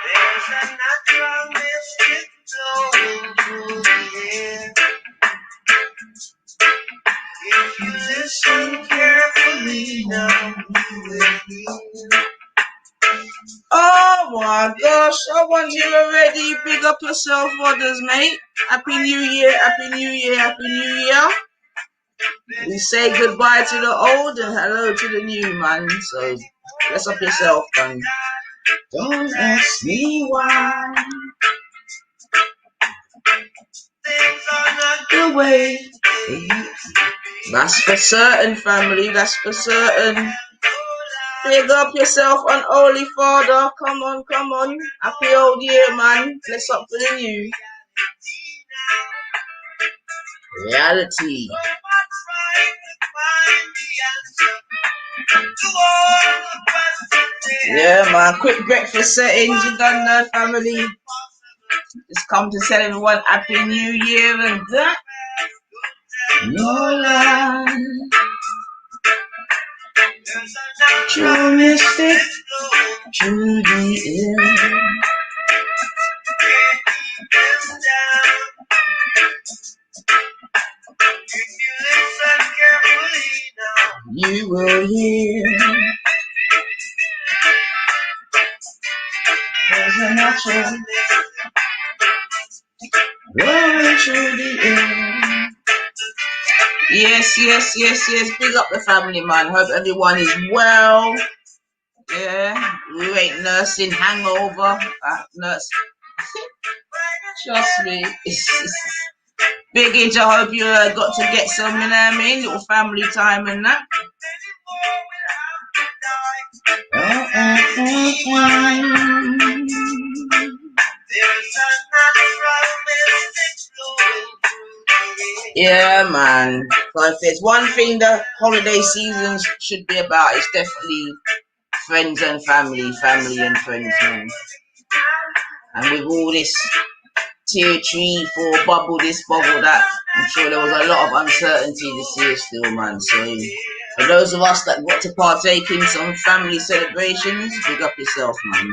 There's a natural mystic flowing through the air. If you listen carefully, now you will hear. Oh my gosh, I want you already. Big up yourself, brothers, mate. Happy New Year, Happy New Year, Happy New Year. We say goodbye to the old and hello to the new, man. So, bless up yourself, man. Don't ask me why. Things are not the way they used to be. That's for certain, family. That's for certain. Big up yourself, unholy father. Come on, come on. Happy old year, man. Bless up for the new. Reality. Yeah, man. Quick breakfast settings. You done that, family. Just come to tell everyone Happy New Year and that. Your life. True mystic. Through the air. You will hear. There's a natural going through the air. Yes, yes, yes, yes. Big up the family, man. Hope everyone is well. Yeah, we ain't nursing hangover. Nurse. Trust me. Big age, I hope you got to get some, you know what I mean? Little family time and that. Yeah, man. So if there's one thing the holiday seasons should be about, it's definitely friends and family, family and friends, man. And with all this tier 3, 4, bubble this, bubble that, I'm sure there was a lot of uncertainty this year still, man. So for those of us that got to partake in some family celebrations, big up yourself, man.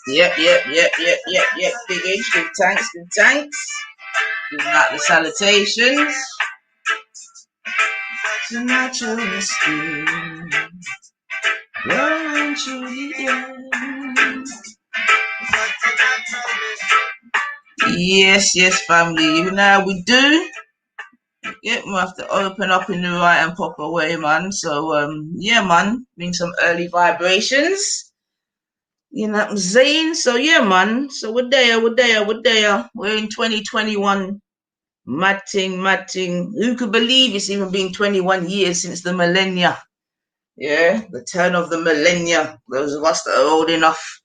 Yep. Big H, good thanks. Giving out the salutations. The natural mystic. Going through the air. Yes, family. You know how we do. Yeah, we have to open up in the right and proper way, man. So, yeah, man. Bring some early vibrations. You know what I'm saying? So, yeah, man. So, we're there. We're in 2021. Mad thing. Who could believe it's even been 21 years since the millennia? Yeah, the turn of the millennia. Those of us that are old enough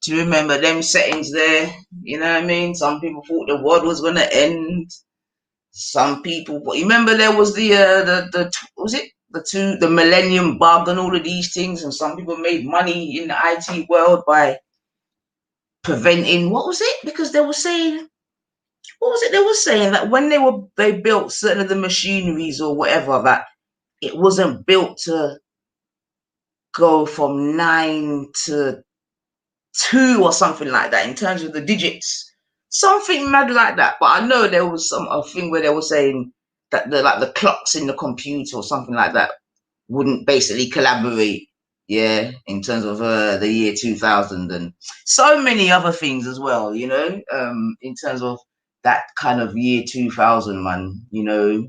to remember them settings there. You know what I mean? Some people thought the world was going to end. Some people, but remember there was the millennium bug and all of these things, and some people made money in the IT world by preventing, what was it? Because they were saying, what was it they were saying? That when they built certain of the machineries or whatever, that it wasn't built to go from 9 to 2 or something like that in terms of the digits. Something mad like that. But I know there was a thing where they were saying that the clocks in the computer or something like that wouldn't basically collaborate. Yeah, in terms of the year 2000 and so many other things as well, you know, in terms of that kind of year 2000, man, you know.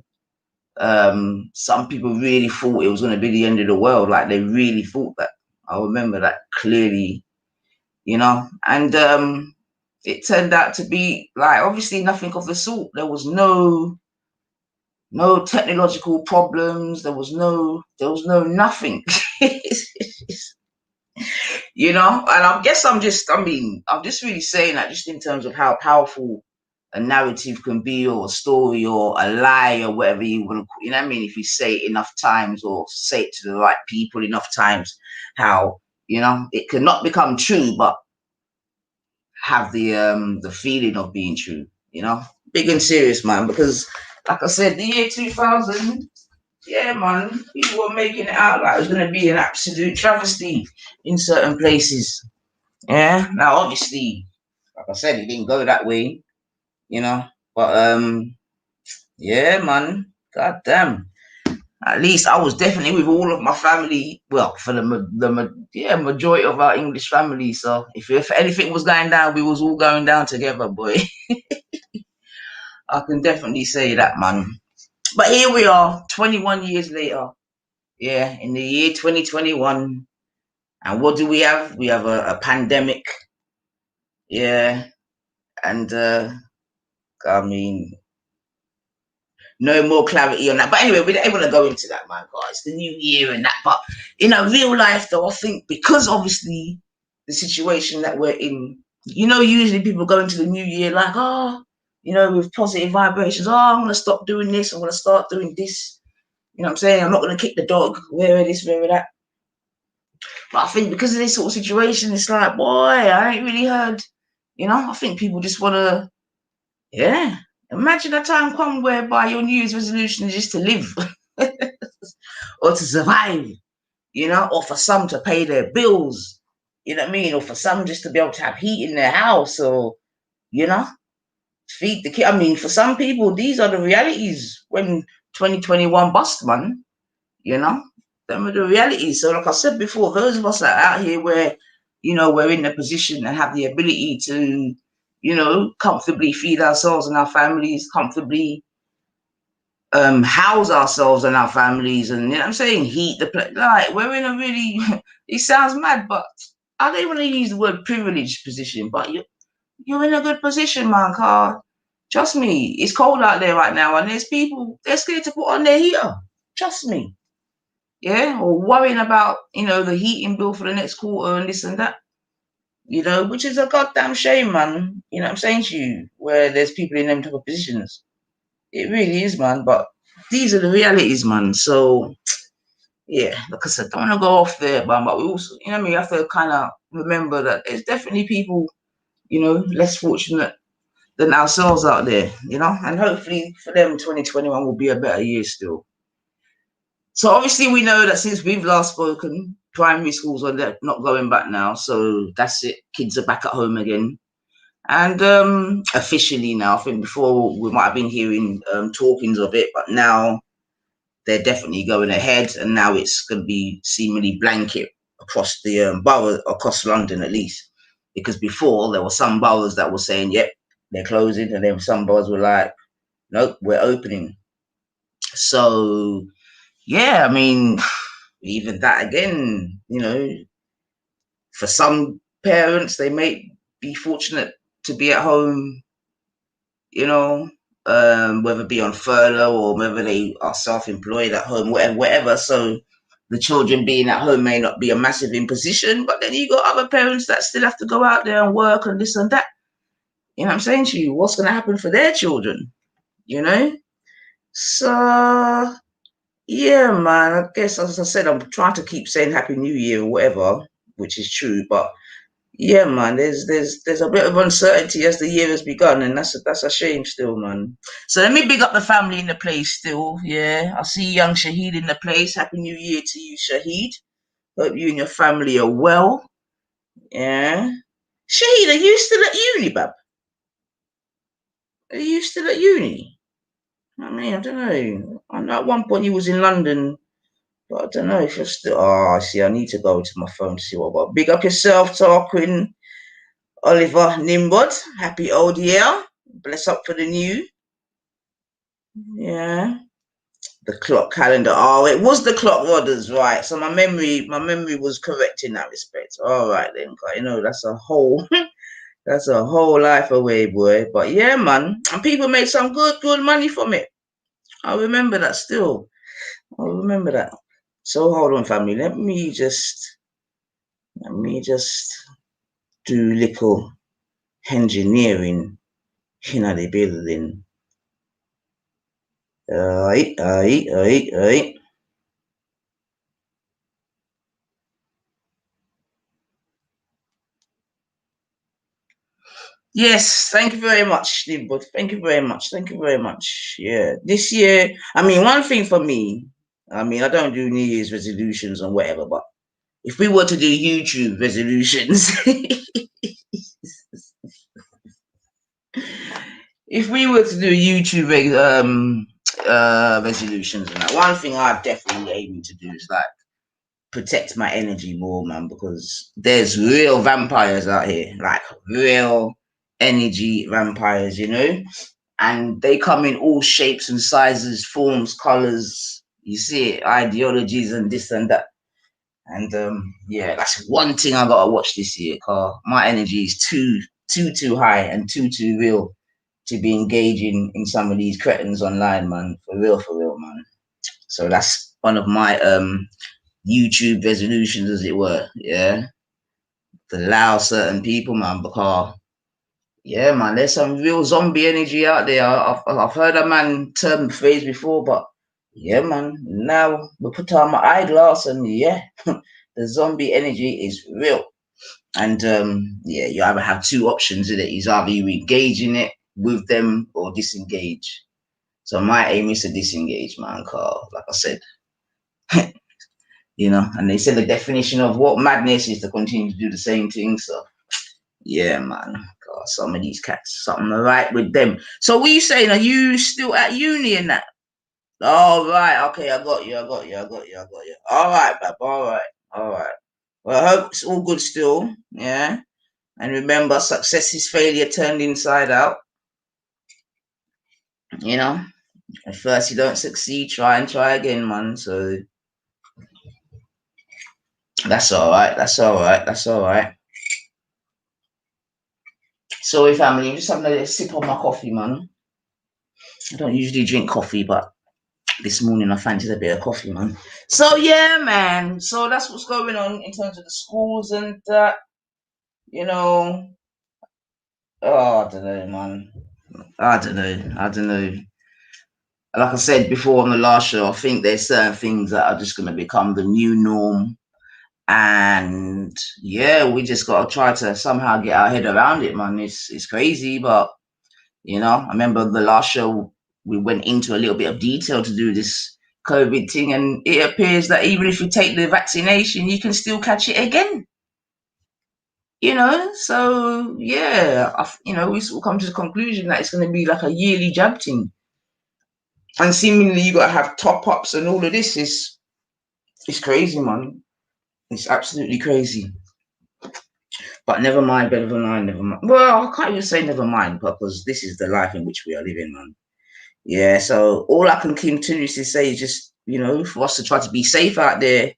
Some people really thought it was going to be the end of the world. Like, they really thought that. I remember that clearly, you know, and it turned out to be like obviously nothing of the sort. There was no technological problems. There was no nothing. You know, and I'm just really saying that just in terms of how powerful a narrative can be, or a story, or a lie, or whatever you want to, you know what I mean, if you say it enough times or say it to the right people enough times, how, you know, it cannot become true, but have the feeling of being true, you know. Big and serious, man, because like I said, the year 2000 yeah, man, people were making it out like it was going to be an absolute travesty in certain places. Yeah. Now, obviously, like I said, it didn't go that way, you know. But yeah, man. God damn. At least I was definitely with all of my family. Well, for the majority of our English family. So if anything was going down, we was all going down together, boy. I can definitely say that, man. But here we are, 21 years later. Yeah, in the year 2021. And what do we have? We have a pandemic. Yeah. And I mean, no more clarity on that. But anyway, we don't want to go into that, man. God, it's the new year and that. But in a real life, though, I think because obviously the situation that we're in, usually people go into the new year like, oh, with positive vibrations. Oh, I'm going to stop doing this. I'm going to start doing this. You know what I'm saying? I'm not going to kick the dog. Where this, where that. But I think because of this sort of situation, it's like, boy, I ain't really heard. I think people just want to, yeah. Imagine a time come whereby your New Year's resolution is just to live or to survive, or for some to pay their bills, you know what I mean? Or for some just to be able to have heat in their house or, you know, feed the kid. I mean, for some people, these are the realities when 2021 bust, man, you know? Them are the realities. So, like I said before, those of us that are out here where, we're in a position and have the ability to, comfortably feed ourselves and our families, comfortably house ourselves and our families, and I'm saying heat the place. Like we're in a really, it sounds mad, but I don't want to use the word privileged position, but you're in a good position, man, car. Trust me, it's cold out there right now, and there's people they're scared to put on their heater. Trust me, yeah, or worrying about the heating bill for the next quarter and this and that. Which is a goddamn shame, man. You know what I'm saying to you, where there's people in them type of positions. It really is, man. But these are the realities, man. So yeah, like I said, don't want to go off there, man. But we also, we have to kind of remember that there's definitely people, less fortunate than ourselves out there, and hopefully for them, 2021 will be a better year still. So obviously we know that since we've last spoken, primary schools are not going back now. So that's it. Kids are back at home again. And officially now, I think before we might have been hearing talkings of it, but now they're definitely going ahead, and now it's going to be seemingly blanket across the borough, across London at least. Because before there were some boroughs that were saying, "Yep, they're closing," and then some boroughs were like, "Nope, we're opening." So yeah, I mean, even that again, for some parents they may be fortunate to be at home, whether it be on furlough or whether they are self-employed at home, whatever. So the children being at home may not be a massive imposition, but then you got other parents that still have to go out there and work and this and that. You know what I'm saying to you? What's going to happen for their children? So yeah, man. I guess as I said, I'm trying to keep saying Happy New Year or whatever, which is true, but yeah, man, there's a bit of uncertainty as the year has begun, and that's a shame still, man. So let me big up the family in the place still. Yeah, I see young Shahid in the place. Happy New Year to you, Shahid. Hope you and your family are well. Yeah, Shahid, are you still at uni, bab? Are you still at uni? I mean, I don't know. I know at one point you was in London, but I don't know if you're still. Oh, I see. I need to go to my phone to see what about. Big up yourself, Tarquin. Oliver Nimbod, happy old year. Bless up for the new. Yeah. The clock calendar. Oh, it was the clock rodders, right. So my memory was correct in that respect. All right then. That's a whole that's a whole life away, boy. But yeah, man. And people made some good money from it. I remember that still. I remember that. So hold on, family. Let me just do little engineering in the building. Aye. Yes, thank you very much, Nimbud. Thank you very much. Thank you very much. Yeah, this year, I mean, one thing for me, I mean, I don't do New Year's resolutions and whatever, but if we were to do YouTube resolutions, if we were to do YouTube resolutions, and that, one thing I'm definitely aiming to do is like protect my energy more, man, because there's real vampires out here, like real energy vampires, you know, and they come in all shapes and sizes, forms, colors. You see it, ideologies and this and that. And yeah, that's one thing I gotta watch this year, cause my energy is too high and too real to be engaging in some of these cretins online, man. For real, man. So that's one of my YouTube resolutions, as it were. Yeah, to allow certain people, man, because yeah, man, there's some real zombie energy out there. I've heard a man term the phrase before, but yeah, man, now we put on my eyeglass and yeah, the zombie energy is real. And yeah, you either have two options in it. Is either you engage in it with them or disengage. So my aim is to disengage, man, Carl. Like I said, you know, and they said the definition of what madness is to continue to do the same thing. So yeah, man. God, some of these cats, something right with them. So what are you saying? Are you still at uni and that? All right, okay, I got you. All right, Bab, all right. Well, I hope it's all good still, yeah. And remember, success is failure turned inside out. You know, at first you don't succeed, try and try again, man. So that's all right. That's all right. That's all right. Sorry, family. I'm just having a little sip of my coffee, man. I don't usually drink coffee, but this morning I fancied a bit of coffee, man. So yeah, man. So that's what's going on in terms of the schools and that. You know, oh, I don't know, man. I don't know. I don't know. Like I said before on the last show, I think there's certain things that are just going to become the new norm. And yeah, we just got to try to somehow get our head around it, man. It's crazy, but you know, I remember the last show we went into a little bit of detail to do this COVID thing, and it appears that even if you take the vaccination, you can still catch it again. You know, so yeah, you know, we sort of come to the conclusion that it's going to be like a yearly jab thing, and seemingly you got to have top ups and all of this is it's crazy, man. It's absolutely crazy. But never mind, never mind, never mind. Well, I can't even say never mind because this is the life in which we are living, man. Yeah, so all I can continuously say is just, you know, for us to try to be safe out there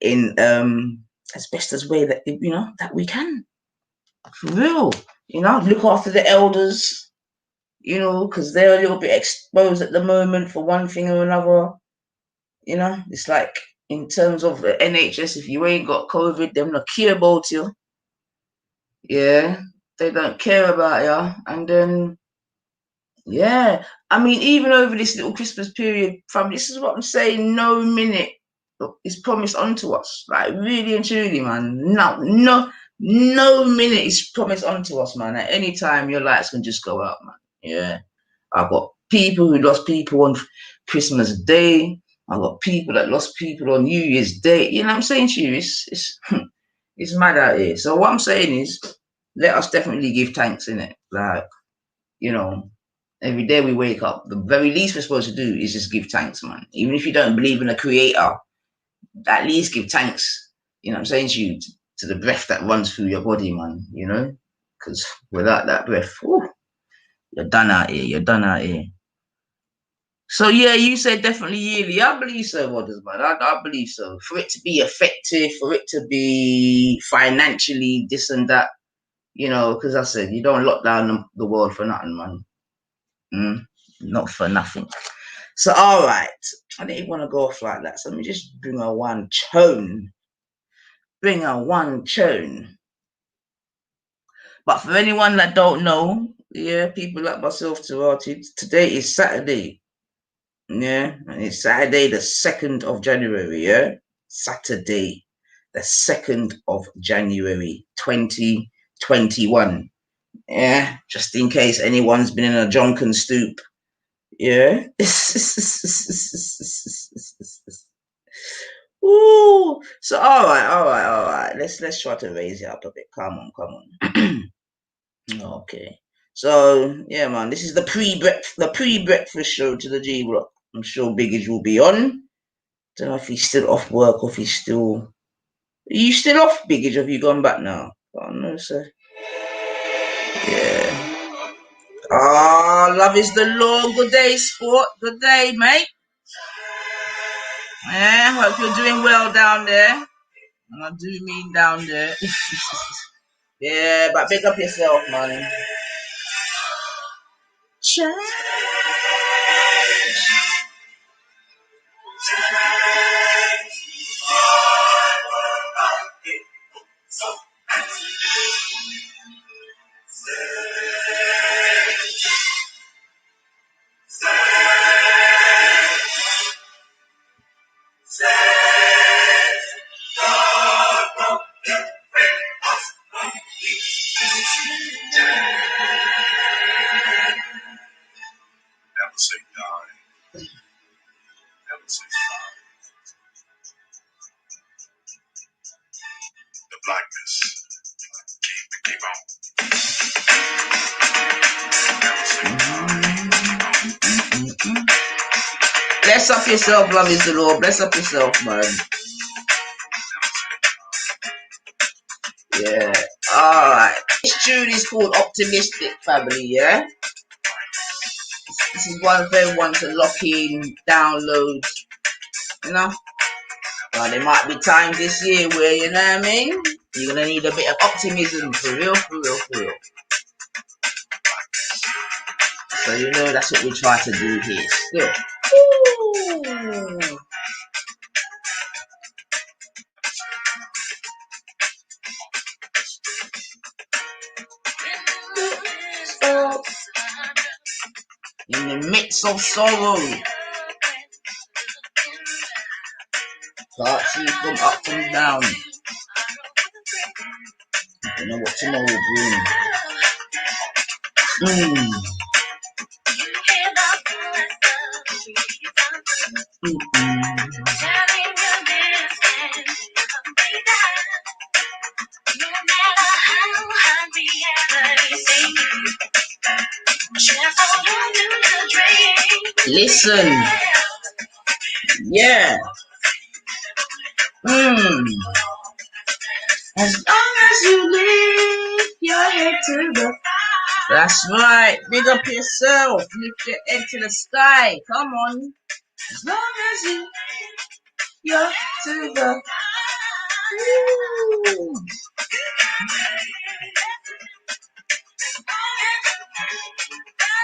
in as best as way that you know that we can. For real. You know, look after the elders, you know, because they're a little bit exposed at the moment for one thing or another. You know, it's like in terms of the NHS, if you ain't got COVID, them not care about you. Yeah, they don't care about you. And then yeah, I mean, even over this little Christmas period, fam, this is what I'm saying. No minute is promised unto us, like really and truly, man. No minute is promised unto us, man. At any time, your lights can just go out, man. Yeah, I've got people who lost people on Christmas Day. I've got people that lost people on New Year's Day. You know what I'm saying to you? It's it's mad out here. So what I'm saying is, let us definitely give thanks in it, like you know. Every day we wake up, the very least we're supposed to do is just give thanks, man. Even if you don't believe in a creator, at least give thanks. You know what I'm saying to you, to the breath that runs through your body, man. You know, because without that breath, whew, you're done out here. You're done out here. So yeah, you said definitely yearly. I believe so, Waters, man. I believe so. For it to be effective, for it to be financially this and that, you know, because I said you don't lock down the world for nothing, man. Not for nothing. So, all right. I didn't want to go off like that. So let me just bring a one tone. Bring a one tone. But for anyone that don't know, yeah, people like myself, today is Saturday. Yeah, and it's Saturday, the 2nd of January. Yeah, Saturday, the 2nd of January, 2021. Yeah, just in case anyone's been in a drunken stoop. Yeah. Ooh. So all right. Let's try to raise it up a bit. Come on. Okay. So yeah, man, this is the pre-breakfast show to the G Block. I'm sure Biggage will be on. Don't know if he's still off work or if he's still. Are you still off, Biggage? Have you gone back now? I don't know, sir. Yeah. Oh, love is the law. Good day, sport. Good day, mate. Yeah, hope you're doing well down there. And I do mean down there. Yeah, but pick up yourself, man. Never say die. Never say die. The blackness. Keep on. Never say die. Bless up yourself, love is the Lord. Bless up yourself, man. Yeah. Alright. This tune is called Optimistic Family, yeah? This is one for everyone to lock in, download, you know? Well, there might be times this year where, you know what I mean? You're gonna need a bit of optimism, for real. So you know that's what we try to do here still. Ooh. In the midst of sorrow, can't see from up and down. You know what tomorrow will bring. Listen. Yeah. As long as you lift your head to the. That's right. Big up yourself. Lift your head to the sky. Come on. As long as you your head to the. Ooh.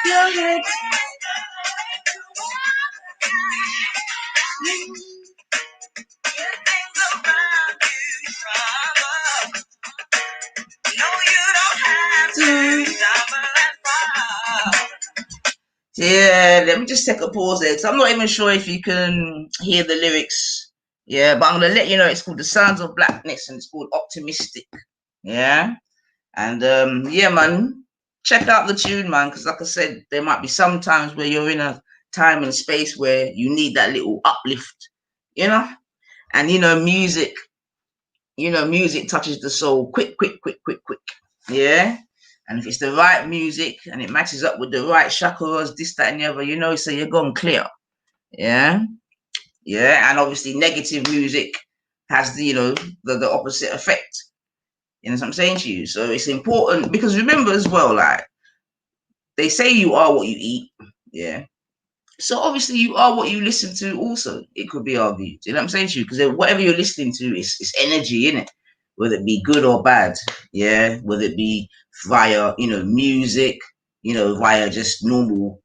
Your head. Yeah, let me just take a pause there because I'm not even sure if you can hear the lyrics. Yeah, but I'm gonna let you know it's called The Sounds of Blackness and it's called Optimistic. Yeah, and yeah, man, check out the tune, man, because like I said, there might be some times where you're in a time and space where you need that little uplift, you know, and music touches the soul quick. Yeah. And if it's the right music and it matches up with the right chakras, this, that, and the other, so you're going clear. Yeah. Yeah. And obviously negative music has the opposite effect. You know what I'm saying to you? So it's important because remember as well, like they say you are what you eat. Yeah. So obviously you are what you listen to also. It could be argued. You know what I'm saying to you? Because whatever you're listening to is energy, in it, whether it be good or bad. Yeah. Whether it be via, music, via just normal,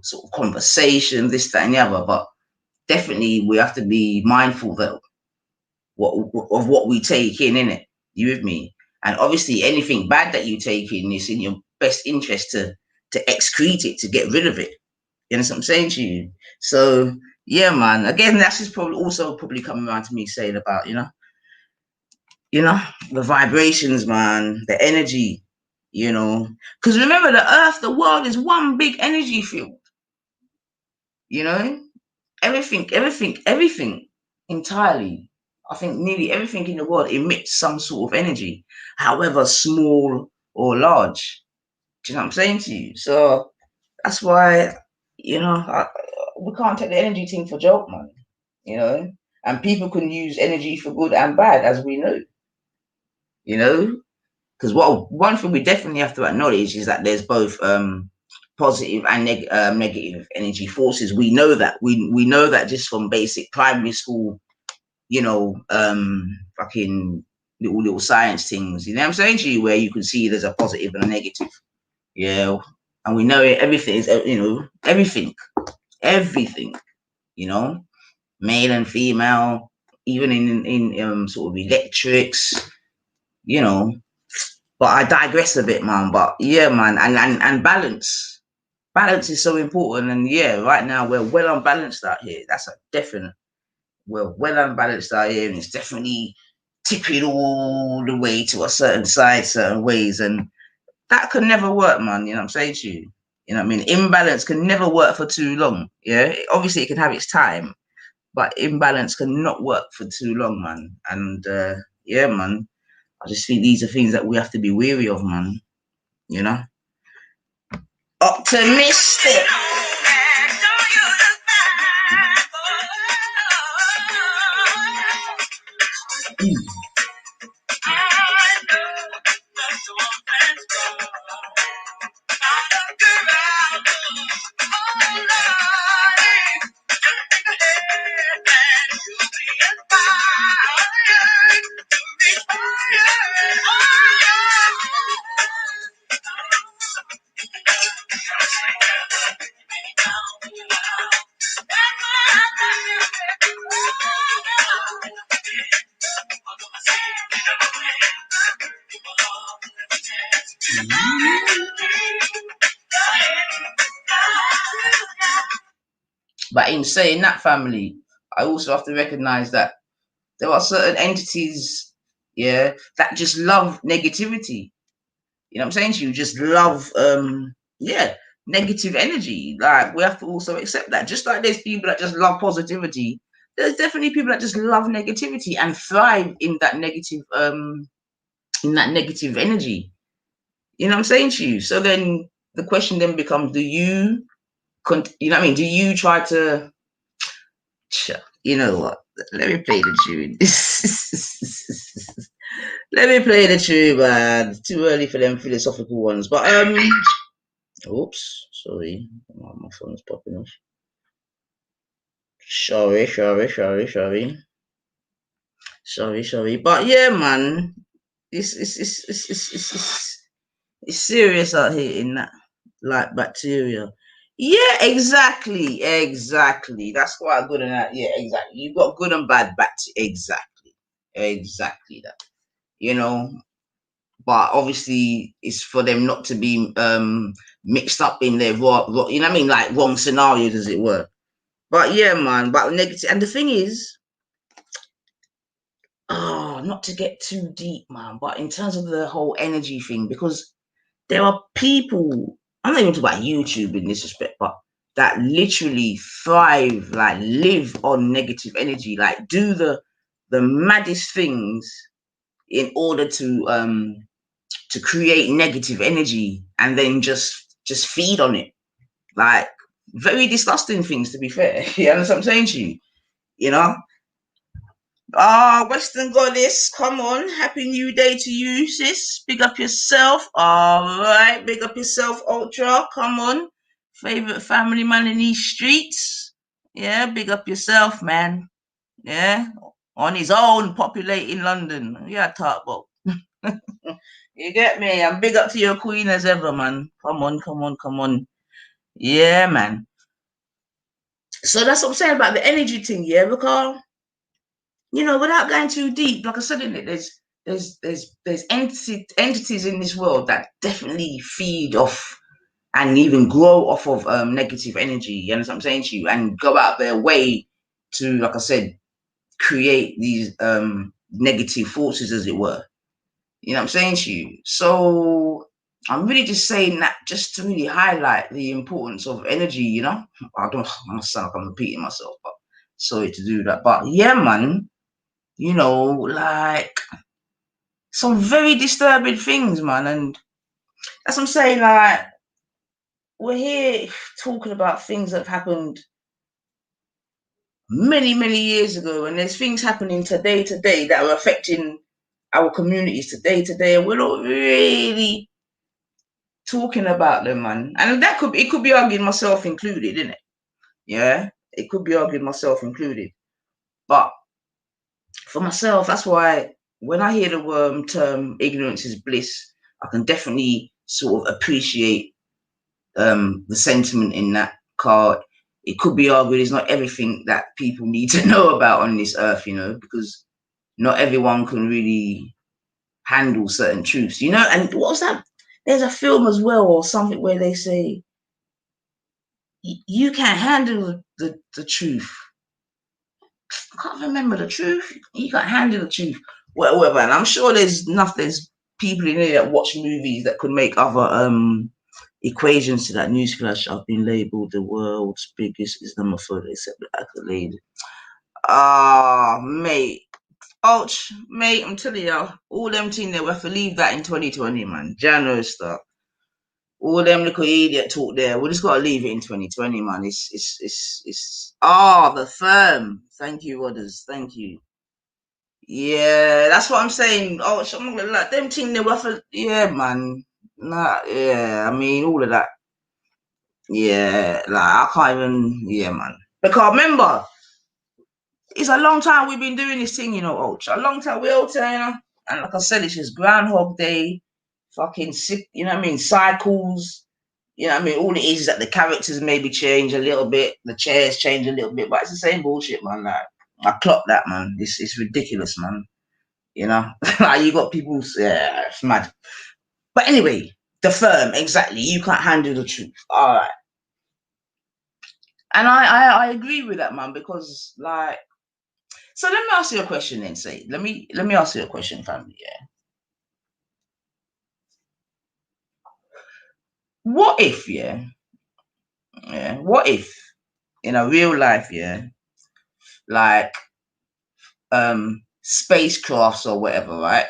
sort of conversation, this, that, and the other. But definitely we have to be mindful that what we take in it. You with me? And obviously anything bad that you take in is in your best interest to excrete it, to get rid of it. You know what I'm saying to you? So yeah, man. Again, that's just probably coming around to me saying about, the vibrations, man, the energy, because remember the world is one big energy field. Everything. entirely. I think nearly everything in the world emits some sort of energy, however small or large. Do you know what I'm saying to you? So that's why, we can't take the energy thing for joke, man. And people can use energy for good and bad, as we know. Because one thing we definitely have to acknowledge is that there's both positive and negative energy forces. We know that. We know that just from basic primary school, fucking little science things. You know what I'm saying to you, where you can see there's a positive and a negative. Yeah, and we know everything is everything. Male and female, even in sort of electrics. But I digress a bit, man. But yeah, man, and balance. Balance is so important, and yeah, right now we're well unbalanced out here. That's a definite. We're well unbalanced out here, and it's definitely tipping all the way to a certain side, certain ways, and that could never work, man. You know what I'm saying to you? You know what I mean? Imbalance can never work for too long. Yeah, obviously it can have its time, but imbalance cannot work for too long, man. And yeah, man, I just think these are things that we have to be wary of, man. You know, optimistic. But in saying that, family, I also have to recognize that there are certain entities, yeah, that just love negativity. You know what I'm saying to you? Just love, yeah, negative energy. Like, we have to also accept that. Just like there's people that just love positivity, there's definitely people that just love negativity and thrive in that negative energy. You know what I'm saying to you? So then the question then becomes, you know what I mean? Do you try to, you know what? Let me play the tune. Let me play the tune, man. It's too early for them philosophical ones. But oops, sorry. My phone's popping off. Sorry. But yeah, man. It's serious out here in that, like, bacteria. Yeah, exactly. That's quite good in that. Yeah, exactly. You've got good and bad bacteria. Exactly that. You know, but obviously it's for them not to be mixed up in their raw, you know what I mean, like wrong scenarios, as it were. But yeah, man. But negative, and the thing is, not to get too deep, man. But in terms of the whole energy thing, because there are people, I'm not even talking about YouTube in this respect, but that literally thrive, like live on negative energy, like do the maddest things in order to create negative energy and then just feed on it. Like, very disgusting things, to be fair. You understand what I'm saying to you? You know? Western Goddess, come on. Happy New Day to you, sis. Big up yourself. All right. Big up yourself, Ultra. Come on. Favorite family man in these streets. Yeah, big up yourself, man. Yeah. On his own, populating London. Yeah, talk about. You get me? I'm big up to your queen as ever, man. Come on. Yeah, man. So that's what I'm saying about the energy thing, yeah, because without going too deep, like I said in it, there's entities in this world that definitely feed off and even grow off of negative energy. You understand what I'm saying to you? And go out their way to, like I said, create these negative forces, as it were. You know what I'm saying to you? So I'm really just saying that just to really highlight the importance of energy, I don't want to sound like I'm repeating myself, but sorry to do that. But yeah, man, you know, like some very disturbing things, man. And that's what I'm saying, like, we're here talking about things that have happened many, many years ago, and there's things happening today that are affecting our communities today, and we're not really talking about them, man. And that it could be argued, myself included, isn't it? Yeah, it could be argued, myself included. But for myself, that's why when I hear the term ignorance is bliss, I can definitely sort of appreciate the sentiment in that card. It could be argued it's not everything that people need to know about on this earth, you know, because not everyone can really handle certain truths, you know. And what was that? There's a film as well or something where they say you can't handle the truth. I can't remember the truth. You can't handle the truth. Whatever. And I'm sure there's people in here that watch movies that could make other equations to that newsflash. I've been labeled the world's biggest Islamophobe accolade. Ah, mate. Ouch, mate, I'm telling you, all them things they will have to leave that in 2020, man. January stuff. All them little idiot talk there. We just gotta leave it in 2020, man. It's the firm. Thank you, others. Thank you. Yeah, that's what I'm saying. Oh, I'm not gonna like them things they were for, yeah, man. Nah, yeah, I mean all of that. Yeah, like I can't even, yeah, man. Because remember, it's a long time we've been doing this thing, you know, Ulch. A long time we all saying, and like I said, it's just Groundhog Day, fucking sick, you know what I mean? Cycles, you know what I mean? All it is that the characters maybe change a little bit, the chairs change a little bit, but it's the same bullshit, man. Like, I clock that, man. It's ridiculous, man. You know, like you got people, yeah, it's mad. But anyway, the firm, exactly. You can't handle the truth. All right. And I agree with that, man, because like, so let me ask you a question then. Let me ask you a question, family. Yeah. What if, yeah, what if in a real life, yeah, like spacecrafts or whatever, right,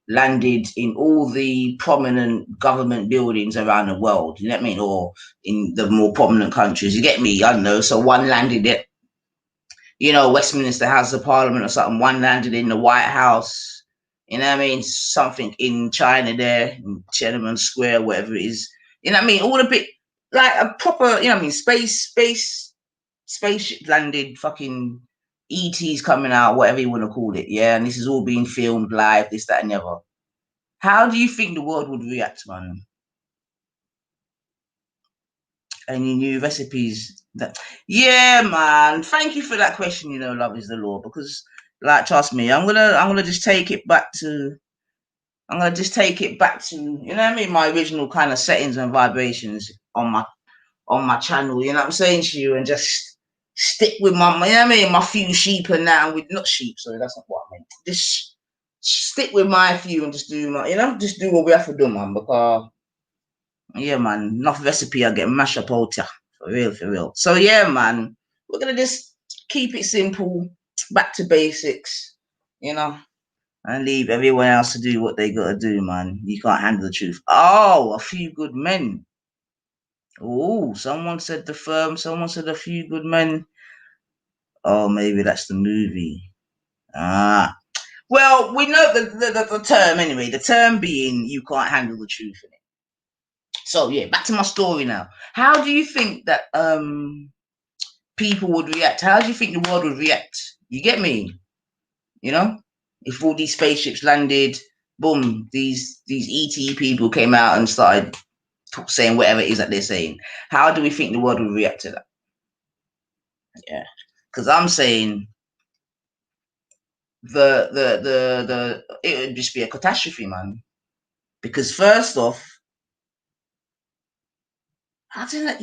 landed in all the prominent government buildings around the world, you know what I mean? Or in the more prominent countries, you get me? I don't know. So one landed at, you know, Westminster House of Parliament or something, one landed in the White House, you know what I mean? Something in China there, in Tiananmen Square, whatever it is. You know what I mean? All a bit like a proper, you know what I mean, spaceship landed, fucking ET's coming out, whatever you want to call it, yeah. And this is all being filmed live, this, that, and the other. How do you think the world would react, man? Any new recipes? Yeah, man. Thank you for that question. You know, love is the law, because, like, trust me, I'm gonna just take it back to. I'm gonna just take it back to, you know what I mean, my original kind of settings and vibrations on my channel, you know what I'm saying to you, and just stick with my, you know what I mean, my few sheep and that, and with not sheep, sorry, that's not what I meant. Just stick with my few and just do my, you know, just do what we have to do, man, because, yeah, man, enough recipe, I get mashed up out here, for real, for real. So, yeah, man, we're gonna just keep it simple, back to basics, you know, and leave everyone else to do what they gotta do, man. You can't handle the truth. Oh, A Few Good Men. Oh, someone said the firm. Someone said A Few Good Men. Oh, maybe that's the movie. Ah. Well, we know the term anyway. The term being you can't handle the truth in it. So yeah, back to my story now. How do you think that people would react? How do you think the world would react? You get me? You know, if all these spaceships landed, boom, these ET people came out and started saying whatever it is that they're saying. How do we think the world would react to that? Yeah, because I'm saying the it would just be a catastrophe, man. Because first off, I don't know,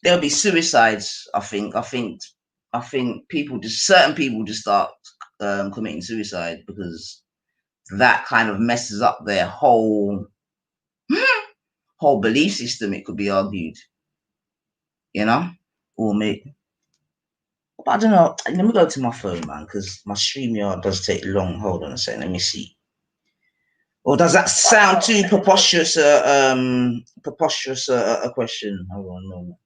there'll be suicides. I think certain people just start committing suicide because that kind of messes up their whole whole belief system. It could be argued, you know, or maybe. But I don't know. Let me go to my phone, man, because my StreamYard does take long. Hold on a second. Let me see. Or does that sound too preposterous? A question. Hold on, no.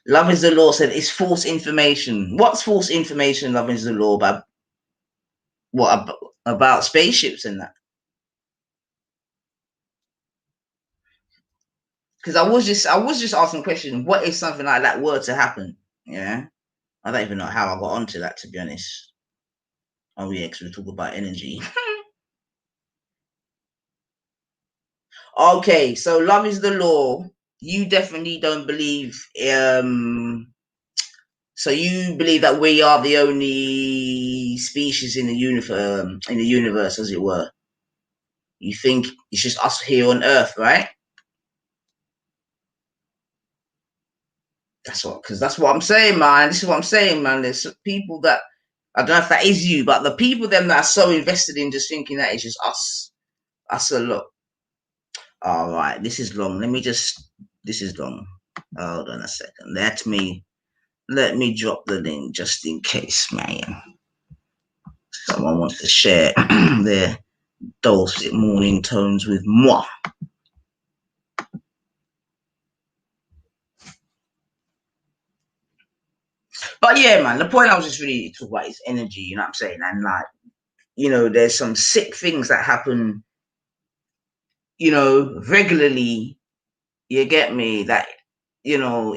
Love is the law said it's false information. What's false information? Love is the law about what about spaceships and that? Because I was just asking a question. What if something like that were to happen? Yeah, I don't even know how I got onto that, to be honest. Oh yeah, because we talk about energy. Okay, so love is the law. You definitely don't believe. So you believe that we are the only species in the universe, as it were. You think it's just us here on Earth, right? That's what I'm saying, man. This is what I'm saying, man. There's people that I don't know if that is you, but the people them that are so invested in just thinking that it's just us a lot. All right, this is long. This is long. Hold on a second. Let me drop the link just in case, man. Someone wants to share their dulcet morning tones with moi. But yeah, man, the point I was just really talking about is energy, you know what I'm saying? And like, there's some sick things that happen, regularly, you get me, that,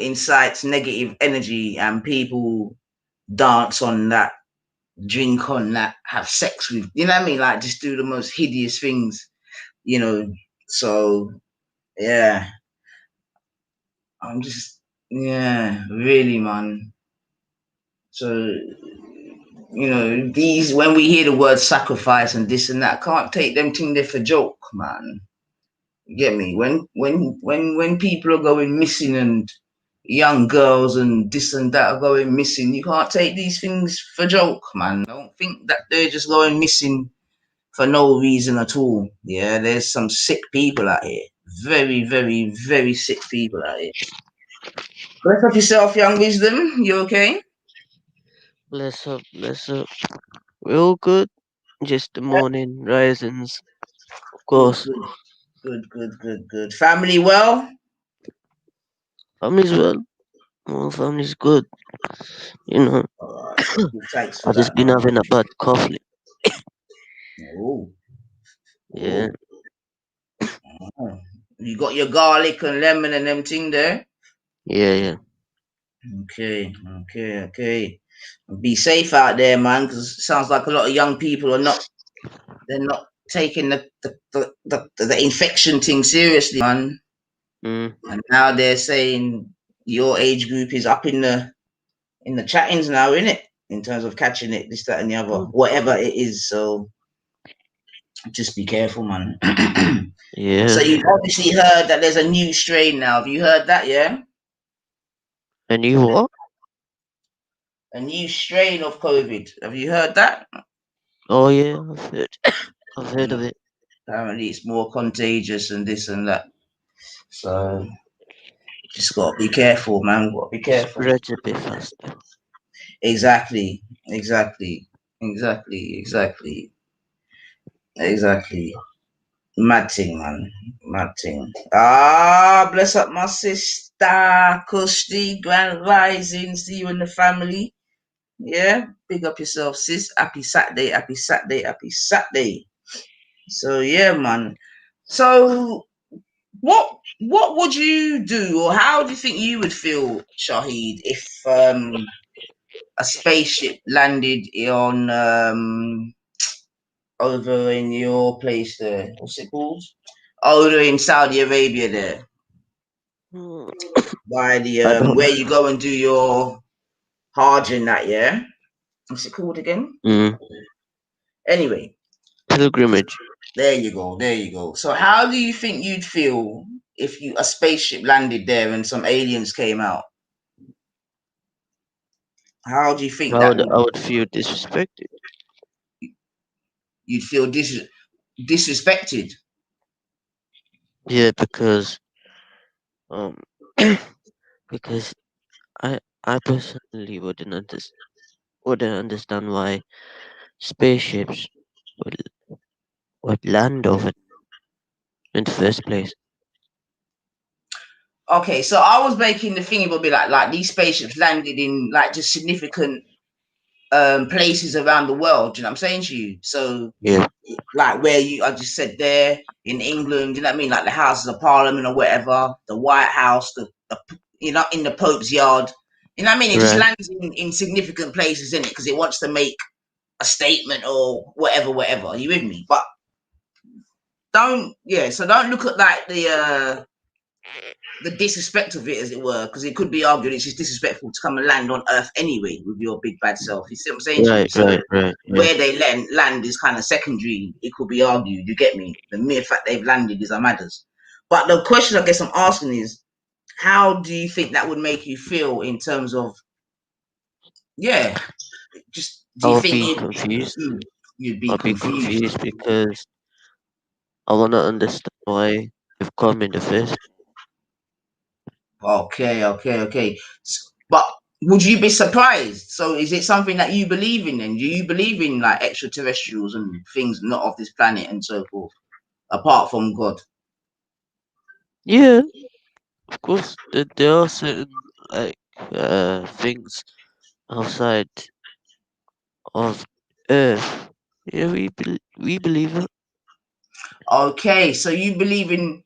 incites negative energy and people dance on that, drink on that, have sex with, you know what I mean? Like just do the most hideous things, So yeah, really, man. So, these, when we hear the word sacrifice and this and that, can't take them thing there for joke, man. You get me? When people are going missing and young girls and this and that are going missing, you can't take these things for joke, man. Don't think that they're just going missing for no reason at all. Yeah, there's some sick people out here. Very, very, very sick people out here. Bless up yourself, young wisdom. You okay? Bless up, bless up. We're all good. Just the morning risings, of Good, course. good, good, good, good, good. Family well? Family's well. Well, family's good. You know, All right. Thanks for I just that, been man. having a bad cough. Oh, Yeah, oh, oh. You got your garlic and lemon and them thing there? yeah, yeah. Okay, okay, okay. Be safe out there, man, because it sounds like a lot of young people they're not taking the infection thing seriously, man. Mm, And now they're saying your age group is up in the chattings now, in it, in terms of catching it, this, that, and the other, mm, whatever it is. So just be careful, man. So yeah. you've obviously heard that there's a new strain now. Have you heard that? Yeah, And you what? a new strain of COVID. Have you heard that? Oh yeah, I've heard. I've heard Mm, of it. apparently, it's more contagious and this and that. So just gotta be careful, man. Gotta be careful. Spreads a bit faster. Exactly, exactly, exactly, exactly, exactly. Mad thing, man. Mad thing. Ah, bless up my sister, Kushti, Grand Rising. See you in the family. Yeah, big up yourself, sis. Happy Saturday, happy Saturday, happy Saturday. So yeah, man. So what would you do, or how do you think you would feel, Shahid, if a spaceship landed on over in your place there? What's it called? Over in Saudi Arabia there, Mm, by the I don't where know. you go and do your Hajj and that, yeah? What's it called again? Mm, Anyway, pilgrimage. there you go, there you go. So how do you think you'd feel if a spaceship landed there and some aliens came out? How do you think I that would, would I would feel disrespected. you'd feel disrespected? Yeah, because um, because I personally wouldn't understand why spaceships would would land over in the first place. Okay, so I was making the thing, it would be like these spaceships landed in like just significant places around the world. You know what I'm saying to you? So Yeah, like where I just said there in England, you know what I mean? Like the Houses of Parliament or whatever, the White House, the in the Pope's yard. You know what I mean? It just right. lands in significant places in it because it wants to make a statement or whatever, whatever. Are you with me? But so don't look at like the disrespect of it, as it were, because it could be argued it's just disrespectful to come and land on Earth anyway with your big bad self. You see what I'm saying to you? Right, So right, right, yeah. where they land is kind of secondary. It could be argued. You get me? The mere fact they've landed is what matters. But the question I guess I'm asking is, how do you think that would make you feel in terms of, yeah, just do I you would think be confused. you'd be I'd be confused? confused because I want to understand why they've come in the first. Okay. But would you be surprised? So is it something that you believe in then? Do you believe in like extraterrestrials and things not of this planet and so forth, apart from God? Yeah, of course. There are certain like things outside of Earth. Yeah, we believe it. Okay, so you believe in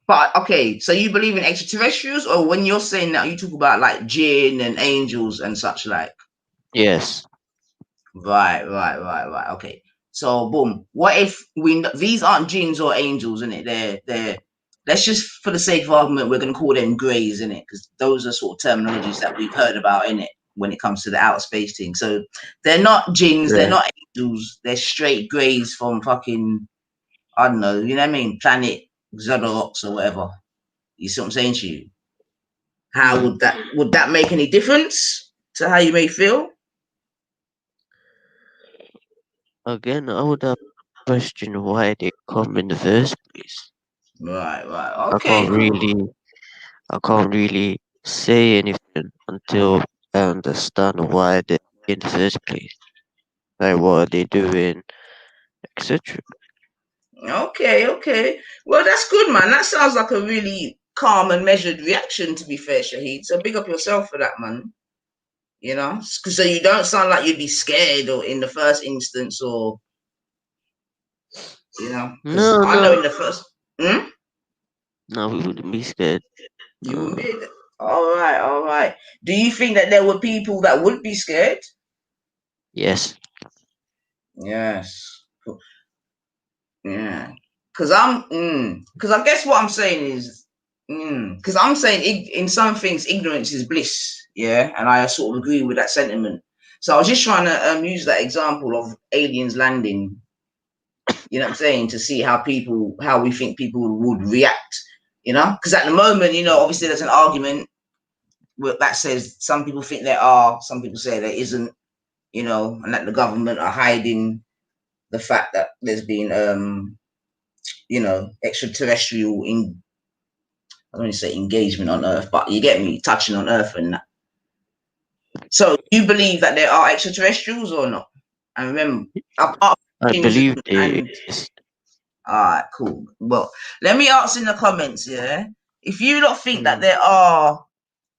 but okay, so you believe in extraterrestrials, or when you're saying that you talk about like jinn and angels and such like? Yes. Right. Okay. So boom. What if these aren't jinns or angels in it? They're let's just for the sake of argument, we're gonna call them greys in it, because those are sort of terminologies that we've heard about in it when it comes to the outer space thing. So they're not jinns, they're Right. not angels, they're straight greys from fucking I don't know, you know what I mean? Planet Xerox or whatever. You see what I'm saying to you? How would that make any difference to how you may feel? Again, I would have question why they come in the first place. Right. I Okay, can't cool. really, I can't really say anything until I understand why they're in the first place. Like what are they doing, etc. Okay. Well, that's good, man. That sounds like a really calm and measured reaction, to be fair, Shahid. So big up yourself for that, man. You know, so you don't sound like you'd be scared or in the first instance, or because No, I know no, in the first, hmm? no, we wouldn't be scared. You wouldn't No. be. All right. Do you think that there were people that would be scared? Yes. Yes. Yeah, because I guess what I'm saying is, because I'm saying in some things ignorance is bliss. Yeah, and I sort of agree with that sentiment. So I was just trying to use that example of aliens landing. You know what I'm saying, to see how we think people would react. Because at the moment, obviously there's an argument that says some people think there are, some people say there isn't. And that the government are hiding the fact that there's been extraterrestrial I don't want to say engagement on Earth, but you get me, touching on Earth and that. So you believe that there are extraterrestrials or not? And remember, apart I from James believe they and exist. all right, cool. Well, let me ask in the comments, yeah, if you don't think that Mm. there are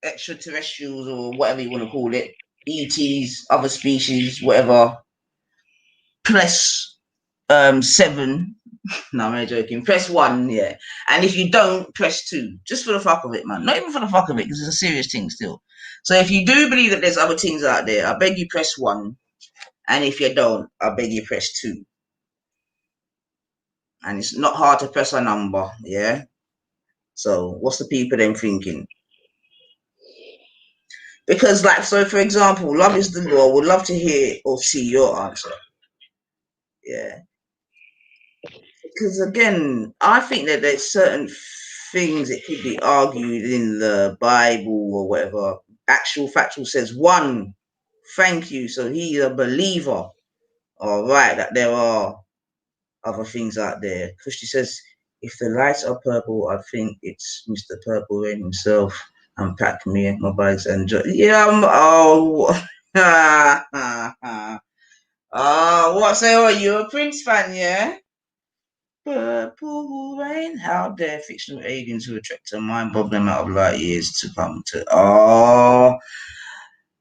extraterrestrials or whatever you want to call it, ETs, other species, whatever, press 7. No, I'm only joking. Press 1, yeah. And if you don't, press 2. Just for the fuck of it, man. Not even for the fuck of it, because it's a serious thing still. So if you do believe that there's other things out there, I beg you press 1. And if you don't, I beg you press 2. And it's not hard to press a number, yeah? So what's the people then thinking? Because, like, so for example, love is the law. Would love to hear or see your answer. Yeah. Because again, I think that there's certain things that could be argued in the Bible or whatever. Actual factual says one, thank you. So he's a believer. All right, that there are other things out there. Christy says, if the lights are purple, I think it's Mr. Purple Rain himself. Unpack me and my bags and yeah. Oh, what say? Oh, you a Prince fan? Yeah. Purple rain. How dare fictional aliens who attract a mind-boggling amount of light years to come to? Oh,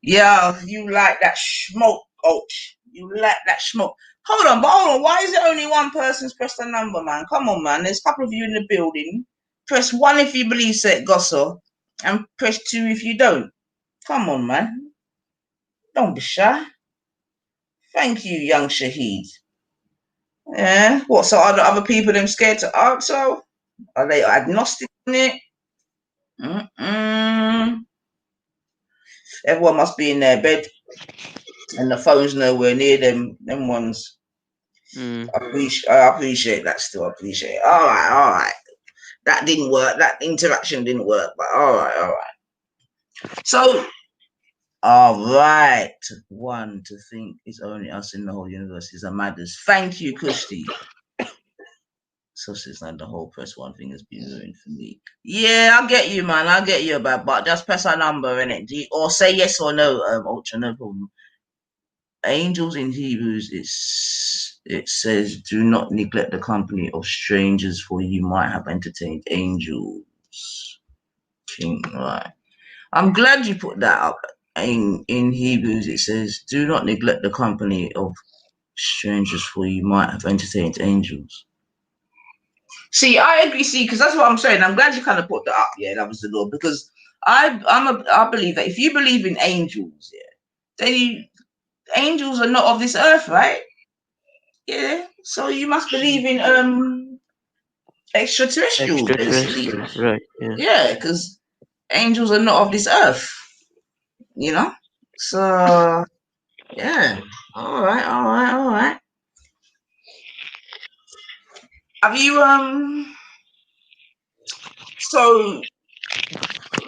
yeah. You like that smoke, coach? You like that smoke? Hold on. Why is it only one person's pressed the number, man? Come on, man. There's a couple of you in the building. Press 1 if you believe it, Gosso, and press 2 if you don't. Come on, man. Don't be shy. Thank you, young Shahid. Yeah. What? So are the other people them scared to ask? So are they agnostic on it? Everyone must be in their bed, and the phone's nowhere near them. Them ones. Mm. I appreciate that. Still, I appreciate it. All right. That didn't work. That interaction didn't work. But all right. So, all right. One to think it's only us in the whole universe is a madness. Thank you, Kushti. So since like the whole press one thing has been ruined for me. Yeah, I get you, man. I get you about, but just press a number in it, or say yes or no. Ultra, no problem. Angels in Hebrews, it says, "Do not neglect the company of strangers, for you might have entertained angels." Right. I'm glad you put that up. In Hebrews, it says, "Do not neglect the company of strangers, for you might have entertained angels." See, I agree. See, because that's what I'm saying. I'm glad you kind of put that up. Yeah, that was the law because I believe that if you believe in angels, yeah, then angels are not of this earth, right? Yeah, so you must believe in extraterrestrials, basically. Extraterrestrials, right? Yeah. Yeah, because angels are not of this earth, you know. So yeah, all right. Have you So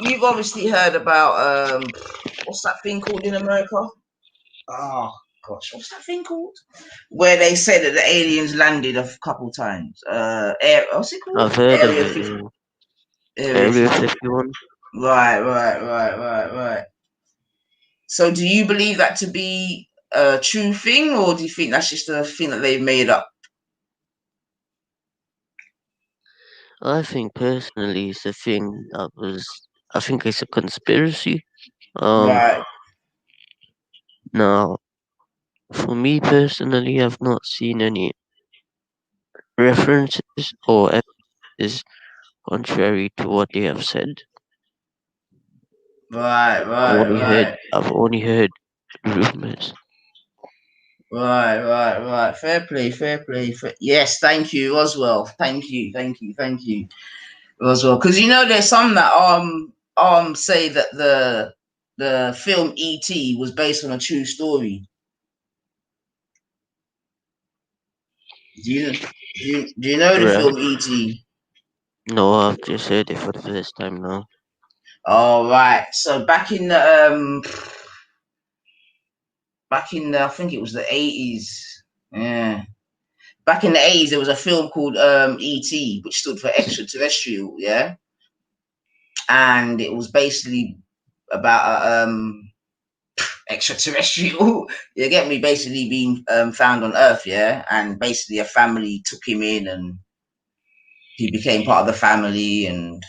you've obviously heard about what's that thing called in America? Oh gosh, what's that thing called? Where they said that the aliens landed a couple times. What's it called? I've heard of Area it. 50. Yeah. Area Area 50. 51. Right. So do you believe that to be a true thing, or do you think that's just a thing that they've made up? I think personally, it's a thing that was. I think it's a conspiracy. Um. Right. Now, for me personally, I've not seen any references or evidence contrary to what they have said. Right. I've only heard rumors. Right. Fair play. Yes, thank you, Oswell. Thank you, Oswell. Because there's some that say that the film E.T. was based on a true story. Do you know the Right. film E.T.? No, I've just heard it for the first time now. All right. So back in the I think it was the 80s. Yeah. Back in the 80s, there was a film called E.T., which stood for extraterrestrial, yeah, and it was basically about extraterrestrial. You get me? Basically being found on Earth, yeah, and basically a family took him in, and he became part of the family, and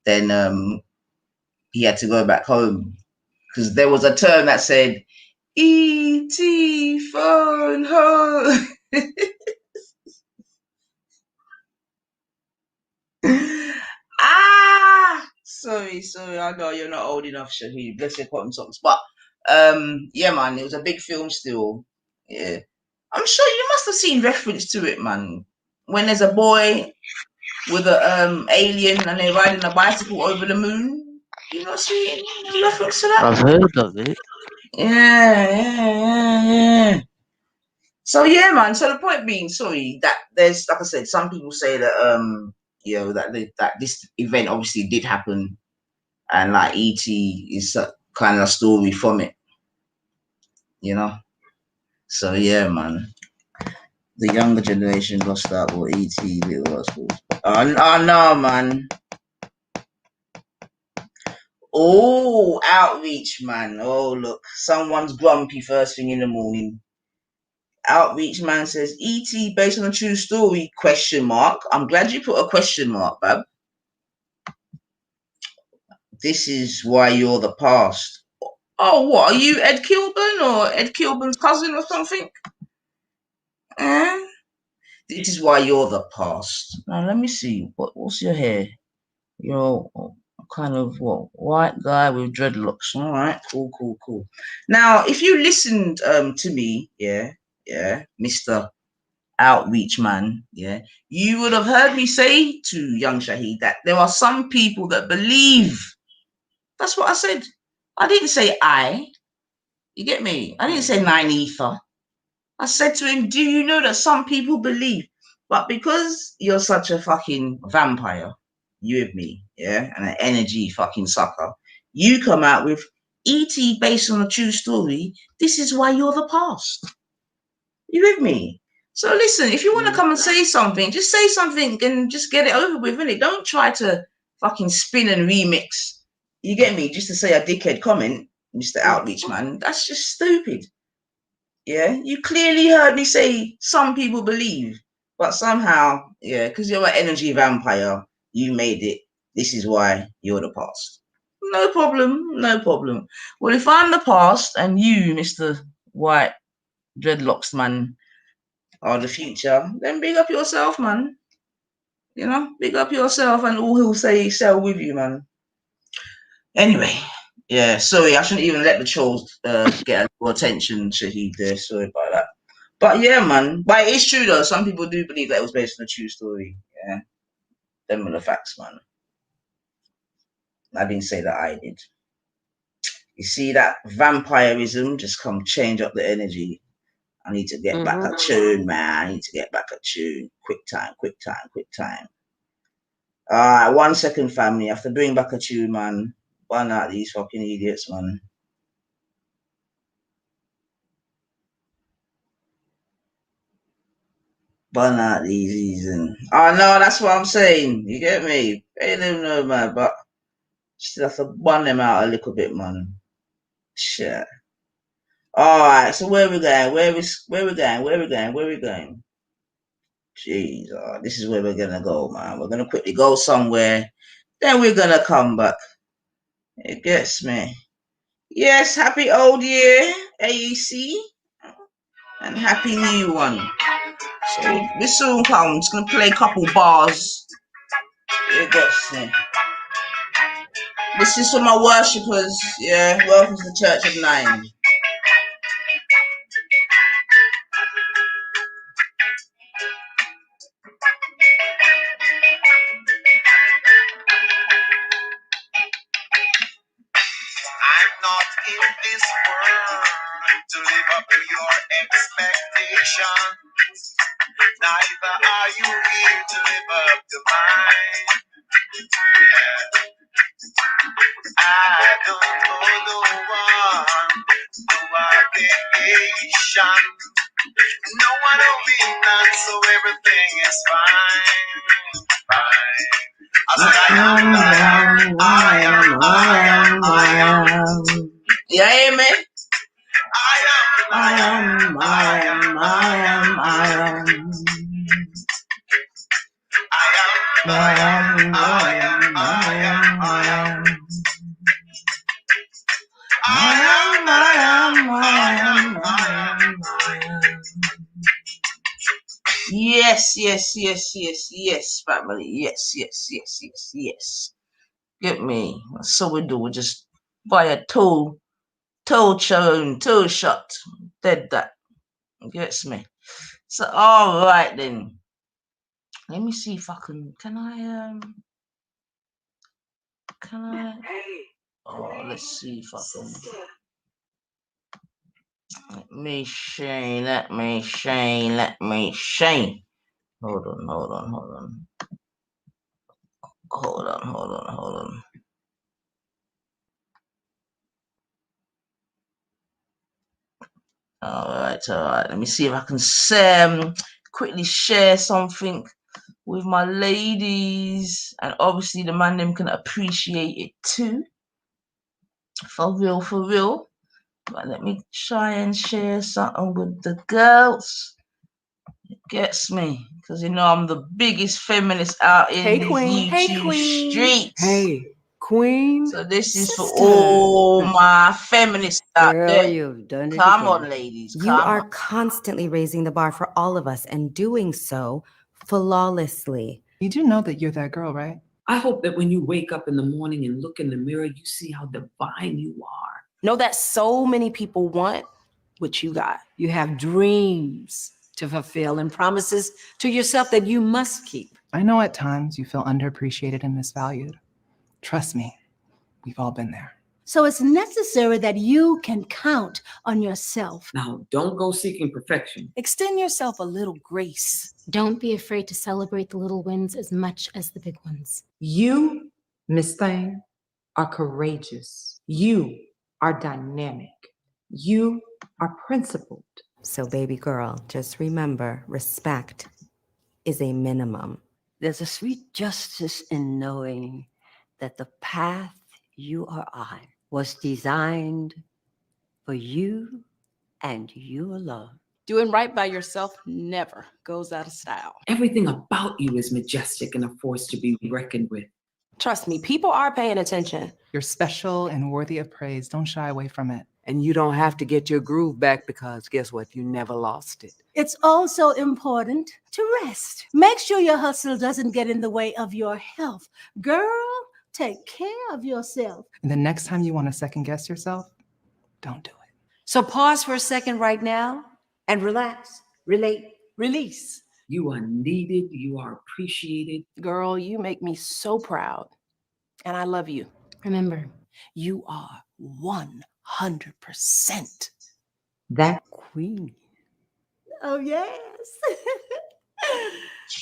then he had to go back home because there was a term that said "E.T. phone home." Sorry. I know you're not old enough, Shahid. Bless your cotton socks. But yeah, man, it was a big film still. Yeah, I'm sure you must have seen reference to it, man. When there's a boy with a alien and they're riding a bicycle over the moon. You not seeing reference to that? I've heard of it. Yeah. So yeah, man. So the point being, sorry, that there's like I said, some people say that that this event obviously did happen, and like E.T. is a kind of story from it, you know. So yeah, man. The younger generation lost out what E.T. Little Rascals. Oh no, man. Oh, outreach, man. Oh, look, someone's grumpy first thing in the morning. Outreach man says, E.T. based on a true story, question mark. I'm glad you put a question mark, Bab. This is why you're the past. Oh, what? Are you Ed Kilburn or Ed Kilburn's cousin or something? This is why you're the past. Now, let me see. What's your hair? You're kind of what? White guy with dreadlocks. All right, cool. Now, if you listened to me, yeah, Mr. Outreach man, yeah, you would have heard me say to young Shahid that there are some people that believe. That's what I said. I didn't say I. You get me? I didn't say nine ether. I said to him, do you know that some people believe? But because you're such a fucking vampire, you with me, yeah, and an energy fucking sucker, you come out with E.T. based on a true story. This is why you're the past. You with me? So listen, if you want to come and say something, just say something and just get it over with, innit? Don't try to fucking spin and remix. You get me? Just to say a dickhead comment, Mr. Outreach man. That's just stupid. Yeah, you clearly heard me say some people believe, but somehow, yeah, because you're an energy vampire, you made it. This is why you're the past. No problem. Well, if I'm the past and you, Mr. White Dreadlocks man, are the future, then big up yourself, man. You know, big up yourself and all he'll say sell with you, man. Anyway, yeah, sorry, I shouldn't even let the trolls get a little attention, Shahid there. Sorry about that. But yeah, man. But it's true though. Some people do believe that it was based on a true story. Yeah. Them are the facts, man. I didn't say that I did. You see that vampirism just come change up the energy. I need to get back a tune, man. I need to get back a tune. Quick time. Alright, 1 second, family. I have to bring back a tune, man. Burn out these fucking idiots, man. Burn out these season. Oh no, that's what I'm saying. You get me? They don't know, man, but still have to burn them out a little bit, man. Shit. Alright, so where we going? Where we going? Jeez, this is where we're gonna go, man. We're gonna quickly go somewhere, then we're gonna come back. It gets me. Yes, happy old year, AEC, and happy new one. So this soon comes. Gonna play a couple bars. It gets me. This is for my worshippers. Yeah, welcome to the Church of Nine. I'm not in this world to live up to your expectations. Neither are you here to live up to mine. Yeah. I don't owe no one no obligation. No one will be none, so everything is fine. I am. Yeah, amen. I am. Yes, family. Yes. Get me. So we do. We just buy a toe shot. Dead that. Gets me. So all right then. Let me see if I can I oh, let's see if I can. Let me shine. Hold on. All right. Let me see if I can quickly share something with my ladies, and obviously the man them can appreciate it too. For real, for real. But let me try and share something with the girls. It gets me. Because you know I'm the biggest feminist out in Hey, these Queen. Hey, YouTube Queen. streets. Hey, Queen. So this is for Sister. all my feminists out Girl, there. you've done it Come again. on, ladies. You Come are on. constantly raising the bar for all of us and doing so flawlessly. You do know that you're that girl, right? I hope that when you wake up in the morning and look in the mirror, you see how divine you are. Know that so many people want what you got. You have dreams to fulfill and promises to yourself that you must keep. I know at times you feel underappreciated and misvalued. Trust me, we've all been there. So it's necessary that you can count on yourself. Now, don't go seeking perfection. Extend yourself a little grace. Don't be afraid to celebrate the little wins as much as the big ones. You, Miss Thing, are courageous. You are dynamic. You are principled. So, baby girl, just remember, respect is a minimum. There's a sweet justice in knowing that the path you are on was designed for you and you alone. Doing right by yourself never goes out of style. Everything about you is majestic and a force to be reckoned with. Trust me, people are paying attention. You're special and worthy of praise. Don't shy away from it. And you don't have to get your groove back because guess what? You never lost it. It's also important to rest. Make sure your hustle doesn't get in the way of your health. Girl, take care of yourself. And the next time you want to second guess yourself, don't do it. So pause for a second right now and relax, relate, release. You are needed. You are appreciated. Girl, you make me so proud. And I love you. Remember, You are 100% That Queen. Oh, yes.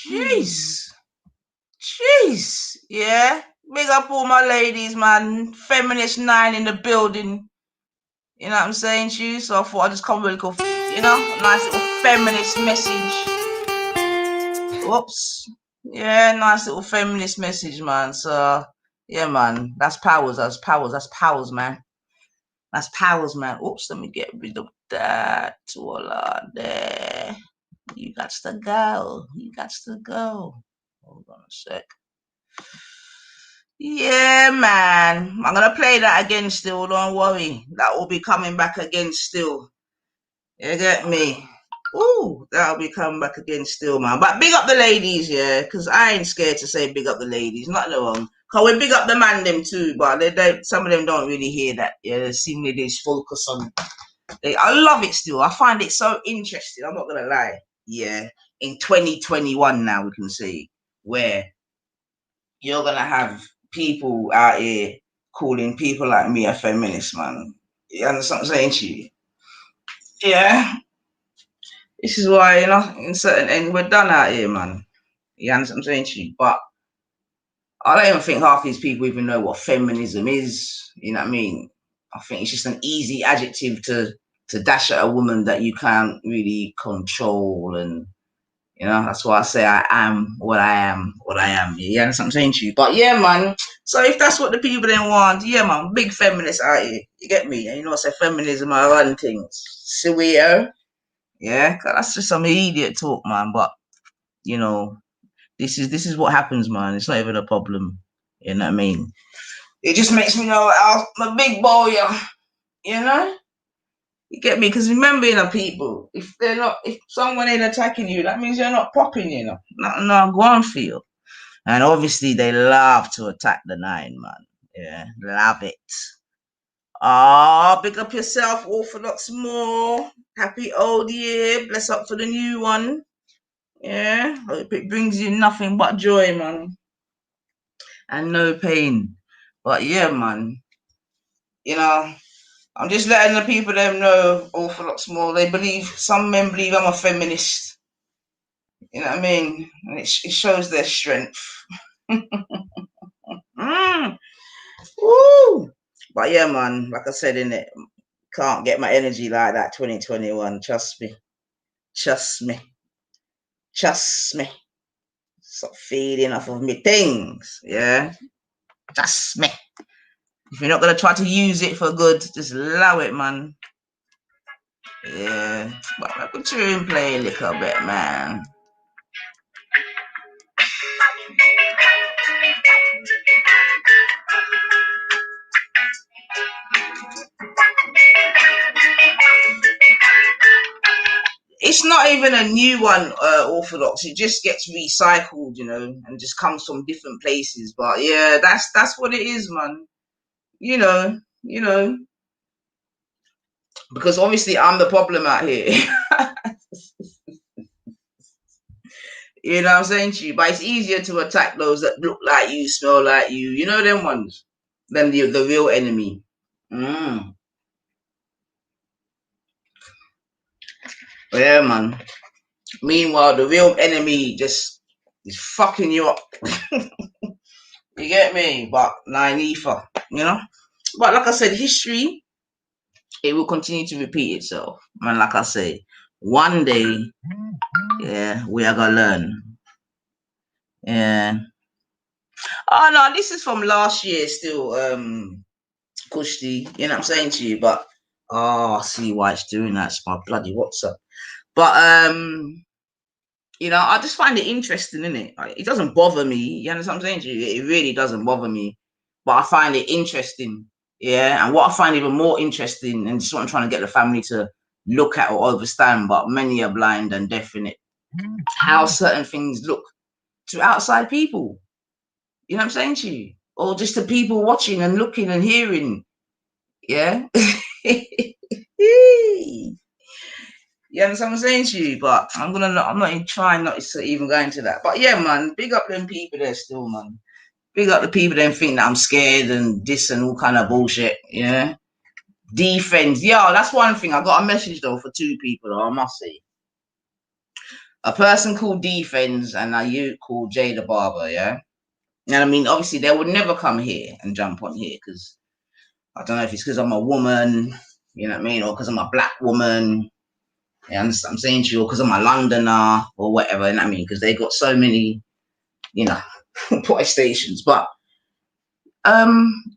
Jeez. Jeez. Yeah. Big up all my ladies, man. Feminist 9 in the building. You know what I'm saying, Shu? So I thought I'd just come with a little, nice little feminist message. Whoops. Yeah, nice little feminist message, man. So, yeah, man. That's powers. That's powers. That's powers, man. That's powers, man. Oops, let me get rid of that. Voila, there. You got to go. You got to go. Hold on a sec. Yeah, man. I'm going to play that again still. Don't worry. That will be coming back again still. You get me? Ooh, that'll be coming back again still, man. But big up the ladies, yeah, because I ain't scared to say big up the ladies. Not no wrong. Because we big up the man them too, but they don't, some of them don't really hear that. Yeah, they seem to just focus on. I love it still. I find it so interesting. I'm not going to lie. Yeah. In 2021 now, we can see where you're going to have people out here calling people like me a feminist, man. You understand what I'm saying to you? Yeah. This is why, you know, in certain end, we're done out here, man. You understand what I'm saying to you? But I don't even think half these people even know what feminism is. You know what I mean? I think it's just an easy adjective to dash at a woman that you can't really control. And, you know, that's why I say I am what I am, what I am. You understand what I'm saying to you? But yeah, man. So if that's what the people then want, yeah, man, big feminists out here. You get me? And you know, I say feminism, I run things. Sweeter. Yeah, that's just some idiot talk, man. But you know, this is what happens, man. It's not even a problem. You know what I mean? It just makes me know I'm a big boy, you know? You get me? Because remember, you know, people, if someone ain't attacking you, that means you're not popping, you know. Not going for you. And obviously they love to attack the 9, man. Yeah, love it. Big up yourself, Orthodox More. Happy old year. Bless up for the new one. Yeah, hope it brings you nothing but joy, man. And no pain. But yeah, man. You know, I'm just letting the people them know, Orthodox More. Some men believe I'm a feminist. You know what I mean? And it shows their strength. Woo! But yeah, man, like I said, in it, can't get my energy like that 2021. Trust me. Trust me. Trust me. Stop feeding off of me things. Yeah. Trust me. If you're not gonna try to use it for good, just allow it, man. Yeah, but I could try and play a little bit, man. It's not even a new one, Orthodox. It just gets recycled, you know, and just comes from different places. But yeah, that's what it is, man. You know, because obviously I'm the problem out here. You know what I'm saying to you? But it's easier to attack those that look like you, smell like you. You know them ones, than the real enemy. Yeah, man. Meanwhile, the real enemy just is fucking you up. You get me? But Nynefa, you know? But like I said, history, it will continue to repeat itself. Man, like I say, one day, yeah, we are gonna learn. Yeah. Oh no, this is from last year still, Kushti, you know what I'm saying to you? But I see why it's doing that. It's my bloody WhatsApp. But you know, I just find it interesting, innit? It doesn't bother me. You understand what I'm saying to you? It really doesn't bother me. But I find it interesting. Yeah. And what I find even more interesting, and this is what I'm trying to get the family to look at or understand, but many are blind and deaf in it, how certain things look to outside people. You know what I'm saying to you? Or just the people watching and looking and hearing. Yeah. You understand what I'm saying to you? But I'm not even trying not to even go into that. But yeah, man, big up them people there still, man. Big up the people that think that I'm scared and this and all kind of bullshit. Yeah. Defense. Yeah, that's one thing. I got a message though for two people, though, I must say. A person called Defense and a youth called Jay the Barber, yeah. And I mean, obviously they would never come here and jump on here because I don't know if it's because I'm a woman, you know what I mean, or because I'm a black woman. Yeah, I'm saying to you, because I'm a Londoner or whatever, you know what I mean? Because they got so many, you know, police stations. But,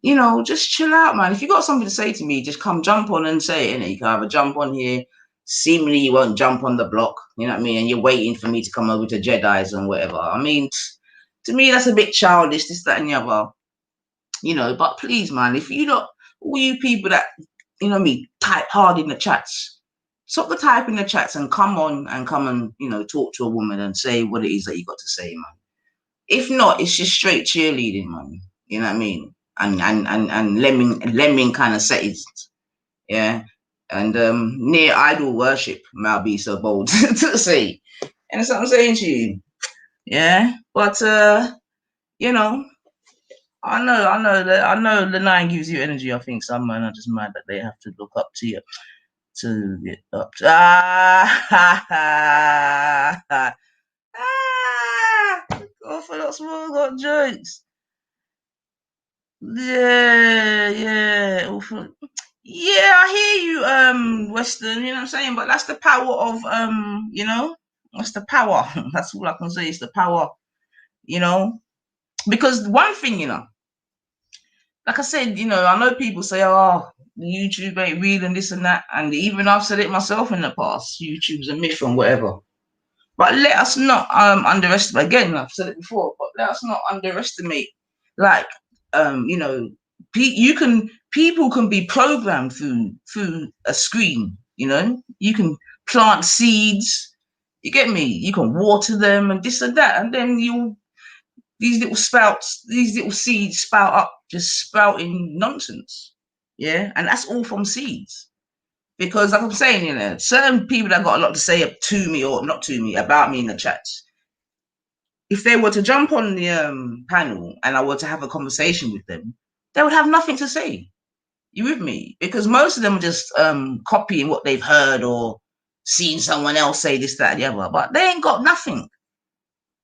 you know, just chill out, man. If you got something to say to me, just come jump on and say it, innit? You can either jump on here, seemingly you won't jump on the block, you know what I mean? And you're waiting for me to come over to Jedi's and whatever. I mean, to me, that's a bit childish, this, that, and the other. You know, but please, man, if you not, all you people that, you know me, type hard in the chats, stop the type in the chats and come and, you know, talk to a woman and say what it is that you got to say, man. If not, it's just straight cheerleading, man. You know what I mean? And lemming kind of settings. Yeah. And near idol worship, may I be so bold to say. And that's what I'm saying to you. Yeah. But you know, I know the nine gives you energy. I think some men are just mad that they have to look up to you. To get up to, Orthodox World got jokes. Yeah, yeah, I hear you, Western, you know what I'm saying? But that's the power of you know, that's the power. That's all I can say, it's the power, you know. Because one thing, you know, like I said, you know, I know people say, oh, YouTube ain't real and this and that. And even I've said it myself in the past, YouTube's a myth and whatever. But let us not underestimate, again, I've said it before, but let us not underestimate, like, you know, people can be programmed through a screen, you know. You can plant seeds, you get me? You can water them and this and that. And then these little seeds spout up, just sprouting nonsense. Yeah. And that's all from seeds. Because like I'm saying, you know, certain people that got a lot to say to me or not to me, about me in the chats, if they were to jump on the panel and I were to have a conversation with them, they would have nothing to say. You with me? Because most of them are just copying what they've heard or seen someone else say this, that, and the other, but they ain't got nothing.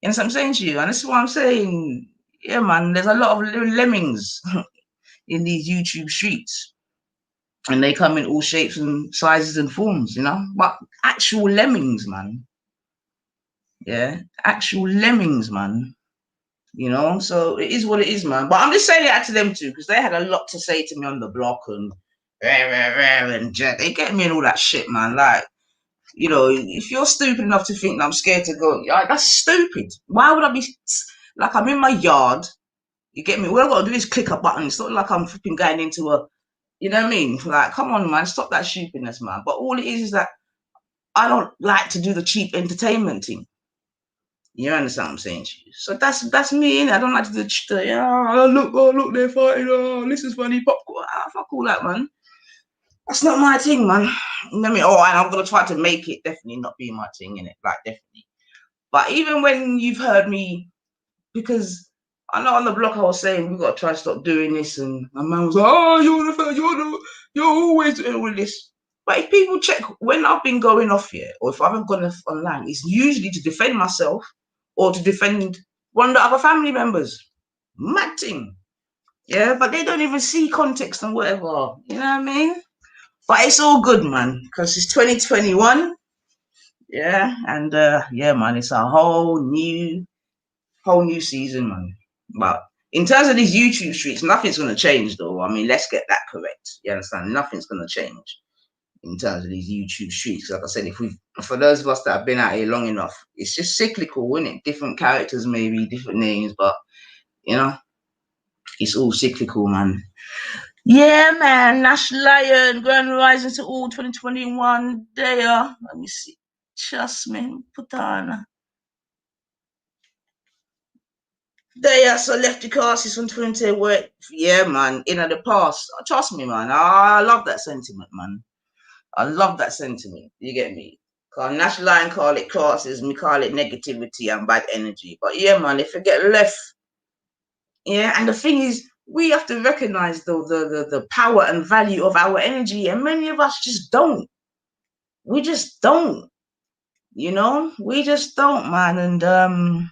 You know what I'm saying to you? And this is what I'm saying. Yeah, man, there's a lot of little lemmings in these YouTube streets. And they come in all shapes and sizes and forms, you know? But actual lemmings, man. Yeah, actual lemmings, man. You know, so it is what it is, man. But I'm just saying it to them too, because they had a lot to say to me on the block and they get me and all that shit, man. Like, you know, if you're stupid enough to think that I'm scared to go, yeah, that's stupid. Why would I be like, I'm in my yard? You get me? What I've got to do is click a button. It's not like I'm flipping going into a, you know what I mean? Like, come on, man, stop that stupidness, man. But all it is that I don't like to do the cheap entertainment thing. You understand what I'm saying to you? So that's me, innit? I don't like to do the look, they're fighting. Oh, this is funny. Popcorn. Fuck all that, man. That's not my thing, man. You know what I mean? Oh, and I'm gonna try to make it definitely not be my thing, innit? Like, definitely. But even when you've heard me, because I know on the block I was saying we gotta try to stop doing this, and my man was like, oh, you're always doing all this. But if people check when I've been going off here, or if I haven't gone off online, it's usually to defend myself or to defend one of the other family members. Mad thing. Yeah, but they don't even see context and whatever. You know what I mean? But it's all good, man, because it's 2021. Yeah, and yeah, man, it's a whole new season, man. But in terms of these YouTube streets, nothing's gonna change, though. I mean, let's get that correct. You understand? Nothing's gonna change in terms of these YouTube streets. Like I said, for those of us that have been out here long enough, it's just cyclical, isn't it? Different characters, maybe different names, but you know, it's all cyclical, man. Yeah, man. Nash Lion, Grand Rising to all 2021 there. Let me see. Trust me, put on. There, so Lefty Classes from 20 work. Yeah, man. In the past. Trust me, man. I love that sentiment, man. I love that sentiment. You get me? Cause Nash Lion call it classes, me call it negativity and bad energy. But yeah, man, if you get left, yeah, and the thing is, we have to recognize the power and value of our energy, and many of us just don't. We just don't. You know, we just don't, man. And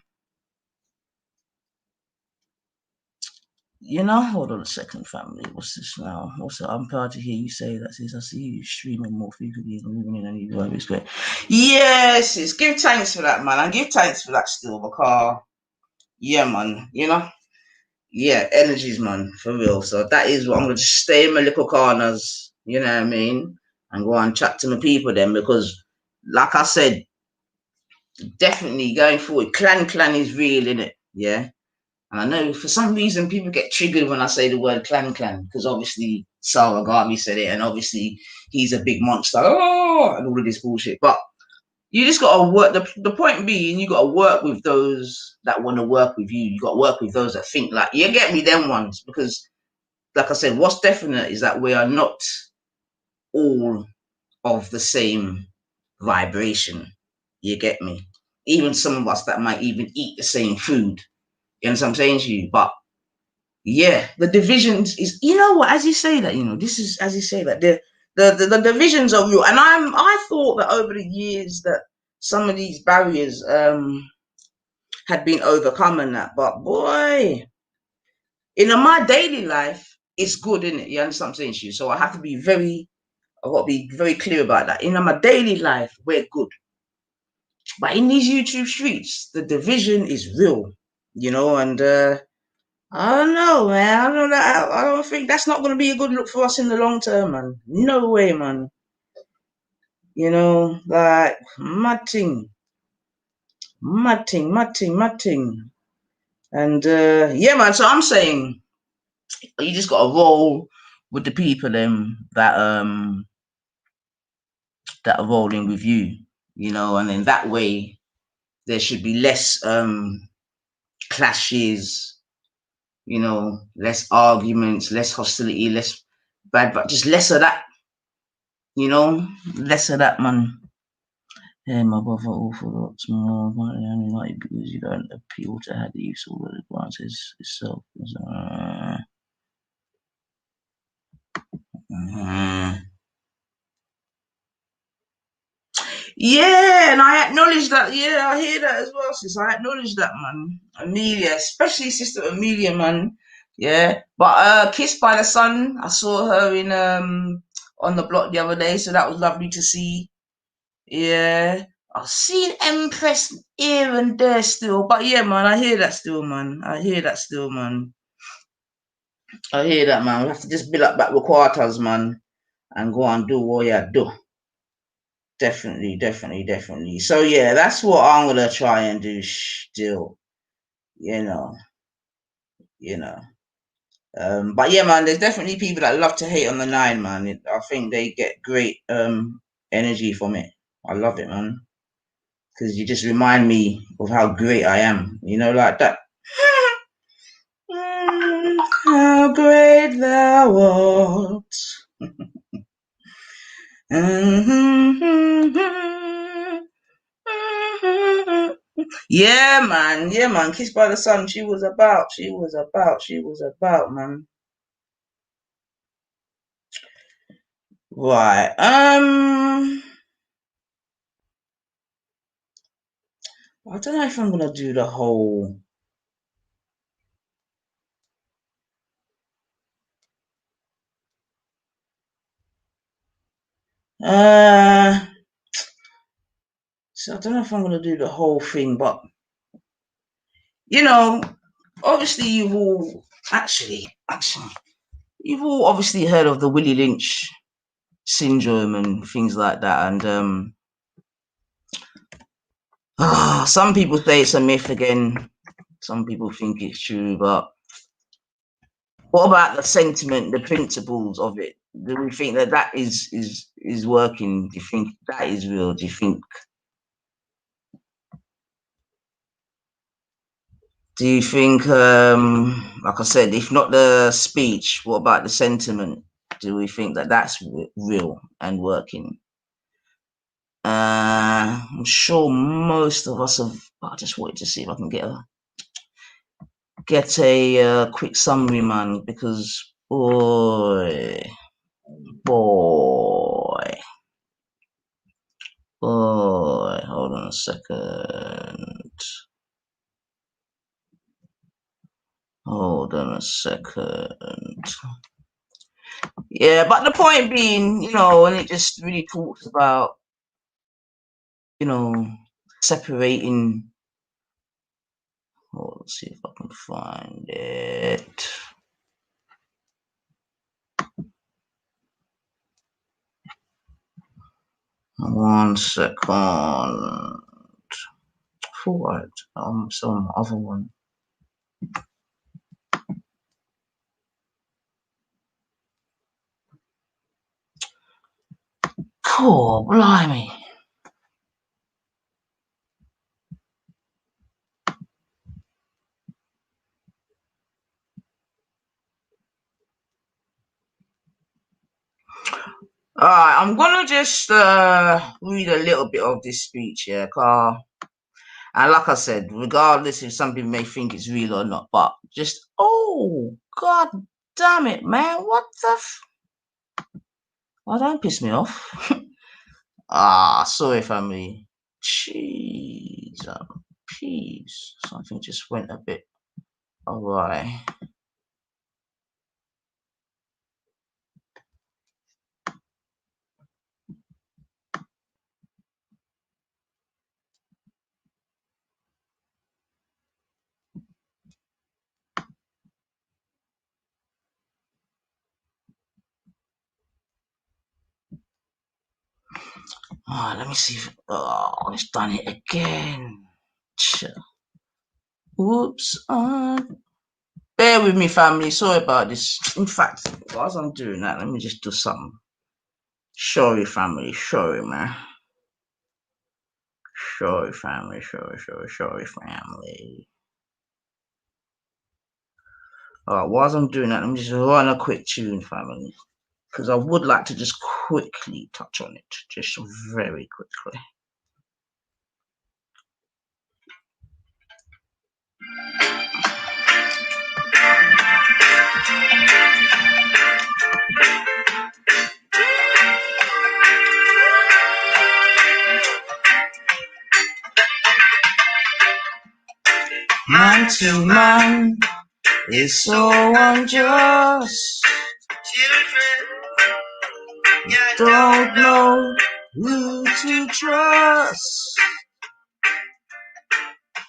you know, hold on a second, family. What's this now? Also, I'm proud to hear you say that, sis. I see you streaming more frequently and moving in and you do it's great. Yes, sis. Give thanks for that, man. And give thanks for that still, because yeah, man, you know. Yeah, energies, man, for real. So that is what I'm gonna just stay in my little corners, you know what I mean, and go and chat to my people then, because like I said, definitely going forward, clan is real, innit? Yeah. And I know for some reason people get triggered when I say the word clan, because obviously Saragami said it, and obviously he's a big monster, oh, and all of this bullshit. But you just gotta work. The point being, you gotta work with those that want to work with you. You gotta work with those that think like you. Get me, them ones, because like I said, what's definite is that we are not all of the same vibration. You get me? Even some of us that might even eat the same food. You know what I'm saying to you? But yeah, the divisions is, you know what, as you say that, you know, this is, as you say that, the divisions are real. And I thought that over the years that some of these barriers had been overcome and that, but boy, in my daily life, it's good, isn't it? You understand what I'm saying to you? So I have to be I've got to be very clear about that. In my daily life, we're good. But in these YouTube streets, the division is real, you know, and I don't know, man. I don't think that's not going to be a good look for us in the long term, man. No way, man. You know, like, mad thing. And yeah, man, so I'm saying you just got to roll with the people that are rolling with you, you know, and in that way there should be less clashes, you know, less arguments, less hostility, less bad, but just less of that, you know, less of that, man. Yeah, my brother, awful lots more money only like because you don't appeal to have the use of the grants itself. Yeah, and I acknowledge that. Yeah, I hear that as well, sis. I acknowledge that, man. Amelia, especially Sister Amelia, man. Yeah, but Kissed by the Sun, I saw her in on the block the other day, so that was lovely to see. Yeah, I've seen Empress here and there still, but yeah, man, I hear that still, man. I hear that still, man. I hear that, man. We have to just build up back with quarters, man, and go and do what you do. Definitely, definitely, definitely. So yeah, that's what I'm gonna try and do still. You know. But yeah, man, there's definitely people that love to hate on the 9, man. I think they get great energy from it. I love it, man. Because you just remind me of how great I am. You know, like that. How great thou art. Yeah, man. Yeah, man. Kissed by the Sun. She was about, man. Right. I don't know if I'm gonna do the whole. So I don't know if I'm gonna do the whole thing, but you know, obviously you've all actually you've all obviously heard of the Willie Lynch syndrome and things like that, and some people say it's a myth again. Some people think it's true, but what about the sentiment, the principles of it? Do we think that is working? Do you think that is real? Do you think? Do you think, like I said, if not the speech, what about the sentiment? Do we think that that's real and working? I'm sure most of us have. I just wanted to see if I can get a quick summary, man, because boy, hold on a second. Hold on a second. Yeah, but the point being, you know, and it just really talks about, you know, separating. Oh, let's see if I can find it. One second. Forward. Some other one. Cool, blimey. All right, I'm gonna just read a little bit of this speech, yeah, Carl. And like I said, regardless if some people may think it's real or not, but just god damn it, man, what the? Oh, don't piss me off. Sorry, family. Jeez, peace. Something just went a bit awry. Let me see if it's done it again. Oops. Bear with me, family. Sorry about this. In fact, whilst I'm doing that, let me just do something. Sorry, family. Sorry, man. Sorry, family. Sorry, family. Alright, whilst I'm doing that, let me just run a quick tune, family. Because I would like to just quickly touch on it. Just very quickly. Man to man is so unjust. Children, you don't know Who to trust?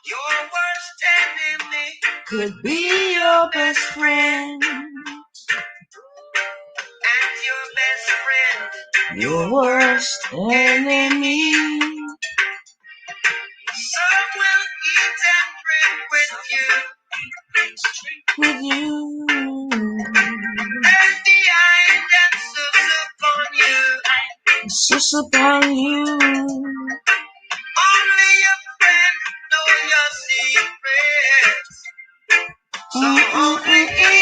Your worst enemy Could be your best friend. and your best friend. Your worst enemy. Some will eat and drink with you. With you. And the eye that sits upon you. Sus upon you. Only your friends know your secrets. So only he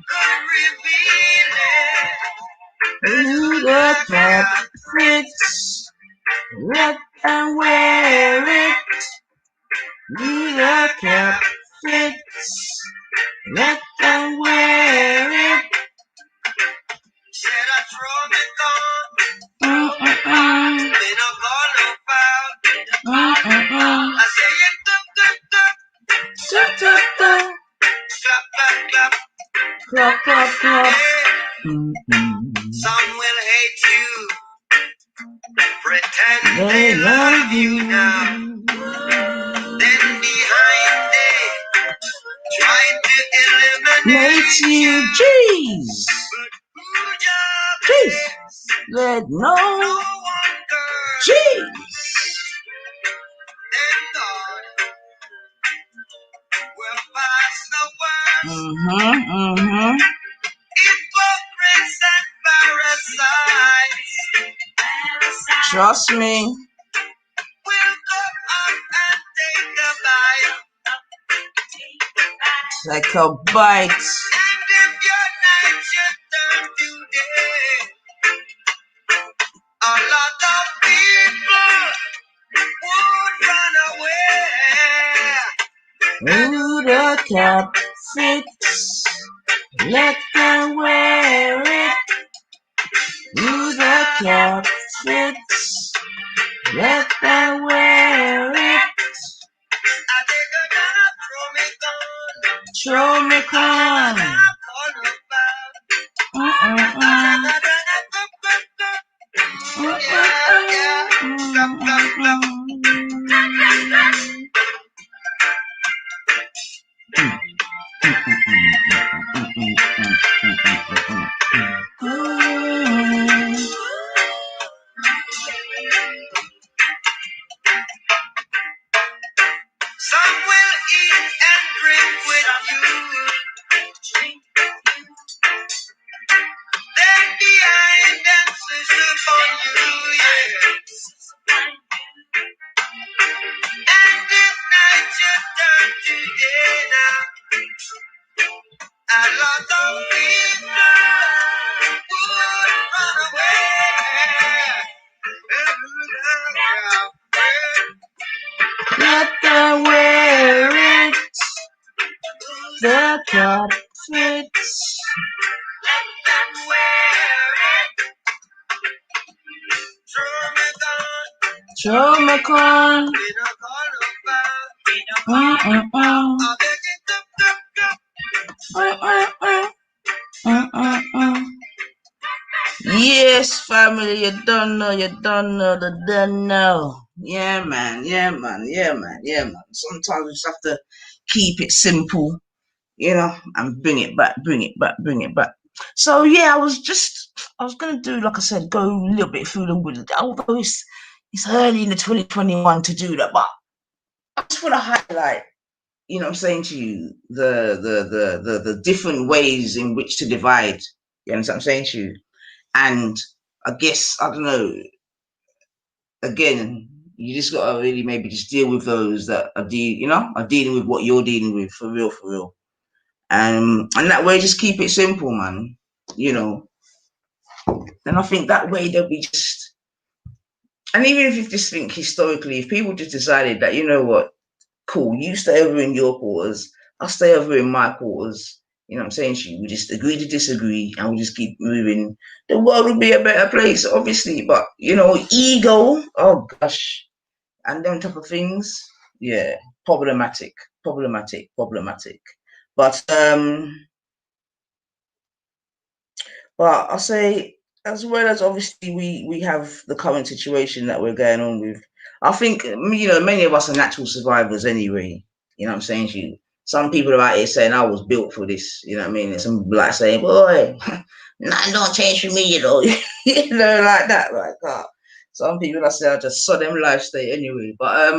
could reveal it. Who the cap fits. Let them wear it. Who the cap fits. Let them wear it. Said I throw me gone. Mm-mm-mm. They don't call no foul. Mm-mm-mm. I say it duck, duck, duck. Da-da-da. Clap, clap, clap. Clap, clap, clap. Yeah. Mm-mm. Some will hate you. Pretend They they love love you you. now. Then behind they try to eliminate Makes you you. jeez. But who just Jeez. Let no no one girl jeez. and God will pass the word. Mm-hmm. Hypocrites and parasites Trust me. will go up and take a bite. Like a bite. And if your night should turn to day, a lot of people would run away. Who the cap fits. Let them wear it. Who the cap fits. Let them wear it. I take a gun, throw me gun, Show me con. call her back. Mm-mm-mm. Some will eat and drink with you. Then behind and switch upon you, yeah. And if night should turn to day now, a lot of people would run away. Let them wear it. The cap fits. Let them wear it. Throw me Show me gun, con. we don't call no foul. Mm-mm-mm. I beg it, duck, duck, duck. Mm-mm-mm. Yes, family, you don't know, the don't know. Yeah, man, yeah, man, yeah, man, yeah, man. Sometimes we just have to keep it simple, you know, and bring it back, bring it back, bring it back. So yeah, I was gonna do, like I said, go a little bit through the wood, although it's early in the 2021 to do that, but I just want to highlight, you know what I'm saying to you, the different ways in which to divide. You understand what I'm saying to you? And I guess, I don't know, again, you just gotta really maybe just deal with those that are dealing with what you're dealing with, for real, for real. And that way, just keep it simple, man. You know. Then I think that way they'll be just, and even if you just think historically, if people just decided that, you know what, cool, you stay over in your quarters, I'll stay over in my quarters. You know what I'm saying? We just agree to disagree and we'll just keep moving. The world would be a better place, obviously, but you know, ego, oh gosh, and them type of things, yeah, problematic. But I'll say as well as obviously we have the current situation that we're going on with. I think, you know, many of us are natural survivors anyway. You know what I'm saying to you? Some people are out here saying I was built for this. You know what I mean? And some people like saying, boy, nothing don't change for me, you know. You know, like that. Like, some people I say I just saw them life stay anyway. But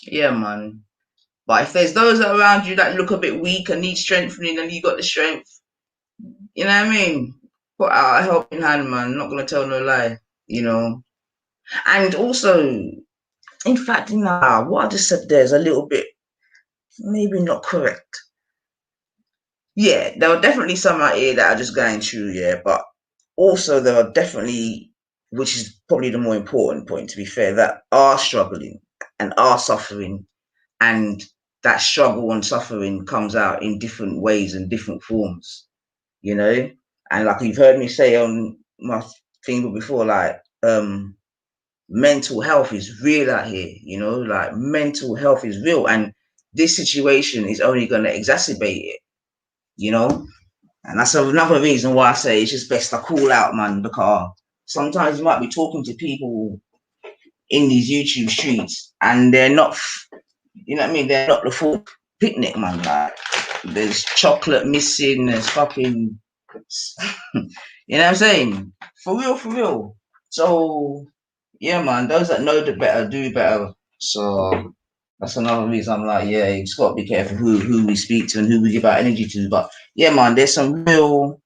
yeah, man. But if there's those around you that look a bit weak and need strengthening and you got the strength, you know what I mean? Put out a helping hand, man. I'm not gonna tell no lie, you know. And also, in fact, nah, what I just said there is a little bit maybe not correct. Yeah, there are definitely some out here that are just going through, yeah, but also there are definitely, which is probably the more important point to be fair, that are struggling and are suffering, and that struggle and suffering comes out in different ways and different forms, you know. And like you've heard me say on my thing before, like mental health is real out here, you know, like mental health is real, and this situation is only going to exacerbate it, you know. And that's another reason why I say it's just best to call out, man, because sometimes you might be talking to people in these YouTube streets and they're not, you know what I mean, they're not the full picnic, man. Like, there's chocolate missing, there's fucking you know what I'm saying? For real, for real. So yeah, man, those that know the better do better. So that's another reason I'm like, yeah, you just gotta be careful who we speak to and who we give our energy to. But yeah, man, there's some real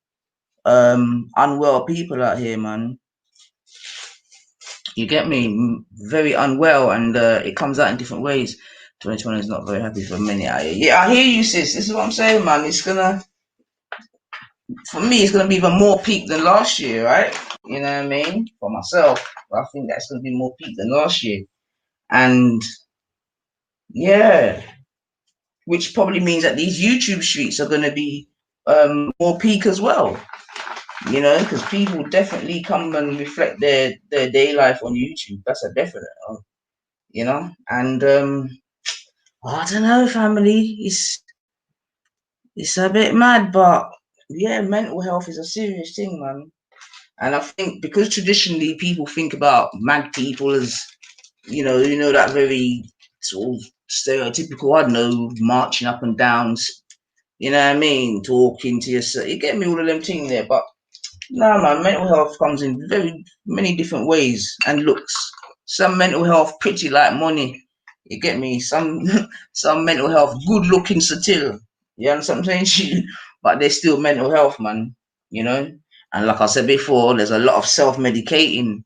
unwell people out here, man. You get me? Very unwell, and it comes out in different ways. 2020 is not very happy for many out here. Yeah, I hear you, sis. This is what I'm saying, man. It's gonna, for me, it's gonna be even more peak than last year, right? You know what I mean? For myself, I think that's gonna be more peak than last year, and yeah, which probably means that these YouTube streets are gonna be more peak as well. You know, because people definitely come and reflect their day life on YouTube. That's a definite, you know. And I don't know, family. It's a bit mad, but yeah, mental health is a serious thing, man. And I think because traditionally people think about mad people as, you know that very sort of stereotypical, I don't know, marching up and down, you know what I mean, talking to yourself. You get me, all of them things there, but no, man, mental health comes in very many different ways and looks. Some mental health pretty like money. You get me? Some some mental health good looking still. You understand what I'm saying? But there's still mental health, man. You know? And like I said before, there's a lot of self-medicating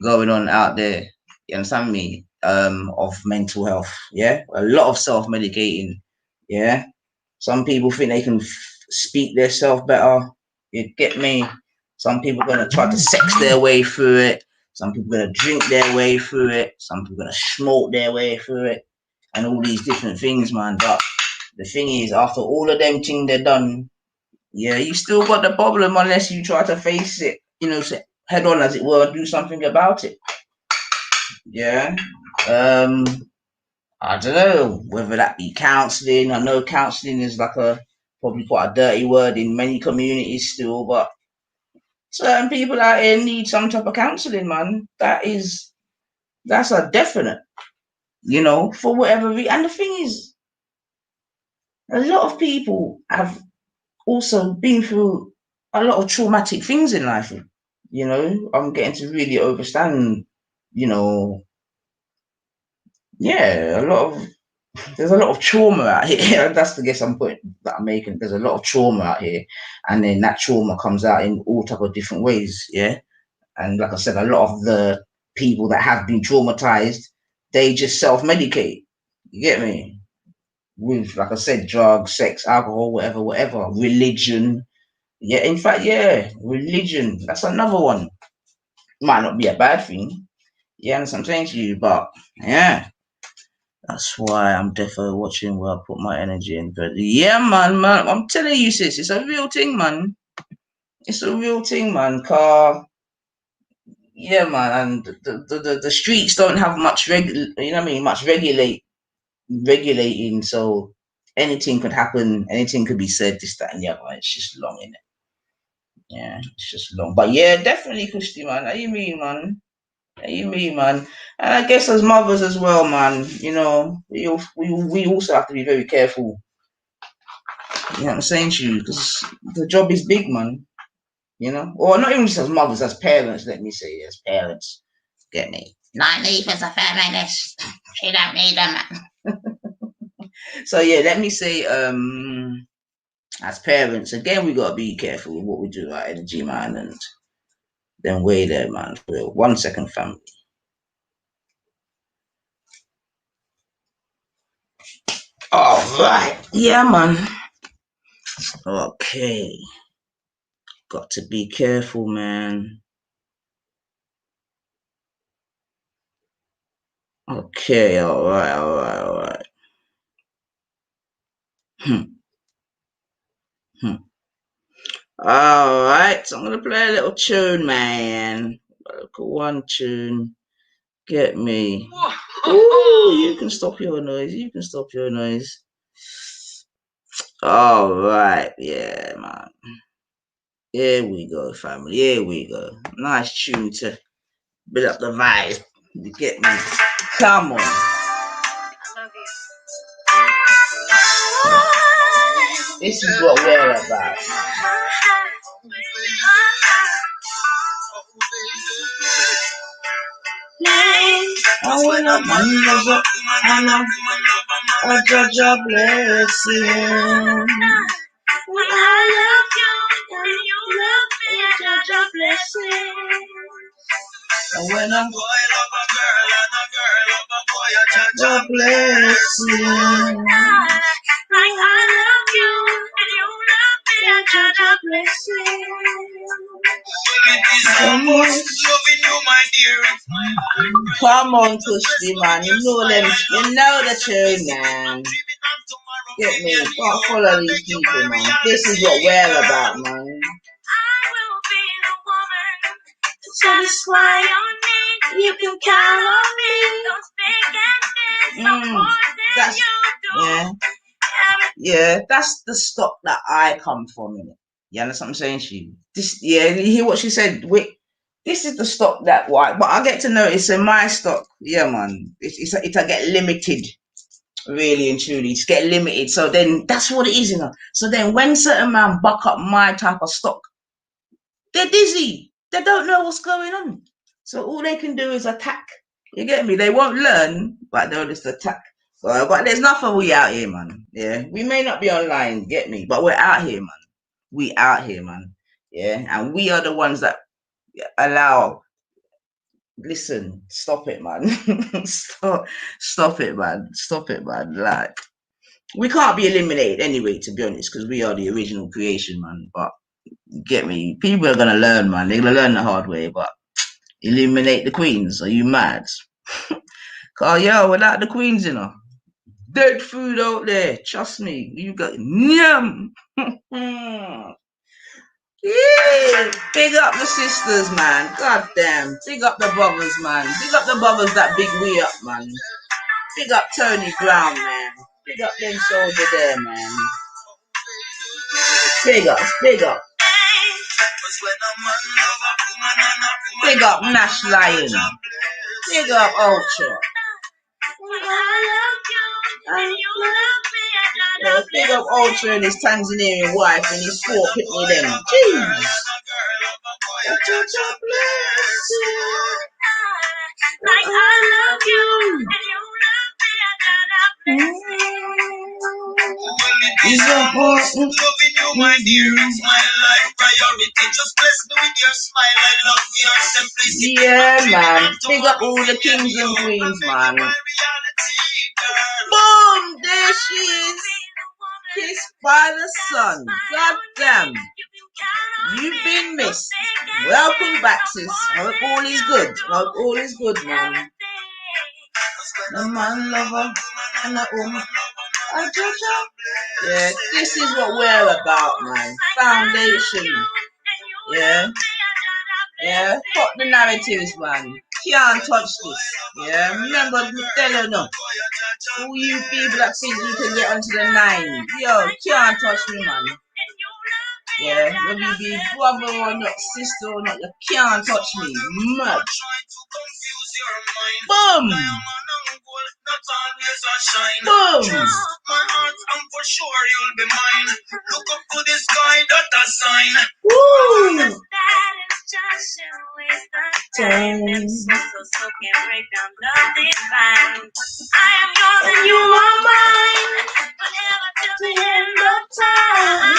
going on out there. You understand me? Of mental health. Yeah? A lot of self-medicating. Yeah. Some people think they can speak their self better. You get me? Some people are gonna try to sex their way through it. Some people are gonna drink their way through it. Some people are gonna smoke their way through it, and all these different things, man. But the thing is, after all of them things they're done, yeah, you still got the problem unless you try to face it, you know, head on, as it were, and do something about it. Yeah. I don't know whether that be counselling. I know counselling is like probably quite a dirty word in many communities still, but certain people out here need some type of counselling, man. That's a definite, you know, for whatever reason. And the thing is, a lot of people have also been through a lot of traumatic things in life. You know, I'm getting to really understand, you know, yeah, there's a lot of trauma out here. That's the guess I'm point that I'm making. There's a lot of trauma out here, and then that trauma comes out in all type of different ways. Yeah, and like I said, a lot of the people that have been traumatized, they just self-medicate. You get me? With, like I said, drugs, sex, alcohol, whatever, religion. Yeah, in fact, yeah, religion. That's another one. Might not be a bad thing. Yeah, and I'm saying to you, but yeah. That's why I'm definitely watching where I put my energy in. But yeah, man, I'm telling you, sis, it's a real thing, man. It's a real thing, man. Yeah, man, and the streets don't have much you know what I mean, much regulating. So anything could happen, anything could be said, this, that, and the other. It's just long, innit? Yeah, it's just long. But yeah, definitely, Christy, man. How you mean, man? How you mean, man? And I guess as mothers as well, man, you know, we also have to be very careful. You know what I'm saying to you? Because the job is big, man. You know? Or not even just as mothers, as parents, let me say, as parents. Get me? Not need for the feminists. She don't need them. So yeah, let me say, as parents, again, we gotta be careful with what we do at Energy, man, and then wait there, man. For real. 1 second, family. All right, yeah, man. Okay, got to be careful, man. Okay, all right. All right, so I'm gonna play a little tune, man. Look at one tune. Get me. Ooh, you can stop your noise. You can stop your noise. All right, yeah, man. Here we go, family. Here we go. Nice tune to build up the vibe. You get me? Come on. This is what we're about. I went up my knees up, and I judge your blessing. When I love you, and you love me, I judge your blessing. And when I'm boy love a girl, and a girl love a boy, I judge your blessing. Like I love you, and you love me, I judge your blessing. Come on, come on, Kushti, man. You know them. You know the tune, man. Get me. Can't follow these people, man. This is what we're about, man. Satisfy on me. You can count on me. That's yeah. That's the stock that I come from, innit? You understand what I'm saying to you? This, yeah, you hear what she said? Wait, this is the stock that why, but I get to notice in my stock, yeah, man, it's a get limited, really and truly. It's get limited. So then that's what it is, you know. So then when certain man buck up my type of stock, they're dizzy. They don't know what's going on. So all they can do is attack. You get me? They won't learn, but they'll just attack. But there's nothing we out here, man. Yeah, we may not be online, get me, but we're out here, man. We out here, man. Yeah, and we are the ones that allow. Listen, stop it, man. stop it, man. Stop it, man. Like, we can't be eliminated anyway, to be honest, because we are the original creation, man. But get me, people are gonna learn, man. They're gonna learn the hard way. But eliminate the queens? Are you mad? Cause yo, without the queens, you know, dead food out there. Trust me, you got yum. Yeah, big up the sisters, man. God damn. Big up the brothers, man. Big up the brothers that big we up, man. Big up Tony Brown, man. Big up them soldier there, man. Big up, big up. Big up Nash Lion. Big up Ultra. Yeah, big up Ultra and his Tanzanian wife and his 4 pitney them. Jeez. Like I love you. It's important. Loving you, my dear, it's my life priority. Just bless me with your smile. I love your simplicity. Yeah, man. Big up all the kings and queens, man. Boom! There she is. Kissed by the sun. God damn. You've been missed. Welcome back, sis. I hope all is good. I hope all is good, man. The man lover and the woman. Yeah, this is what we're about, man. Foundation. Yeah. Yeah. Fuck the narratives, man. Can't touch this. Yeah. Remember the telling them. All you people that think you can get onto the 9. Yo, can't touch me, man. Yeah, whether you be brother or not, sister or not, you can't touch me. Much. Boom! Boom! For sure you'll be mine. Look up to the sky, that's a sign. Woo! That is just a waste of time. So can break down the divine. I am yours and you are mine. Forever till the end of time.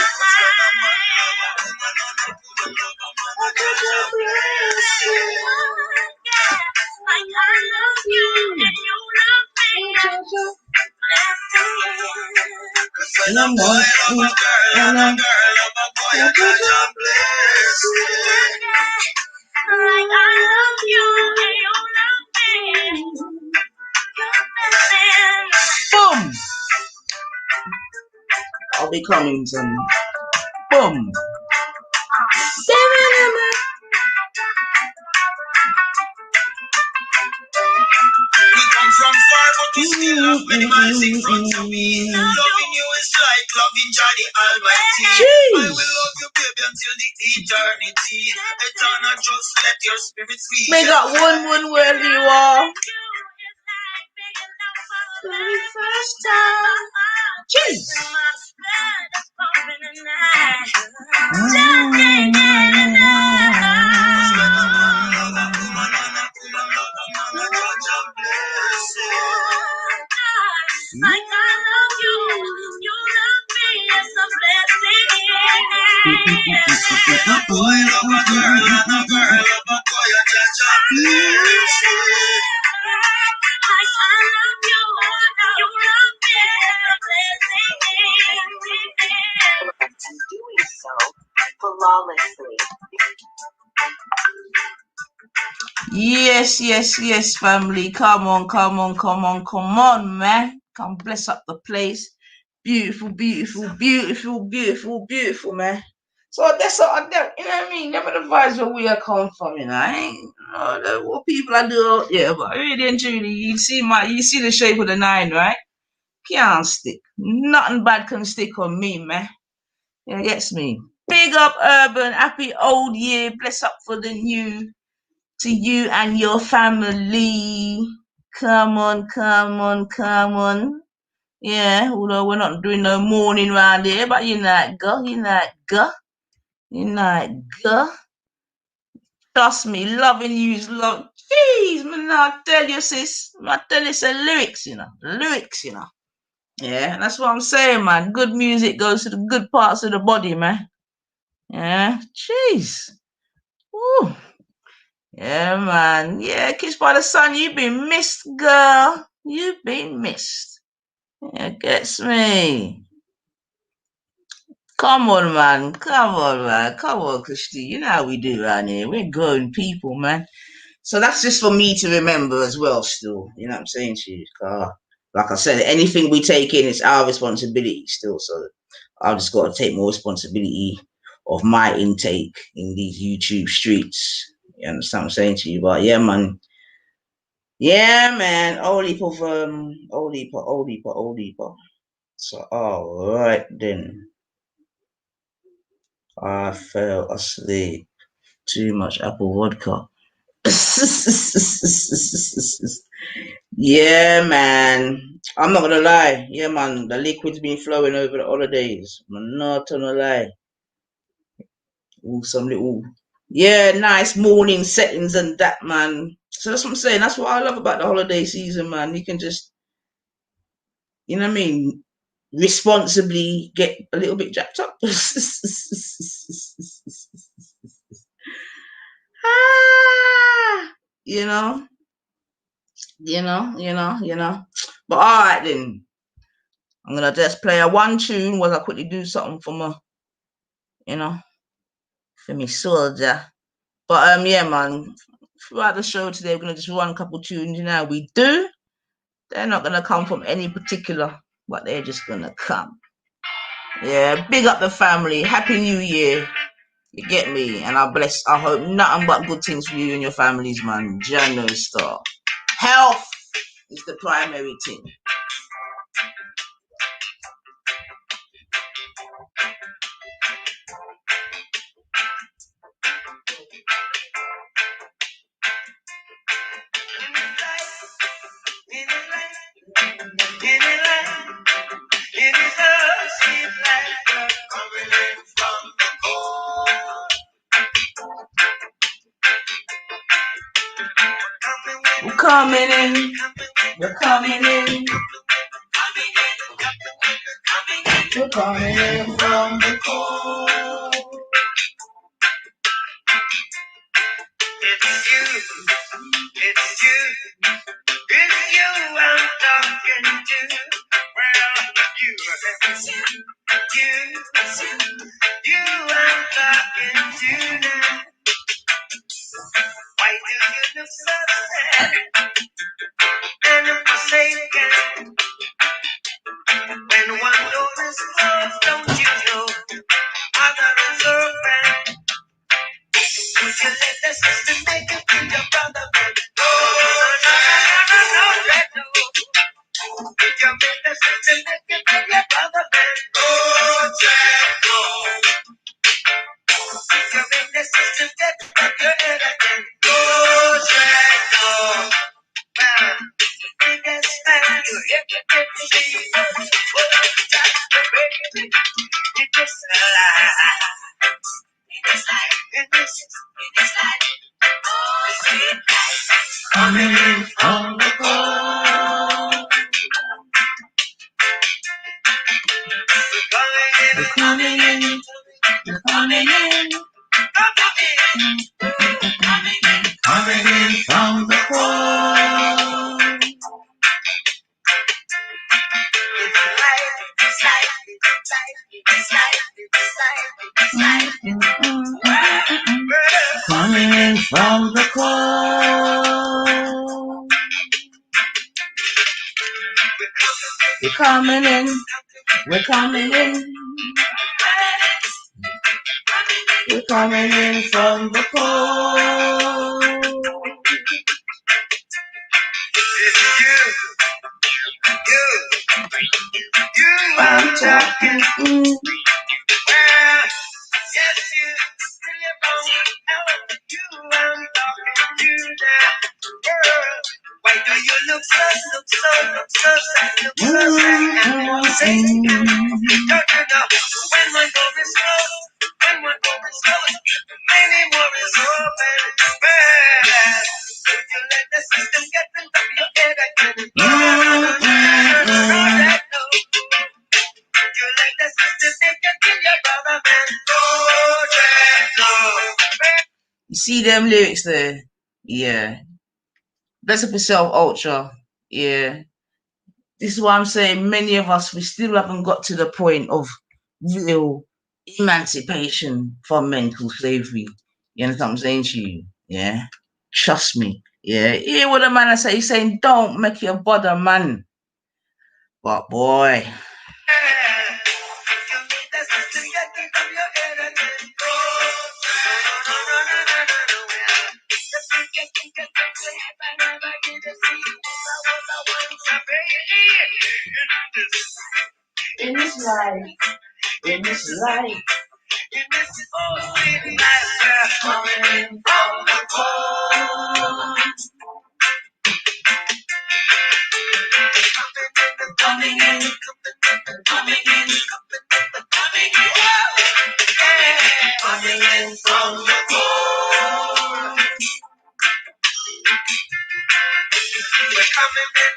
Like I love you and you love me. And I'm one, and a girl, of a boy, I got your blessing. Like I love you and you love me. Boom! I'll be coming soon. Boom! We come from far, but we still have many miles in front of me. Loving you is like loving Jah the Almighty. I will love you, baby, until the eternity. Eternal, just let your spirit free. Make up one wherever you are. Very first time. Jeez. Like I love you, you love me, it's a blessing. A boy love a girl, and a girl love a boy, a cha-cha blessing. Like I love you, you love me, it's a blessing. And doing so flawlessly. Yes, family. Come on, man. Come bless up the place. Beautiful, man. So that's all I do. You know what I mean? Never the vibes where we are come from, you know. I ain't what people I do out there, but really and truly, you see the shape of the 9, right? Can't stick. Nothing bad can stick on me, man. You know, gets me. Big up Urban, happy old year. Bless up for the new. To you and your family. Come on. Yeah, although we're not doing no mourning around here, but you know it go. Trust me, loving you is love. Jeez, man, I tell you, sis. I tell you, say lyrics, you know. Yeah, that's what I'm saying, man. Good music goes to the good parts of the body, man. Yeah, jeez. Woo. Yeah, man. Yeah, Kissed by the Sun, you've been missed, girl. You've been missed. Yeah, gets me. Come on, man. Come on, Christy. You know how we do around here. We're grown people, man. So that's just for me to remember as well, still. You know what I'm saying to you? Like I said, anything we take in, it's our responsibility still. So I've just got to take more responsibility of my intake in these YouTube streets. You understand what I'm saying to you? But yeah, man. Yeah, man. Old heap. So, all right then. I fell asleep. Too much apple vodka. Yeah, man. I'm not gonna lie. Yeah, man. The liquid's been flowing over the holidays. I'm not gonna lie. Ooh, some little, yeah, nice morning settings and that, man. So that's what I'm saying. That's what I love about the holiday season, man. You can just, you know what I mean, responsibly get a little bit jacked up. You know. But all right then. I'm gonna just play a one tune while I quickly do something for my, for me soldier. But yeah, man. Throughout the show today, we're gonna just run a couple tunes. You know how we do. They're not gonna come from any particular, but they're just gonna come. Yeah, big up the family. Happy New Year. You get me? And I hope nothing but good things for you and your families, man. January star. Health is the primary thing. We're coming in. We're coming in. We're coming in from the cold. It's you, it's you, it's you I'm talking to. Well, you I'm talking to now. Why do you look so sad and forsaken? When one door is closed, don't you know other is open? Would you let the system make you feel your brother? No, no. Would you make the system make you feel your brother? No, no. Would you make the system get up your head again? No, no. Well, biggest man you ever see. Oh, that's the baby. It's a lie. Coming in from the cold. We're coming in. We're coming in. Coming in from the cold. Coming in from the cold. We're coming in. We're coming in. We're coming in from the cold. You, I'm talking. Well, yes, you really won't help you. I'm talking to now. Girl, why do you look so sad, look so sad and forsaken? Don't you know when one door is closed, when one door is closed, many more is open. Well, would you let the system get into your head again? No, that no. You let the system make you kill your brother, man. No, that no. You see them lyrics there? Yeah. Bless up yourself, Ultra. Yeah. This is why I'm saying many of us, we still haven't got to the point of real emancipation from mental slavery. You understand what I'm saying to you? Yeah. Trust me. Yeah. Hear what the man I say. He's saying, don't make your bother, man. But boy. In this life, in this life, In this old city life, coming in from the cold. Coming in, coming in, coming in from the cold. We're coming in.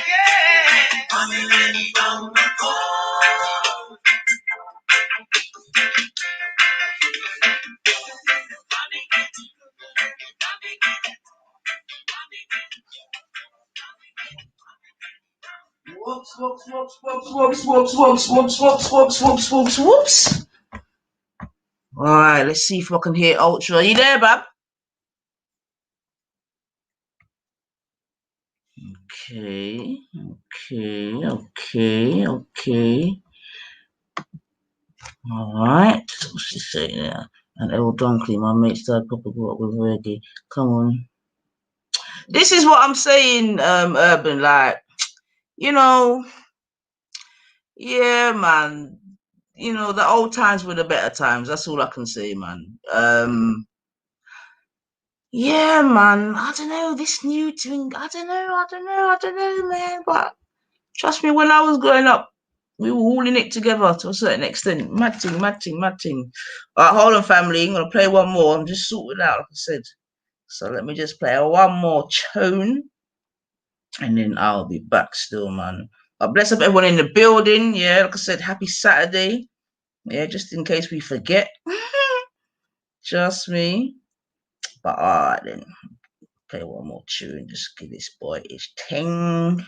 Yeah. Coming in from the cold. Whoops. All right, let's see if I can hear Ultra. Are you there, Bab? Okay. All right. What's she saying there? And El Dunkley, my mate, started proper grew up with reggae. Come on. This is what I'm saying, Urban. Like, you know, yeah, man. You know, the old times were the better times. That's all I can say, man. Yeah, man. I don't know, this new thing. I don't know, man. But trust me, when I was growing up, We were all in it together to a certain extent. Matting. All right, hold on, family. I'm gonna play one more. I'm just sorting out, like I said. So let me just play one more tune, and then I'll be back still, man. Bless up everyone in the building. Yeah, like I said, happy Saturday. Yeah, just in case we forget. Just me. But all right, then. Play one more tune. Just give this boy his ting,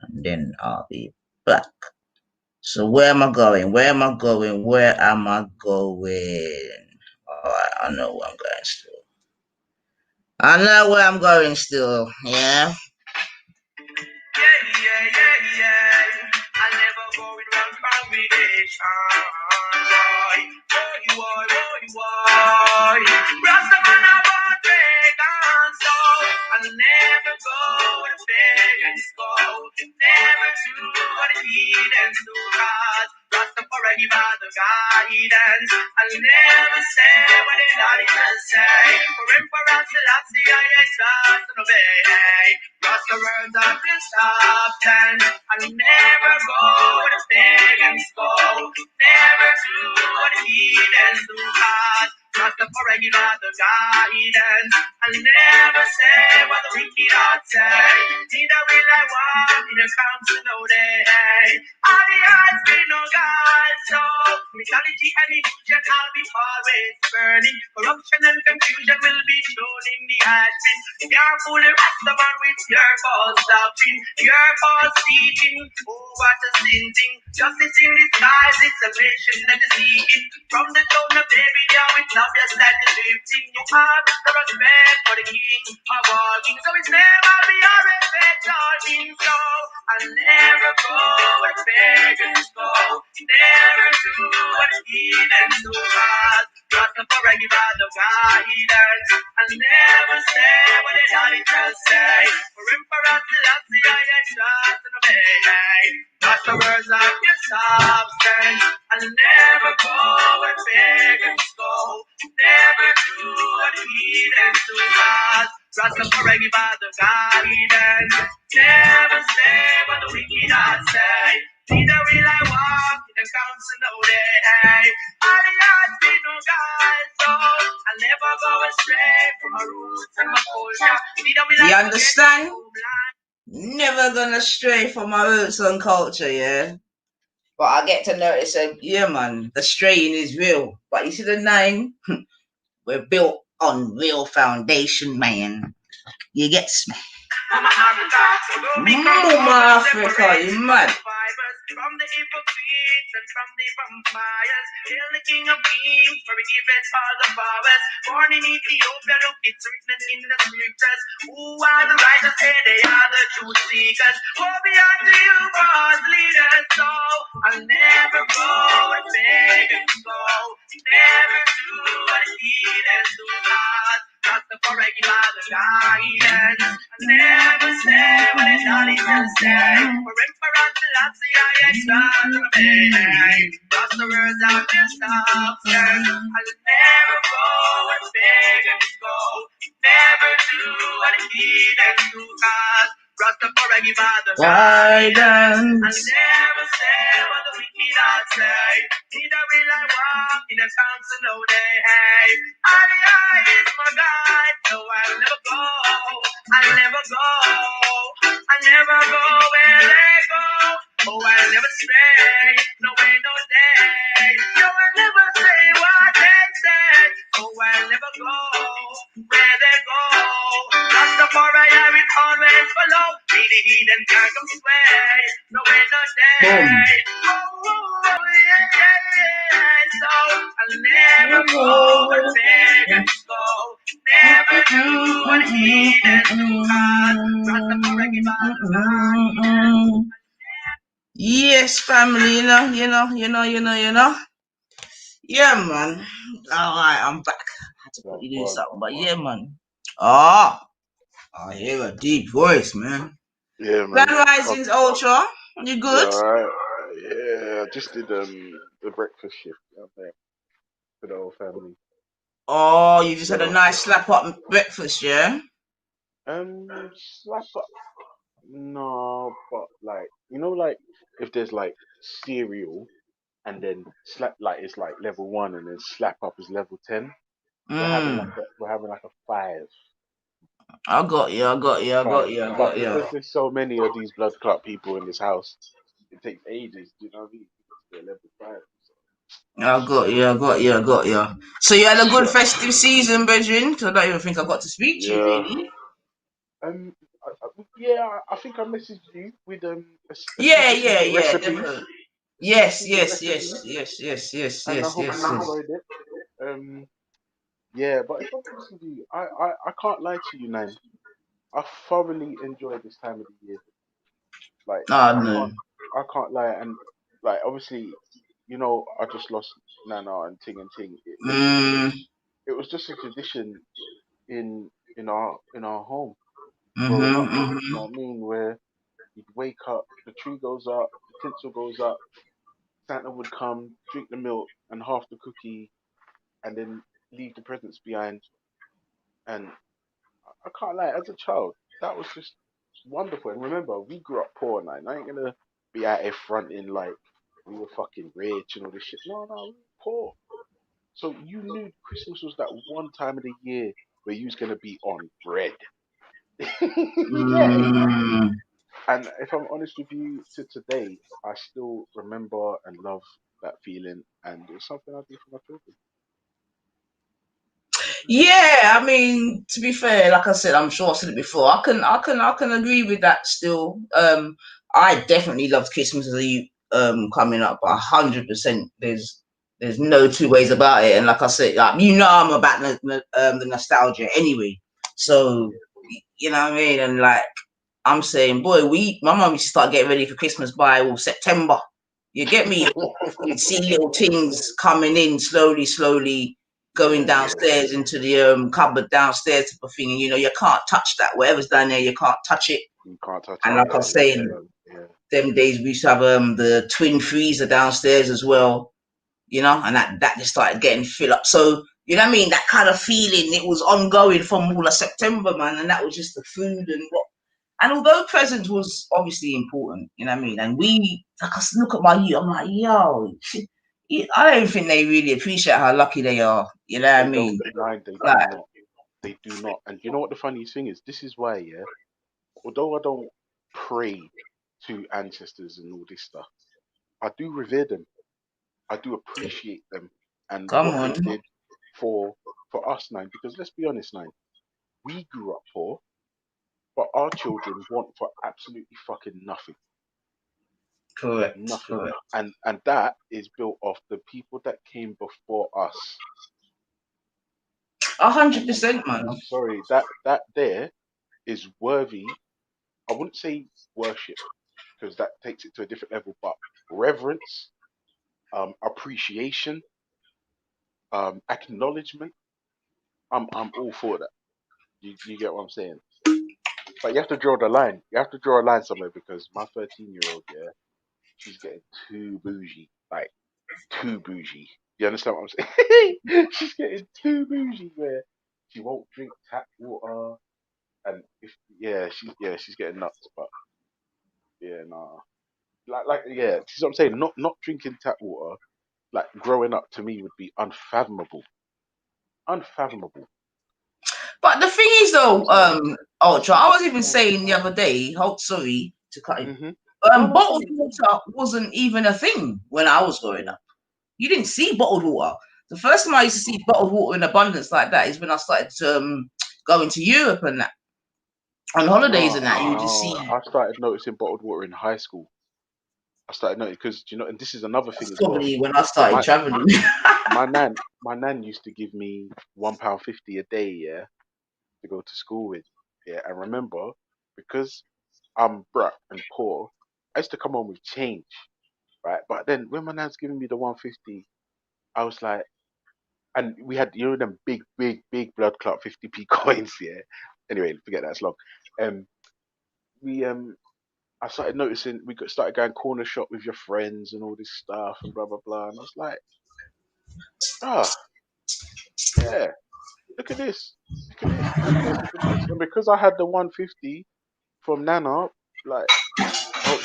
and then I'll be back. So where am I going? Where am I going? Where am I going? All right, I know where I'm going still. I know where I'm going still. Yeah. I'll never go with one combination. Boy. Rastaman about vegan, so I'll never go with vegan skull. Never do what the heathens do, cause Rastafari give out the guidance. I'll never say what the audience say. For Emperor Selassie, I exalt and obey. Rasta words of this substance. I'll never go with the pagans go. Never do what the heathens do, cause Rastafari give out the guidance. I'll never say what the wicked ought say. Neither will I walk in the council no day. All the eyes be no God, so mythology and illusion I'll be always burning. Corruption and confusion will be shown in the acting. You're fully Rastaman with your false doctrine, your false teaching. Oh, what a sin thing. Justice in disguise, it's salvation that is seeking. From the throne of David, now it's obvious that is lifting. You have the respect for the King of all kings. So his name I'll be your respect, all kings. So I'll never go where pagans go. Never do what the heathens do, cause Rastafari give out the guidance. I'll never say what the auditors say. For Emperor Selassie, I exalt and obey. That's the words of your substance. I'll never go where pagans go. Never do what the heathens do, cause Rastafari give out the guidance. Never say what the wicked are say. Neither will I walk in the council no day. All the odds be no guide, so I'll never go astray from my roots and my culture. Neither will I You understand? Never gonna stray from my roots and culture, yeah. But I get to notice that, yeah, man, the straying is real. But you see the 9, we're built on real foundation, man. You get me? Mama Africa, you mad? From the hypocrites and from the vampires, hail the King of Kings, for he giveth all the powers. Born in Ethiopia, look, it's written in the scriptures. Who are the righteous? Hey, they are the truth seekers. Woe be unto you, God's leaders. So I'll never go and beg and go. Never do what the heathens do, God. Rastafari give out the guidance. I'll never say what the auditors say. For Emperor Selassie, I exalt and obey. That's the words of your substance. I'll never go and beg and go. Never do what the heathens do, cause Rastafari give out the guidance. I'll never say what the wicked are say. Neither will I walk in the council no day. I is my guide, so I'll never go. I'll never go. I'll never go where they go. Oh, I'll never stray. No way, no day. No, I'll never say what they say. Oh, I'll never go where they go. Rastafari, I will always follow. Be the heathen can't come sway. No way, no day. Oh, yeah. So I'll never go where pagans go. Never do what heathens do, cause Rastafari give out the guidance. Yes, family, you know. Yeah, man. Alright, I'm back. I had to quickly do something, but yeah, man. I hear a deep voice, man. Yeah, man. Grand Risings Ultra. You good? Yeah, alright. Yeah, I just did the breakfast shift for the whole family. Oh, you just had a nice slap up breakfast, yeah? Slap up. No, but like if there's like cereal and then slap like it's like level 1 and then slap up is level 10, we're having like a 5. I got you. But because there's so many of these blood clot people in this house, it takes ages. Do you know what I mean? To get level 5. I got you. So you had a good festive season, Bridget? Because I don't even think I got to speak to you, really. I think I messaged you with a Yeah, specific recipe. definitely. Yes. And I hope you enjoyed it. Yeah, but if I'm honest with you, I can't lie to you, Nan. I thoroughly enjoy this time of the year. Like no. I can't lie, and like obviously, you know, I just lost Nana and Ting and Ting. It was just a tradition in our home growing up. You know what I mean? Where you'd wake up, the tree goes up, the tinsel goes up, Santa would come, drink the milk and half the cookie, and then leave the presents behind. And I can't lie, as a child, that was just wonderful. And remember, we grew up poor, now. I ain't gonna be out here fronting like we were fucking rich and all this shit. No, we were poor. So you knew Christmas was that one time of the year where you was gonna be on bread. And if I'm honest with you, to today, I still remember and love that feeling, and it's something I do for my children. Yeah, I mean, to be fair, like I said, I'm sure I said it before. I can agree with that still. I definitely loved Christmas Eve coming up 100%. There's no two ways about it. And like I said, like, you know, I'm about the nostalgia anyway. So you know what I mean. And like I'm saying, boy, my mum used to start getting ready for Christmas by September. You get me? You'd see little things coming in slowly. Going downstairs into the cupboard downstairs type of thing, and you know you can't touch that. Whatever's down there, you can't touch it. You can't touch and it. like I was saying, them days we used to have the twin freezer downstairs as well, you know, and that just started getting filled up. So you know what I mean, that kind of feeling, it was ongoing from all of September, man, and that was just the food and what. And although presents was obviously important, you know what I mean, and we, like, I look at my youth, I'm like, yo, I don't think they really appreciate how lucky they are. You know what I mean? They do not. And you know what the funniest thing is? This is why, yeah. Although I don't pray to ancestors and all this stuff, I do revere them. I do appreciate them and what they did for us, Nine. Because let's be honest, Nine, we grew up poor, but our children want for absolutely fucking nothing. Correct. Nothing. Correct. And that is built off the people that came before us. 100%, man. Sorry, that there is worthy. I wouldn't say worship because that takes it to a different level, but reverence, appreciation, acknowledgement. I'm all for that. You get what I'm saying? But you have to draw the line. You have to draw a line somewhere because my 13-year-old, yeah, she's getting too bougie, like too bougie. You understand what I'm saying? She's getting too bougie where she won't drink tap water, and she's getting nuts. But yeah, nah, like yeah, this is what I'm saying. Not drinking tap water, like growing up to me would be unfathomable. But the thing is, though, Ultra, I was even saying the other day. Sorry to cut in. Bottled water wasn't even a thing when I was growing up. You didn't see bottled water. The first time I used to see bottled water in abundance like that is when I started to go into Europe and that. On holidays and that, you just see. I started noticing bottled water in high school. I started noticing because and this is another thing as well. Probably when I started traveling. my nan used to give me £1.50 a day, yeah, to go to school with, yeah. And remember, because I'm broke and poor, I used to come home with change, right? But then when my nan's giving me the £1.50, I was like, and we had them big blood clot 50p coins, yeah. Anyway, forget that, it's long. I started noticing started going corner shop with your friends and all this stuff and blah blah blah, and I was like, yeah, look at this. And because I had the £1.50 from Nana, like,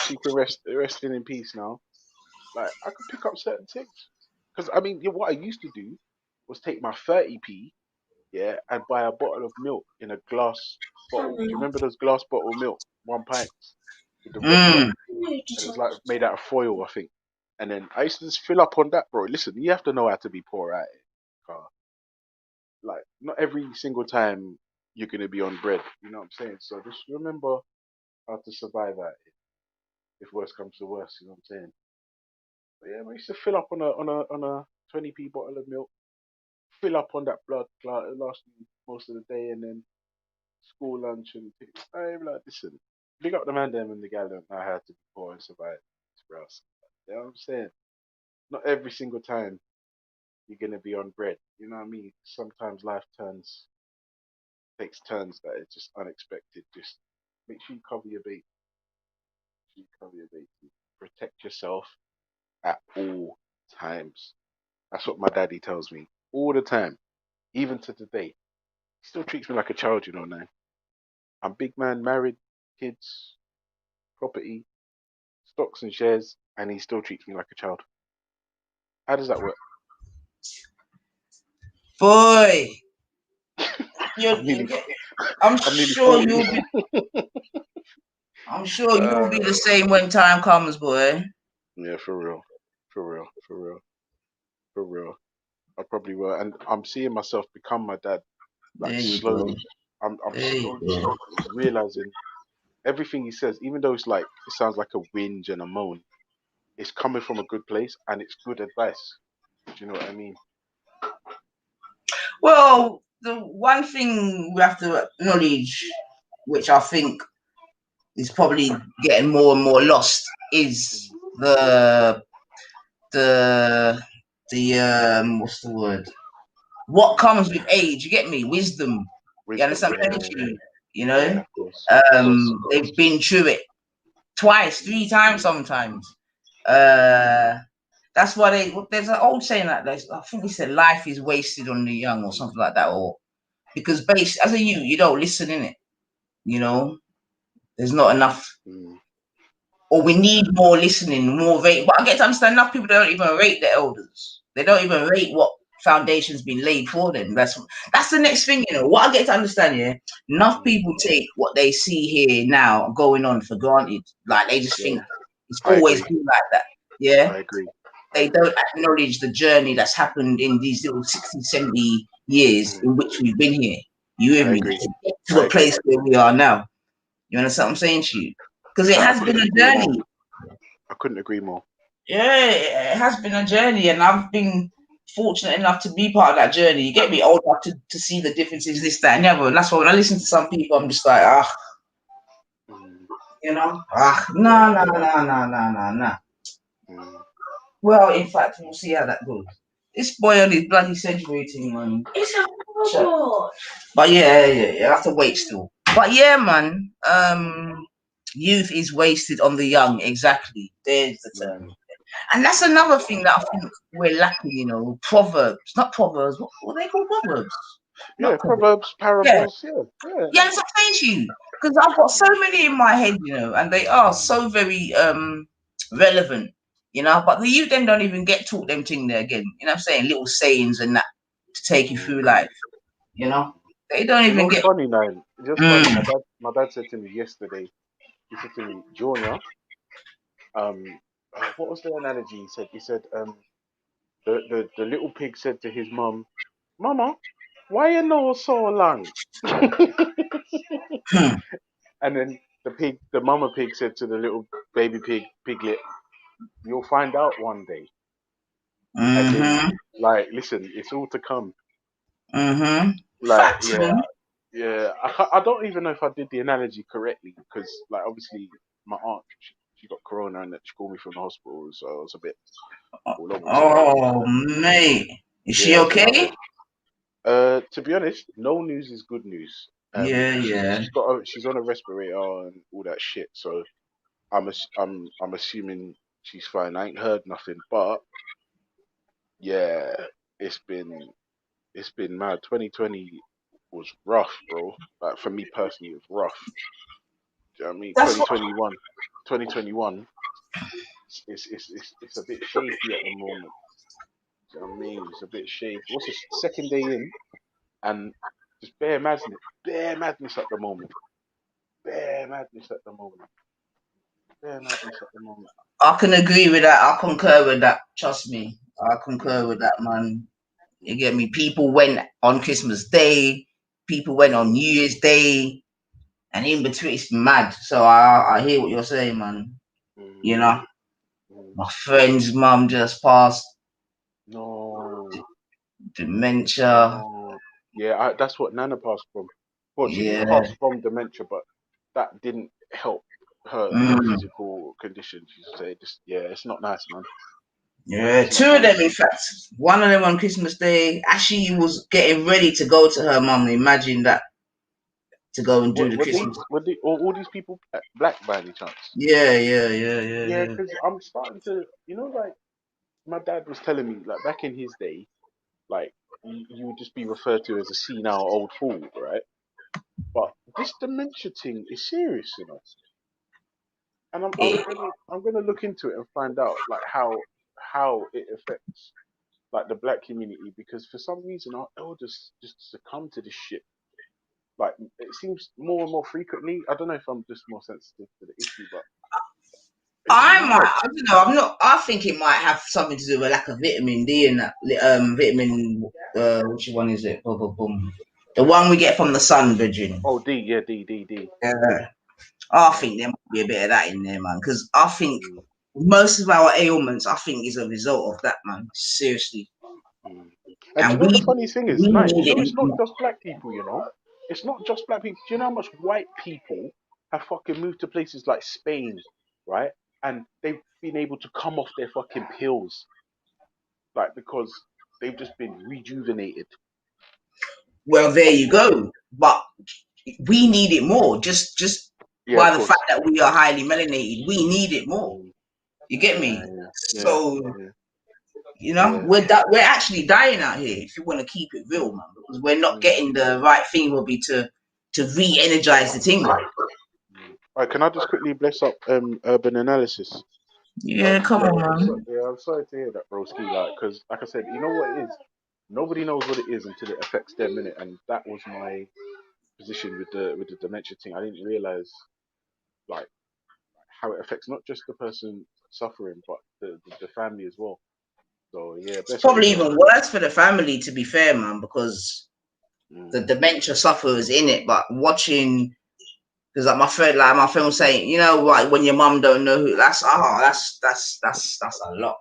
she can rest in peace now. Like I could pick up certain things because I mean, what I used to do was take my 30p, yeah, and buy a bottle of milk in a glass bottle. Do you remember those glass bottle milk, 1 pint with the regular? Mm. And it was like made out of foil, I think. And then I used to just fill up on that, bro. Listen, you have to know how to be poor at it. Like, not every single time you're gonna be on bread. You know what I'm saying? So just remember how to survive at it. If worse comes to worse, you know what I'm saying? But yeah, I used to fill up on a 20p bottle of milk, fill up on that blood clot. It lasted most of the day, and then school lunch and I'm like, listen, big up the man them and the gal that know how to be poor and survive. Bro. You know what I'm saying? Not every single time you're gonna be on bread. You know what I mean? Sometimes life takes turns that are just unexpected. Just make sure you cover your bait. Protect yourself at all times. That's what my daddy tells me all the time, even to today. He still treats me like a child, you know. Now I'm big man, married, kids, property, stocks and shares, and he still treats me like a child. How does that work? Boy, I'm nearly, I'm I'm nearly sure 40. you'll be. I'm sure you'll be the same when time comes, boy. Yeah, for real. I probably will, and I'm seeing myself become my dad, like There you slowly. go. I'm There you slowly go. realizing everything he says, even though it's like it sounds like a whinge and a moan, it's coming from a good place and it's good advice. Do you know what I mean? Well, the one thing we have to acknowledge, which I think is probably getting more and more lost, is the what's the word? What comes with age? You get me? Wisdom. You understand what I'm saying to you? You know, of course. they've been through it twice, 3 times sometimes. That's why there's an old saying that I think they said life is wasted on the young or something like that, or because as a you don't listen in it. You know, there's not enough, or we need more listening, more rate. But I get to understand enough people don't even rate the elders. They don't even rate what foundation's been laid for them. That's the next thing, you know. What I get to understand, yeah, enough people take what they see here now going on for granted. Like they just think it's always been like that. Yeah. I agree. They don't acknowledge the journey that's happened in these little 60, 70 years in which we've been here. You hear me? To get to a place where we are now. You understand what I'm saying to you? Because it has been a journey. I couldn't agree more. Yeah, it has been a journey, and I've been fortunate enough to be part of that journey. You get me? Old enough to see the differences, this, that, and the other. And that's why when I listen to some people, I'm just like, you know, no. Well, in fact, we'll see how that goes. This boy on his bloody celebrating, man. It's a robot. But yeah, you have to wait still. But yeah, man, youth is wasted on the young. Exactly. There's the term. And that's another thing that I think we're lacking, you know. Proverbs, not proverbs. What are they called? Proverbs. Yeah, proverbs, parables. Yeah. Yeah, that's what I'm saying to you. Because I've got so many in my head, you know, and they are so very relevant, you know. But the youth then don't even get taught them thing there again. You know what I'm saying? Little sayings and that to take you through life. You know? They don't even get funny, man. Just funny. My dad said to me yesterday, he said to me, Junior, what was the analogy he said? He said, the little pig said to his mum, Mama, why you know so long? And then the mama pig said to the little baby piglet, you'll find out one day. As in, like, listen, it's all to come. Like, yeah. I don't even know if I did the analogy correctly because, like, obviously my aunt, she got corona and she called me from the hospital, so I was a bit all over. Oh, mate, is she okay? To be honest, no news is good news. Yeah. She's on a respirator and all that shit. So I'm assuming she's fine. I ain't heard nothing, but yeah, it's been mad. 2020 was rough, bro. Like for me personally, it was rough. Do you know what I mean? 2021. 2021, it's a bit shaky at the moment. Do you know what I mean? It's a bit shaky. What's the second day in, and just bare madness at the moment. Bare madness at the moment. Bare madness at the moment. I can agree with that. I concur with that. Trust me. I concur with that, man. You get me? People went on Christmas Day. People went on New Year's Day. And in between, it's mad. So I hear what you're saying, man. You know? My friend's mum just passed. No. Dementia. No. Yeah, that's what Nana passed from. Well, she didn't pass from dementia, but that didn't help her physical condition. She said, it's not nice, man. Yeah, two of them, in fact. One of them on Christmas Day. Actually, was getting ready to go to her mum. Imagine that. To go and do the Christmas. Were all these people black by any chance? Yeah. Yeah, because I'm starting to, like, my dad was telling me, like, back in his day, like, you would just be referred to as a senile old fool, right? But this dementia thing is serious, And I'm gonna look into it and find out, like, how it affects, like, the black community, because for some reason our elders just succumb to this shit. Like, it seems more and more frequently. I don't know if I'm just more sensitive to the issue, but I don't know. I'm not. I think it might have something to do with a lack of vitamin D and that. Vitamin. Which one is it? Boom, boom, boom. The one we get from the sun, Virgin. Oh, D. Yeah, D. Yeah. I think there might be a bit of that in there, man. Because I think most of our ailments, I think, is a result of that, man. Seriously. And do you know the funny thing is, it's not just black people, It's not just black people. Do you know how much white people have fucking moved to places like Spain, right? And they've been able to come off their fucking pills, like, because they've just been rejuvenated. Well, there you go. But we need it more. Just by the fact that we are highly melanated, we need it more. You get me? So. We're actually dying out here. If you want to keep it real, man, because we're not getting the right thing. Will be to re-energize the thing. All right, can I just quickly bless up Urban Analysis? Yeah, come on, man. I'm sorry to hear that, broski. Like, because, like I said, you know what it is. Nobody knows what it is until it affects them, innit? And that was my position with the dementia thing. I didn't realize, like, how it affects not just the person suffering, but the family as well. So yeah, it's probably even worse for the family, to be fair, man, because the dementia sufferers in it. But watching, because like my friend was saying, like when your mum don't know who, that's a lot,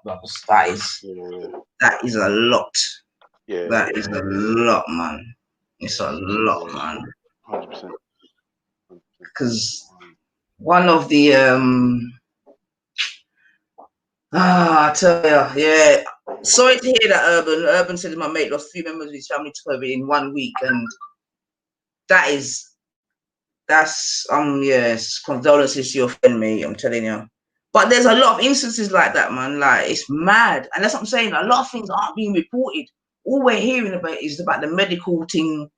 bro. That is a lot. Yeah, that is a lot, man. It's a lot, man. 100%. Because one of the I tell you, yeah. Sorry to hear that, Urban. Urban said my mate lost 3 members of his family to COVID in 1 week, and that's yes, condolences to your friend, mate. I'm telling you. But there's a lot of instances like that, man. Like, it's mad, and that's what I'm saying. A lot of things aren't being reported. All we're hearing about is about the medical thing,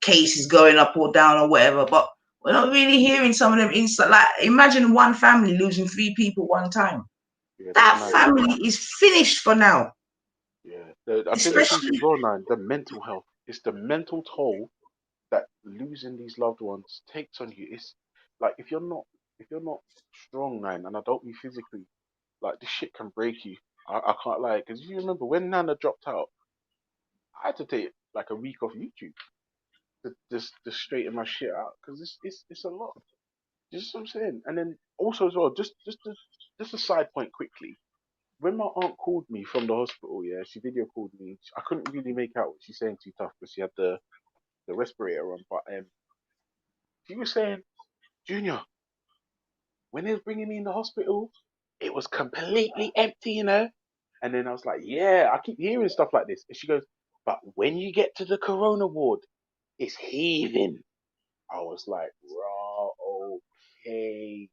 cases going up or down or whatever. But we're not really hearing some of them instances. Like, imagine one family losing 3 people one time. Yeah, that family is finished for now. Yeah, I think the thing as well, man, the mental health. It's the mental toll that losing these loved ones takes on you. It's like if you're not strong, man, and I don't mean physically, like, this shit can break you. I can't lie, because you remember when Nana dropped out, I had to take like a week off YouTube to just straighten my shit out, because it's a lot. Just what I'm saying. And then also as well, just a side point quickly. When my aunt called me from the hospital, yeah, she video called me. I couldn't really make out what she's saying too tough because she had the respirator on. But she was saying, Junior, when they was bringing me in the hospital, it was completely empty, And then I was like, yeah, I keep hearing stuff like this. And she goes, but when you get to the corona ward, it's heaving. I was like, raw, okay.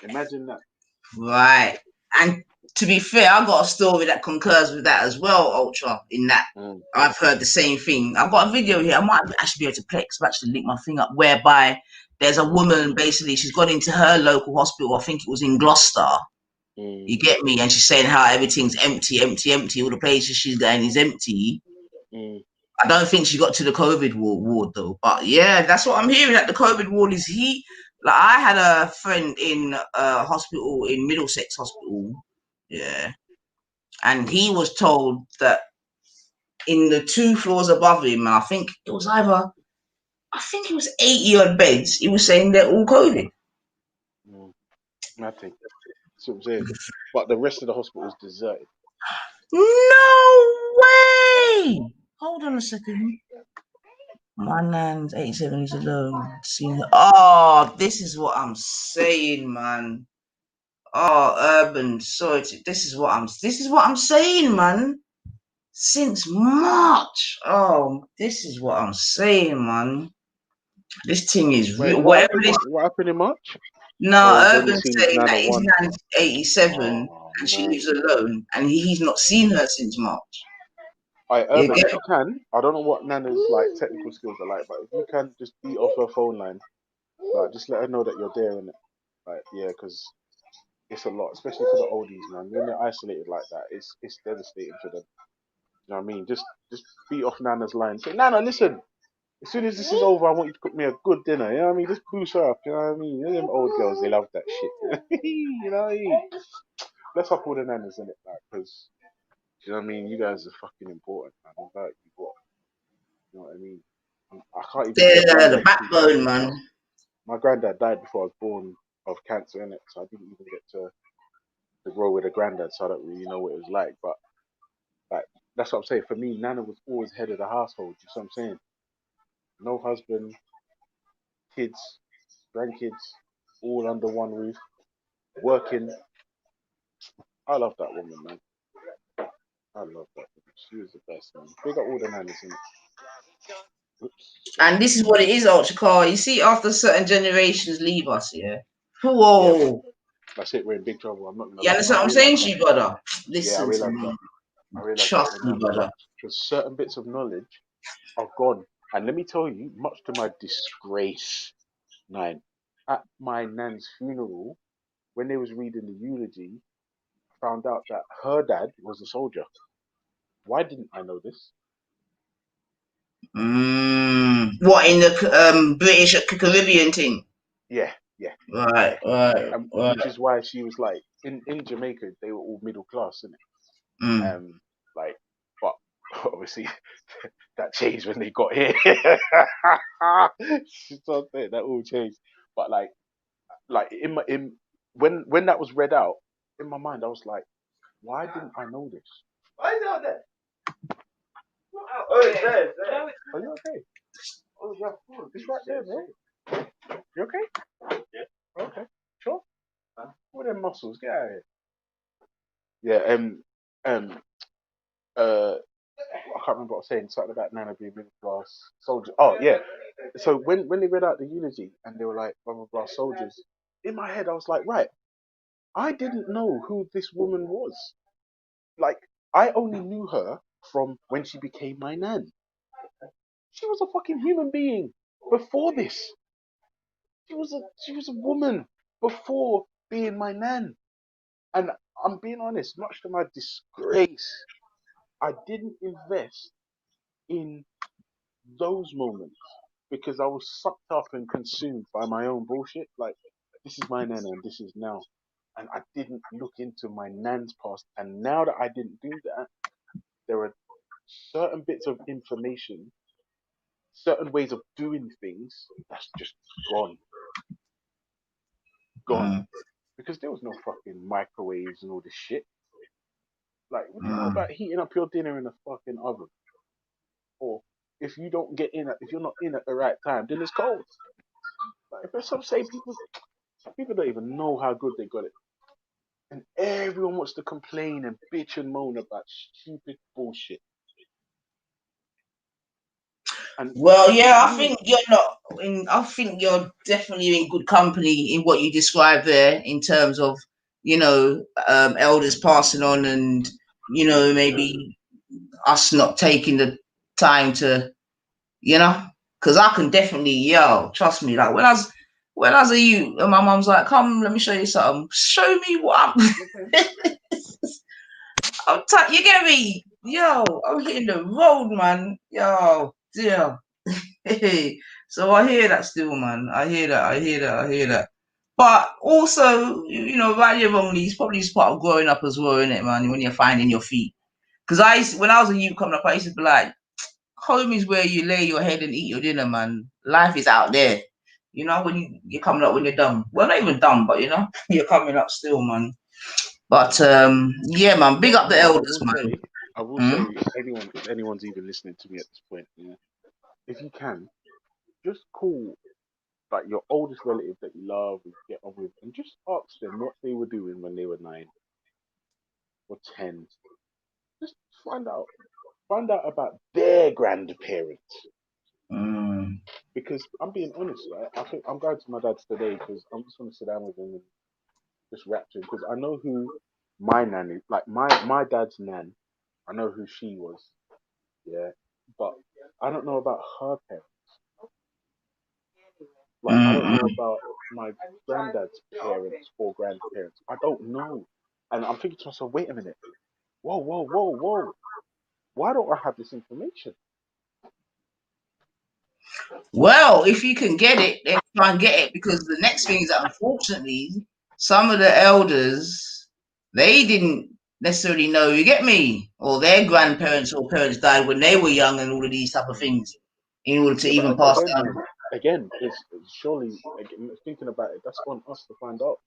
Imagine that. Right. And to be fair, I got a story that concurs with that as well, Ultra, in that I've heard the same thing. I've got a video here. I might actually be able to play it, 'cause I've actually linked my thing up, whereby there's a woman, basically, she's gone into her local hospital, I think it was in Gloucester. You get me? And she's saying how everything's empty. All the places she's going is empty. I don't think she got to the COVID ward though. But yeah, that's what I'm hearing, that the COVID ward is heat. Like, I had a friend in a hospital in Middlesex Hospital, yeah, and he was told that in the 2 floors above him, I think it was 80 odd beds, he was saying they're all COVID. Nothing. That's what I'm saying. But the rest of the hospital is deserted. No way! Hold on a second. My nan's 87, he's alone. Oh, this is what I'm saying, man. Oh, Urban, sorry. This is what I'm saying, man. Since March. Oh, this is what I'm saying, man. This thing is real. What happened in March? No, Urban saying that his nan's 87 and she lives alone, and he's not seen her since March. Urban, if you can, I don't know what Nana's like technical skills are like, but if you can just beat off her phone line, like just let her know that you're there, and like, yeah, because it's a lot, especially for the oldies, man. When they're isolated like that, it's devastating for them. You know what I mean? Just beat off Nana's line. Say, Nana, listen. As soon as this is over, I want you to cook me a good dinner. You know what I mean? Just boost her up. You know what I mean? You know, them old girls, they love that shit. You know what I mean? Bless up all the nanas in it, like, because you know what I mean? You guys are fucking important, man. Without you, what? You know what I mean? I can't even. They're the backbone, man. My granddad died before I was born of cancer, innit? So I didn't even get to grow with a granddad, so I don't really know what it was like. But like, that's what I'm saying. For me, Nana was always head of the household. You know what I'm saying? No husband, kids, grandkids, all under one roof, working. I love that woman, man. I love that woman. She was the best, man. Big up all the nanas, innit? Oops. And this is what it is, Ultra Car. You see, after certain generations leave us, yeah. Whoa. Yeah, that's it. We're in big trouble. I'm not gonna. Yeah, that's what I'm saying to you, brother. Listen, I realize that. I realize trust me, brother. Because certain bits of knowledge are gone. And let me tell you, much to my disgrace, at my nan's funeral, when they was reading the eulogy, I found out that her dad was a soldier. Why didn't I know this? What, in the British Caribbean thing? Yeah. Right. Which is why she was like, in Jamaica, they were all middle class, innit? Like, but obviously that changed when they got here. That all changed. But like when that was read out in my mind, I was like, why didn't I know this? Why is it out there? Oh, it's there. Are you okay? Oh yeah, it's right there, bro. You okay? Yeah. Okay. Sure. What are them muscles? Get out of here. Yeah. I can't remember what I was saying. Something about Nana being middle class soldier. Oh yeah. So when they read out the eulogy and they were like blah blah blah soldiers, in my head I was like, right, I didn't know who this woman was. Like, I only knew her from when she became my nan. She was a fucking human being before this. She was a woman before being my nan. And I'm being honest, much to my disgrace, I didn't invest in those moments because I was sucked up and consumed by my own bullshit. Like, this is my nan and this is now. And I didn't look into my nan's past. And now that I didn't do that, there are certain bits of information, certain ways of doing things that's just gone. Because there was no fucking microwaves and all this shit. Like, what do you know about heating up your dinner in a fucking oven? Or if you don't get in if you're not in at the right time, then it's cold. Like, if some say people don't even know how good they got it. And everyone wants to complain and bitch and moan about stupid bullshit. And well, yeah, I think you're not. I think you're definitely in good company in what you described there, in terms of, elders passing on, and maybe us not taking the time to, because I can definitely, trust me, like when I was a youth, and my mum's like, "Come, let me show you something. Show me what you get me? I'm hitting the road, man. Dear. So I hear that still, man. I hear that. But also, rightly or wrongly, it's probably just part of growing up as well, isn't it, man? When you're finding your feet. Because when I was a youth coming up, I used to be like, home is where you lay your head and eat your dinner, man. Life is out there. When you're coming up when you're dumb. Well, not even dumb, but you're coming up still, man. But yeah, man, big up the elders, man. I will say, if anyone's even listening to me at this point, if you can, just call like your oldest relative that you love and get on with, and just ask them what they were doing when they were 9 or 10. Just find out about their grandparents. Because I'm being honest, right? I think I'm going to my dad's today because I'm just going to sit down with him and just rap to him, because I know who my nan is. Like my dad's nan, I know who she was, but I don't know about her parents. Like I don't know about my granddad's parents or grandparents. I don't know, and I'm thinking to myself, wait a minute, whoa. Why don't I have this information? Well, if you can get it, then try and get it, because the next thing is that unfortunately, some of the elders, they didn't necessarily know, you get me, or their grandparents or parents died when they were young, and all of these type of things, in order to even pass down. Again, it's surely, thinking about it, that's on us to find out.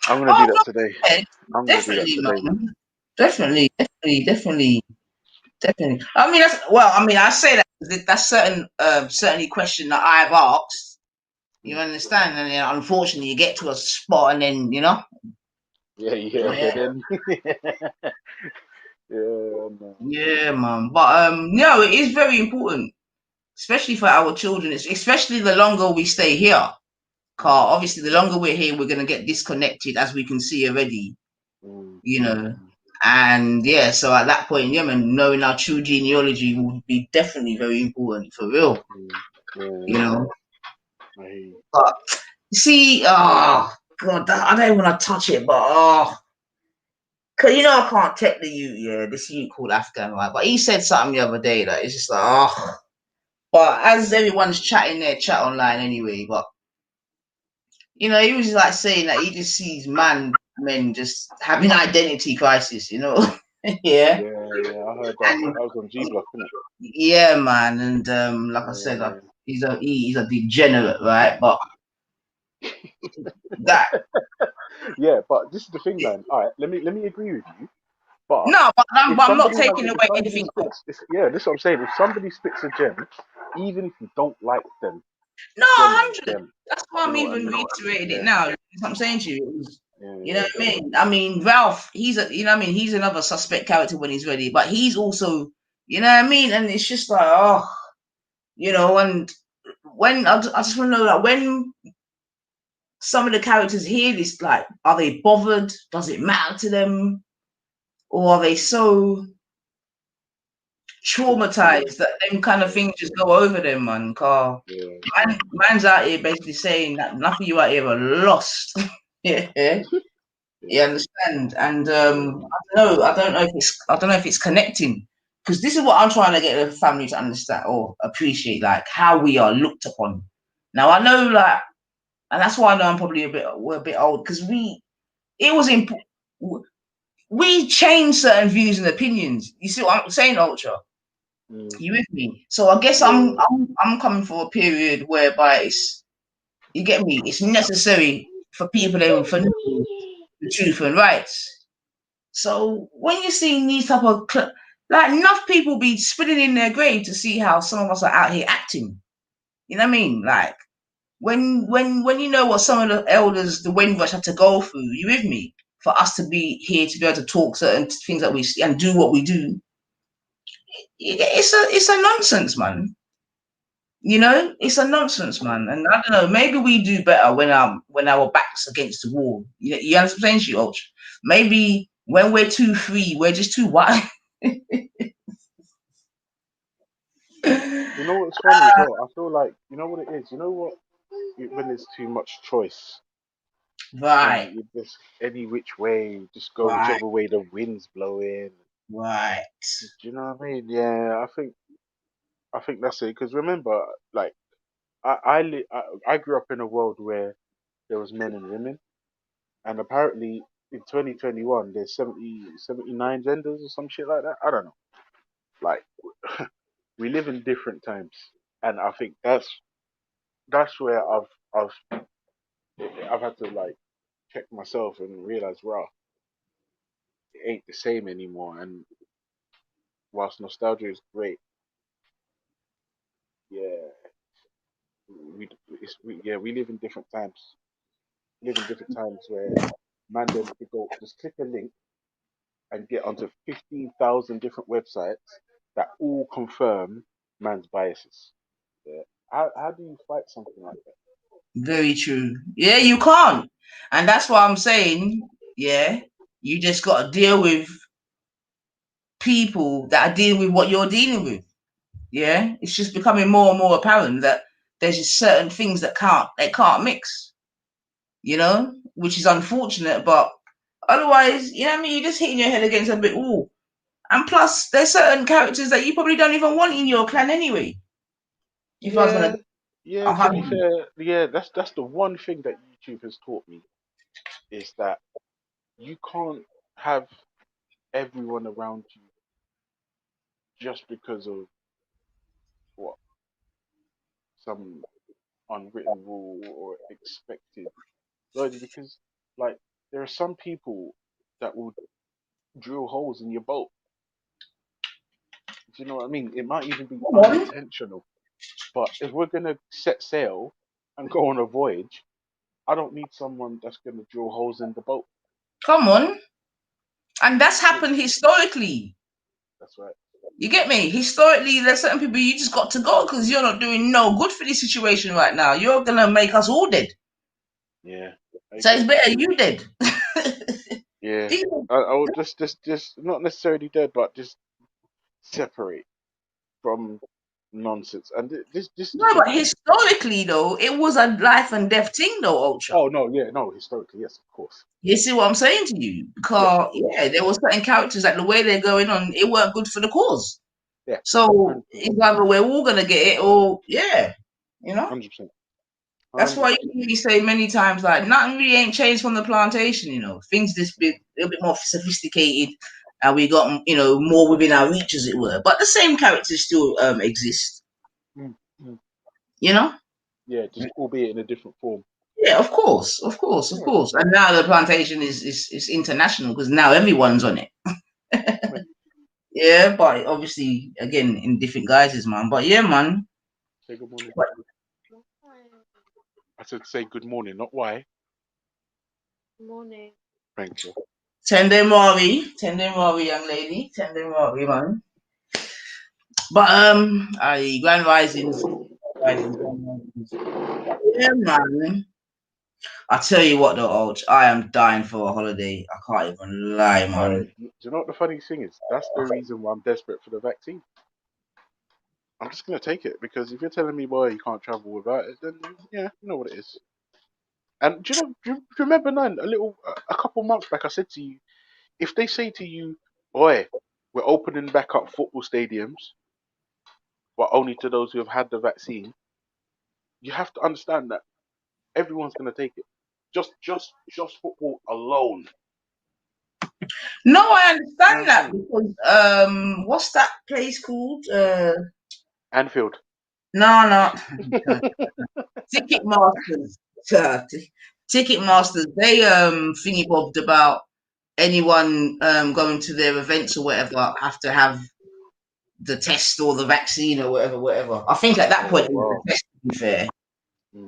I'm going to do that today. I'm going to do that today, man. Definitely. I mean, I say that's certainly a question that I've asked. You understand? And then unfortunately, you get to a spot, and then Yeah. Yeah, man. But it is very important, especially for our children. Especially the longer we stay here. Because obviously, the longer we're here, we're gonna get disconnected, as we can see already. And so at that point, man, knowing our true genealogy would be definitely very important, for real. But you see, God, I don't want to touch it, but cause I can't take the youth, this youth called Afghan, right? But he said something the other day that it's just like, But as everyone's chatting their chat online anyway, but he was like saying that he just sees men just having identity crisis, Yeah, I heard that. That was on G Block, isn't it? Yeah, man, and like I said, he's a degenerate, right? But that. Yeah, but this is the thing, man. All right, let me agree with you. But no, but I'm not taking away anything. This is what I'm saying. If somebody spits a gem, even if you don't like them, no, 100. That's why I'm even reiterating it now. That's what I'm saying to you. You know what I mean? I mean, Ralph, he's he's another suspect character when he's ready, but he's also, you know what I mean? And it's just like, and when I just want to know, like, when some of the characters hear this, like, are they bothered? Does it matter to them? Or are they so traumatized that them kind of things just go over them, man? Man's out here basically saying that enough of you out here are lost. You understand? And I don't know if it's connecting, because this is what I'm trying to get the family to understand or appreciate, like how we are looked upon. Now I know, like, and that's why I know we're a bit old, because we change certain views and opinions. You see what I'm saying, Ultra? You with me? So I guess I'm coming for a period whereby you get me, it's necessary for people to for the truth and rights. So when you see these type of like, enough people be spitting in their grave to see how some of us are out here acting. You know what I mean? Like when you know what some of the elders, the Windrush, had to go through. You with me? For us to be here to be able to talk certain things that we see and do what we do. It's a nonsense, man. You know, it's a nonsense, man. And I don't know, maybe we do better when our back's against the wall. You understand what I'm saying, Ultra? Maybe when we're too free, we're just too wide. You know what's funny as well? I feel like, you know what it is? You know what? When there's too much choice, Right. and you just any which way, just go Right. whichever way the wind's blowing. Right. Do you know what I mean? Yeah, I think that's it. Because remember, like I grew up in a world where there was men and women, and apparently in 2021 there's 79 genders or some shit like that. I don't know. Like we live in different times, and I think that's where I've had to like check myself and realize, wow, it ain't the same anymore. And whilst nostalgia is great, yeah, we live in different times. We live in different times where man them could go just click a link and get onto 15,000 different websites that all confirm man's biases. Yeah. How do you fight something like that? Very true. Yeah, you can't. And that's why I'm saying, yeah, you just got to deal with people that are dealing with what you're dealing with. Yeah, it's just becoming more and more apparent that there's just certain things that can't mix, you know, which is unfortunate. But otherwise, you know what I mean, you're just hitting your head against a bit wall. And plus, there's certain characters that you probably don't even want in your clan anyway. If I was gonna, To be fair, yeah, that's the one thing that YouTube has taught me is that you can't have everyone around you just because of what some unwritten rule or expected. Like, because like there are some people that will drill holes in your boat. Do you know what I mean? It might even be unintentional. But if we're gonna set sail and go on a voyage, I don't need someone that's gonna drill holes in the boat. come on. And that's happened historically. That's right. You get me? Historically, there's certain people you just got to go because you're not doing no good for this situation right now. You're gonna make us all dead. Yeah. So it's better you dead. Yeah. I would just not necessarily dead, but just separate from nonsense. And this No, but historically though, it was a life and death thing though, Ultra. Oh no, yeah, no, historically, yes, of course. You see what I'm saying to you? Because yeah, there were certain characters that the way they're going on, it weren't good for the cause. Yeah. So it's either we're all gonna get it or yeah, you know. 100%. That's why you really say many times like nothing really ain't changed from the plantation, you know. Things just a little bit more sophisticated and we got, you know, more within our reach as it were. But the same characters still exist. Mm-hmm. You know? Yeah, just albeit in a different form. Yeah, of course. And now the plantation is international because now everyone's on it. Yeah, but obviously again in different guises, man. But yeah, man. Say good morning. I said say good morning, not why. Good morning. Thank you. Tende Mori, young lady. Tende Mori, man. But Grand Risings. Yeah, man. I tell you what, though, Ulch, I am dying for a holiday. I can't even lie, man. Do you know what the funny thing is? That's the reason why I'm desperate for the vaccine. I'm just gonna take it because if you're telling me, boy, you can't travel without it, then yeah, you know what it is. And do you remember, Nan, a couple months back, I said to you, if they say to you, boy, we're opening back up football stadiums, but only to those who have had the vaccine, you have to understand that everyone's gonna take it. Just football alone. No, I understand that because what's that place called? Anfield. No. Ticketmasters. Ticketmasters. They thingy bobbed about anyone going to their events or whatever have to have the test or the vaccine or whatever. I think at that point it was the test, to be fair.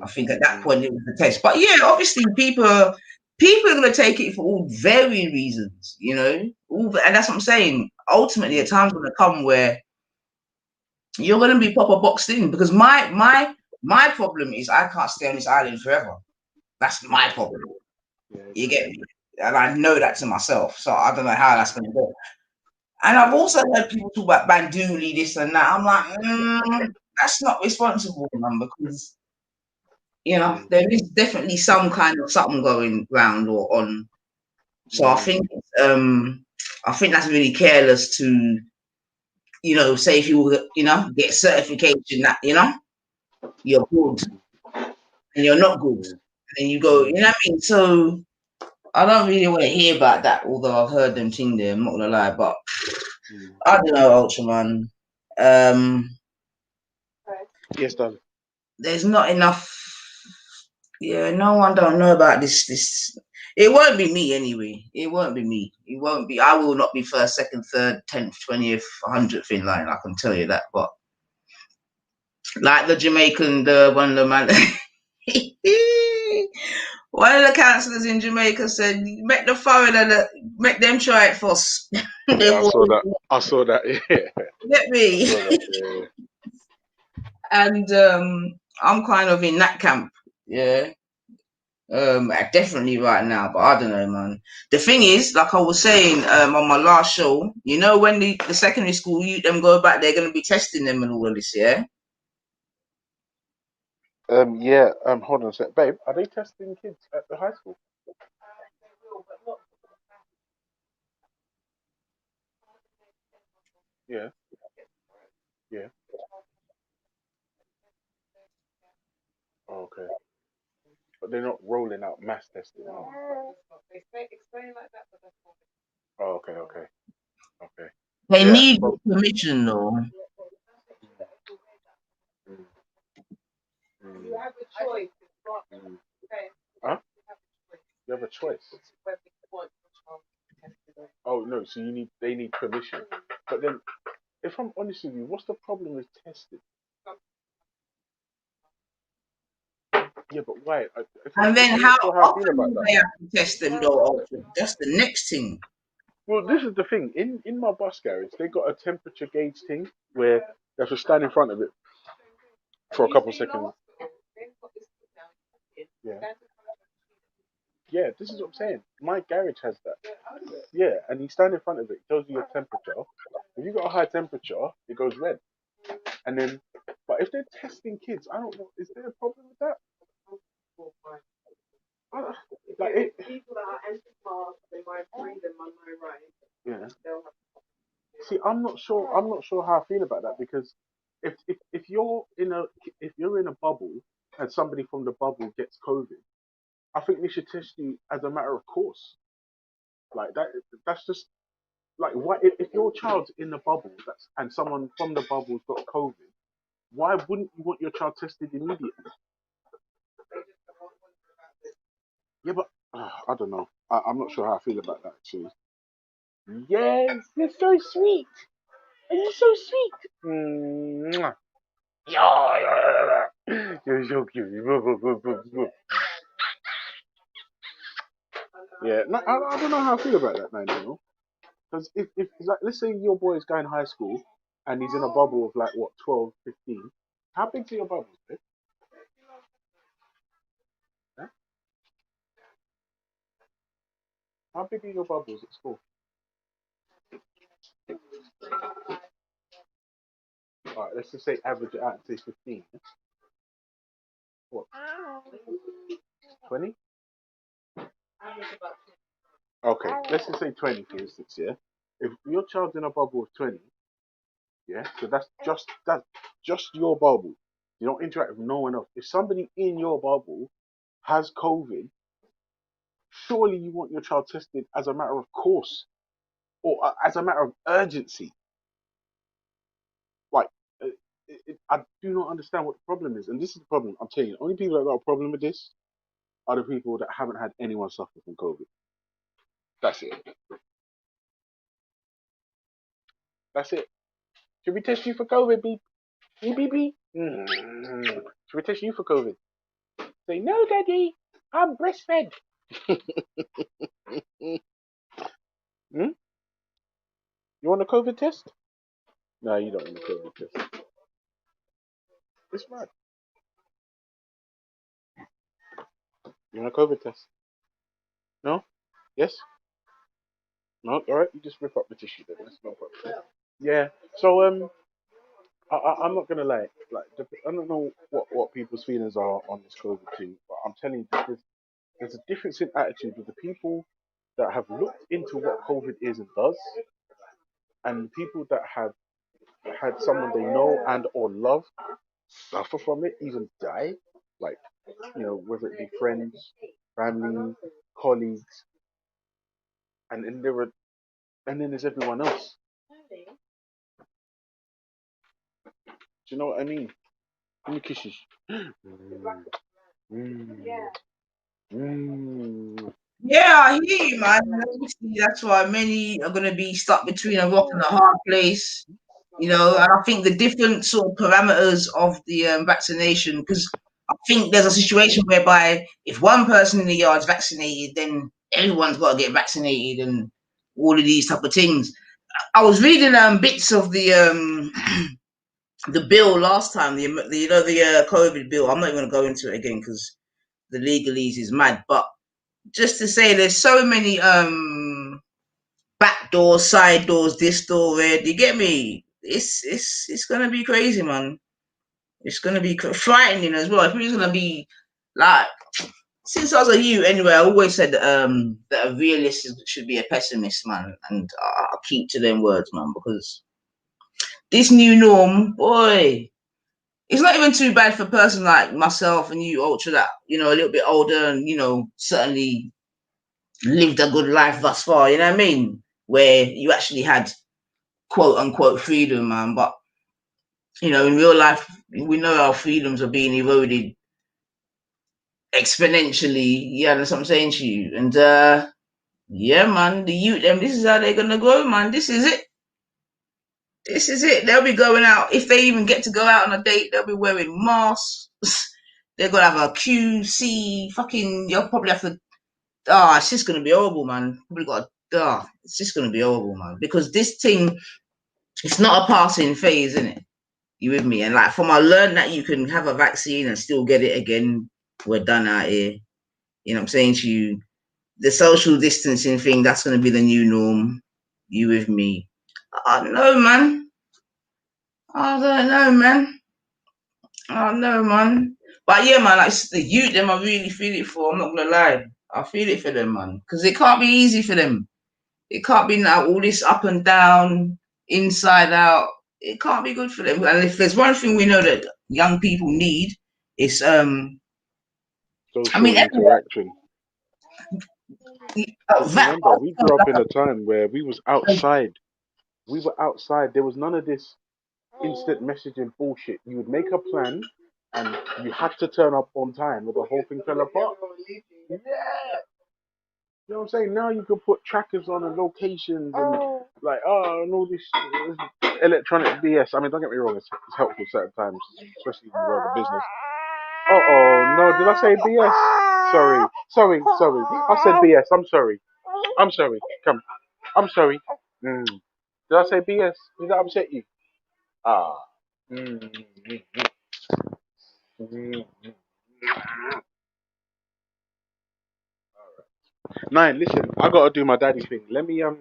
I think at that point it was the test. But yeah, obviously people are going to take it for all varying reasons, you know. And that's what I'm saying. Ultimately, a time's going to come where you're gonna be proper boxed in because my problem is I can't stay on this island forever. That's my problem. You get me? And I know that to myself. So I don't know how that's gonna go. And I've also heard people talk about Banduli, this and that. I'm like, that's not responsible, man, because you know there is definitely some kind of something going round or on. So I think that's really careless to, you know, say if you get certification that you're good and you're not good, and then you go, you know what I mean? So I don't really want to hear about that, although I've heard them thing there. I'm not gonna lie, but I don't know, Ultraman. Yes, darling. There's not enough. Yeah, no one don't know about this. It won't be me anyway. It won't be me. It won't be. I will not be first, second, third, 10th, 20th, 100th in line. I can tell you that. But like the Jamaican, one of the man, one of the councillors in Jamaica said, "Make the foreigner, make them try it first." Yeah, I saw that. Yeah. Get me? I saw that, And I'm kind of in that camp. Yeah. Definitely right now, but I don't know, man. The thing is, like I was saying on my last show, you know, when the secondary school youth them go back, they're going to be testing them and all of this, yeah. Yeah. Hold on a sec, babe. Are they testing kids at the high school? Yeah. Yeah. Oh, okay. But they're not rolling out mass testing. Oh, oh okay. Okay. Okay. They Yeah. need permission, though. You have a choice. Huh? You have a choice. Oh no, so they need permission. But then, if I'm honest with you, what's the problem with testing? Yeah, but why? And then I'm how not sure how I feel often about do that. they have to test them, though? That's the next thing. Well, this is the thing. In my bus garage, they got a temperature gauge thing where they have to stand in front of it for a couple of seconds. Yeah. Yeah, this is what I'm saying. My garage has that. Yeah, and you stand in front of it, it tells you your temperature. If you got a high temperature, it goes red. And then, but if they're testing kids, I don't know. Is there a problem with that? People that are anti-mask, they might bring them on my right. Yeah. See, I'm not sure. I'm not sure how I feel about that because if you're in a bubble and somebody from the bubble gets COVID, I think they should test you as a matter of course. Like that. That's just like why if your child's in the bubble and someone from the bubble's got COVID, why wouldn't you want your child tested immediately? Yeah, but I don't know. I'm not sure how I feel about that actually. Yes, you're so sweet. Are you so sweet? Mwah. You're so cute. Yeah, no, I don't know how I feel about that, man. You know, because if like, let's say your boy is going high school and he's in a bubble of like what 12, 15. How big's are your bubbles, babe? Huh? How big are your bubbles at school? All right, let's just say average it out and say 15. What? 20? Okay, let's just say 20 for instance, yeah? If your child's in a bubble of 20, yeah, so that's just your bubble. You don't interact with no one else. If somebody in your bubble has COVID, surely you want your child tested as a matter of course or as a matter of urgency. Like, I do not understand what the problem is. And this is the problem. I'm telling you, the only people that got a problem with this are the people that haven't had anyone suffer from COVID. That's it. That's it. Should we test you for COVID, beep? Beep, beep, beep. Should we test you for COVID? Say, no, Daddy, I'm breastfed. Hmm? You want a COVID test? No, you don't want a COVID test. It's mad. You want a COVID test? No? Yes? No? Alright, you just rip up the tissue then. That's no problem. Yeah. So, I'm not gonna lie. Like, I don't know what people's feelings are on this COVID thing, but I'm telling you, there's a difference in attitude with the people that have looked into what COVID is and does, and the people that have had someone they know and or love suffer from it, even die. Like, whether it be friends, family, colleagues, and then there's everyone else. Do you know what I mean? Give me kisses. Yeah, I hear you, man. Obviously, that's why many are going to be stuck between a rock and a hard place, and I think the different sort of parameters of the vaccination, because I think there's a situation whereby if one person in the yard is vaccinated, then everyone's got to get vaccinated and all of these type of things. I was reading bits of the bill last time, the COVID bill. I'm not even going to go into it again because the legalese is mad, but just to say there's so many back doors, side doors, this door, there. Do you get me? It's gonna be crazy, man. It's gonna be frightening as well. It's gonna be like, since I was a youth anyway, I always said that a realist should be a pessimist, man, and I'll keep to them words, man, because this new norm, boy, it's not even too bad for a person like myself and you, Ultra, that a little bit older and certainly lived a good life thus far, you know what I mean? Where you actually had quote unquote freedom, man. But in real life, we know our freedoms are being eroded exponentially. Yeah, that's what I'm saying to you. And yeah, man, the youth, this is how they're gonna go, man. This is it. This is it. They'll be going out. If they even get to go out on a date, they'll be wearing masks. They're gonna have a QC fucking, you'll probably have to it's just gonna be horrible, man. It's just gonna be horrible, man. Because this thing, it's not a passing phase, isn't it? You with me? And like, from I learned that you can have a vaccine and still get it again, we're done out here. You know what I'm saying to you? The social distancing thing, that's gonna be the new norm. You with me? I don't know, man. I don't know, man. I don't know, man. But yeah, man, like the youth, them I really feel it for. I'm not gonna lie. I feel it for them, man. Because it can't be easy for them. It can't be now all this up and down, inside out. It can't be good for them. And if there's one thing we know that young people need, it's social interaction. Remember, we grew up in a time where we was outside. We were outside. There was none of this instant messaging bullshit. You would make a plan and you had to turn up on time or the whole thing fell apart. Yeah. You know what I'm saying? Now you can put trackers on and locations and like, and all this electronic BS. I mean, don't get me wrong, it's helpful certain times, especially in the world of business. No, did I say BS? Sorry. I said BS. I'm sorry. Come. I'm sorry. Did I say BS? Did that upset you? Nine, listen, I gotta do my daddy thing. Let me jump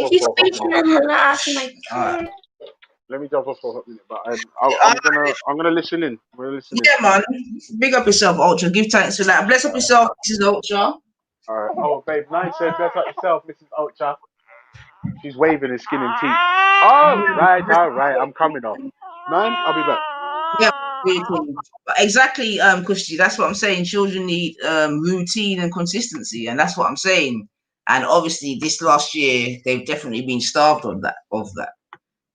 off for a minute. Let me jump off for a minute, but I'm gonna listen in. Yeah, man. Big up yourself, Ultra. Give thanks for that. Bless up yourself, Mrs. Ultra. Alright. Oh, babe, Nine said bless up yourself, Mrs. Ultra. She's waving and skinning teeth. All right. I'm coming off. Nine, I'll be back. Yeah, exactly, Kushti. That's what I'm saying. Children need routine and consistency, and that's what I'm saying. And obviously, this last year, they've definitely been starved of that.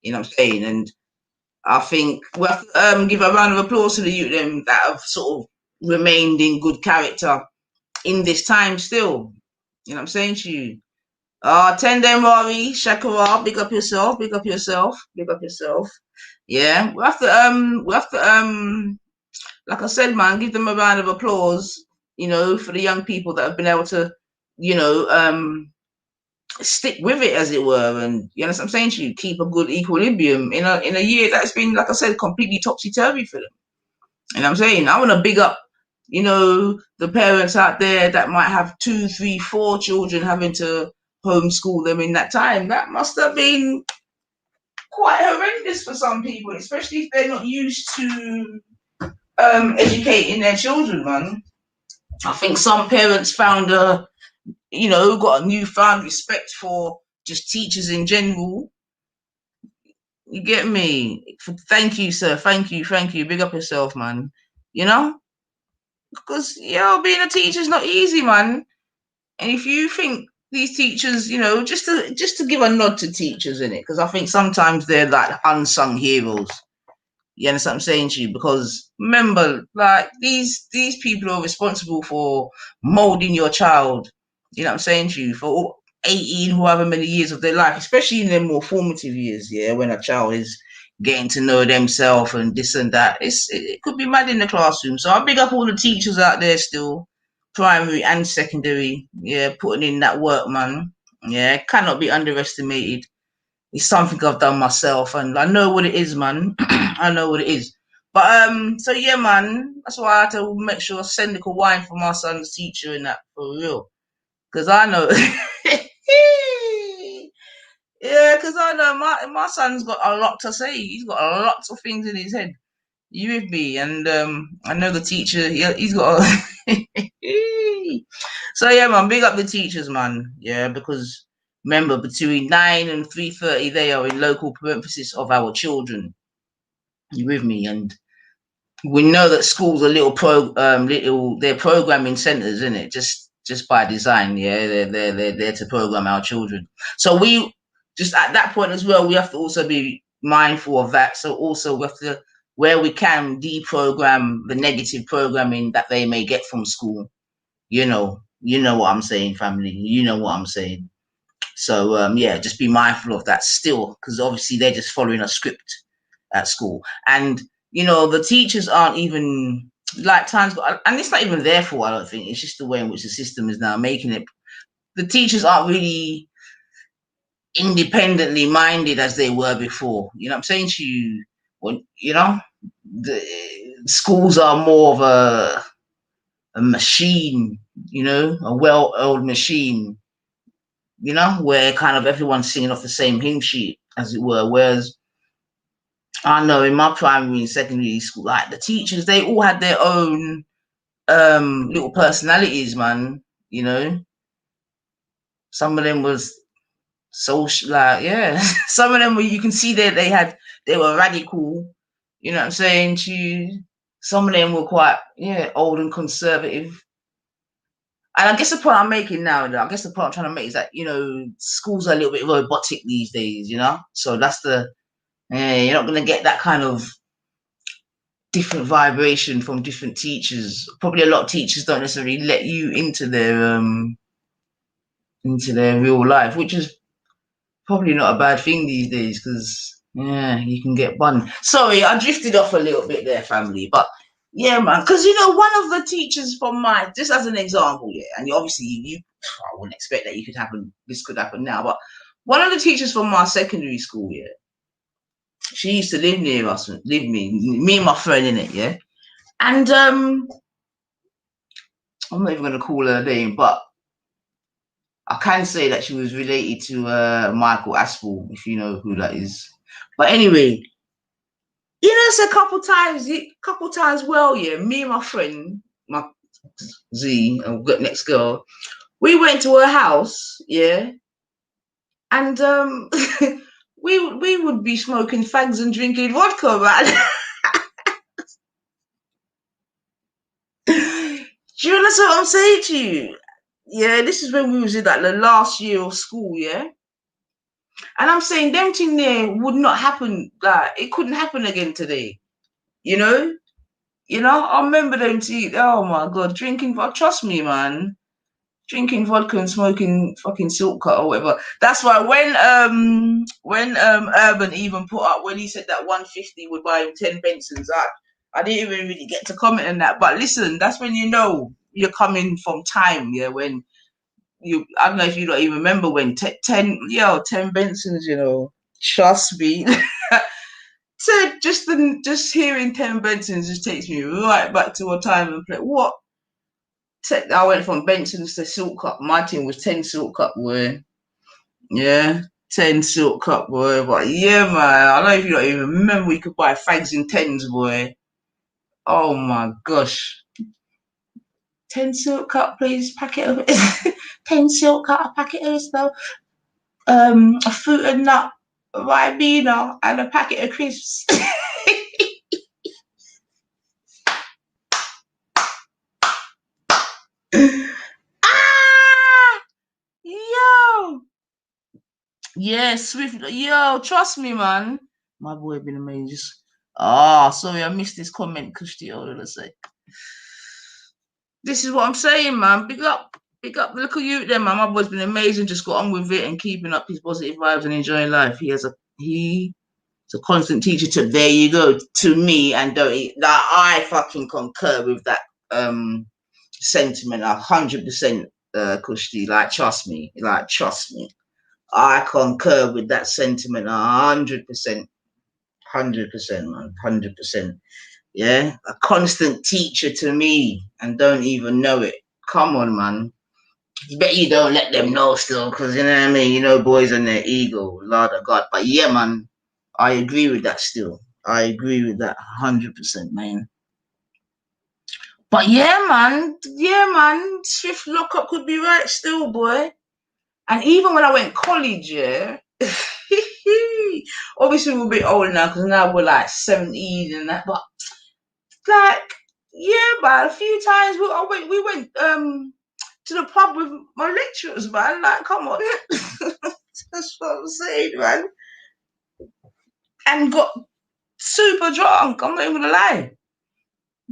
You know what I'm saying? And I think we have to give a round of applause to the youth that have sort of remained in good character in this time still. You know what I'm saying to you? Tendem Rari, Shakara, big up yourself. Yeah, we have to like I said, man, give them a round of applause, for the young people that have been able to, stick with it, as it were, and you know what I'm saying to you, keep a good equilibrium in a year that's been, like I said, completely topsy-turvy for them. You know what I'm saying? I want to big up, you know, the parents out there that might have 2, 3, 4 children having to homeschool them in that time. That must have been quite horrendous for some people, especially if they're not used to educating their children, man. I think some parents found got a newfound respect for just teachers in general. You get me? Thank you, sir. Thank you. Big up yourself, man. You know? Because, being a teacher is not easy, man. And if you think these teachers, just to give a nod to teachers, in it, because I think sometimes they're like unsung heroes. You understand what I'm saying to you? Because remember, like these people are responsible for molding your child. You know what I'm saying to you? For 18, however many years of their life, especially in their more formative years, when a child is getting to know themselves and this and that. It could be mad in the classroom. So I big up all the teachers out there still, primary and secondary, putting in that work, man. Cannot be underestimated. It's something I've done myself, and I know what it is, man. I know what it is. But so yeah, man. That's why I had to make sure I send a wine for my son's teacher and that for real, because I know. Because I know my son's got a lot to say. He's got a lot of things in his head. You with me? And I know the teacher. He's got. So yeah, man. Big up the teachers, man. Yeah, because. Remember, between 9 and 3:30, they are in local parenthesis of our children. You with me? And we know that schools are they're programming centers, isn't it? Just by design, they're there to program our children. So we just at that point as well, we have to also be mindful of that. So also we have to, where we can, deprogram the negative programming that they may get from school. You know what I'm saying, family. You know what I'm saying. So just be mindful of that still, because obviously they're just following a script at school, and the teachers aren't even like times, and it's not even their fault. I don't think it's just the way in which the system is now making it. The teachers aren't really independently minded as they were before. You know what I'm saying to you? When the schools are more of a machine, a well-oiled machine. Where kind of everyone's singing off the same hymn sheet, as it were. Whereas I know in my primary and secondary school, like the teachers, they all had their own little personalities, man. Some of them was social, some of them were, you can see that they were radical. You know what I'm saying to you? Some of them were quite old and conservative. And I guess the point I'm making now, I'm trying to make is that, schools are a little bit robotic these days, So that's you're not going to get that kind of different vibration from different teachers. Probably a lot of teachers don't necessarily let you into their real life, which is probably not a bad thing these days, because, you can get bun. Sorry, I drifted off a little bit there, family, but yeah, man, because one of the teachers from just as an example, and obviously I wouldn't expect that this could happen now, but one of the teachers from my secondary school, she used to live near us, me and my friend in it, and I'm not even going to call her name, but I can say that she was related to Michael Aspel, if you know who that is. But anyway, it's a couple times, well, me and my friend, my Z, next girl, we went to her house, and we would be smoking fags and drinking vodka, man. Do you understand what I'm saying to you? This is when we was in like the last year of school, and I'm saying them thing there would not happen. Like it couldn't happen again today. I remember them tea. Oh my god, drinking vodka. Trust me, man. Drinking vodka and smoking fucking silk cut or whatever. That's why when Urban even put up, when he said that 150 would buy him 10 Bensons, I didn't even really get to comment on that. But listen, that's when you're coming from time, when I don't know if you don't even remember when 10 Bensons, trust me. said just hearing 10 Bensons just takes me right back to a time and play. What? I went from Bensons to Silk Cup. My team was 10 Silk Cup, boy. Yeah, 10 Silk Cup, boy. But yeah, man, I don't know if you don't even remember we could buy fags in 10s, boy. Oh my gosh. 10 Silk Cup, please. Packet of 10 Silk Cup, a packet of stuff. A fruit and nut, Ribena, and a packet of crisps. Ah, yo, yeah, Swift, yo, trust me, man. My boy been amazing. Sorry, I missed this comment, Kushti. Hold on a sec. This is what I'm saying, man. Big up, look at you there, man. My boy's been amazing. Just got on with it and keeping up his positive vibes and enjoying life. He's a constant teacher to, there you go, to me, and I fucking concur with that sentiment 100%, Kushti. Like, trust me. I concur with that sentiment 100%. 100%, man. 100%. Yeah, a constant teacher to me and don't even know it. Come on, man. Bet you don't let them know still, because you know what I mean. You know, boys and their ego, Lord of God. But yeah, man, I agree with that still. I agree with that 100%, man. But yeah, man, Swift lockup could be right still, boy. And even when I went college, yeah. Obviously we're a bit older now because now we're like 70s and that, but like, yeah, man, a few times we went to the pub with my lecturers, man. Like, come on. That's what I'm saying, man. And got super drunk. I'm not even gonna lie.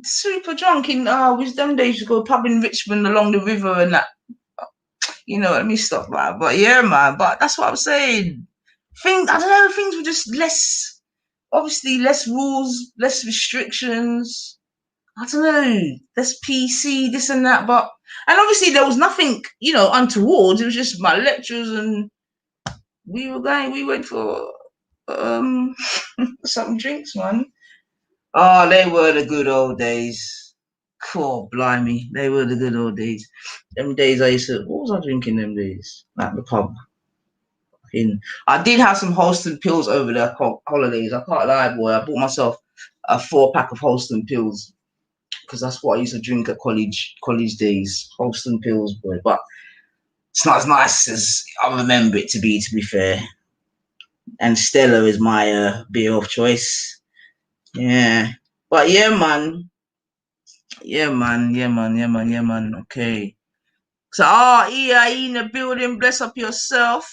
Super drunk in wisdom days to go pub in Richmond along the river and that. You know, let me stop, man. But yeah, man, but that's what I'm saying. I don't know, things were just less, obviously less rules, less restrictions. I don't know, less PC, this and that, and obviously there was nothing, you know, untoward. It was just my lectures, and we went for some drinks, man. Oh, they were the good old days. Cool, blimey, they were the good old days. Them days I used to, what was I drinking them days? At the pub. I did have some Holston pills over the holidays. I can't lie, boy. I bought myself a 4-pack of Holston pills, because that's what I used to drink at college days. Holston pills, boy. But it's not as nice as I remember it to be fair. And Stella is my beer of choice. Yeah. But yeah, man. Okay. So, EIE in the building. Bless up yourself.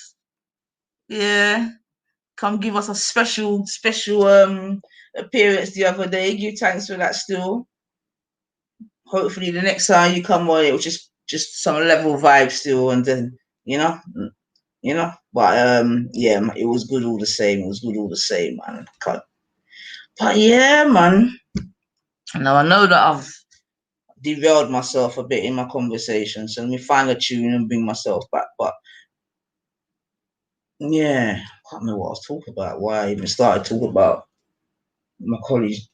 Yeah. Come give us a special appearance the other day. Give thanks for that still. Hopefully the next time you come on, it was just some level vibe still, and then you know. But yeah, it was good all the same. Man. But yeah, man. Now I know that I've derailed myself a bit in my conversation, so let me find a tune and bring myself back. But yeah, I can't remember what I was talking about. Why I even started talking about my college.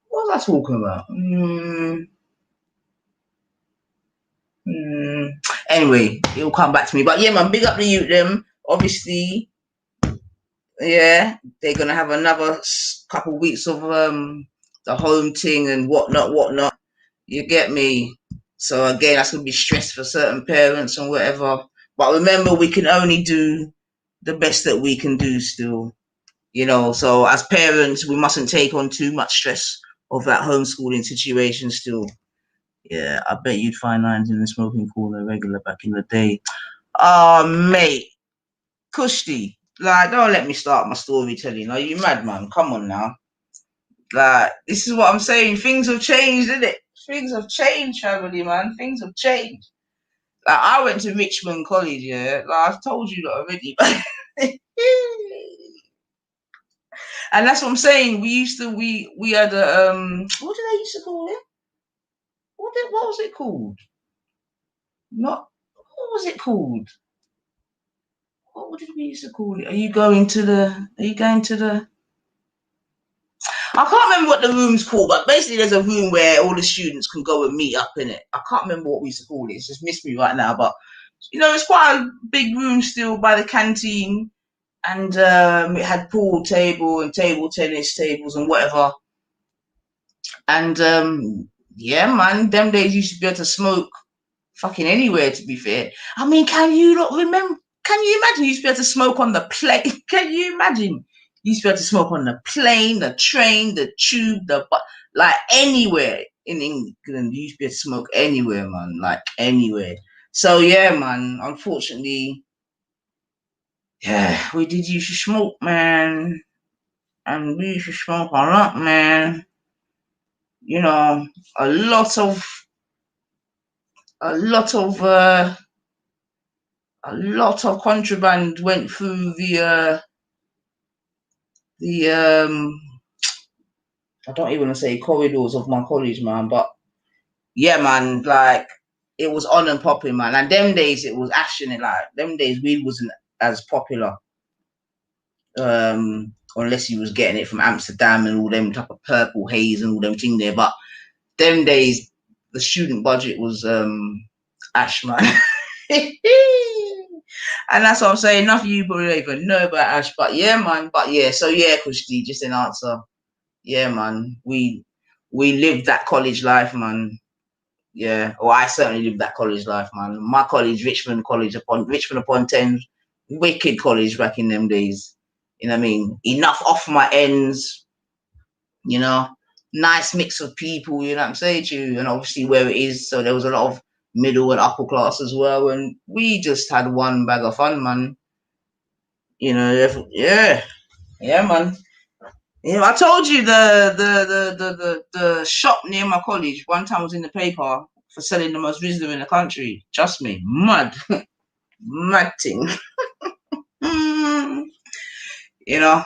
What was I talking about? Anyway, it'll come back to me. But yeah, man, big up the youth them. Obviously, yeah, they're gonna have another couple weeks of the home thing and whatnot. You get me? So again, that's gonna be stress for certain parents and whatever. But remember, we can only do the best that we can do still. You know, so as parents, we mustn't take on too much stress of that homeschooling situation still. Yeah, I bet you'd find lines in the smoking corner regular back in the day. Oh, mate. Kushti, like, don't let me start my storytelling. Are you mad, man? Come on now. Like, this is what I'm saying. Things have changed, isn't it? Things have changed, family, man. Things have changed. Like, I went to Richmond College, yeah. Like, I've told you that already. And that's what I'm saying. We had a what did they used to call it? What was it called? What was it called? What did we used to call it? Are you going to the I can't remember what the room's called, but basically there's a room where all the students can go and meet up in it. I can't remember what we used to call it. It's just missed me right now. But, you know, it's quite a big room still by the canteen. And it had pool table and table tennis tables and whatever. And, yeah, man, them days you used to be able to smoke fucking anywhere, to be fair. I mean, can you imagine you used to be able to smoke on the plane? Can you imagine? You used to be able to smoke on the plane, the train, the tube, like anywhere in England. You used to be able to smoke anywhere, man, like anywhere. So yeah, man, unfortunately, yeah, we did used to smoke, man. And we used to smoke a lot, man. You know, a lot of contraband went through the I don't even want to say corridors of my college, man, but yeah, man, like it was on and popping, man. And them days it was actually like them days weed wasn't as popular. Unless you was getting it from Amsterdam and all them type of purple haze and all them thing there. But them days the student budget was ash, man. And that's what I'm saying. Enough of you probably don't even know about ash, but yeah, man. But yeah, so yeah, Kushti, just an answer. Yeah, man. We lived that college life, man. Yeah. Well, I certainly lived that college life, man. My college, Richmond upon Thames, wicked college back in them days. You know what I mean? Enough off my ends, you know, nice mix of people, you know what I'm saying to you, and obviously where it is, so there was a lot of middle and upper class as well, and we just had one bag of fun, man. You know, yeah, man. Yeah, I told you the shop near my college one time was in the paper for selling the most Rizla in the country. Trust me, mad, mad thing. You know,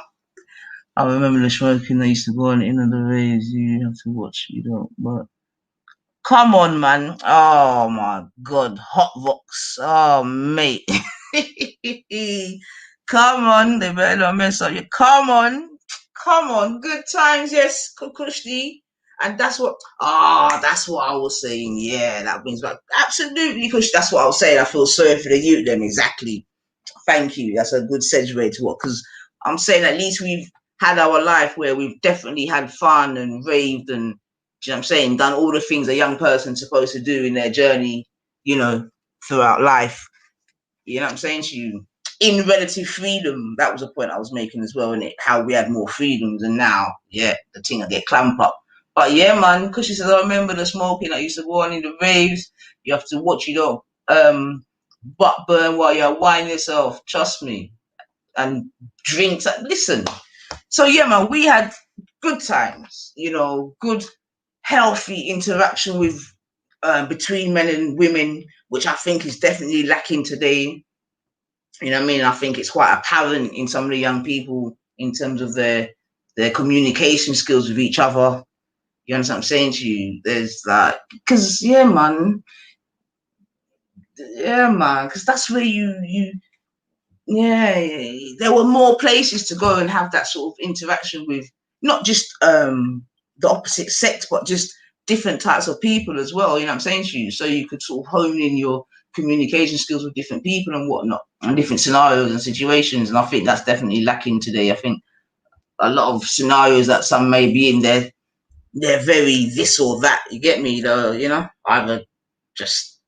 I remember the smoking that used to go on in the raves. You have to watch, you don't. But come on, man. Oh my God, hot rocks. Oh mate, come on. They better not mess up you. Come on. Good times, yes, Kushti. And that's what I was saying. Yeah, that brings back absolutely, Kushti. That's what I was saying. I feel sorry for the youth. Them exactly. Thank you. That's a good segue to what, because I'm saying at least we've had our life where we've definitely had fun and raved and, you know what I'm saying, done all the things a young person's supposed to do in their journey, you know, throughout life. You know what I'm saying to you? In relative freedom, that was a point I was making as well, innit? How we had more freedoms, and now, yeah, the thing I get clamp up. But yeah, man, because she says, I remember the smoking that used to go on in the raves. You have to watch, you know, butt burn while you're whining yourself. Trust me. And drinks. Listen. So yeah, man, we had good times. You know, good, healthy interaction with between men and women, which I think is definitely lacking today. You know what I mean? I think it's quite apparent in some of the young people in terms of their communication skills with each other. You understand what I'm saying to you? There's like, because yeah, man, because that's where there were more places to go and have that sort of interaction with not just the opposite sex, but just different types of people as well. You know what I'm saying to you? So you could sort of hone in your communication skills with different people and whatnot, and different scenarios and situations. And I think that's definitely lacking today. I think a lot of scenarios that some may be in there, they're very this or that. You get me? Though, you know, either just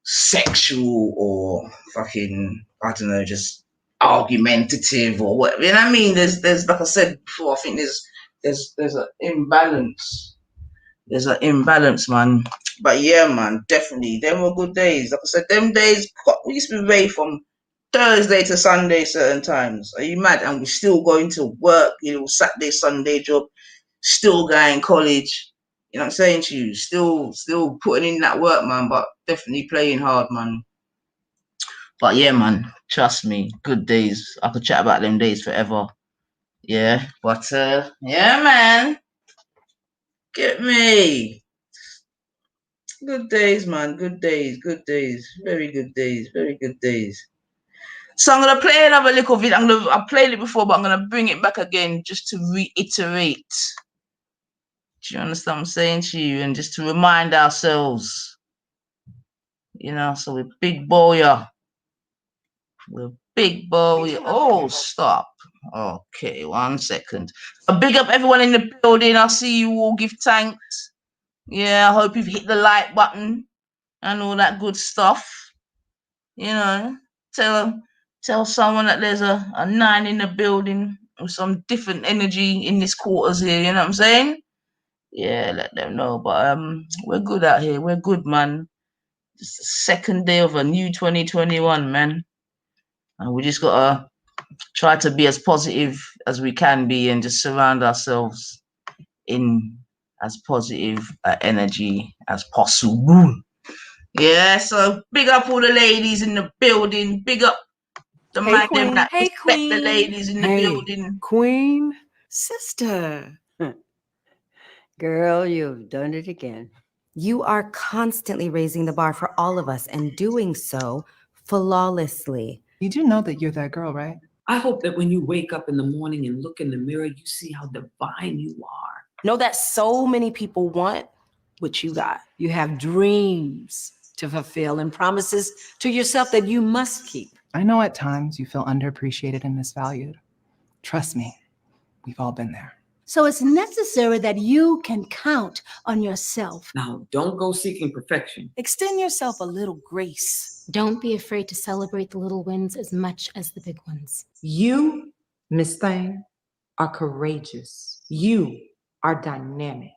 sexual or fucking, I don't know, just argumentative or whatever. You know what I mean? There's like I said before, I think there's an imbalance. There's an imbalance, man. But yeah, man, definitely. Them were good days. Like I said, them days, we used to be away from Thursday to Sunday certain times. Are you mad? And we're still going to work, you know, Saturday, Sunday job, still going college. You know what I'm saying to you? Still putting in that work, man, but definitely playing hard, man. But yeah, man, trust me, good days. I could chat about them days forever. Yeah, but yeah, man. Get me. Good days, man. Good days. Very good days. So I'm gonna play another little video. I've played it before, but I'm gonna bring it back again just to reiterate. Do you understand what I'm saying to you? And just to remind ourselves, you know, so we're big boy. We're big boy. Oh, stop. Okay, 1 second. A big up everyone in the building. I see you all. Give thanks. Yeah, I hope you've hit the like button and all that good stuff. You know, tell someone that there's a 9 in the building with some different energy in this quarters here. You know what I'm saying? Yeah, let them know. But we're good out here. We're good, man. It's the second day of a new 2021, man. And we just gotta try to be as positive as we can be and just surround ourselves in as positive energy as possible. Yeah, so big up all the ladies in the building. Big up the man them that respect the ladies in the building. Queen, sister. Girl, you've done it again. You are constantly raising the bar for all of us and doing so flawlessly. You do know that you're that girl, right? I hope that when you wake up in the morning and look in the mirror, you see how divine you are. Know that so many people want what you got. You have dreams to fulfill and promises to yourself that you must keep. I know at times you feel underappreciated and misvalued. Trust me, we've all been there. So it's necessary that you can count on yourself. Now, don't go seeking perfection. Extend yourself a little grace. Don't be afraid to celebrate the little wins as much as the big ones. You, Miss Thing, are courageous. You are dynamic.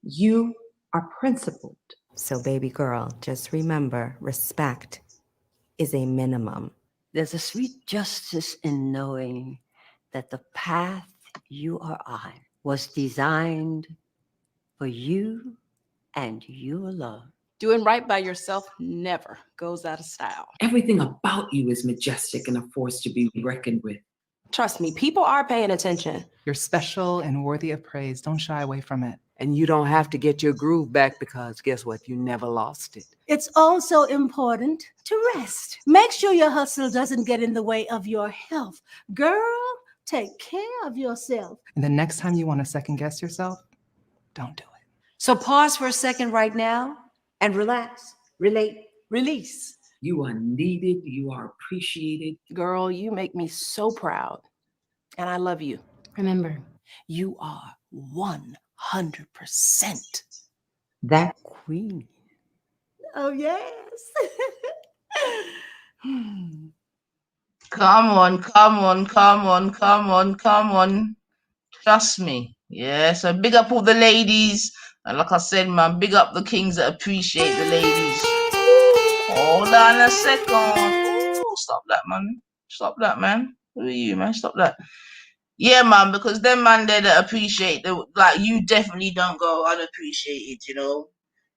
You are principled. So baby girl, just remember, respect is a minimum. There's a sweet justice in knowing that the path you are on was designed for you and you alone. Doing right by yourself never goes out of style. Everything about you is majestic and a force to be reckoned with. Trust me, people are paying attention. You're special and worthy of praise. Don't shy away from it. And you don't have to get your groove back because guess what? You never lost it. It's also important to rest. Make sure your hustle doesn't get in the way of your health. Girl, take care of yourself. And the next time you want to second guess yourself, don't do it. So pause for a second right now and relax, relate, release. You are needed. You are appreciated. Girl, you make me so proud. And I love you. Remember, you are 100% that queen. Oh, yes. Come on, come on, come on, come on, come on. Trust me. Yeah, so big up all the ladies. And like I said, man, big up the kings that appreciate the ladies. Hold on a second. Ooh, stop that, man. Stop that, man. Who are you, man? Stop that. Yeah, man, because them man there that appreciate, like, you definitely don't go unappreciated, you know?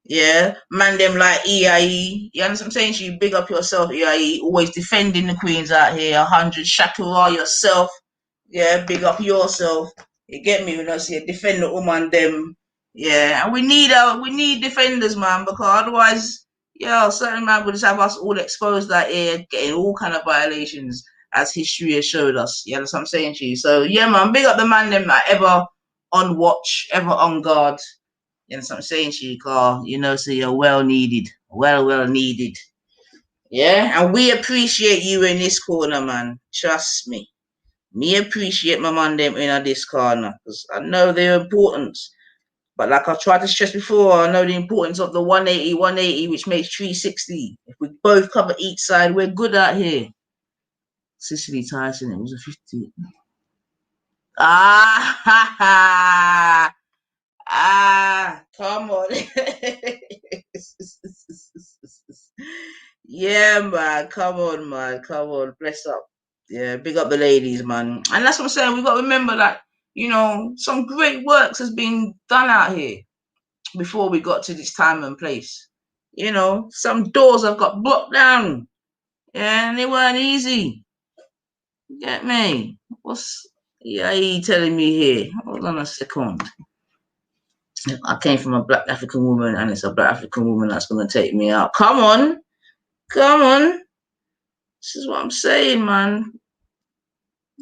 Yeah, man, them like EIE. You understand what I'm saying? So you big up yourself, EIE. Always defending the queens out here. 100 Shakira yourself. Yeah, big up yourself. You get me? When I say defend the woman, them. Yeah, and we need defenders, man, because otherwise, yeah, certain man would just have us all exposed out here, getting all kind of violations, as history has showed us. You understand what I'm saying to you? So yeah, man, big up the man, them that ever on watch, ever on guard. You know what I'm saying, Shika? You know, so you're well needed. Well needed. Yeah? And we appreciate you in this corner, man. Trust me. Me appreciate my man them in this corner. Because I know their importance. But like I tried to stress before, I know the importance of the 180, which makes 360. If we both cover each side, we're good out here. Cicely Tyson, it was a 50. Come on. Yeah, man. Come on, man. Come on. Bless up. Yeah, big up the ladies, man. And that's what I'm saying. We've got to remember that, you know, some great works has been done out here before we got to this time and place. You know, some doors have got blocked down. Yeah, and they weren't easy. Get me? What's EIE telling me here? Hold on a second. I came from a black African woman, and it's a black African woman that's going to take me out. Come on. Come on. This is what I'm saying, man.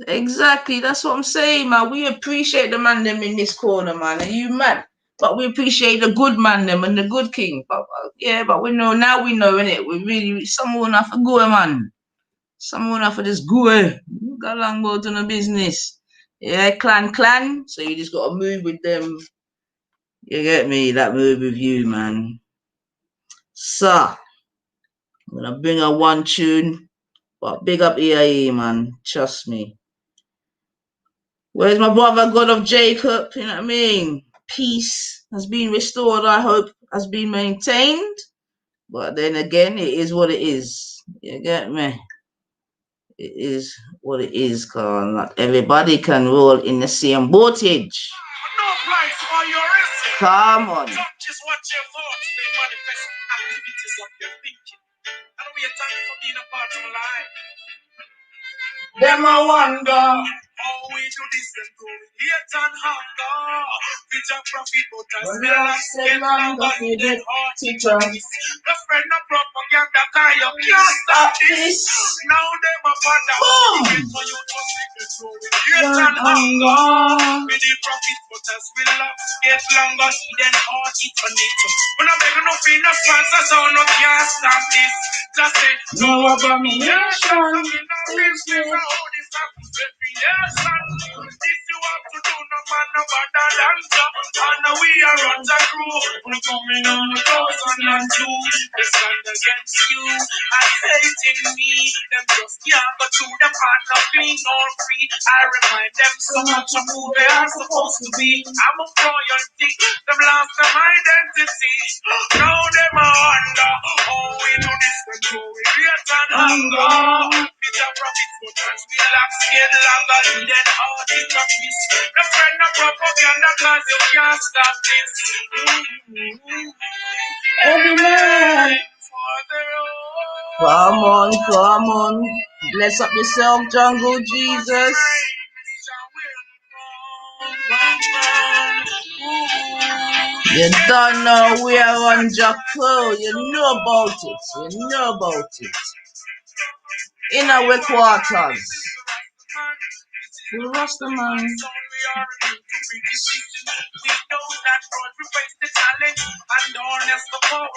Exactly, that's what I'm saying, man. We appreciate the man them in this corner, man. And you mad? But we appreciate the good man them and the good king. But but we know now, we know, innit? We really someone have to go, man. Someone have to just go. Got long about to the business. Yeah, clan. So you just gotta move with them. You get me? That move with you, man. So I'm gonna bring a one tune. But big up EIE, man. Trust me. Where's my brother, God of Jacob? You know what I mean? Peace has been restored, I hope, has been maintained. But then again, it is what it is. You get me? It is what it is, cause not everybody can roll in the same boatage. Come on. Just watch your thoughts, they manifest activities of your thinking. And we are thankful for being a part of life. Them I wonder. Always do this and go hate and hunger. With your profit, but I When still I like say get longer, longer you than get heart teacher. The friend of propaganda, cause you can't stop this. Now they my father. Boom! For you to see the story. Hate and hunger. With the profit, but I still like get longer than heart it on it. When I'm making no feel no sponsor, so no can't stop this. Just say, no abomination. This you have to do, no man, no better than job. And now we are on the crew. We're coming on 2002. They stand against you. I hate in me. Them just can't go through them heart of clean or free. I remind them so much of who they are supposed to be. I'm a royalty. Them lost their identity. Now them are under. Oh, we do this and do it. Great and hunger. It's a profit, but I still like scared longer than all the topics. No friend, no propaganda, cause you can't stop this. Every man. Come on. Bless up yourself, Jungle Jesus. You don't know we are on Jaco. You know about it. In our quarters. You lost the man. We know that God replace the talent and harness the power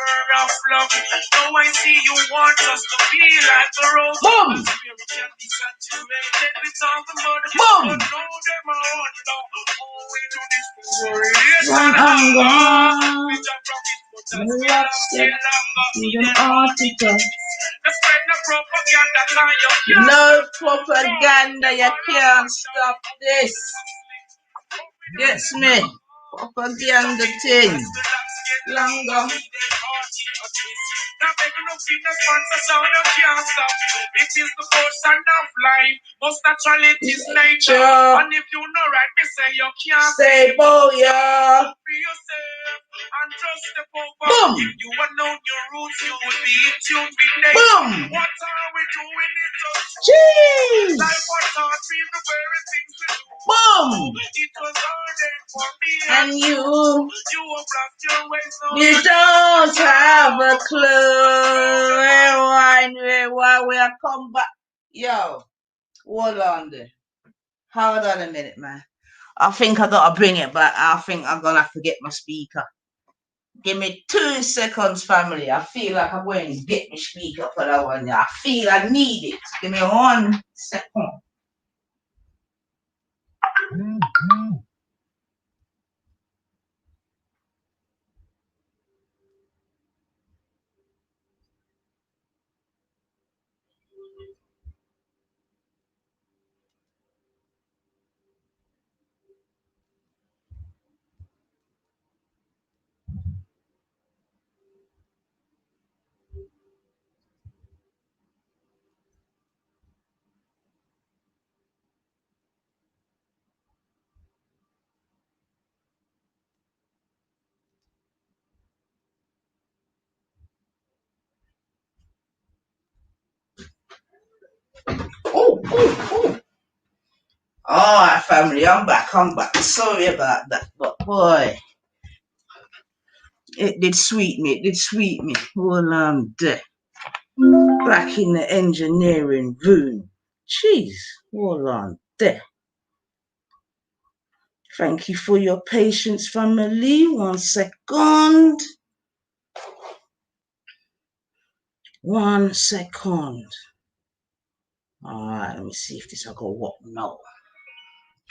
of love. Now I see you want us to be like the rose. Boom! Spirit can be saturated with all the mud. Boom! But know them on now. Oh, we do this for glorious One and hunger. hunger. With a profit, but as we love still longer. Even article. The spread no propaganda, cause you can't No propaganda, you can't stop this. Gets me? Propaganda thing. Longer. Now begging no fee, no sponsor, so you can't stop. It is the portion of life. Most naturally it is nature. And if you know right, me say you can't Stay yeah. Be yourself and just step over. Boom. If you are known your roots, you will be in tune with nature. Boom. What are we doing? It's just Jeez. life was taught me the very things we do. Boom. It was ordained for me And you have lost your way, so you don't have a clue. Why we are come back. Yo, hold on there. Hold on a minute, man. I think I gotta bring it back. I think I'm gonna have to get my speaker. Give me 2 seconds, family. I feel like I'm going to get my speaker for that one. I feel I need it. Give me 1 second. Oh. Alright, family, I'm back. Sorry about that, but boy, it did sweet me. Hold on there. Back in the engineering room. Jeez, hold on there. Thank you for your patience, family. 1 second. 1 second. All right, let me see if this I got what. No.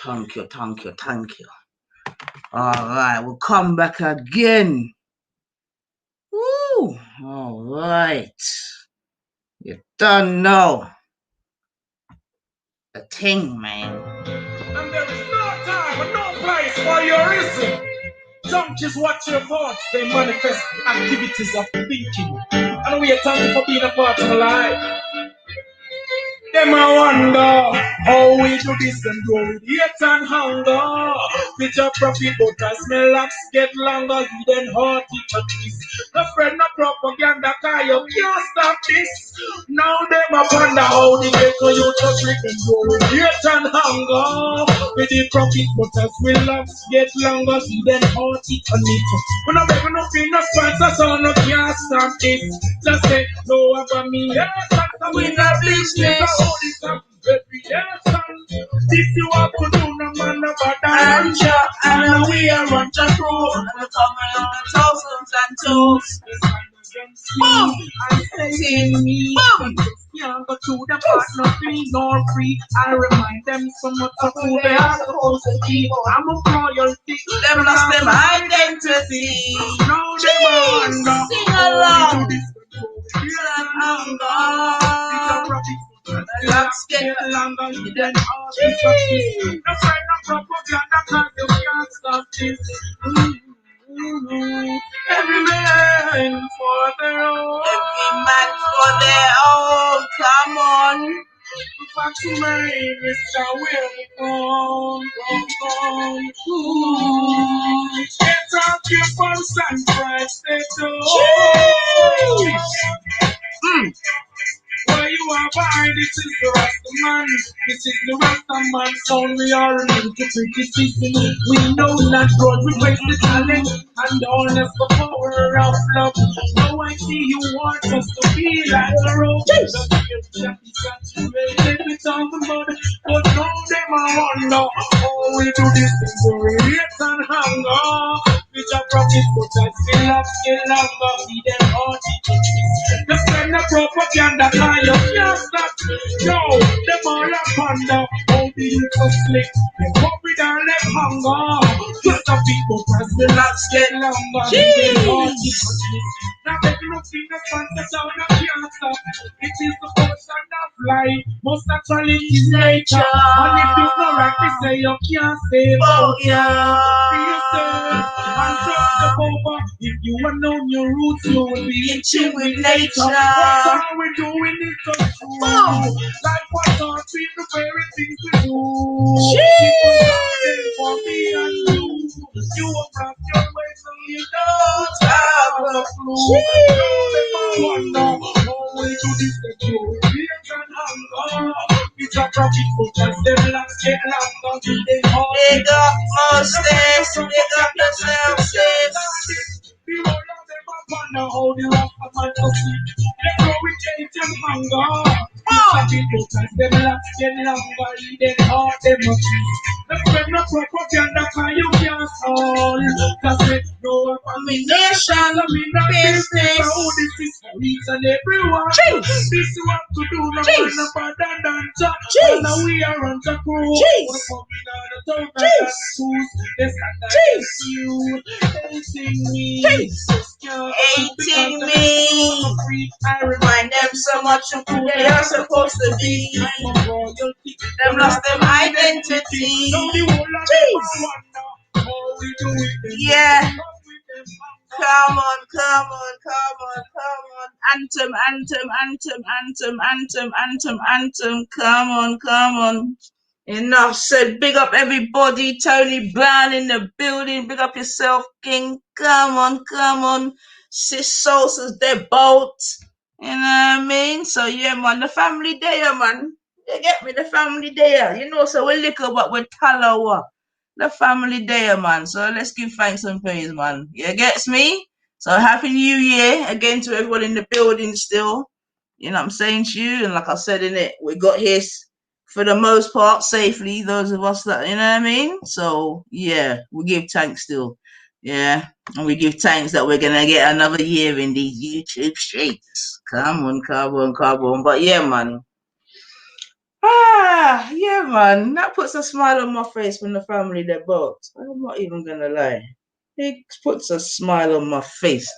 Thank you. All right, we'll come back again. Woo! All right. You done know. The thing, man. And there is no time and no place for your reason. Don't just watch your thoughts, they manifest activities of thinking. And we are thanking for being a part of life. Them I wonder how we do this and do with hate and hunger. With your profit, but as my laps get longer, hidden heart it a twist. No friend, no propaganda, cause you can't stop this. Now them I wonder how the ghetto you just live and do with hate and hunger. With the profit, but as my laps get longer, hidden heart it a twist. When I'm begging up in the sponsor, so no can't stop this. Just say no about me, yes, we not business. If you have to do no man about that, and we are on the road, we're coming on thousands and toes. Boom! I'm saying me, boom! Yeah, but to the part, nothing nor free. I remind them so much of who they are supposed to be. I'm a royalty, them lost them identity. Now they wonder, sing along. Let's get longer than all this. No friend, no propaganda, cause you can't stop this. Every man for their own. Every man for their own. Come on. Back to my Mr. Will get off your phones and price where you are behind, this is the Rasta man. This is the Rasta man sound. We are immune to criticism. We know that God replace the talent and all that's the power of love. Now I see you want us to be like a road. We talking about it, but now them I wonder how we do this thing for hate and hunger. We just profit, but I still longer. See them all the friend of propaganda, cause you can't stop. Yo, them all a ponder. How the youth are slick, they come with all them hunger. Just a bit, but as the laps get longer, they all now they look in the front, the sound of can't stop. It is the ocean of life, most naturally is nature. And if you know right, they say you can't save. Oh yeah, be yourself and trust the power. If you want to know your roots, you will be in tune with nature. That's how we're doing it so true. Like what our people, the very things we do. People are for me and you. You will wrap your way so you don't have a clue. Wonder how we do this that you hate and hunger. It's a traffic but as them laps get longer. Big up Moses, big up yourself, sis. The whole of them up wonder how the rock of man to sleep. They grow with hate and hunger. It's a big but as them laps get longer. Then all them up. The friend of propaganda can you can't solve. Cause they no abomination business. Oh, this is for each and everyone. This is what to do, no man about that dancer. And now we are on the crew. We're coming out of town and schools. They stand you, hating me. Hating me. I remind them so much of who they are supposed to be. I'm a royalty. Them lost them identity. Yeah. Come on. Anthem. Come on. Enough said. Big up everybody. Tony Brown in the building. Big up yourself, King. Come on. Sis Sosa's their boat. You know what I mean? So yeah, man, the family there, man. You get me? The family there. You know, so we look about with Talawa. The family there, man. So let's give thanks and praise, man. You gets me? So happy New Year again to everyone in the building still. You know what I'm saying to you? And like I said in it, we got here for the most part safely, those of us that, you know what I mean? So yeah, we give thanks still. Yeah. And we give thanks that we're gonna get another year in these YouTube streets. Come on, come on, come on. But yeah, man. Yeah, man. That puts a smile on my face when the family they're both. I'm not even gonna lie. It puts a smile on my face.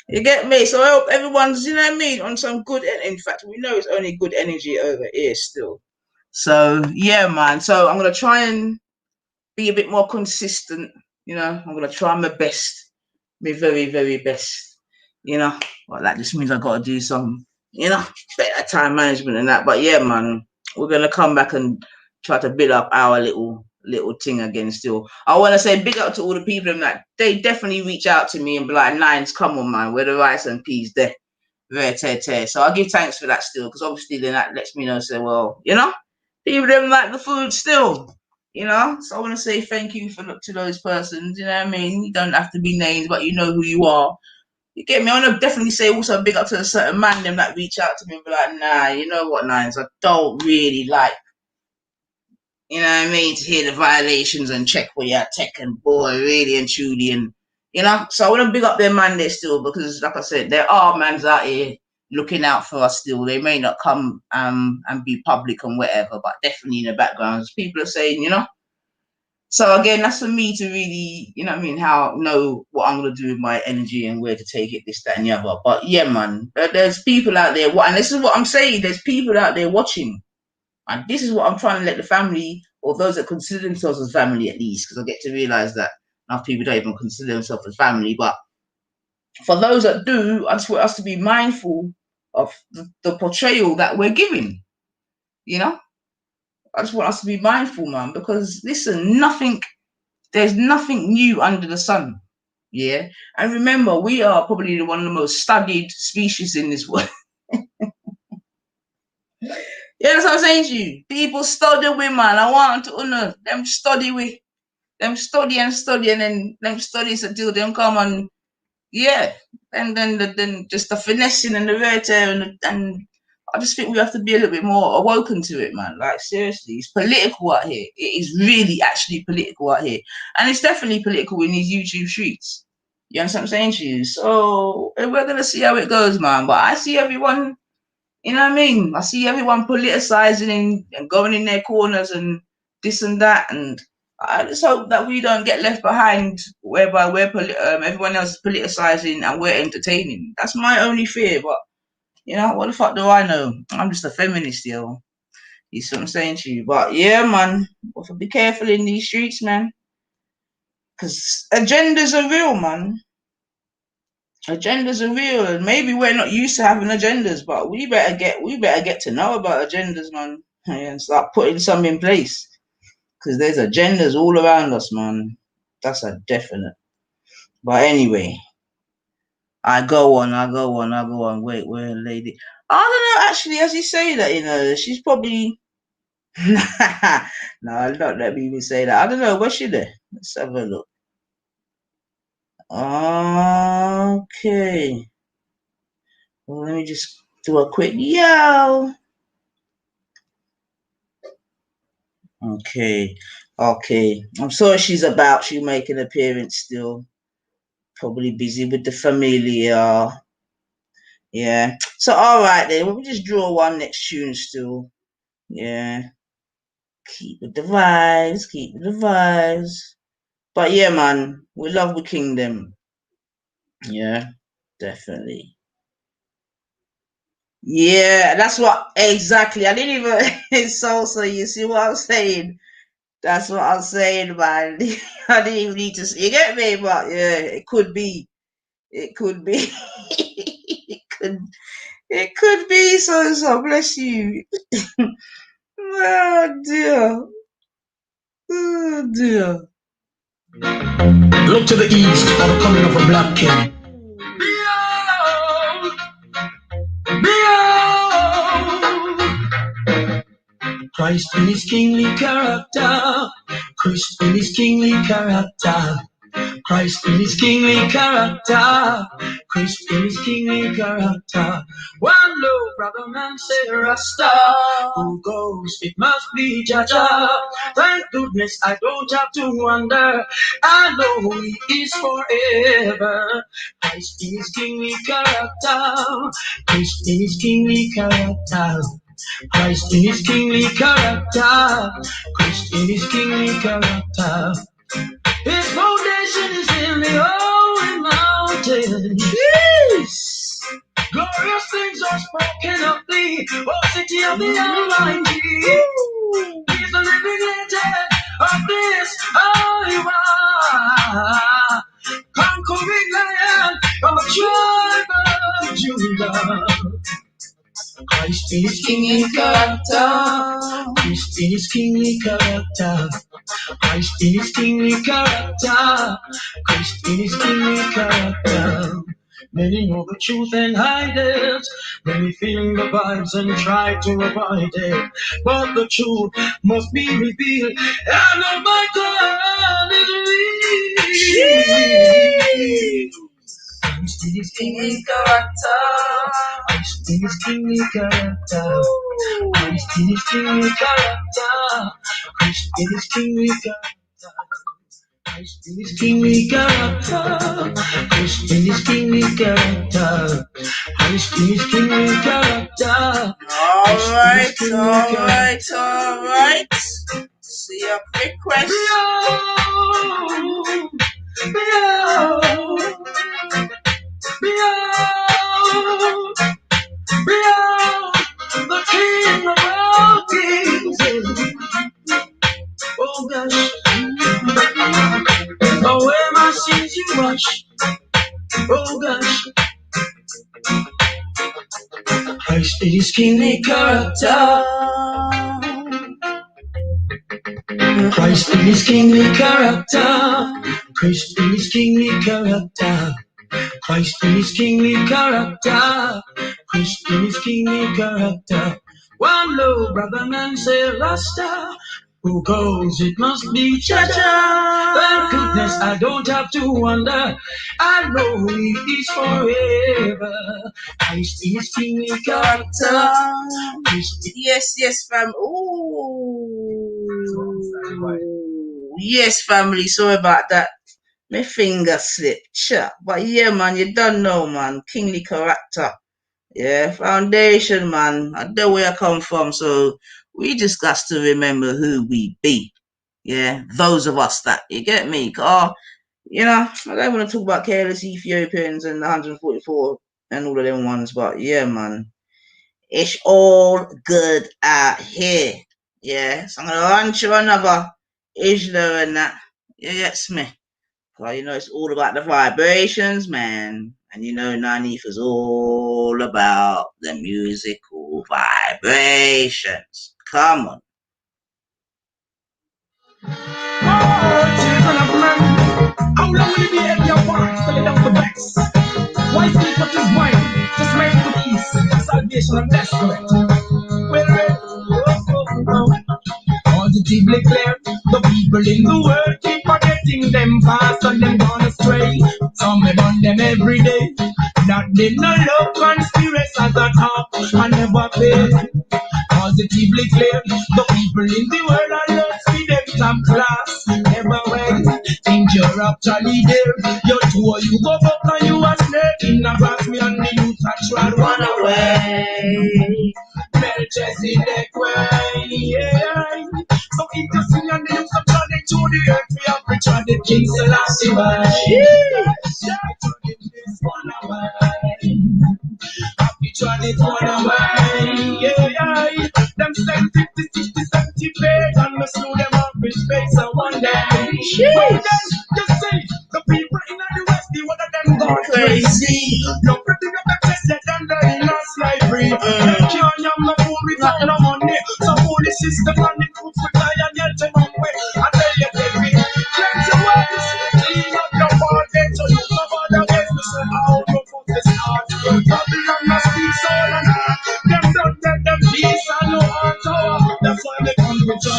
You get me? So I hope everyone's, you know what I mean, on some good. In fact, we know it's only good energy over here still. So yeah, man. So I'm gonna try and be a bit more consistent. You know, I'm gonna try my best, my very, very best. You know, well, that just means I gotta do some, you know, better time management and that. But yeah, man, we're gonna come back and try to build up our little thing again still. I want to say big up to all the people that they definitely reach out to me and be like, Nines, come on, man, where the rice and peas there. So I give thanks for that still, because obviously then that lets me know, say, well, you know, people them like the food still, you know. So I want to say thank you to those persons, you know what I mean? You don't have to be named, but you know who you are. You get me? I want to definitely say also big up to a certain man them that reach out to me and be like, nah, you know what, Nines, I don't really like, you know what I mean, to hear the violations and check where you're taking, boy, really and truly, and you know. So I want to big up their man there still, because like I said, there are mans out here looking out for us still. They may not come and be public and whatever, but definitely in the background, people are saying, you know. So again, that's for me to really, you know what I mean, know what I'm gonna do with my energy and where to take it, this, that, and the other. But yeah, man, there's people out there, and this is what I'm saying, there's people out there watching. And this is what I'm trying to let the family, or those that consider themselves as family at least, because I get to realize that enough people don't even consider themselves as family. But for those that do, I just want us to be mindful of the portrayal that we're giving. You know, I just want us to be mindful, man, because listen, there's nothing new under the sun. Yeah. And remember, we are probably one of the most studied species in this world. Yeah, that's what I'm saying to you. People study with, man. I want to know them study with, them study, and then them studies until them come on, yeah. And then just the finessing and the rare and I just think we have to be a little bit more awoken to it, man. Like seriously, it's political out here. It is really actually political out here, and it's definitely political in these YouTube streets. You understand what I'm saying to you? So we're gonna see how it goes, man. But I see everyone. You know what I mean? I see everyone politicizing and going in their corners and this and that, and I just hope that we don't get left behind, whereby everyone else is politicizing and we're entertaining. That's my only fear. But you know, what the fuck do I know? I'm just a feminist, yo. You see what I'm saying to you? But yeah, man, we have to be careful in these streets, man, because agendas are real, man. Agendas are real, and maybe we're not used to having agendas, but we better get to know about agendas, man, and start putting some in place, because there's agendas all around us, man. That's a definite. But anyway, I go on. Wait, where lady? I don't know, actually, as you say that, you know, she's probably no, don't let me even say that. I don't know, where's she there? Let's have a look. Okay. Well, let me just do a quick yo. Okay. I'm sorry she'll make an appearance still. Probably busy with the familiar. Yeah. So all right then, we'll just draw one next tune still. Yeah. Keep the vibes. But yeah, man, we love the kingdom. Yeah, definitely. Yeah, that's what exactly. I didn't even it's also, you see what I'm saying? That's what I'm saying, man. I didn't even need to, you get me? But yeah, it could be. It could be. it could be. So bless you. Oh dear. Oh dear. Look to the east for the coming of a black king. Christ in his kingly character. Christ in his kingly character. Christ in his kingly character. Christ in his kingly character. One low brother man say Rasta. Who goes? It must be Jaja. Thank goodness I don't have to wonder. I know he is forever. Christ in his kingly character. Christ in his kingly character. Christ in his kingly character. Christ in his kingly character. His foundation is in the holy mountain. Yes. Glorious things are spoken of thee, O city of the Almighty. He's the living legend of this holy one. Conquering lion of the tribe of Judah. Christ in his kingly character. Christ in his kingly character. Christ in his kingly character. Christ in his kingly character. Many know the truth and hide it. Many feel the vibes and try to avoid it. But the truth must be revealed. And oh my God is real. Christ in his kingly character. Christ in his kingly character. Christ in his kingly character. Christ in his kingly character. Christ in his kingly character. Christ in his kingly character. Christ in his kingly character. Alright. See your request. Behold, the King of all kings. Oh gosh, oh where my sins you wash. Oh gosh, Christ in his kingly character. Christ in his kingly character. Christ in his kingly character. Christ in his kingly character. Christ in his kingly character. One low brother man say Rasta. Who goes? It must be Jaja. Thank goodness I don't have to wonder. I know he is forever. Christ in his kingly character. Yes, fam. Yes, family. Sorry about that. My finger slipped. Sure. But yeah, man, you don't know, man. Kingly character. Yeah, foundation, man. I know where I come from, so we just got to remember who we be. Yeah, those of us that, you get me? You know, I don't want to talk about careless Ethiopians and the 144 and all of them ones, but yeah, man. It's all good out here. Yeah, so I'm going to run to another Isla and that. You get me? Well, you know, it's all about the vibrations, man. And you know, Nanif is all about the musical vibrations. Come on. Children of men, how long will you be at your part? Spell it down the backs. Why sleep what is mine? Just make the peace, salvation and desperate. Positively clear, the people in the world keep forgetting them fast and them gone astray. Some may burn them every day. That they no love conspiracy at the top and never pay. Positively clear, the people in the world are lost with them top class. Never wait, think you're actually there. You're two, you go up and you are snake in the grass. Me and the youth actual run away. Melchizedek way, yeah. So if you sing and the youth are turning to the earth, we have returned the King Selassie way. This one away. Happy turn it one away, yeah. Them send 50, 60, 70 page and we slew them up in space and one day. But then, just say, the people in the West, the one of them gone crazy. No pretty up the test that under in our slavery. They can't yam no food without no money. So holy system and the food for die and yet them on way. I tell you, baby, cleanse your ways, clean up your body, so you no bother against me. So how you put this heart? Babylon must be soul and heart. Them don't get them peace and no heart tower. That's why they come with you.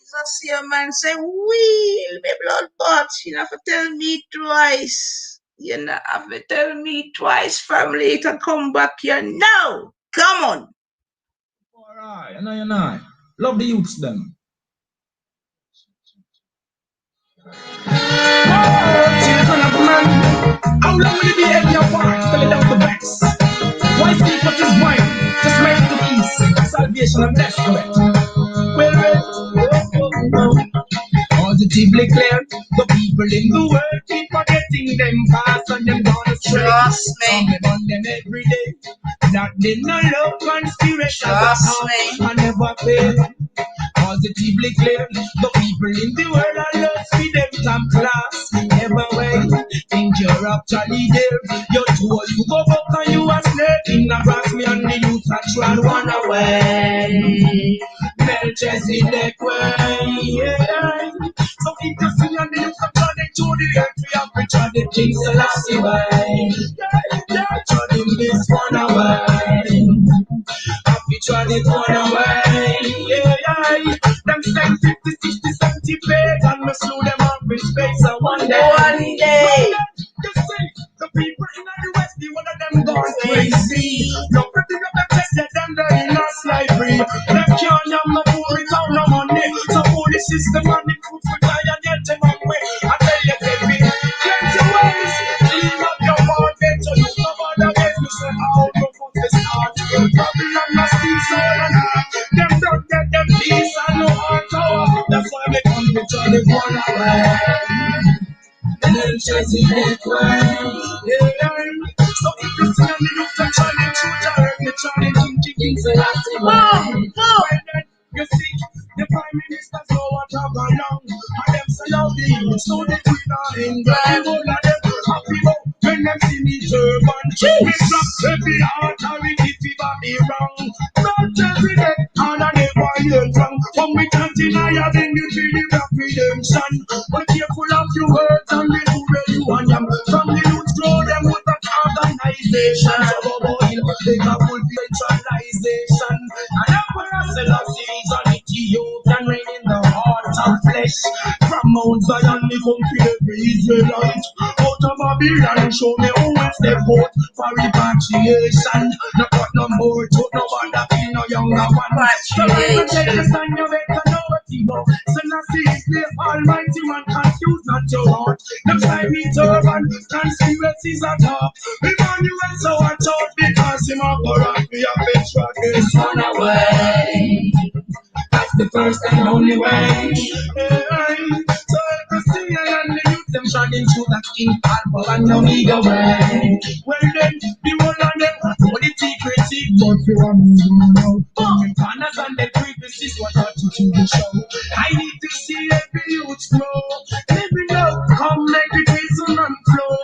Jesus, yeah, man. man. Say, we, me blood bought. You have to tell me twice. You know, have to tell me twice, family, to come back here now. Come on. All right, and I. Love the youths them. Children of man, how long will you be in your part till it down the best? Why speak what is mine? Just make the peace, salvation and death correct. Well, positively clear, the people in the world keep forgetting them past and them gonna stray. Trust me. On them every day, that they no love conspiration. Trust me. I never fail. Positively clear, the people in the world are lost with them top class. Never wait, think you're actually there. You're told you go back and you are snake in the grass. Me and the youth are trying to run away. Melchizedek way, yeah. So if you see and the youth are turning to the earth, we have to try the King Selassie way. Yeah, turning this one away. Happy trying it one away, yeah. Them say 50, 60, 70 pages and me slew them up in space and one day. You see, the people in the West, the one of them gone crazy. No pretty up the test that them there in a slavery. Them can't have no food without no money. So for the system and the food for die and get them away. I tell you, baby, plenty ways. Clean up your heart, better you come on the ways. Me say, how to put this out. Babylon must be so and them don't get them peace and no heart tower. That's why they come to try to go away. And then chasing that way, yeah. So if you see me look to challenge, you direct me challenging chickens and I say, wow. You see, the Prime Minister so what have along. And them say, oh, the so the Queen are in drive. All of them happy about when them see me turban. We drop every authority if be wrong. Not every day, and I never hear wrong. When we chanting higher than the feeling of redemption. But careful of your words and the where you want them. From the youth grow them with an organization. So they have full centralization. And Emperor Selassie is on the youth and reign in the heart of flesh. From Mount Zion, they come to every Israelite. Out of Babylon, show me who is the vote for repatriation. No got no more, took no bother, feel no younger one. So I take the stand, you better know what you know. Selassie is the almighty one, confused not your heart. Them side me turban, conspiracies are top. Emmanuel so I thought because him a corrupt, we have been struck this one away. That's the first and only way. So every singer and the youth them shining through that King Alpha and Omega way. Well then, the whole of them, what the secrecy, but you are moving out. Coming partners and the creeps is what I teach you the show. I need to see every youth grow. Every love come make the reason and flow.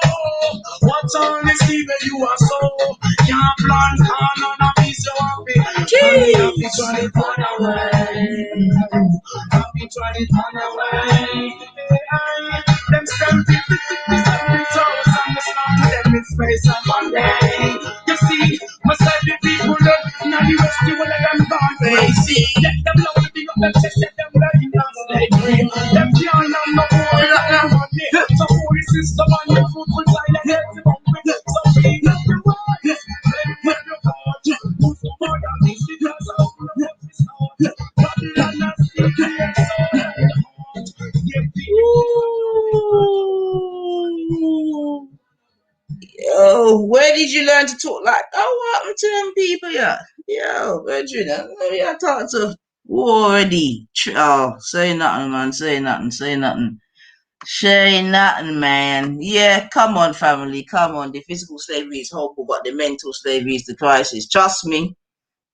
Oh, what's on the sea where you are so? Can't plan, can't on a piece of happy. Happy trying to run away. Happy trying to run away. Them stand 50, 60, 70 toes and the snap to them in space and one day. You see, must have the people that now the rest of them gone crazy. Let them know the big up them chest, let them let in on slavery. Them can't have no more than them money. So for the system and the food will sign and let them up with it. So we let them run. Let them go. Who's the more than this? It has all the this out. Babylon has still here, so Yo, where did you learn to talk like that? What happened to them people, yeah? Yo, Virgin, maybe I talk to already. Oh, say nothing, man. Say nothing. Say nothing. Say nothing, man. Yeah, come on, family. Come on. The physical slavery is horrible, but the mental slavery is the crisis. Trust me.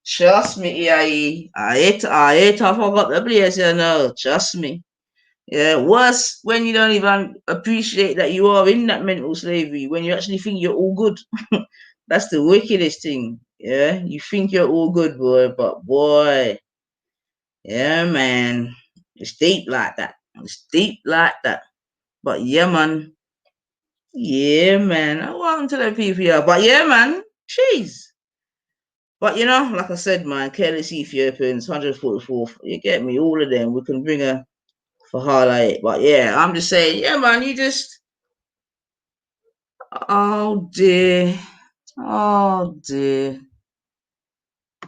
Trust me, EIE. I forgot the place, you know. Trust me. Yeah, worse when you don't even appreciate that you are in that mental slavery, when you actually think you're all good. That's the wickedest thing. Yeah, you think you're all good, boy, but boy, yeah, man, it's deep like that. It's deep like that. But yeah, man. Yeah, man. I want to the people here. But yeah, man. Jeez. But you know, like I said, man, Careless Ethiopians, 144th, you get me, all of them. We can bring a for highlight. But yeah, I'm just saying, yeah, man, you just, oh dear, oh dear,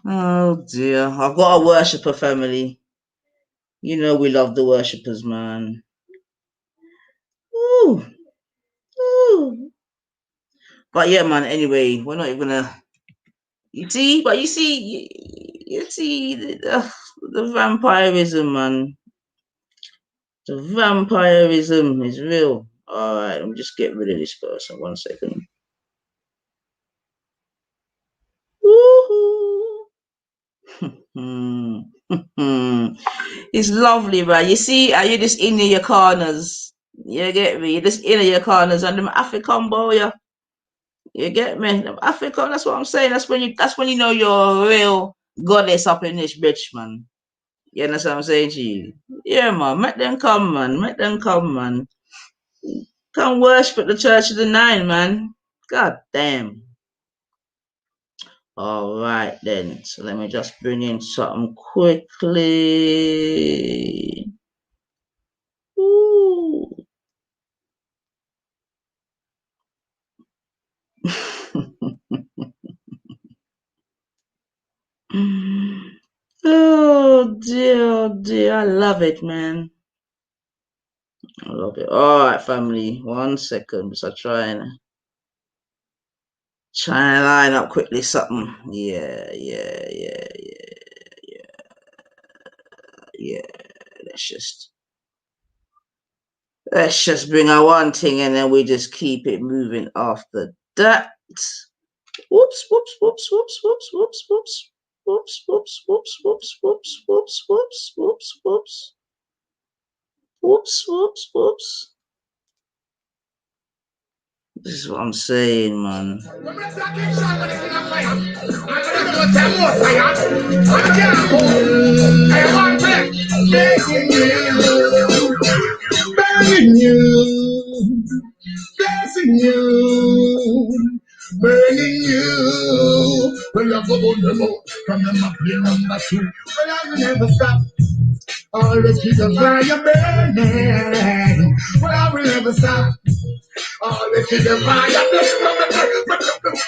oh dear. I've got a worshipper family. You know we love the worshippers, man. Ooh, ooh. But yeah, man. Anyway, we're not even gonna. You see, but you see the vampirism, man. The vampirism is real. All right, let me just get rid of this person. 1 second. Woohoo! It's lovely, right? You see, are you just in your corners? You get me? You're just in your corners, and them African boy, you get me? Them African. That's what I'm saying. That's when you know you're a real goddess up in this bitch, man. You understand what I'm saying to you? Yeah, man. Make them come, man. Make them come, man. Come worship at the Church of the Nine, man. God damn. All right, then. So let me just bring in something quickly. Ooh. Oh dear, I love it, man. I love it. All right, family. 1 second. So try and line up quickly something. Yeah. Let's just bring our one thing and then we just keep it moving after that. Whoops. This is what I'm saying, man. Blessing you, burning you. Well, you go on the road from the map here number 2. Well, I will never stop. Always keep the fire burning. Well, I will never stop. Always keep the fire burning.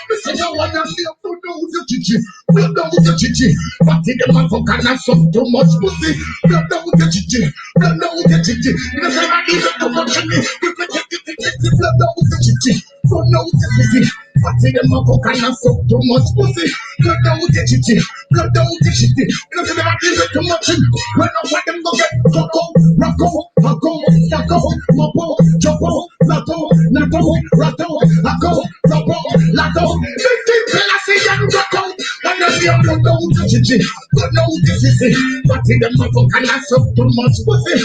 This I want to feel to know the chichi. We know the chichi. But in the motherfucker, not so too much pussy. We know the chichi. We know the chichi. Because I even too much in me. We know the chichi. We know the chichi. But in the motherfucker, not so too much pussy. We know the chichi. We know the chichi. Because I even too much in me. When I want them to get Coco, Rocco, Paco, Taco, Mopo, Chopo, Lato, Nato, Rato, Laco, Lopo, Lato. 15 Pelassi and Rocco. When I see a Coco, Chichi. But no, this is it. But in the motherfucker, not so too much pussy.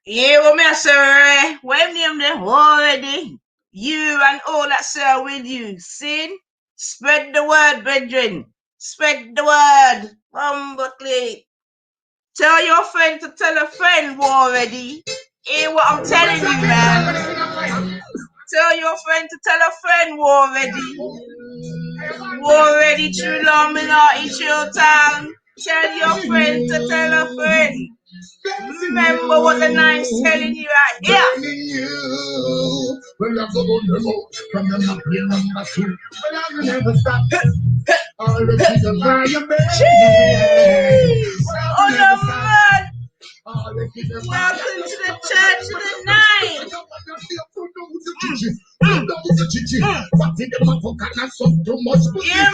Yeah, well, me, sir, when them already, you and all that, sir, with you, sin, spread the word, brethren, spread the word, humbly. Tell your friend to tell a friend already. Hear what I'm telling you, man. Tell your friend to tell a friend already. Already, true Illuminati, chill town. Tell your friend to tell a friend. Remember what the nine's telling you right here. Well, I go on the road from the map here number 2. Well, I will never stop. Always keep the fire burning. Oh no, man. Welcome to the Church of the Nine. Too much, man.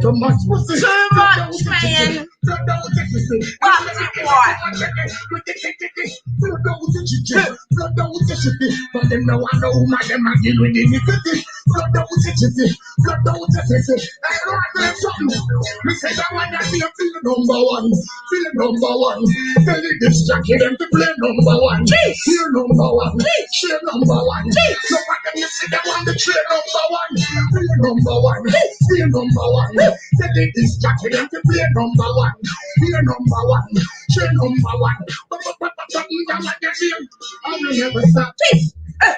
Too much, man. Too much, man. But them now I know my them I deal with iniquity. Blood out the blood out the I want something. Me say that one that be a feel number one. Feel number one. Tell it this Jackie them to play number one. Feel number one. Share number one. No matter you say that one the trade number one. Feel number one. Feel number one. Tell it this Jackie them to play number one. Feel number one. Share number one. I will never stop.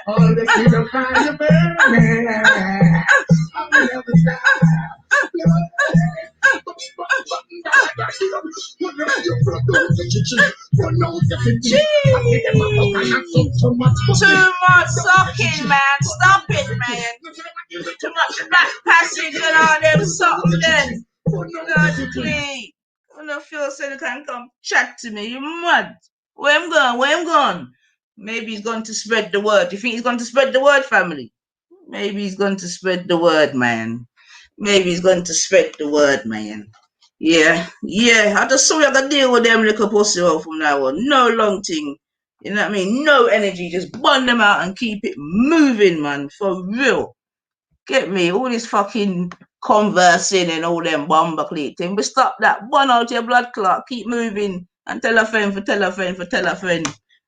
All the see the fire burning. I will never stop. Too much sucking, man. Stop it, man. Too much black passage and all them sucking. Godly. I don't feel so you can come chat to me. You mad? Where I'm going? Where I'm going? Maybe he's going to spread the word. You think he's going to spread the word, family? Maybe he's going to spread the word, man. Maybe he's going to spread the word, man. Yeah. I just saw you have to deal with them little pussy from now on. No long thing. You know what I mean? No energy. Just burn them out and keep it moving, man. For real. Get me? All this fucking conversing and all them bomber clip thing. But stop that. Burn out your blood clot. Keep moving. And tell a friend for tell a friend for tell a friend.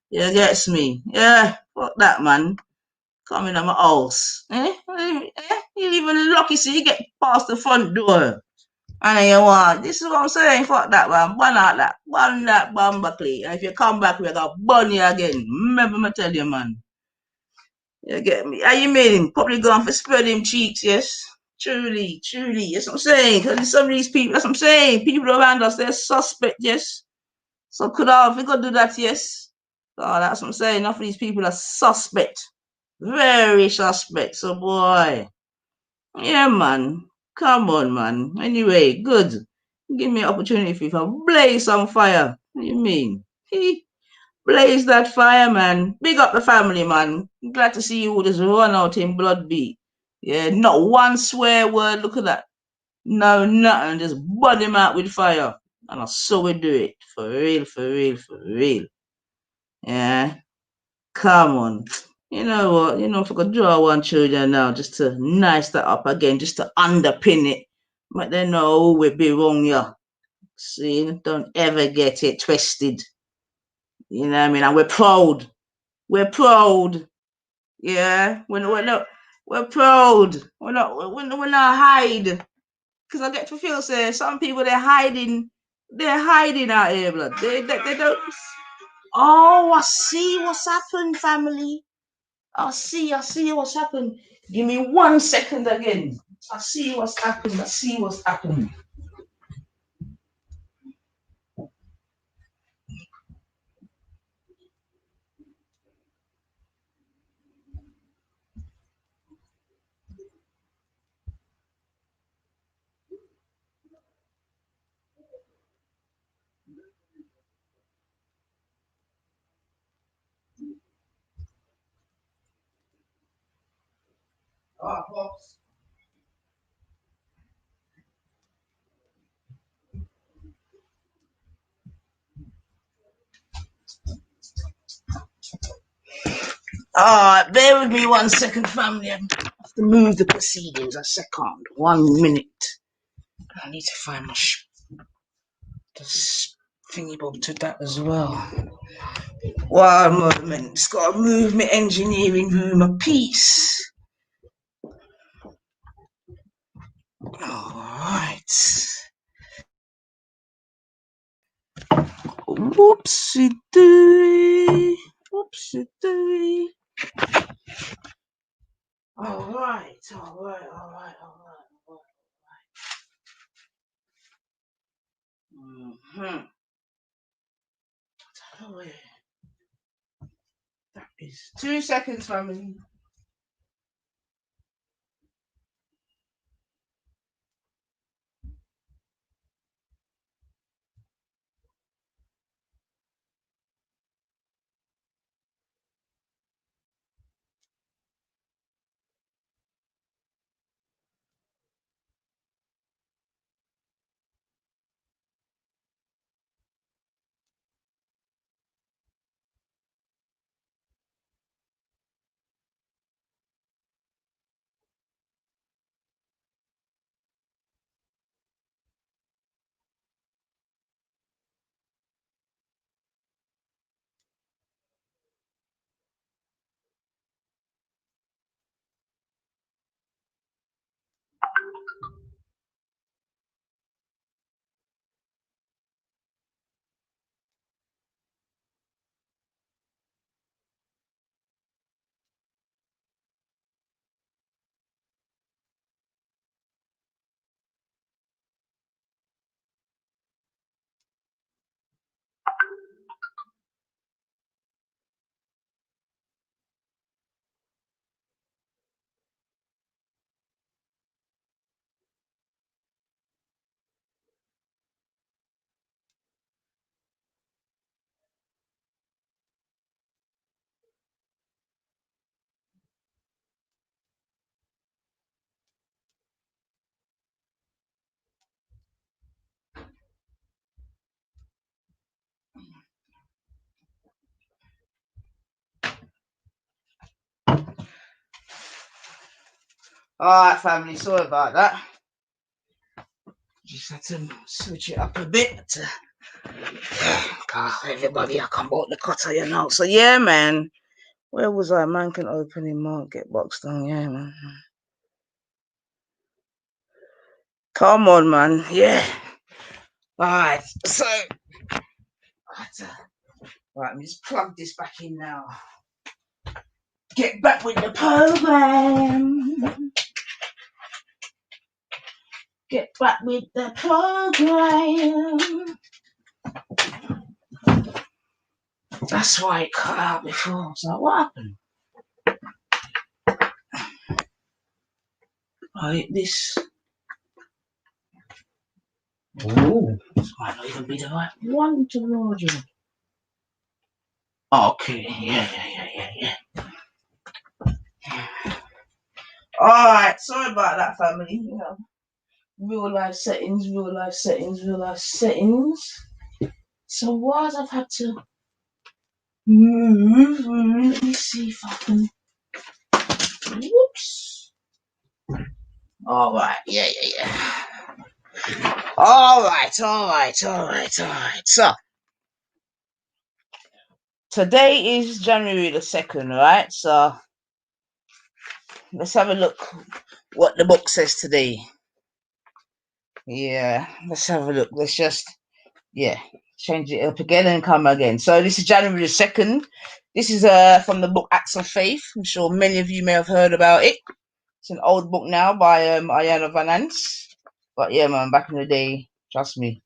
Yeah, gets me. Yeah. Fuck that, man. Coming on my house. You even lucky so you get past the front door. And then you want, this is what I'm saying, fuck that, man. Burn that bomber clay. And if you come back, we're gonna burn you again. Remember me tell you, man. You get me? How you mean? Probably going for spread him cheeks, yes? Truly. That's what I'm saying. Because some of these people, that's what I'm saying. People around us, they're suspect, yes? So could I, if we could do that, yes? Oh, that's what I'm saying. Enough of these people are suspect. Very suspect. So, boy. Yeah, man. Come on, man. Anyway, good. Give me an opportunity if I blaze some fire. What do you mean? Blaze that fire, man. Big up the family, man. Glad to see you all just run out in blood beat. Yeah, not one swear word. Look at that. No, nothing. Just burn him out with fire. And so we do it. For real. Yeah. Come on. You know what? If I could draw one children now, just to nice that up again, just to underpin it. But they know we'd be wrong, yeah. See, don't ever get it twisted. You know what I mean? And we're proud. Yeah. We're proud. We're not hide. Because I get to feel say some people they're hiding out here, blood. They don't. Oh, I see what's happened, family. I see what's happened. Give me 1 second again. I see what's happened. Bear with me 1 second, family. I have to move the proceedings a second. 1 minute. I need to find my this thingy bob to that as well. 1 moment. Just gotta move my engineering room a piece. Alright. Whoopsie doody. Alright. It's 2 seconds, family. Alright, family, sorry about that. Just had to switch it up a bit. Everybody, I come out the cutter, you know. So, yeah, man. Where was I? Man can open him up, get boxed on. Yeah, man. Come on, man. Yeah. Alright, so. Right, let me just plug this back in now. Get back with the program. Get back with the program. That's why it cut out before. So what happened? Right, this. Oh, this might not even be the right one to load you. Okay, yeah. Alright, sorry about that, family. You know, real life settings. So what I've had to move. Let me see if I can. Whoops. Alright, yeah. Alright. So today is January the 2nd, right? So let's have a look what the book says today. Yeah, let's have a look. Let's just change it up again and come again. So this is January the 2nd. This is from the book Acts of Faith. I'm sure many of you may have heard about it. It's an old book now by Iyanla Vanzant. But yeah, man, back in the day, trust me,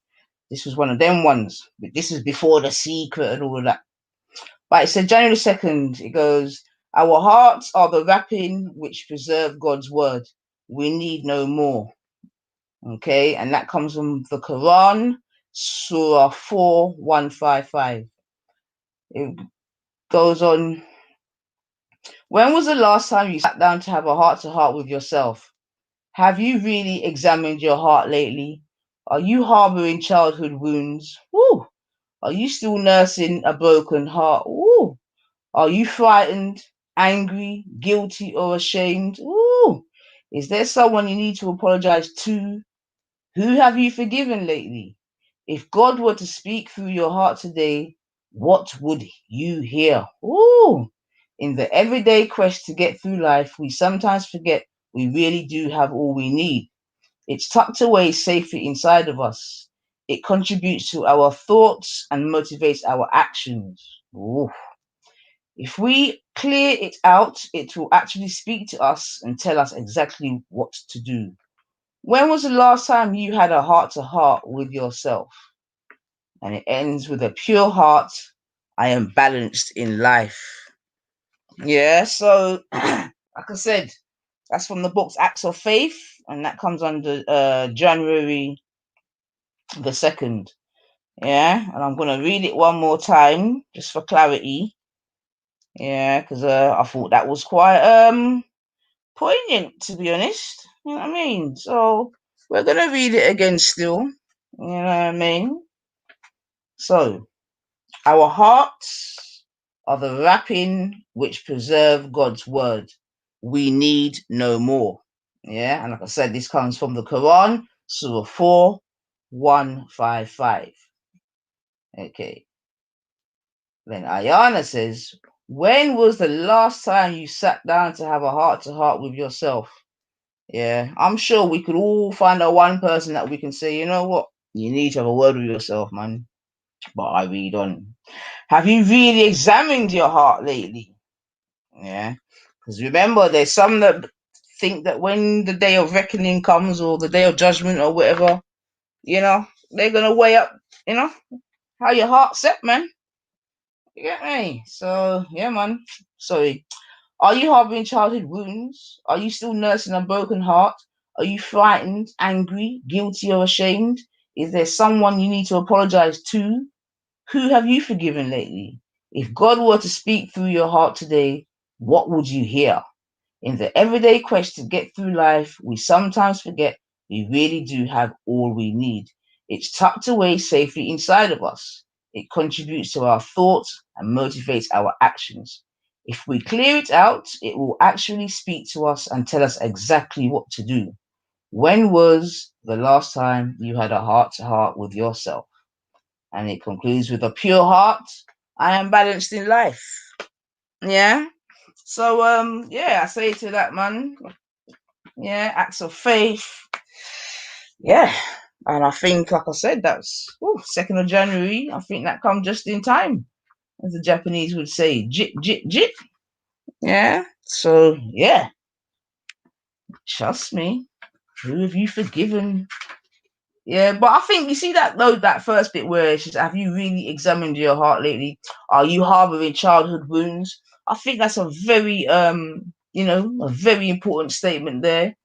this was one of them ones. But this is before The Secret and all of that. But it said January 2nd, it goes, our hearts are the wrapping which preserve God's word. We need no more. Okay, and that comes from the Quran, Surah 4:155. It goes on, when was the last time you sat down to have a heart-to-heart with yourself? Have you really examined your heart lately? Are you harboring childhood wounds? Woo! Are you still nursing a broken heart? Woo! Are you frightened, angry, guilty, or ashamed? Woo! Is there someone you need to apologize to? Who have you forgiven lately? If God were to speak through your heart today, what would you hear? Ooh! In the everyday quest to get through life, we sometimes forget we really do have all we need. It's tucked away safely inside of us. It contributes to our thoughts and motivates our actions. Ooh. If we clear it out, it will actually speak to us and tell us exactly what to do. When was the last time you had a heart-to-heart with yourself? And it ends with a pure heart. I am balanced in life. Yeah, so like I said, that's from the book's Acts of Faith, and that comes under January the 2nd. Yeah, and I'm gonna read it one more time just for clarity. Yeah, because I thought that was quite poignant, to be honest. You know what I mean? So we're gonna read it again still. You know what I mean? So our hearts are the wrapping which preserve God's word. We need no more. Yeah, and like I said, this comes from the Quran, Surah 4, 155. Okay. Then Ayana says, when was the last time you sat down to have a heart-to-heart with yourself? Yeah, I'm sure we could all find a one person that we can say, you know what, you need to have a word with yourself, man. But I read on. Have you really examined your heart lately? Yeah, because remember, there's some that think that when the day of reckoning comes or the day of judgment or whatever, you know, they're gonna weigh up, you know, how your heart's set, man. You get me? So yeah, man. Sorry. Are you harboring childhood wounds? Are you still nursing a broken heart? Are you frightened, angry, guilty, or ashamed? Is there someone you need to apologize to? Who have you forgiven lately? If God were to speak through your heart today, what would you hear? In the everyday quest to get through life, we sometimes forget we really do have all we need. It's tucked away safely inside of us. It contributes to our thoughts and motivates our actions. If we clear it out, it will actually speak to us and tell us exactly what to do. When was the last time you had a heart-to-heart with yourself? And it concludes with a pure heart. I am balanced in life. Yeah. So yeah, I say to that, man. Yeah, acts of faith. Yeah. And I think, like I said, that's 2nd of January. I think that come just in time, as the Japanese would say, jip, jip, jip. Yeah. So yeah. Trust me. Who have you forgiven? Yeah, but I think you see that though, that first bit where it's just, have you really examined your heart lately? Are you harboring childhood wounds? I think that's a very a very important statement there.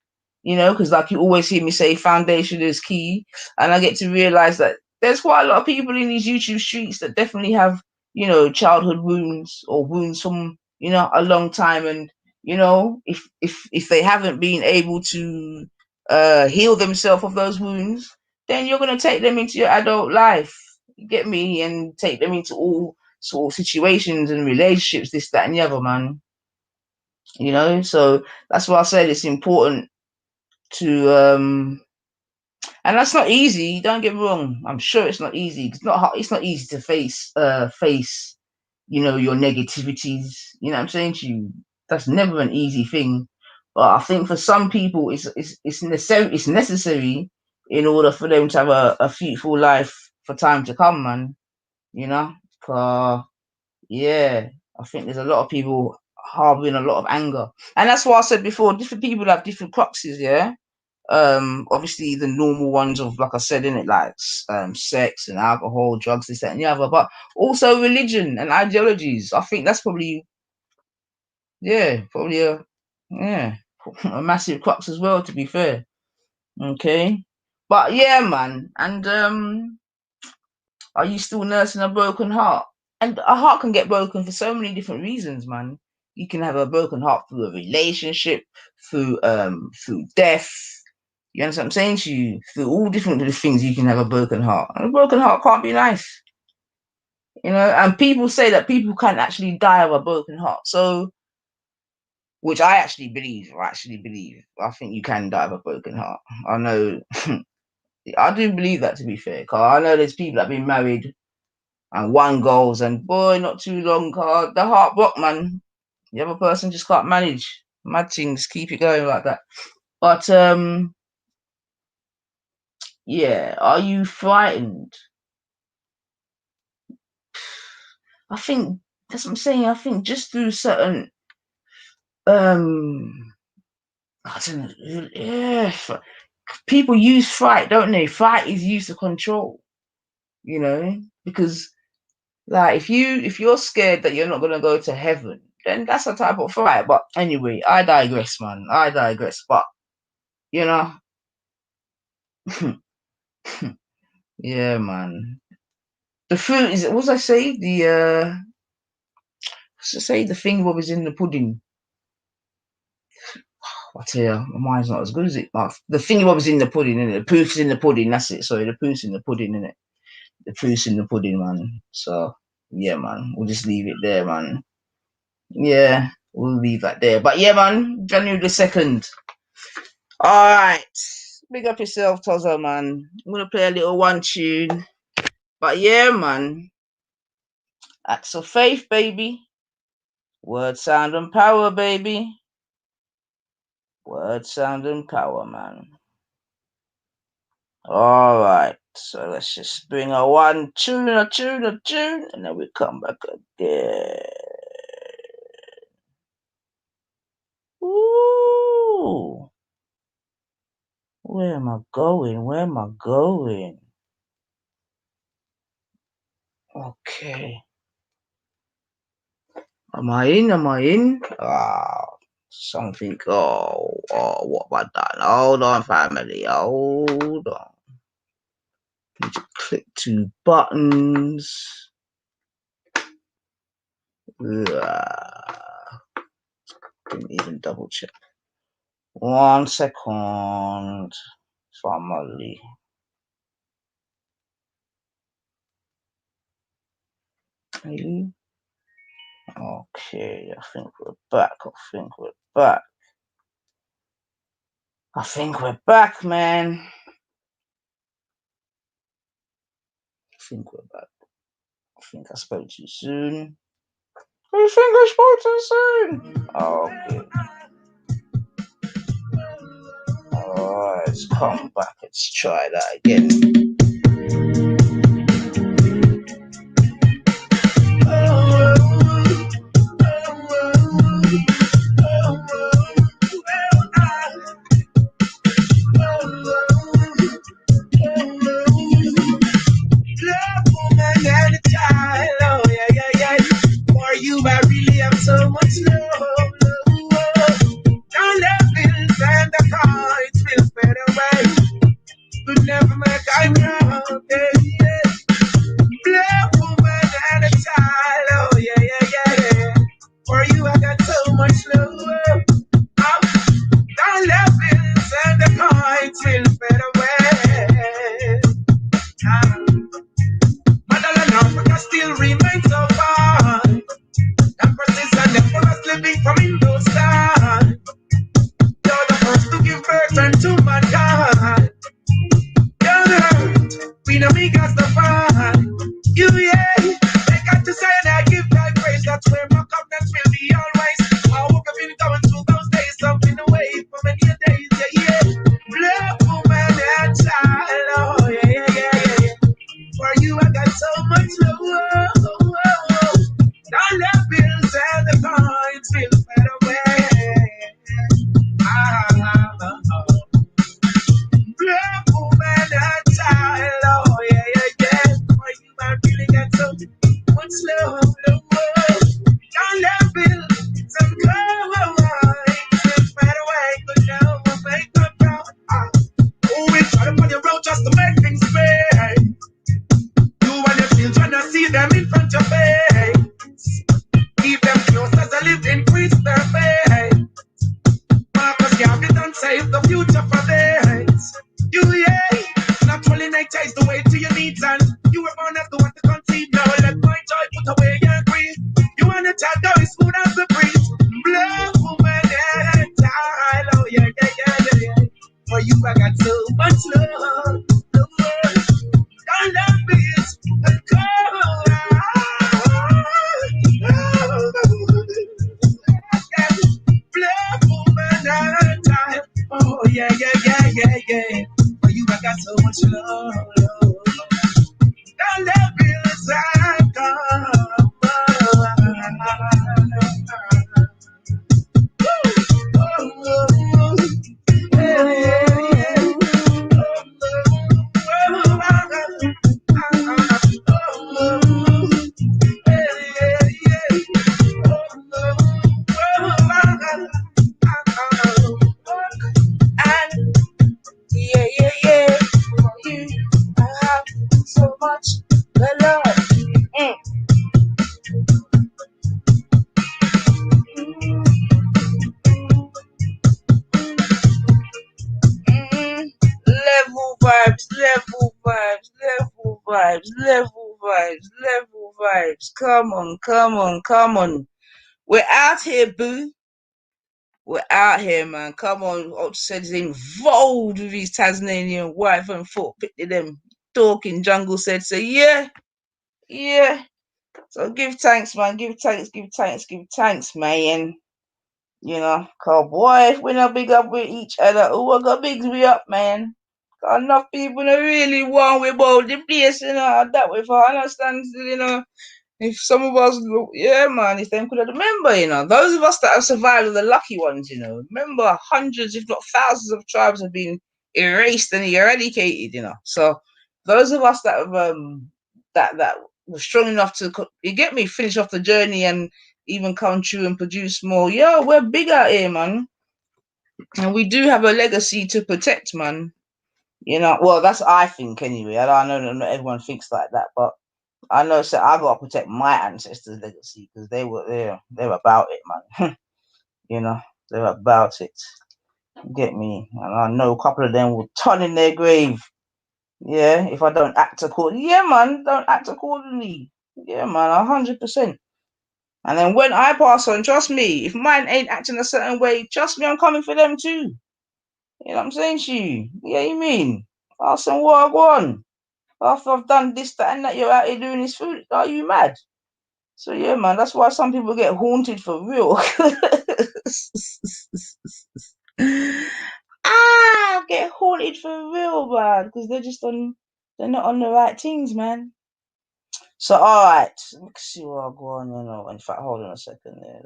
Because like you always hear me say, foundation is key, and I get to realize that there's quite a lot of people in these YouTube streets that definitely have childhood wounds or wounds from a long time, and if they haven't been able to heal themselves of those wounds, then you're going to take them into your adult life, you get me, and take them into all sort of situations and relationships, this, that, and the other, man. So that's why I said it's important to and that's not easy, don't get me wrong. I'm sure it's not easy. It's not easy to face your negativities, what I'm saying to you. That's never an easy thing, but I think for some people it's necessary in order for them to have a fruitful life for time to come, man. Yeah, I think there's a lot of people harboring a lot of anger, and that's why I said before, different people have different cruxes. Yeah. Obviously the normal ones of, like I said, in it, like sex and alcohol, drugs, this, that, and the other, but also religion and ideologies. I think that's probably a massive crux as well, to be fair. Okay, but yeah, man. And are you still nursing a broken heart? And a heart can get broken for so many different reasons, man. You can have a broken heart through a relationship, through death. You understand what I'm saying to you? Through all different things, you can have a broken heart. And a broken heart can't be nice. And people say that people can't actually die of a broken heart. So, which I actually believe. I think you can die of a broken heart. I know. I do believe that, to be fair. Because I know there's people that have been married and one goes, and boy, not too long, the heart broke, man. The other person just can't manage. Mad things, keep it going like that. But yeah, are you frightened? I think that's what I'm saying. I think just through certain I don't know, yeah, people use fright, don't they? Fright is used to control, because like if you're scared that you're not gonna go to heaven, then that's a type of fight. But anyway, I digress, man. I digress. But you know, yeah, man. The fruit is. What was I say? The the thing what was in the pudding. I tell you, my mind's not as good as it. The thing what was in the pudding, innit? The proof's in the pudding. That's it. Sorry, the proof's in the pudding, innit? The proof's in the pudding, man. So yeah, man. We'll just leave it there, man. Yeah, we'll leave that there. But yeah, man. January the 2nd. All right. Big up yourself, Tozza, man. I'm gonna play a little one tune. But yeah, man. Acts of faith, baby. Word, sound, and power, baby. Word, sound, and power, man. All right. So let's just bring a one tune, and then we come back again. Ooh. Where am I going? Where am I going? Okay. Am I in? Am I in? Something. Oh, what have I done? Hold on, family. Hold on. Need to click 2 buttons. Didn't even double check. 1 second. Family. Okay, I think we're back. I think we're back, man. I think we're back. I think I spoke too soon. Okay. Alright, let's come back. Let's try that again. So much love. Don't let bills and the cards will fade away. Could never make I know. Black woman and a child. Oh yeah. For you I got so much love. Don't let bills and the cards will fade away. Motherland Africa still remains so far. Empresses and emperors living from Hindustan. You're the first to give birth unto mankind. You're the Queen Amigas the fan. You, yeah. They got to say and I give thy praise. That's where my covenants will be always. I woke up in going through those days. Something away for many days. Yeah. Black woman and child. Oh, yeah. For you, I got so much love. Don't let bills and the coins will fade away. Black woman and child, oh yeah. For you, I really got so much love. Don't let bills and coins will fade away. But now will make me proud. Oh, we try to put your road just to make things fair. You and your children, I see them in front of your face. Keep them close as I live, increase their faith. Marcus Garvey done save the future for this. You, yeah. Naturally, nature is the way to your needs, and you were born as the one to conceive. Now let my joy put away your grief. You and the child go as smooth as the breeze. Black woman and child, oh yeah. For you, I got so much love. Don't let me go. Black woman and child. Oh yeah. For you I got so much love. Don't let bills and come. vibes, level vibes, level vibes. Come on, come on, come on. We're out here, boo. We're out here, man. Come on. Ox said he's involved with his Tasmanian wife and thought picking them talking jungle said, so yeah, yeah. So give thanks, man. Give thanks, give thanks, give thanks, man. You know, cause boy, if we not big up with each other, who are gonna big we up, man? Got enough people that really want we about the place, you know, that way for understand, you know. If some of us, yeah, man, if them could have remember, you know, those of us that have survived are the lucky ones, you know. Remember, hundreds, if not thousands, of tribes have been erased and eradicated, you know. So those of us that have that were strong enough to, you get me, finish off the journey and even come true and produce more. Yo, we're big out here, man, and we do have a legacy to protect, man. You know, well, that's I think anyway. I know not everyone thinks like that, but I know, so I gotta protect my ancestors' legacy because they were they're about it, man. You know, they're about it. Get me? And I know a couple of them will turn in their grave. Yeah, if I don't act accordingly. Yeah, man, don't act accordingly. Yeah, man, 100%. And then when I pass on, trust me, if mine ain't acting a certain way, trust me, I'm coming for them too. You know what I'm saying to you? Yeah, you mean? Ask them what I want. After I've done this, that, and that, you're out here doing this food. Are you mad? So yeah, man, that's why some people get haunted for real. Get haunted for real, man, because they're not on the right things, man. So all right, let's see what I'll go on. You know, in fact, hold on a second there.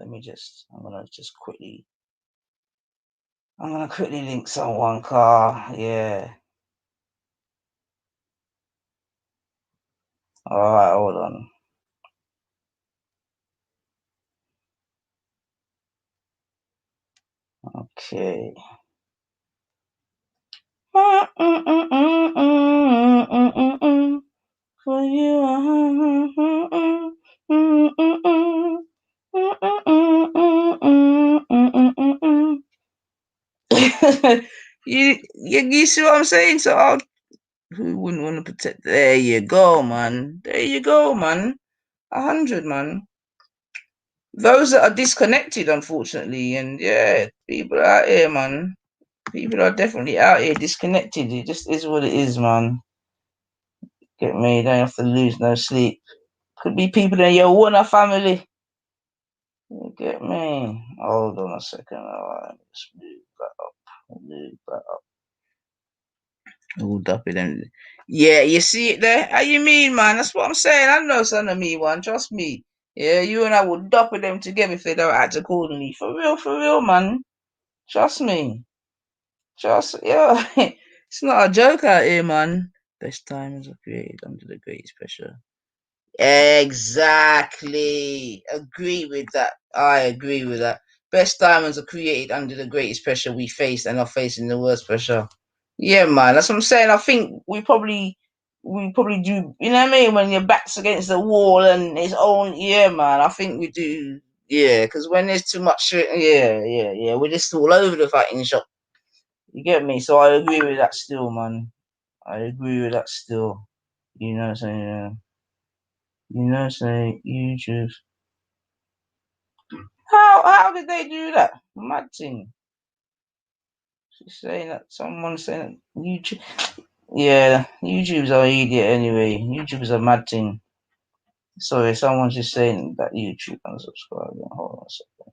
I'm gonna quickly link someone, car. Yeah. All right, hold on. Okay. For you, you see what I'm saying? So who wouldn't want to protect? There you go, man. There you go, man. 100, man. Those that are disconnected, unfortunately, and yeah, people out here, man. People are definitely out here disconnected. It just is what it is, man. Get me? You don't have to lose no sleep. Could be people in your Warner family. You get me? Hold on a second. All right, let's move that up. Move that up. Hold up with them. Yeah, you see it there? How you mean, man? That's what I'm saying. I know son of me, one. Trust me. Yeah, you and I will dopper them together if they don't act accordingly. For real, man. Trust me. Yeah. It's not a joke out here, man. Best times are created under the greatest pressure. Exactly. Agree with that. I agree with that. Best diamonds are created under the greatest pressure we face and are facing the worst pressure. Yeah, man. That's what I'm saying. I think we probably do. You know what I mean? When your back's against the wall and it's on. Yeah, man. I think we do. Yeah, because when there's too much shit. Yeah. We're just all over the fighting shop. You get me? So I agree with that still, man. I agree with that still. You know what I'm saying? Yeah. You know what I'm saying? YouTube. How did they do that? Mad thing. She's saying that someone's saying that YouTube. Yeah, YouTube's an idiot anyway. YouTube's a mad thing. Sorry, someone's just saying that YouTube unsubscribe. Hold on a second.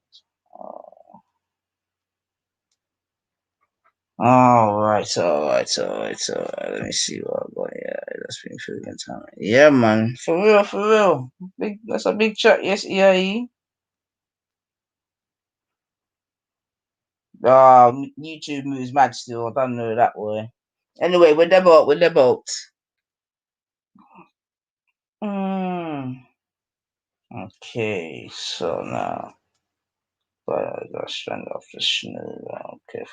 All right. Let me see what I got. Yeah, that's been feeling time. Yeah, man. For real. That's a big chat. Yes, EIE. YouTube moves mad still. I don't know that way. Anyway, we're debunked. Okay, so now, but I got strand off the snow. Okay,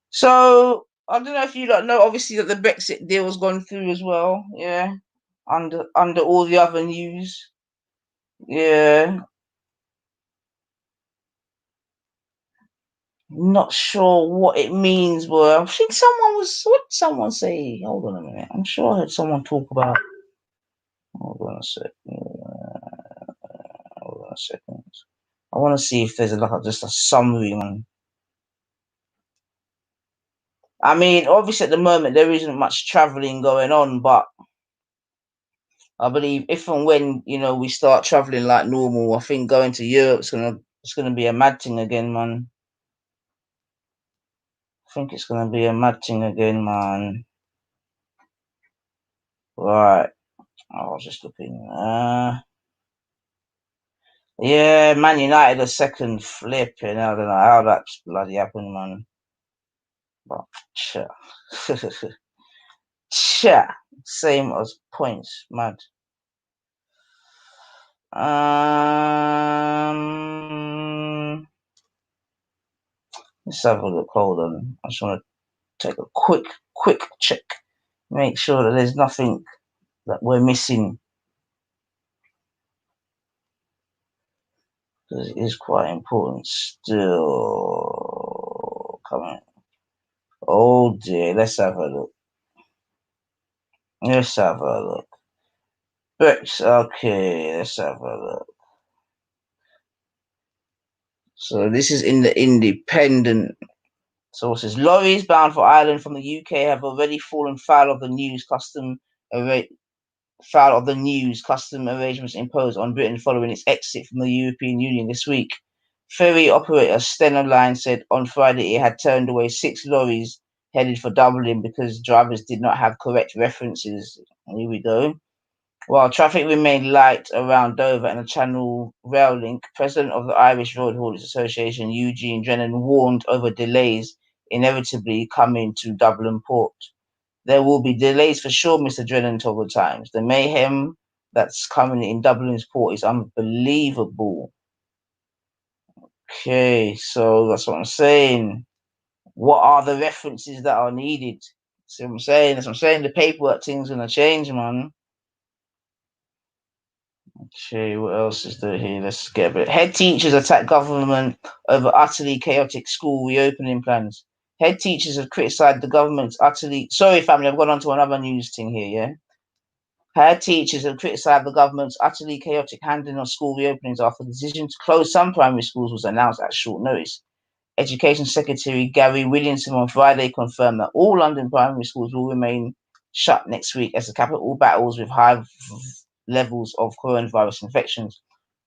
so I don't know if you don't know. Obviously, that the Brexit deal has gone through as well. Yeah, under all the other news. Yeah. Not sure what it means, but I think someone was. What did someone say? Hold on a minute. I'm sure I heard someone talk about. Hold on a second. Hold on a second. I want to see if there's just a summary on. I mean, obviously at the moment there isn't much traveling going on, but I believe if and when we start traveling like normal, I think going to Europe it's gonna be a mad thing again, man. I think it's gonna be a mad thing again, man. Right. I was just looking. Yeah, Man United a second flip, I don't know how that's bloody happened, man. But same as points, mad. Let's have a look. Hold on. I just want to take a quick check. Make sure that there's nothing that we're missing. Because it is quite important still. Come on. Oh dear. Let's have a look. Let's have a look. Okay, let's have a look. So this is in the Independent. Sources. Lorries bound for Ireland from the UK have already fallen foul of the custom arrangements imposed on Britain following its exit from the European Union this week. Ferry operator Stena Line said on Friday it had turned away 6 lorries headed for Dublin because drivers did not have correct references. Here we go. While traffic remained light around Dover and the Channel Rail Link, President of the Irish Road Haulage Association, Eugene Drennan, warned over delays inevitably coming to Dublin Port. There will be delays for sure, Mr. Drennan told the Times. The mayhem that's coming in Dublin's port is unbelievable. Okay, so that's what I'm saying. What are the references that are needed? See what I'm saying? That's what I'm saying. The paperwork thing's going to change, man. Okay, what else is there here? Let's get a bit. Head teachers attack government over utterly chaotic school reopening plans. Head teachers have criticised the government's utterly... Sorry, family, I've gone on to another news thing here, yeah? Head teachers have criticised the government's utterly chaotic handling of school reopenings after the decision to close some primary schools was announced at short notice. Education Secretary Gary Williamson on Friday confirmed that all London primary schools will remain shut next week as the capital battles with high levels of coronavirus infections.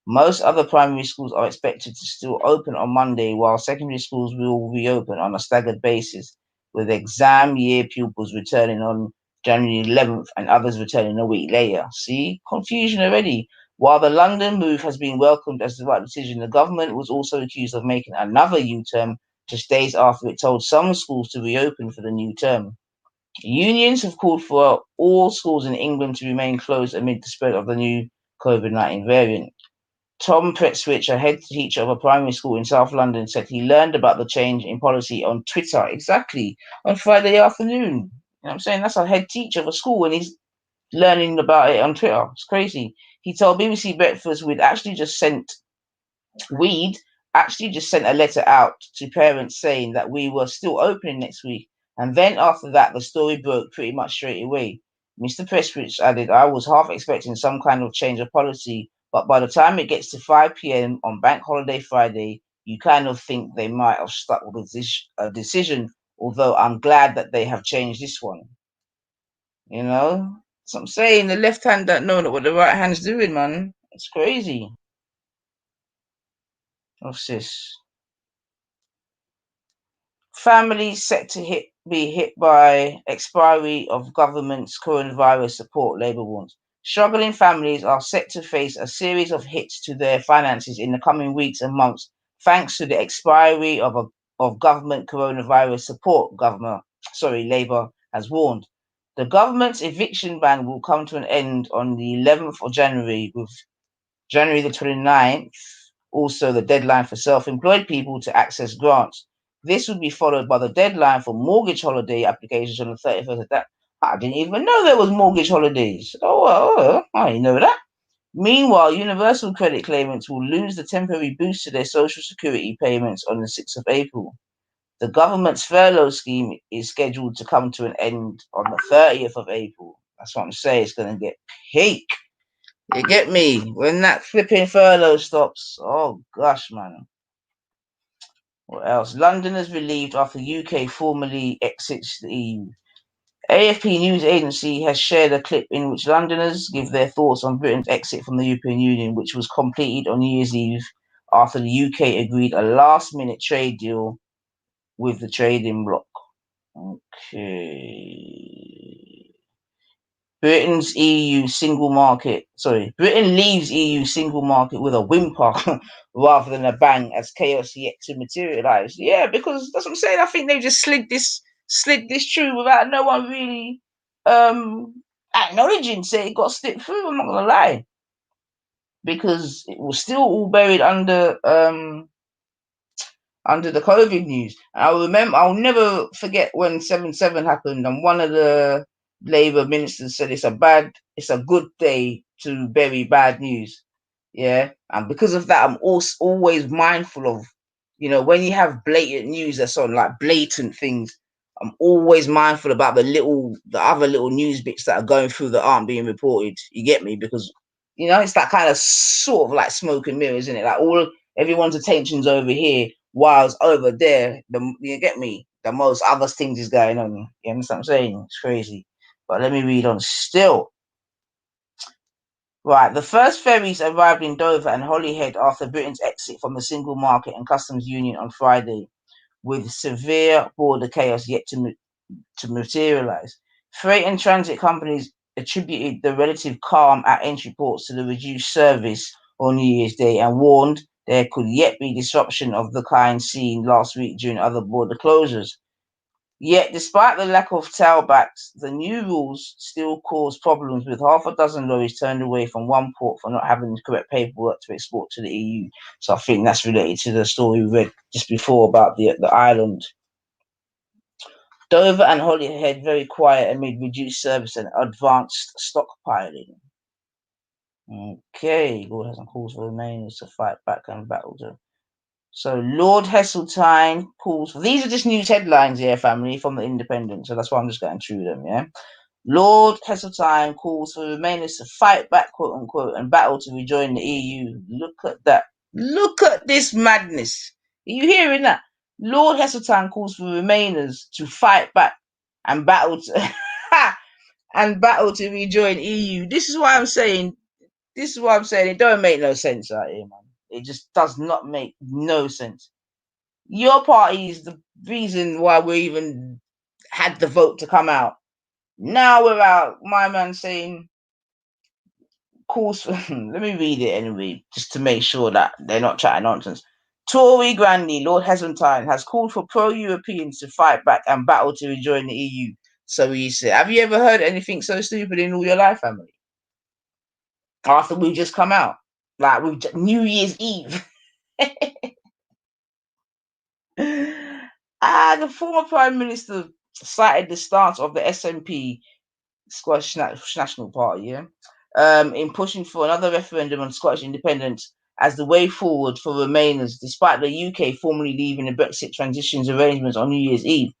Most other primary schools are expected to still open on Monday, while secondary schools will reopen on a staggered basis, with exam year pupils returning on January 11th and others returning a week later. See? Confusion already. While the London move has been welcomed as the right decision, the government was also accused of making another U-turn just days after it told some schools to reopen for the new term. Unions have called for all schools in England to remain closed amid the spread of the new COVID-19 variant. Tom Prestwich, a head teacher of a primary school in South London, said he learned about the change in policy on Twitter, exactly, on Friday afternoon. You know what I'm saying? That's a head teacher of a school and he's learning about it on Twitter. It's crazy. He told BBC Breakfast we'd actually just sent a letter out to parents saying that we were still opening next week. And then after that, the story broke pretty much straight away. Mr. Prestwich added, I was half expecting some kind of change of policy, but by the time it gets to 5 p.m. on Bank Holiday Friday, you kind of think they might have stuck with a decision, although I'm glad that they have changed this one. You know? So I'm saying the left hand don't know what the right hand's doing, man. It's crazy. What's this? Families set to be hit by expiry of government's coronavirus support, Labour warns. Struggling families are set to face a series of hits to their finances in the coming weeks and months, thanks to the expiry of government coronavirus support, Labour has warned. The government's eviction ban will come to an end on the 11th of January, with January the 29th also the deadline for self-employed people to access grants. This would be followed by the deadline for mortgage holiday applications on the 31st of that. I didn't even know there was mortgage holidays. I didn't know that. Meanwhile, universal credit claimants will lose the temporary boost to their social security payments on the 6th of April. The government's furlough scheme is scheduled to come to an end on the 30th of April. That's what I'm saying. It's going to get peak. You get me? When that flipping furlough stops. Oh, gosh, man. What else? Londoners relieved after UK formally exits the EU. AFP news agency has shared a clip in which Londoners give their thoughts on Britain's exit from the European Union, which was completed on New Year's Eve after the UK agreed a last-minute trade deal with the trading bloc. Okay. Britain leaves EU single market with a whimper rather than a bang as chaos yet to materialize. Yeah, because that's what I'm saying. I think they just slid this through without no one really acknowledging, say it got slipped through. I'm not gonna lie, because it was still all buried under the COVID news. I'll never forget when 7/7 happened, and one of the Labour ministers said it's a good day to bury bad news. Yeah, and because of that, I'm also always mindful of, when you have blatant news that's on, like blatant things, I'm always mindful about the other little news bits that are going through that aren't being reported. You get me? Because it's that kind of sort of like smoke and mirrors, isn't it? Like everyone's attention's over here, whilst over there, you get me? The most other things is going on. You understand what I'm saying? It's crazy. But let me read on still. Right, the first ferries arrived in Dover and Holyhead after Britain's exit from the single market and customs union on Friday, with severe border chaos yet to materialize. Freight and transit companies attributed the relative calm at entry ports to the reduced service on New Year's Day and warned there could yet be disruption of the kind seen last week during other border closures. Yet, despite the lack of tailbacks, the new rules still cause problems, with half a dozen lorries turned away from one port for not having the correct paperwork to export to the EU. So I think that's related to the story we read just before about the island. Dover and Holyhead very quiet amid reduced service and advanced stockpiling. Okay, Lord has some calls for Remainers to fight back and battle to. So Lord Heseltine calls for, these are just news headlines here, family, from the Independent. So that's why I'm just going through them, yeah. Lord Heseltine calls for Remainers to fight back, quote unquote, and battle to rejoin the EU. Look at that. Look at this madness. Are you hearing that? Lord Heseltine calls for Remainers to fight back and battle to rejoin EU. This is why I'm saying it don't make no sense out here, man. It just does not make no sense. Your party is the reason why we even had the vote to come out. Now we're out. My man saying calls for let me read it anyway, just to make sure that they're not chatting nonsense. Tory Grandy, Lord Heseltine, has called for pro-Europeans to fight back and battle to rejoin the EU. So he said, have you ever heard anything so stupid in all your life, family? After we just come out, like with New Year's Eve. The former Prime Minister cited the stance of the SNP, Scottish National Party, in pushing for another referendum on Scottish independence as the way forward for Remainers, despite the UK formally leaving the Brexit transitions arrangements on New Year's Eve.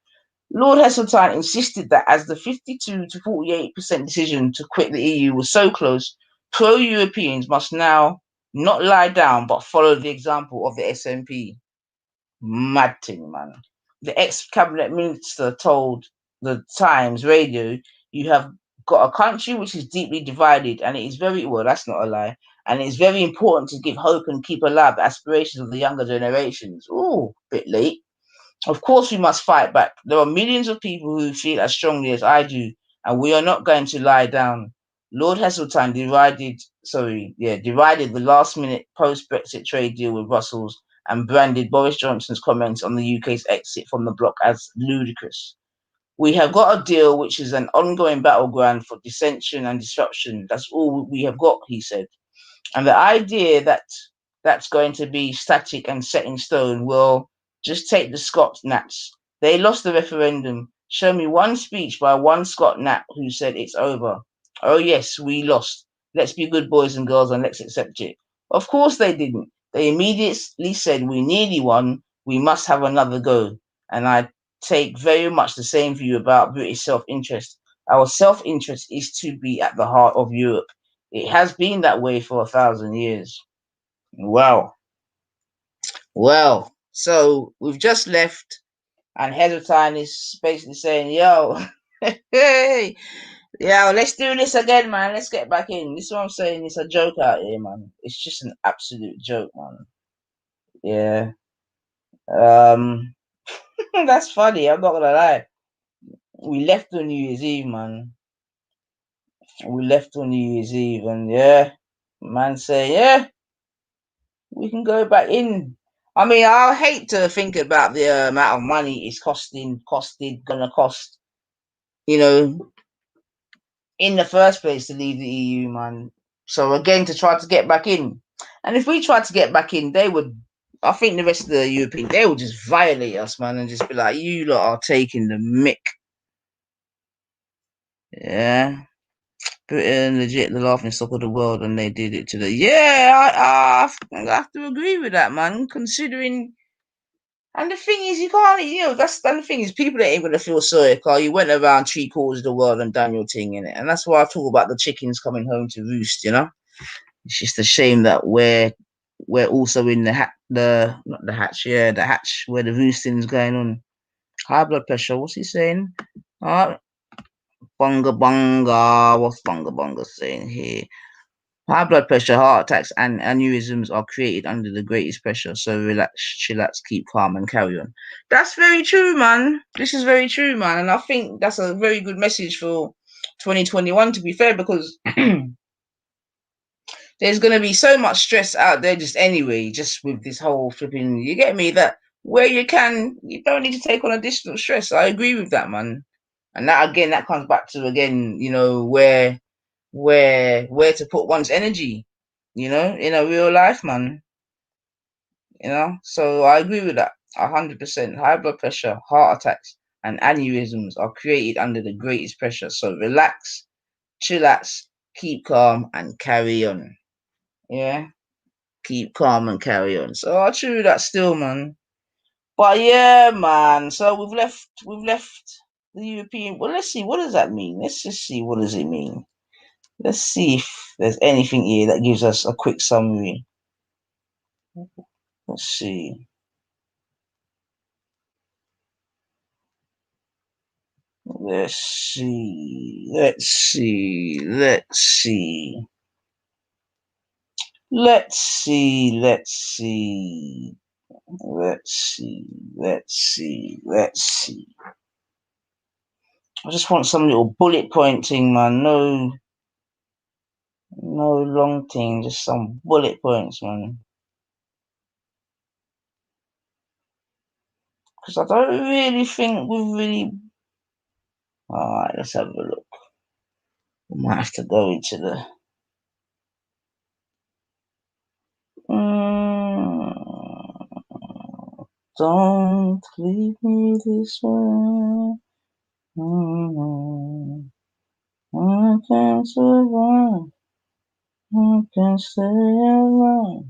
Lord Heseltine insisted that as the 52 to 48% decision to quit the EU was so close, pro-Europeans must now not lie down but follow the example of the SNP. Mad thing, man. The ex-cabinet minister told the Times Radio, you have got a country which is deeply divided, and it is that's not a lie, and it is very important to give hope and keep alive the aspirations of the younger generations. Ooh, bit late. Of course we must fight back. There are millions of people who feel as strongly as I do, and we are not going to lie down. Lord Heseltine derided the last-minute post-Brexit trade deal with Brussels and branded Boris Johnson's comments on the UK's exit from the bloc as ludicrous. We have got a deal which is an ongoing battleground for dissension and disruption. That's all we have got, he said. And the idea that that's going to be static and set in stone, well, just take the Scot Nats. They lost the referendum. Show me one speech by one Scot Nat who said it's over. Oh yes, we lost. Let's be good boys and girls and let's accept it. Of course they didn't. They immediately said we nearly won. We must have another go. And I take very much the same view about British self-interest. Our self-interest is to be at the heart of Europe. It has been that way for 1,000 years. Well, so we've just left, and Heseltine is basically saying, yo, hey, yo, let's do this again, man. Let's get back in. This is what I'm saying. It's a joke out here, man. It's just an absolute joke, man. Yeah. That's funny. I'm not gonna lie. We left on New Year's Eve, man. We left on New Year's Eve, and yeah, man say, yeah, we can go back in. I mean, I hate to think about the amount of money it's gonna cost, you know, in the first place to leave the EU, man. So again, to try to get back in, and if we tried to get back in, they would. I think the rest of the European, they would just violate us, man, and just be like, "You lot are taking the mick." Yeah, Britain legit the laughing stock of the world, and they did it to the. Yeah, I have to agree with that, man. Considering. And the thing is, you can't, that's the thing is, people ain't gonna feel sorry, Carl. You went around 3/4 of the world and done your thing in it, and that's why I talk about the chickens coming home to roost. It's just a shame that we're also in the not the hatch, yeah, the hatch where the roosting's going on. High blood pressure. What's he saying? Bunga bunga. What's bunga bunga saying here? High blood pressure, heart attacks, and aneurysms are created under the greatest pressure. So relax, chillax, keep calm, and carry on. That's very true, man. This is very true, man. And I think that's a very good message for 2021, to be fair, because there's going to be so much stress out there just anyway, just with this whole flipping, you get me? That where you can, you don't need to take on additional stress. I agree with that, man. And that, again, that comes back to, again, where to put one's energy, in a real life, man. So I agree with that 100%. High blood pressure, heart attacks, and aneurysms are created under the greatest pressure. So relax, chillax, keep calm, and carry on. Yeah, keep calm and carry on. So I true that still, man. But yeah, man. So we've left the European. Well, let's see. What does that mean? Let's just see. What does it mean? Let's see if there's anything here that gives us a quick summary. Let's see. Let's see. Let's see. Let's see. Let's see. Let's see. Let's see. Let's see. Let's see. I just want some little bullet pointing, man. No long thing. Just some bullet points, man. Because I don't really think we've really. Alright, let's have a look. We might have to go into the. Don't leave me this way. I can't survive. I can't stay alive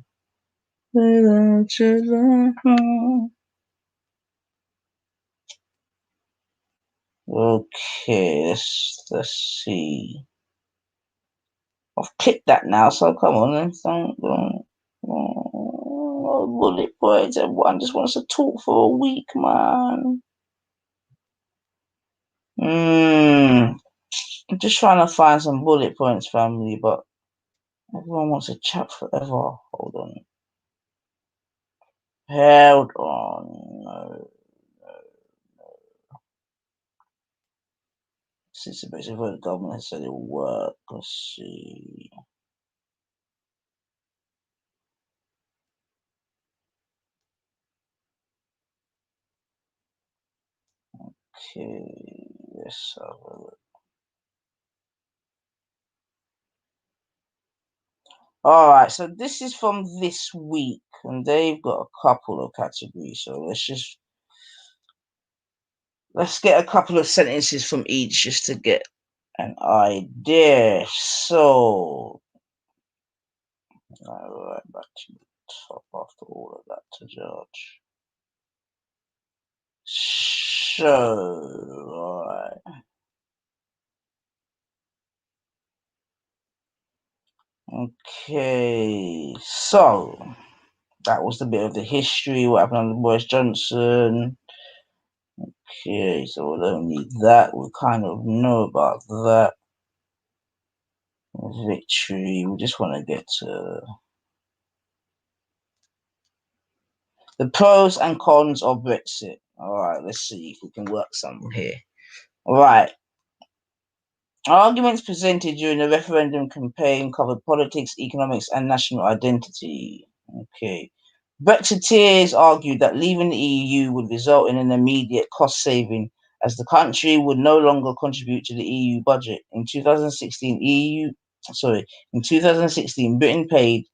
without your love. Okay, let's see. I've clicked that now, so come on, let's don't bullet points. Everyone just wants to talk for a week, man. I'm just trying to find some bullet points, family, but everyone wants to chat forever. Hold on. No. Since the basic vote, the government has said it will work. Let's see. Okay, let's have a look. Alright, so this is from this week, and they've got a couple of categories. So let's get a couple of sentences from each just to get an idea. So, right back to the top after all of that to judge. So, alright. Okay, so that was the bit of the history, what happened under Boris Johnson. Okay, so we don't need that. We kind of know about that. Victory. We just want to get to the pros and cons of Brexit. Alright, let's see if we can work something here. Alright. Arguments presented during the referendum campaign covered politics, economics, and national identity. Okay. Brexiteers argued that leaving the EU would result in an immediate cost saving, as the country would no longer contribute to the EU budget. In 2016, Britain paid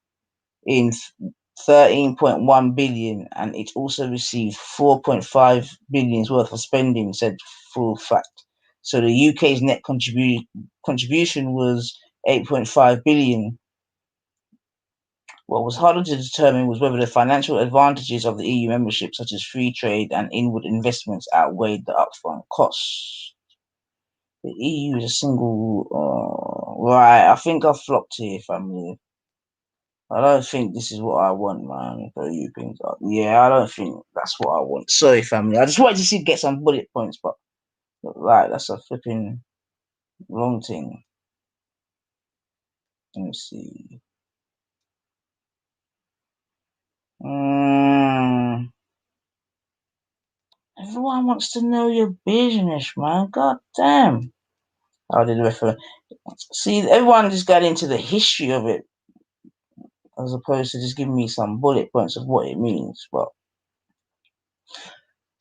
in 13.1 billion, and it also received 4.5 billion worth of spending, said Full Fact. So the UK's net contribution was 8.5 billion. What was harder to determine was whether the financial advantages of the EU membership, such as free trade and inward investments, outweighed the upfront costs. The EU is a single... right, I think I flopped here, family. I don't think this is what I want, man. Yeah, I don't think that's what I want. Sorry, family. I just wanted to get some bullet points, but right, that's a flipping wrong thing. Let me see. Everyone wants to know your business, man. God damn. I did refer. See, everyone just got into the history of it, as opposed to just giving me some bullet points of what it means. But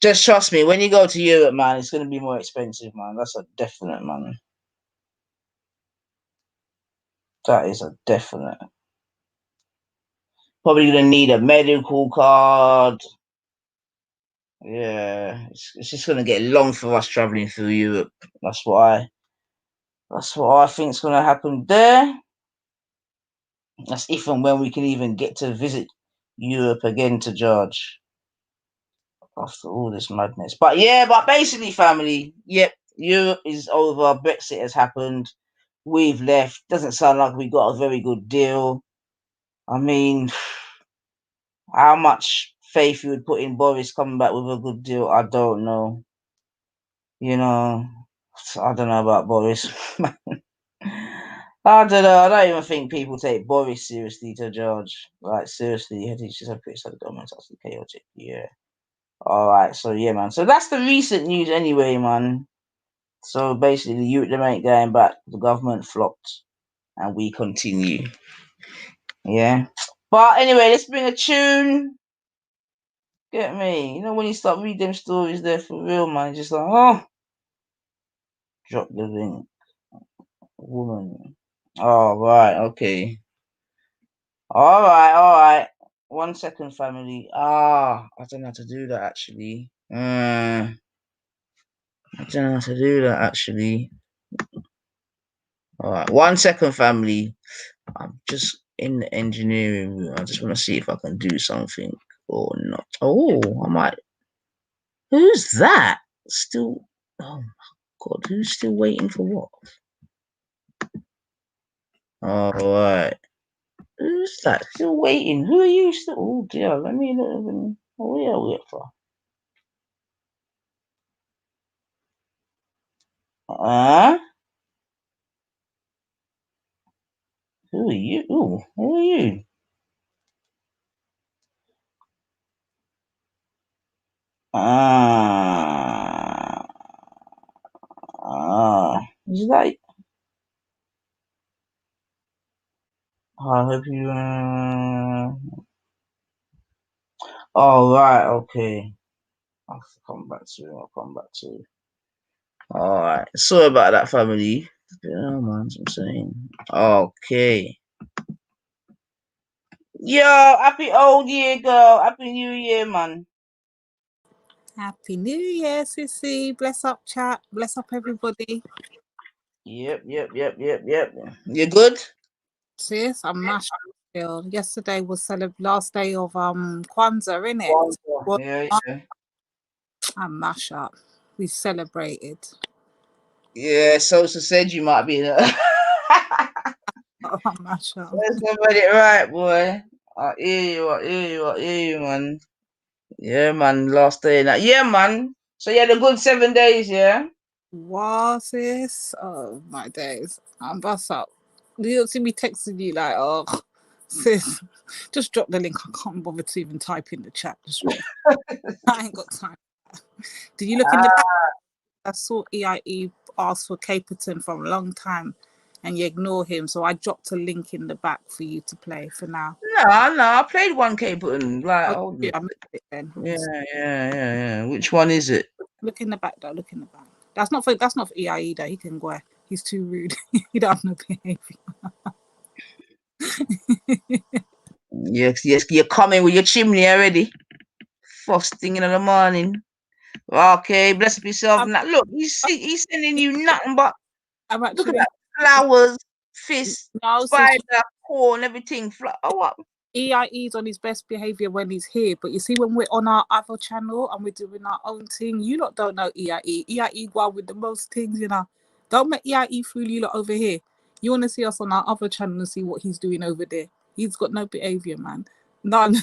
just trust me, when you go to Europe, man, it's going to be more expensive, man. That's a definite, man. That is a definite. Probably going to need a medical card. Yeah, it's just going to get long for us traveling through Europe. That's what I think is going to happen there. That's if and when we can even get to visit Europe again to George. After all this madness. But yeah, but basically, family, yep, Europe is over. Brexit has happened. We've left. Doesn't sound like we got a very good deal. I mean, how much faith you would put in Boris coming back with a good deal, I don't know. You know, I don't know about Boris. I don't know. I don't even think people take Boris seriously to George. Like, seriously, he's just a pretty sad government. It's absolutely chaotic. Yeah. Alright, so yeah, man. So that's the recent news anyway, man. So basically, them ain't going back. The government flopped. And we continue. Yeah. But anyway, let's bring a tune. Get me? You know, when you start reading them stories there for real, man, just like, oh. Drop the link. Woman. Oh, right, okay. Alright. 1 second, family. I don't know how to do that, actually. I don't know how to do that, actually. Alright, 1 second, family. I'm just in the engineering room. I just want to see if I can do something or not. Oh, I might. Who's that? Still. Oh my God, who's still waiting for what? Alright. Who's that? Still waiting. Who are you still? Oh dear, let me look. Oh yeah, wait for. Who are you? Ooh, who are you? Is that? I hope you. Oh right, okay. I'll come back to it. Alright. Sorry about that, family. Oh man, I'm saying. Okay. Yo, happy old year, girl. Happy New Year, man. Happy New Year, Sissy. Bless up, chat. Bless up, everybody. Yep. You good? Sis, I'm mashed still. Yesterday was last day of Kwanzaa, innit? Yeah. and mash up. We celebrated. Yeah, Sosa said you might be in a Mash up. That's about it right, boy. I hear you, man. Yeah, man, last day now. Yeah, man. So you had a good 7 days, yeah? What, sis? Oh, my days. I'm bust up. You don't see me texting you like, oh, sis, just drop the link. I can't bother to even type in the chat. Just I ain't got time. Did you look in the back? I saw EIE ask for Caperton for a long time and you ignore him. So I dropped a link in the back for you to play for now. No, I played one Caperton. Like, oh, yeah, I missed it then. Yeah. Which one is it? Look in the back though. Look in the back. That's not for EIE though. He can go. He's too rude. He don't have no behavior. Yes, you're coming with your chimney already. First thing in the morning. Okay, bless up yourself. Now, look, he's sending you nothing but I'm look at that flowers, fish, spider, corn, everything. Oh, what? EIE's on his best behavior when he's here, but you see when we're on our other channel and we're doing our own thing, you lot don't know EIE. EIE go out with the most things, you know. Don't make EIE fool you lot over here. You want to see us on our other channel and see what he's doing over there. He's got no behavior, man. None.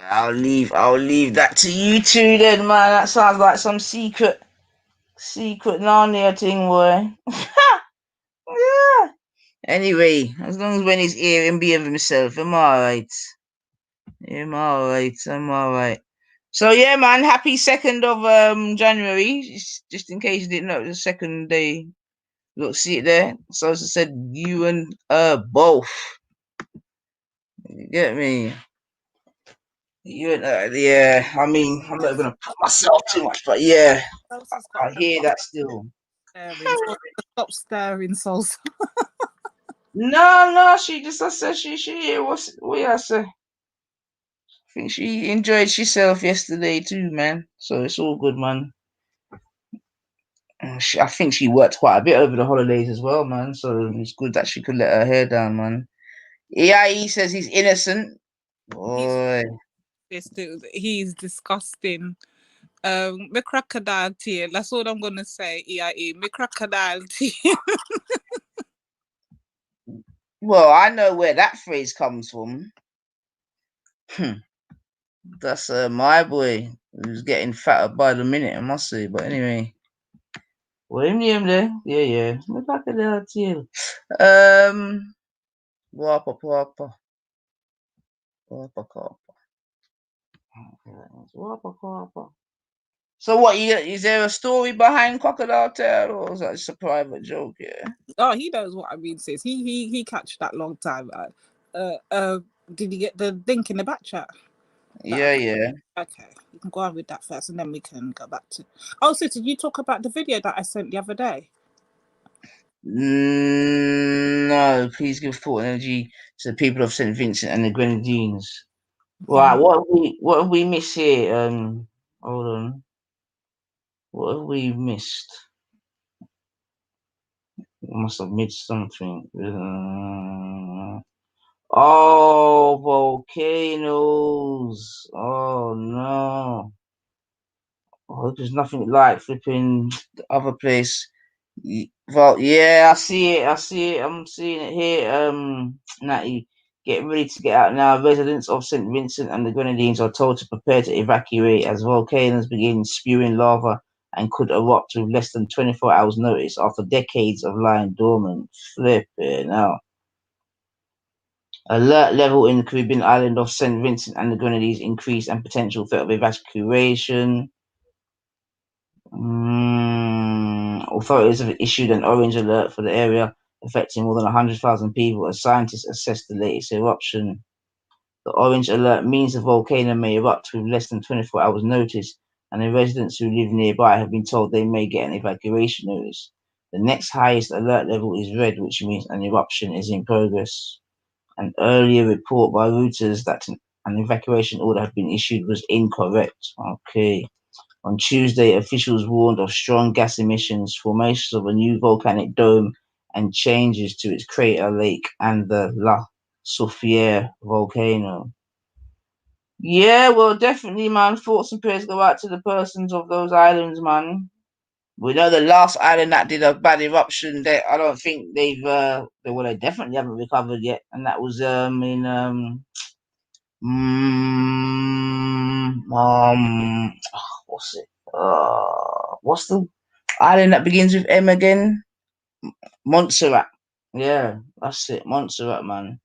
I'll leave that to you two then, man. That sounds like some secret Narnia thing, boy. Yeah. Anyway, as long as when he's here and being himself, I'm alright. I'm alright. So yeah, man, happy 2nd of January. Just in case you didn't know, the second day. Look, see it there. So as I said, you and both. You get me? You and yeah. I mean, I'm not gonna put myself too much, but yeah, I hear that still. Stop staring, souls. No, she just I said she what's what I say. I think she enjoyed herself yesterday too, man. So it's all good, man. I think she worked quite a bit over the holidays as well, man. So it's good that she could let her hair down, man. EIE says he's innocent. Boy. He's disgusting. Me crocodile tear. That's all I'm gonna say, EIE. Me crocodile tear. Well, I know where that phrase comes from. That's my boy who's getting fatter by the minute, I must say. But anyway. What him name there? Yeah. Me crocodile tear. Wapa. So what? Is there a story behind Crocodile Tail, or is that just a private joke? Yeah. Oh, he knows what I mean, sis. He catch that long time. Did you get the link in the back chat? Yeah. Okay, you can go on with that first, and then we can go back to. Oh, sis, did you talk about the video that I sent the other day? No, please give thought and energy to the people of St. Vincent and the Grenadines. Right, what have we missed here? Hold on. What have we missed? We must have missed something. Oh, volcanoes. Oh no. Oh, there's nothing like flipping the other place. Yeah, I see it. I'm seeing it here. Natty, get ready to get out now. Residents of St. Vincent and the Grenadines are told to prepare to evacuate as volcanoes begin spewing lava and could erupt with less than 24 hours notice after decades of lying dormant. Flipping out. Alert level in the Caribbean island of St. Vincent and the Grenadines increased and potential threat of evacuation. Authorities have issued an orange alert for the area, affecting more than 100,000 people as scientists assess the latest eruption. The orange alert means the volcano may erupt with less than 24 hours notice, and the residents who live nearby have been told they may get an evacuation notice. The next highest alert level is red, which means an eruption is in progress. An earlier report by Reuters that an evacuation order had been issued was incorrect. Okay. On Tuesday, officials warned of strong gas emissions, formations of a new volcanic dome, and changes to its crater lake and the La Soufriere volcano. Yeah, well, definitely, man. Thoughts and prayers go out to the persons of those islands, man. We know the last island that did a bad eruption. I don't think they definitely haven't recovered yet, and that was what's it? What's the island that begins with M again? Montserrat. Yeah, that's it, Montserrat, man.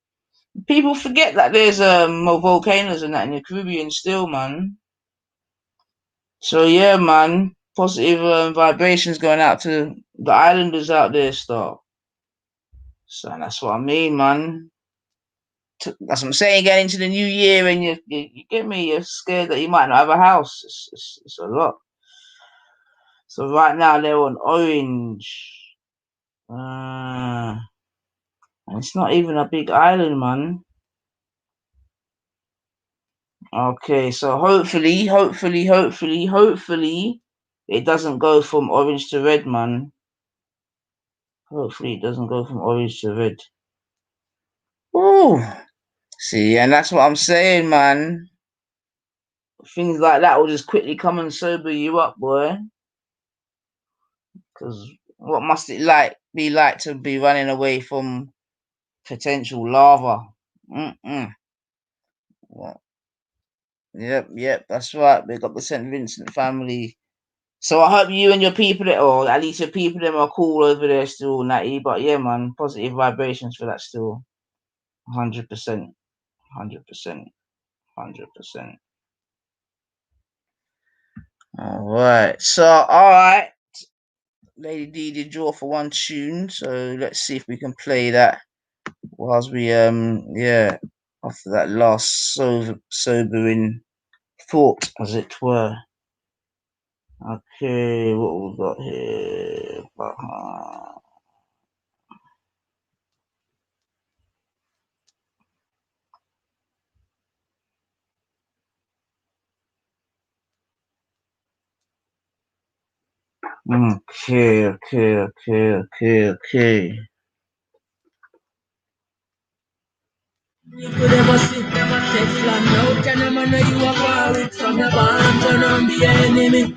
People forget that there's more volcanoes and that in the Caribbean still, man. So yeah, man, positive vibrations going out to the islanders out there, still. So that's what I mean, man. That's what I'm saying. Getting into the new year, and you get me. You're scared that you might not have a house. It's a lot. So right now they're on orange. And it's not even a big island, man. Okay, so hopefully, it doesn't go from orange to red, man. Hopefully, it doesn't go from orange to red. Ooh, see, and that's what I'm saying, man. Things like that will just quickly come and sober you up, boy. Because what must it be like to be running away from potential lava? Well, yep, that's right. Big up the St. Vincent family. So I hope you and your people, or at least your people, them are cool over there still, Natty. But yeah, man, positive vibrations for that still. 100%. 100%. All right. So, all right. Lady D did draw for one tune. So let's see if we can play that whilst we, after that last sobering thought, as it were. Okay, what we got here? Okay. You could ever see Teflon out and I'm know you are far with from your band and I'm be an enemy.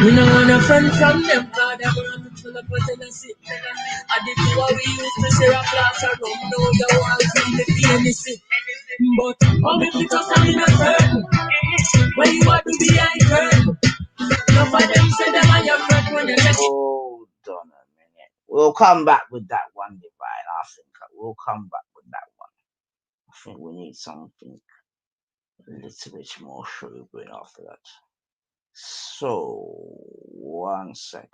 We know want a friend from them, God, I'm gonna fill up a Tennessee. I did what we used to share a class of rum, now you want to feel the Tennessee. But how if you just in a turn, when you want to be behind curtain, enough of them say them on your front when you let Hold on a minute. We'll come back with that one, Divine. I think we'll come back with that one. I think we need something a little bit more sobering after that. So, 1 second.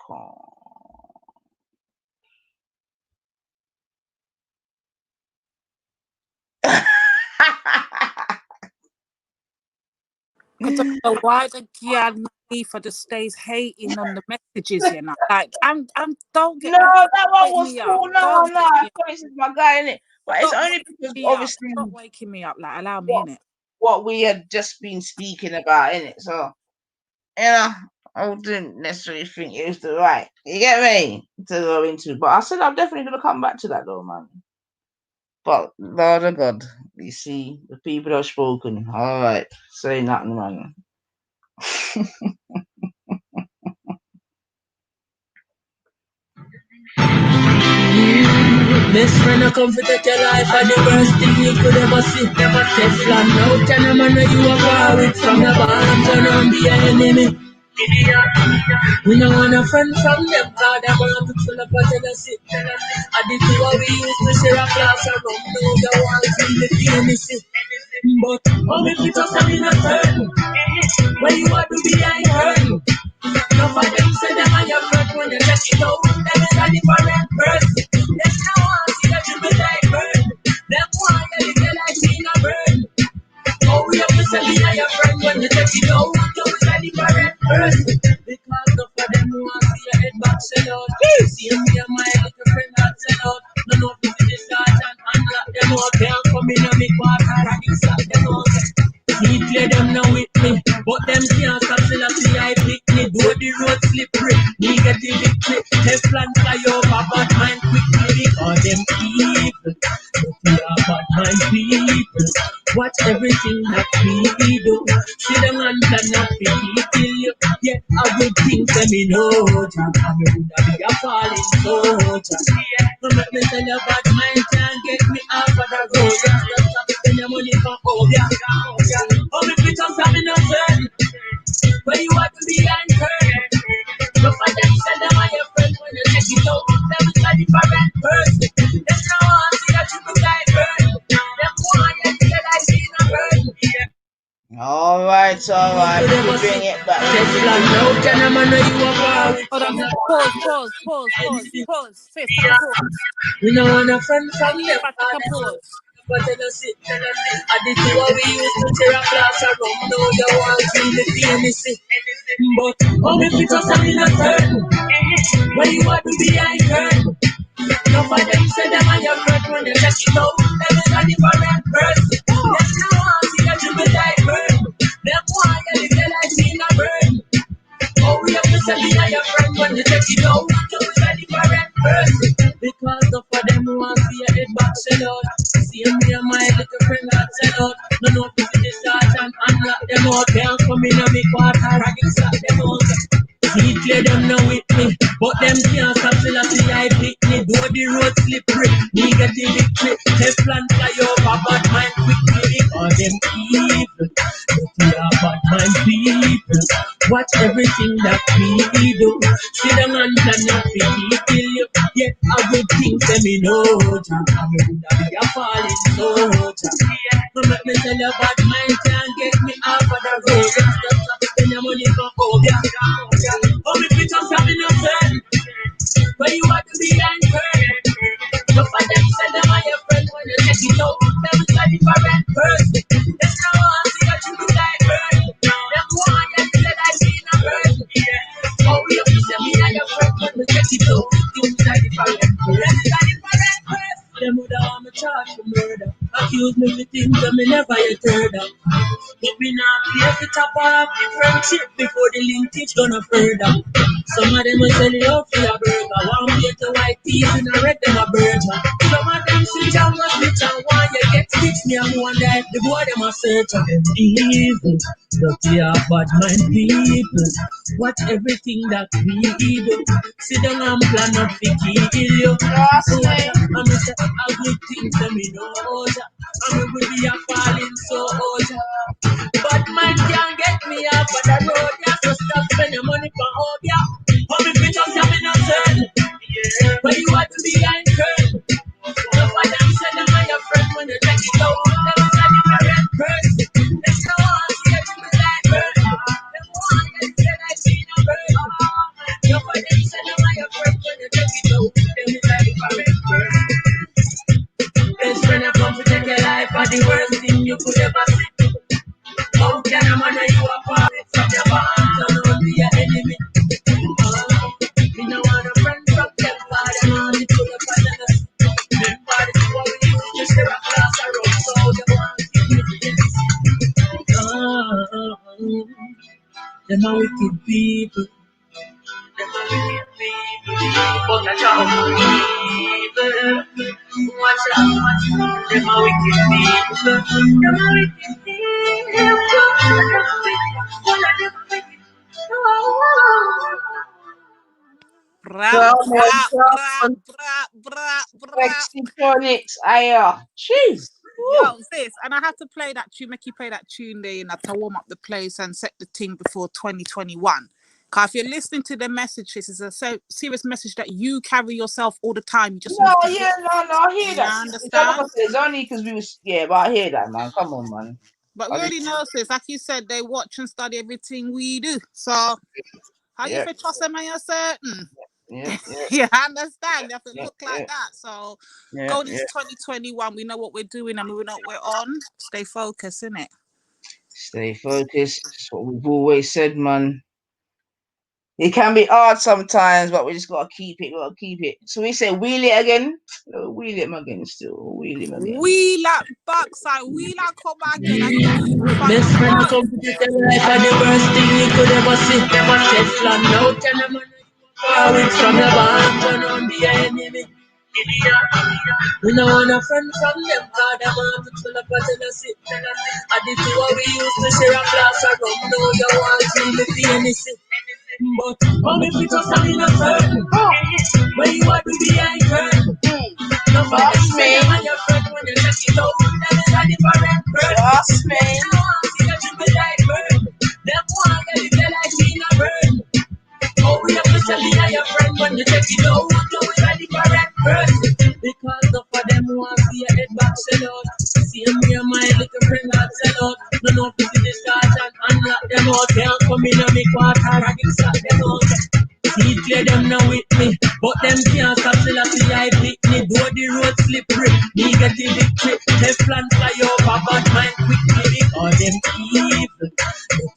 I don't know why the girl Naifa just stays hating on the messages, you know. Like, don't get No, that one wake was me cool. up. No, Don't wake me up. this is my guy, innit? But it's Stop only waking because me up. obviously Stop waking me up. Like, allow me in it. what we had just been speaking about, innit? So, you know, I didn't necessarily think it was the right, you get me, to go into. But I said I'm definitely going to come back to that though, man. But, Lord of God, you see, the people have spoken. All right, say nothing, man. best friend, I come to take your life, and the worst thing you could ever see. Teflon out, and I'm know you are far with from your band, and I'm be an enemy. We don't want a friend from them, God, I'm gonna put full up a Tennessee. I did what we used to share a class of rum, now you want to feel the Tennessee. But how if you just in a turn, when you want to be behind curtain, enough of them say them on your front when you let it out, them is a different person. Them no want to see that you be like burn, them want you to feel like being a burn. Oh, we have to say me and your friend when you let it out, you is a different person. Because enough of them want to see your head back sell out. See me and my little friend that sell out. None of them is start and unlock them out. Can't come in on me quarter and inside them out. Me play them now with me, but them can't stop till I see I pick me. Though the road slippery, me get the victory. Teflon fly over bad mind quickly because them people, but we are bad mind people. Watch everything that we do. See them and plan up to kill you. Yeah, a good thing to me know. I'm be a falling soldier. No make me tell you bad mind can't get me off of the road. Just stop spend your money for yeah. Oh, me fit on something no turn. Where you want to be and turn. Look for them, send them on your friend when you take it out. Everybody for that person. Them no one see that you look like burn. Them one you feel like being a burn. All right. We bring it back. Hold on, pause. Sis, take a pause. We know one a friend from Take them. a pause. But tell us it. I did see what we used to tear a glass around. Now you want to feel the famous. But how we fit us in a turn? Where you want to be I turn? No for them say them and your friend when they let you know. Everybody for that person. There's no one see that you be like burn. Them one you feel like being a burn. Oh, we have to say me and your friend when they let you know. Everybody for that person. Because of them who want to see your head back sell out. See me and my little friend that sell out. No if you this start and unlock them out. Can't come in and make water and you slap them out. He clear them now with me, but them can't stop till I see I pick me. Though the road slippery, me get the victory. Teflon fly over, bad mind quickly. Because them evil, they are bad mind people. Watch everything that we do. See them and plan up to kill you. Yeah, a good thing to me know. I'm be a falling soldier. No make me tell you bad mind can't get me off of the road. Stop spend your money for yeah. Oh, me fit on something no turn. Where you want to be and turn. No for them send them on your friend when you take it out. Everybody for that person. There's no one see that you be like burn. Them one you feel like being a burn. Oh, we have to send me and your friend when you take it out. Everybody for that person. Them would have me charged for murder. Accuse me with things that me never yet heard of. But me not play the top off the friendship before the linkage gonna further. Some of them will sell you out for a burger. One plate of white teeth and I read them a burger. Some of them switch and go switch and one you get stitch me and one day the boy them a search of them evil. Dirty bad mind people. Watch everything that we do. Sit down and plan up to kill you. I'm a say a good thing to me know. I'm a will be a falling soldier. But man can't get me off of the road, yeah. So stop spending money for home, yeah. How me fit up coming up turn. Where you want to be and turn. No for them send them on your friend when you take it out. Them is a different person. There's no one see that you be like burn. Them one that feel like being a burn. No for them send them on your friend when you take it out. Them is a different person. Best friend I come to take your life, but the worst thing you could ever see. How can a man you apart from your bond and not be your enemy? Me no want a friend from them, but I want it to the finals. Remember this is what we used to share a class around, so they want to give me them are wicked people. Them are wicked people. But I try to be evil. Watch out, them are wicked people. Them are wicked people. Flexitonics, jeez. Yo, sis, and I had to play that tune, make you play that tune there, to warm up the place and set the thing before 2021. Because if you're listening to the message, this is a serious message that you carry yourself all the time. You just I hear that. Understand? It's only because we was but I hear that, man. Come on, man. But we already know, sis, like you said, they watch and study everything we do. So how you feel trust them and you're certain? Yeah. You understand? You have to look like that. So going into 2021, we know what we're doing and we know what we're on. Stay focused, innit? Stay focused. That's what we've always said, man. It can be hard sometimes, but we just gotta keep it. So we say wheel it again. Wheel him again still. Wheel him again. Wheel up backside, wheel up come again. Best friend come to the life and the worst thing you could ever see. Teflon out and I'm on it from your band and on the enemy. We no want a friend from them, cause them want to fill up a jealousy. I did see what we used to share a glass of rum, now you want to feel the anything. But come if you just come in a turn, where you are to be a curtain. No for them say them and your friend when you let it out, them is a different bird. Trust me. They want to see that you be like bird. Them want to get it like being a bird. Oh, we have to tell me and your friend when you take it out, do it like the correct person. Because the for them want to see your head back sell out. See me and my little friend not sell out. No, no, visit the start and unlock them out. Can't come in and make water and extract them out. See clear them now with me, but them can't stop till I see I pick me. Though the road slippery, me get the victory. Left plan fly over, bad mind quickly. Because them evil,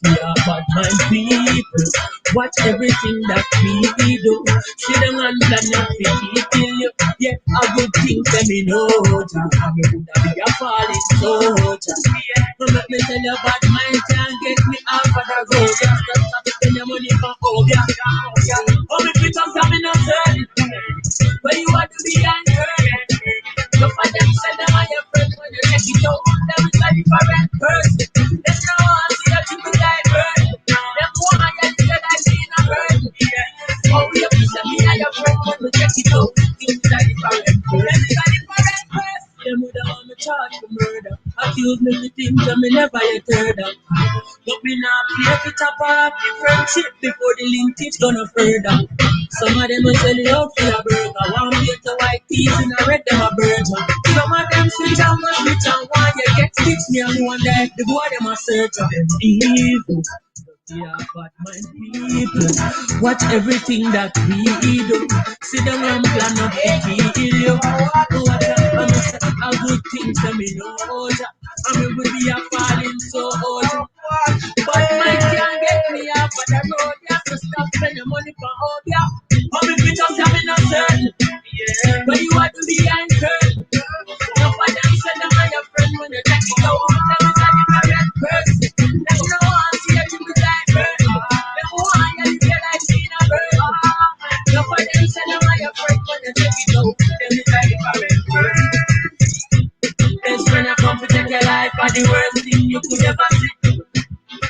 they are bad mind people. Watch everything that we do. See them and plan not to kill you. Yeah, a good thing tell me no. I'm gonna be a falling soldier. But let me tell you, bad mind can't get me out of the road. Just stop spending your money for Obia. Oh, me fit on coming up turn. Where you want to be anchored. Look for them, send them on your friend when you let it go. Them is a different person. There's no one see that you could die burn. Them want you to get that in a burn. Oh, you can send me and your friend when you let it go. Things are different. Them is a different person. Them would have want me charged for murder. Accuse me with things that me never yet heard of. But me not play with a party friendship before the linkage gonna further. Some of them will sell it out for a burger. One plate of white peas and I read them a burger. Some of them switch and must switch and one you get stitch me and one day the boy them a search of them evil. Yeah, but my people watch everything that we do. See them and plan up to kill you. A good thing to me know. I mean, we be a falling soldier. But mine can't get me off of the road. You have to stop spending money for all ya. Come if it just having a turn. Yeah. But you want to be anchored. No for them send them on your friend when you take it out. Them is a different person. Them no want to see you be like bird. Them want you to feel like seeing a bird. No for them send them on your friend when you take it out. Them is a different person. Best friend I come to take your life are the worst thing you could ever see.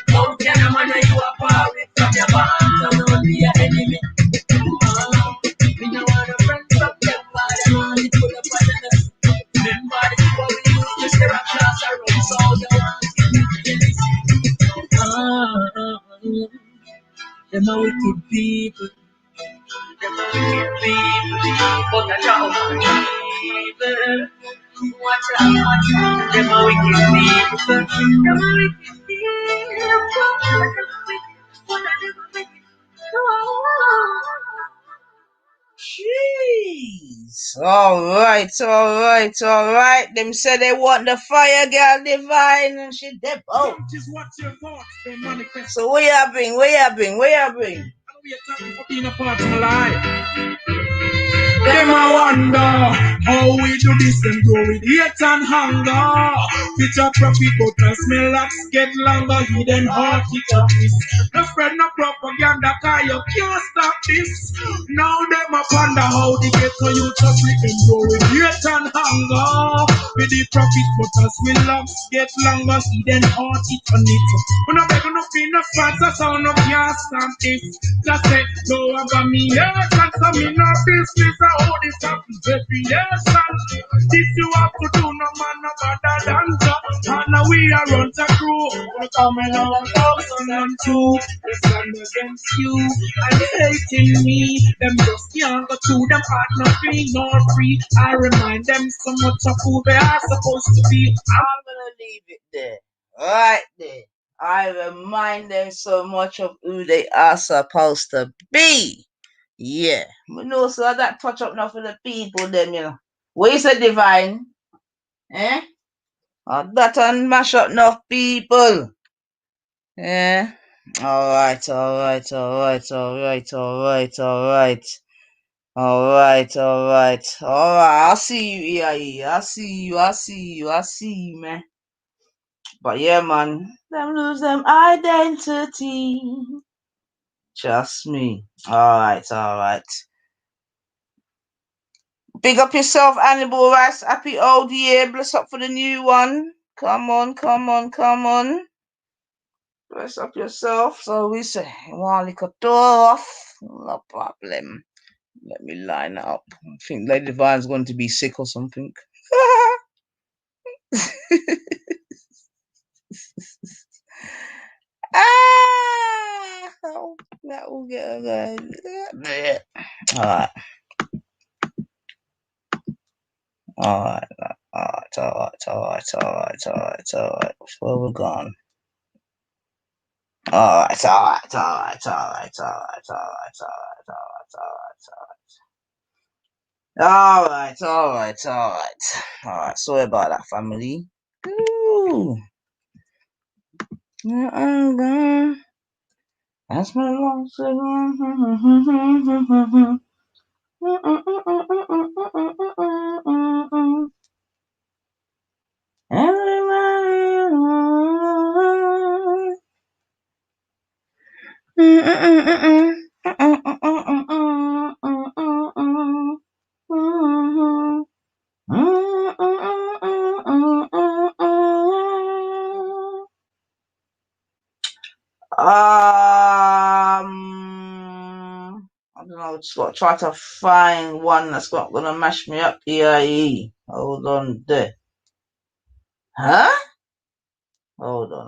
How can a man you are far away from your bond, so don't be your enemy. We don't want a friend from them, but them want it full of us. Remember the people we used to share a class around, so they want to be them are wicked people. Them are wicked people, but I don't people. Watch out, them are wicked people. Them are wicked people. Jeez. All right. Them say they want the fire girl divine and she dead. Oh. So where you bring? For being a part of my life. Them I wonder how we do this and go with hate and hunger. Picture profit but as my locks get longer, hidden heart it up this. No spread no propaganda cause you can't stop this. Now them I wonder how they get to you to we can go with hate and hunger. With the profit but as my locks get longer, hidden heart it on it. When I'm begging up in the fans, that's how no can't stop this. Just say no about me, yes, that's how me no business. How this happens every year, son. This you have to do, no man, no better than that. And now we are on the crew. We're coming on 2002. They stand against you and hating me. Them just can't go through them heart, nothing nor free. I remind them so much of who they are supposed to be. I'm gonna leave it there. Right there. I remind them so much of who they are supposed to be. Yeah. But no, so that touch up now for the people, them, you know. What is a divine? Eh? That and mash up enough people. Yeah. All right. I'll see you, EIE. I see you, man. But yeah, man, them lose them identity. Trust me. All right. Big up yourself, Hannibal Rice. Happy old year. Bless up for the new one. Come on, come on, come on. Bless up yourself. So we say, one lick a door off. No problem. Let me line up. I think Lady Divine's going to be sick or something. That will get her going. Alright. Alright. Where we gone? Alright. Sorry about that, family. Ooh. That's my long I don't know, just got to try to find one that's not gonna mash me up. EIE. Hold on there. Huh? Hold on.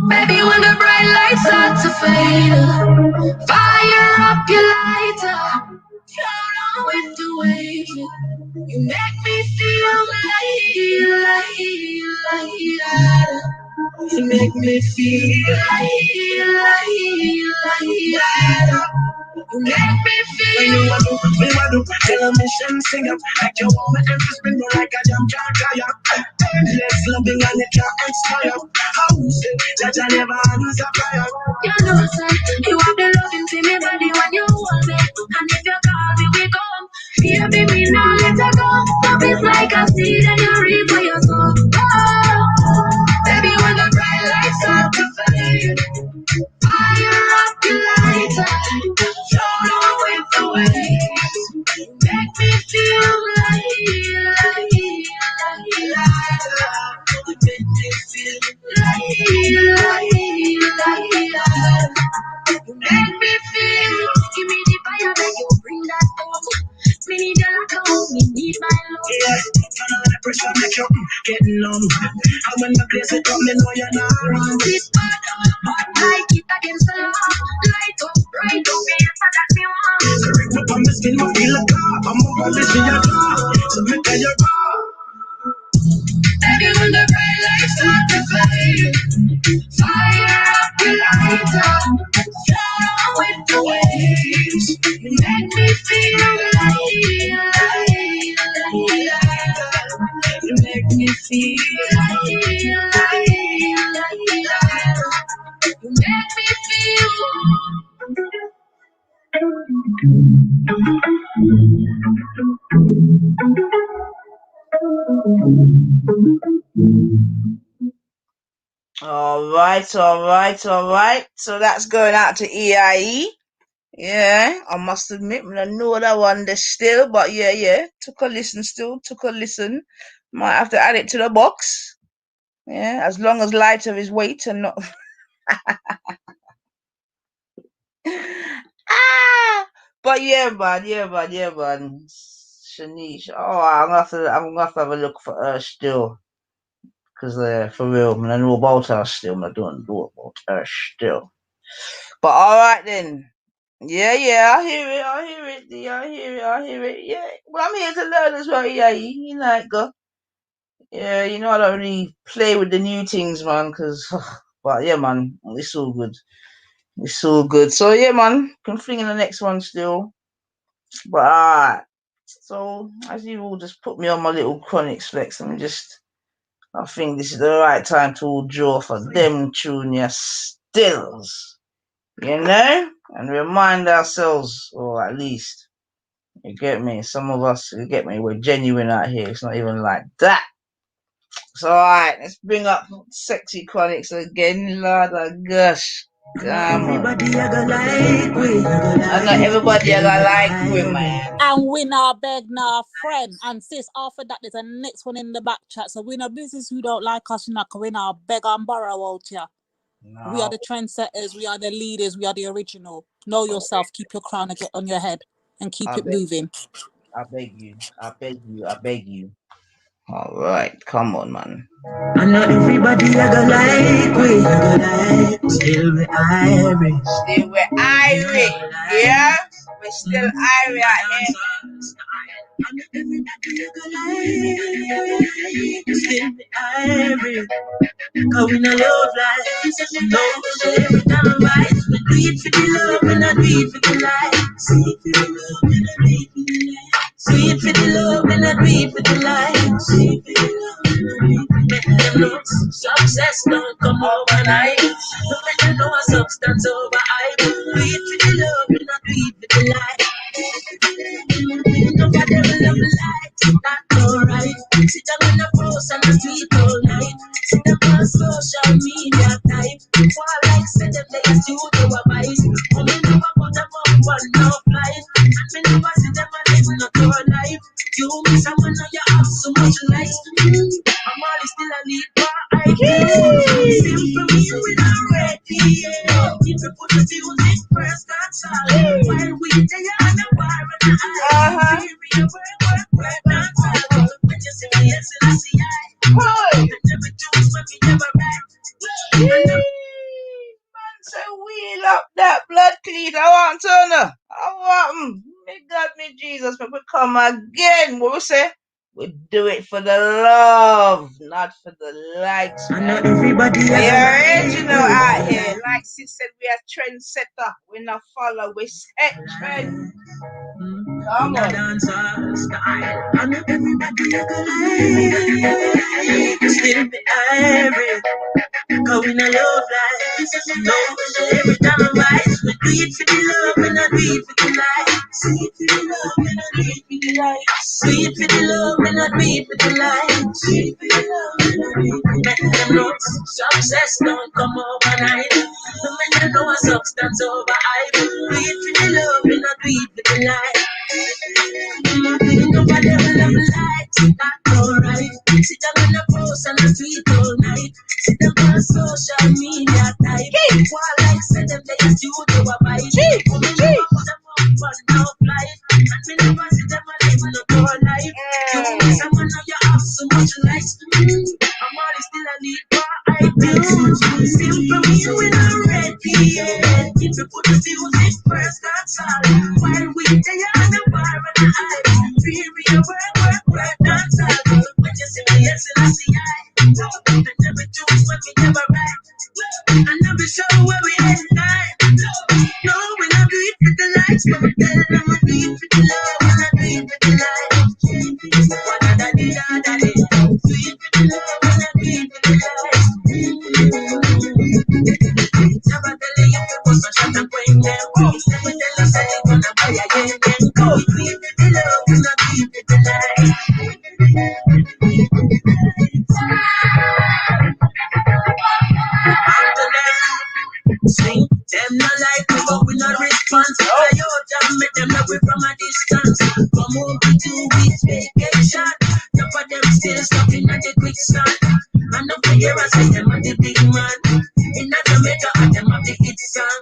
Baby, when the bright lights start to fade, fire up your lighter, float on with the waves. You make me feel like you make me feel like you make me feel. When you want to, tell a mission, sing up like you want me and spin me like a jam can't tire. Endless loving and it can't expire. How you say that I never lose a prayer? You know, son, you have the loving to me body when you want me, and if you call me, we come. Baby, me now let you go. Love is like a seed and you reap what you sow. Oh, baby, when the bright lights start to fade, fire up the lighter, float on with the waves. Make me feel like you make me feel like you make me feel. Give me the fire, then you bring that home. Me need your love, me need my love. Yeah, turn on the pressure, make you get numb. And when the place it up, me know you're not wrong. This bad, but like it against the law. Light up, bright up, me answer that me want. Correct me on the skin, me feel like I'm over this in your car. So me tell you baby, when the bright lights start to fade, fire up the lighter, float on with the waves. You make me feel like you make me feel like you make me feel. All right. So that's going out to EIE. Yeah, I must admit, I know that one there still, but yeah. Took a listen. Might have to add it to the box. Yeah, as long as lighter is weight and not. But yeah, man. Shanice. Oh, I'm gonna have to have a look for her still. Because for real, I know about her still. I don't know about her still. But alright then. Yeah, I hear it. Yeah. Well, I'm here to learn as well, yeah. You know it go. Yeah, I don't really play with the new things, man, but yeah, man, it's all good. So yeah, man, can fling in the next one still. But alright. So as you all just put me on my little chronic flex, I think this is the right time to draw for them junior stills. And remind ourselves, or at least You get me? Some of us, you get me? We're genuine out here. It's not even like that. So, alright, let's bring up Sexy Chronics again, Lord of gosh. Come on. I know everybody are gonna like we, man. And we not beg now, friend. And sis, after that, there's a next one in the back chat. So we're no business who don't like us, we not beg and borrow out here. No. We are the trendsetters, we are the leaders, we are the original. Know yourself, keep your crown on your head, and keep it moving. I beg you, I beg you, I beg you. All right, come on, man. I know everybody I go like we, still we Irish. Still we Irish, yeah? We're still Irish out here. I know everybody I go like, still we Irish. Cause we no love life, no every time I rise. We do it for the love, we not do it for the life. Sweet for the love, we not do it for the life. Sweet for the love, we not do it for the life. Sweet for the love, we not do it for the life. Success don't come overnight. No matter no substance over hype. Do it for the love, we not do it for the life. Nobody will love life, that's alright. Sit down on the post and the street all night. Sit down on social media type. While like say them they used to do a vice. Only never put them on one no flight. And me never see them and live not your life. You miss someone now you have so much light. I'm always still a lead bar. I can't simple me with a ready. If you put the music first, that's all. While we they are the bar and the eye. Work, that's all. When you see me, yes, I see I. Never choose when we never right. Man, say wheel up that blood clean. I want Turner. I want him. Me God, me Jesus, but we come again. What we say? We do it for the love, not for the likes. Man. I know everybody. We are original out here. Like she said, we are trendsetter. We not follow. We set trend. Come on. Dancer style. I know everybody still be Irish. Cause we no love life. No, every time I rise, we do it for the love, we not do it for the life. Sweet for the love, we not do it for the life. Sweet for the love, we not do it for the life. Sweet for the love, we not do it for the life. Let them know success don't come overnight. No matter no substance over hype. Do it for the love, we not do it for the life. Nobody will love life, that's alright. Sit down on the post and the street all night. Sit down on social media type. While like say them they used to do a bite. Put them on flight. And me never see them a live no poor life. You miss someone now you have so much life. I'm always still a lead bar. I do. Still from me when I'm ready. If you put the music first, that's all. While we they are the bar and the eye. Real work, that's all. When you see me, yes, I see I. Never choose when we never right. I never show where we at night. No, when I do it for the lights, but I tell them I do it for the love. When I do it for the light. Do it for the love, when I do it for the light. Never tell you if it was a shot and point them. Never tell you say you're gonna buy again. Go do it for the love, when I do it for the light. Sing, them not like me, but we not response. I jam make them away from a distance. Come home for 2 weeks vacation. Some of them still stuck in the quicksand. And up here I say them are the big man. In Jamaica, I them have the hit song.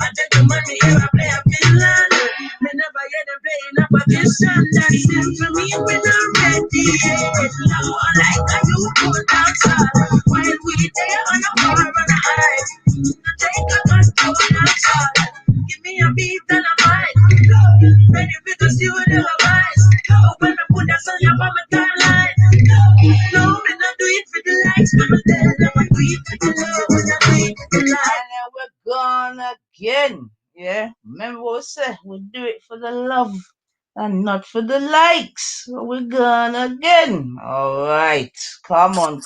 I tell them man, me here I play a Finland. Me never hear them playing a position. That's it for me when I'm ready. Now I like a you go dancer. While we there on the bar and the ice. Take a gun, go dancer. Give me a beat and a mic. Ready because you never rise. When I put that song up on my timeline. No, me not do it for the likes, but I tell them I do it for the love. When I do it for the life. And then we're gone again. Yeah, remember what we said? We do it for the love and not for the likes. So we're gone again. All right, come on.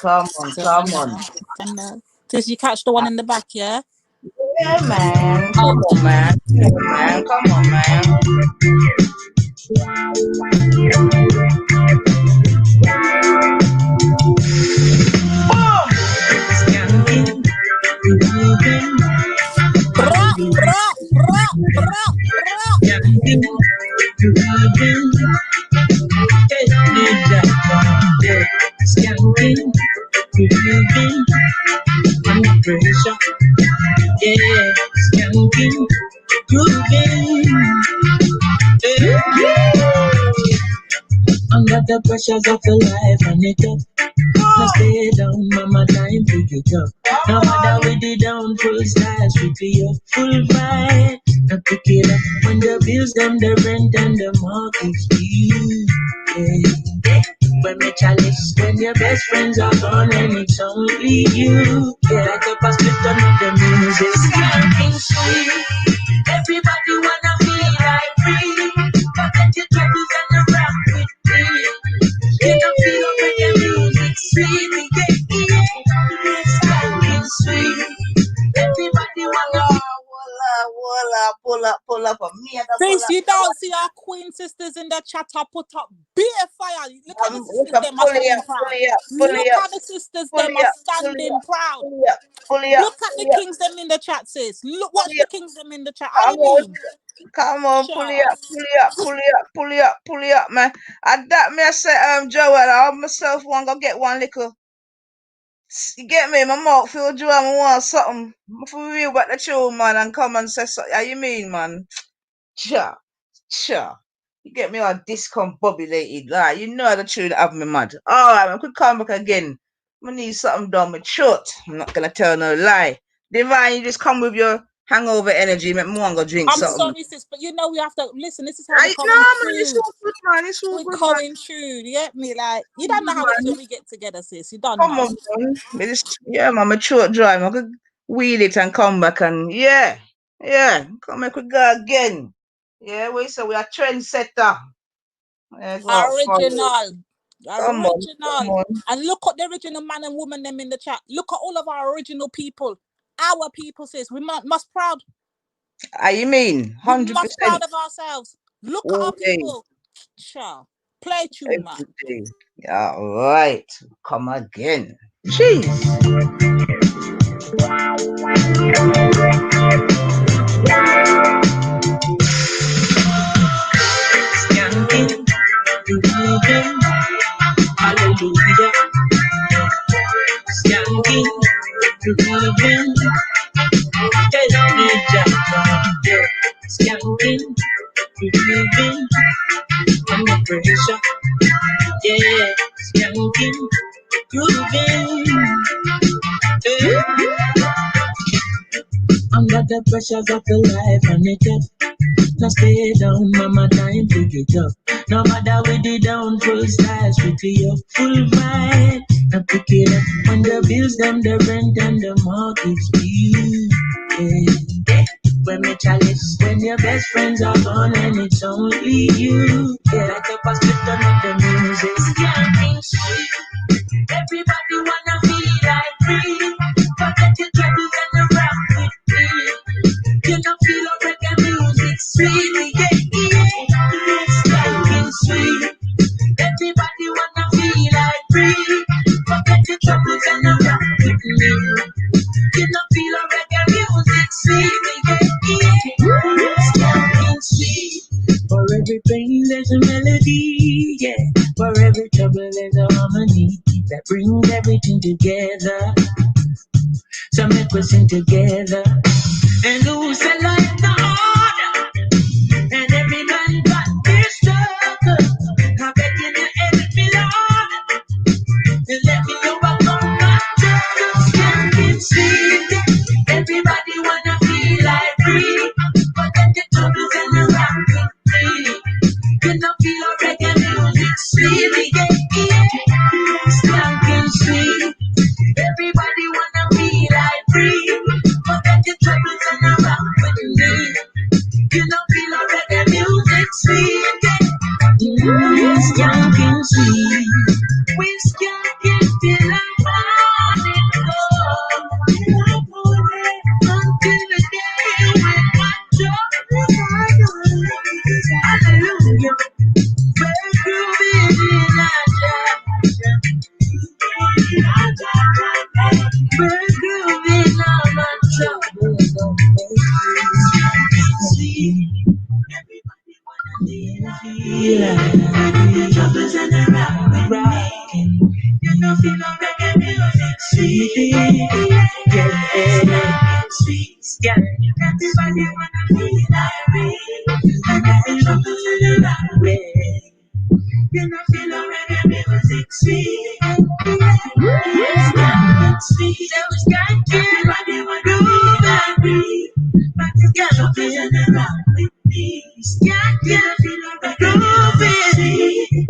Did you catch the one in the back, yeah? Yeah, man. Come on, man. Yeah, man. Come on, man. Skanking, under pressure, yeah, skanking, under the pressures of the life and it up. Now stay down, mama, time to get up. No matter with the down, full style, sweep it up, full vibe. Now pick it up when the bills, them, the rent, and the mortgage due. Yeah. When me chalice, when your best friends are gone and it's only you. Yeah, like a pass, split on the music. Skanking sweet. Everybody wanna feel like free. Forget your troubles and rock with me. You don't feel up when your music sweet. Yeah, skanking sweet. Everybody wanna pull up for me. Face, you don't see our queen sisters in the chat. I put up beer fire. Look at the sisters, them are standing proud. Look at the sisters, them are standing proud. Look at the kings, them in the chat, sis. Look, watch the kings, them in the chat. Come on, pull it up, man. And that me I say, Joel, I myself want to get one little. You get me? My mouth feel dry. I want something for real about the tune, man, and come and say something. How you mean, man? Cha. You get me all discombobulated. Like, you know the tune that have me mad. Alright, I could come back again. I need something done with short. I'm not gonna tell no lie. Divine, you just come with your hangover energy, make me want to drink I'm something. sorry, sis, but you know we have to listen. This is how we're coming through. It's all good, man. It's all we're good, coming man. through. You get me? Like, you don't know how it's when we get together, sis. You don't Come know. on, man. Yeah, man. My short drive. I could wheel it and come back and yeah. Come back, we go again. Yeah, we say we are trendsetter. Yeah, Original. Come on. And look at the original man and woman them in the chat. Look at all of our original people. Our people, sis. We must proud. You mean 100%? We must proud of ourselves. Look at our people. Sure. Play tune, man. Yeah, right. Come again. Jeez. Hallelujah. Skanking, grooving. Tell me Jack. Skanking, grooving. Under pressure. Yeah, skanking, grooving. Under the pressures of the life and it up. Now stay down, mama, time to get up. No matter with the down, full style, sweep it up, full vibe. Now pick it up when the bills, them, the rent, and the mortgage due. Yeah. When me chalice, when your best friends are gone and it's only you. Yeah, like a pass, split on the music. Skanking sweet. Everybody wanna feel like free. Forget your troubles and rock with me. You don't feel a reggae music sweet, yeah. Skanking sweet. Everybody wanna feel like free. Forget your troubles and rock with me. You don't feel a reggae music sweet, yeah. Skanking sweet. For every pain there's a melody, yeah. For every trouble there's a harmony that brings everything together. So make we sing together. And who say life the hard? And every man got their struggle. I beg you to help me, Lord. And let me overcome my troubles. Skanking sweet. Everybody wanna feel like free. Forget the troubles and rock with me. You don't feel a reggae music sweet, yeah. Skanking sweet. Everybody wanna feel like free. Forget your troubles and rock with me. You don't feel a reggae music sweet, yeah. Skanking sweet. We skanking till the morning comes. Until the day when my troubles are gone. Hallelujah. know, feel no reggae music sweet. Yeah, sweet. Yeah, you got the body wanna feel like me. And I feel up to the right way. You know, feel no reggae music sweet. Yeah, sweet. So we got the body wanna feel like me. But you gotta feel the right with me. Yeah, feel no reggae music sweet.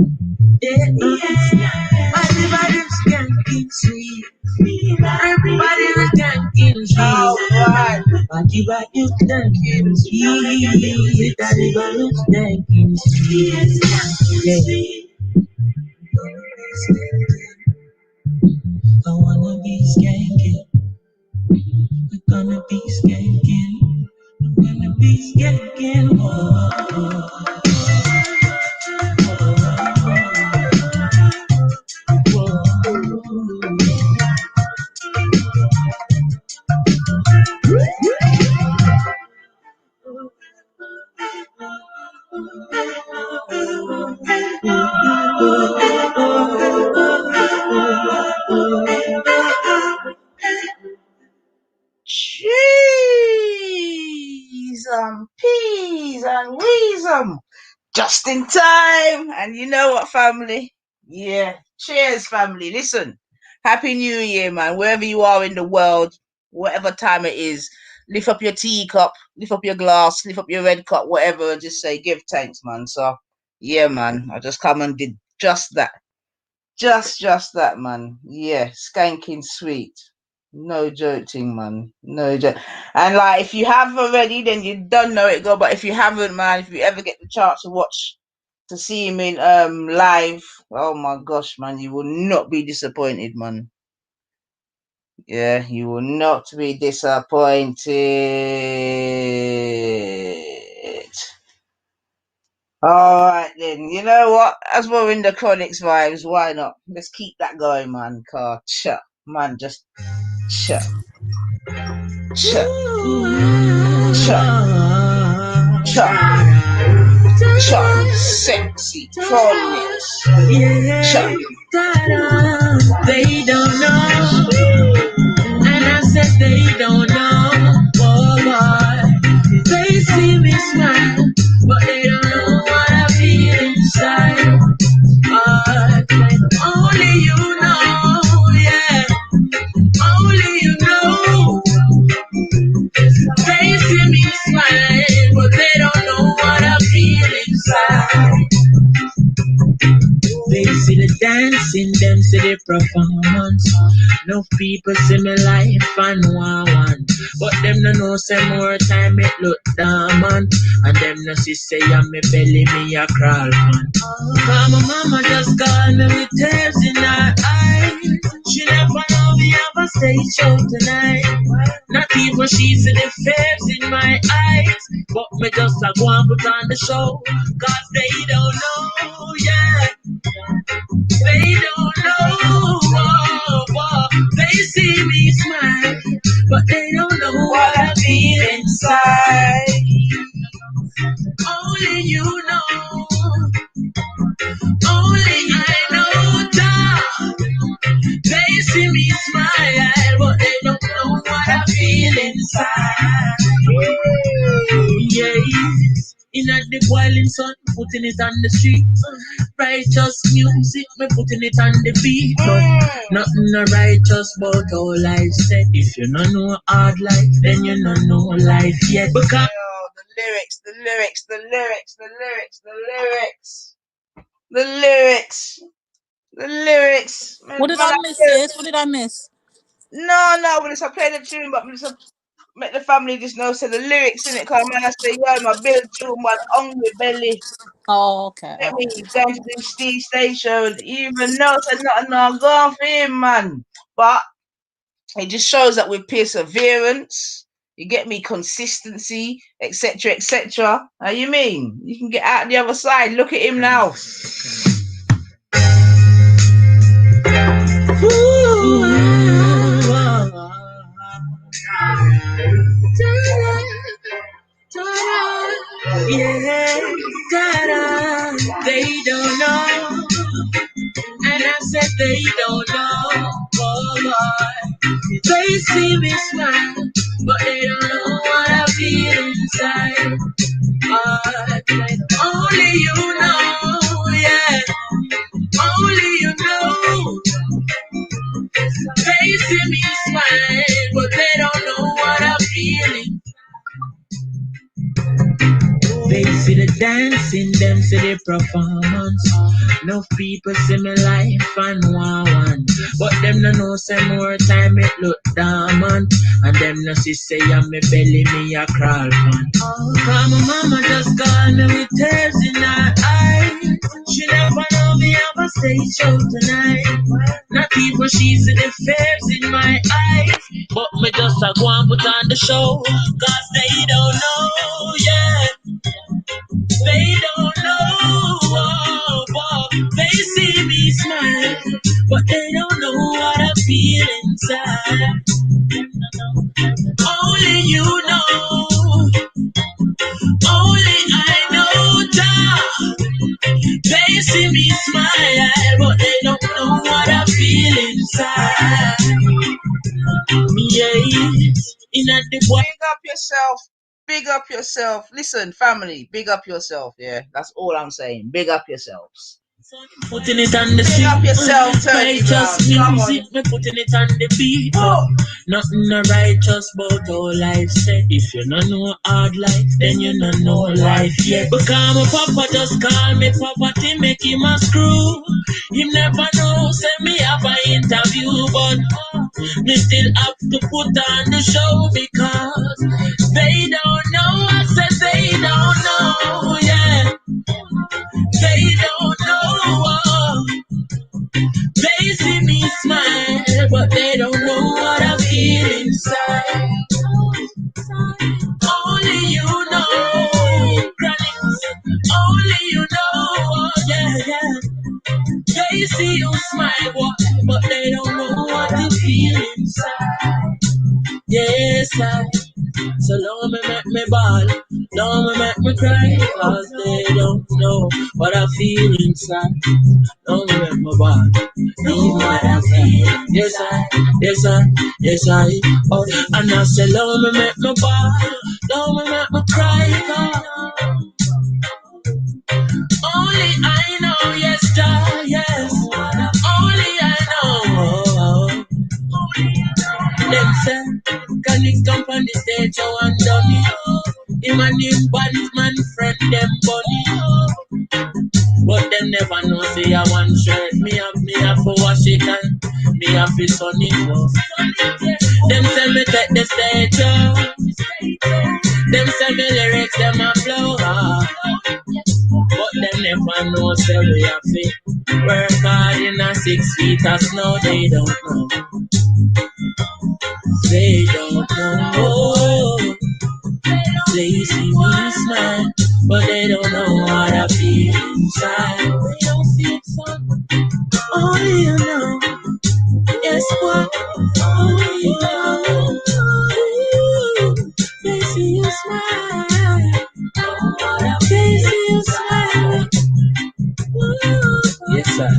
Yeah. Everybody's getting sweet. Everybody's getting sweet. Alright. Everybody's getting sweet. Everybody's getting sweet. I wanna be skanking. I'm gonna be skanking. I'm gonna be skanking. Oh. Cheese and peas and weasem. Just in time. And you know what, family? Yeah. Cheers, family. Listen. Happy New Year, man. Wherever you are in the world, whatever time it is, lift up your teacup, lift up your glass, lift up your red cup, whatever, and just say, give thanks, man. So, yeah, man. I just come and did just that. Just that, man. Yeah. Skanking sweet. No joking, man. No joke. And like, if you have already, then you don't know it, go. But if you haven't, man, if you ever get the chance to watch, to see him in live, oh my gosh, man, you will not be disappointed, man. Yeah, you will not be disappointed. All right, then. You know what? As we're in the Chronixx vibes, why not? Let's keep that going, man. Car, man, just Cha. Sexy Chronixx. Yeah, they don't know. And I said they don't know. Oh, boy. They see me smile, but they don't know what I feel inside. Only you know, yeah. Only you know. They see me smile, but they don't know what I feel inside. They see the dancing, them see the performance. No people see me life and one. But them no know say more time it look dormant. And them no see say I'm me belly me a crawl man. Cause my mama just called me with tears in her eyes. She never know me have a stage show tonight. Not even she see the fears in my eyes. But me just a go and put on the show. Cause they don't know, yeah. They don't know, they see me smile, but they don't know what I feel inside. Only you know, only I know that. They see me smile, but they don't know what I feel inside. Yeah. In the boiling sun, putting it on the street. Righteous music, me putting it on the beat. But nothing no righteous about all life said. If you don't know hard life, then you don't know life yet. Because the lyrics. What did I miss, sis? What did I miss? No, but I play the tune, but make the family just know, say the lyrics in it, because man, I say, yeah, my bill tune, my hungry belly. Oh, okay. Let me going to do Steve Stage show, even know, so nothing no going for him, man. But it just shows that with perseverance, you get me, consistency, etc., etc. How you mean? You can get out the other side. Look at him now. Yeah, they don't know. And I said they don't know. Oh, boy. They see me smile, but they don't know what I feel inside. Only you know, yeah. Only you know. They see me smile, but they don't know what I'm feeling. They see the dancing, them see the performance. No people see me life and one. But them no know say more time it look dormant. And them no see say I'm me belly me a crawl pan. Cause my mama just called me with tears in her eyes. She never know me have a stage show tonight. Not even she see the fears in my eyes. But me just a go and put on the show. Cause they don't know, yeah. They don't know, oh, oh. They see me smile, but they don't know what I feel inside. Only you know, only I know that. They see me smile, but they don't know what I feel inside. Yeah, in a the boy. Big up yourself. Big up yourself. Listen, family, big up yourself. Yeah, that's all I'm saying. Big up yourselves. Putting it on the Big up yourself, Turkey righteous Brown. Come music, on. me putting it on the beat. Nothing no righteous about all life say. If you don't know hard life, then you don't know life yet. Because my papa just call me poverty, make him a screw. Him never know, say me have an interview, but me still have to put on the show because they don't know. I said they don't know, yeah. They don't know. They see me smile, but they don't know what I feel inside. Only you know, Granny. Only you know, yeah, yeah. They see you smile, but they don't know what I feel inside. Yes, I. So long me make me ball, long me make me cry, cause they don't know what I feel inside. Long me make me ball, even what I feel. Yes I, yes I, yes I. Oh, and I say long me make me ball, long me make me cry, cause only I know, yes, Jah, yes. Only I know. Them say, can he come on the stage, so I'm done it. Him and him bandsman friend, them bunny. But them never know, say I one shirt. Me have to wash it and me have to sun it. Them say me take the stage, them say me lyrics, them a flow. But them never know, say we have to work hard in a 6 feet of snow. They don't know. They don't know. They see me smile, but they don't know what I feel inside. They don't see it, son. Only you know. Yes, what? Only you know. They see you smile. They see you smile. Yes, sir.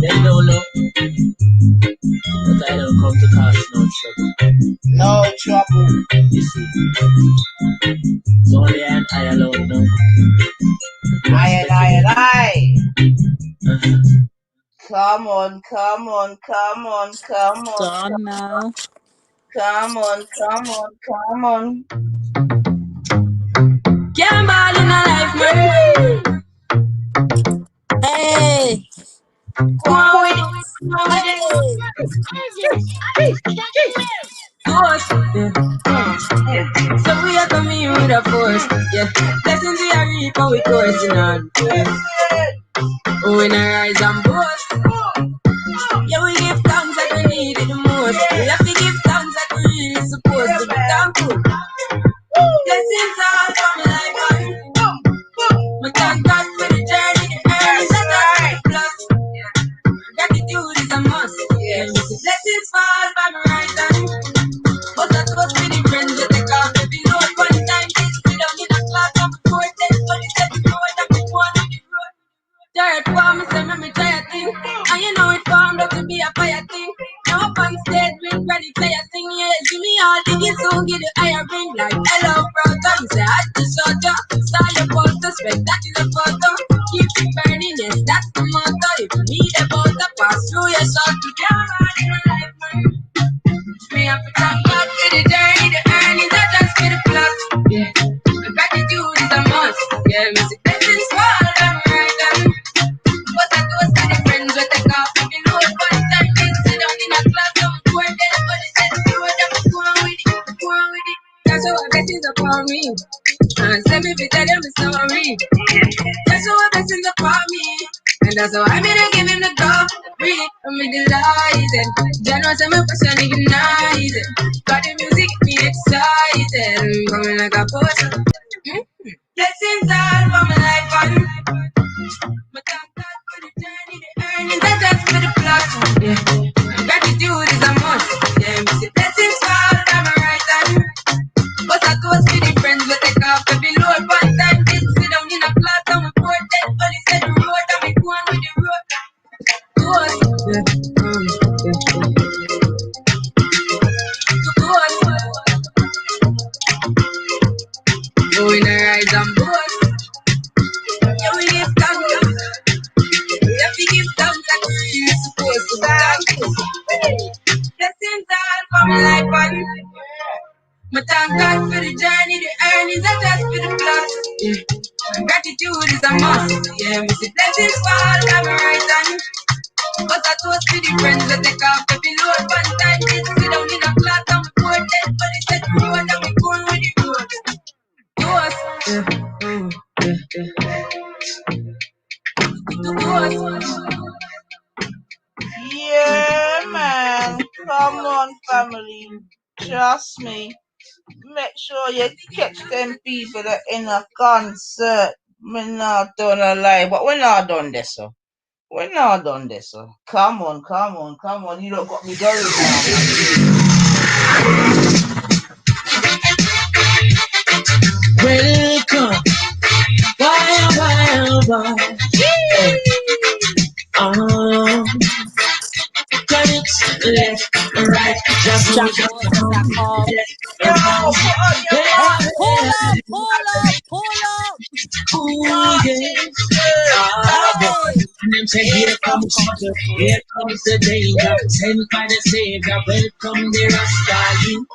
They don't know, but I don't come to cause no trouble. No trouble. You see, it's only I alone know. I. Come on, come on, come on, come on. Done now. Come on, come on, come on. Can't ball in a life, man. Hey. Come on with it. Force, yeah. So we are coming in with a force, yeah. Blessings we are reaping, we coursing on, yeah. When I rise and boast, yeah, we give thanks that we need it the most. We have to give thanks that we really supposed to be thankful. Blessings all from life, my thank God for the journey, the early that I plus. Gratitude is a must, yeah. Blessings fall by my right hand. But that was pretty friends that take off every load. One time they sit down in a class on the fourth day. But it's every road that we want on the road. Dirt farm, say me try a thing. And you know it formed up to be a fire thing. Now up on stage, ring ready, play a thing. Yeah, see me all digging, so get the higher ring. Like, hello, brother. Me say, I just saw ya. Saw your photo, spectacular photo. Keep it burning, yes, that's the motto. If you need a butter, pass through your soul to your heart in my life, man. Me have to thank God for the journey, the earnings, not just for the plot. Yeah, and gratitude is a must. Yeah, me say, blessings fall, I'm right on. But I was with the friends with the coffee below. One time they sit down in a class, some poor dead, but they said the road that was going with it, going with it. That's how I blessings upon me. And send me to tell them the story. That's how I blessings upon me. And that's how I made to give him the glory. I'm delighted. Generous and my passion ignited. Got the music me excited. Coming like a potion. Blessings all for my life on. But thank God for the journey, the earnings, and that's for the plot. Yeah, gratitude is a must. Yeah, me say blessings fall on my right hand. But I go see the friends we take off the below. One time they sit down in a class and we pour dead, but they said the road and we go on with the road. To us, yeah, to us. Going to rise and boast. Yeah, we give thanks. We have to give thanks like we're supposed to thank. Blessings all for my life and but thank God for the journey, the earnings, and just for the plot. Yeah, gratitude is a must. Yeah, we see blessings fall on my right hand. But I toast to the friends that take off the below. One time they sit down in a class and we pour dead, but they said the road and we going with the road. To us, Yeah, man. Come on, family. Trust me. Make sure you catch them people that in a concert. We're not done a lie, but we're not done this, so. We're not done this, so. Come on, come on, come on. You don't got me going now. welcome. Why? Credits, left, right, just Jack off. Hey, pull up. Ooh, yeah. Hey. And them say, here comes trouble, here comes the danger. Sent by the Savior, welcome the Rasta youth.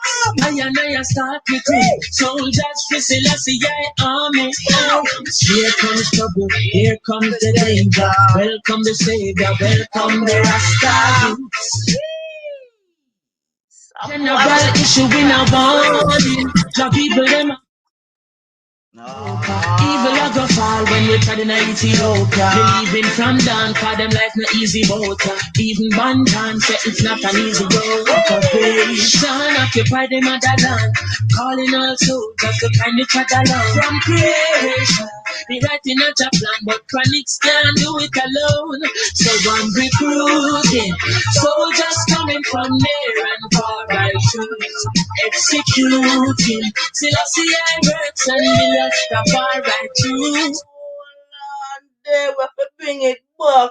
I start with me. Soldiers, Selassie, army. Here comes trouble, here comes the danger. Welcome the Savior, welcome the Rasta youth. General issue in a body. The people them evil a go fall when we tried in Ethiopia. Believing from down, for them life no easy boat. Even Bantan say it's not an easy road. Occupation occupy the motherland, calling all soldiers to kind each other along. From creation, we writing out a plan, but chronics can't do it alone. So one recruiting, soldiers coming from near and far right through, executing. Selassie I works and the left the far right through. They will bring it back.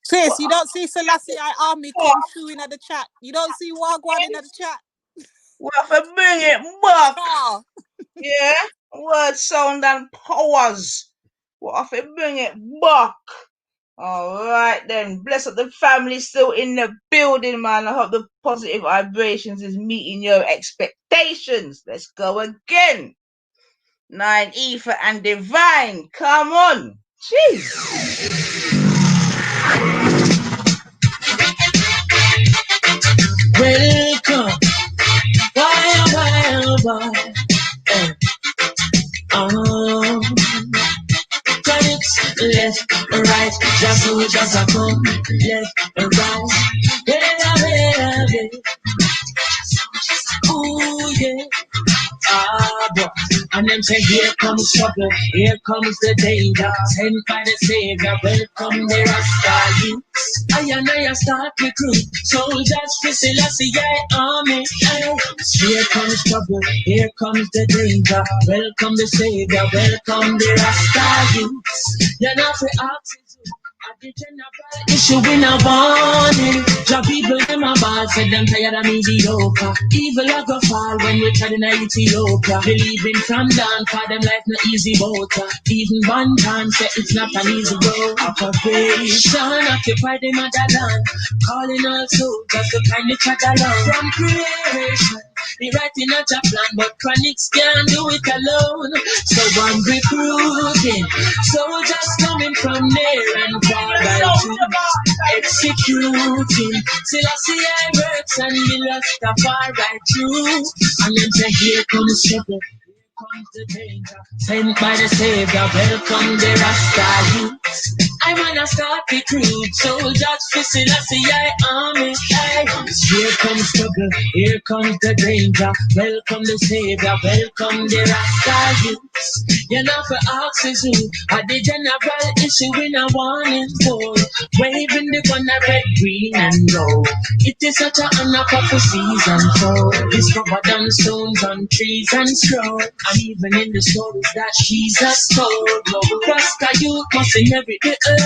Sis, you don't see Selassie I army come through in the chat. You don't see Wagwan in the chat. We have to bring it back. Yeah, word, sound, and powers. We have to bring it back. All right then. Bless up the family still in the building, man. I hope the positive vibrations is meeting your expectations. Let's go again. 9 Ether and Divine. Come on. Jeez. Welcome. Why? Chronics, left, right, just a come, left, right. Where, ooh, yeah. And them say, here comes trouble, here comes the danger. Sent by the Savior, welcome the Rasta youth. I start recruit soldiers for Selassie army. Here comes trouble, here comes the danger. Welcome the Savior, welcome the Rasta youth. You're not for oxygen. The general issue in a warning. The people them a bad, said them tired of mediocre. Evil a go fall when we tread in Ethiopia. Believing from down, for them life no easy boat. Even one time say it's not an easy road. Occupation, occupy the motherland. Calling all soldiers to kind each other along. From creation, they writing out a plan, but chronics can't do it alone. So I'm recruiting soldiers coming from near and far. Executing Selassie I works and the rest of our right through. And then say here comes trouble, here comes the danger. Sent by the Savior, welcome the Rasta youth. I wanna start recruit soldiers for Selassie I army. Here comes trouble, here comes the danger. Welcome the Savior, welcome the Rasta youth. You're not for oxygen, at the general issue in a warning for waving the banner red, green and gold. It is such an honor for season four. Discovered on stones, on trees and scroll, and even in the stories that Jesus told. Rasta youth must inherit the earth.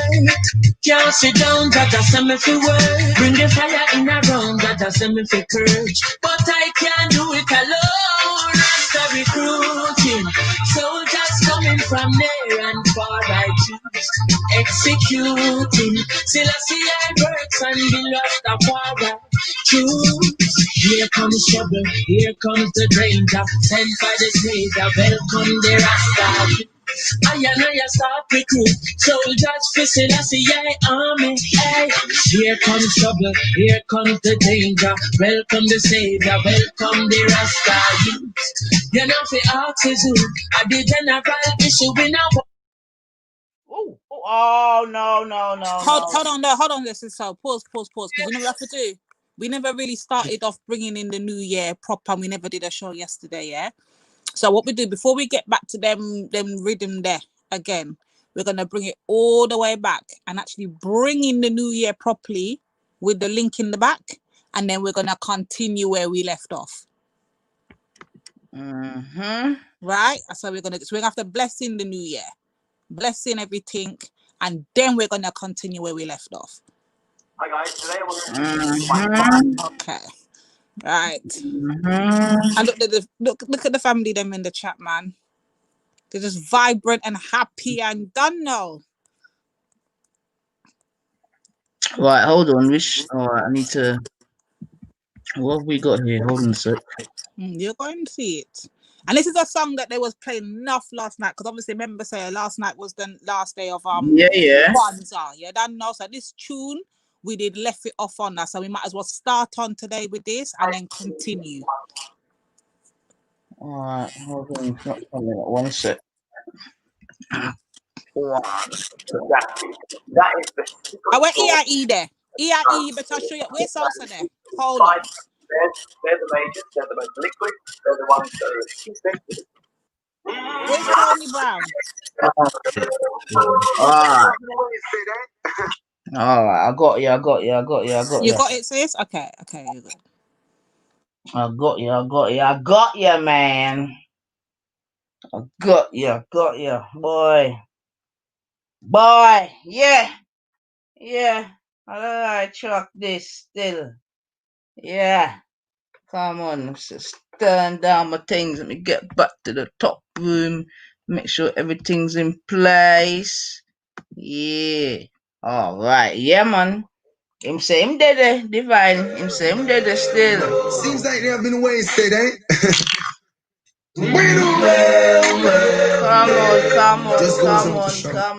Can't sit down, that send me for work. Bring the fire in a round, that send me for courage. But I can't do it alone. Rasta recruiting soldiers coming from near and far, I choose executing Selassie I works and the rest of our choose. Here comes trouble, here comes the danger. Sent by the Savior, welcome the Rasta. I start recruit soldiers for Selassie army. Here comes trouble, here comes the danger. Welcome the Savior, welcome the Rasta youth. You're not for oxygen, at the general issue in our. Oh no. Hold on, listen. So pause. Because you know what we have to do? We never really started off bringing in the new year proper. And we never did a show yesterday, yeah? So what we do, before we get back to them rhythm there again, we're going to bring it all the way back and actually bring in the new year properly with the link in the back. And then we're going to continue where we left off. Right? So we're going to have to bless in the new year. Blessing everything. And then we're going to continue where we left off. Hi guys, today we're Okay. Right. And look at the family them in the chat, man. They're just vibrant and happy and done now. Right, hold on, Wish. Alright, I need to. What have we got here? Hold on a sec. You're going to see it. And this is a song that they was playing enough last night, because obviously remember say last night was the last day of Kwanzaa. Yeah, done now. So this tune we did left it off on that, so we might as well start on today with this and then continue. Alright, hold on. Not coming at 1 sec. That is the I went EIE there. EIE, you better show you. Where's Salsa there? Hold on. They're the majors, they're the most liquid, they're the ones that are expensive. Where's Tony Brown? Alright, I got you. You got it, sis? Okay, you're good. I got you, man. I got you, boy. Yeah. I chuck this still. Yeah. Come on, let's just turn down my things. Let me get back to the top room. Make sure everything's in place. Yeah. Alright, yeah, man. Him say him dead, divine. Him say him dead still. Seems like they have been wasted, eh? Come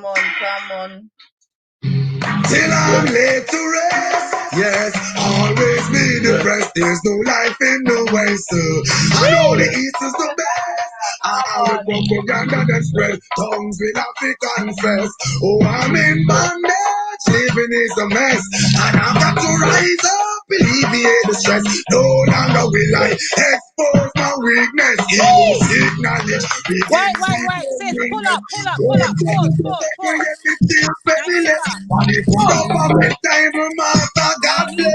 on. Till I'm laid to rest. Yes, always be depressed. There's no life in the West. I know the East is the best. I will propaganda that spread. Tongues will have to confess. Oh, I'm in bondage. Living is a mess. And I've got to rise up, alleviate the stress. No longer will I expose my weakness. You seek knowledge. Wait, sis, pull up, pause. Anita, On the foot of the table, master, God bless.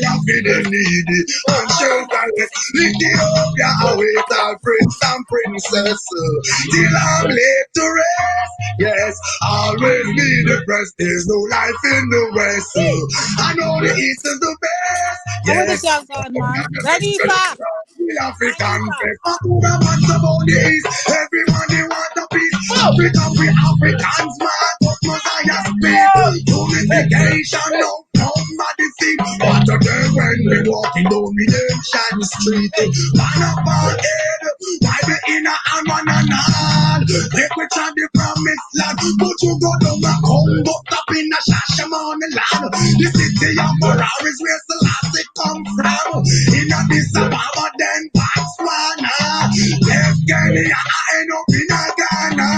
Love for the needy and shelterless. Ethiopia awaits our prince and princess. Till I'm laid to rest. Yes, always be depressed. There's no life in the west. I know the east is the best. how are the Yes. girls going, man? Ready, sir? We African fest. Who the wants about the east? Everyone they want a piece. Africa, we Africans, man. What Messiah speak? Unification, no nobody see. What a day when we walking down Redemption Street. Man up our head, why the inner and one and all? Make we try the promised land, but you go down the Congo, up in a Shashamane land. The city of Ferraris where Selassie come from. In a Addis Ababa, then Botswana. Left Kenya, I end up in a Ghana.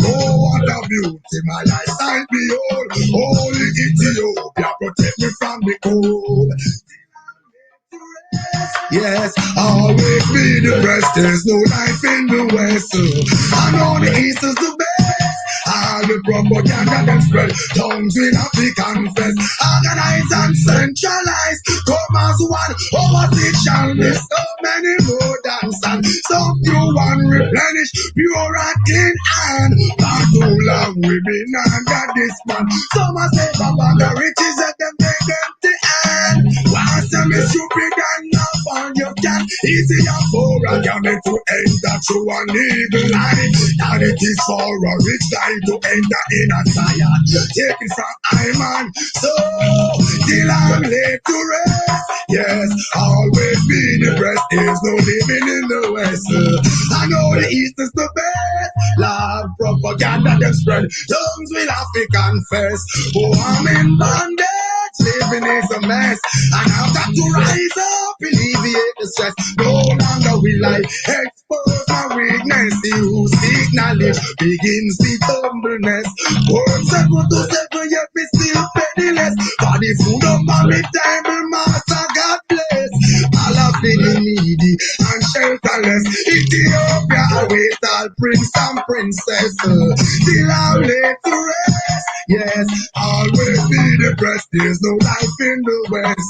Oh, what a beauty, my lifestyle behold. Holy Ethiopia, protect me from the cold. Yes, always be depressed. There's no life in the west. I know the east is the best. All the propaganda them spread. Tongues will have to confess. Organize and centralize. Come as one. Overtake shall be so many more than sand. So few one replenish. Pure and clean and for too long we've been under this man. Some are say about the riches that them make empty hand. Once them is stupid and not on your can. Easier for a gamut to enter through an evil line. And it is for a rich guy to enter in a Zion. Take it from Iman. So till I'm laid to rest. Yes, always be depressed. There's no living in the west. I know the east is the best. Love propaganda them spread. Tongues will have to confess. Oh, I'm in bondage. Living is a mess. And I've got to rise up, alleviate the stress. No longer will I expose my weakness. He who seek knowledge begins with humbleness. Work 7 to 7, yet me still penniless. For the food of my table, master, God bless. All of the needy and shelterless. Ethiopia awaits all prince and princess. Till I'm laid to rest. Yes, always be depressed. There's no life in the west.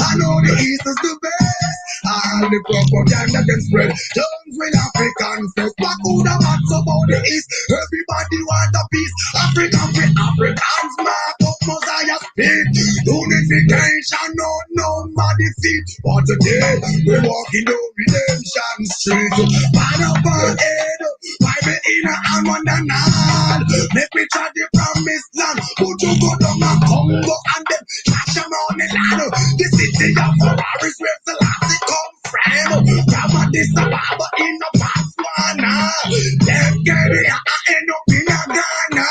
I know the east is the best. All the propaganda can spread. Tongues will have to confess. What could have got about the east? Everybody want a piece. African with Africans, mark up Messiah speak. Unification, no nobody feet. But today we're walking down Redemption Street. Man up our head, why be in a and one and all? Make me try the promised land. Put you go down and Congo and them catch them on the land. The city of Ferraris where Selassie come from. From Addis Ababa in a Botswana. Them Kenya end up in a Ghana.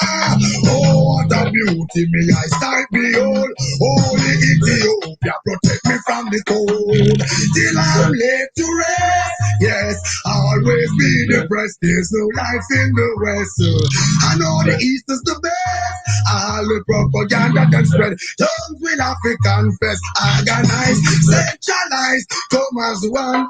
Oh, what a beauty, me I start behold. Holy Ethiopia, protect me from the cold. Till I'm laid to rest. Yes, always be depressed. There's no life in the west. I know the east is the best. All the propaganda can spread. Tongues will have to confess. Organize, centralize. Come as one.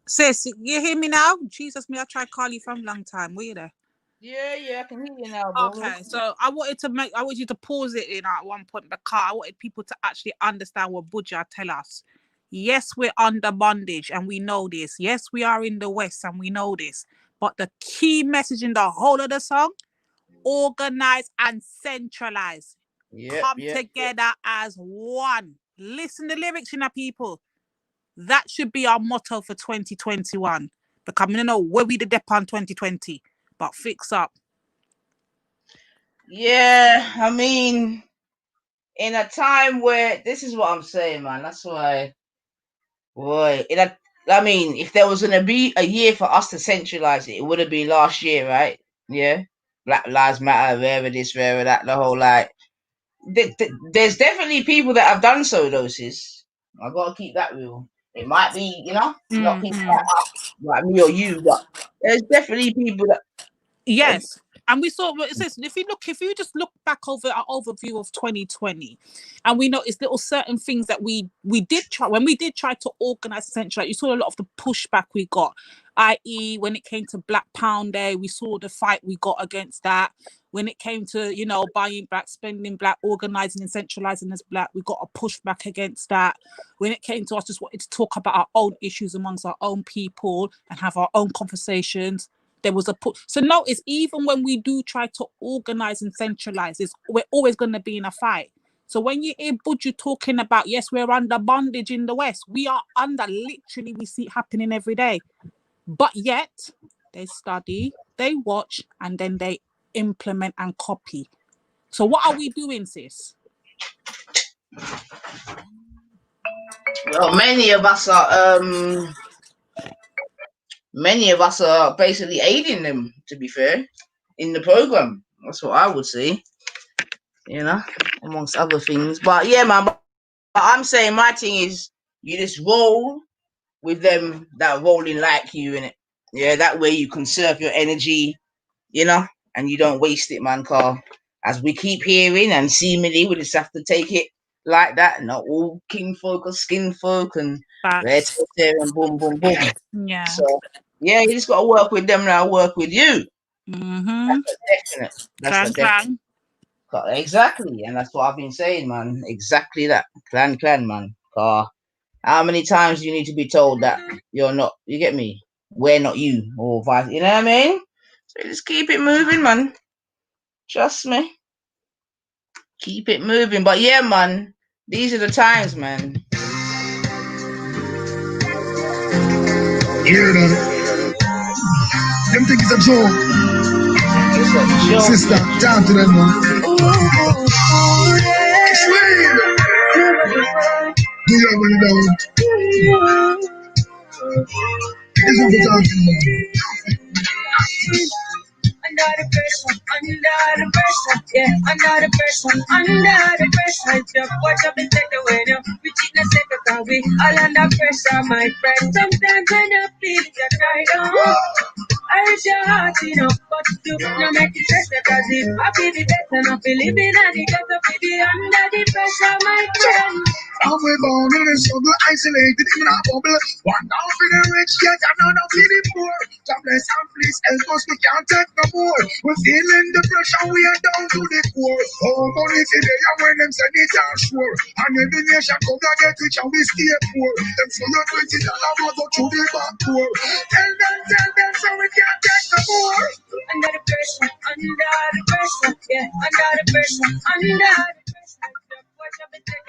Sis, you hear me now? Jesus, me, I tried call you from long time. Were you there? Yeah, I can hear you now, bro. Okay, so I want you to pause it in at one point because I wanted people to actually understand what Buja tell us. Yes, we're under bondage and we know this. Yes, we are in the West and we know this. But the key message in the whole of the song, organize and centralize. Come together as one. Listen to the lyrics, you know, people. That should be our motto for 2021. Because we don't know where we did on 2020, but fix up. Yeah, I mean, in a time where this is what I'm saying, man. That's why, boy. I mean, if there was gonna be a year for us to centralize it, it would have been last year, right? Yeah, Black Lives Matter, wherever this, wherever that, the whole like. There's definitely people that have done so, though, sis. I gotta keep that real. It might be, you know, not people like us, like me or you, but there's definitely people that. Yes. And we saw what it says. If you just look back over our overview of 2020, and we noticed little certain things that we did try when we did try to organize centralize. You saw a lot of the pushback we got, i.e., when it came to Black Pound Day, we saw the fight we got against that. When it came to, you know, buying black, spending black, organizing and centralizing as black, we got a pushback against that. When it came to us just wanting to talk about our own issues amongst our own people and have our own conversations, there was a push. So notice, even when we do try to organize and centralize, we're always going to be in a fight. So when you hear Buju talking about, yes, we're under bondage in the West, we are under, literally, we see it happening every day. But yet, they study, they watch, and then they implement and copy. So what are we doing, sis? Well, many of us are basically aiding them, to be fair, in the program. That's what I would say, you know, amongst other things. But yeah, man, but I'm saying my thing is you just roll with them that rolling like you, innit? Yeah, that way you conserve your energy, you know, and you don't waste it, man. Cause as we keep hearing and seemingly we just have to take it like that. Not all kin folk or skin folk and red hair and boom, boom, boom. Yeah. So yeah, you just gotta work with them now. Work with you. Mm-hmm. That's a definite. Exactly, and that's what I've been saying, man. Exactly that. Clan, man. Car. How many times do you need to be told that you're not? You get me? We're not you, or vice. You know what I mean? So just keep it moving, man. Trust me. Keep it moving. But yeah, man. These are the times, man. Hear that? Them think it's a joke. Sister, down to them, man. Sweet. Do you want to know? It's what we're talking about. Under the pressure, yeah, under the pressure, just watch up and take away now. We cheat the second we all under pressure, my friend. Sometimes when I feel it, I cry down. I reach your heart, you know, but you no make it stress because if I feel the better, not feel living at the gutter, be under the pressure, my friend. I'm way born in a struggle, isolated in a bubble. One down for the rich, yet another for the poor. God bless and please help us, we can't take no more. We're feeling the pressure, we are down to the core. Oh, money today, and when them say it are sure. And every nation come to get rich and we stay poor. Them for your $20 go through the back door. Tell them, so we can't take no more. Under the pressure, yeah, under the pressure.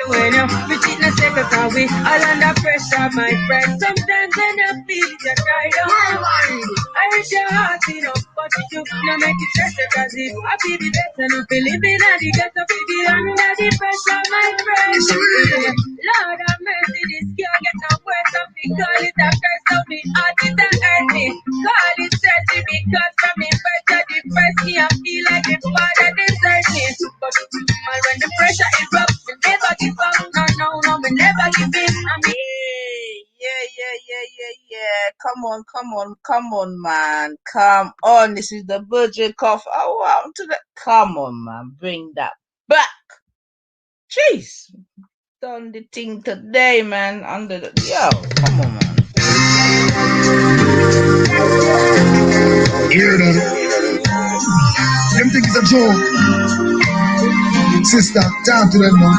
When we cheat the second car, we all under pressure, my friend. Sometimes when I feel it, I cry down. I reach your heart, you know, but you no make it stress because if I feel the better, no feel living at the gutter, be under the pressure, my friend. Lord have mercy, this girl get no worse of me. Call it a curse of me, heart it a hurt me. Call it stressy because from me better depress me. I feel like it's father desert me. But when the pressure is up, we never give up. No, we never give in. Yeah. Come on, man. Come on. This is the Budget Coffee. Oh, wow. Come on, man. Bring that back. Jeez. Done the thing today, man. Come on, man. Hear that? Them think it's a joke. Sister, down to them, man.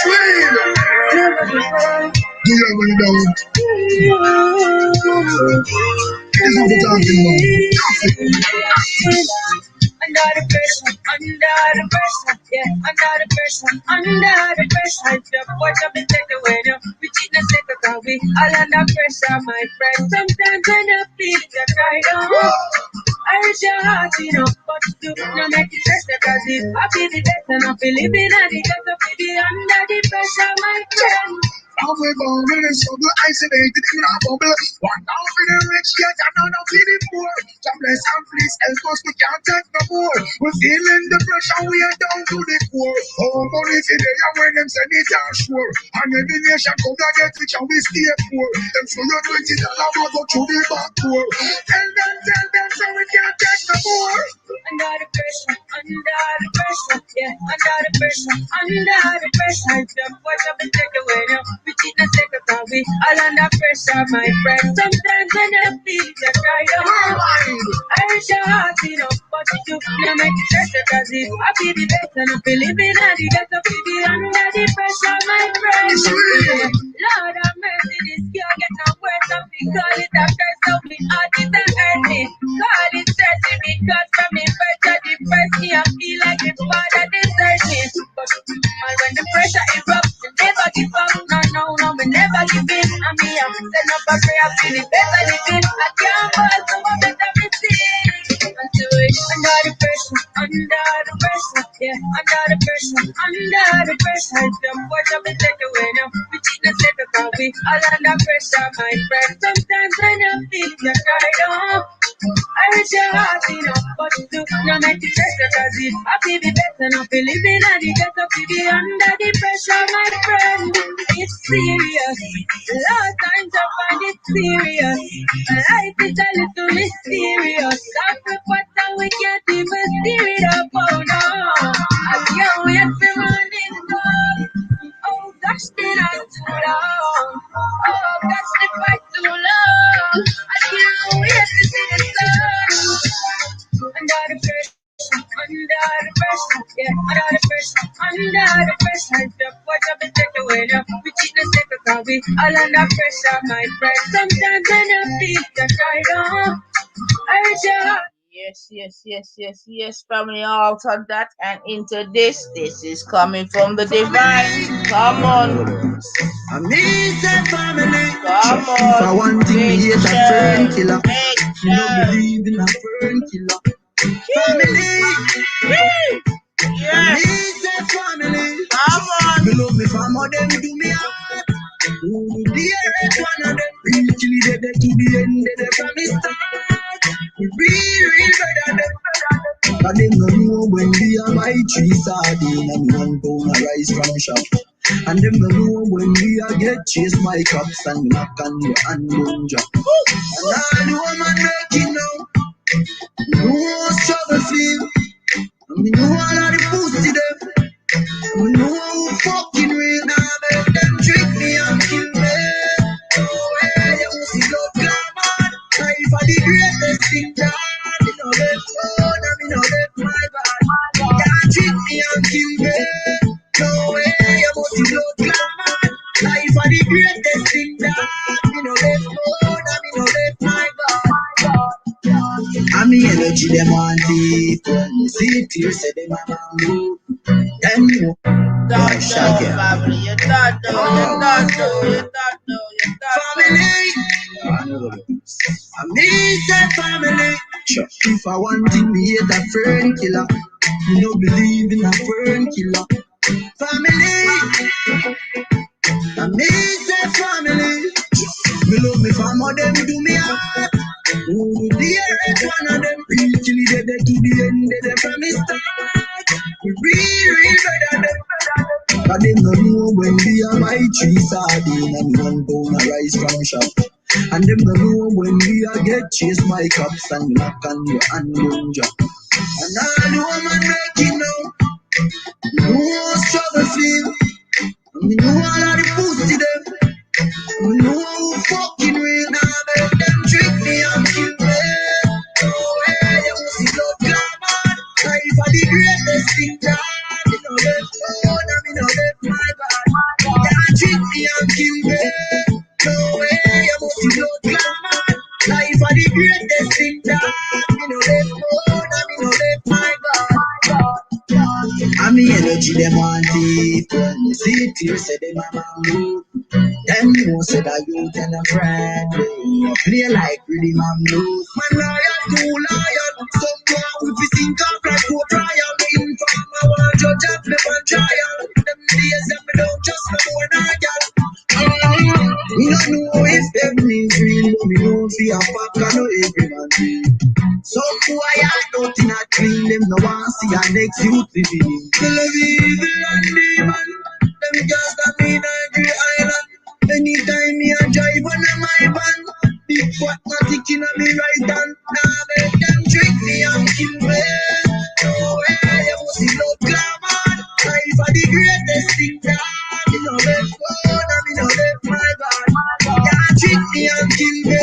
Sweet. Do you want to know? It's what we're talking about. Under the pressure, yeah, under the pressure, just watch up and take away now. We cheat the second car, we all under pressure, my friend. Sometimes when I feel it, I cry down. I reach your heart, you know, but you no make it stress because if I feel the better, not feel living at the gutter, be under the pressure, my friend. Now we're going in struggle, isolated in our bubble. One down for the rich, yet another for the poor. God bless and please help us, we can't take no more. We're feeling the pressure, we are down to the core. Oh, money today, and when them send it, are sure. And every nation come and get rich, and we stay poor. Them for your $20, we go through the back door. Tell them, so we can't take no more. Under the pressure, yeah, under the pressure, jump, watch up and take away now. We cheat and take a car, we all under pressure, my friend. Sometimes when I feel the right on, I reach your heart, you know, but you do make it better, cause if I feel the better, and I believe in it, you get to feel under the pressure, my friend. Yeah. Lord have mercy, this girl get no worse, and we call it a curse, so we heart it and hurt me. Call it dirty because from me pressure depress me, I feel like it's father desert me. But when the pressure erupts, we never give up, no, we never give in. And me, I'm send up a prayer, feeling better living. I can't fall, so I better be seen. Until it's under the pressure, yeah, under the pressure, jump, watch up and take away now. We cheat and take a car, we all under pressure, my friend. Sometimes when I feel you cried on, I reach your heart, you know, but you do not make it better, cause if I feel the better, not believe in it, you get to be under the pressure, my friend. It's serious, a lot of times I find it serious. Life is a little mysterious. Sacrifice and we can't even steer it up, oh no. I can't wait for morning come. Oh gosh, did I too long? Oh gosh, the fight too long. I can't wait to see the sun. Under the pressure, yeah, under the pressure, jump, watch up and take away now. We cheat and take a car, we all under pressure, my friend. Sometimes when I feel that I don't, I reach your heart. Yes, family, out of that and into this. This is coming from the divine. Come on. I need that family. Come on. If I want to be a fern killer, you don't believe in a fern killer. Family. I need that family. Come on. Me love me family, them do me hard. Who the dearest one of them? Real kill it to the end of the from the start. Real better than. But them no know when we are buy 3 sardines and 1 pound of rice from shop. And them no know when we are get chased by cops and knock on your hand bone job. And all the woman making now, no struggle feel. And me know all of the pussy them. Me know who fucking real now make them trick me and kill me. Oh hey, you see love glamour. Life are the greatest thing that. Me know that phone and me know that my bad. Can't trick me and kill me. No way, you must see love glamour. Life are the greatest thing that. Me know that phone and me know that my bad. And me energy them want it. See it here, say them a mango. Them know. Don't know, family. You don't know. Family. I need that family. If I want to be a fern killer, you don't believe in a fern killer. Family. I need that family. Me love me family, them do me hard. Who the dearest one of them? Real kill it to the end of the from the start. Real better than. But them no know when we are buy 3 sardines and 1 pound of rice from shop. And them no know when we are get chased by cops and knock on your hand bone job. And all the woman making now, no struggle feel. And me know all of the pussy them. Me know who fucking real now make them trick me and kill me. Oh hey, you see love glamour. Life are the greatest thing that. Me know that phone and me know that my bad. Can't trick me and kill me. No way, you see love glamour. Life are the greatest thing that. Me know that phone and me know that my bad. And me energy them want it. See it here, say them a mango. Them know say that you tell a friend. Play like really man blues. Man lion, too lion. Someone if you think of like go trial. Me inform I want judge up me one trial. Them days that me don't just no more than y'all. for a fuck, I know every man do. So boy, I don't in a clean them, no one see a next youth living. Tel Aviv and demon, them girls that me in every island. Anytime me a drive on my van, big fat matic in a me right hand. Now make them trick me and kill me. No way, you must see no glamour. Life are the greatest thing that me no left phone and me no left my band. Can't trick me and kill me.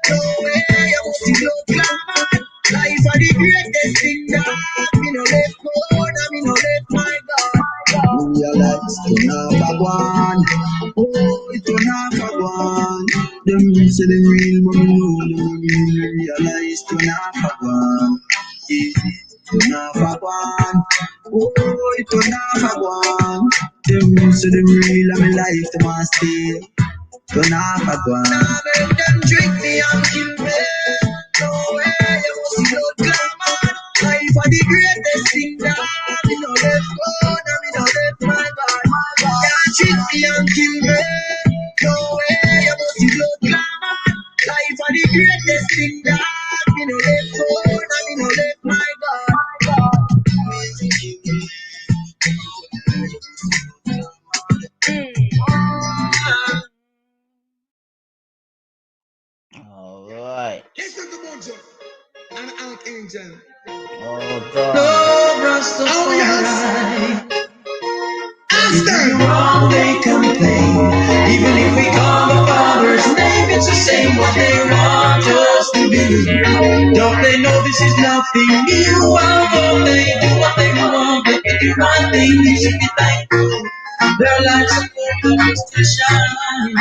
No way, you must see no glamour. Life are the greatest thing that me no left phone and me no left my band. Realize to never one. Oh, it don't have a one. Them say the real, but me know them realize to have a one. To have a one. Oh, it don't have a one. Them say the real, and me life to my stay. To have a one. Now make them drink me and kill me. No way, you must see no glamour. Life are the greatest thing that me no left phone and me no left my band. Can't treat me and kill me. No way, you must see no glamour. Life are the greatest thing that me no left phone and me no left my Alright. Listen to Mojo, an archangel. Oh God. No Rastafari. If you wrong, they complain. Even if we call the Father's name, it's the same what they want us to do. Don't they know this is nothing new? Oh, they do what they want, but they do one thing, you should be thankful. Their lives are full of to shine.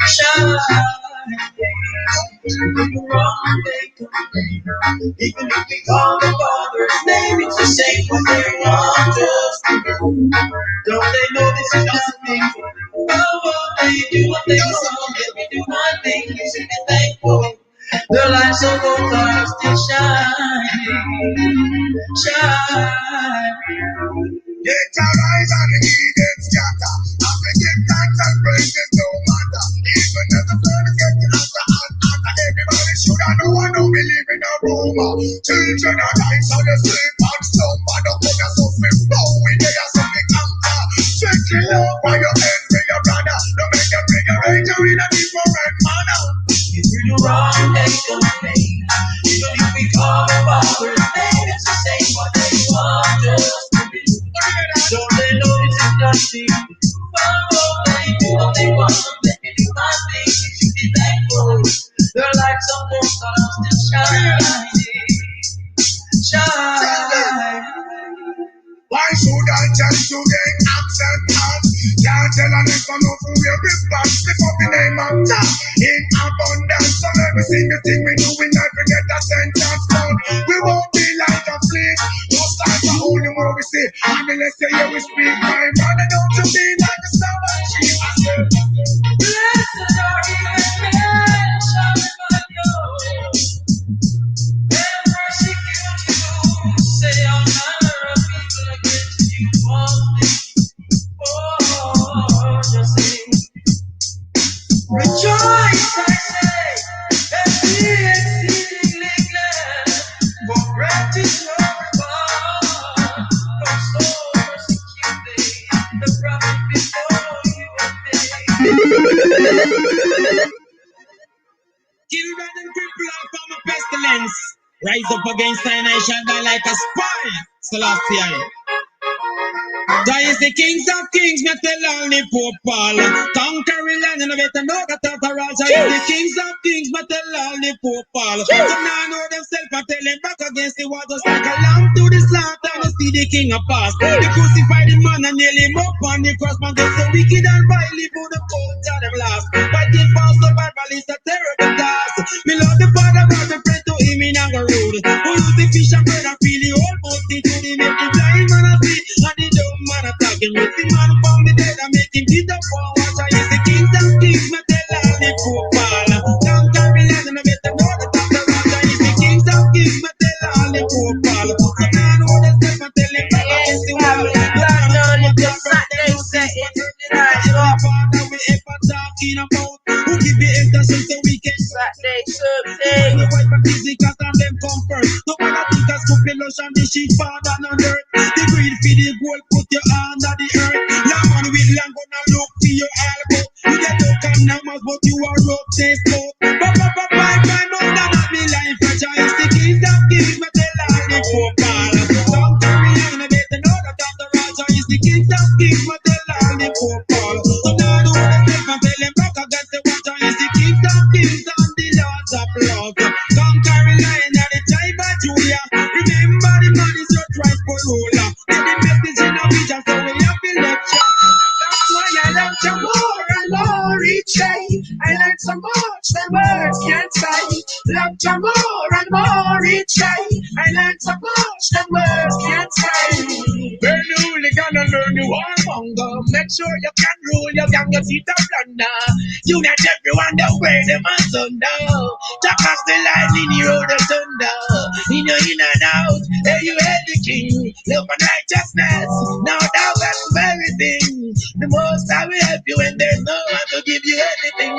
Shine. If you wrong, they complain. Even if we call the Father's name, it's the same what they want us to do. Don't they know this is nothing? Oh, they do what they want, let me do my thing, you should be thankful. Their lives so both are still shining. Shine. Get arise and the heathen scatter. I forgive thanks and praises no matter. Even if the furnace gets hotter and hotter, everybody should have know I don't believe in a rumor. Children are nice on the sleep and slumber. Don't put us off with flow in there, something after. Strictly love by your end with your brother. Don't make them bring a ranger in a different manner. If you do wrong, they complain. Even if we call the Father's name, it's the same what they want us to be. Don't they know this is nothing? Oh, they do what they want, let me do my thing, you should be thankful. Their lights on those stars still shining. Shine. Why should I just to get accent out? Can't tell a nigga no who will respond. Lift up the name of God in abundance. So every single thing we do, we never get a sentence done. We won't be like a fleet. No signs are only what we see. Unless they hear we speak, my brother, don't you be like a summer tree. I said, blessed are you and men, shouting my God. And persecute you, say all manner of people against you. All things, oh, just sing. Rejoice, I say, and be exceedingly glad, for great is your reward. For so persecuted the prophet before you and me. Children and people are from a pestilence. Rise up against thy nation like a spy. Celestial. Jah is the kings of kings, me tell all the Pope Paul. Conquering land, and I better know that after all. Jah is the kings of kings, me tell all the Pope Paul. Some now know themselves and tell them back against the wall. Just like a lamb to the slaughter, and see the king of pass. They crucified the man and nail him up on the cross. Man, they so wicked and vile, but the cold of them last. Fighting for survival is a terrible task. Me love the Father, but me pray to him in a road. Who use the fish and bread and feel the whole multitude. He make the blind man a see, and the dumb man a talk. He make the man from the dead and make him get up for watch. I is the kings of kings, me tell all the Pope Paul. Don't carry land and I better know that I'm the right. I is the kings of kings, me tell all the Pope Paul. Some man know themselves and tell him back against the wall. Father we ever talking about, who give the intercession so we can that day, something. The white and physical and them come first. No matter think as couple lotion, the sheep father on earth. The greed for the gold, put your hand on the earth. Now man with long gonna look for your elbow. You get look and numbers, but you are rough, safe boat. Bye, know that me life fragile. It's the kingdom gives me the land the football. Don't carry on a bit, know that the Raja is the kingdom gives me the land the football. So now do the step and tell them back against the water is the kingdom gives and the lords of love. Come Caroline at the time of Julia. Remember the man is your Christ for ruler. Get the message in a vision so we have to lecture. That's why I love you more and more each day. I learned so much that words can't say. Love you more and more each day. I learned so much that words can't say. Burn the hooligan and learn the warmonger. Make sure you can rule your gang, your feet are plunder. Unite everyone the way them are thunder. Talk us the line in the road of thunder. In your in and out, hey you head the king. Love and righteousness, now thou that's everything. The most I will help you when there's no one to give you anything.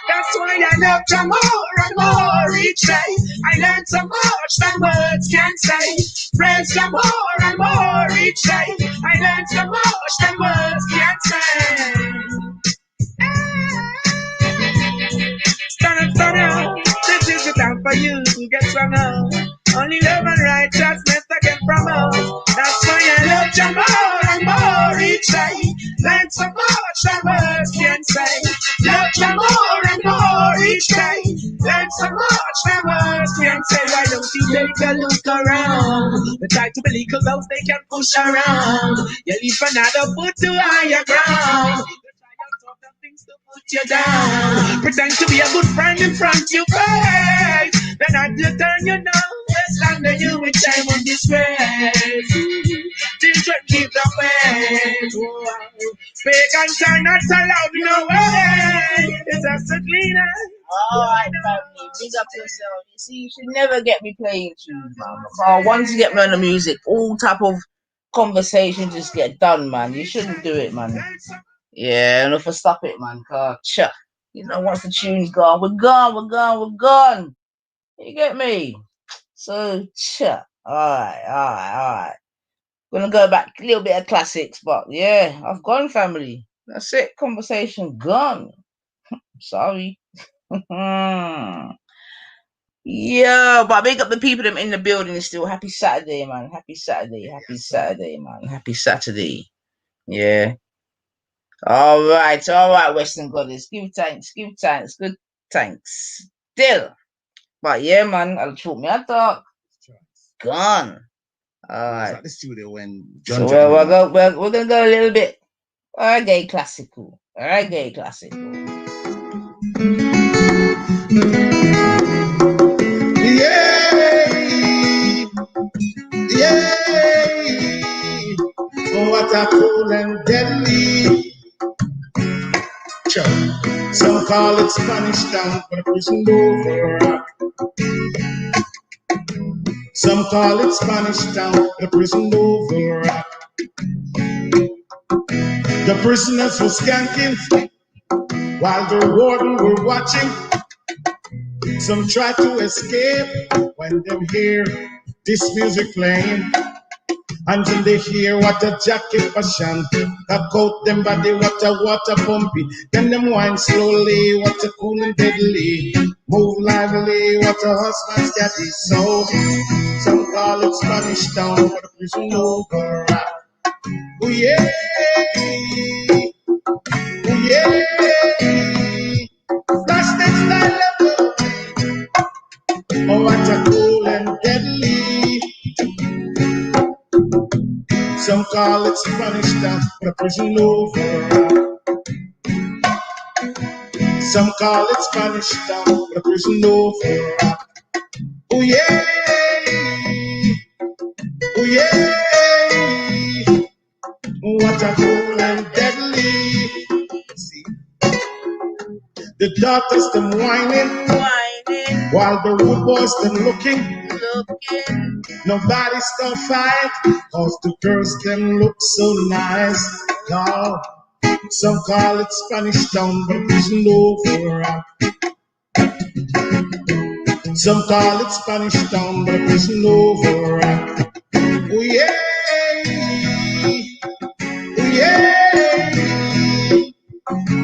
That's why I love you more and more each day. I learned so much that words can't say. Praise you more and more each day. I learned so much that words can't say. Stand up, this is the time for you to get stronger. Only love and righteousness I get from us. That's why I love you more and more each day. Learn so much that words can't say. Love you more and more each day. Learn so much that words can't say. Why don't you take a look around? We try to believe cause those they can push around. You leave another foot to higher ground. To put you down, pretend to be a good friend in front of your face. Then I you turn your nose under you with shame on disgrace. Children keep the faith. Pagans are not allowed no way. It's just a cleaner. Alright, family, big up yourself. You see, you should never get me playing tunes, man. Once you get me on the music, all type of conversation just get done, man. You shouldn't do it, man. Yeah, and if I stop it, man, you know, once the tune's gone, we're gone. You get me? So, alright. Gonna go back a little bit of classics, but yeah, I've gone, family. That's it. Conversation gone. Sorry. Yeah, but big up the people them in the building still. Happy Saturday, man. Happy Saturday, man. Happy Saturday. Yeah. All right, Western Goddess. Give thanks, good thanks. Still. But yeah, man, I'll talk me a talk. Gone. Alright. At the studio when So we're gonna go a little bit reggae classical. Yeah. Oh, what a cool and deadly. Some call it Spanish Town, but a prison over. Some call it Spanish Town, but a prison over. The prisoners were skanking while the warden were watching. Some tried to escape when they hear this music playing. Until they hear what a jacket passion, a coat them body, what a water pumpy. Then them wine slowly, what a cool and deadly. Move lively, what a husband's caddy. So some call it Spanish Town, but a prison over. Oh yeah, oh yeah. Flash next style level. Oh, what a cool and deadly. Some call it Spanish Town, but a prison over. Some call it Spanish Town, but a prison over. Oh yeah, oh yeah. What a cool and deadly. See, the daughters them whining, while the rude boys them looking. Nobody stop fight, cause the girls them look so nice. No, some call it Spanish Town, but prison over. Some call it Spanish Town, but a prison override. Oh yeah, oh yeah.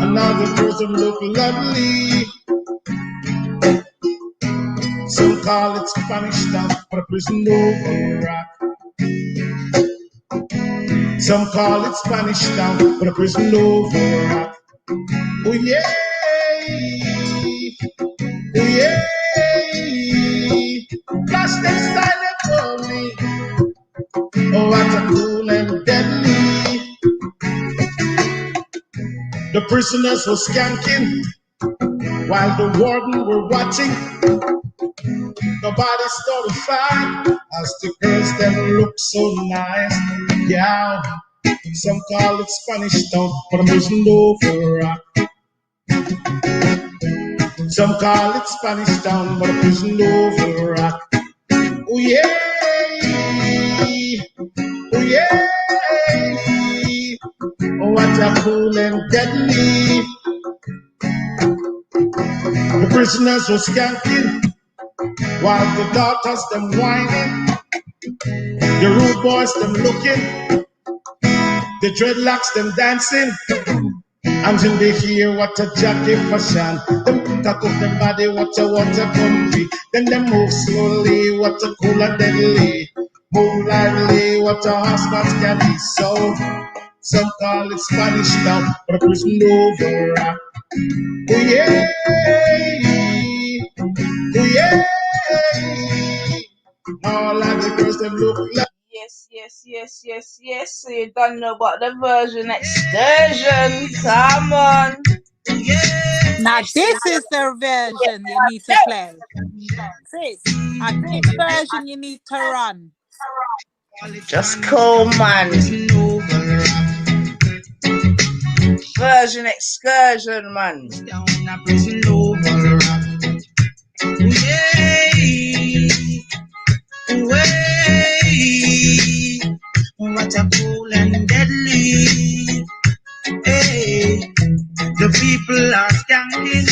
Another person look lovely. Some call it Spanish Town, but a prison override. Some call it Spanish Town, but a prison override. Oh yeah, oh yeah. Flash them style for me. Oh, what a cool and deadly. The prisoners were skanking while the warden were watching. The bodies started fight as the girls them look so nice. Yeah, some call it Spanish Town, but I'm prison override. Some call it Spanish Town, but a prison override. Oh yeah, oh yeah. Oh, what a cool and deadly. The prisoners were skanking while the daughters them whining. The rude boys them looking. The dreadlocks them dancing. Until they hear what a jacket fashion. Them cock up them body, what a comfy. Then they move slowly, what a cool and deadly. Move lively, what a horseman's can be. So some call it Spanish Town, but a prison override. Oh yeah, oh yeah. All of the girls them look like. Yes. So you don't know about the version excursion. Come on. Now this is the version you need to play. Sis, at this version you need to run. Just cool, man. Version excursion, man. What a cool and deadly. Hey, the people are skanking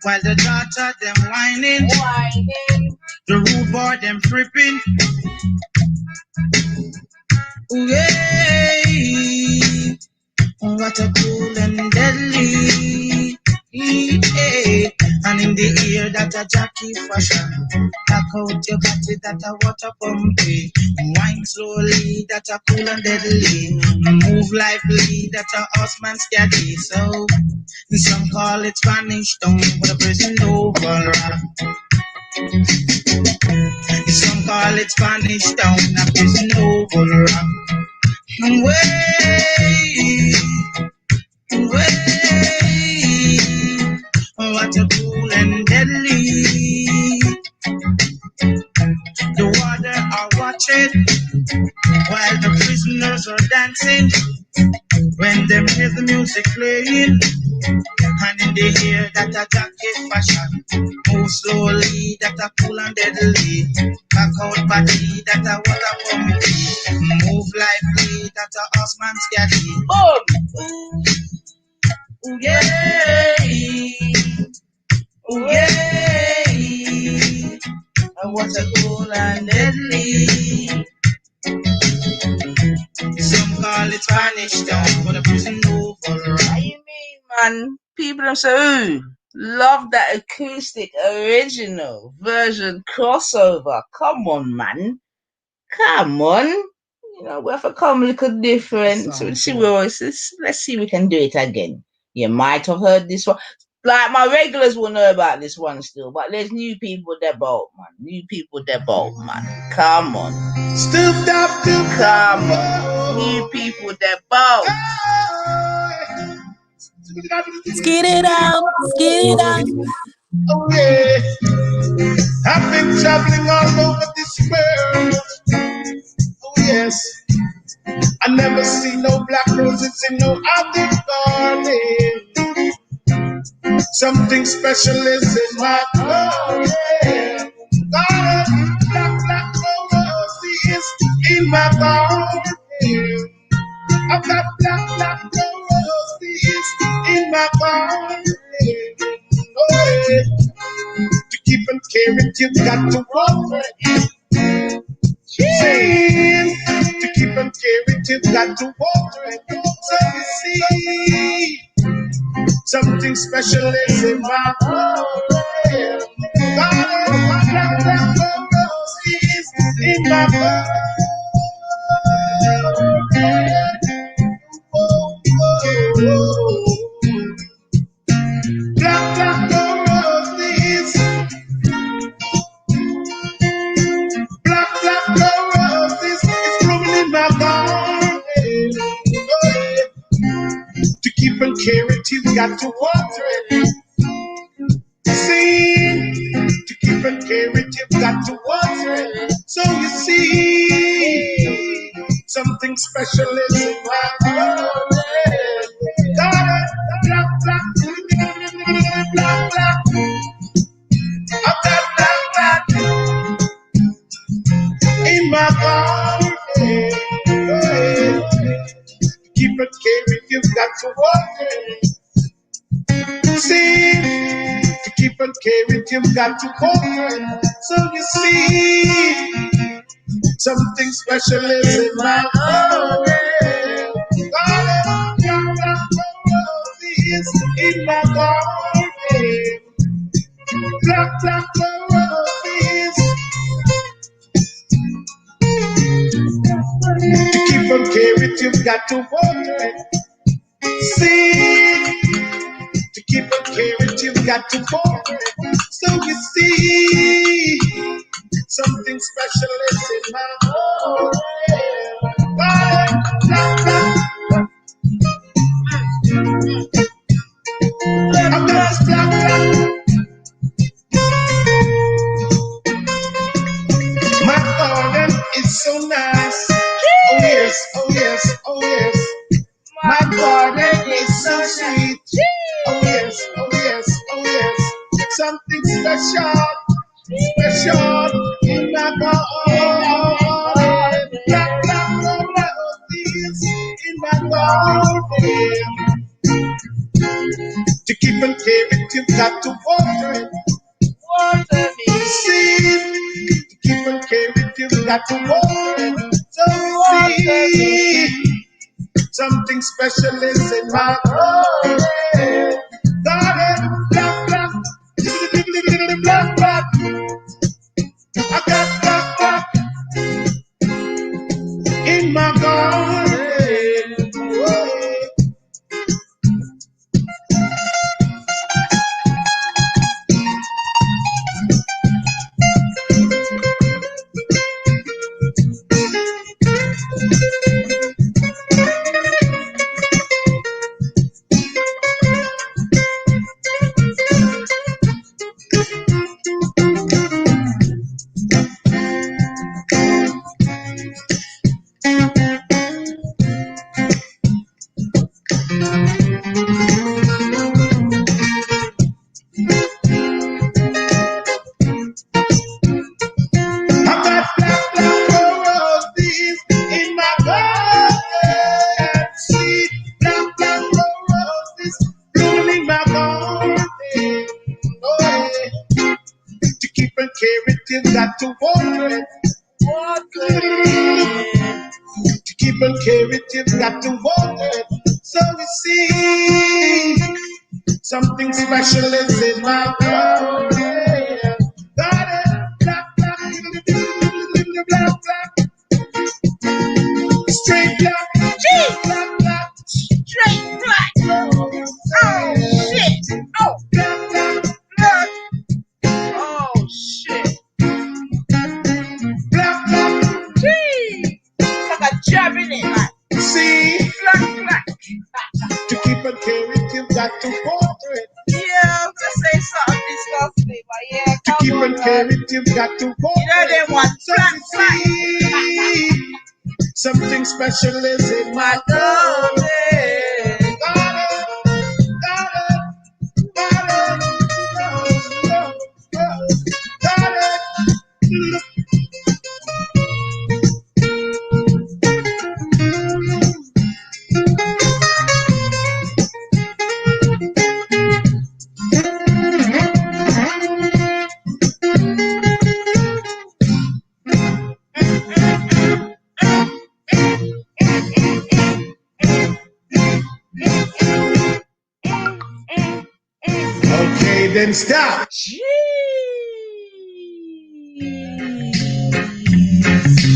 while the daughter them whining. The rude boy them tripping. Hey, what a cool and deadly. Hey, and in the ear that a jockey fashion. Back out your body that a water pumpy. Wine slowly that a cool and deadly. Move lively that a horseman steady. So some call it Spanish Town, but a prison override. Some call it Spanish Town, a prison override. Way, what a cool and deadly. The water are watching while the prisoners are dancing. When them hear the music playing, and in they hear that a jacket fashion. Move slowly, that a cool and deadly. Back out body, that a water pumpy. Move lively, that a horseman scatty. Boom! Ooh, yeah! Ooh, yeah! What a cool and deadly. Some call it Spanish Town, but a prison override. What you mean, man? People are so love that acoustic original version crossover. Come on, man. Come on. You know, we have to come a little different. So let's see if we can do it again. You might have heard this one. Like my regulars will know about this one still, but there's new people that bolt, man. New people that bolt, man. Come on. Stooped up to come on. New people that bolt. Skid it out. Oh yeah. I've been traveling all over this world. Oh yes. I never see no black roses in no other garden. Something special is in my garden. Black roses in my garden. I've got black roses in my garden. Oh, yeah. To keep and you've got to water it. Saying to keep and care it, you've got to water it. So you see, something special is in my heart. Is in my heart. Black roses, black roses is blooming in my garden. To keep and care it, you've got to water it. See, to keep and care it, you've got to water it. So you see, something special is in my garden. Black. I've got black in my garden. Keep it carried, you've got to water it. See, to keep it carried, you've got to water it. So you see, something special is in my garden. Is in my garden. Black roses. To keep on caring, you've got to water it. See, to keep on caring, you've got to water it. So you see, something special is in my heart. I'm just black. My garden is so nice. Oh yes, oh yes, oh yes. My garden is so sweet. Oh yes, oh yes, oh yes. Something special in my garden. Black roses in my garden. To keep and care it, you've got to water it. Water me. See, to keep and care it, you've got to water it. So see, something special is in my garden. Garden, black. I got black in my garden. Whoa. You've got to water it. To keep on caring, you've got to water it. So you see, something special is in my garden. Black. Straight black. Black. Straight black. Oh shit. Oh, black. Oh shit. Black. Gee. Like a jab in it, man. See? Black. To keep on caring, you've got to water it. Yeah, I'm just saying something disgusting, but yeah, to keep on caring, you've got to water it. You know they want black. Something special is in my garden. Okay, then stop.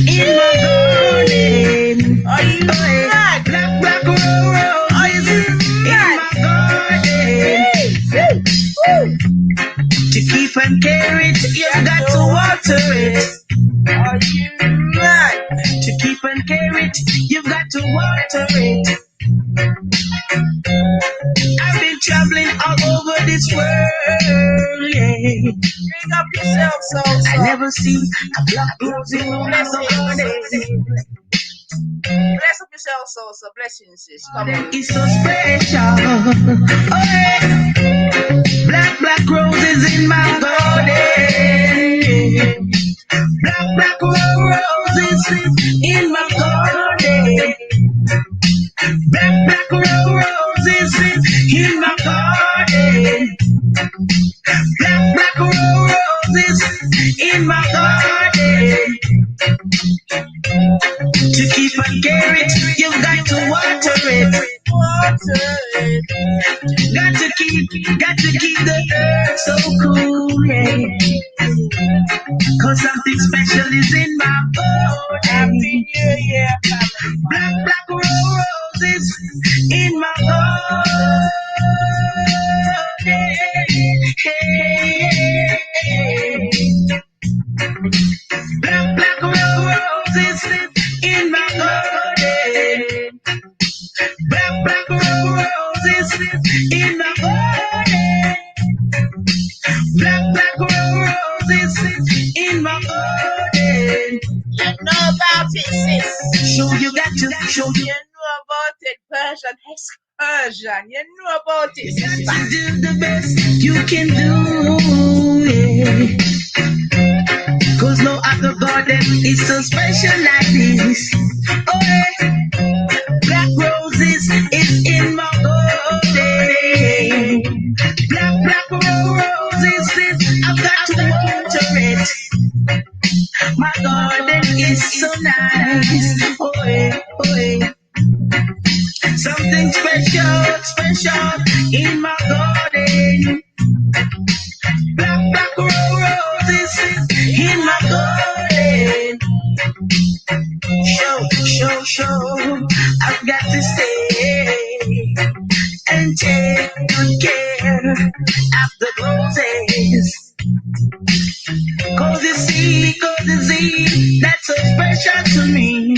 In my garden, are you mad? Black rose, are you mad? In my garden, to keep and care it, you've got to water it. Are you mad? To keep and care it, you've got to water it. I've been traveling all over this world, yeah. Bring up yourself, so I never seen a black rose in no garden. Bless up yourself, so blessings, sis. Come on. It's so special. Oh, yeah. Black roses in my garden. Black roses in my garden. Black roses in my garden. Black roses in my garden. To keep and care it, you've got to water it. Got to keep the earth so cool, yeah. Cause something special is in my body. Happy New Year, black roses in my garden. Black roses in my garden. Black roses in my garden. Black roses in my garden. You know about it, sis. Show you got to show you know about it, Persian excursion. You know about it, sis. You do the best you can do, yeah. Cause no other garden is so special like this. Oh, yeah. Black roses is in my garden. Black roses is, I've got to water it. My garden is so nice. Oh, yeah, oh, yeah. Something special in my garden. Black roses in my garden. Show, I've got to stay and take good care of the roses. Cause you see, that's so special to me.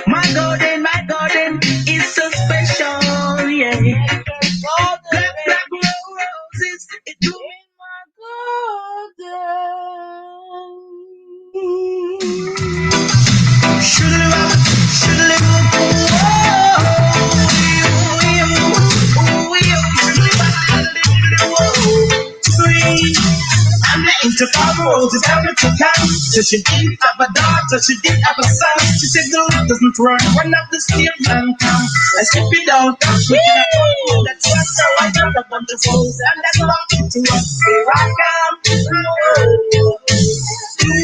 My garden is so special, yeah. Black roses, it's in my I'm not into flower roses, ever to come. So she didn't have a daughter, she did have a son. She said, no, it doesn't run up the stairs and come. I skip it down, that's what that's what's so I got up on the rose, and that's what to us. Here I come.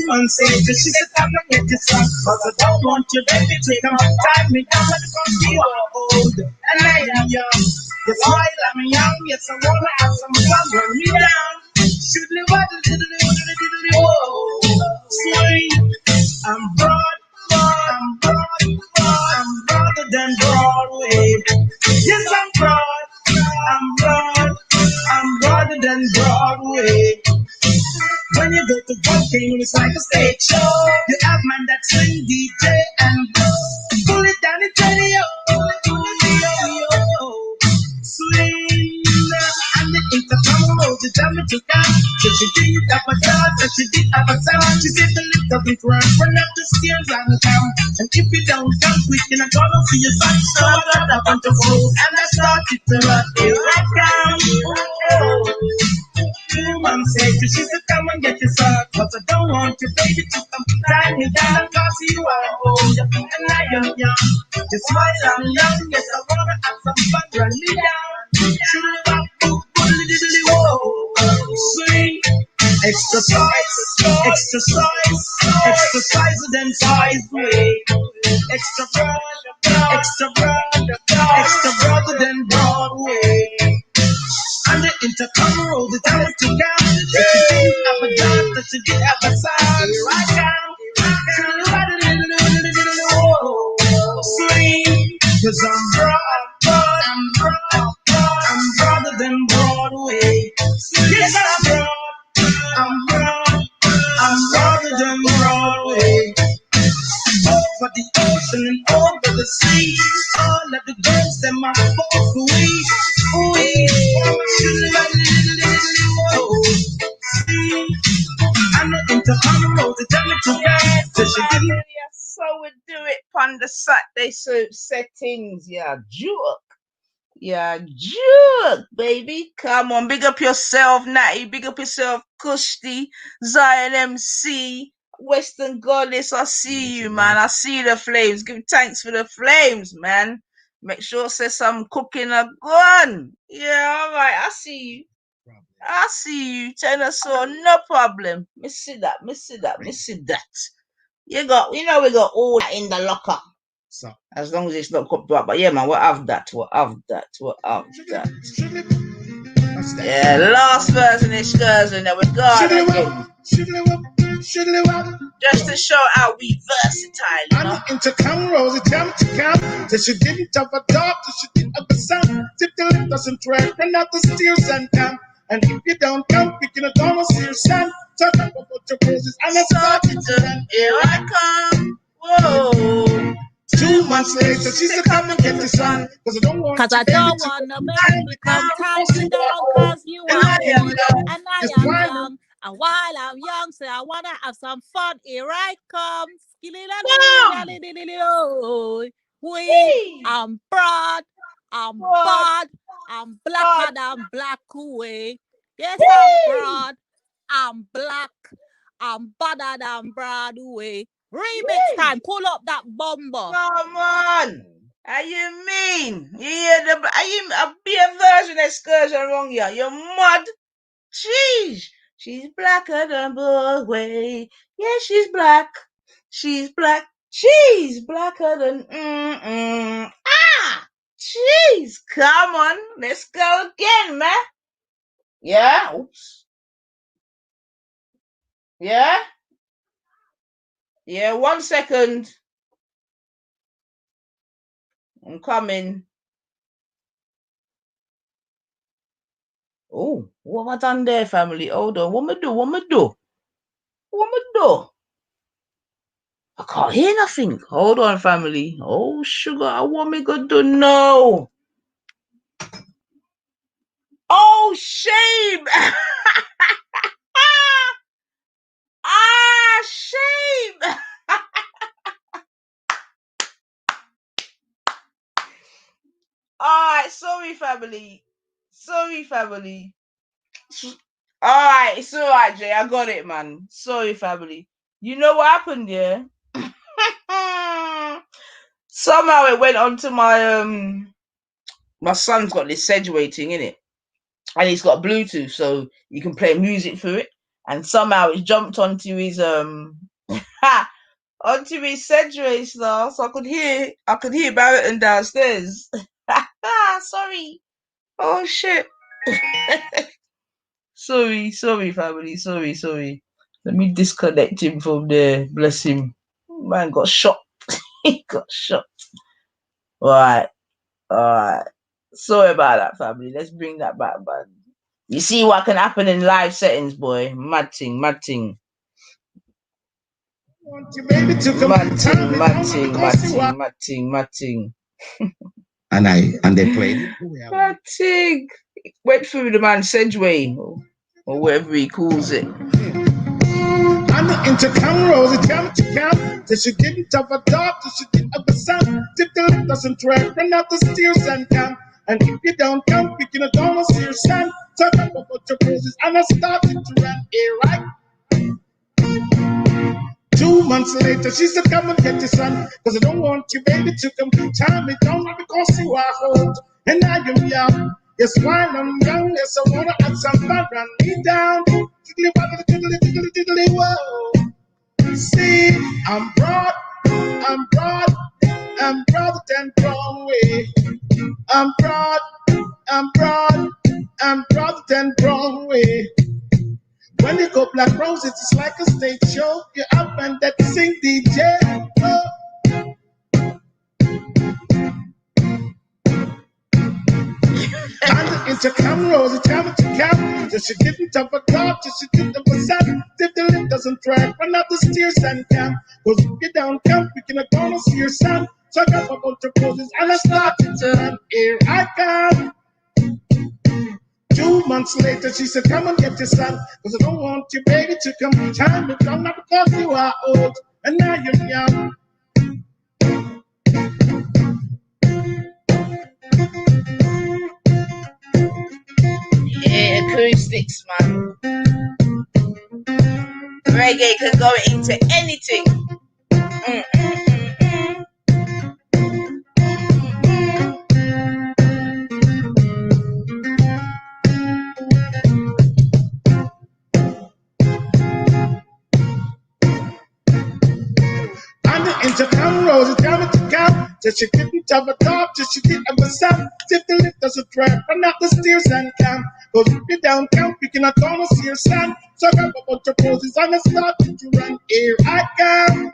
Months later, she said, I'm not get this son, cause I don't want your baby to come tie me down because you are old and I am young. That's why I'm young, yes, I wanna have some fun, run me down. Should live what sweet. I'm broader than Broadway. Yes, I'm broader than Broadway. When you go to Broadway, it's like a stage show. You have man that swing, DJ and blow. Pull it down, it's radio. Swing. And the intercom road, you tell me to come. So she did have a daughter, she did have a son. She said the lift of it run up the stairs and come. And if you don't come quick, you're not gonna see your son. So I got a bunch of fools and I started to run. Here I come. Mom said she said come and get your son, cause I don't want your baby to come tie me down, cause you are old and I am young. Just while I'm young, yes I wanna have some fun, run me down. Swing, exercise, then size way. Extra broader than Broadway. And the into Conroe, the time to count. If you didn't have a job, that you did have a son. Right down. Cause I'm broad, I'm broader than Broadway. Yes, I'm broader than Broadway. Over the ocean and over the sea, all of the girls them my folks we. I'm not into Conroe, the time to count. So she didn't. So we do it on the Saturday settings, yeah, jerk. Yeah, jerk, baby. Come on, big up yourself, Natty. Big up yourself, Kushti, Zion MC, Western Goddess. I see you, man. I see the flames. Give thanks for the flames, man. Make sure says some cooking a gun. Yeah, all right. I see you. I see you. Tenor so no problem. Me see that. You got, we got all that in the locker. So as long as it's not cooked up. But yeah, man, we'll have that. Yeah, last version excursion that we got again. Just to show how we versatile, you know. Into Conroe, the time to count. That she didn't have a dog, that she didn't have a son. Tip the lip doesn't track, run out the stairs and come. And if you don't come, picking a gun or see your son. Talk about your poses, and I started to run. Here I come. Whoa. 2 months later, she said, come and get the son. Cause I don't want Cause I don't want no baby come tie me down. Cause you are old and I am young. And while I'm young, so I wanna have some fun. Here I come. I'm broad, I'm bad, I'm blacker than black way. Yes, I'm broad, I'm black, I'm badder than Broadway. Remix time, pull up that bomber. Come on. How you mean? You hear the a beer version excursion wrong here. You're mad. Jeez. She's blacker than Broadway. Yeah, she's black. She's black. She's blacker than jeez. Come on. Let's go again, man. Yeah. Oops. Yeah. Yeah, 1 second. I'm coming. Oh, what have I done there, family? Hold on. What am I do? I can't hear nothing. Hold on, family. Oh, sugar. I want me good to know. Oh, shame. Shame. Alright, sorry family. Alright, it's alright, Jay. I got it, man. Sorry, family. You know what happened, yeah? Somehow it went onto my my son's got this Sedgway thing in it. And he's got Bluetooth, so you can play music through it. And somehow it jumped onto his onto his Sedgway stuff, so I could hear Barrington downstairs. Sorry. Oh shit. Sorry, family. Sorry. Let me disconnect him from there. Bless him. Man got shot. He got shot. Alright. Sorry about that, family. Let's bring that back, man. You see what can happen in live settings, boy. Mad thing. Mad thing. And they played. Mad thing. Went through the man Sedgway or whatever he calls it. I'm not into Conroe, the time to count. That she didn't have a dog, that she didn't have a son. Tip the lip doesn't track, run out the stairs and come. And if you don't come, picking a gun or see your son. Talk about your poses, and I started to run. Here right. 2 months later, she said, come and get your son. Cause I don't want you, baby, to come tie me down because you are old. And I am young. Yes, while I'm young, yes, I wanna have some fun. Run me down. Tiddly, whoa. See, I'm broad than Broadway. I'm broad I'm proud and Broadway. When you go Black Roses, it's like a stage show. You up and that sing DJ. Oh. And the intercom rose, it's coming to count. Just she didn't have a car, just she didn't have a son. If the lift doesn't drag, run up the stairs and camp. Cause if you down camp, we can go see your son. So I got a bunch of roses and I started to run. Here I come. 2 months later, she said, come and get your son. Cause I don't want your baby to come time to come, not because you are old and now you're young. Yeah, acoustics, man. Reggae can go into anything. And the intercom rose, it's coming to count. Just she didn't have a top, just she didn't have a son. If the lift doesn't drag, run up the stairs and camp. Cause if you down camp, we cannot go see your son. So I got a bunch of roses and I started to run. Here I come.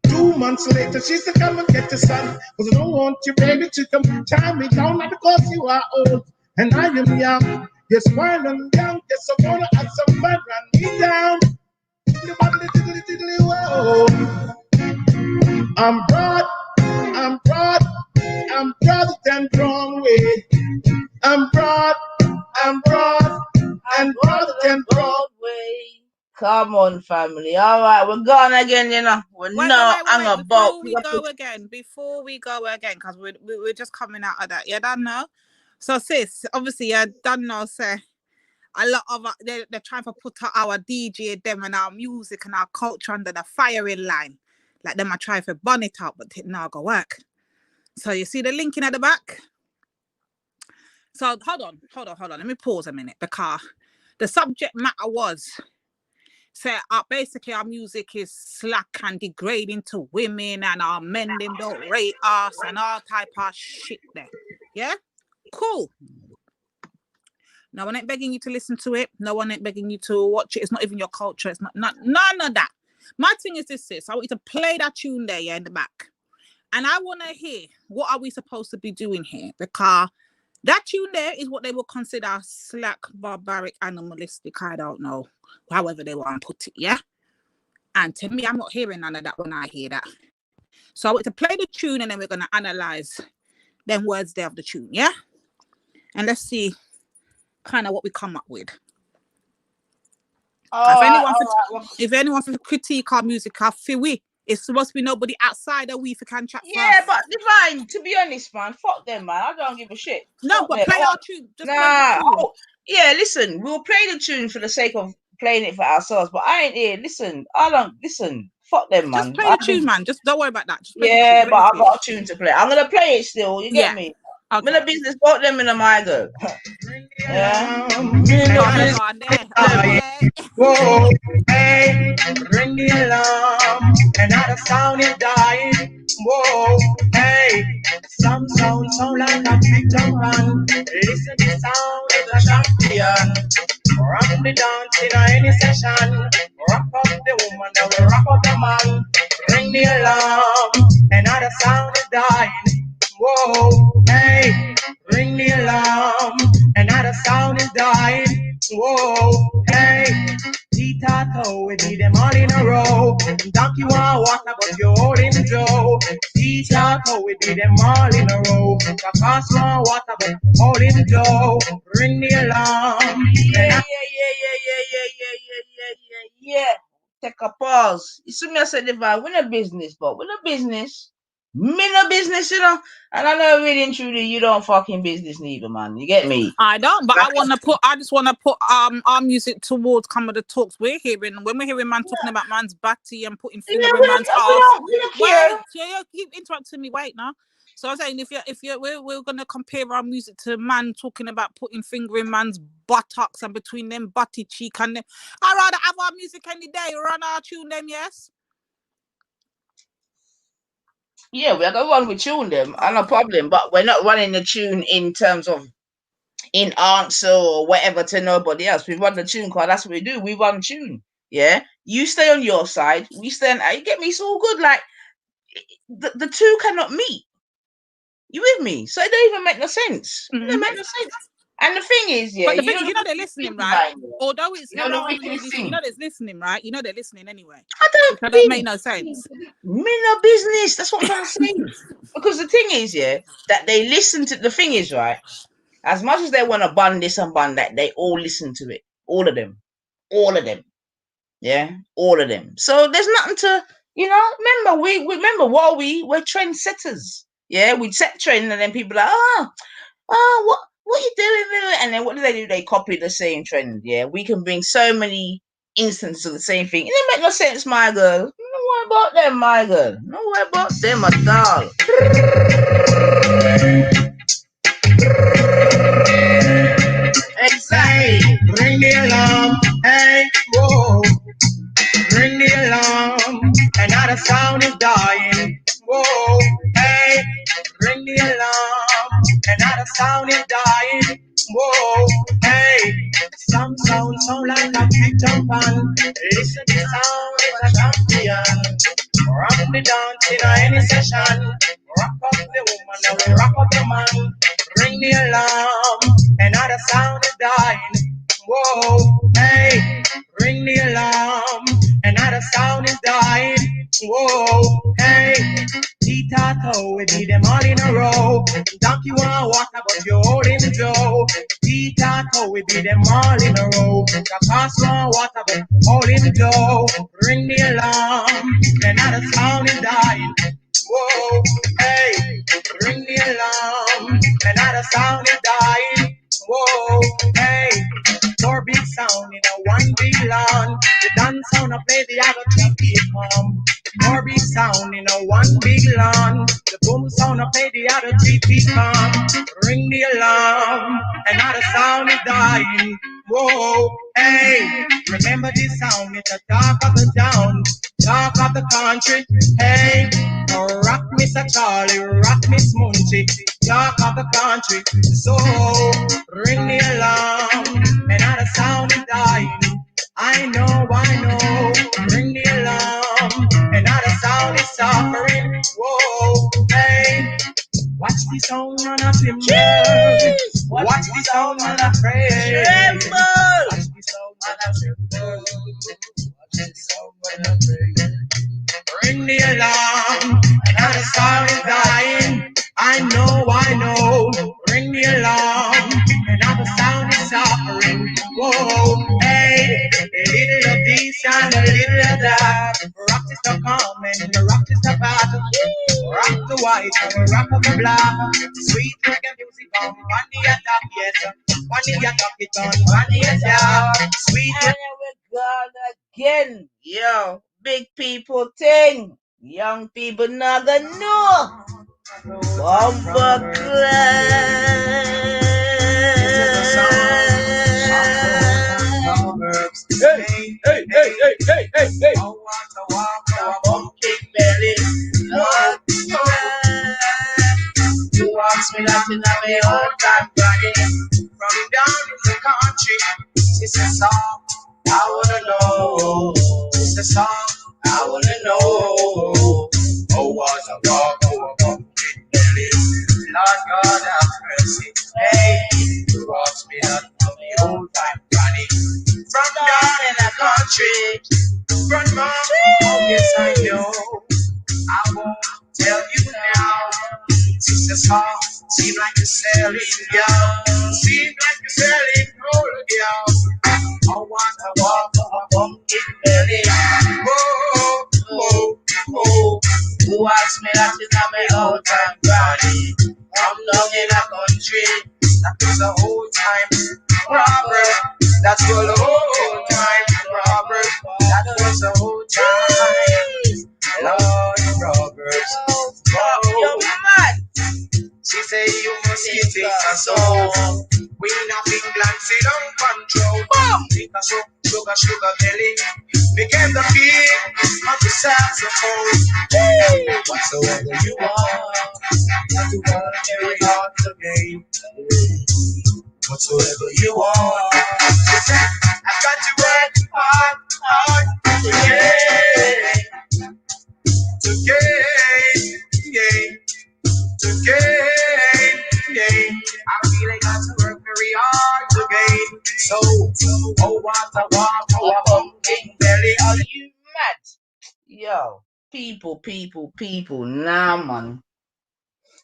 2 months later, she said, come and get your son. Cause I don't want your baby to come tie me down, not because you are old and I am young. Yes, while I'm young, yes, I wanna have some fun, run me down. Whoa. I'm broad, I'm broad, I'm broader than Broadway. I'm broad, I'm broad, and broader than Broadway. Come on, family. All right, we're gone again, you know. We're not on a boat. Before we go again, because we're just coming out of that. You don't know? So, sis, obviously, you don't know, say, a lot of they're trying to put our DJ, them, and our music and our culture under the firing line. Like them, I try to burn it out, but it not go work. So you see the linking at the back. So hold on. Let me pause a minute because the subject matter was basically our music is slack and degrading to women, and our men them don't rate us and all type of shit there. Yeah, cool. No one ain't begging you to listen to it. No one ain't begging you to watch it. It's not even your culture. It's not none of that. My thing is this, sis. I want you to play that tune there, in the back. And I want to hear, what are we supposed to be doing here? Because that tune there is what they will consider slack, barbaric, animalistic. I don't know. However they want to put it, yeah? And to me, I'm not hearing none of that when I hear that. So I want to play the tune and then we're going to analyze them words there of the tune, yeah? And let's see kind of what we come up with. If anyone can critique our music, I feel it's supposed to be nobody outside of we if you can chat. Yeah, but Divine, to be honest, man, fuck them, man. I don't give a shit. No, fuck but them. play our tune. Just play the tune. Yeah, listen, we'll play the tune for the sake of playing it for ourselves, but I ain't here. Listen, I don't listen. Fuck them, man. Just play the tune, man. Just don't worry about that. Yeah, but I've got a tune to play. I'm gonna play it still. You get me? Okay. I'm in a business, both them in a my girl. Yeah. Whoa, hey, ring the alarm, another sound is dying. Whoa, hey, some sound like a big jump man. Listen, the sound is a champion. Rock the dance in any session. Rock up the woman, now we rock up the man. Ring the alarm, another sound is dying. Whoa, hey, ring the alarm, another sound is dying. Whoa, hey, T-Tato, we need them all in a row. Donkey want water, but you're holding Joe. T-Tato, we need them all in a row. Kakas want water, but holding Joe. Ring the alarm. Yeah. Take a pause. You see me, I said, Divine, we're a business, but we're a business. Me no business, you know. And I know really and truly you don't fucking business neither, man. You get me? I don't, but I just wanna put our music towards some of the talks we're hearing. When we're hearing man talking about man's batty and putting finger in man's ass. Wait, you keep interrupting me. Wait now. So I'm saying if we're gonna compare our music to man talking about putting finger in man's buttocks and between them butty cheek and them, I'd rather have our music any day, run our tune them, yes. Yeah, we're gonna run with tune them, no problem. But we're not running the tune in terms of in answer or whatever to nobody else. We run the tune card. That's what we do. We run tune. Yeah. You stay on your side. We stay on. You get me? It's all good. Like the two cannot meet. You with me? So it don't even make no sense. It don't make no sense. And the thing is, yeah. But the thing is, you know they're listening, right? Although it's you know they're listening, right? You know they're listening anyway. I don't That don't make no sense. Me no business. That's what I'm trying to say. Because the thing is, yeah, that they listen to. The thing is, right? As much as they want to bun this and bun that, they all listen to it. All of them. Yeah, all of them. So there's nothing to, remember, we're trendsetters. Yeah, we set trend and then people are like, what you doing? And then what do? They copy the same trend. Yeah, we can bring so many instances of the same thing. It didn't make no sense, my girl. No worry about them, my girl. No worry about them at all. Hey, ring the alarm, hey, whoa. Ring the alarm, another sound is dying. Whoa, hey, ring the alarm, another sound is dying. Whoa, hey, some sound like a big jump on. Listen to sound is a champion. Rock the dance in any session. Rock up the woman and we rock up the man. Ring the alarm, another sound is dying. Whoa, hey, ring the alarm, another sound is dying. Whoa, hey, T-Tato, we beat them all in a row. Donkey want water, but you're holding the dough. T-Tato, we beat them all in a row. The cost want water, but holding the dough. Ring the alarm, another sound is dying. Whoa, hey, ring the alarm, another sound is dying. Whoa, hey, more big sound in a one big lawn. The dance sound I play the other two people. More big sound in a one big lawn. The boom sound I play the other three people. Ring the alarm, another sound is dying. Whoa, hey, remember this sound, it's the talk of the town, talk of the country. Hey, rock Mr. Charlie, rock Miss Munchie, talk of the country. So ring the alarm, another sound is dying. I know, ring the alarm, another sound is suffering. Whoa, hey, watch the sound on a timber. Watch the sound on a prayer. Watch the sound on a timber. Watch the sound on a prayer. Ring the alarm, another sound is dying. I know. Ring the alarm, another sound is suffering. Whoa, hey, a little of this and a little of that. Rock is the calm and the rock is the bad. Rock the white and we rock up the black. Sweet reggae music on Bunny Attack, yes. Bunny Attack it on Bunny Attack. Sweet. And then we're gone again. Yo, big people thing. Young people not gonna know. Bumper Hey. I want to walk a bumpkin belly. You ask me like in my old time body. From down in the country, it's a song I wanna know. It's a song I wanna know. Oh, what a walk, oh, a bumpkin belly. Lord God have mercy. Hey, you ask me that from the old time body. From down in the country, from my oh yes I know. I won't tell you now. It's a song, seem like you're selling, girl. Seem like you're selling all girl. I want to walk on a bumpkin belly. Oh. Who asked me that is not my old time body? I'm down in a country. That was the old time proverb. That was the old time proverb. That was the old time. Lord Roberts. Oh, man. She say you must get it and so. We in England sit on control. Think a sugar belly. Became the king of the saxophone. Whatsoever you want, you want to carry on today. whatsoever you want. I've got to work hard to gain. I really got to work very hard to gain. So, oh, what a pumpkin belly. Are you mad? Yo, people. Nah, man.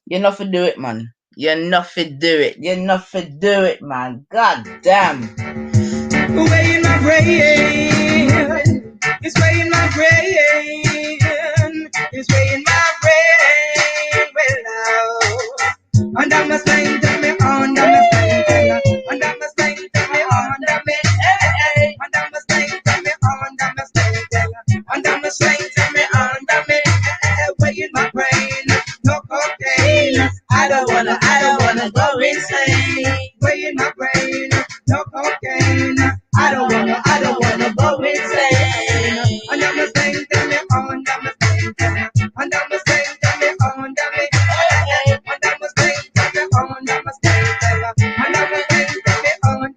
You're not for do it, man. You're not for do it. Man. God damn. Way in my brain. It's way in my brain. It's way in my brain. Well, now. And I must find me on. And I must find me on. And I must find me on. And I must find me on. Way in my brain. No cocaine. I don't wanna go insane. Way in my brain. No cocaine. I don't wanna go insane. And I must find me on. And I must find me on. And I must find me on. And I must find me on. And I must find me on.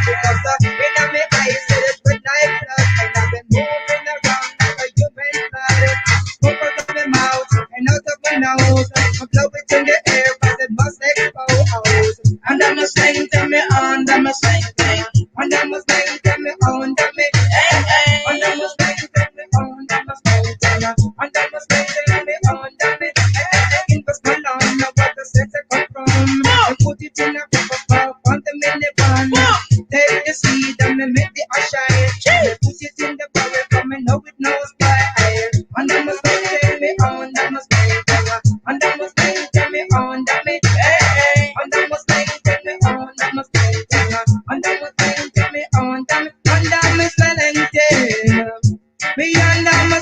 Because when I'm in ice, it's with life blood. And I've been moving around like a human blood. Focus on my mouth and out of my nose. I'm blowing in the air, but it must expose. And I must find me on. And I must find me on. And I must find me on. And I must find me on. And I must find me on. And I must find me on. Invest my long, now what the set I come from. And put it in a paper cup on the minivan. Take the seed and me make the ash shine. Put it in the barrel, come and know it knows by. And I must find me on. And I must find me on. And I must find me on. And I must find me on. And I must find me on. And I must find me on. And I must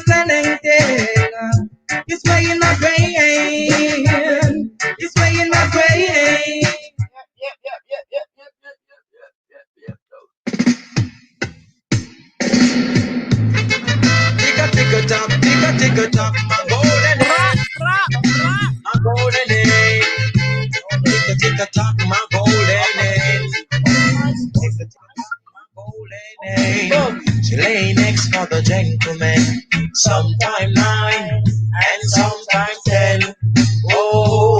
find me on. It's way in my brain. It's way in my brain. Tick a tock, my golden age. My golden age. Tick a tock, my golden age. Tick a tock, my golden age. She lay next for the gentleman. Sometime 9 and sometime 10. Oh,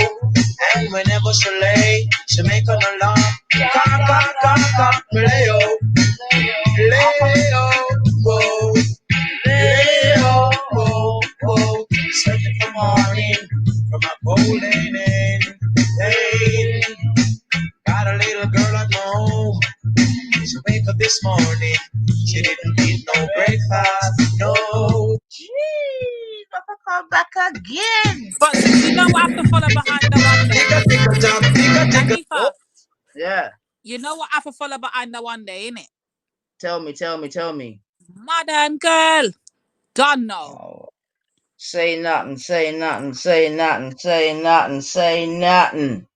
and whenever she lay, she make an alarm. Cock, Leo, whoa. Leo, 7 in the morning from my golden age. Hey, got a little girl at home. She wake up this morning. She didn't eat no breakfast, no. Jeez, Papa come back again. But you know what I have to follow behind the one day? Hanifa, Yeah. you know what I have to follow behind the one day, innit? Tell me. Modern girl. Don't know. Oh. Say nothing.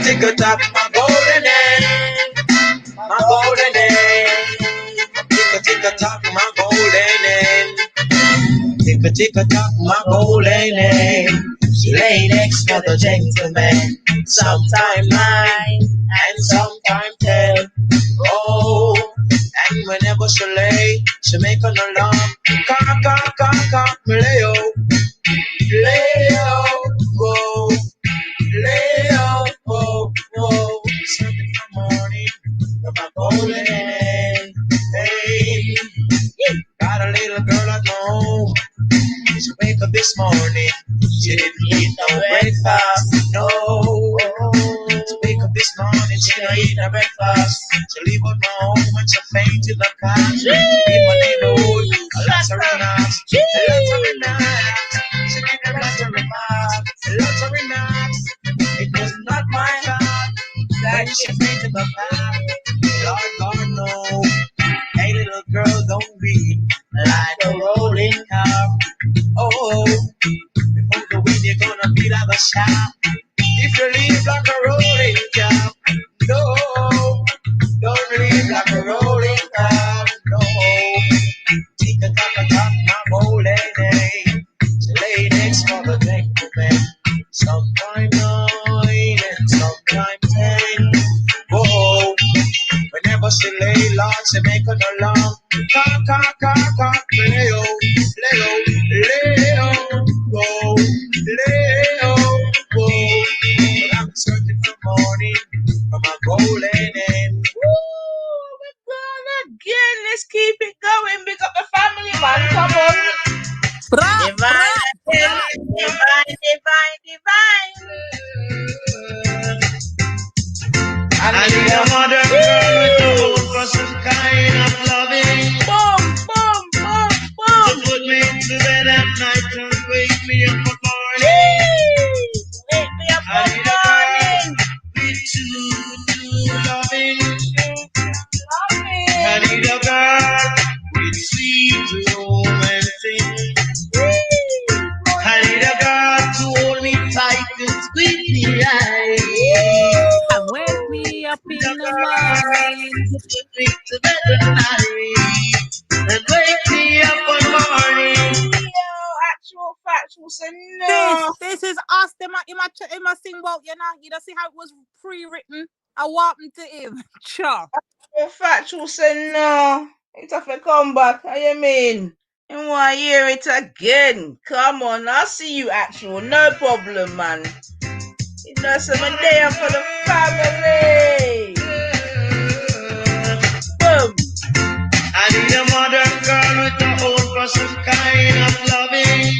Tick a tock, my golden age. My golden age. Tick a tock, my golden age. Tick a tock, my golden age. She lay next for the gentleman. Sometime 9 and sometime 10. Oh, and whenever she lay, she make an alarm. Cock, Leo, whoa. Leo, whoa. 7 in the morning from my golden age. Hey, got a little girl at home. She wake up this morning. She didn't eat no breakfast, no. She wake up this morning, she don't eat no breakfast. She leave out my home and she faint in the car. She in my neighborhood, lots of remarks. She did lots of remarks. It was not my heart that she faint in the car. Lord God, no. Hey, little girl, don't be like a rolling car. Oh, before the wind, you're gonna be like a shop. If you leave like a rolling car, no, don't leave like a rolling car, no. Tick a tock, my golden age. She lay next for the gentleman. some kind of loving. Boom, boom, boom, boom. To put me to bed at night and wake me up in the morning. Wake me up I in need the a morning. girl with true loving. I need a girl with sweet romancing. I need a girl to hold me tight and squeeze me right. And wake me up in the morning. To put me to bed at night and wake me up in the morning. Actual factual say no. This is us. They must sing about, you know. You don't see how it was pre-written. I want them to him. Sure. Actual factual say no. It's a comeback. How you mean? You want to hear it again? Come on, I'll see you actual. No problem, man. You know, some day for the family. Boom. I need a modern girl with a own for some kind of loving.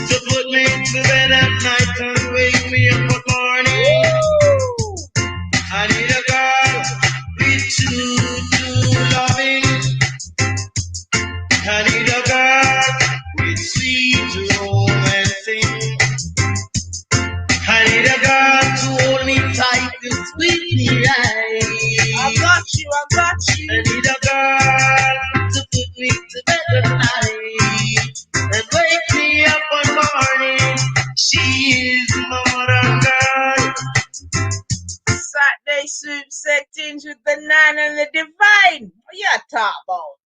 To put me to bed at night and wake me up in the morning. I need a girl with true loving. I need a girl with sweet romancing. I need a girl to hold me tight and squeeze me right. I got you. I need a girl to put me to bed at night and wake me up in the morning. She is my modern girl. Saturday soup settings with the nine and the divine. What you talk about?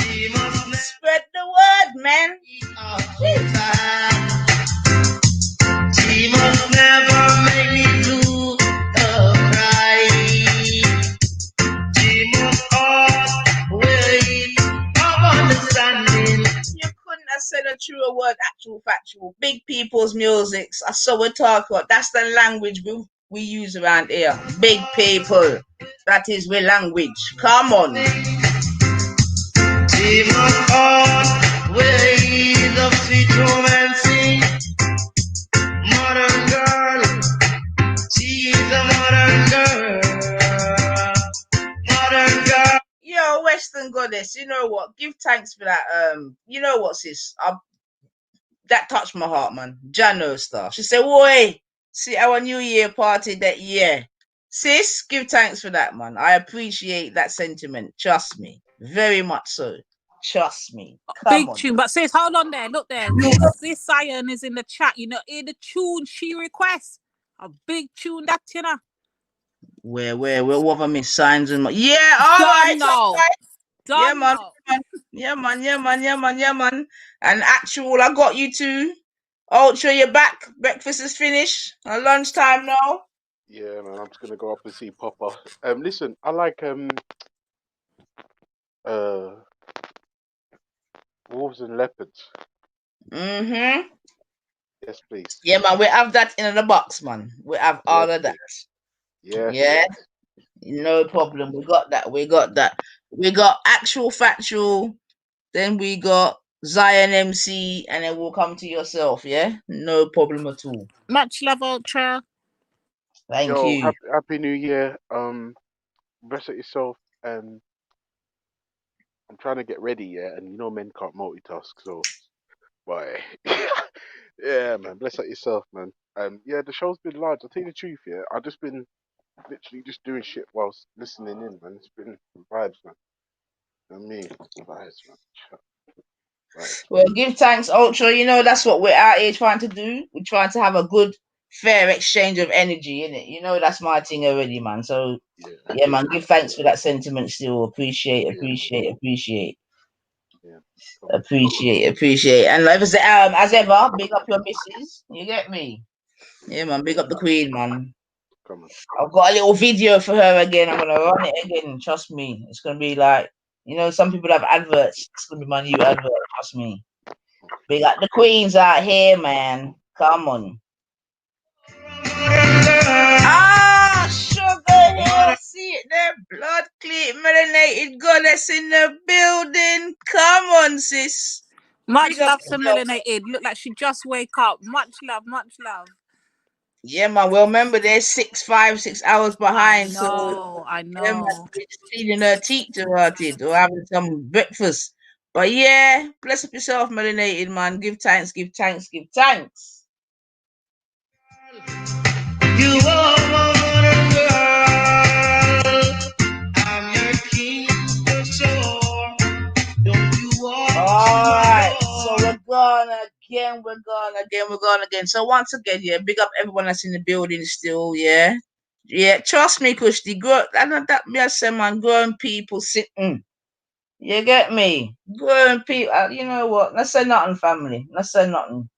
She must spread the word, man. She must never make me blue or cry. She must always have understanding. You couldn't have said a truer word, actual factual. Big people's musics. I saw we talk about. That's the language we use around here. Big people. That is the language. Come on. She must always have sweet romancing. Modern girl. She is a modern girl. Modern girl. Yo, Western Goddess, you know what? Give thanks for that. You know what, sis? That touched my heart, man. Jano stuff. She said, "Boy, see our New Year party that year." Sis, give thanks for that, man. I appreciate that sentiment. Trust me. Very much so. Trust me. Come Big on. tune. But sis, hold on there. Look there. This Zion is in the chat. You know, hear the tune she requests. A big tune that, you know. Where what have I missed? Signs and yeah, all right. Yeah, man. Yeah, man. And actual, I got you too. Ultra, you're back. Breakfast is finished. Lunchtime now. Yeah, man. I'm just gonna go up and see Papa. Listen, I like wolves and leopards. Mm-hmm. Yes, please. Yeah, man. We have that in the box, man. We have all of that. Yes, yeah. No problem. We got that. We got actual factual. Then we got Zion MC, and then we'll come to yourself. Yeah, no problem at all. Much love, Ultra. Thank Yo, you. Happy New Year. Rest at yourself. I'm trying to get ready, yeah, and you know men can't multitask, so why? Yeah, man. Bless at yourself, man. Yeah, the show's been large. I'll tell you the truth, yeah. I've just been literally just doing shit whilst listening in, man. It's been vibes, man. I mean, vibes, man. Vibes. Well, give thanks, Ultra. You know that's what we're out here trying to do. We're trying to have a good, fair exchange of energy, innit? You know that's my thing already, man. So yeah, man. Give thanks for that sentiment. Still appreciate. Yeah. Appreciate. And like I said, as ever, big up your missus. You get me? Yeah, man. Big up the queen, man. Come on. I've got a little video for her again. I'm gonna run it again. Trust me. It's gonna be like, you know, some people have adverts. It's gonna be my new advert. Trust me. Big up the queens out here, man. Come on. Sugar Hill, see it there. Blood clear, melanated goddess in the building. Come on, sis. Much love to Melanated. Look like she just wake up. Much love. Yeah, man. Well, remember they're 6 hours behind, so I yeah, man, know. we're just feeding her teacher about it or having some breakfast. But yeah, bless up yourself, melanated man. Give thanks, give thanks, give thanks. You are modern girl. I'm your king for sure. Don't you walk All right, so we're gone again. So once again, yeah, big up everyone that's in the building still, yeah. Yeah, trust me, Kush, the girl, I know that me I say, man, grown people sitting. You get me? Grown people, you know what? Let's say nothing, family. Let's say nothing.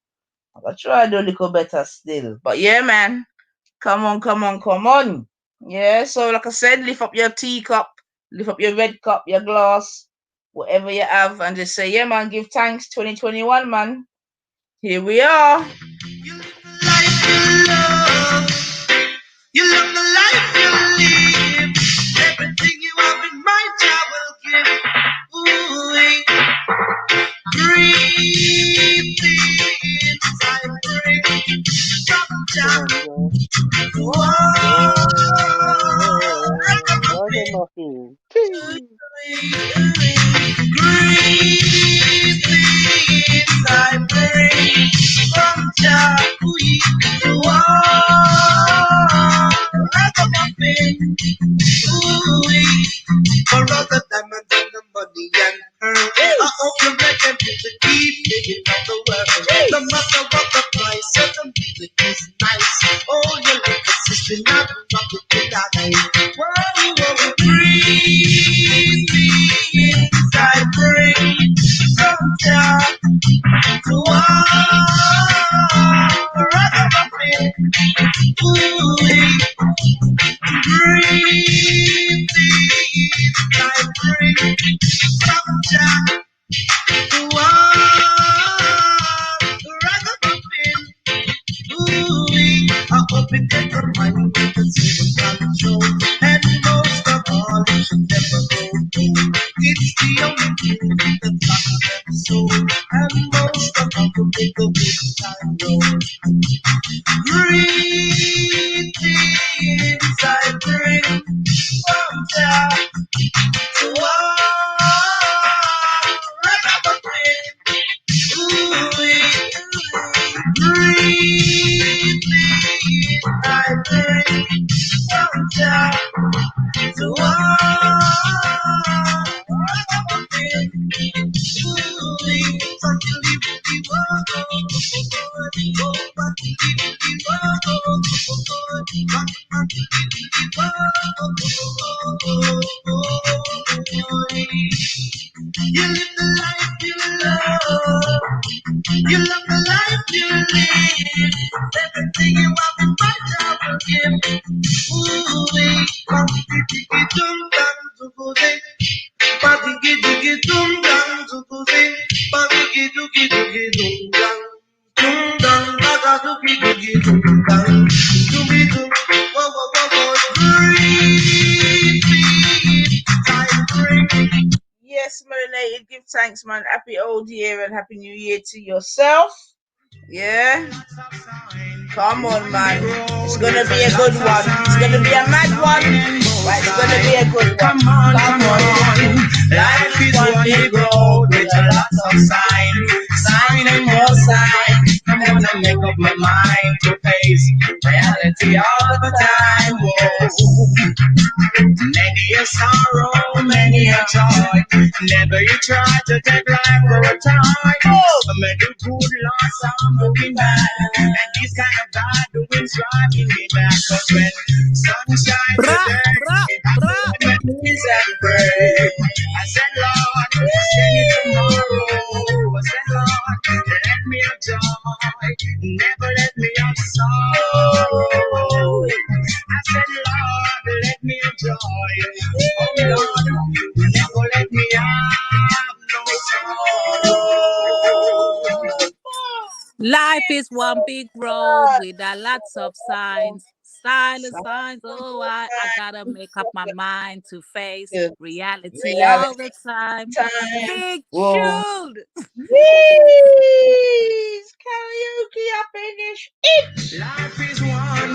I'll try to do a little better still. But yeah, man. Come on. Yeah, so like I said, lift up your teacup, lift up your red cup, your glass, whatever you have, and just say, yeah, man, give thanks 2021, man. Here we are. You love the life you live. Everything you have in mind, I will give. Ooh, breathe in, I bring from down. Ragamuffin. Breathe in, I bring from down. Ragamuffin. For other diamonds and the money and her. I hope you let them music keep living on the world. No matter what the price, the music is nice. Oh, you like a sister, not rock it in that night. Whoa, breathe inside, breathe from down to ragamuffin. Breathe inside, breathe from down to ragamuffin. I hope it gets your mind with the same control. And most of all, it should never go cold. It's the only thing that touches the soul. And most of all, to make a good time roll. Breathe inside, breathe from down to ragamuffin. Breathe I bring from down to you live the life you love. You love the life you live. Everything you have in mind, I will give. Ooh, diggy dum dum zugude. Diggy diggy dum dum zugude. Diggy diggy diggy dum dum. Dum dum daga diggy diggy dum dum. Dooby dum. Whoa whoa whoa whoa. Breathe, I bring. Yes, melanated, give thanks, man. Happy old year and happy new year to yourself. Yeah. Come on, man. It's gonna be a good one. It's gonna be a mad one, but it's gonna be a good one. Come on. Life is one big road with a lot of sign and more sign. I'm gonna make up my mind to face reality all the time. Whoa. Many a sorrow, many a joy. Never you try to take life for a time. Many good lots are moving back, and these kind of bad doings driving me back. 'Cause when sunshine today, I put my knees and pray. I said, Lord, send it tomorrow. I said, Lord, let me have joy, never let me have sorrow. I said, Lord, let me have joy. Oh Lord, never let me have no sorrow. Life is one big road with a lots of signs. Silent signs. Oh, I gotta make up my mind to face reality all the time. Big tune. Please, karaoke, I finish it. Life is one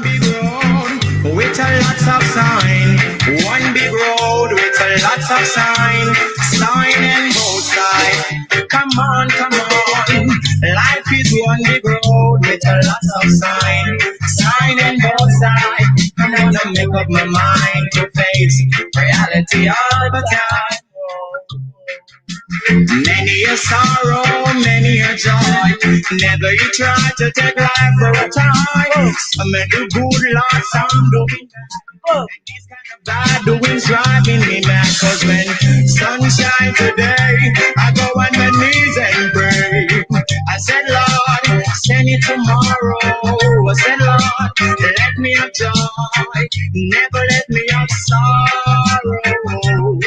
Life is one big road with a lot of sign and both sides. I wanna make up my mind to face reality all the time. Many a sorrow, many a joy. Never you try to take life for a time. Some do good, Lord, some do bad doings driving me mad. Cause when sunshine today, I go on my knees and pray. I said, Lord, send it tomorrow. I said, Lord, let me have joy. Never let me have sorrow.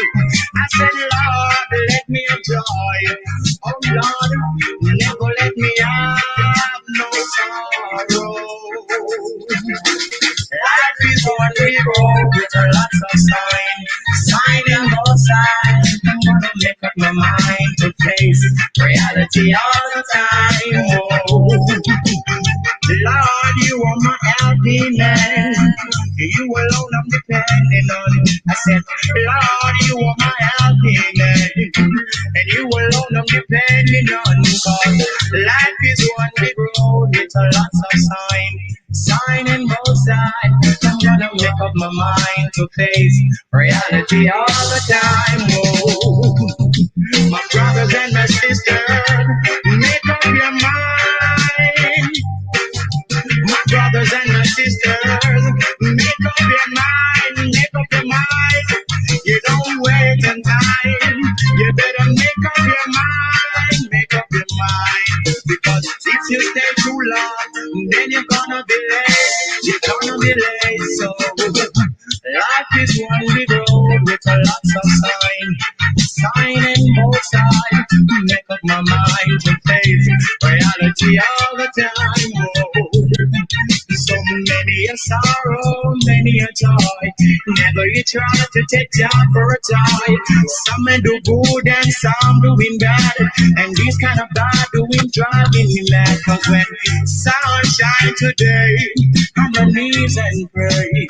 I said, Lord, let me have joy. Oh Lord, never let me have no sorrow. Life is one we road with a lot of sign in both sides. I'm gonna make up my mind to face reality all the time. Oh, Lord, you are my helping man. You alone I'm depending on. I said, Lord, you are my helping man. And you alone I'm depending on. Cause life is one big road with a lot of sign in both sides. I'm gonna make up my mind to face reality all the time. Oh, my brothers and my sisters, make up your mind. My brothers and my sisters, make up your mind, make up your mind. You don't wait in time. You better make up your mind, make up your mind. Because if you stay too long, then you're gonna be late. You're gonna be late. So life is one big road with a lot of sign in both sides. Make up my mind to face reality all the time. Oh, so many a sorrow, many a joy. Never you try to take time for a toy. Some may do good and some doing bad. And these kind of bad doing driving me mad. Cause when sun shine today, on my knees and pray.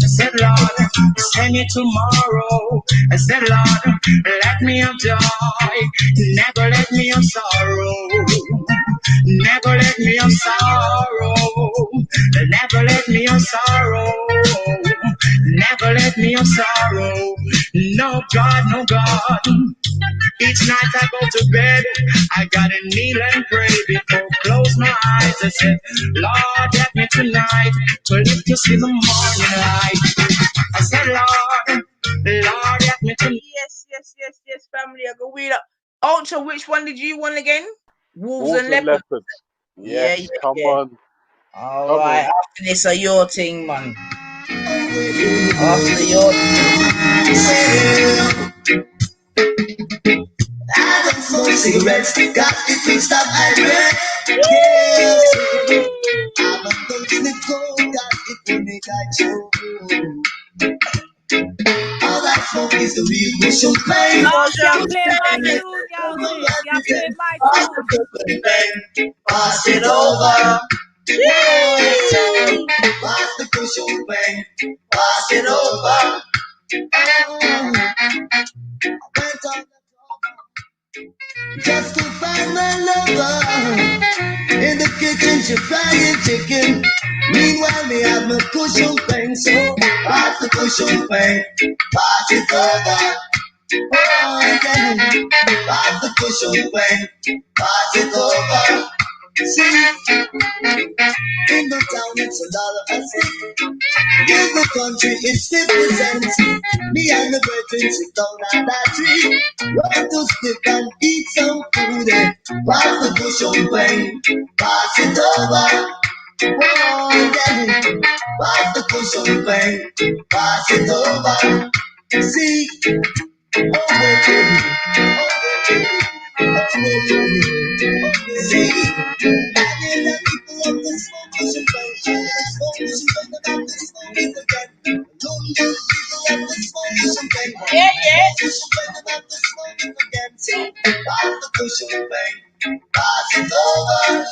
I said, Lord, send it tomorrow. I said, Lord, let me have joy. Never let me have sorrow. Never let me have sorrow. Never let me have sorrow. Never let me have sorrow. No God, no God. Each night I go to bed, I gotta kneel and pray before close my eyes. I said, Lord, help me tonight to live to see the morning light. I said, Lord, help me tonight. Yes, family. I go read up. Ultra, which one did you want again? Wolves and and leopards. leopards. Yes, come Yeah. on. All right, after this are your thing, man. After your I don't smoke cigarettes, got it to stop I breath. Yes, I'm a don't slip cold, got it to make I choke. All I smoke is the real bushel pain. Y'all play my tune, y'all play my tune. Pass it over. Pass the bushel pain. Pass it over. Just to find my lover. In the kitchen, she frying chicken. Meanwhile, me have my cushion pain. So pass the cushion pain. Pass it over. Oh, yeah. Pass the cushion pain. Pass it over. See, in the town it's $1.06. In the country it's 50 cents. Me and the brethren sit down at that tree. Run to stick and eat some food. Pass the cushion pain. Pass it over. Oh, yeah. Pass the cushion pain. Pass it over. See, oh, baby. See, I did not people of the smoke cushion pain. Smoke cushion pain about the smoking again. Don't you people of the smoke cushion pain. Cushion pain about the smoking again. See, pass the cushion pain. Pass it over.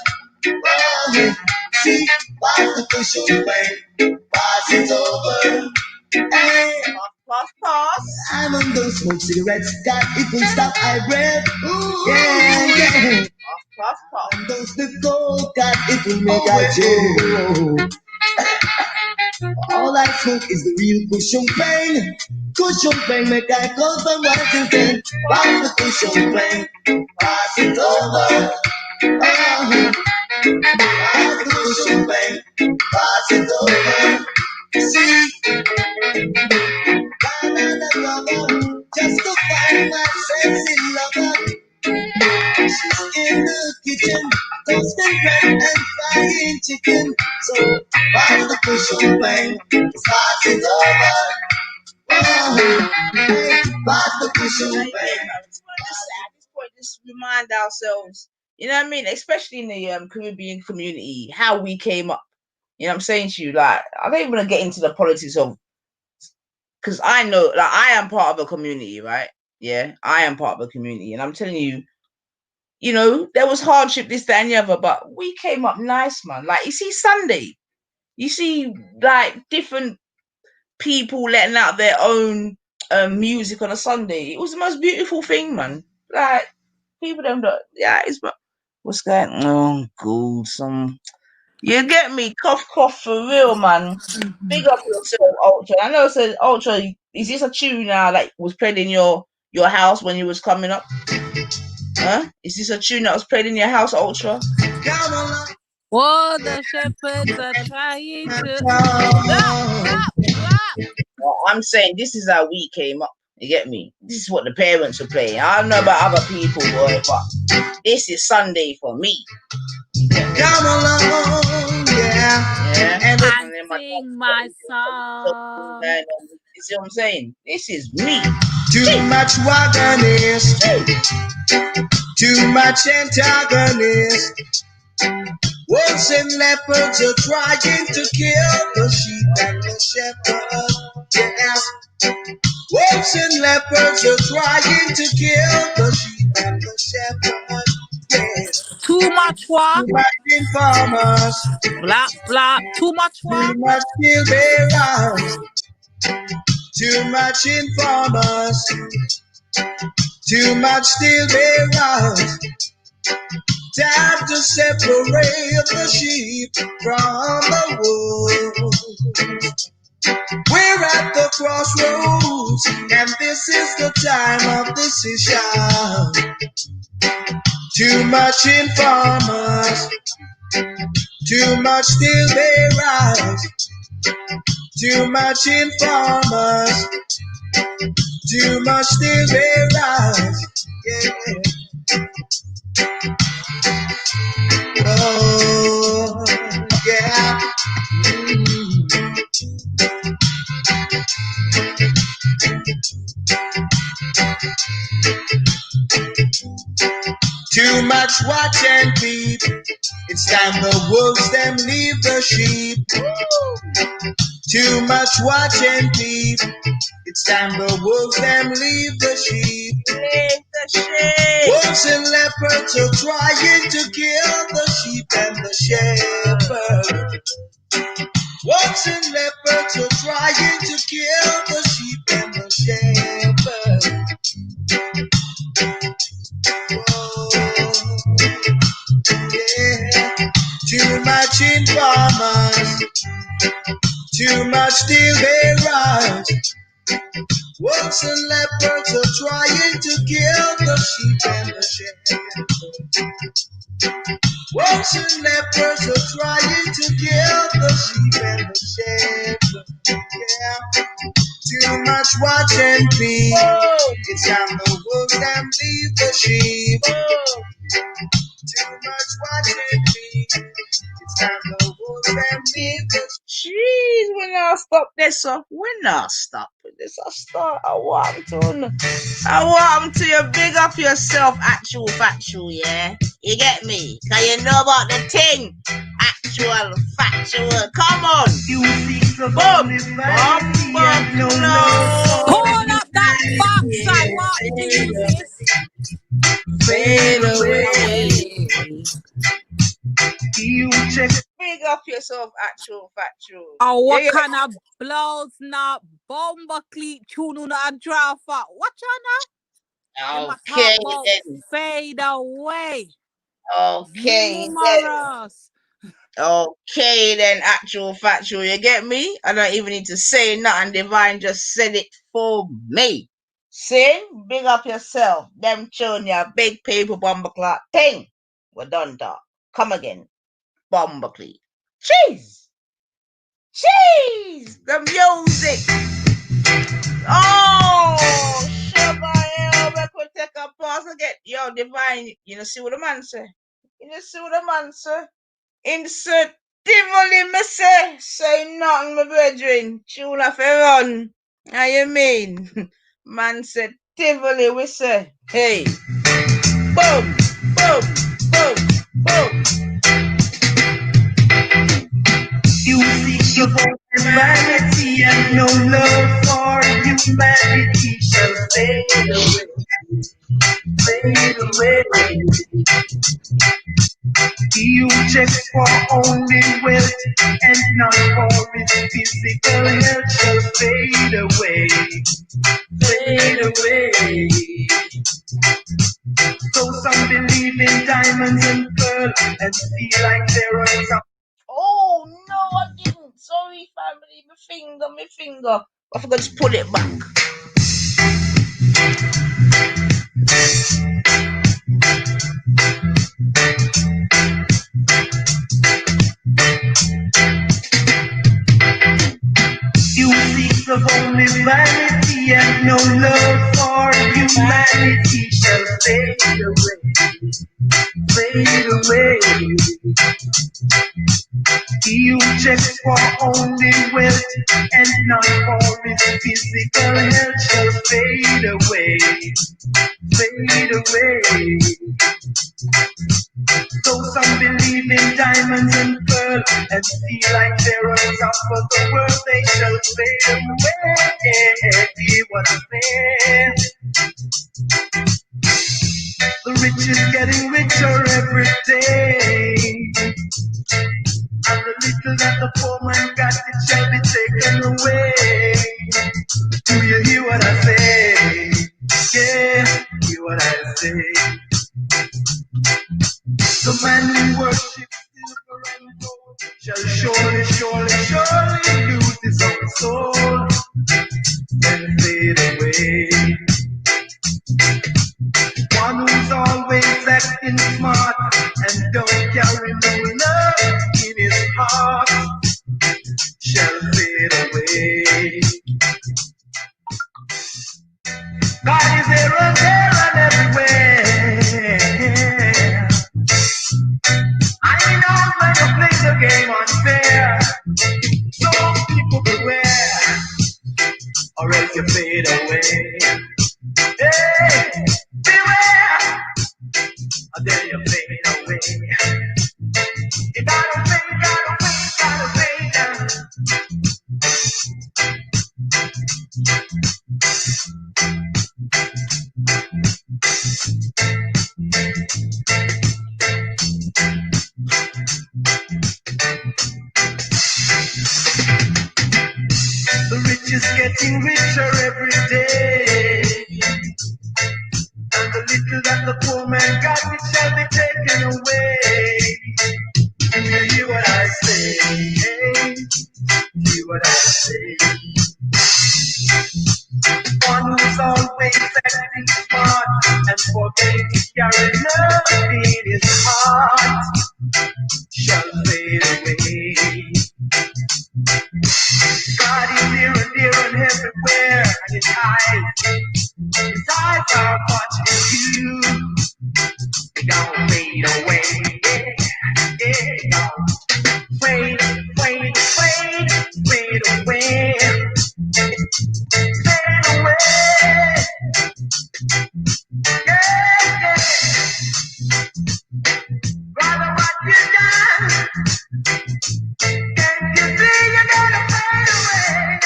Oh, see, pass the cushion pain. Pass it over. Hey. Pass. I'm on those smoke cigarettes, God, it will stop I breath. Yeah. Those the gold that it will make I jail. All I smoke is the real cushion pain. Cushion pain make I call from what you can. Pass the cushion pain. Pass it over. Pass the cushion pain. Pass it over. See, just to find my sexy lover. She's in the kitchen, toasting bread and frying chicken. So pass the cushion pain. Pass it over. Pass the cushion pain. At this point, just remind ourselves, you know what I mean, especially in the Caribbean community, how we came up. You know what I'm saying to you? Like, I don't even want to get into the politics of, because I know, like, I am part of a community, right? Yeah, I am part of a community, and I'm telling you, you know, there was hardship, this, that, and the other, but we came up nice, man. Like, you see, Sunday, you see, like, different people letting out their own music on a Sunday. It was the most beautiful thing, man. Like, people don't know. Yeah, it's what's going on? Oh, God, you get me? Cough, for real, man. Big up yourself, Ultra. I know it said, Ultra, is this a tune now that was played in your house when you was coming up? Huh? Is this a tune that was played in your house, Ultra? What the shepherds are trying to... Well, I'm saying this is how we came up. You get me? This is what the parents were playing. I don't know about other people, boy, but this is Sunday for me. Come along, yeah. And sing my song. You see what I'm saying? This is me. Too much wagonist, too much antagonist. Wolves and leopards are trying to kill the sheep and the shepherd. Yeah. Wolves and leopards are trying to kill the sheep and the shepherd. Yes. Too much what? Too much informers. Blah. Too much what? Too much still bearers. Too much informers. Too much still bearers. Time to separate the sheep from the wolves. We're at the crossroads, and this is the time of decision. Too much informers, too much still bearers, too much informers, too much still bearers. Yeah. Oh, yeah. Too much watch and peep. It's time the wolves them leave the sheep. Too much watch and peep. It's time the wolves them leave the sheep. Wolves and leopards are trying to kill the sheep and the shepherd. Wolves and leopards are trying to kill the sheep and the shepherd. Whoa, yeah. Too much informers, too much still bearers. Wolves and leopards are trying to kill the sheep and the shepherd. Wolves and leopards are trying to kill the sheep and the shepherd. Yeah. Too much watch and peep. It's time the wolves them leave the sheep. Too much watch and peep. It's time the wolves them leave the sheep. Jeez, when I stop this, when I stop with this, I want to you. Big up yourself, actual factual, yeah. You get me? Cause you know about the thing. Actual factual. Come on. You think the bomb, no. Hold up that box, I want music. Fade away. You check. Big up yourself, actual factual. Oh, what kind of blouse now? Bomber cleat tune on a draft. What you know? Okay, fade away. Okay, then. Numerous. Okay, then, actual factual, you get me? I don't even need to say nothing. Divine just said it for me. See? Big up yourself. Them children, ya big paper bomber clock thing. We're done, dog. Come again. Bomber cleat. Jeez. Jeez. The music. Oh, sugar, yo, we could take a pause again. Yo, Divine, you know, see what the man say? You know, see what the man say? Insert Tivoli, me say nothing, my brethren. Tune off a run. How you mean? Man said Tivoli, we say, hey, boom, boom, boom, boom. You seek your own vanity and no love for humanity shall fade away, fade away. You check for only wealth and not for his physical health shall fade away, fade away. So some believe in diamonds and pearl and feel like there are some. Oh, no, I didn't. Sorry, family. My finger. I forgot to pull it back. You seek of only vanity and no love for humanity shall fade away, fade away. You check for only wealth and not for his physical health shall fade away, fade away. So some believe in diamonds and pearl and feel like they're on top of the world, they shall fade away. Hear what I'm saying? The rich is getting richer every day, and the little that the poor man got, it shall be taken away. Do you hear what I say? Yeah, hear what I say. The man who worships silver and gold shall surely, surely, surely lose his own soul and fade away. One who's always acting smart and don't carry no love in his heart shall fade away. God is here and everywhere. I know when you play the game unfair, so people beware, or else you fade away. Hey, beware, or then you fade away. You gotta fade, gotta fade, gotta fade down. The rich is getting richer every day, and the little that the poor man got, it shall be taken away. And you hear what I say? Hey, hear what I say? One who's always acting smart and forgetting to carry love in his heart shall fade away. God is here and everywhere, and his eyes are watching you. They gon' fade away, yeah, yeah, gon' fade, fade, fade, fade away, fade away, yeah, yeah. Brother, what you done? Can't you see you gotta fade away?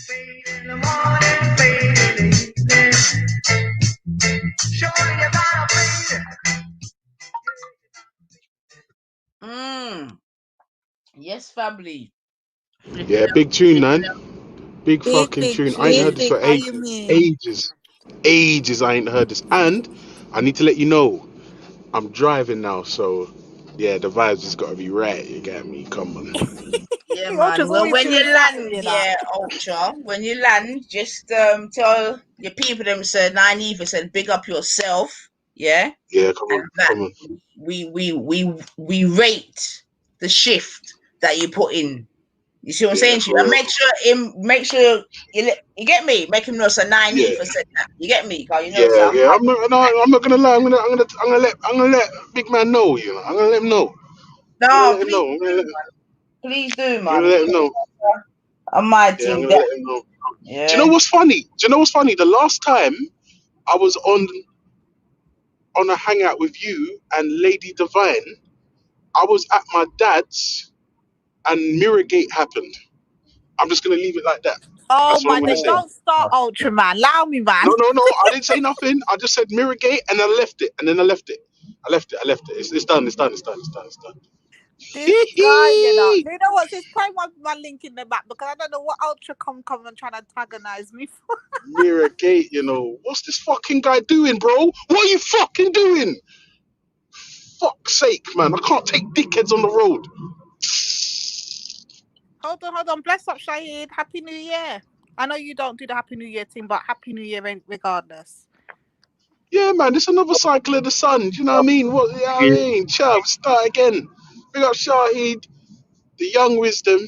Fade in the morning, fade in the evening. Surely you gotta fade. Yes, family. Yeah, big tune, man. Big Big, fucking big tune. I ain't heard tune. this for How you mean? ages. Ages I ain't heard this. And I need to let you know, I'm driving now, so yeah, the vibes just gotta be right. You get me? Come on. Yeah, Ultra's man. Well, always when you doing something, land, you know. yeah, Ultra, when you land, just tell your people them said, Nynaeve said, big up yourself, yeah? Yeah, come And on, that come on. we rate the shift that you put in. You see what I'm Yeah, saying to you? for And real. make sure you get me, make him know so Yeah, Nynaeve said that. You get me? Cause you know, yeah, so I'm yeah. I'm not gonna lie. I'm gonna let big man know. You know, I'm gonna let him know. I'm gonna no, let him please know. do, man. Please do, I'm gonna man. let him know. I'm my Yeah, I'm thing gonna that let him know. Do you know yeah. what's funny? The last time I was on a hangout with you and Lady Divine, I was at my dad's and Mirrorgate happened. I'm just gonna leave it like that. Oh That's what I'm my gonna days! say. Don't start Ultraman. Allow me, man. No. I didn't say nothing. I just said Mirrorgate and I left it. And then I left it. I left it. It's done. It's done. This guy, you know. You know what? Just play my link in the back because I don't know what Ultra come and trying to antagonize me for. Mirrorgate, you know. What's this fucking guy doing, bro? What are you fucking doing? Fuck's sake, man. I can't take dickheads on the road. Hold on. Bless up, Shahid. Happy New Year. I know you don't do the Happy New Year thing, but Happy New Year regardless. Yeah, man, it's another cycle of the sun. Do you know what I mean? Chav, start again. Big up Shahid, the young wisdom.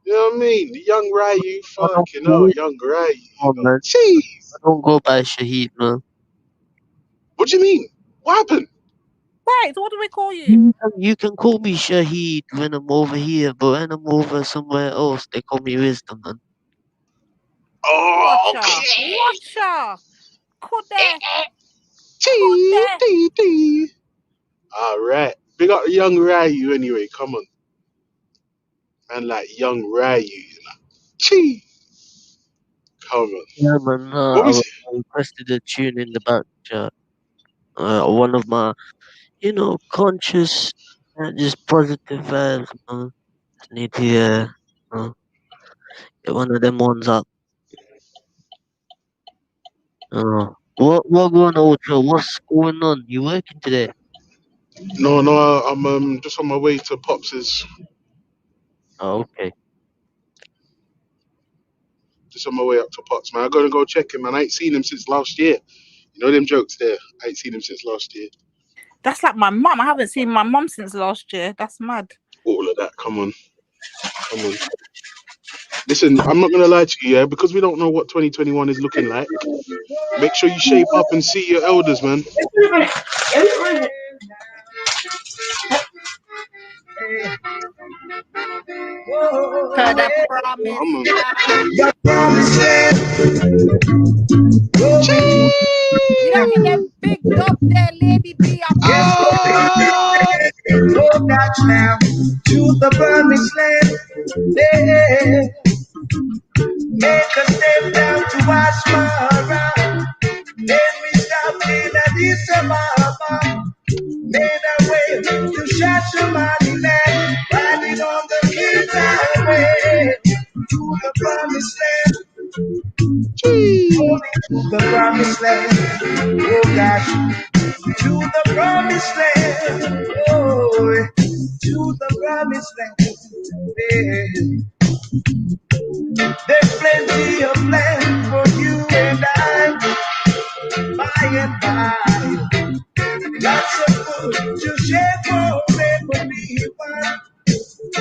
You know what I mean? The young Ryu, I don't fucking hell, go young Ryu. on, man. Jeez. I don't go by Shahid, man. What do you mean? What happened? Right, so what do we call you? You can call me Shahid when I'm over here, but when I'm over somewhere else, they call me Wisdom, man. Oh, Watcha. Could there? All right. Big up young Ryu anyway. Come on. Man, like young Ryu, you know. Chee. Come on. Yeah, man. What was I requested a tune in the back chat. One of my, conscious, just positive vibes, man. Just need to, get one of them ones up. What going on, Ultra? What's going on? You working today? No, I'm just on my way to Pops's. Oh, okay. Just on my way up to Pops, man. I gotta go check him, man. I ain't seen him since last year. You know them jokes there. I ain't seen him since last year. That's like my mum. I haven't seen my mum since last year. That's mad. All of that. Come on. Listen, I'm not gonna lie to you, yeah, because we don't know what 2021 is looking like. Make sure you shape up and see your elders, man. To the promised land. The promised land. You don't hear them big dub there, Lady B. Yes, go that now to the promised land. Yeah. Make a step down to Asmara. Then we stop in Addis Ababa. Made our way to Shashamani, riding on the King's Highway to the promised land. To the promised land. Oh gosh, to the promised land. Oh, to the promised land. Yeah. There's plenty of land for you and I, by and by. Lots of food to share for everyone.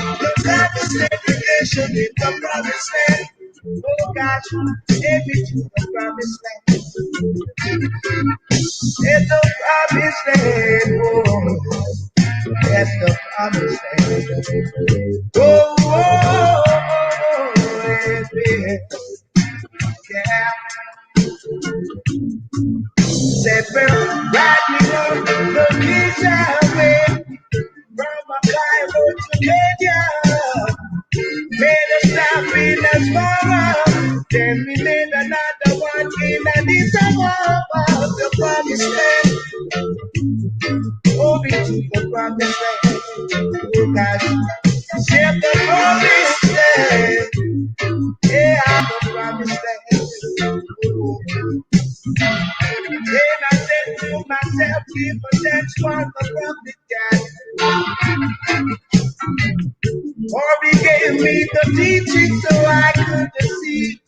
The Bible segregation in the promised land. Oh God, take me to the promised land. In the promised land, oh, at the promised land. Oh, oh, oh, oh, yeah. Said we're riding on the King's Highway from Cairo to Kenya. Made a stop in Asmara, then we made another one in Addis Ababa. The promised land, moving to the promised land. Oh God, share the promised land. Yeah, the promised land. Then I said to myself, if a dance was the prophet God, or he gave me the teaching so I could see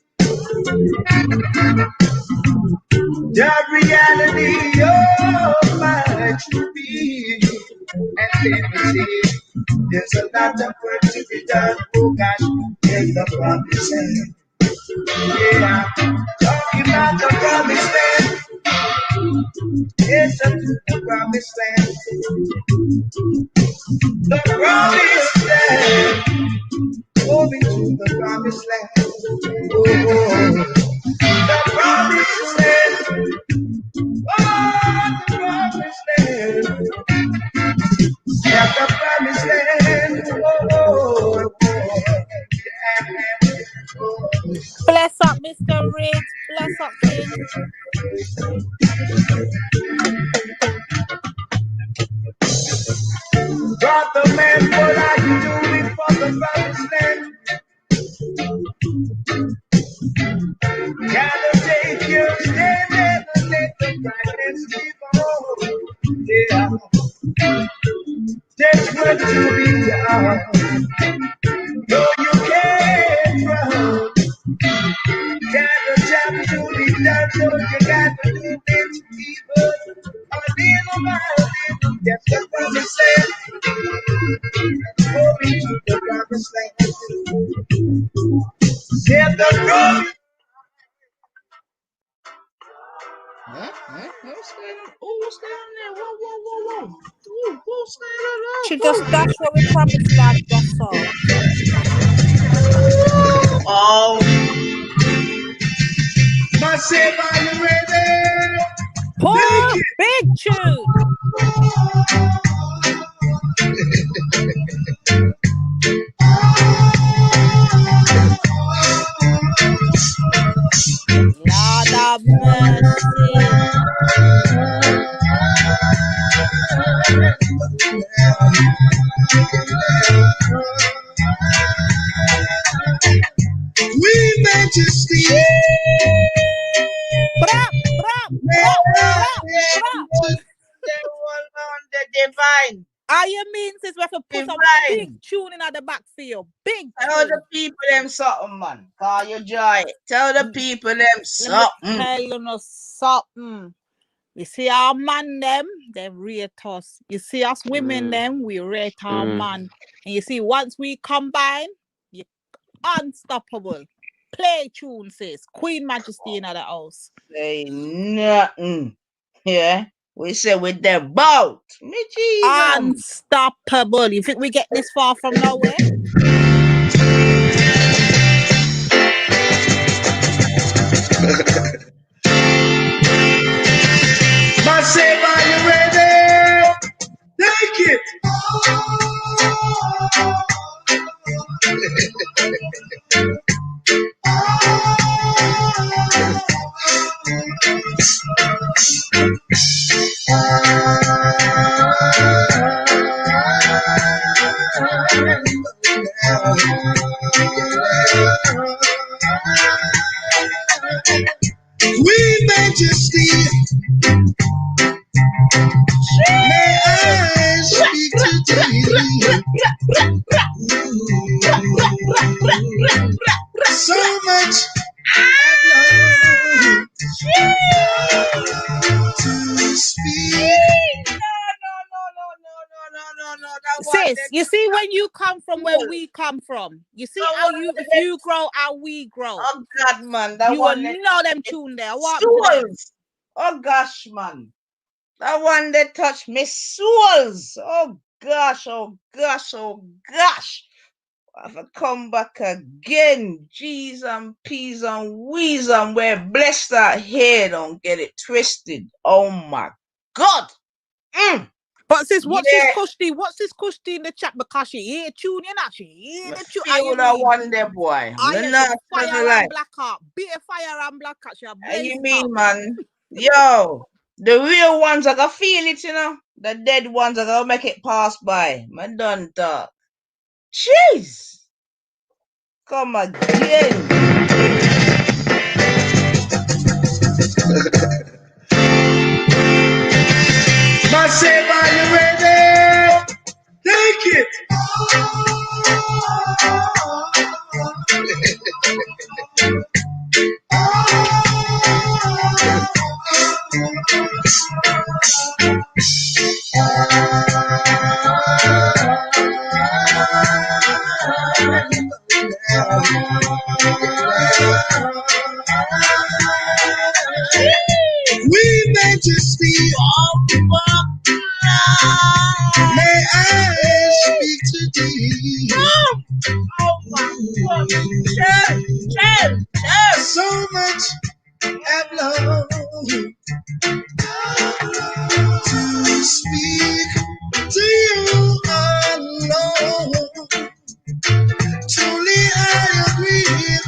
the reality of my true being. And then we see there's a lot of work to be done. Oh gosh, in the promised land. Yeah, talking about the promised land. It's up to the promised land. The promised land. Moving to the promised land. Oh, the promised land. Oh, the promised land. Yeah, the promised land. Oh, Bless up, Mr. Riggs. Bless up, King. God the man, what are you doing for the promised land? Gotta take your stand and let the brightness keep on. Yeah, there's work to be done. No, you can't run. Got a job to be done, so you got to do it evil. A little by little, that's the promised land. Moving to the promised land. Yeah, the promised. Huh? What's going on? Oh, what's going on there? Whoa. Ooh, what's going on? She just dashed where we promised land, boss up. Oh. Myself, are you ready? Poor big tune. Lord have mercy. We majesty. The divine. All you mean is we have to put some big tune in at the back for you. Big Tell tune. the people them something, man. Call you joy. Tell the people them something. Tell you no something. You see our man them rate us. You see us women them, we rate our man. And you see once we combine, you're unstoppable. Play tune, sis. Queen Majesty in the house. Say nothing. Yeah. We say with the boat. Unstoppable. You think we get this far from nowhere? Myself, are you ready? Take it. We majesty. May I speak to so much to speak. No. Sis, you see when you come from where we come from, you see how you, if you grow, how we grow. Oh God, man, that you one will know them tune there. What? Souls. Oh gosh, man, that one that touched me souls. Oh gosh. I have to come back again. G's and P's and W's and we're blessed out here. Don't get it twisted. Oh my God. But sis, what's this Kushti? What's this Kushti in the chat? Because she hear tune, you know? She hear the tune. Feel that one there, boy. Fire and black heart. Be a fire and black heart. You mean, man? Yo, the real ones are gonna feel it, you know. The dead ones are gonna make it pass by. Man, done talk. Jeez. Come again. We majesty of the may I speak to thee. Oh my God. So much have love to speak to you alone. Truly I agree,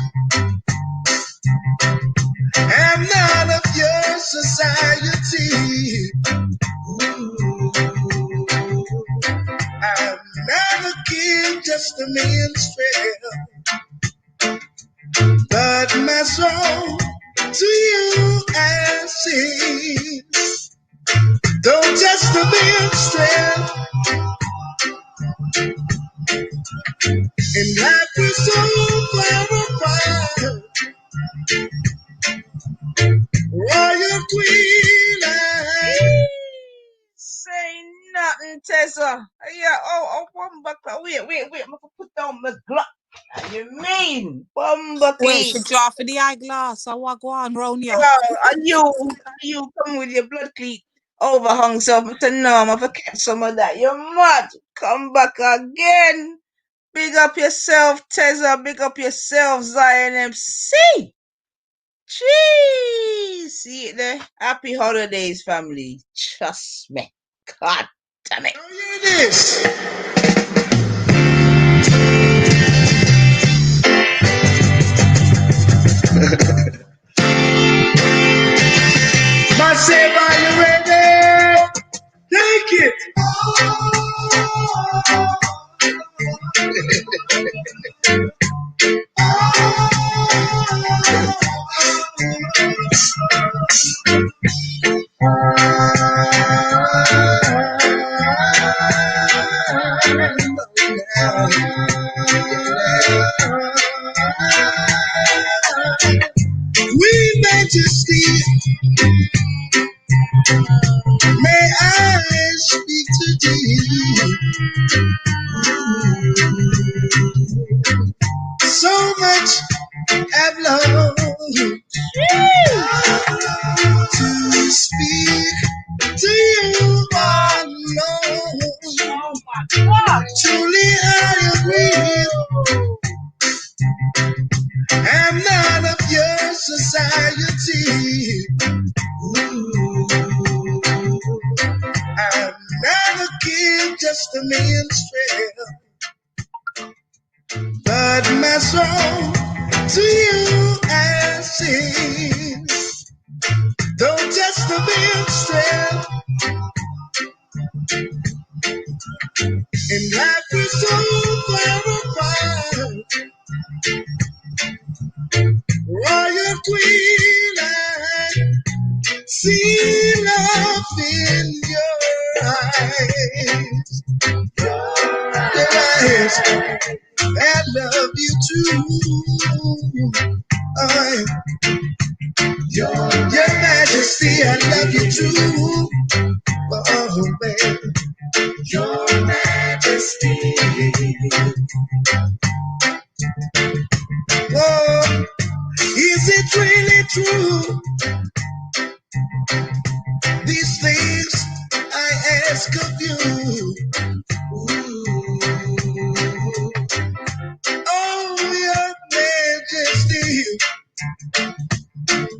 I'm not of your society. I'm not a king, just a minstrel. But my soul to you I sing. Though just a minstrel, and life is so far apart. Royal Queen, Say nothing, Tessa. Yeah, one back. Wait. I'm gonna put down my Glock. You mean? Wait, Bumbaki. she draw for the eyeglass. I walk on round ya. And you come with your blood cleat overhung self. I said, no, I'm gonna catch some of that. You're mad. Come back again. Big up yourself, Tessa. Big up yourself, Zion MC. Jeez. See it there? Happy holidays, family. Trust me. God damn it. hear this. Myself, are you ready? Take it. We majesty, may I speak to thee. So much have love to speak to you alone. Truly I agree, I'm not of your society. I'm not a king, just a minstrel. But my soul to you I sing. Though just a minstrel, and life is so far apart. Royal Queen, I see love in your eyes. Your eyes, I love you too. Your Majesty, I love you too. Oh man, Your Majesty. Oh, is it really true? These things I ask of you. Oh, Your Majesty,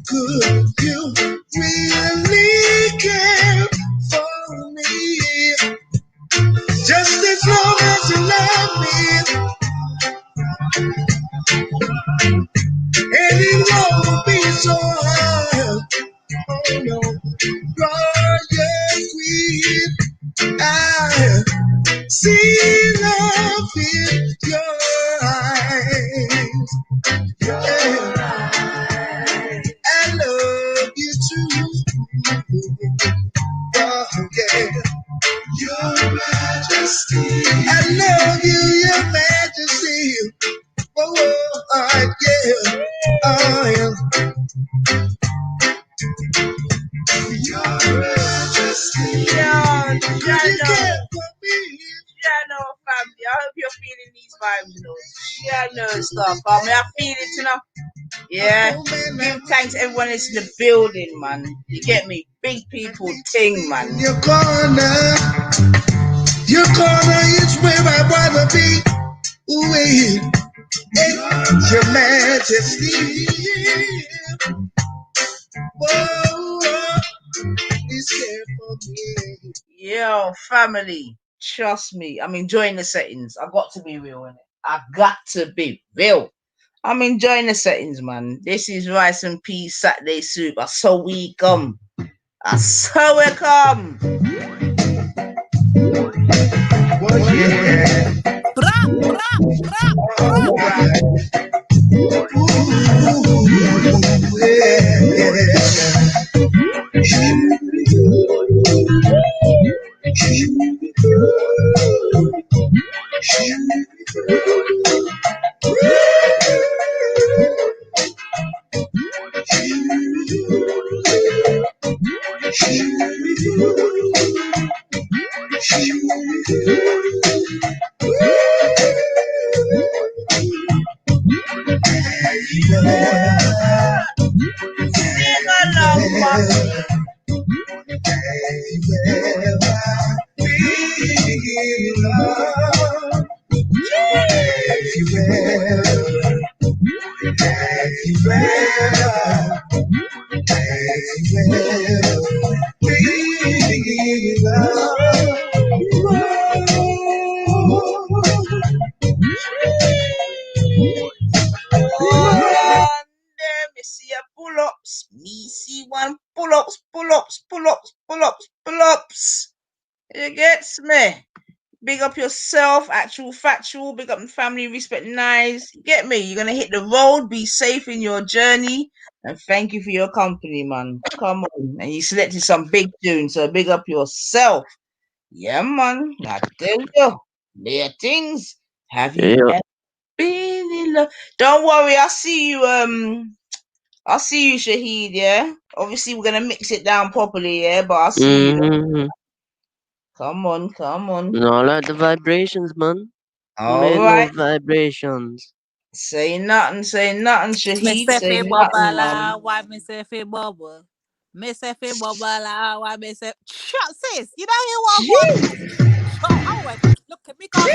could you really care for me? Just as long as you love me, and it won't be so hard. Oh no, Royal Queen, I see love in your eyes. Yeah. I love you too. Oh yeah, Your Majesty. I love you, Your Majesty. Oh yeah, oh yeah. Your Family. I hope you're feeling these vibes, you know. Stuff. I feel it, you know. Yeah. Give thanks to everyone that's in the building, man. You get me? Big people ting, man. Your corner is where I wanna be. Ooh, Your Majesty. Whoa, please care for me. Yo, family, trust me, I'm enjoying the settings. I got to be real in it. I got to be real. I'm enjoying the settings, man. This is Rice and Peas Saturday Soup. I saw we come. I saw we come. Pull-ups. You gets me? Big up yourself, actual factual, big up the family, respect nice. Get me? You're gonna hit the road, be safe in your journey, and thank you for your company, man. Come on. And you selected some big tunes, so big up yourself. Yeah, man. I tell you, there things. Have you ever been in love? Don't worry, I'll see you, Shaheed, yeah? Obviously, we're gonna mix it down properly, yeah? But I'll see you. Come on. No, I like the vibrations, man. All right. No vibrations. Say nothing, Shaheed. Me Say say nothing, bubble, why me say fi bubble? Me say fi bubble, why me say shut sis, you don't hear what I want? So I went, look at me cause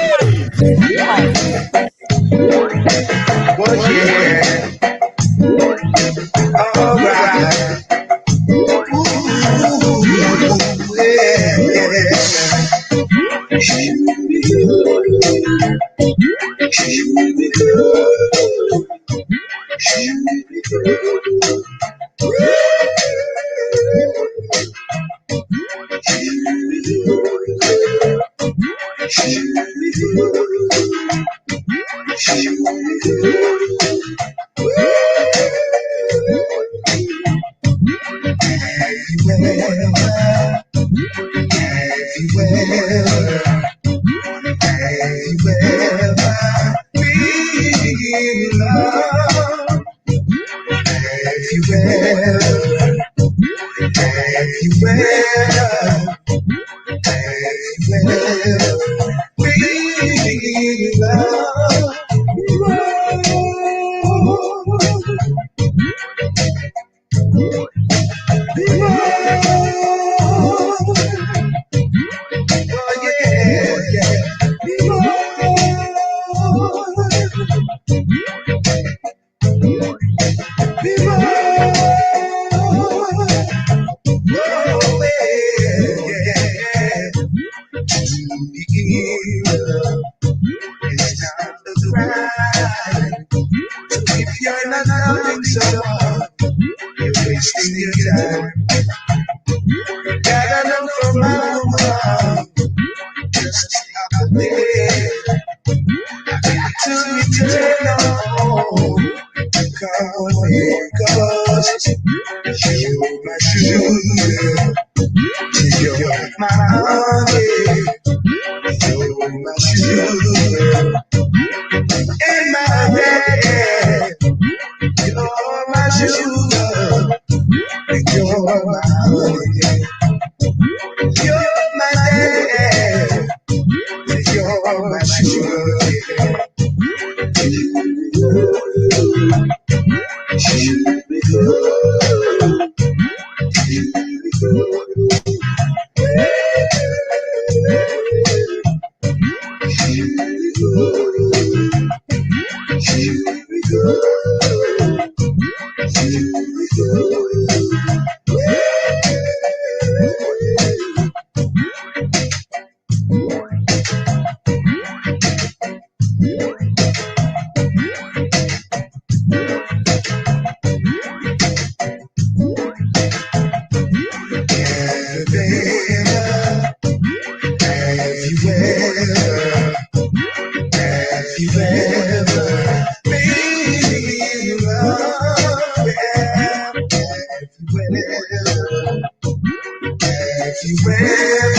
everywhere,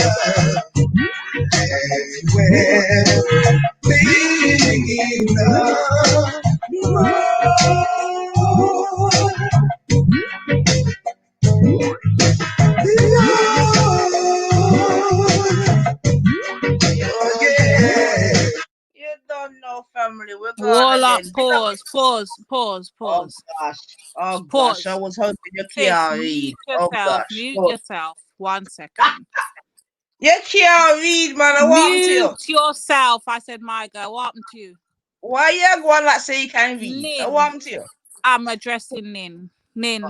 being love. Oh, yeah. You don't know, family. We're gonna Warlock, then. pause. Oh gosh. Oh gosh. I Pause. was hoping you Sis, can't read. mute Oh yourself. gosh. Mute Oh. yourself. 1 second. You can't read, man. I want to you. Mute yourself. I said, my girl, what happened to you? Why you going like say you can read? I Nin. want to you. I'm addressing Nin. Nin,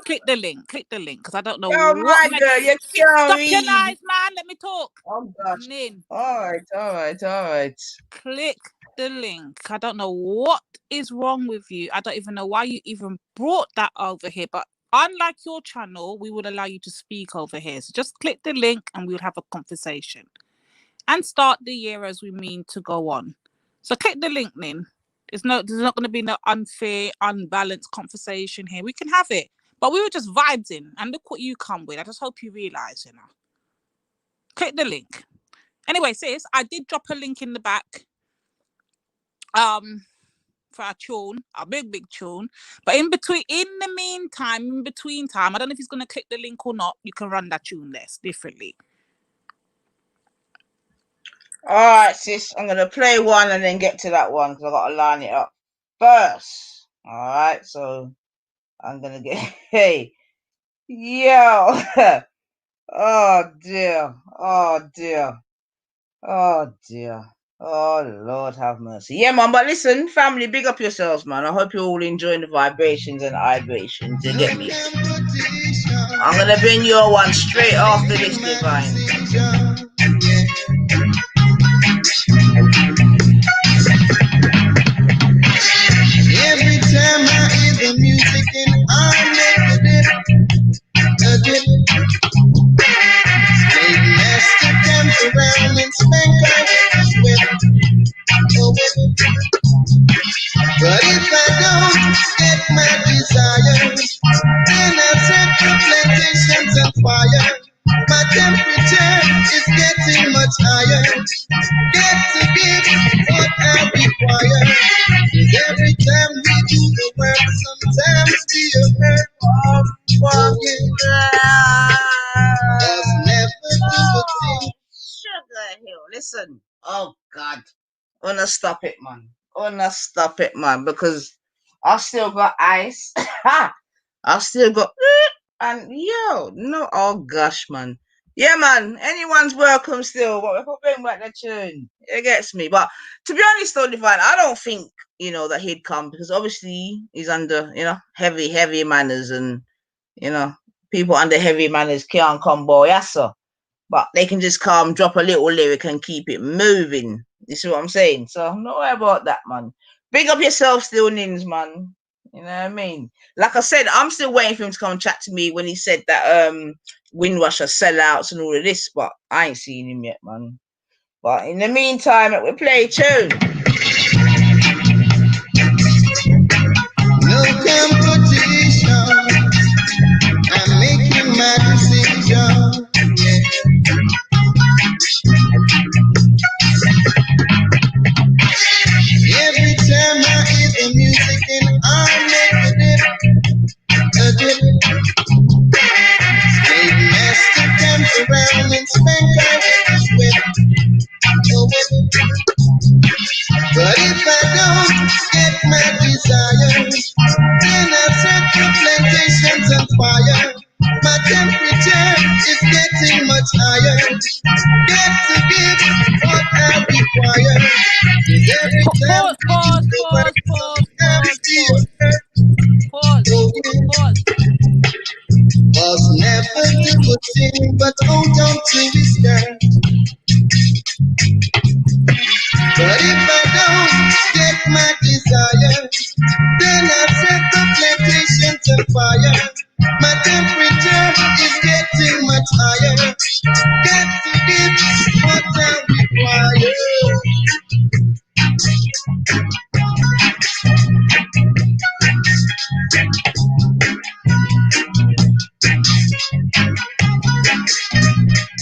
click the link, because I don't know Oh what. my girl, you can't Stop read. your lies, man. Let me talk. Oh gosh. Nin. All right. Click the link. I don't know what is wrong with you. I don't even know why you even brought that over here. But unlike your channel, we would allow you to speak over here. So just click the link and we would have a conversation and start the year as we mean to go on. So click the link, Nin. There's not going to be no unfair, unbalanced conversation here. We can have it. But we were just vibes in. And look what you come with. I just hope you realise, you know. Click the link. Anyway, sis, I did drop a link in the back. For a tune, a big tune. But in between time, I don't know if he's going to click the link or not. You can run that tune less differently. All right, sis. I'm gonna play one and then get to that one because I gotta line it up first. All right, so I'm gonna get hey, yo, oh dear, oh Lord have mercy. Yeah, man. But listen, family, big up yourselves, man. I hope you're all enjoying the vibrations and vibrations. You get me? I'm gonna bring your one straight after this, Divine. Every time I hear the music and I make a dip. Slave master comes around and spank our whip. But if I don't get my desires, then I set the plantations on fire. My temperature is getting much higher. Get to give what I require. 'Cause every time we do the work, sometimes we are hurt. Oh, yeah. Cause never do a thing. Sugar Hill, listen. Oh God, wanna stop it, man. Because I still got ice. I still got and yo, no, oh gosh, man. Yeah, man. Anyone's welcome still, but if I bring back the tune, it gets me. But to be honest, though, Divine, I don't think that he'd come because obviously he's under heavy manners, and people under heavy manners can't come boy, so. But they can just come, drop a little lyric, and keep it moving. You see what I'm saying? So don't worry about that, man. Big up yourself, still, Nins, man. You know what I mean? Like I said, I'm still waiting for him to come and chat to me when he said that Windrush are sellouts and all of this, but I ain't seen him yet, man. But in the meantime, we play a tune. No competition. I'm making my decision. Every time I hear the music and I make a dip. Slave master comes around and spank our whip. But if I don't get my desires, then I set the plantations on fire. My temperature is getting much higher. Get to give what I require. 'Cause every time Pause. Was never do a thing but hold on to his skirt. But if I don't get my desires, then I set the plantations on fire. My temperature is getting much higher. Get to give what I require.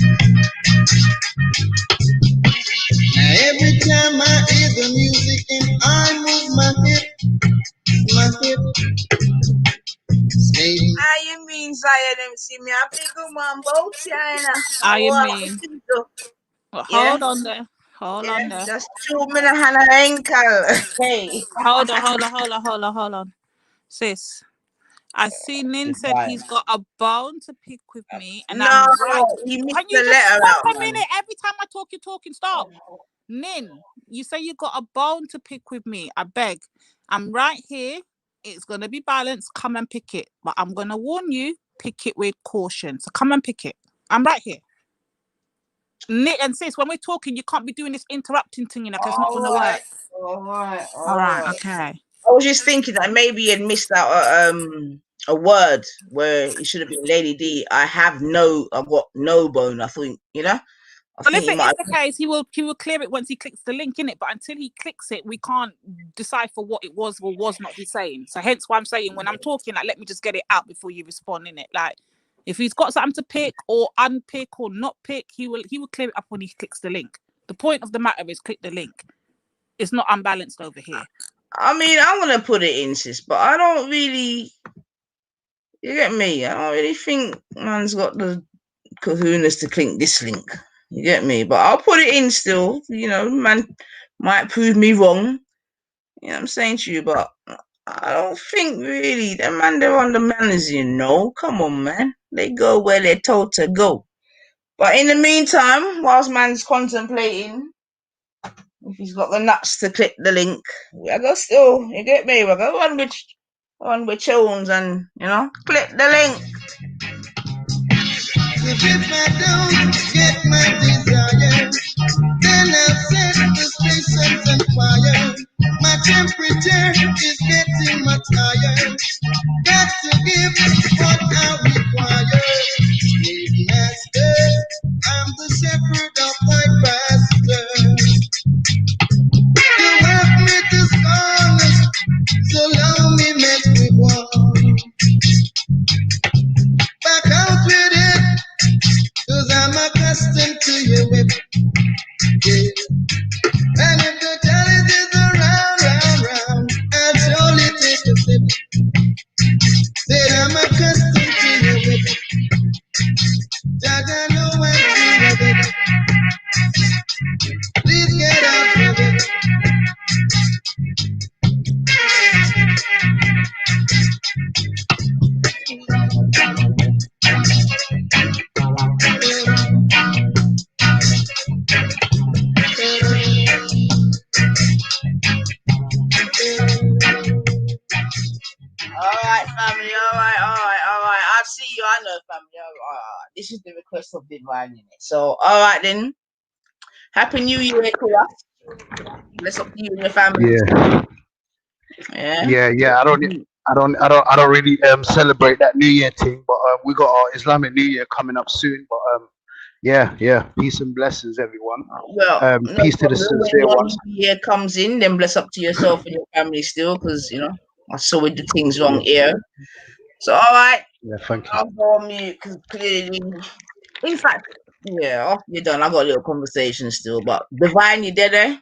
Now every time I hear the music and I move my hip, baby. How you mean, Zion MC? Me a big man, both China. I What? mean, Yeah, hold on there. Hold yeah. on there. Just 2 minutes and an ankle. Hey. Hold on. Sis, I see Nin said he's got a bone to pick with me, and No, I'm right. he missed Can the you just letter stop out, a man. minute? Every time I talk, you're talking. Stop. Nin, you say you got a bone to pick with me. I beg. I'm right here. It's going to be balanced. Come and pick it. But I'm going to warn you, pick it with caution. So come and pick it. I'm right here. And sis, when we're talking, you can't be doing this interrupting thing, you know, because it's not going to work. All right. All right, okay. I was just thinking that maybe he had missed out a word where it should have been Lady D. I've got no bone. I think, you know. Well, if it is the case, he will clear it once he clicks the link in it. But until he clicks it, we can't decipher what it was or was not he's saying. So hence why I'm saying when I'm talking, like, let me just get it out before you respond in it. Like, if he's got something to pick or unpick or not pick, he will clear it up when he clicks the link. The point of the matter is click the link. It's not unbalanced over here. I mean, I want to put it in, sis, but I don't really. You get me? I don't really think man's got the kahunas to click this link. You get me? But I'll put it in still. You know, man might prove me wrong. You know what I'm saying to you, but I don't think really the man they're on the manners, you know. Come on, man. They go where they're told to go. But in the meantime, whilst man's contemplating, if he's got the nuts to click the link, we go still. You get me? We go on with Jones and, you know, click the link. If I don't get my desire, then I'll set the stations on fire. My temperature is getting much higher. Got to give what I require. Slave master, I'm the shepherd of my pastor. You want me to song, so long me make me walk. Back out with it, 'cause I'm accustomed to your whip. Yeah. And if the challenge is round, I'll surely take a sip. Said I'm accustomed to your whip. That I know I'm with it. Please get out of it. All right, family. All right. I see you. I know, family. All right. This is the request of Divine in it. So, all right then. Happy New Year, Kula. Bless up to you and your family. Yeah. I don't really celebrate that New Year thing, but we got our Islamic New Year coming up soon. But yeah. Peace and blessings, everyone. Well, peace to the sincere when ones. New Year comes in, then bless up to yourself and your family still, because, you know, I saw we did things wrong here. So, all right. Yeah, thank you. I'll go on mute because clearly, in fact, yeah, after you're done, I got a little conversation still. But Divine, you dead there?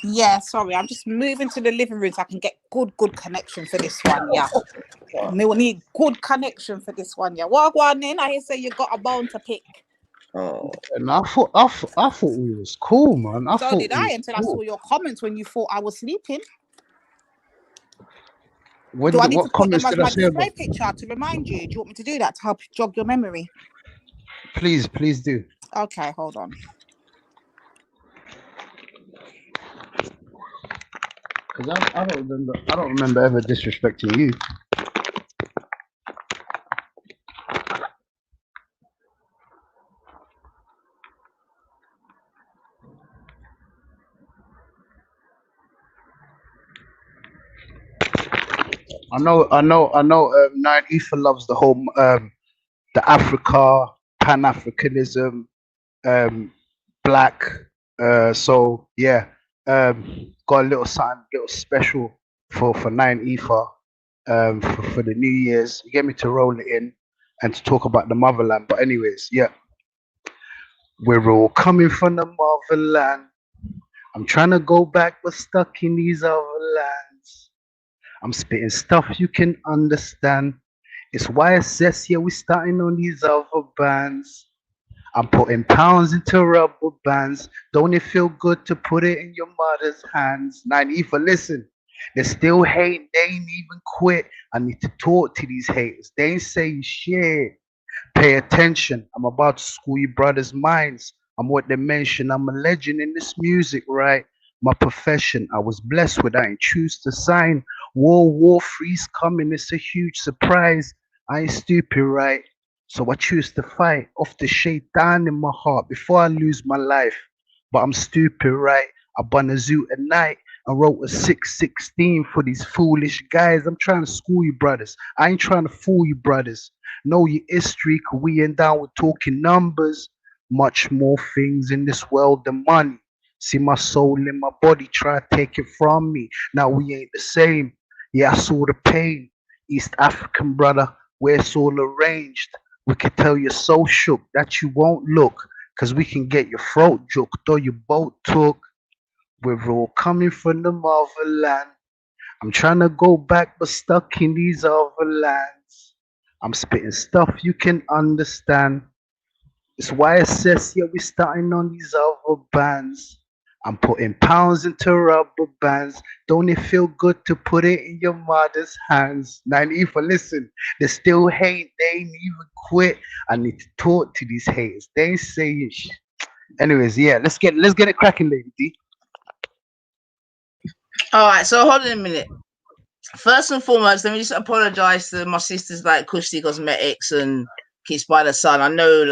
Yeah, sorry, I'm just moving to the living room so I can get good connection for this one. Yeah, we will need good connection for this one. Yeah, what one in? I hear say you got a bone to pick. Oh, and I thought we was cool, man. So did I until I saw your comments when you thought I was sleeping. Do I need to put them as my display picture to remind you? Do you want me to do that to help jog your memory? Please do. Okay, hold on. Because I don't remember ever disrespecting you. I know. 9 Ether loves the whole the Africa, Pan-Africanism, black. So yeah, got a little something, little special for 9 Ether, for the New Year's. You get me to roll it in and to talk about the motherland. But anyways, yeah. We're all coming from the motherland. I'm trying to go back, but stuck in these other lands. I'm spitting stuff you can understand. It's YSS, yeah, we starting on these other bands. I'm putting pounds into rubber bands. Don't it feel good to put it in your mother's hands? 90 for listen. They still hate, they ain't even quit. I need to talk to these haters. They ain't saying shit. Pay attention. I'm about to school you brothers' minds. I'm what they mention. I'm a legend in this music, right? My profession. I was blessed with. I ain't choose to sign. World War III's coming. It's a huge surprise. I ain't stupid, right? So I choose to fight off the shade down in my heart before I lose my life. But I'm stupid, right? I bun a zoo at night and wrote a 616 for these foolish guys. I'm trying to school you brothers. I ain't trying to fool you brothers. Know your history, cause we ain't down with talking numbers. Much more things in this world than money. See my soul in my body, try to take it from me. Now we ain't the same. Yeah, I saw the pain. East African brother, where it's all arranged. We can tell you're so shook that you won't look. Cause we can get your throat joked or your boat took. We're all coming from the motherland. I'm trying to go back, but stuck in these other lands. I'm spitting stuff you can understand. It's YSS, yeah, we starting on these other bands. I'm putting pounds into rubber bands. Don't it feel good to put it in your mother's hands? 90 for listen, they still hate, they ain't even quit. I need to talk to these haters. They ain't saying shit. Anyways, yeah, let's get it cracking, Lady D. All right, so hold on a minute. First and foremost, let me just apologize to my sisters like Kushti Cosmetics and Kiss by the Sun. I know,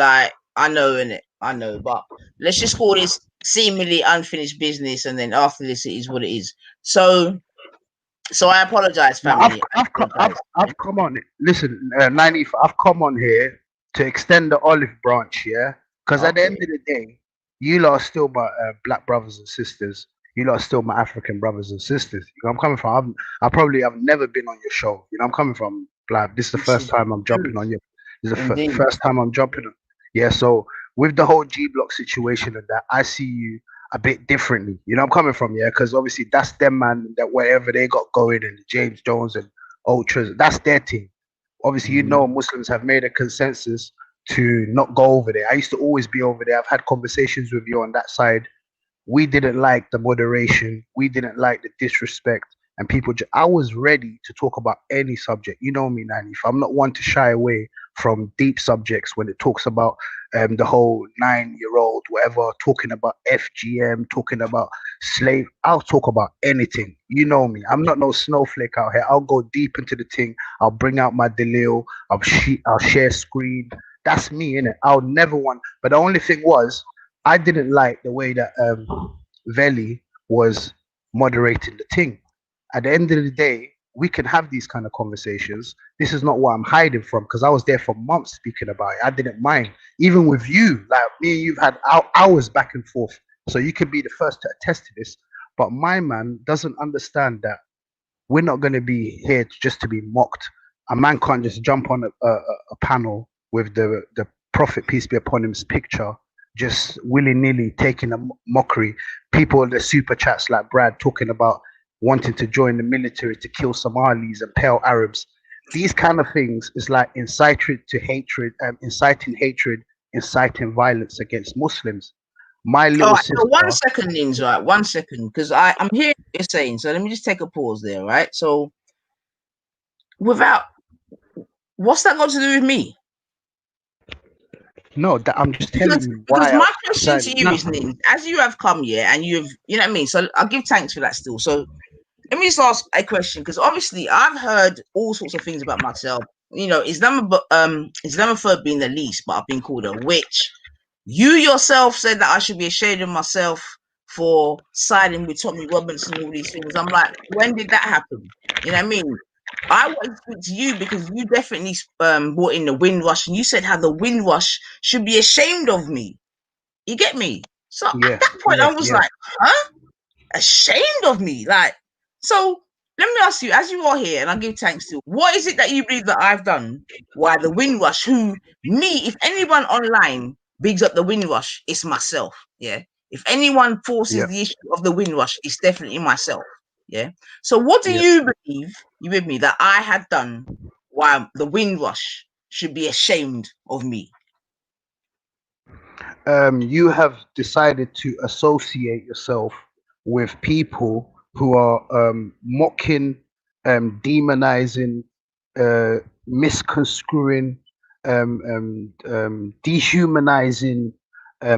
but let's just call this seemingly unfinished business, and then after this, it is what it is. So I apologize, family. I've come on. Listen, 90. I've come on here to extend the olive branch, yeah. Because at the end of the day, you lot are still my black brothers and sisters. You lot are still my African brothers and sisters. You know, I'm coming from. I probably have never been on your show. You know, I'm coming from. Like, this is the first time I'm jumping on you. This is the first time I'm jumping on. Yeah. So with the whole G Block situation and that, I see you a bit differently. You know, I'm coming from, yeah, because obviously that's them, man, that whatever they got going and James Jones and Ultras, that's their team. Obviously, you know, Muslims have made a consensus to not go over there. I used to always be over there. I've had conversations with you on that side. We didn't like the moderation. We didn't like the disrespect. And people, I was ready to talk about any subject. You know me, Nanny. I'm not one to shy away from deep subjects when it talks about the whole 9-year-old, whatever, talking about FGM, talking about slave. I'll talk about anything. You know me. I'm not no snowflake out here. I'll go deep into the thing. I'll bring out my Delil. I'll share screen. That's me, innit? I'll never want. But the only thing was, I didn't like the way that Veli was moderating the thing. At the end of the day, we can have these kind of conversations. This is not what I'm hiding from because I was there for months speaking about it. I didn't mind. Even with you, like me and you've had hours back and forth. So you can be the first to attest to this. But my man doesn't understand that we're not going to be here just to be mocked. A man can't just jump on a panel with the Prophet, peace be upon him's picture, just willy-nilly taking a mockery. People in the super chats like Brad talking about wanting to join the military to kill Somalis and pale Arabs. These kind of things is like inciting hatred, inciting violence against Muslims. My little sister. So 1 second, Nins, right? 1 second, because I'm hearing what you're saying. So let me just take a pause there, right? So what's that got to do with me? No, I'm just telling you why. Because my question to you is, Nins, as you have come here and you know what I mean? So I'll give thanks for that still. So let me just ask a question, because obviously I've heard all sorts of things about myself. You know, Islamophobe being the least, but I've been called a witch. You yourself said that I should be ashamed of myself for siding with Tommy Robinson and all these things. I'm like, when did that happen? You know what I mean? I want to speak to you because you definitely brought in the Windrush, and you said how the Windrush should be ashamed of me. You get me? So at that point, I was like, huh? Ashamed of me? Like, so let me ask you, as you are here, and I'll give thanks to, what is it that you believe that I've done? Why the Windrush, who me, if anyone online bigs up the Windrush, it's myself. Yeah. If anyone forces Yeah. the issue of the Windrush, it's definitely myself. Yeah. So what do Yeah. you believe, you with me, that I had done why the Windrush should be ashamed of me? You have decided to associate yourself with people who are mocking, demonizing, misconstruing, dehumanizing,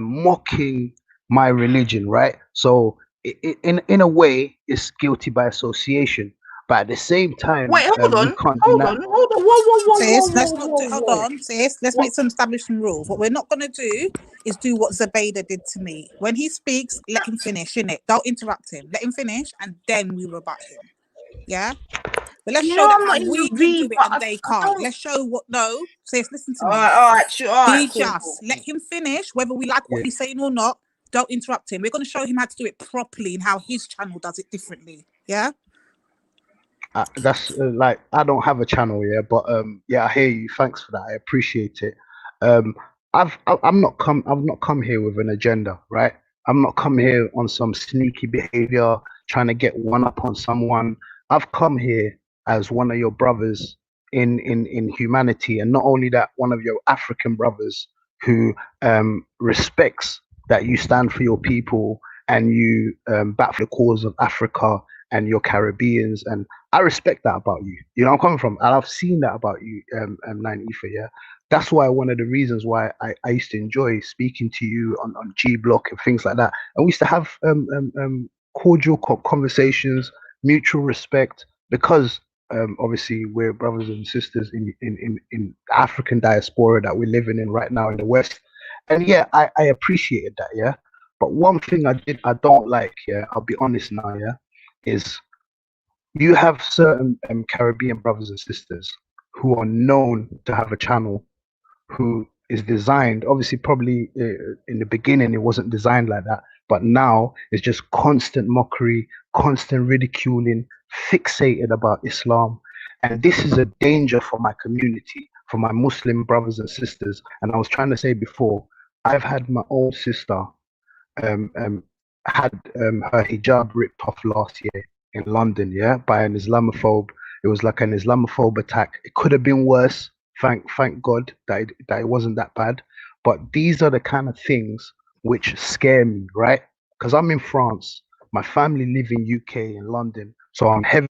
mocking my religion, right? So, in a way, it's guilty by association. But at the same time, Wait, hold we on, can't hold deny. on, hold on, whoa, Sis, let's not do. Hold whoa. on, sis. Let's make some establish some rules. What we're not going to do is do what Zabeda did to me. When he speaks, let him finish, innit? Don't interrupt him. Let him finish, and then we rebut him. Yeah. But let's You show know them I'm how not in we the can do it rebut. and they I can't. don't. Let's show what. No, sis, listen to All me. right, sure, all right, Be cool, just. Let him finish, whether we like what Yeah. he's saying or not. Don't interrupt him. We're going to show him how to do it properly and how his channel does it differently. Yeah. That's like I don't have a channel, yeah, but yeah, I hear you. Thanks for that. I appreciate it. I've not come here with an agenda, right? I'm not come here on some sneaky behavior, trying to get one up on someone. I've come here as one of your brothers in humanity, and not only that, one of your African brothers who respects that you stand for your people and you back for the cause of Africa and your Caribbeans, and I respect that about you. You know where I'm coming from, and I've seen that about you, 9 Ether. Yeah, that's why one of the reasons why I used to enjoy speaking to you on G Block and things like that. And we used to have cordial conversations, mutual respect, because obviously we're brothers and sisters in African diaspora that we're living in right now in the West. And yeah, I appreciated that. Yeah, but one thing I don't like. Yeah, I'll be honest now. Yeah, is you have certain Caribbean brothers and sisters who are known to have a channel who is designed, obviously, probably in the beginning it wasn't designed like that, but now it's just constant mockery, constant ridiculing, fixated about Islam. And this is a danger for my community, for my Muslim brothers and sisters. And I was trying to say before, I've had my own sister had her hijab ripped off last year in London, yeah, by an Islamophobe. It was like an Islamophobe attack. It could have been worse. Thank God that it wasn't that bad. But these are the kind of things which scare me, right? Because I'm in France. My family live in UK in London, so I'm heavy.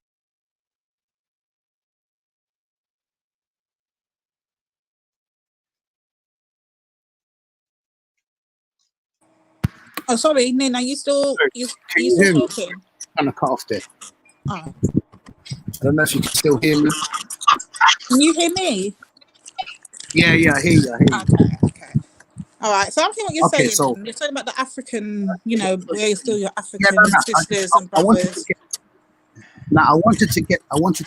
Oh, sorry, Nina. You still Can you you still hear me? talking? Kind of cut off there. Oh. I don't know if you can still hear me. Can you hear me? Yeah, I hear you. Okay. All right. So I'm hearing what you're Okay, saying. so You're talking about the African, where you're still your yeah, African no, sisters and I wanted to brothers. get. Now I wanted to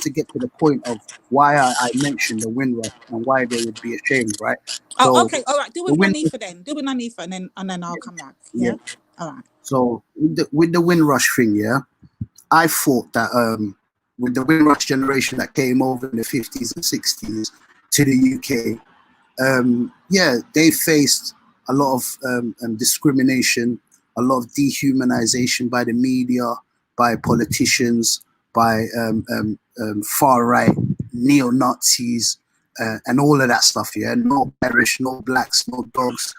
get to the point of why I mentioned the Windrush and why they would be ashamed, right? Oh, So okay. All right. Do the with Windrush, Nanifa then. Do with Nanifa, and then I'll come back. yeah. Yeah. All right. So with the Windrush thing, yeah, I thought that with the Windrush generation that came over in the 50s and 60s to the UK, yeah, they faced a lot of discrimination, a lot of dehumanization by the media, by politicians, by far right neo-Nazis, and all of that stuff. Yeah, no Irish, no blacks, no dogs,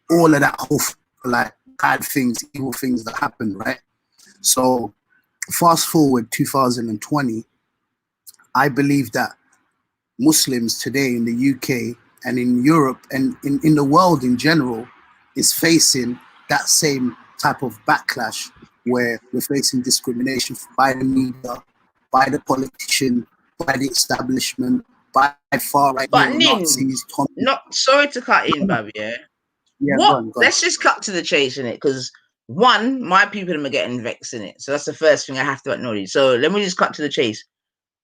all of that whole like bad things, evil things that happened, right? So fast forward 2020, I believe that Muslims today in the UK and in Europe and in the world in general is facing that same type of backlash where we're facing discrimination by the media, by the politician, by the establishment, by far-right But Nin, neo-Nazis. not sorry to cut in, Bab, yeah? Yeah, What? go on. Let's just cut to the chase in it, because one, my people are getting vexed in it. So that's the first thing I have to acknowledge. So let me just cut to the chase.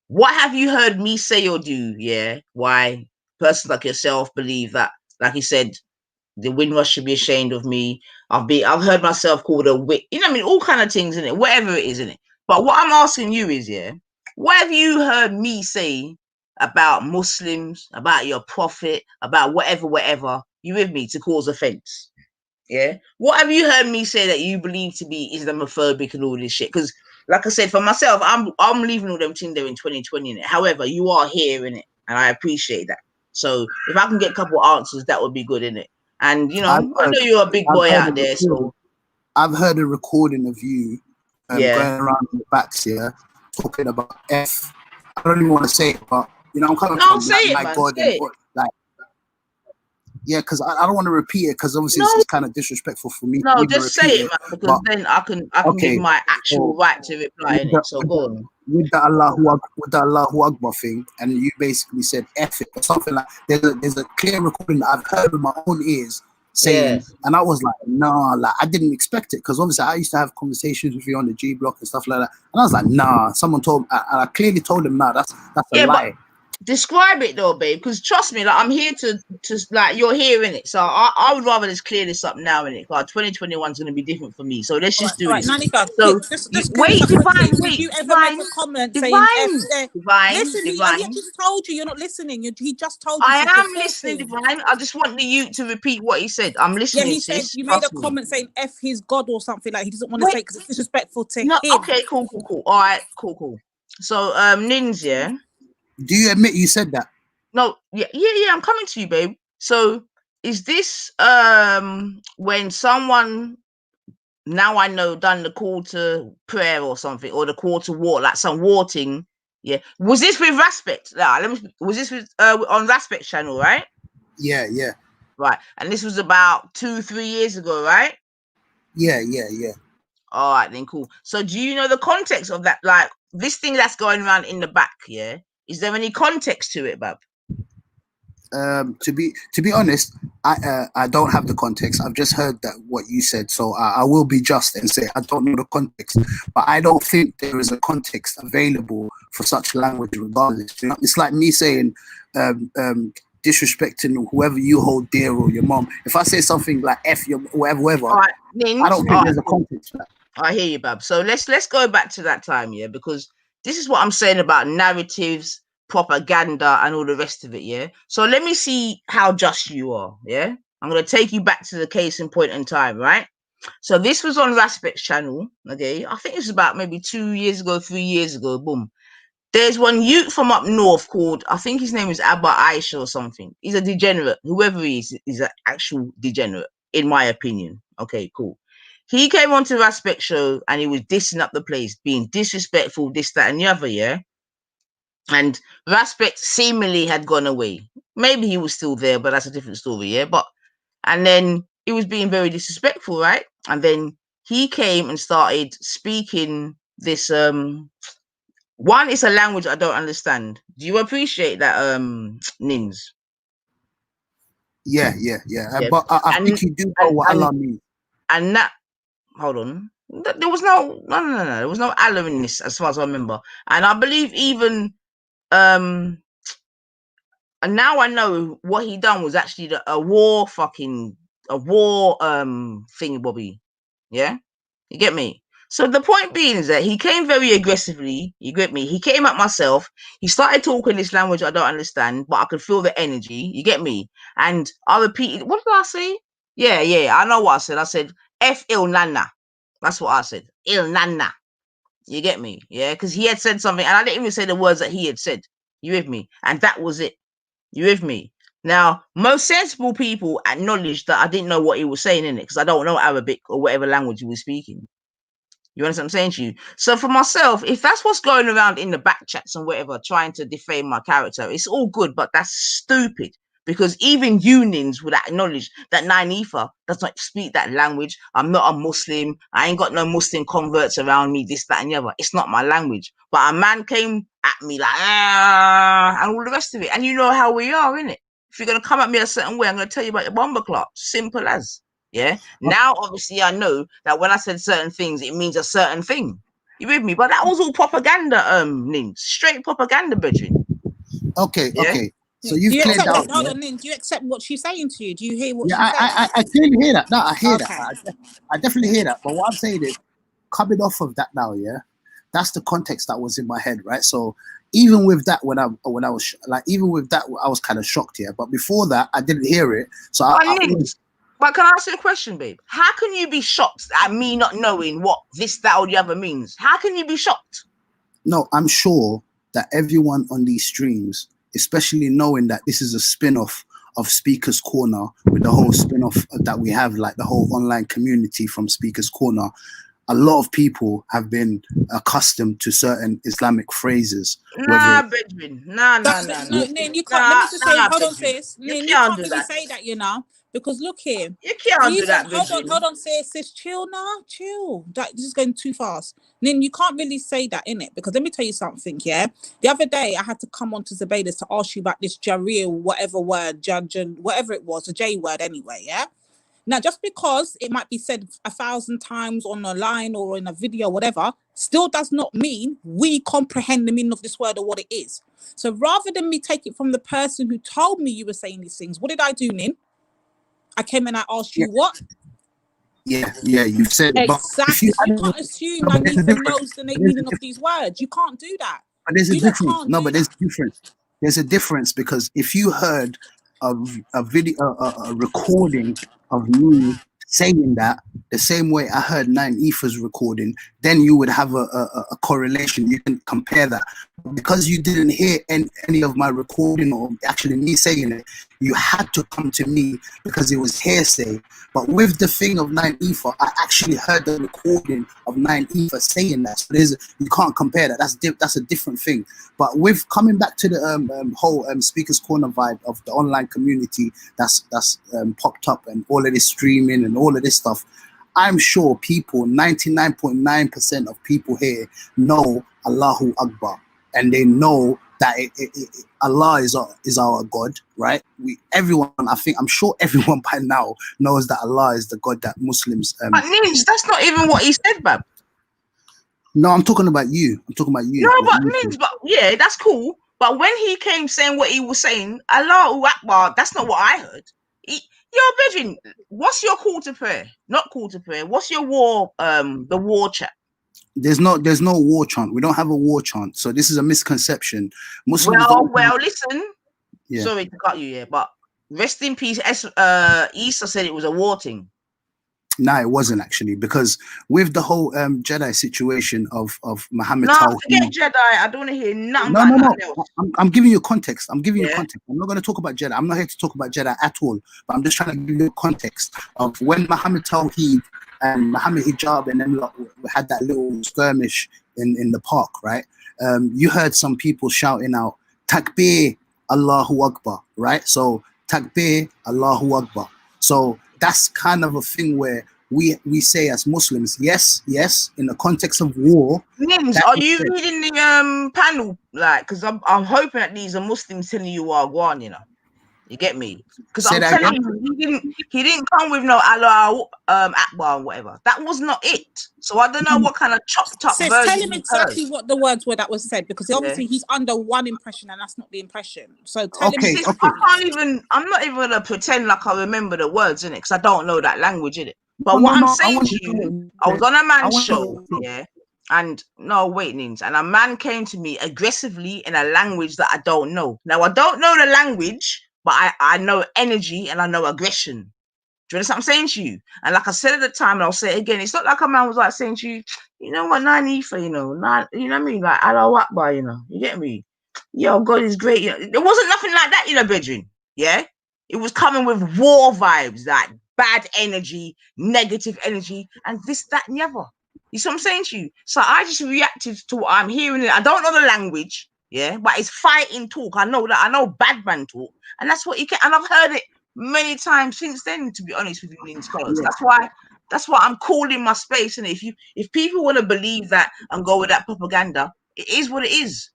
What have you heard me say or do? Yeah, why persons like yourself believe that, like you said, the Windrush should be ashamed of me. I've heard myself called a wit. You know what I mean? All kind of things in it, whatever it is in it. But what I'm asking you is, yeah, what have you heard me say about Muslims, about your prophet, about whatever, you with me, to cause offense. Yeah. What have you heard me say that you believe to be Islamophobic and all this shit? Because, like I said, for myself, I'm leaving all them things there in 2020. Innit? However, you are here in it, and I appreciate that. So if I can get a couple of answers, that would be good, innit? And you know, I know you're a big boy out there, so I've heard a recording of you yeah, going around in the backs here talking about F. I don't even want to say it, but you know, I'm coming no, from say like it, my man. God Say and it. like, yeah, because I don't want to repeat it because obviously No. it's kind of disrespectful for me No, to even just say repeat it, it. man, because But then I can give okay, my actual so right to reply in it. So go on. with the Allahu Akbar thing, and you basically said F it or something like. There's a clear recording that I've heard with my own ears saying, Yes. and I was like, nah, like I didn't expect it because obviously I used to have conversations with you on the G Block and stuff like that, and I was like, nah. Someone told, and I clearly told him, nah, that's a Yeah, lie. but describe it though, babe, because trust me, like I'm here to like you're hearing it. So I would rather just clear this up now in it. Because 2021 is going to be different for me. So let's just do All right, this. Nanika, So just clear wait, this up quickly. Divine, Did you ever Divine, make a comment saying F there? Listen, he Divine. just told you you're not listening. He just told you. I So am the first listening, thing- Divine. I just want you to repeat what he said. I'm Yeah, listening, he said sis. you made a Trust me. comment saying F his God or something like he doesn't want to Wait. say because it's disrespectful to No, him. okay, cool. All right, cool. So, Nins, yeah. Do you admit you said that? No, yeah. I'm coming to you, babe. So, is this when someone now I know done the call to prayer or something, or the call to war, like some war thing? Yeah. Was this with Respect? Was this with on Respect channel, right? Yeah. Right. And this was about 2-3 years ago, right? Yeah. All right, then cool. So do you know the context of that? Like this thing that's going around in the back, yeah? Is there any context to it, Bab? To be honest, I don't have the context. I've just heard that what you said, so I will be just and say I don't know the context. But I don't think there is a context available for such language, regardless. You know, it's like me saying disrespecting whoever you hold dear or your mom. If I say something like "f your whatever," all right, Nins, I don't think there's a context for that. I hear you, Bab. So let's go back to that time, yeah, because this is what I'm saying about narratives, propaganda, and all the rest of it, yeah. So let me see how just you are, yeah. I'm gonna take you back to the case in point in time, right? So this was on Respect's channel, okay. I think it was about maybe 2 years ago, 3 years ago. Boom. There's one youth from up north called, I think his name is Abba Aisha or something. He's a degenerate. Whoever he is an actual degenerate, in my opinion. Okay, cool. He came onto the Aspect show and he was dissing up the place, being disrespectful, this, that, and the other, yeah? And Raspect seemingly had gone away. Maybe he was still there, but that's a different story, yeah? And then he was being very disrespectful, right? And then he came and started speaking this, one, it's a language I don't understand. Do you appreciate that, Nins? Yeah. But I think you do know what Allah means. And that, hold on. There was no. There was no Allah in this, as far as I remember. And I believe even, and now I know what he done was actually a war thing, Bobby. Yeah, you get me. So the point being is that he came very aggressively. You get me? He came at myself. He started talking this language I don't understand, but I could feel the energy. You get me? And I repeated. What did I say? Yeah. I know what I said. I said F il nana. That's what I said. Il nana. You get me? Yeah, because he had said something, and I didn't even say the words that he had said. You with me? And that was it. You with me? Now, most sensible people acknowledged that I didn't know what he was saying in it because I don't know Arabic or whatever language he was speaking. You understand what I'm saying to you? So for myself, if that's what's going around in the back chats and whatever, trying to defame my character, it's all good, but that's stupid. Because even unions would acknowledge that Nainifa does not speak that language. I'm not a Muslim. I ain't got no Muslim converts around me, this, that, and the other. It's not my language. But a man came at me like, and all the rest of it. And you know how we are, innit? If you're going to come at me a certain way, I'm going to tell you about your bomber clock. Simple as. Yeah. Now, obviously, I know that when I said certain things, it means a certain thing. You with me? But that was all propaganda, Ning. Straight propaganda, brethren. Okay. So Do you've you cleared accept out. Hold on, Lynn. Do you accept what she's saying to you? Do you hear what Yeah, she's saying? I clearly hear that. No, I hear Okay. that. I definitely hear that. But what I'm saying is, coming off of that now, yeah, that's the context that was in my head, right? So even with that, when I was like, even with that, I was kind of shocked here. But before that, I didn't hear it. So But can I ask you a question, babe? How can you be shocked at me not knowing what this, that, or the other means? How can you be shocked? No, I'm sure that everyone on these streams, especially knowing that this is a spin-off of Speaker's Corner, with the whole spin-off that we have, like the whole online community from Speaker's Corner, a lot of people have been accustomed to certain Islamic phrases. Nah, Benjamin. Nah. Nin, you can't. Let me just say, hold on, sis. Nin, you can't really say that, you know, because look here. You can't do that, hold on, sis. Chill now, chill. This is going too fast. Nin, you can't really say that, innit? Because let me tell you something, yeah. The other day, I had to come on to Zubaydah to ask you about this Jareel, whatever word, judge, whatever it was, a J word anyway, yeah. Now, just because it might be said 1,000 times on a line or in a video, whatever, still does not mean we comprehend the meaning of this word or what it is. So rather than me take it from the person who told me you were saying these things, what did I do, Nin? I came and I asked you what? Yeah, you said it. Exactly. You can't assume Nanifa knows the meaning of these words. You can't do that. But there's a difference. No, but there's a difference. There's a difference, because if you heard a video, a recording of me saying that the same way I heard 9EFA's recording, then you would have a correlation. You can compare that. Because you didn't hear any of my recording or actually me saying it, you had to come to me because it was hearsay. But with the thing of 9EFA, I actually heard the recording of 9EFA saying that. So you can't compare that. That's a different thing. But with coming back to the whole Speaker's Corner vibe of the online community that's popped up, and all of this streaming and all of this stuff, I'm sure people, 99.9% of people here know Allahu Akbar, and they know that Allah is our God, right? I'm sure everyone by now knows that Allah is the God that Muslims. But Nins, that's not even what he said, bab. No, I'm talking about you. No, but Nins, but yeah, that's cool. But when he came saying what he was saying, Allahu Akbar, that's not what I heard. Brethren, what's your call to prayer? Not call to prayer. What's your the war chant? There's no war chant. We don't have a war chant. So this is a misconception. Muslims well, listen. Yeah. Sorry to cut you here, but rest in peace. Isa said it was a war thing. No, it wasn't actually, because with the whole Jedi situation of Muhammad. No, forget Jedi. I don't want to hear nothing about nothing else. I'm giving you context. I'm not going to talk about Jedi. I'm not here to talk about Jedi at all. But I'm just trying to give you context of when Muhammad Tawheed and Muhammad Hijab and then we had that little skirmish in the park, right? You heard some people shouting out Takbir, Allahu Akbar, right? So Takbir, Allahu Akbar. So that's kind of a thing where we say as Muslims, yes, in the context of war. Nims, are you reading the panel? Like, because I'm hoping that these are Muslims telling you are Guan, you know. You get me? Because I'm telling you, he didn't come with no Allah Akbar or whatever. That was not it. So I don't know what kind of chopped up version. Tell him exactly what the words were that was said, because obviously he's under one impression and that's not the impression. So tell him. I'm not even gonna pretend like I remember the words in it, because I don't know that language in it. But what I'm saying to you, I was on a man's show, yeah. And no, wait, Nins. And a man came to me aggressively in a language that I don't know. Now I don't know the language, but I know energy and I know aggression. Do you understand what I'm saying to you? And like I said at the time, and I'll say it again, it's not like a man was like saying to you, you know what, 9EFA, you know what I mean? Like Allahu Akbar, you know, you get me? Yo, God is great. You know, there wasn't nothing like that, you know, brethren. Yeah? It was coming with war vibes, like bad energy, negative energy, and this, that, and the other. You see what I'm saying to you? So I just reacted to what I'm hearing. I don't know the language, yeah, but it's fighting talk. I know that. I know bad man talk, and that's what you can. And I've heard it many times since then. To be honest with you, in scholars, that's why I'm calling my space. And if people want to believe that and go with that propaganda, it is what it is.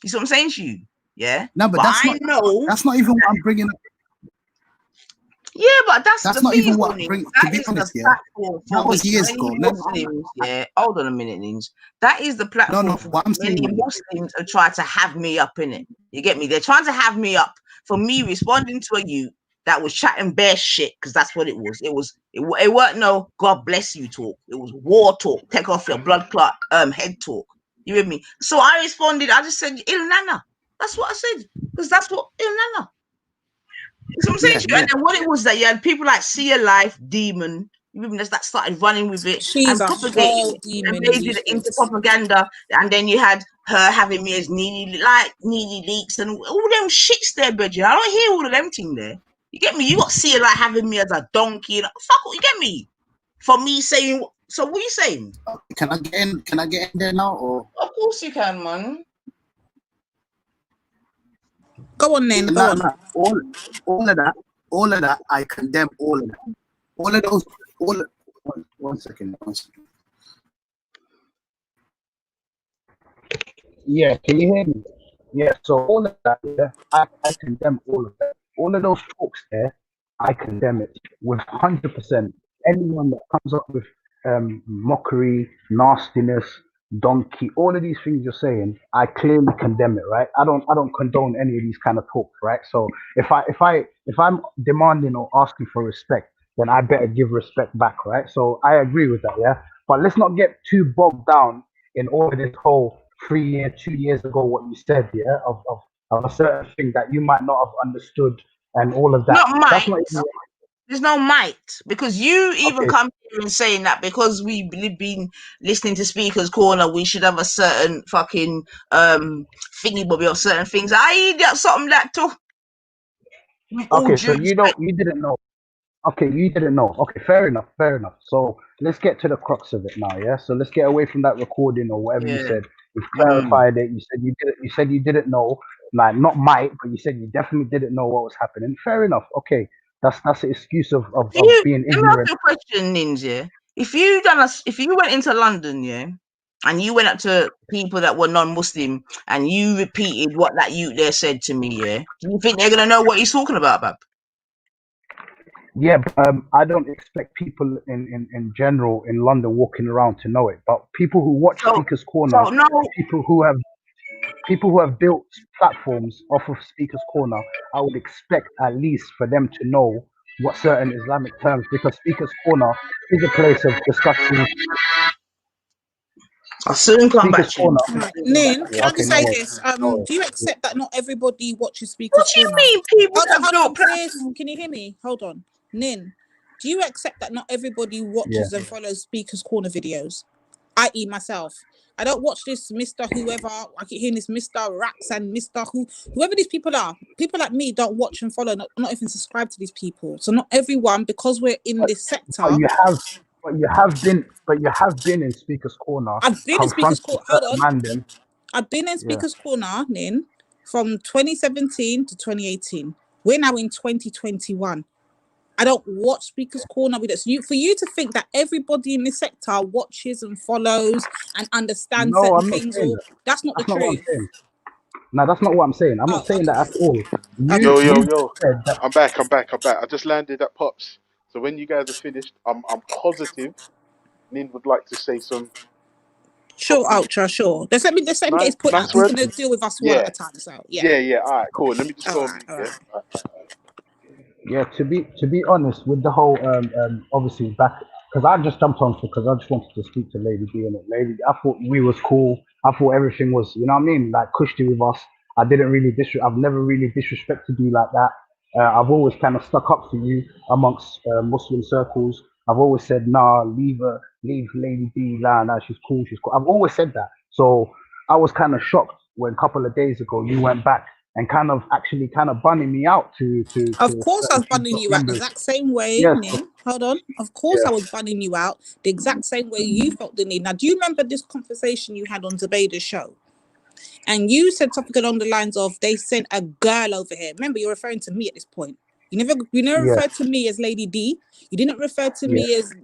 You see what I'm saying to you? Yeah. No, but that's not even what I'm bringing up. Yeah, but that's not even what I'm bringing. To be honest, yeah, that was years ago. Muslims, yeah, hold on a minute, Nins. That is the platform for many Muslims who try to have me up in it. You get me? They're trying to have me up for me responding to a youth that was chatting bare shit, because that's what it was. It weren't no God bless you talk. It was war talk. Take off your blood clot head talk. You with me? So I responded. I just said, Il Nana. That's what I said. Because that's what Il Nana. That's what I'm saying to you. And then what it was that you had people like See Your Life, Demon, that started running with it She's and a propagating whole it and demon in made these it into streets. propaganda. And then you had her having me as needy leaks and all them shits there, Bridget. I don't hear all of them things there. You get me? You got See Your Life having me as a donkey. Fuck, you get me? For me saying, so what are you saying? Can I get in? Can I get in there now? Or of course you can, man. Go on then. Go on. All of that. I condemn all of that. All of those. One second. Yeah, can you hear me? Yeah, so all of that, yeah, I condemn all of that. All of those talks there, I condemn it with 100%. Anyone that comes up with mockery, nastiness, donkey, all of these things you're saying, I clearly condemn it, right? I don't condone any of these kind of talks, right? So if I'm demanding or asking for respect, then I better give respect back, right? So I agree with that, yeah. But let's not get too bogged down in all of this whole 2 years ago, what you said, yeah, of a certain thing that you might not have understood and all of that. Not might. That's not even, there's no might, because you even Okay. come here and saying that because we've been listening to Speaker's Corner, we should have a certain fucking thingy bobby or certain things. I eat that something that too. Okay, so you didn't know. Okay, you didn't know. Okay, fair enough. So let's get to the crux of it now, yeah. So let's get away from that recording or whatever you Yeah. said. You've clarified it. You said you didn't know, like not might, but you said you definitely didn't know what was happening. Fair enough. Okay, that's an excuse of being Let me ask ignorant. you a question, Ninja. If you went into London, yeah, and you went up to people that were non-Muslim and you repeated what that youth there said to me, yeah, do you think they're gonna know what he's talking about, Bab? Yeah, but, I don't expect people in general in London walking around to know it. But people who watch Speaker's Corner, people who have built platforms off of Speaker's Corner, I would expect at least for them to know what certain Islamic terms, because Speaker's Corner is a place of discussion. I'll soon come Speaker's back to you. Corner. Nin, Yeah, can I okay, just no say worries. this? No worries. Do you accept that not everybody watches Speaker's What do you Corner? mean people Hold that on, built please. Can you hear me? Hold on. Nin, do you accept that not everybody watches and follows Speaker's Corner videos? I.e. myself. I don't watch this Mr. Whoever. I keep hearing this Mr. Rax and Mr. Whoever these people are. People like me don't watch and follow, not even subscribe to these people. So not everyone, because we're in this sector. But you have been in Speaker's Corner. I've been in Speaker's Corner. Hold on. Mandem. I've been in Speaker's Corner, Nin, from 2017 to 2018. We're now in 2021. I don't watch Speaker's Corner with us. For you to think that everybody in this sector watches and follows and understands No, certain I'm not things, saying or that. that's not That's the not what I'm truth. saying. No, that's not what I'm saying. I'm not saying that at all. Yo, You I'm back. I just landed at Pops. So when you guys are finished, I'm positive Nin would like to say some. Sure, Ultra, sure. Let's let me get his point out. He's word. going to deal with us one at a time. So yeah. Yeah. All right, cool. Let me just go on mute. All Yeah. right. All right. Yeah, to be honest, with the whole obviously back, because I just jumped on because I just wanted to speak to Lady B and Lady. I thought we was cool. I thought everything was, you know what I mean, like cushy with us. I've never really disrespected you like that. I've always kind of stuck up for you amongst Muslim circles. I've always said, nah, leave Lady B, nah, she's cool. I've always said that. So I was kind of shocked when a couple of days ago you went back and kind of bunning me out to Of course, I was certain banning you out the members. exact same way, Yes. Nin. Hold on. Of course, I was banning you out the exact same way you felt the need. Now, do you remember this conversation you had on Zubaydah's show? And you said something along the lines of, they sent a girl over here. Remember, you're referring to me at this point. You never referred to me as Lady D. You didn't refer to me as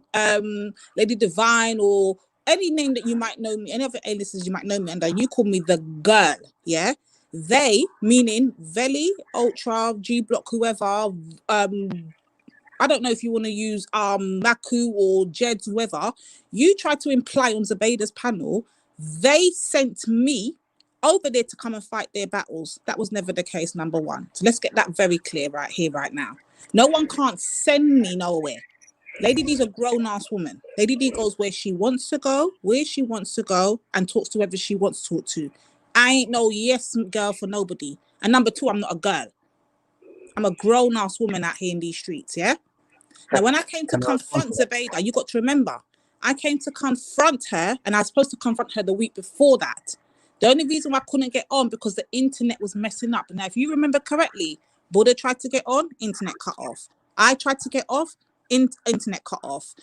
Lady Divine or any name that you might know me, any other A-listers you might know me under. You called me the girl, yeah? They, meaning Veli, Ultra, G-Block, whoever, I don't know if you want to use Maku or Jed, whoever, you tried to imply on Zubaydah's panel, they sent me over there to come and fight their battles. That was never the case, number one. So let's get that very clear right here, right now. No one can't send me nowhere. Lady D's a grown-ass woman. Lady D goes where she wants to go, and talks to whoever she wants to talk to. I ain't no yes girl for nobody. And number two, I'm not a girl. I'm a grown-ass woman out here in these streets, yeah? Now, when I came to confront Zubaydah, you got to remember, I came to confront her, and I was supposed to confront her the week before that. The only reason why I couldn't get on because the internet was messing up. Now, if you remember correctly, Buddha tried to get on, internet cut off. I tried to get off, internet cut off.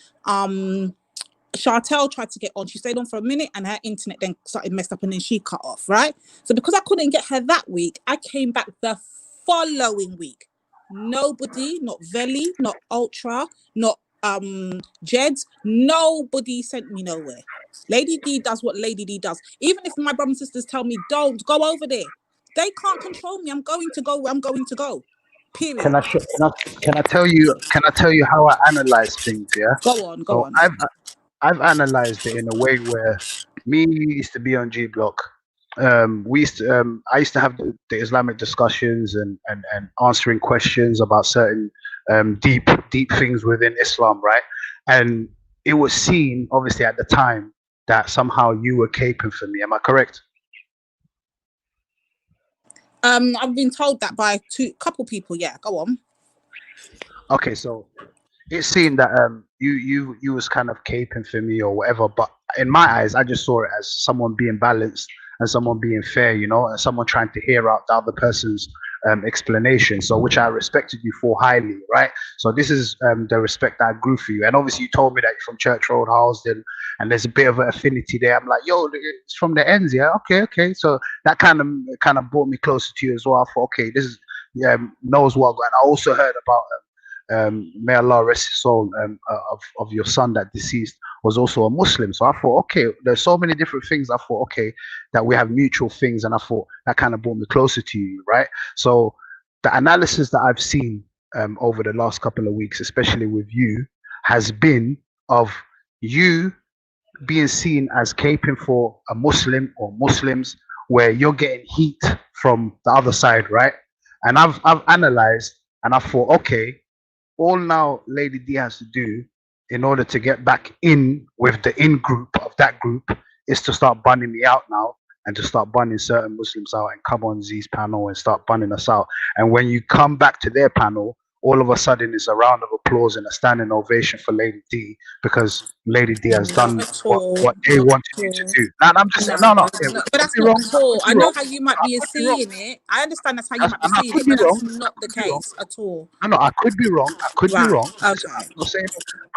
Chantel tried to get on. She stayed on for a minute and her internet then started messed up and then she cut off, right? So because I couldn't get her that week, I came back the following week. Nobody, not Veli, not Ultra, not Jeds, nobody sent me nowhere. Lady D does what Lady D does. Even if my brothers and sisters tell me, don't go over there, they can't control me. I'm going to go where I'm going to go. Period. Can I tell you how I analyze things? Yeah. Go on. I've analyzed it in a way where me used to be on G Block. I used to have the Islamic discussions and answering questions about certain deep things within Islam, right? And it was seen, obviously, at the time that somehow you were caping for me. Am I correct? I've been told that by a couple people. Yeah, go on. Okay, so it's seen that you was kind of caping for me or whatever, but in my eyes, I just saw it as someone being balanced and someone being fair, you know, and someone trying to hear out the other person's explanation. So which I respected you for highly, right? So this is the respect that I grew for you. And obviously you told me that you're from Church Road, Harlesden, and there's a bit of an affinity there. I'm like, yo, it's from the ends, yeah? Okay. So that kind of brought me closer to you as well. I thought, okay, this is knows what. And I also heard about may Allah rest his soul, of your son that deceased was also a Muslim. So I thought, okay, there's so many different things. I thought, okay, that we have mutual things, and I thought that kind of brought me closer to you, right? So the analysis that I've seen over the last couple of weeks, especially with you, has been of you being seen as caping for a Muslim or Muslims, where you're getting heat from the other side, right? And I've analyzed, and I thought, okay, all now Lady D has to do in order to get back in with the in group of that group is to start banning me out now, and to start banning certain Muslims out and come on Z's panel and start banning us out. And when you come back to their panel, all of a sudden it's a round of applause and a standing ovation for Lady D, because Lady D has done what they wanted you to do. Now I'm just saying, no. But that's not at all. I know how you might be seeing it. I understand that's how you might be seeing it, but that's not the case at all. No, I could be wrong. Be wrong. Okay.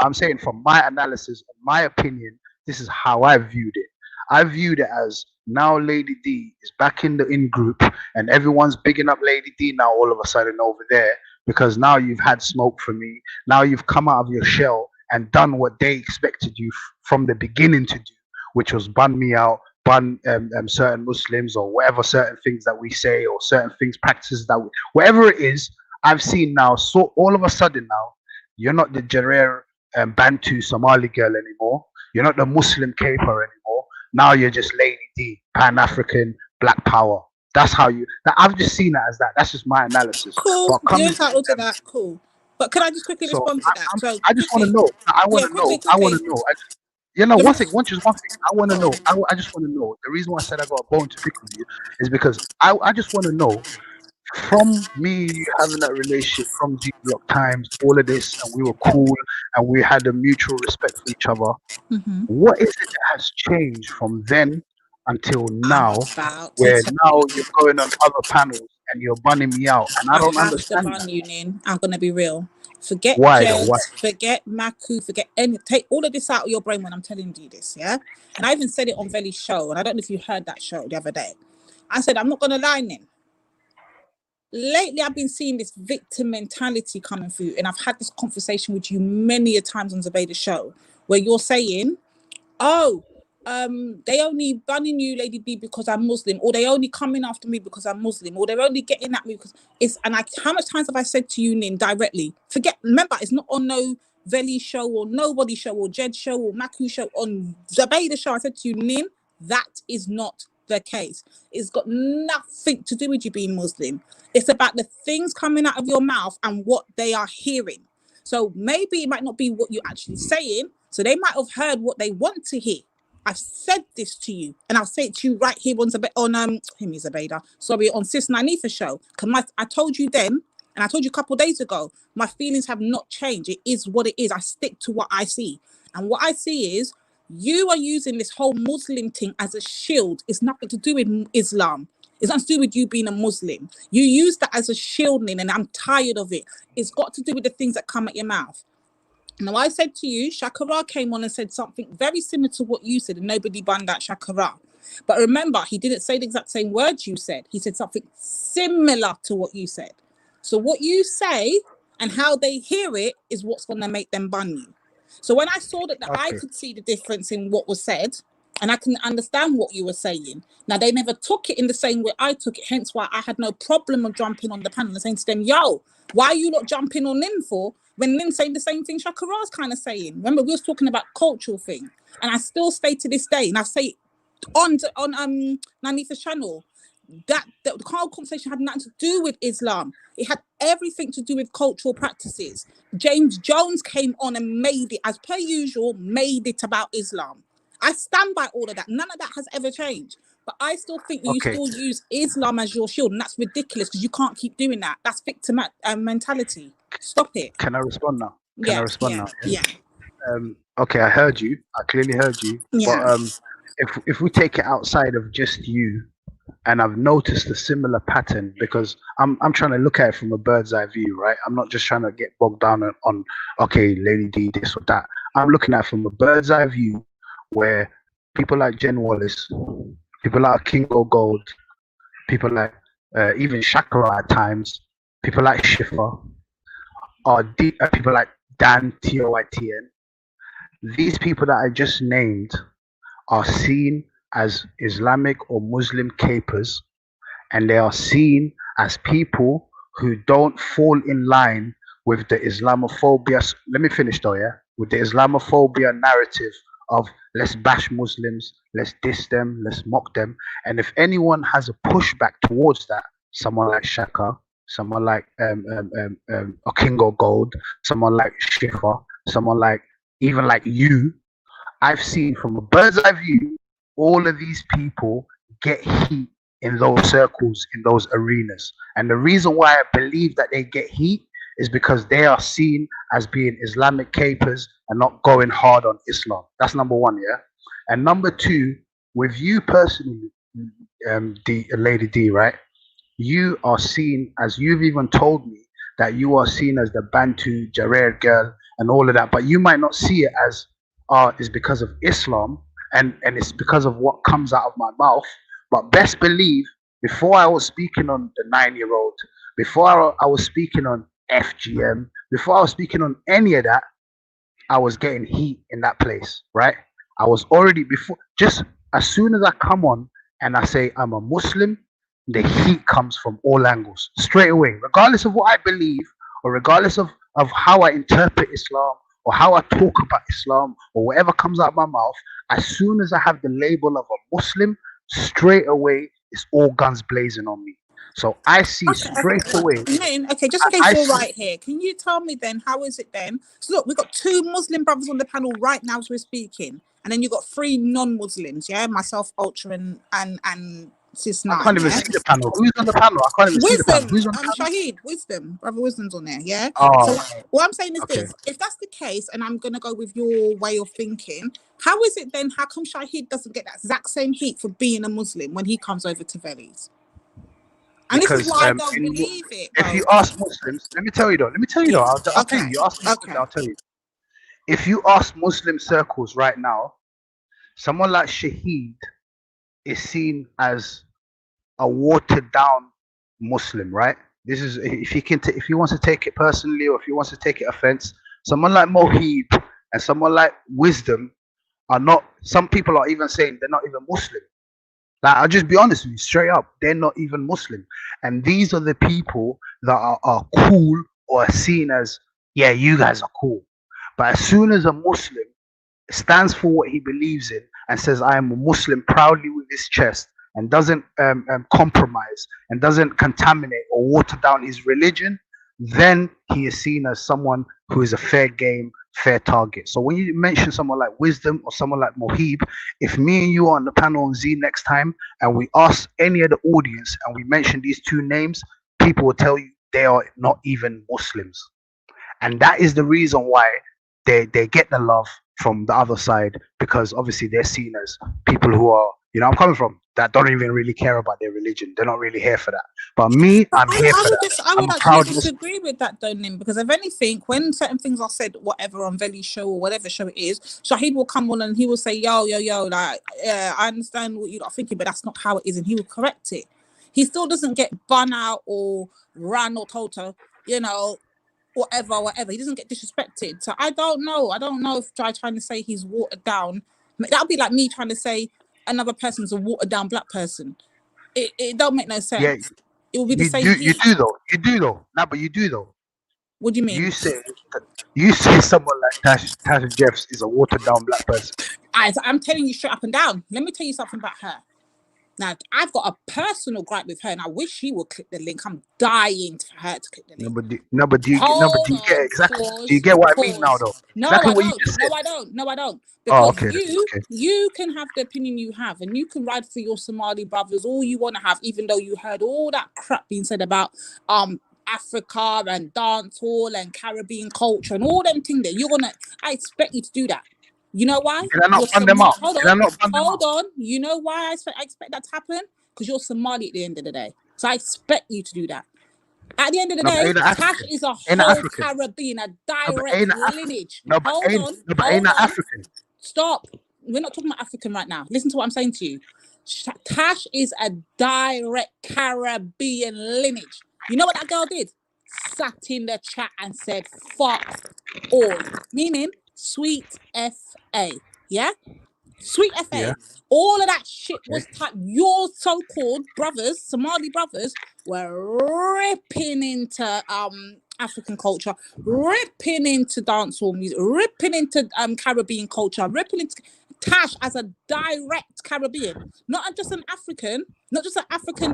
I'm saying from my analysis, my opinion, this is how I viewed it. I viewed it as now Lady D is back in the in group, and everyone's bigging up Lady D now all of a sudden over there, because now you've had smoke from me. Now you've come out of your shell and done what they expected you from the beginning to do, which was ban me out, ban certain Muslims or whatever, certain things that we say or certain things, practices that whatever it is, I've seen now. So all of a sudden now, you're not the Jarer Bantu Somali girl anymore. You're not the Muslim caper anymore. Now you're just Lady D, Pan-African, Black Power. That's how you. I've just seen it as that. That's just my analysis. Cool. You're entitled to that. Cool. But can I just quickly respond to that? So I just want to know. I want to know. I want to know. One thing. I want to know. I just want to know. The reason why I said I got a bone to pick with you is because I just want to know, from me having that relationship from G Block times, all of this, and we were cool and we had a mutual respect for each other. What is it that has changed from then until now, where now you're going on other panels and you're banning me out, and I don't understand that. I'm gonna be real. Forget Why? forget Maku, forget take all of this out of your brain when I'm telling you this, yeah? And I even said it on Veli's show, and I don't know if you heard that show the other day. I said, I'm not gonna lie, Nin. Lately, I've been seeing this victim mentality coming through, and I've had this conversation with you many a times on Zubayda's show, where you're saying, oh, they only banning you, Lady B, because I'm Muslim, or they only coming after me because I'm Muslim, or they're only getting at me because it's. And how much times have I said to you, Nin, directly? Remember, it's not on no Veli show or Nobody show or Jed show or Maku show. On Zubayda's show, I said to you, Nin, that is not the case. It's got nothing to do with you being Muslim. It's about the things coming out of your mouth and what they are hearing. So maybe it might not be what you're actually saying. So they might have heard what they want to hear. I've said this to you, and I'll say it to you right here on on Sis Nanifa show. I told you then, and I told you a couple of days ago, my feelings have not changed. It is what it is. I stick to what I see. And what I see is you are using this whole Muslim thing as a shield. It's nothing to do with Islam. It's nothing to do with you being a Muslim. You use that as a shielding, and I'm tired of it. It's got to do with the things that come at your mouth. Now, I said to you, Shakara came on and said something very similar to what you said, and nobody banned that Shakara. But remember, he didn't say the exact same words you said. He said something similar to what you said. So what you say and how they hear it is what's going to make them ban you. So when I saw that I could see the difference in what was said, and I can understand what you were saying. Now, they never took it in the same way I took it, hence why I had no problem of jumping on the panel and saying to them, yo, why are you not jumping on Lynn for when Lynn's saying the same thing Shakara's kind of saying? Remember, we was talking about cultural thing, and I still stay to this day, and I say on Nanifa's channel, that the whole conversation had nothing to do with Islam. It had everything to do with cultural practices. James Jones came on and made it, as per usual, made it about Islam. I stand by all of that. None of that has ever changed. But I still think you still use Islam as your shield, and that's ridiculous because you can't keep doing that. That's victim mentality. Stop it. Can I respond now? Can I respond now? Yeah. Okay, I heard you. I clearly heard you. Yeah. But if we take it outside of just you, and I've noticed a similar pattern because I'm trying to look at it from a bird's eye view, right? I'm not just trying to get bogged down on okay, Lady D, this or that. I'm looking at it from a bird's eye view where people like Jen Wallace, people like Kingo Gold, people like even Shakara at times, people like Schiffer, or people like Dan Toytn. These people that I just named are seen as Islamic or Muslim capers, and they are seen as people who don't fall in line with the Islamophobia. Let me finish though, yeah? With the Islamophobia narrative of let's bash Muslims, let's diss them, let's mock them. And if anyone has a pushback towards that, someone like Shaka, someone like Kingo Gold, someone like Schiffer, someone like even like you, I've seen from a bird's eye view, all of these people get heat in those circles, in those arenas. And the reason why I believe that they get heat is because they are seen as being Islamic capers and not going hard on Islam. That's number one, yeah? And number two, with you personally, Lady D, right? You are seen, as you've even told me, that you are seen as the Bantu Jarer girl and all of that, but you might not see it as, it's because of Islam and it's because of what comes out of my mouth. But best believe, before I was speaking on the 9-year-old, before I was speaking on FGM, before I was speaking on any of that, I was getting heat in that place, right? I was already just as soon as I come on and I say I'm a Muslim, the heat comes from all angles, straight away, regardless of what I believe or regardless of how I interpret Islam or how I talk about Islam or whatever comes out of my mouth. As soon as I have the label of a Muslim, straight away, it's all guns blazing on me. So I see straight away. Okay, just in case you're right here, can you tell me then, how is it then? So look, we've got 2 Muslim brothers on the panel right now as we're speaking. And then you've got 3 non-Muslims, yeah? Myself, Ultra, and Sis Nine. I can't even see the panel. Who's on the panel? I can't even see the panel. Who's on the panel? Shahid, Wisdom. Brother Wisdom's on there, yeah? Oh, so what I'm saying is this. If that's the case, and I'm going to go with your way of thinking, how is it then, how come Shahid doesn't get that exact same heat for being a Muslim when he comes over to Veli's? And because, this is why I don't believe it. If you ask Muslims, let me tell you though. I'll tell you. You ask Muslims, I'll tell you. If you ask Muslim circles right now, someone like Shahid is seen as a watered down Muslim, right? This is if he wants to take it personally or if he wants to take it offense. Someone like Mohib and someone like Wisdom are not. Some people are even saying they're not even Muslim. Like, I'll just be honest with you, straight up, they're not even Muslim. And these are the people that are cool or are seen as, yeah, you guys are cool. But as soon as a Muslim stands for what he believes in and says, I am a Muslim proudly with his chest and doesn't compromise and doesn't contaminate or water down his religion, then he is seen as someone who is a fair game, fair target. So when you mention someone like Wisdom or someone like Mohib, if me and you are on the panel on Z next time and we ask any of the audience and we mention these two names, people will tell you they are not even Muslims. And that is the reason why they get the love from the other side, because obviously they're seen as people who are, you know, I'm coming from, that don't even really care about their religion. They're not really here for that. But me, I'm here for that. I would I'm a actually proud Muslim. disagree with that, though, Nim, because if anything, when certain things are said, whatever on Veli's show or whatever show it is, Shahid will come on and he will say, yo, like, yeah, I understand what you're thinking, but that's not how it is, and he will correct it. He still doesn't get bun out or ran or toto, you know, whatever. He doesn't get disrespected. So I don't know if trying to say he's watered down. That would be like me trying to say another person's a watered down black person. It don't make no sense. Yeah, it will be the same. You do though. No, but you do though. What do you mean? You say someone like Tasha Jeffs is a watered down black person. I'm telling you straight up and down. Let me tell you something about her. Now, I've got a personal gripe with her, and I wish she would click the link. I'm dying for her to click the link. Do you get exactly? Do you get what I mean now, though? No, exactly I what don't. you just No, said. I don't. Because okay. You can have the opinion you have, and you can ride for your Somali brothers all you want to have, even though you heard all that crap being said about Africa and dance hall and Caribbean culture and all them things there. I expect you to do that. You know why? Did I not bun them out? Hold on. You know why I expect that to happen? Because you're Somali at the end of the day. So I expect you to do that. At the end of the day, Tash is a whole Caribbean, a direct lineage. Hold on. African. Stop. We're not talking about African right now. Listen to what I'm saying to you. Tash is a direct Caribbean lineage. You know what that girl did? Sat in the chat and said, fuck all. Meaning, sweet F.A. Yeah? Sweet F.A. Yeah. All of that shit was typed. Your so-called brothers, Somali brothers, were ripping into African culture, ripping into dancehall music, ripping into Caribbean culture, ripping into Tash as a direct Caribbean, not just an African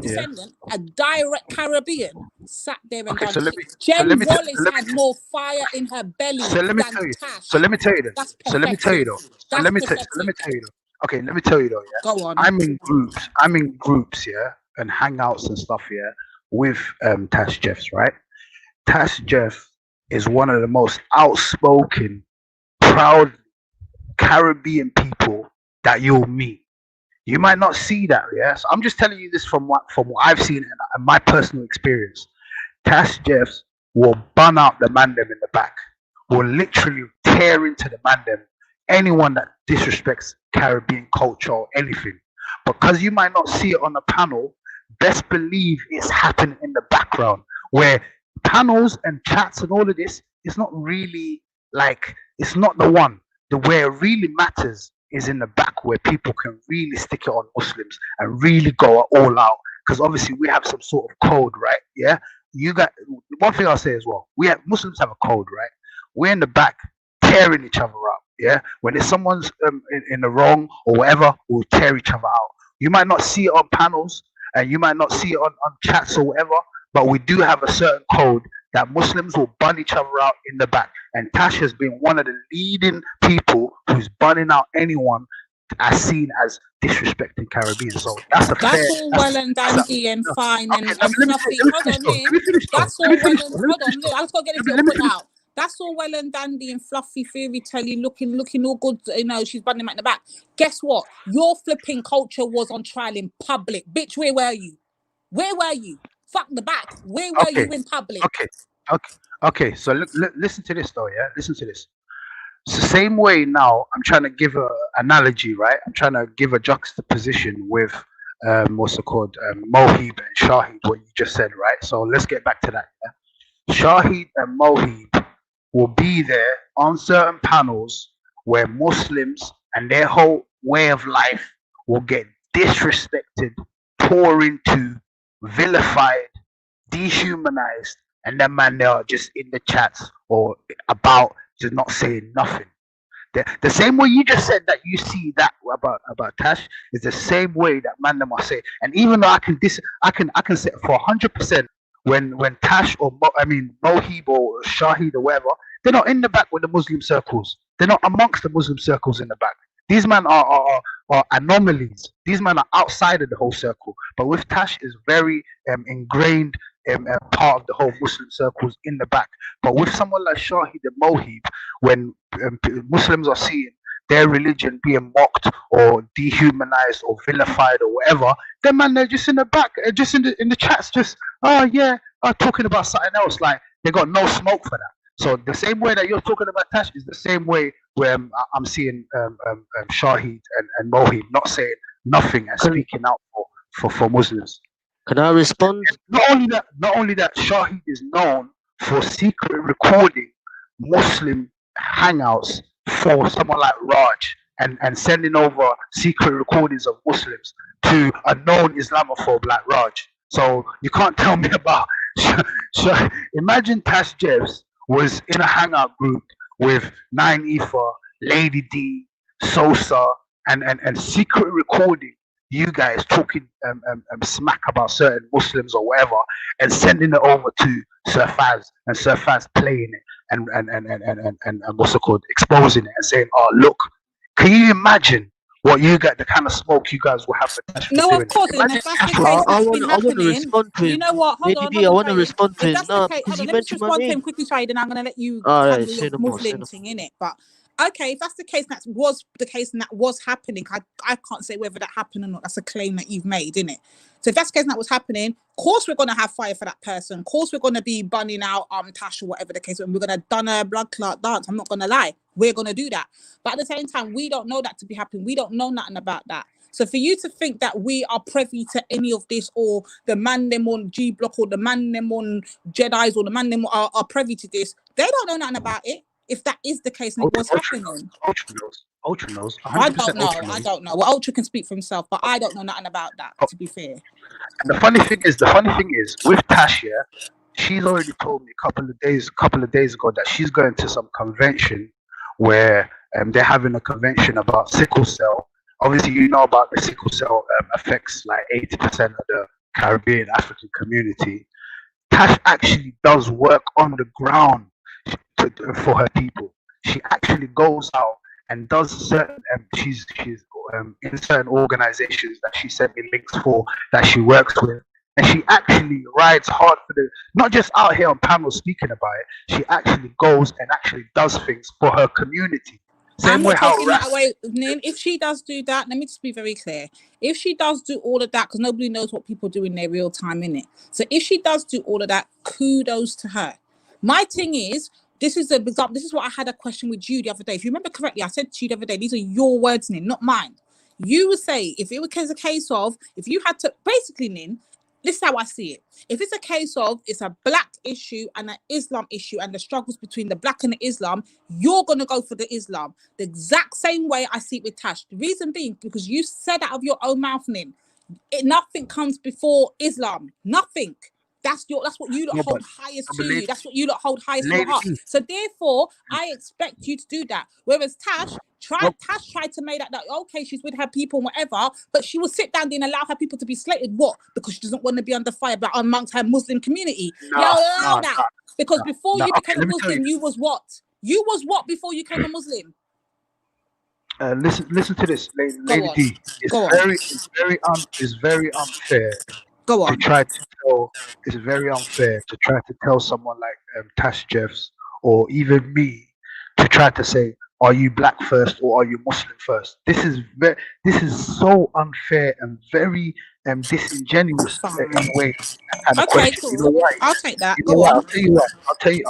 descendant, a direct Caribbean. Sat there and done shit. Jen Wallace had more fire in her belly than Tash. So let me tell you this. That's So let me tell you though. Let me tell you though. Okay, let me tell you though. Yeah. Go on. I'm in groups, yeah, and hangouts and stuff, yeah, with Tash Jeffs, right? Tash Jeff is one of the most outspoken, proud Caribbean people that you'll meet. You might not see that, yeah. So I'm just telling you this from what I've seen and my personal experience. Tash Jeffs will bun out the mandem in the back, will literally tear into the mandem anyone that disrespects Caribbean culture or anything. Because you might not see it on the panel, best believe it's happening in the background, where panels and chats and all of this is not really like, it's not the one. Where it really matters is in the back, where people can really stick it on Muslims and really go all out. Because obviously we have some sort of code, right? Yeah. You got one thing I'll say as well. Muslims have a code, right? We're in the back tearing each other up. Yeah. When there's someone's in the wrong or whatever, we'll tear each other out. You might not see it on panels and you might not see it on chats or whatever, but we do have a certain code that Muslims will bun each other out in the back. And Tash has been one of the leading people who's bunning out anyone as seen as disrespecting Caribbean. So that's all well and dandy and fine and fluffy. Hold on, that's all well and hold on. I just got to get this put out. That's all well and dandy and fluffy, fairy tale looking all good. You know, she's bunning him at the back. Guess what? Your flipping culture was on trial in public. Bitch, where were you? Where were you? Fuck the back. Where were you in public? Okay. So listen to this though, yeah? Listen to this. It's the same way now I'm trying to give an analogy, right? I'm trying to give a juxtaposition with what's it called? Mohib and Shahid, what you just said, right? So let's get back to that. Yeah? Shahid and Mohib will be there on certain panels where Muslims and their whole way of life will get disrespected, pour into, vilified, dehumanized, and then man, they are just in the chats or about just not saying nothing. The same way you just said that you see that about Tash is the same way that man them are saying. And even though I can say for 100% when Tash or Mohib or Shahid or whatever, they're not in the back with the Muslim circles. They're not amongst the Muslim circles in the back. These men are anomalies. These men are outside of the whole circle. But with Tash is very ingrained part of the whole Muslim circles in the back. But with someone like Shahid and Mohib, when Muslims are seeing their religion being mocked or dehumanized or vilified or whatever, then man, they're just in the back, just in the chats, just talking about something else. Like they got no smoke for that. So the same way that you're talking about Tash is the same way where I'm seeing Shahid and Mohib not saying nothing and speaking out for Muslims. Can I respond? Not only that, Shahid is known for secret recording Muslim hangouts for someone like Raj and sending over secret recordings of Muslims to a known Islamophobe like Raj. So you can't tell me about. Imagine Tash Jeffs was in a hangout group with 9EFA, Lady D, Sosa, and secret recording you guys talking smack about certain Muslims or whatever, and sending it over to Sir Faz, and Sir Faz playing it and what's it called, exposing it and saying, "Oh, look, can you imagine what you got, the kind of smoke you guys will have for Tash?" No, of course. And if that's the case that's been happening, you know what? Hold on. I want to respond to If it. that's No, the case, because hold you on, let me just mentioned my respond to him name. quickly, Shahid, and I'm going to let you All right, handle say your no more, say Muslim no thing, innit? But okay, if that's the case, that was the case and that was happening, I can't say whether that happened or not. That's a claim that you've made, innit? So if that's the case and that was happening, of course we're going to have fire for that person. Of course we're going to be bunning out Tash or whatever the case, and we're going to done a blood clot dance. I'm not going to lie. We're going to do that. But at the same time, we don't know that to be happening. We don't know nothing about that. So for you to think that we are privy to any of this, or the man them on G Block, or the man them on Jedis, or the man them are privy to this, they don't know nothing about it. If that is the case and it was happening. Ultra knows. I don't know. Ultra knows. I don't know. Well, Ultra can speak for himself, but I don't know nothing about that, to be fair. And the funny thing is with Tash, yeah, she's already told me a couple of days ago that she's going to some convention where they're having a convention about sickle cell. Obviously, you know about the sickle cell affects like 80% of the Caribbean African community. Tash actually does work on the ground for her people. She actually goes out and does certain. She's in certain organizations that she sent me links for, that she works with, and she actually rides hard for the. Not just out here on panels speaking about it. She actually goes and actually does things for her community. I'm not taking that away, Nin. If she does do that, let me just be very clear. If she does do all of that, because nobody knows what people do in their real time, innit? So if she does do all of that, kudos to her. My thing is, this is what I had a question with you the other day. If you remember correctly, I said to you the other day, these are your words, Nin, not mine. You would say, if it was a case of, if you had to, basically, Nin, this is how I see it. If it's a case of it's a black issue and an Islam issue and the struggles between the black and the Islam, you're going to go for the Islam. The exact same way I see it with Tash. The reason being, because you said out of your own mouth, Nin, nothing comes before Islam. Nothing. That's what you lot hold highest to you. That's what you lot hold highest in your heart. So therefore, I expect you to do that. Whereas Tash tried to make that okay, she's with her people and whatever, but she will sit down there and allow her people to be slated. What? Because she doesn't want to be under fire amongst her Muslim community. Because before you became a Muslim, you was what? You was what before you became a Muslim? Listen to this, Lady D. It's very unfair. To try to tell, it's very unfair to try to tell someone like Tash Jeffs or even me to try to say, are you black first or are you Muslim first? This is so unfair and very disingenuous in a way. Okay, cool. You know why? I'll take that. I'll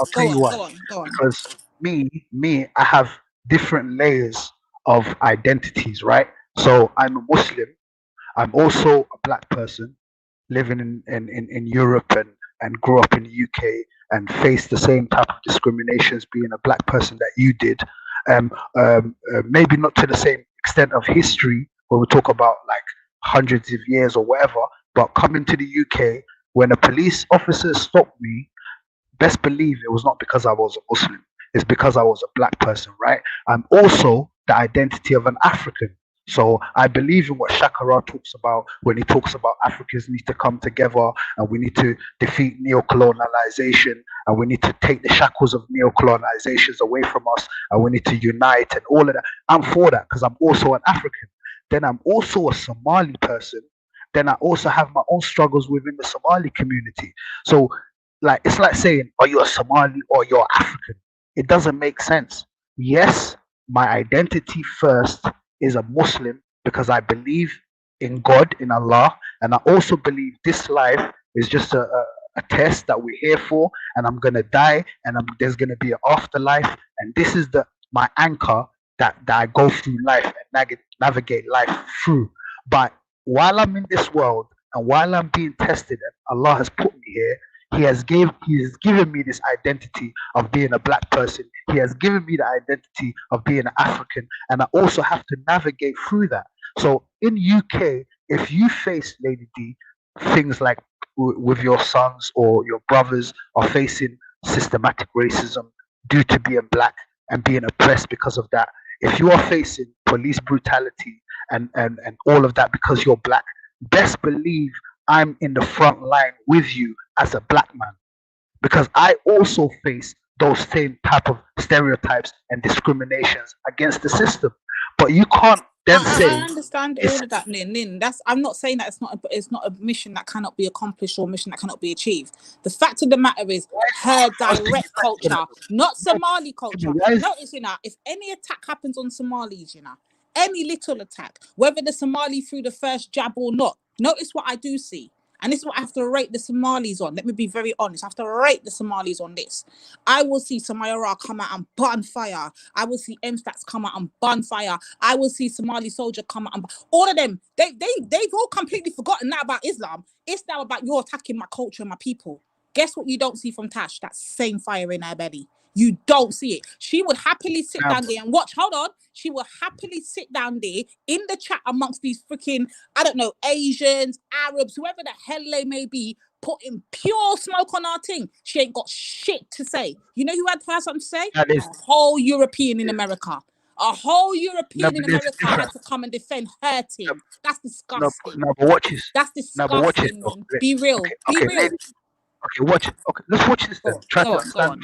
tell you why. Go on. Because me, I have different layers of identities, right? So I'm a Muslim. I'm also a black person living in Europe and grew up in the UK and faced the same type of discriminations being a black person that you did. Maybe not to the same extent of history where we talk about like hundreds of years or whatever, but coming to the UK, when a police officer stopped me, best believe it was not because I was a Muslim. It's because I was a black person, right? I'm also the identity of an African. So I believe in what Shakara talks about when he talks about Africans need to come together and we need to defeat neo-colonialization and we need to take the shackles of neo-colonizations away from us and we need to unite and all of that. I'm for that because I'm also an African. Then I'm also a Somali person. Then I also have my own struggles within the Somali community. So like it's like saying, are you a Somali or you're African? It doesn't make sense. Yes, my identity first is a Muslim because I believe in God, in Allah, and I also believe this life is just a test that we're here for, and I'm gonna die, and there's gonna be an afterlife, and this is my anchor that I go through life and navigate life through. But while I'm in this world and while I'm being tested, and Allah has put me here, He has given me this identity of being a black person. He has given me the identity of being an African, and I also have to navigate through that. So in UK, if you face, Lady D, things like with your sons or your brothers are facing systematic racism due to being black and being oppressed because of that, if you are facing police brutality and all of that because you're black, best believe I'm in the front line with you as a black man, because I also face those same type of stereotypes and discriminations against the system. But you can't then say I understand all of that, Nin. I'm not saying that it's not a mission that cannot be accomplished or a mission that cannot be achieved. The fact of the matter is her direct culture, not Somali culture. Notice, if any attack happens on Somalis, any little attack, whether the Somali threw the first jab or not, notice what I do see. And this is what I have to rate the Somalis on. Let me be very honest. I have to rate the Somalis on this. I will see Samayara come out and burn fire. I will see M-Stats come out and burn fire. I will see Somali Soldier come out and all of them. They've all completely forgotten that about Islam. It's now about you're attacking my culture and my people. Guess what you don't see from Tash? That same fire in her belly. You don't see it. She would happily sit down there and watch. Hold on. She will happily sit down there in the chat amongst these freaking, I don't know, Asians, Arabs, whoever the hell they may be, putting pure smoke on our thing. She ain't got shit to say. You know who had something to say? A whole European in America. A whole European in America had to come and defend her team. That's disgusting. No, but watch this. That's disgusting. Be real. Be real. Okay, watch it. Okay, let's watch this then. Try to understand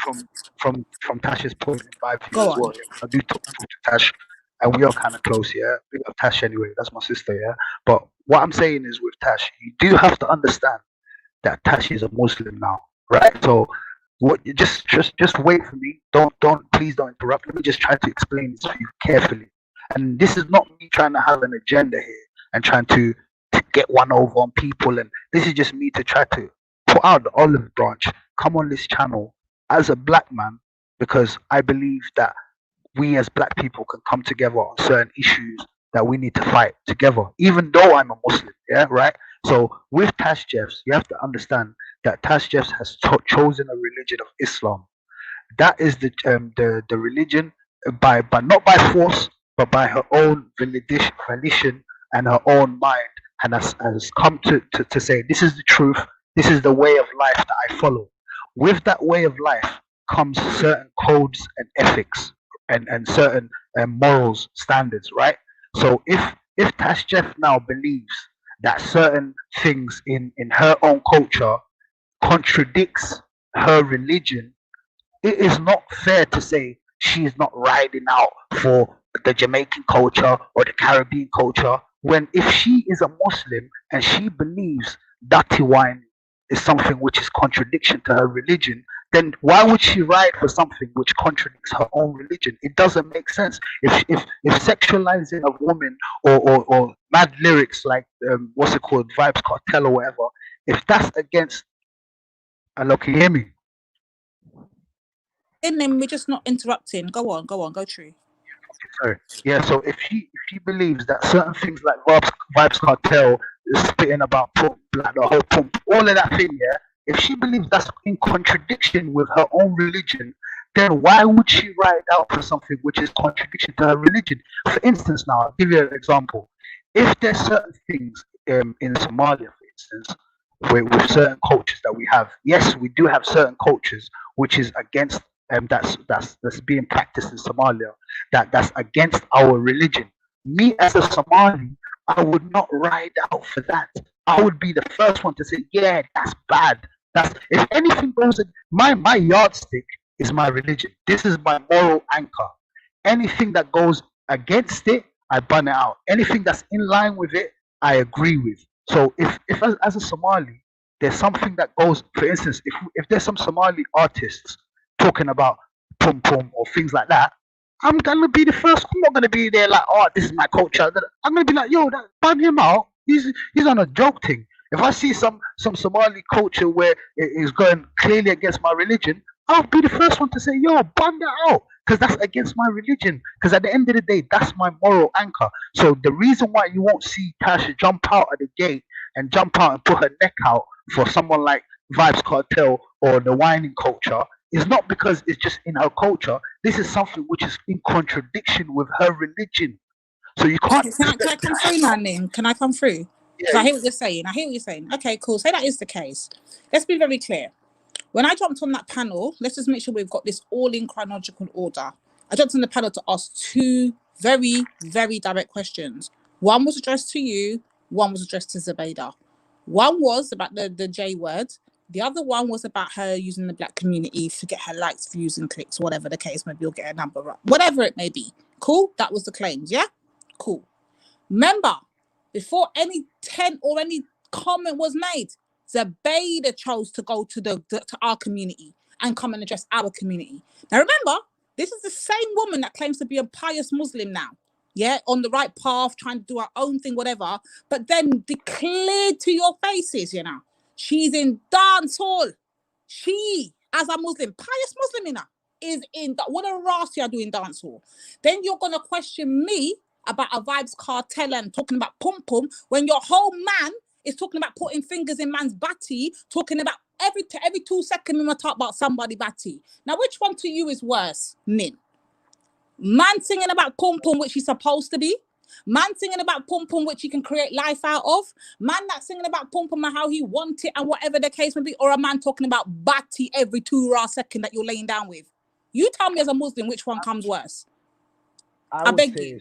from Tash's point of view as well. I do talk to Tash, and we are kind of close, yeah. We got Tash anyway. That's my sister, yeah. But what I'm saying is, with Tash, you do have to understand that Tash is a Muslim now, right? So, what? Just wait for me. Please don't interrupt. Let me just try to explain this to you carefully. And this is not me trying to have an agenda here and trying to get one over on people. And this is just me to try to put out the olive branch, come on this channel as a black man, because I believe that we as black people can come together on certain issues that we need to fight together, even though I'm a Muslim, yeah, right? So with Tash Jeffs, you have to understand that Tash Jeffs has chosen a religion of Islam. That is the religion but not by force, but by her own volition and her own mind, and has come to say, this is the truth. This is the way of life that I follow. With that way of life comes certain codes and ethics and certain morals, standards, right? So if Tash Jeff now believes that certain things in her own culture contradicts her religion, it is not fair to say she is not riding out for the Jamaican culture or the Caribbean culture, when if she is a Muslim and she believes dirty wine is something which is contradiction to her religion, then why would she ride for something which contradicts her own religion? It doesn't make sense. If sexualizing a woman or mad lyrics like what's it called, Vibes Cartel or whatever, if that's against, hello, can you hear me? And then we're just not interrupting. Go on, go true. Sorry. Yeah, so if she believes that certain things like Vibes Cartel is spitting about pump, like the whole pump, all of that thing, yeah, if she believes that's in contradiction with her own religion, then why would she write out for something which is contradiction to her religion? For instance, now, I'll give you an example. If there's certain things in Somalia, for instance, with certain cultures that we have, yes, we do have certain cultures which is against that's being practiced in Somalia, that's against our religion. Me as a Somali, I would not ride out for that. I would be the first one to say, yeah, that's bad. That's if anything goes. My yardstick is my religion. This is my moral anchor. Anything that goes against it, I ban it out. Anything that's in line with it, I agree with. So if as a Somali, there's something that goes, for instance, if there's some Somali artists talking about pum pum or things like that, I'm gonna be the first. I'm not gonna be there like, oh, this is my culture. I'm gonna be like, yo, ban him out. He's on a joke thing. If I see some Somali culture where it is going clearly against my religion, I'll be the first one to say, yo, ban that out, because that's against my religion. Because at the end of the day, that's my moral anchor. So the reason why you won't see Tasha jump out at the gate and jump out and put her neck out for someone like Vibes Cartel or the whining culture is not because it's just in her culture. This is something which is in contradiction with her religion. So you can't. Can I come through now, Nin? Can I come through? Because I hear what you're saying. Okay, cool. Say that is the case. Let's be very clear. When I jumped on that panel, let's just make sure we've got this all in chronological order. I jumped on the panel to ask two very, very direct questions. One was addressed to you. One was addressed to Zubaydah. One was about the J word. The other one was about her using the black community to get her likes, views, and clicks, whatever the case may be, or get a number up, whatever it may be. Cool? That was the claims, yeah? Cool. Remember, before any tent or any comment was made, Zubaydah chose to go to our community and come and address our community. Now remember, this is the same woman that claims to be a pious Muslim now. Yeah, on the right path, trying to do her own thing, whatever, but then declared to your faces, you know, she's in dance hall. She, as a Muslim, pious Muslim, you know, is in, what a ras you are doing dance hall. Then you're going to question me about a Vibes Cartel and talking about pum pum when your whole man is talking about putting fingers in man's batty, talking about every 2 seconds we talk about somebody batty. Now, which one to you is worse, Nin? Man singing about pum pum, which he's supposed to be. Man singing about pum pum, which he can create life out of. Man not singing about pum pum and how he want it and whatever the case may be. Or a man talking about batty every 2 raw second that you're laying down with. You tell me as a Muslim which one comes worse. I beg you.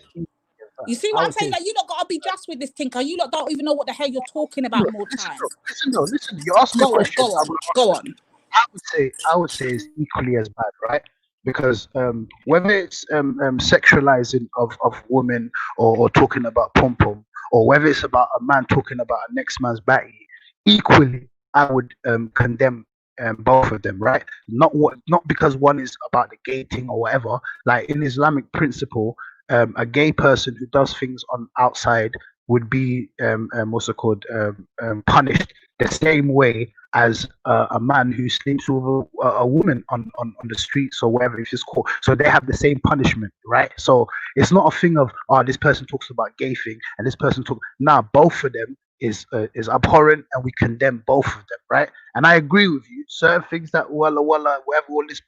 You see what I'm saying? Like, you lot gotta be just with this thing, because you lot don't even know what the hell you're talking about more time. Listen. You asked me a question. Go on. I would say it's equally as bad, right? Because whether it's sexualizing of women or talking about pom pom, or whether it's about a man talking about a next man's batty, equally I would condemn both of them, right? Not because one is about the gay thing or whatever. Like in Islamic principle, a gay person who does things on outside would be what's it called, punished the same way as a man who sleeps with a woman on the streets or wherever it's called. So they have the same punishment, right? So it's not a thing of, oh, this person talks about gay thing and this person talks. Nah, both of them is abhorrent, and we condemn both of them, right? And I agree with you. Certain things that whatever all this,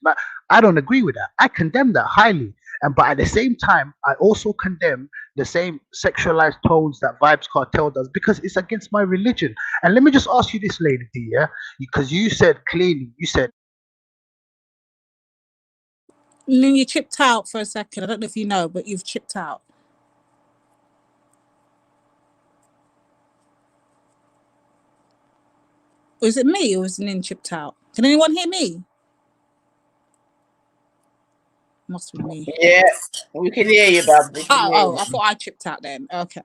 I don't agree with that. I condemn that highly. But at the same time, I also condemn the same sexualized tones that Vibes Cartel does, because it's against my religion. And let me just ask you this, Lady D, yeah? Because you said clearly, Lynn, you chipped out for a second. I don't know if you know, but you've chipped out. Was it me or was Lynn chipped out? Can anyone hear me? Must be me. Yeah, we can hear you, Bob. I thought I chipped out then. Okay.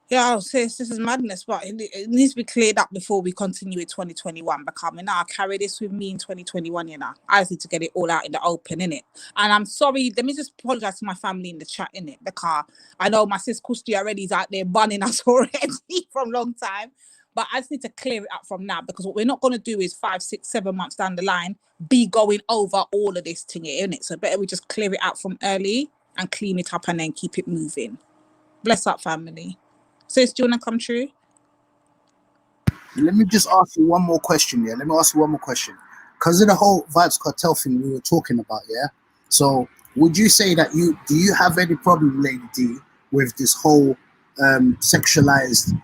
Yeah, sis, this is madness, but it needs to be cleared up before we continue with 2021. Because I carry this with me in 2021, you know. I just need to get it all out in the open, innit? And I'm sorry, let me just apologize to my family in the chat, innit? Because I know my sis Kusti already is out there banning us already from a long time. But I just need to clear it up from now, because what we're not going to do is 5, 6, 7 months down the line be going over all of this thing, innit? So better we just clear it out from early and clean it up and then keep it moving. Bless up, family. Sis, do you want to come true? Let me just ask you one more question, yeah? Because of the whole Vibes Cartel thing we were talking about, yeah? So would you say that do you have any problem, Lady D, with this whole sexualized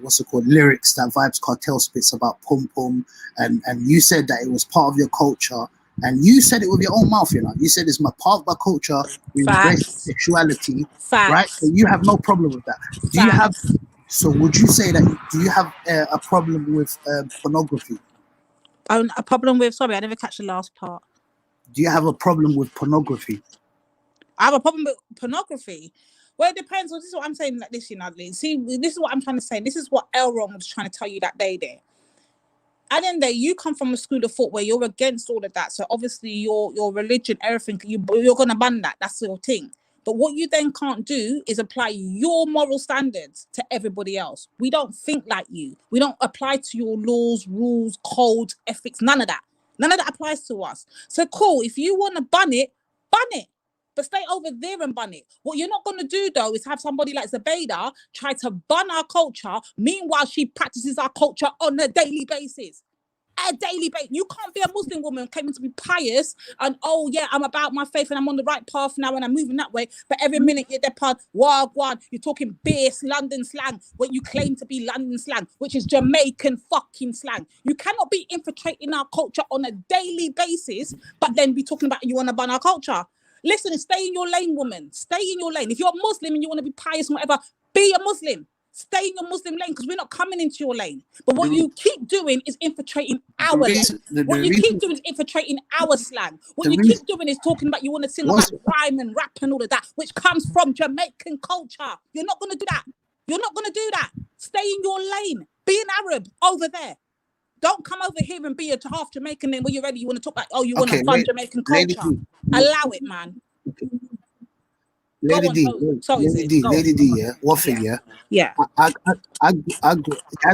what's it called, lyrics that Vybz Kartel spits about pum pum, and you said that it was part of your culture, and you said it with your own mouth. You know, you said it's my part of my culture. We embrace sexuality, right? So you have no problem with that. Do you have? So would you say that? Do you have a problem with pornography? A problem with? Sorry, I never catch the last part. Do you have a problem with pornography? I have a problem with pornography. Well, it depends. Well, this is what I'm saying. Like this, you know. See, this is what I'm trying to say. This is what Elron was trying to tell you that day there. At the end of the day, you come from a school of thought where you're against all of that. So obviously your religion, everything, you're going to ban that. That's your thing. But what you then can't do is apply your moral standards to everybody else. We don't think like you. We don't apply to your laws, rules, codes, ethics, none of that. None of that applies to us. So cool, if you want to ban it, but stay over there and ban it. What you're not going to do, though, is have somebody like Zubaydah try to ban our culture. Meanwhile, she practices our culture on a daily basis. A daily basis. You can't be a Muslim woman claiming to be pious and, oh, yeah, I'm about my faith and I'm on the right path now and I'm moving that way. But every minute you're there, wagwan, you're talking base London slang when you claim to be London slang, which is Jamaican fucking slang. You cannot be infiltrating our culture on a daily basis, but then be talking about you want to ban our culture. Listen, stay in your lane, woman. Stay in your lane. If you're a Muslim and you want to be pious and whatever, be a Muslim. Stay in your Muslim lane because we're not coming into your lane. But what you keep doing is infiltrating our lane. What you keep doing is infiltrating our slang. What you keep doing is talking about you want to sing about rhyme and rap and all of that, which comes from Jamaican culture. You're not going to do that. You're not going to do that. Stay in your lane. Be an Arab over there. Don't come over here and be a half Jamaican. Then when you're ready, you want to talk about, oh, you want to fund Jamaican culture. Allow it, man. Lady D, yeah. One thing, yeah. Yeah. I had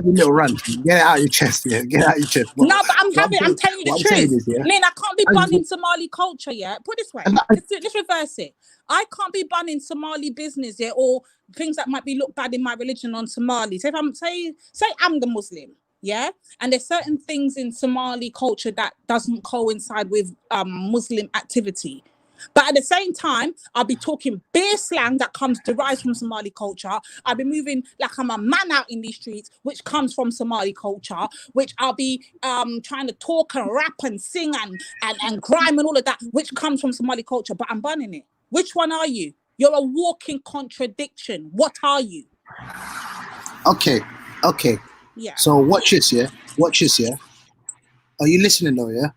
a little rant. Get it out of your chest, yeah. Get it out of your chest. No, but I'm telling you the truth. Lynn, I can't be banning Somali culture, yeah. Put it this way. Let's reverse it. I can't be banning Somali business, yeah, or things that might be looked bad in my religion on Somali. So if I'm say I'm the Muslim. Yeah, and there's certain things in Somali culture that doesn't coincide with Muslim activity. But at the same time, I'll be talking bare slang that derives from Somali culture. I'll be moving like I'm a man out in these streets, which comes from Somali culture, which I'll be trying to talk and rap and sing and grime and all of that, which comes from Somali culture, but I'm banning it. Which one are you? You're a walking contradiction. What are you? Okay. Yeah. So watch this, yeah. Are you listening though, yeah?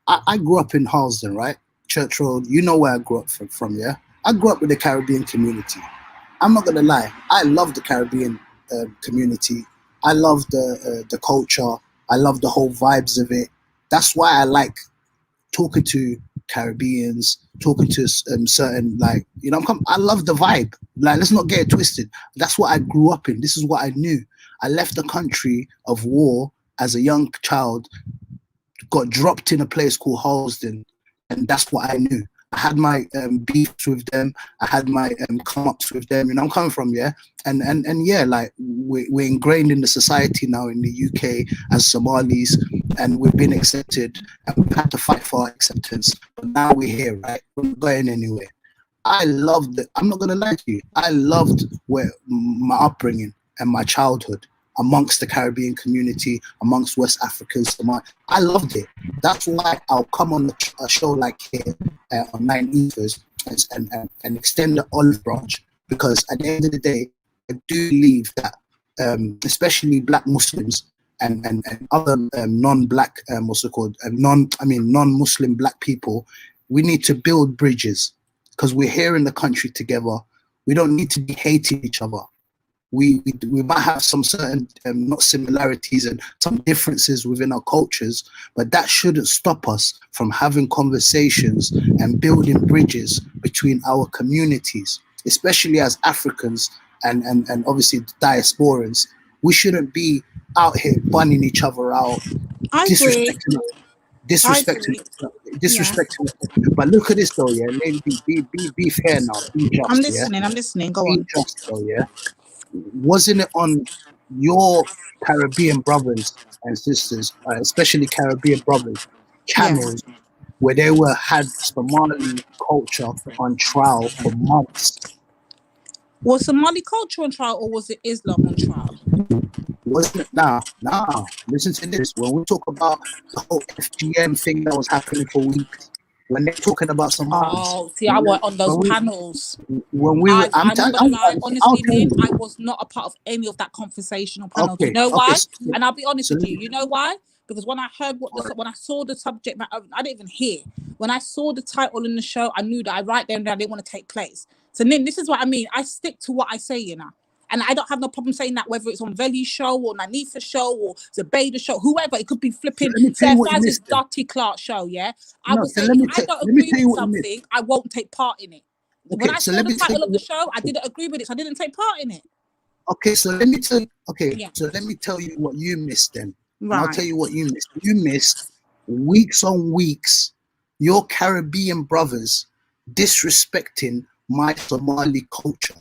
I grew up in Harlesden, right? Church Road. You know where I grew up from, yeah? I grew up with the Caribbean community. I'm not gonna lie. I love the Caribbean community. I love the culture. I love the whole vibes of it. That's why I like talking to Caribbeans, talking to certain, like, you know, I love the vibe. Like, let's not get it twisted. That's what I grew up in. This is what I knew. I left the country of war as a young child, got dropped in a place called Harlesden, and that's what I knew. I had my beefs with them. I had my come-ups with them. You know, I'm coming from, yeah? And yeah, like, we're ingrained in the society now in the UK as Somalis, and we've been accepted, and we've had to fight for our acceptance. But now we're here, right? We're not going anywhere. I loved it. I'm not going to lie to you. I loved my upbringing and my childhood amongst the Caribbean community, amongst West Africans. I loved it. That's why I'll come on a show like here on 9 Ethers and extend the olive branch, because at the end of the day, I do believe that especially Black Muslims and other non-Black, non-Muslim Black people, we need to build bridges, because we're here in the country together. We don't need to be hating each other. We might have some certain not similarities and some differences within our cultures, but that shouldn't stop us from having conversations and building bridges between our communities, especially as Africans and obviously diasporans. We shouldn't be out here bunning each other out, disrespecting. But look at this though, yeah. Lady, be fair now. Be just, I'm listening. Go on. Be just though, yeah. Wasn't it on your Caribbean brothers and sisters, especially Caribbean brothers, channels, where they had Somali culture on trial for months? Was Somali culture on trial or was it Islam on trial? Wasn't it? Now, listen to this. When we talk about the whole FGM thing that was happening for weeks, when they're talking about Somalis, Oh, see, I weren't on those panels. when we were, I'm not gonna lie, honestly, I'll tell Lynn, you. I was not a part of any of that conversational panel. Do you Okay, know why? so- And I'll be honest so with let you. me- You know why? Because when I heard when I saw the subject matter, I didn't even hear. When I saw the title in the show, I knew that I right there and I didn't want to take place. So Lynn, this is what I mean. I stick to what I say, you know. And I don't have no problem saying that, whether it's on Veli's show or Nanifa's show or Zubaida show, whoever, it could be flipping let me tell you what you Fairfax's missed then. Dottie Clark show, yeah? I No, would so say let if me I don't let me agree tell you with what you missed. something, I won't take part in it. When Okay, I so saw let the me tell title you of the show, I didn't agree with it, so I didn't take part in it. Okay, so let me tell you. Okay, Yeah. so let me tell you what you missed then. And Right. I'll tell you what you missed. You missed weeks on weeks your Caribbean brothers disrespecting my Somali culture,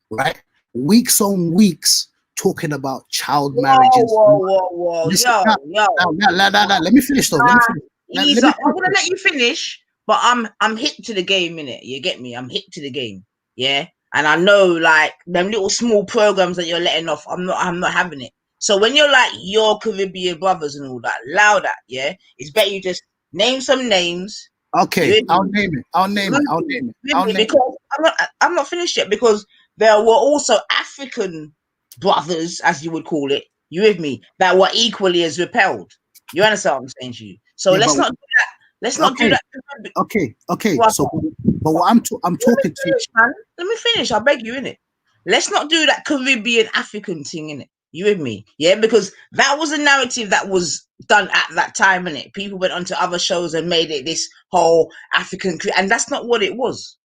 right? Weeks on weeks talking about child marriages. Whoa. Listen, Yo. now, let me finish though. Let me finish. Ease up. I'm gonna let you finish, but I'm hip to the game, innit? You get me? I'm hip to the game. Yeah. And I know like them little small programs that you're letting off, I'm not having it. So when you're like your Caribbean brothers and all that, allow that, yeah? It's better you just name some names. Okay, I'll name it. Because I'm not finished yet, because there were also African brothers, as you would call it, you with me, that were equally as repelled. You understand what I'm saying to you? So Yeah, let's but- not do that. Let's not do that. Okay. What? So, but what I'm talking to. Finish, man. Let me finish. I beg you, innit? Let's not do that Caribbean African thing, innit? You with me? Yeah, because that was a narrative that was done at that time, innit? People went on to other shows and made it this whole African, and that's not what it was.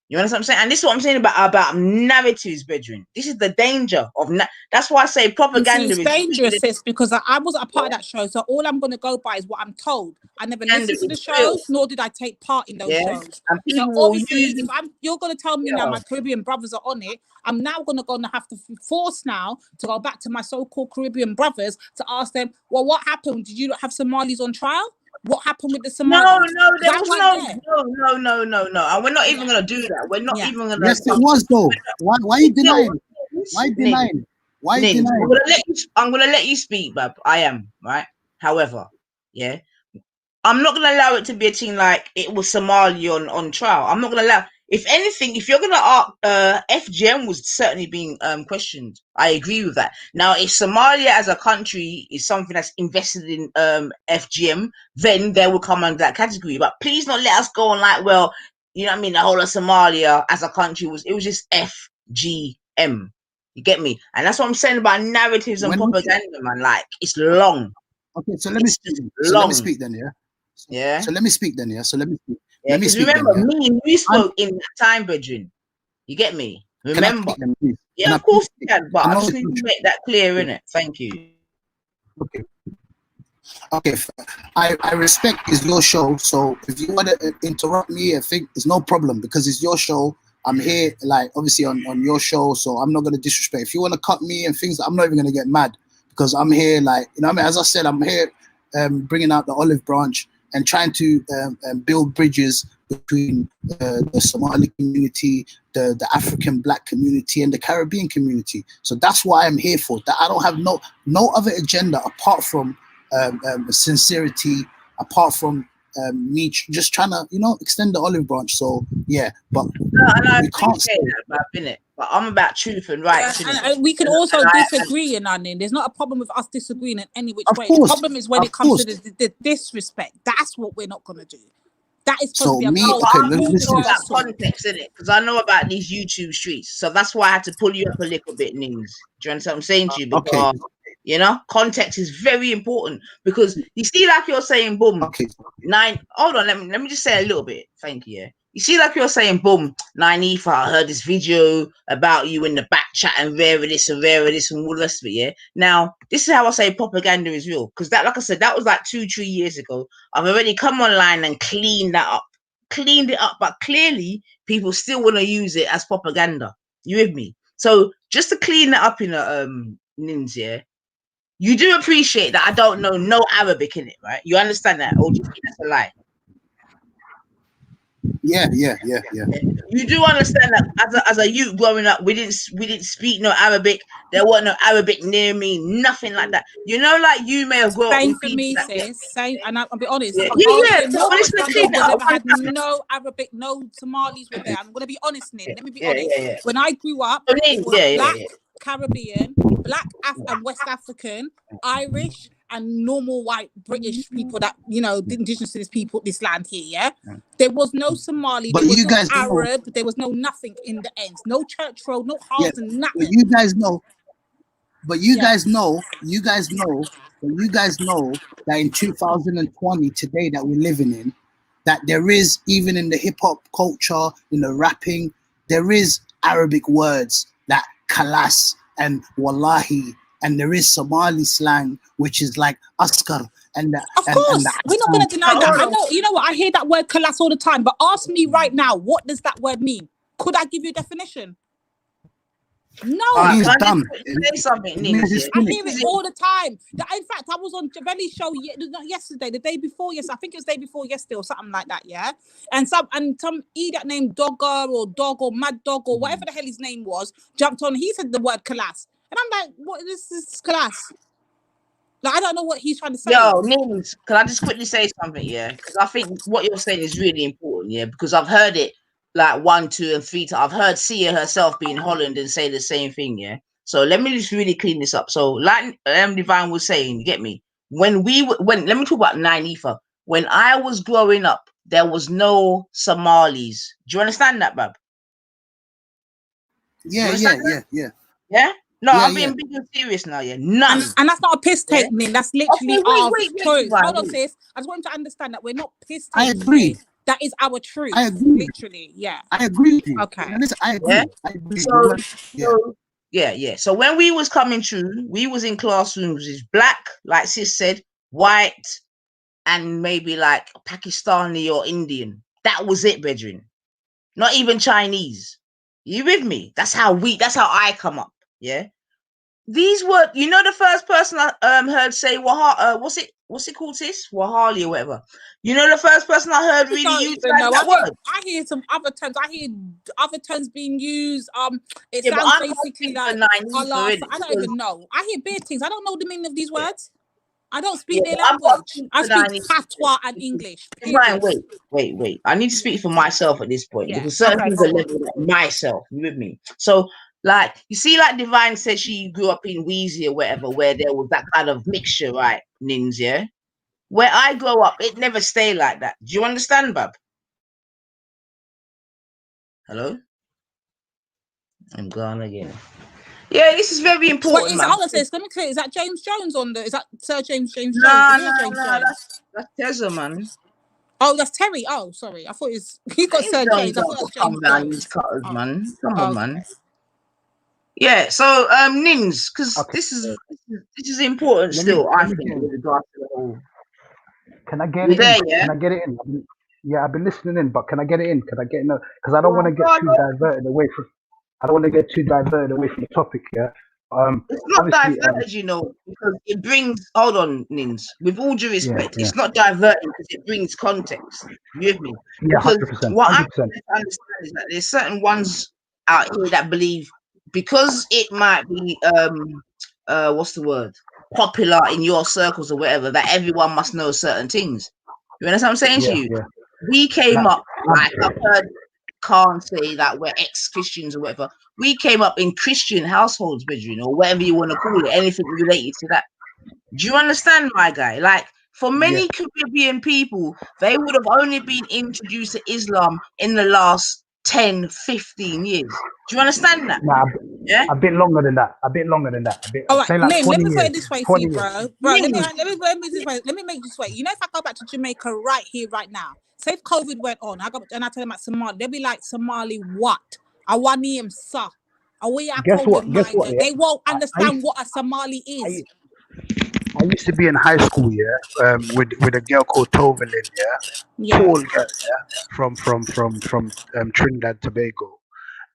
You understand what I'm saying? And this is what I'm saying about narratives, brethren. This is the danger of that's why I say propaganda It's is dangerous, sis, because I wasn't a part of that show. So all I'm going to go by is what I'm told. I never listened to the shows, nor did I take part in those shows. And people So will obviously, use if you're going to tell me now my Caribbean brothers are on it, I'm now going to have to force now to go back to my so-called Caribbean brothers to ask them, well, what happened? Did you not have Somalis on trial? What happened with the Somalis? No, there was there. no. And we're not even gonna do that. We're not even gonna. Yes, it was though. Why are you denying it? Why are you denying it? Why are you denying it? I'm gonna let you speak, Bab. I am, right? However, yeah, I'm not gonna allow it to be a thing like it was Somalia on trial. I'm not gonna allow. If anything, if you're gonna ask, FGM was certainly being questioned. I agree with that. Now, if Somalia as a country is something that's invested in FGM, then they will come under that category. But please don't let us go on like, well, you know what I mean? The whole of Somalia as a country was just FGM. You get me? And that's what I'm saying about narratives and propaganda, man. Like, it's long. Okay, so let me speak then, yeah. Yeah. So let me speak then, yeah. So let me speak. Yeah, because remember, me and you spoke in that time, brethren. You get me? Remember? Yeah, of course you can, but I just need to make that clear, innit? Thank you. Okay, I respect it's your show, so if you want to interrupt me, I think it's no problem because it's your show. I'm here, like obviously on your show, so I'm not gonna disrespect. If you want to cut me and things, I'm not even gonna get mad because I'm here, like you know, what I mean, as I said, I'm here, bringing out the olive branch and trying to build bridges between the Somali community, the African Black community, and the Caribbean community. So that's what I'm here for. That I don't have no other agenda apart from sincerity, apart from me just trying to, extend the olive branch. So yeah, but and I appreciate that, but I'm about truth and rights. And we can also disagree, there's not a problem with us disagreeing in any which way. The problem is when it comes to the disrespect. That's what we're not gonna do. That is supposed to be about context, innit? Because I know about these YouTube streets, so that's why I had to pull you up a little bit, Nings. Do you understand what I'm saying to you? Because context is very important. Because you see, like you're saying, boom, hold on, let me just say a little bit. Thank you. Yeah. You see, like you're saying, boom, Nanifa, I heard this video about you in the back chat and rare this and all the rest of it, yeah? Now, this is how I say propaganda is real. Because that, like I said, that was like 2-3 years ago. I've already come online and cleaned it up, but clearly people still want to use it as propaganda. You with me? So just to clean that up in a Nins, yeah? You do appreciate that I don't know no Arabic in it, right? You understand that? Or do you think that's a lie? Yeah. You do understand that as a youth growing up, we didn't speak no Arabic. There wasn't no Arabic near me, nothing like that. You know, like you may have grown up Same with for people me, that, sis. Same, and I'll be honest. yeah. Asking So what let's my clean son it would up ever one had time. no Arabic, no Somalis were there. I'm gonna be honest, Nin. Let me be honest. Yeah. When I grew up, So, it was yeah. black, Caribbean, black and West African, Irish, and normal white British people that indigenous to this people, this land here. Yeah, there was no Somali, But there was you no guys know, Arab, there was no nothing in the ends, no church road, no yeah, halls and but nothing. you guys know, Yeah. you guys know that in 2020, today that we're living in, that there is, even in the hip hop culture, in the rapping, there is Arabic words that kalas and wallahi, and there is Somali slang which is like askar and the, Of course, we're not going to deny that. I know, you know what? I hear that word kalas all the time, but ask me right now, what does that word mean? Could I give you a definition? No. He's done. Say something, I hear it all the time. In fact, I was on Javeli's show not yesterday, the day before yesterday. I think it was the day before yesterday or something like that, yeah? And some idiot named Dogger or Dog or Mad Dog or whatever the hell his name was jumped on. He said the word kalas. And I'm like, what is this kalas? Like, I don't know what he's trying to say. Yo, Nins, can I just quickly say something? Yeah, because I think what you're saying is really important. Yeah, because I've heard it like 1, 2, and 3 times. I've heard Sia herself be in Holland and say the same thing. Yeah, so let me just really clean this up. So, like Divine was saying, you get me? Let me talk about 9ETHER. When I was growing up, there was no Somalis. Do you understand that, Bab? Yeah. Yeah? No, Yeah, I'm being big and serious now, yeah. None. And that's not a piss take, Nin. That's literally our truth. Divine, Hold on, sis. I just want you to understand that we're not piss I taking. agree. That is our truth. I agree. Literally, yeah. I agree with you. Okay. Now, listen, I agree. Yeah? I agree. Yeah. So when we was coming through, we was in classrooms with black, like sis said, white, and maybe like Pakistani or Indian. That was it, brethren. Not even Chinese. You with me? That's how I come up. Yeah. These were, the first person I heard say what's it called, sis? Wahali or whatever. The first person I heard really use that word. I hear some other terms. I hear other terms being used. It Yeah, sounds but basically like $9 Allah. for it, I don't even know. I hear bare things. I don't know the meaning of these words. I don't speak Yeah, their but I've got language. I speak patois and English. Divine, period. wait. I need to speak for myself at this point Yeah. because certain Okay, things go are on. leveled at myself. You with me? So, like, you see, like Divine said, she grew up in Wheezy or whatever, where there was that kind of mixture, right? Nins, yeah. Where I grow up, it never stayed like that. Do you understand, Bab? Hello? I'm gone again. Yeah, this is very important. Wait, man. hold on, sis. Let me clear. Is that James Jones on the? Is that Sir James Jones? No, James Jones? that's Tezza, man. Oh, that's Terry. Oh, sorry. I thought he got Sir James. I thought it was Come James down, Jones. these cutters, man. Come Oh, on, man. Yeah, so Nins, because this is important still, I think, with regards to the whole. Can I get You it there, in? yeah? Can I get it in? I've been listening in, but can I get it in? Can I get in? Because I don't want to get too diverted away from. I don't want to get too diverted away from the topic. Yeah. It's not diverted, because it brings. Hold on, Nins. With all due respect, it's not diverting because it brings context. You with me? Yeah, Because 100%. what I 100%. understand is that there's certain ones out here that believe because it might be what's the word, popular in your circles or whatever, that everyone must know certain things. You understand what I'm saying to you? Yeah. We came up, like I've heard Khan say that we're ex-Christians or whatever. We came up in Christian households, brethren, or whatever you want to call it, anything related to that. Do you understand, my guy? Like, for many Caribbean people, they would have only been introduced to Islam in the last 10, 15 years. Do you understand that? Nah, Yeah? a bit longer than that. All right, say like Nim, 20 let me put years. it this way to 20 you, years. bro. Let me make this way. You know, if I go back to Jamaica right here, right now, say if COVID went on, I tell them about Somali, they'll be like, Somali what? I want him, sir. Guess what? Yeah? They won't understand what a Somali is. I used to be in high school, with a girl called Tovalin, tall girl, from Trinidad Tobago,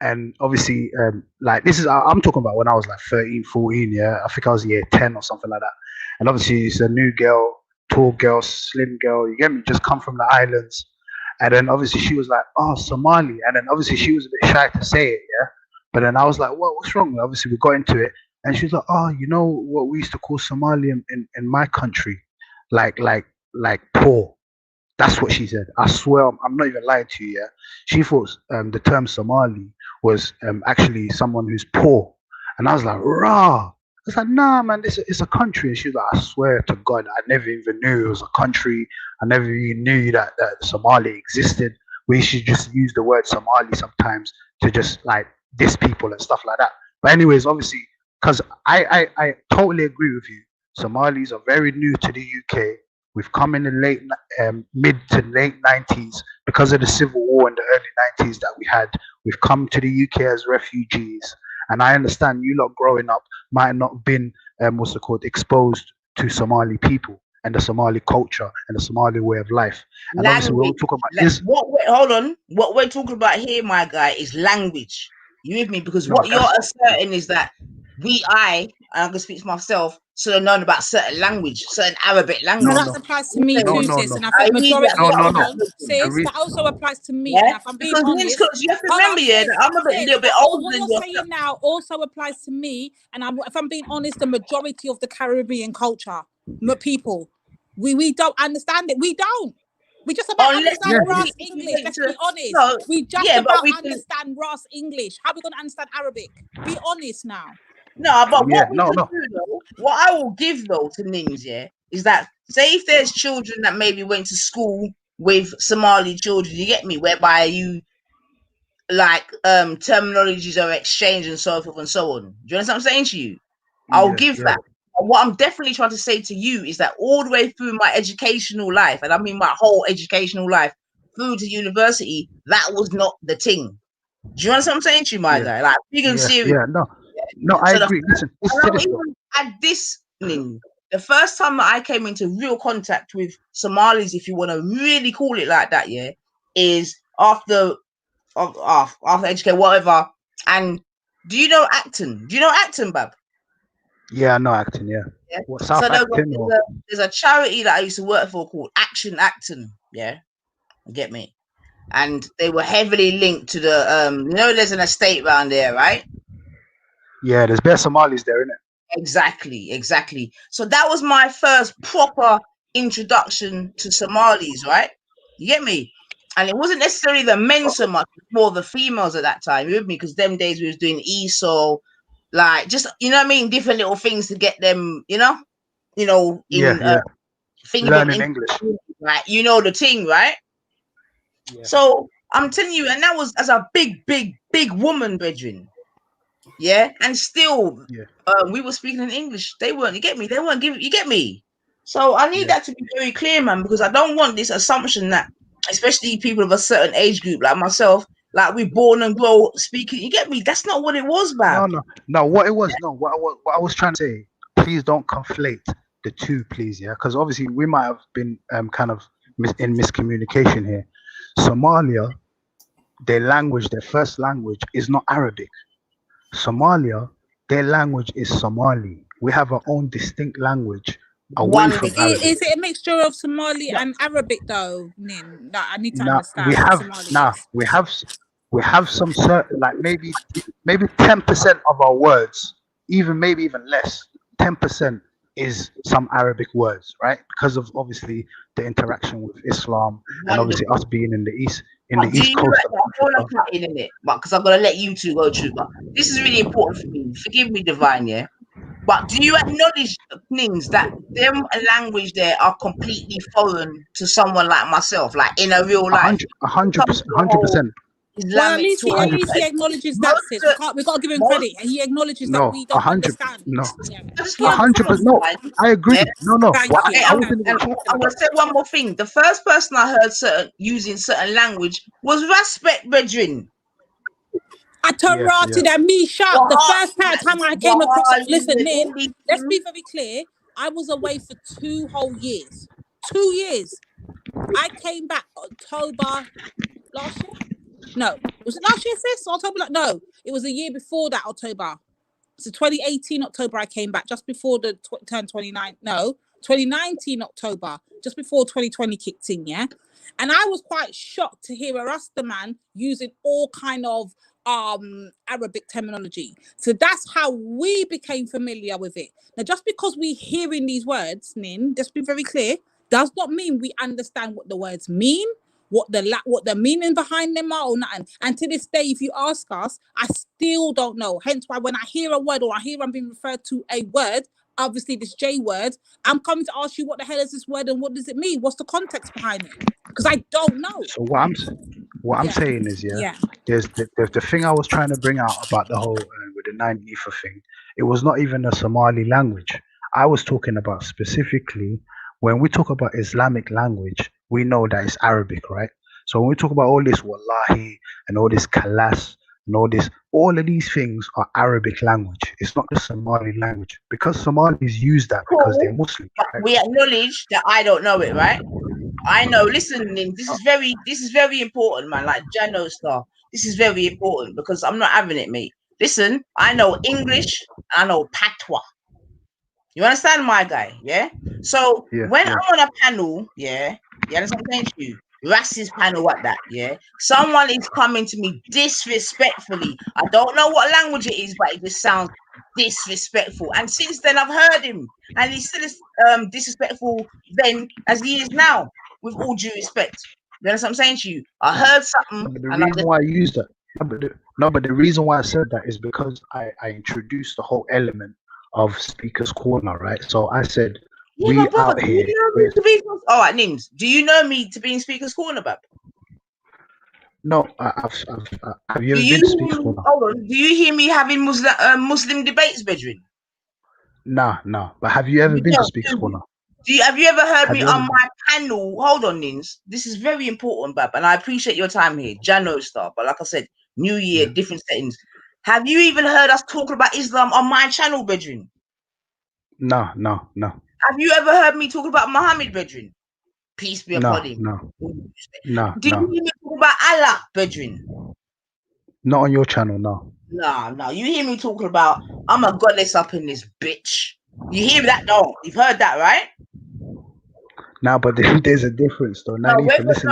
and obviously, like this is I'm talking about when I was like 13, 14, I think I was year 10 or something like that, and obviously it's a new girl, tall girl, slim girl, you get me, just come from the islands, And then obviously she was like, "Oh, Somali," and then obviously she was a bit shy to say it, yeah. But then I was like, "What's wrong?" Obviously we got into it, and she was like, "Oh, you know what we used to call Somali in my country, like poor." That's what she said. I swear, I'm not even lying to you. Yeah, she thought the term Somali was actually someone who's poor, and I was like, "Rah!" I was like, "Nah, man, this is a country." And she was like, "I swear to God, I never even knew it was a country. I never even knew that Somali existed. We should just use the word Somali sometimes to just like diss people and stuff like that." But anyways, obviously, because I totally agree with you. Somalis are very new to the UK. We've come in the mid to late 90s because of the civil war in the early 90s that we had. We've come to the UK as refugees. And I understand you lot growing up might not have been, exposed to Somali people and the Somali culture and the Somali way of life. And obviously we're all talking about this. Hold on. What we're talking about here, my guy, is language. You with me? Because what you're asserting is that I'm going to speak to myself, so learn about certain language, certain Arabic language. No, that applies to me too, sis. And I think majority sis, that also applies to me. And if I'm being honest, because you have to remember, that I'm a little bit older than what you're saying now also applies to me. And if I'm being honest, the majority of the Caribbean culture, people, we don't understand it. We don't. We just about understand Ross English. Let's be honest. We just about understand Ross English. How are we going to understand Arabic? Be honest now. No, but what I will give though to Nins, is that say if there's children that maybe went to school with Somali children, you get me, whereby you like terminologies are exchanged and so forth and so on. Do you understand what I'm saying to you? I'll give that. But what I'm definitely trying to say to you is that all the way through my educational life, and I mean my whole educational life through to university, that was not the thing. Do you understand what I'm saying to you, my guy? Like big and serious. No, I agree. Listen, at this, the first time that I came into real contact with Somalis, if you want to really call it like that, is after education, whatever. And do you know Acton? Do you know Acton, Bab? Yeah, I know Acton. Yeah. What, South Acton? There's a charity that I used to work for called Action Acton. Yeah, get me. And they were heavily linked to the there's an estate around there, right? Yeah, there's bare Somalis there, isn't it? Exactly. So that was my first proper introduction to Somalis, right? You get me? And it wasn't necessarily the men so much, more the females at that time. You with me? Because them days we was doing ESOL, like just different little things to get them, learning English, right? The thing, right? Yeah. So I'm telling you, and that was as a big woman, brethren. Yeah, and still, we were speaking in English. They weren't. You get me? They weren't giving. You get me? So I need that to be very clear, man, because I don't want this assumption that, especially people of a certain age group like myself, like we born and grow speaking. You get me? That's not what it was, man. No. What it was, what I was trying to say. Please don't conflate the two, please, yeah, because obviously we might have been kind of in miscommunication here. Somalia, their first language is not Arabic. Somalia, their language is Somali. We have our own distinct language away from Arabic. Is it a mixture of Somali and Arabic though, Nin? Like, I need to understand. We have some certain, like maybe 10% of our words, maybe even less. 10% is some Arabic words, right? Because of obviously the interaction with Islam and obviously us being in the East. East Coast. But because I'm gonna let you two go through, but this is really important for me. Forgive me, Divine, yeah. But do you acknowledge things that them language there are completely foreign to someone like myself, like in a real life? 100%. Well, at least he acknowledges that, sis. We got to give him credit. And he acknowledges that we don't understand. 100%. No, I agree. No. I'm going to say one more thing. The first person I heard using certain language was Respect Brethren. I interrupted and me shut. The first time I came across it. Listen, Nin, let's be very clear. I was away for 2 whole years. 2 years. I came back October last year. No, was it last year, sis? October? No, it was a year before that, October. So 2018 October, I came back just before the turn 29. No, 2019 October, just before 2020 kicked in, yeah? And I was quite shocked to hear a Rasta man using all kind of Arabic terminology. So that's how we became familiar with it. Now, just because we hearing these words, Nin, just be very clear, does not mean we understand what the words mean, what the meaning behind them are or nothing. And to this day, if you ask us, I still don't know. Hence why when I hear a word or I hear I'm being referred to a word, obviously this J word, I'm coming to ask you what the hell is this word and what does it mean? What's the context behind it? Because I don't know. So what I'm saying is, Yeah. there's the thing I was trying to bring out about the whole with the 9 Ether thing. It was not even a Somali language. I was talking about specifically when we talk about Islamic language, we know that it's Arabic, right? So when we talk about all this wallahi and all this kalas and all of these things are Arabic language. It's not the Somali language because Somalis use that because they're Muslim. Right? We acknowledge that I don't know it, right? I know. Listen, this is very important, man. Like Jano stuff. This is very important because I'm not having it, mate. Listen, I know English. I know Patois. You understand, my guy? Yeah. So when I'm on a panel, yeah, you understand what I'm saying to you? Rass's panel at that, yeah. Someone is coming to me disrespectfully. I don't know what language it is, but it just sounds disrespectful. And since then, I've heard him, and he's still as disrespectful then as he is now. With all due respect, you understand what I'm saying to you? I heard something. But the reason why I used that, but the reason why I said that is because I introduced the whole element of Speaker's Corner, right? So I said, we out here. All right, Nins, do you know me to be in Speaker's Corner, Bab? No, have you ever been to Speaker's Corner? Hold on. Do you hear me having Muslim debates, Bedouin? No. But have you ever been to Speaker's Corner? Have you ever heard me on my panel? Hold on, Nins. This is very important, Bab, and I appreciate your time here. Jano stuff, but like I said, New Year, different settings. Have you even heard us talking about Islam on my channel, Bedouin? No. Have you ever heard me talk about Muhammad, Bedouin? Peace be upon him. No. Do you hear me talk about Allah, Bedouin? Not on your channel, no. No. You hear me talking about I'm a goddess up in this bitch. You hear that, though? You've heard that, right? No, but there's a difference, though. Listen.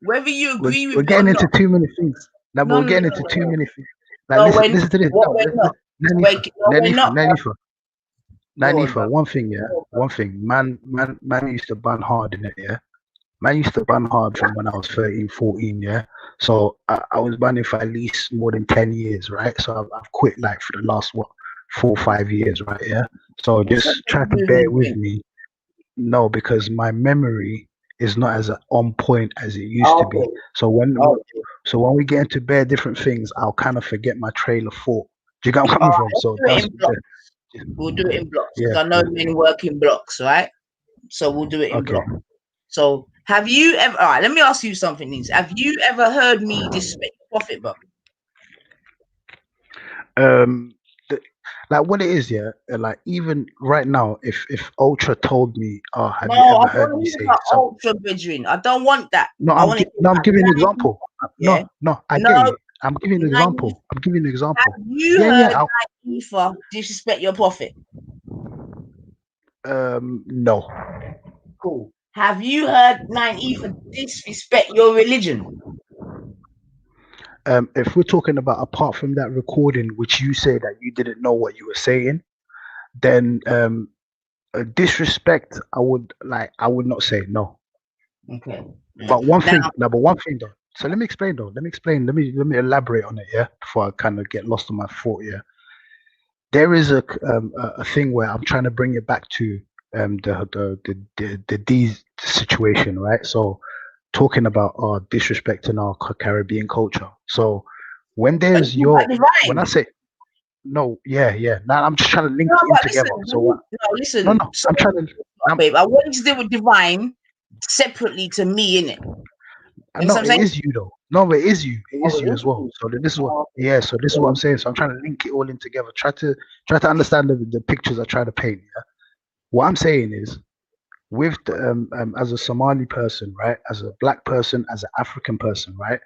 Whether you agree with we're getting into too many things. Now, we're getting into too many things. Like, listen to this. Nanifa, one thing, man used to bun hard in it, yeah? Man used to bun hard from when I was 13, 14, yeah? So I was bunning for at least more than 10 years, right? So I've quit like for the last, 4 or 5 years, right, yeah? So just try to bear with me. No, because my memory is not as on point as it used to be. So when we get into bare different things, I'll kind of forget my trail of thought. Do you get where I'm coming from? So we'll do it in blocks. Because I know men work in blocks, right? So we'll do it in blocks. So have you ever? All right, let me ask you something, Nins. Have you ever heard me disrespect the Prophet, bro? Like what it is, yeah. Like even right now, if Ultra told me, "Oh, have you ever heard me say something?" Ultra, Bedouin. I don't want that. No, I'm giving an example. No, I get you. I'm giving an example. Have you heard Ifa disrespect your Prophet? No. Cool. Have you heard Ifa disrespect your religion? If we're talking about apart from that recording, which you say that you didn't know what you were saying, then disrespect, I would not say no. Okay. But one thing though. So let me explain though. Let me elaborate on it, yeah, before I kind of get lost in my thought, yeah. There is a thing where I'm trying to bring it back to the D situation, right? So talking about disrespecting our Caribbean culture. So when there's when I say no, yeah. Now I'm just trying to link it in together. Listen. I'm trying to. Babe, I want you to deal with divine separately to me, innit? No, it is you though. No, it is you. It is you as well. So this is what. Yeah. So this is what I'm saying. So I'm trying to link it all in together. Try to understand the pictures I try to paint. Yeah. What I'm saying is, with as a Somali person, right, as a black person, as an African person, right,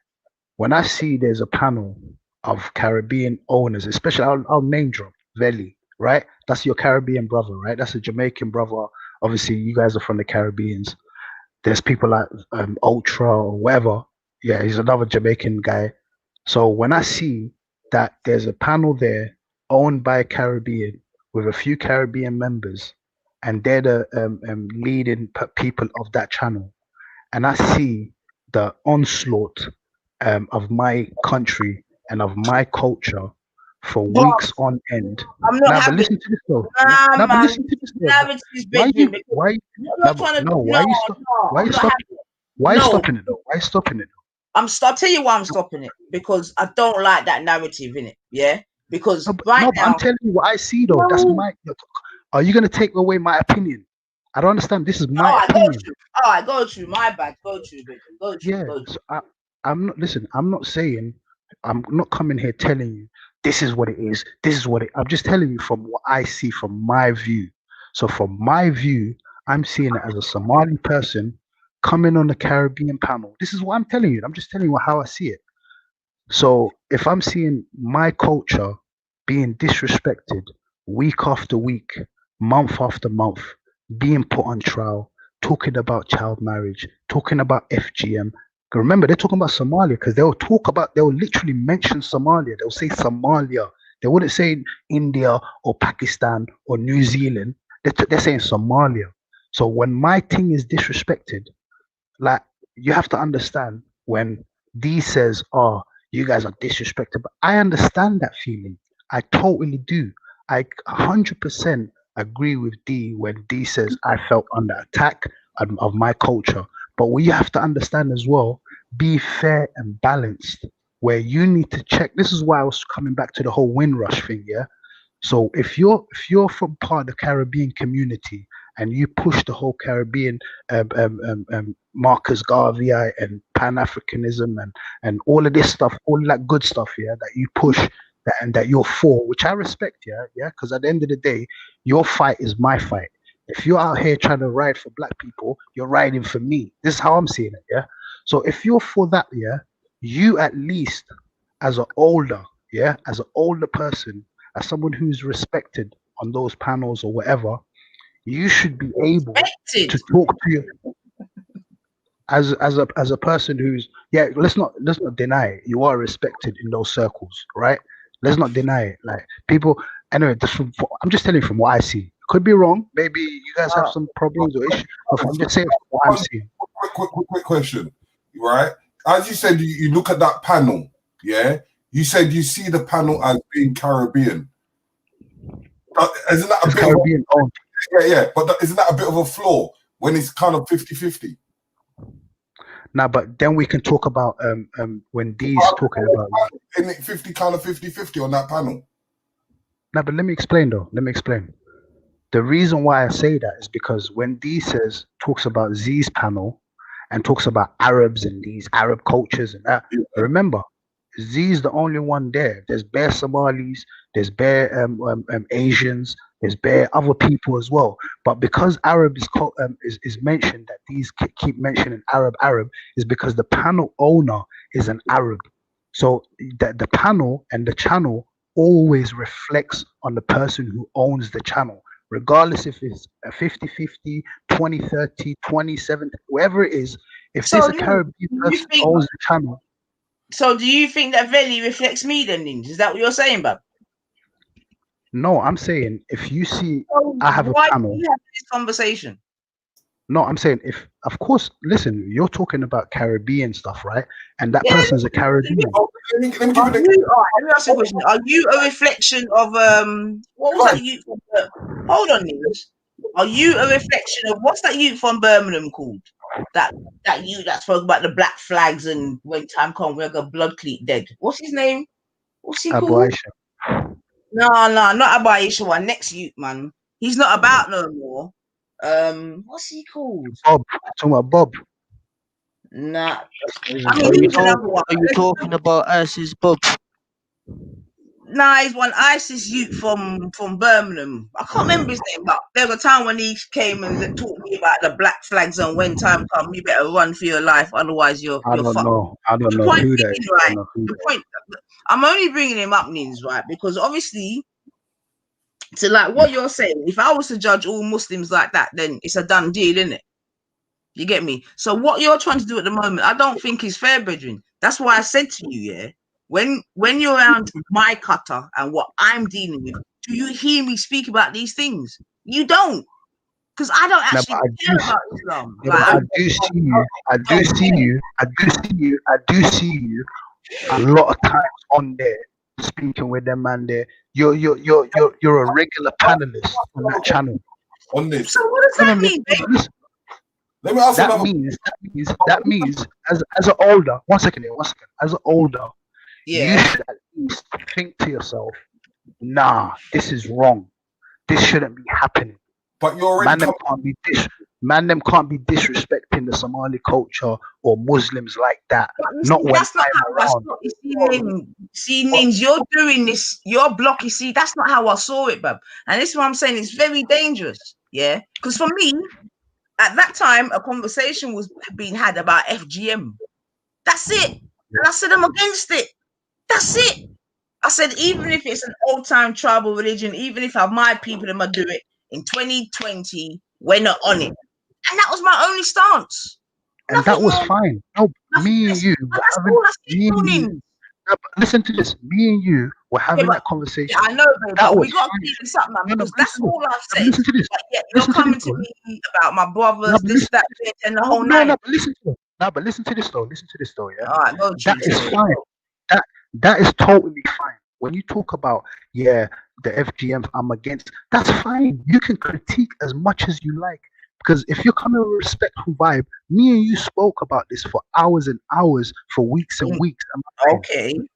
when I see there's a panel of Caribbean owners, especially I'll name drop Veli, right? That's your Caribbean brother, right? That's a Jamaican brother Obviously, you guys are from the Caribbeans. There's people like Ultra or whatever. Yeah, he's another Jamaican guy. So when I see that there's a panel there owned by a Caribbean with a few Caribbean members, and they're the leading people of that channel, and I see the onslaught of my country and of my culture for weeks on end. I'm not Now, but having. listen to this though. Nah, Now, but man. listen to this though. Narratives, Why Benjamin. you? Why? I'm No, not but trying to. no. Why you stop? Why I'm you not stop? having. Why you No, stopping it though? Why you stopping it? I'll tell you why I'm stopping it, because I don't like that narrative in it. Yeah, because No, but right I'm now, telling you what I see though. That's my. Are you gonna take away my opinion? I don't understand. This is my all right, go opinion. through. All right, go through. My bad. Go through, Benjamin. Go through. Yeah. Go through. So I'm not. Listen. I'm not saying. I'm not coming here telling you this is what it is. This is what it. I'm just telling you from what I see from my view. So from my view, I'm seeing it as a Somali person coming on the Caribbean panel. This is what I'm telling you. I'm just telling you how I see it. So if I'm seeing my culture being disrespected week after week, month after month, being put on trial, talking about child marriage, talking about FGM. Remember, they're talking about Somalia because they'll literally mention Somalia. They'll say Somalia. They wouldn't say India or Pakistan or New Zealand. They're saying Somalia. So when my thing is disrespected, like, you have to understand when D says, "Oh, you guys are disrespected," but I understand that feeling. I totally do. I 100% agree with D when D says I felt under attack of my culture. But what you have to understand as well, be fair and balanced. Where you need to check. This is why I was coming back to the whole Windrush thing. Yeah. So if you're from part of the Caribbean community and you push the whole Caribbean Marcus Garvey and Pan-Africanism and all of this stuff, all that good stuff, yeah, that you push and that you're for, which I respect, yeah, because at the end of the day, your fight is my fight. If you're out here trying to ride for black people, you're riding for me. This is how I'm seeing it, yeah. So if you're for that, yeah, you at least as an older person, as someone who's respected on those panels or whatever, you should be able to talk to you as a person who's let's not deny it. You are respected in those circles, right? Let's not deny it. Like, people anyway, I'm just telling you from what I see. Could be wrong. Maybe you guys have some problems or issues. But I'm just saying from what I'm seeing. Quick question, right? As you said, you look at that panel, yeah? You said you see the panel as being Caribbean. Isn't that a bit Caribbean owned? Yeah, but isn't that a bit of a flaw when it's kind of 50-50? Now, but then we can talk about when D's talking about. Isn't it 50-50 on that panel? Now, but let me explain though. Let me explain. The reason why I say that is because when D talks about Z's panel and talks about Arabs and these Arab cultures and that, remember, Z's the only one there. There's bare Somalis, there's bare Asians, there's bare other people as well. But because Arab is mentioned, that these keep mentioning Arab is because the panel owner is an Arab. So the panel and the channel always reflects on the person who owns the channel, regardless if it's a 50-50, 20-30, 20-70, whatever it is. If there's a Caribbean person who owns the channel. So do you think that Veli reflects me then, Ninja? Is that what you're saying, Bob? No, I'm saying if you see, I have a panel. Why do you have this conversation? No, I'm saying if, of course, listen, you're talking about Caribbean stuff, right? And that person's a Caribbean. Let me Let me ask you a question. Are you a reflection of what was that youth from hold on, Ninja. Are you a reflection of what's that youth from Birmingham called? That youth that spoke about the black flags and when time comes we're gonna blood cleat dead. What's his name? What's he Abu called? Aisha. No, not Abu Aisha one. Next youth, man. He's not about no more. What's he called? Bob. Talking about Bob. Nah. Are you talking about ISIS Bob? Nah, he's one ISIS youth from Birmingham. I can't remember his name, but there was a time when he came and talked to me about the black flags and when time comes, you better run for your life, otherwise you're fucked. I don't know who that is. The point, I'm only bringing him up, Nins, right? Because obviously So, like what you're saying, if I was to judge all Muslims like that, then it's a done deal, isn't it? You get me? So what you're trying to do at the moment, I don't think is fair, brethren. That's why I said to you, yeah, when you're around my cutter and what I'm dealing with, do you hear me speak about these things? You don't, because I don't No, actually but I care do, about Islam. no, Like, but I do see you. I do see you. I do see you. I do see you a lot of times on there speaking with them man there. You're a regular panelist on that channel. On this. So what does that mean, babe? Listen, Let me ask you that means as an older, one second here, as an older, you Yeah. should at least think to yourself, nah, this is wrong. This shouldn't be happening. But you're already man them can't be disrespecting the Somali culture or Muslims like that. But you Not see, when that's not I'm how I around. saw it. See, Nins, you're doing this, your block, you see, that's not how I saw it, bub. And this is what I'm saying, it's very dangerous, yeah? Because for me, at that time, a conversation was being had about FGM. That's it. And I said, I'm against it. That's it. I said, even if it's an old-time tribal religion, even if my people them do it in 2020, we're not on it. And that was my only stance. And that was fine. No, me and you were having. No, but listen to this. Me and you were having that conversation. Yeah, I know, babe, That but we was got to fine. clear this up, man, No, because that's all I've said. listen to this. But yet you're Listen to coming this, to though. me about my brothers, No, but this, that, and the whole No, night. but listen to it. No, but listen to this though. Listen to this though. Yeah. All right, go, That Chief, is sorry. fine. That is totally fine. When you talk about the FGMs, I'm against. That's fine. You can critique as much as you like. Because if you're coming with a respectful vibe, me and you spoke about this for hours and hours, for weeks and weeks. Okay. We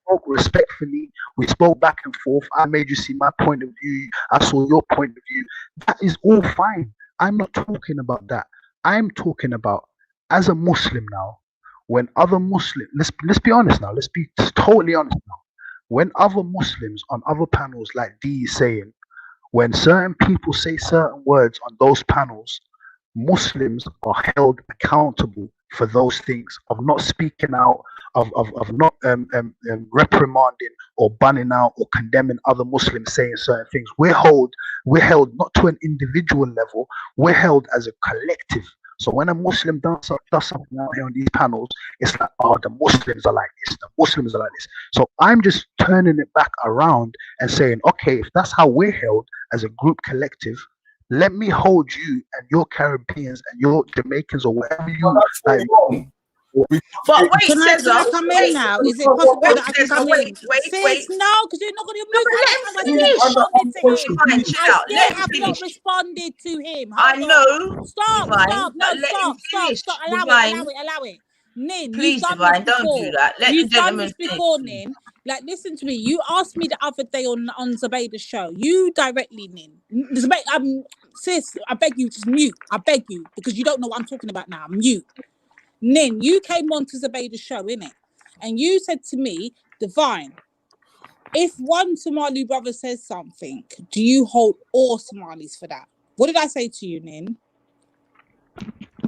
spoke respectfully. We spoke back and forth. I made you see my point of view. I saw your point of view. That is all fine. I'm not talking about that. I'm talking about, as a Muslim now, when other Muslims, let's be honest now. Let's be totally honest now. When other Muslims on other panels, like D is saying, when certain people say certain words on those panels, Muslims are held accountable for those things of not speaking out, of not reprimanding or banning out or condemning other Muslims saying certain things. We're held not to an individual level. We're held as a collective. So when a Muslim does something out here on these panels, it's like, oh, the Muslims are like this, the Muslims are like this. So I'm just turning it back around and saying, okay, if that's how we're held as a group collective, let me hold you and your Caribbeans and your Jamaicans or whatever you like. But wait, Can I Cesar, come wait, in now? Is it possible wait, that I can Cesar, come wait, in? wait, Sis, no, because you're not going to move. No, but let him I finish. still responded to him. Divine, chill I out. still Let him have not finish. responded to him. I Hold know, on. Stop, Divine, stop. No, but let him finish. stop. Allow Divine, it. Nin, you've please, done Divine, this don't do before. that. Let the You've done gentleman this finish. before, Nin. Like, listen to me. You asked me the other day on Zubayda's show. You directly, Nin. Sis, I beg you, just mute. I beg you, because you don't know what I'm talking about now. Mute. Nin, you came on to Zubayda's show, innit? And you said to me, Divine, if one Somali brother says something, do you hold all Somalis for that? What did I say to you, Nin?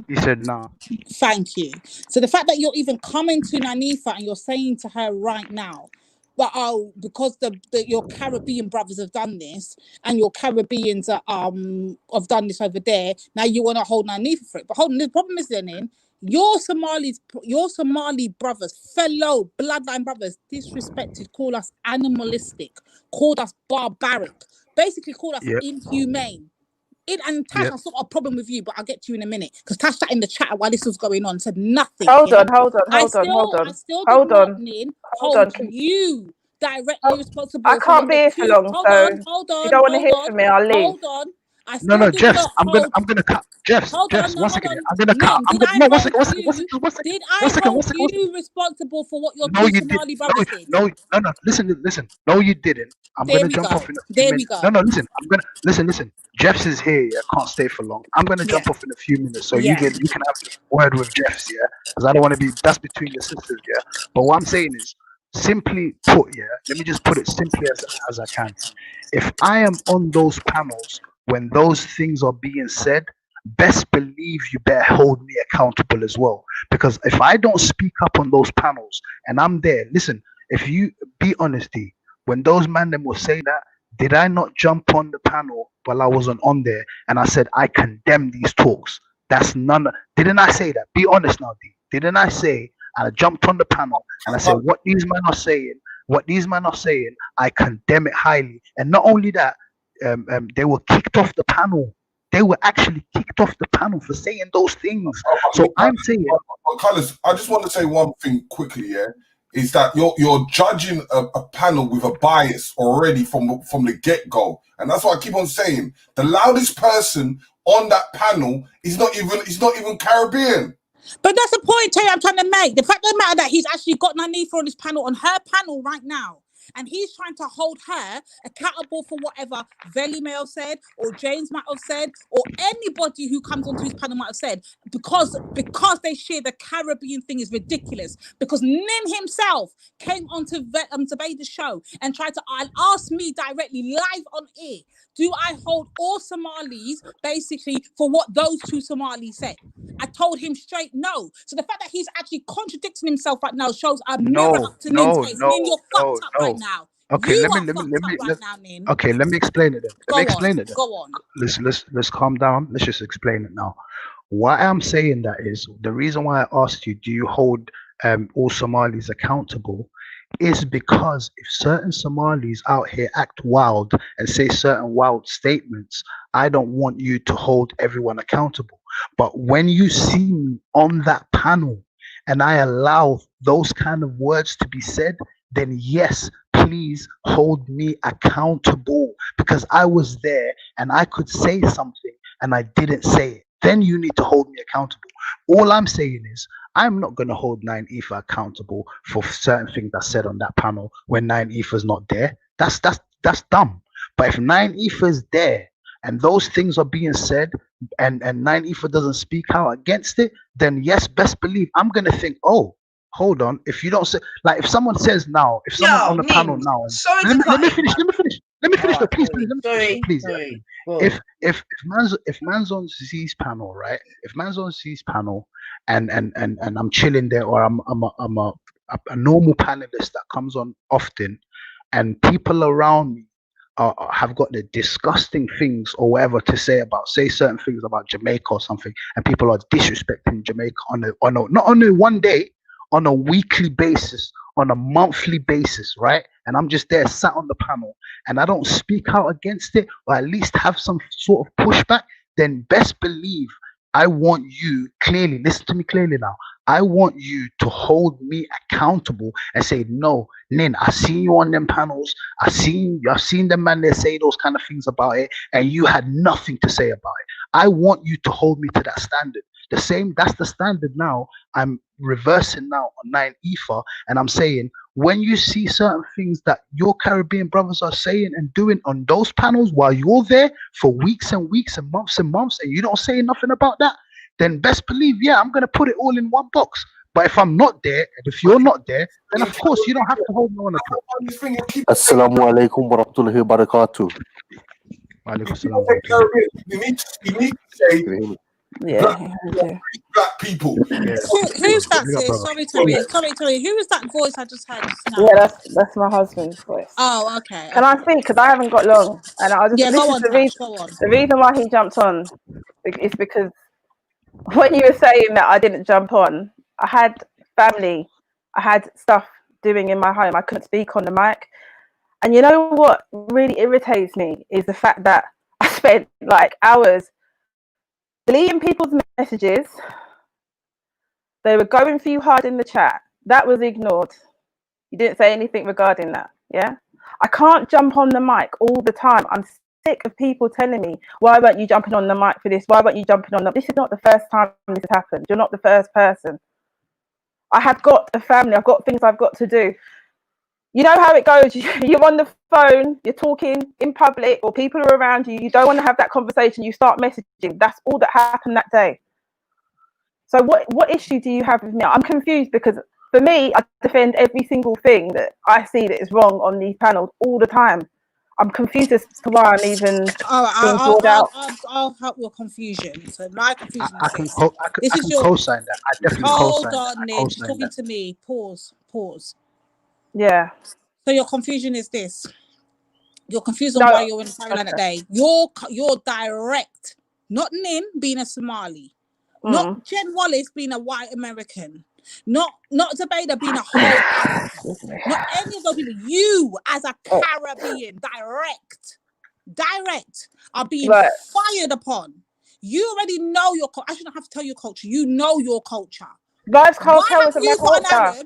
He said no. Thank you. So the fact that you're even coming to Nanifa and you're saying to her right now, but because your Caribbean brothers have done this and your Caribbeans have done this over there, now you want to hold Nanifa for it. But hold on, the problem is then your Somali brothers, fellow bloodline brothers, disrespected, call us animalistic, called us barbaric, basically called us inhumane. And Tash, I saw a problem with you, but I'll get to you in a minute. Because Tash sat in the chat while this was going on, said nothing. Hold on. I still did not, Nin, hold you directly responsible. I can't be here for long, so if you don't want to hear from me, I'll leave. Hold on. No, Jeff, I'm gonna cut. Jeff, one second. I'm gonna cut. Did I hold you responsible for what your two Somali brothers did? No. Listen. No, you didn't. I'm gonna jump off in a few minutes. No, listen. I'm gonna listen. Jeffs is here. I can't stay for long. I'm gonna jump off in a few minutes, so you can have a word with Jeffs, because I don't want to be. That's between the sisters, But what I'm saying is, simply put, let me just put it simply as I can. If I am on those panels when those things are being said, best believe you better hold me accountable as well. Because if I don't speak up on those panels and I'm there, listen, if you be honesty, when those man them will say that, Did I not jump on the panel while I wasn't on there and I said I condemn these talks? That's none. Didn't I say that? Be honest now, D. Didn't I say? And I jumped on the panel and I said, what these men are saying, I condemn it highly. And not only that, they were kicked off the panel. They were actually kicked off the panel for saying those things. So I'm saying, Carlos, I just want to say one thing quickly. Yeah, is that you're judging a panel with a bias already from the get go, and that's what I keep on saying. The loudest person on that panel is not even Caribbean. But that's the point, Tay, I'm trying to make. The fact of the matter that he's actually got Nanifa on his panel, on her panel right now, and he's trying to hold her accountable for whatever Veli may have said, or James might have said, or anybody who comes onto his panel might have said, because they share the Caribbean thing is ridiculous. Because Nin himself came onto Vader's show and tried to ask me directly live on air, do I hold all Somalis basically for what those two Somalis said? I told him straight no. So the fact that he's actually contradicting himself right now shows a mirror up to Nin's face. Nin, you're fucked up right now. Okay, let me explain it then. Go on. Let's calm down. Let's just explain it now. Why I'm saying that is the reason why I asked you, do you hold all Somalis accountable? Is because if certain Somalis out here act wild and say certain wild statements, I don't want you to hold everyone accountable. But when you see me on that panel and I allow those kind of words to be said, then yes, please hold me accountable, because I was there and I could say something and I didn't say it. Then you need to hold me accountable. All I'm saying is I'm not going to hold 9EFA accountable for certain things that's said on that panel when 9EFA's not there. That's dumb. But if 9EFA is there and those things are being said and 9EFA doesn't speak out against it, then yes, best believe I'm going to think, oh, hold on. If you don't say, like, if someone says now, if someone on the panel now, let me finish. Though, please, If man's on Z's panel, right? If man's on Z's panel, and I'm chilling there, or I'm a normal panelist that comes on often, and people around me have got the disgusting things or whatever to say certain things about Jamaica or something, and people are disrespecting Jamaica not only one day, on a weekly basis, on a monthly basis, right? And I'm just there sat on the panel and I don't speak out against it, or at least have some sort of pushback, then best believe I want you, clearly, listen to me clearly now, I want you to hold me accountable and say, no, Nin, I seen you on them panels, I've seen them man there say those kind of things about it, and you had nothing to say about it. I want you to hold me to that standard. That's the standard now. I'm reversing now on 9EFA, and I'm saying, when you see certain things that your Caribbean brothers are saying and doing on those panels while you're there for weeks and weeks and months, and you don't say nothing about that, then best believe, yeah, I'm going to put it all in one box. But if I'm not there, and if you're not there, then of course you don't have to hold me on a plate. Assalamu alaikum wa rahmatullahi wa barakatuh. You need to say black people. Who's that, sis? Sorry. Who was that voice I just heard just now? Yeah, that's my husband's voice. Oh, okay. Can I speak? Because I haven't got long, and I just go on. The reason why he jumped on is because when you were saying that I didn't jump on, I had family, I had stuff doing in my home. I couldn't speak on the mic, and you know what really irritates me is the fact that I spent like hours deleting people's messages. They were going for you hard in the chat. That was ignored. You didn't say anything regarding that. Yeah, I can't jump on the mic all the time. I'm sick of people telling me, why weren't you jumping on the mic for this? Why weren't you jumping on the... This is not the first time this has happened. You're not the first person. I have got a family. I've got things I've got to do. You know how it goes. You're on the phone, you're talking in public, or people are around you. You don't want to have that conversation. You start messaging. That's all that happened that day. So what issue do you have with me? I'm confused, because for me, I defend every single thing that I see that is wrong on these panels all the time. I'm confused as to why I'm even being called out. I'll help your confusion. So my confusion I can co-sign that. I definitely hold co-sign on, that. Nick. Talking to me. Pause. Yeah. So your confusion is this. You're confused on why you're in Thailand that day. You're direct. Not Nin being a Somali. Not Jen Wallace being a white American. Not Zabeda being a whole African. Not any of those people. You as a Caribbean direct are being fired upon. You already know your culture. I shouldn't have to tell your culture. You know your culture. Vibes Cartel isn't my culture.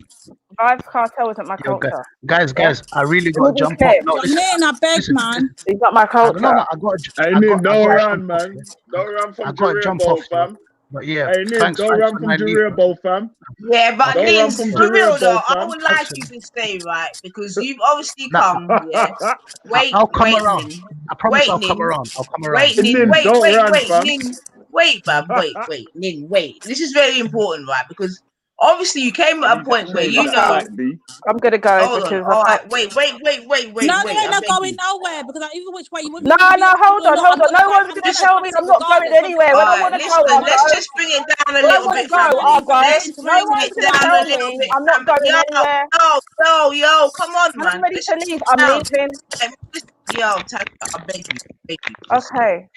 Vibes Cartel isn't my culture. Guys, I really got to jump off. No, listen, I beg, man. It's not my culture. No, I got to. Hey, Nin, don't run, man. Don't run from Jurebo, fam. But yeah, hey, Nin, don't run from Jurebo, fam. Yeah, but don't Nin, run from for real though, fam. I would like you to stay, right? Because you've obviously come, yeah. I'll come around. Nin. I promise I'll Nin. come around. Wait, Nin, Nin, wait, don't run, fam. Nin. Wait, man, wait, Nin, wait. This is very important, right? Because obviously you came at a point where you know. I'm gonna go because all right, wait. No, they ain't not going nowhere because even which way you would. No, hold on. No one's gonna tell me I'm not going anywhere. When I want to go, let's just bring it down a little bit. Let's bring it down a little bit. I'm not going anywhere. Yo, come on, man. I'm ready to leave. I'm leaving. Yo, I beg you. Okay.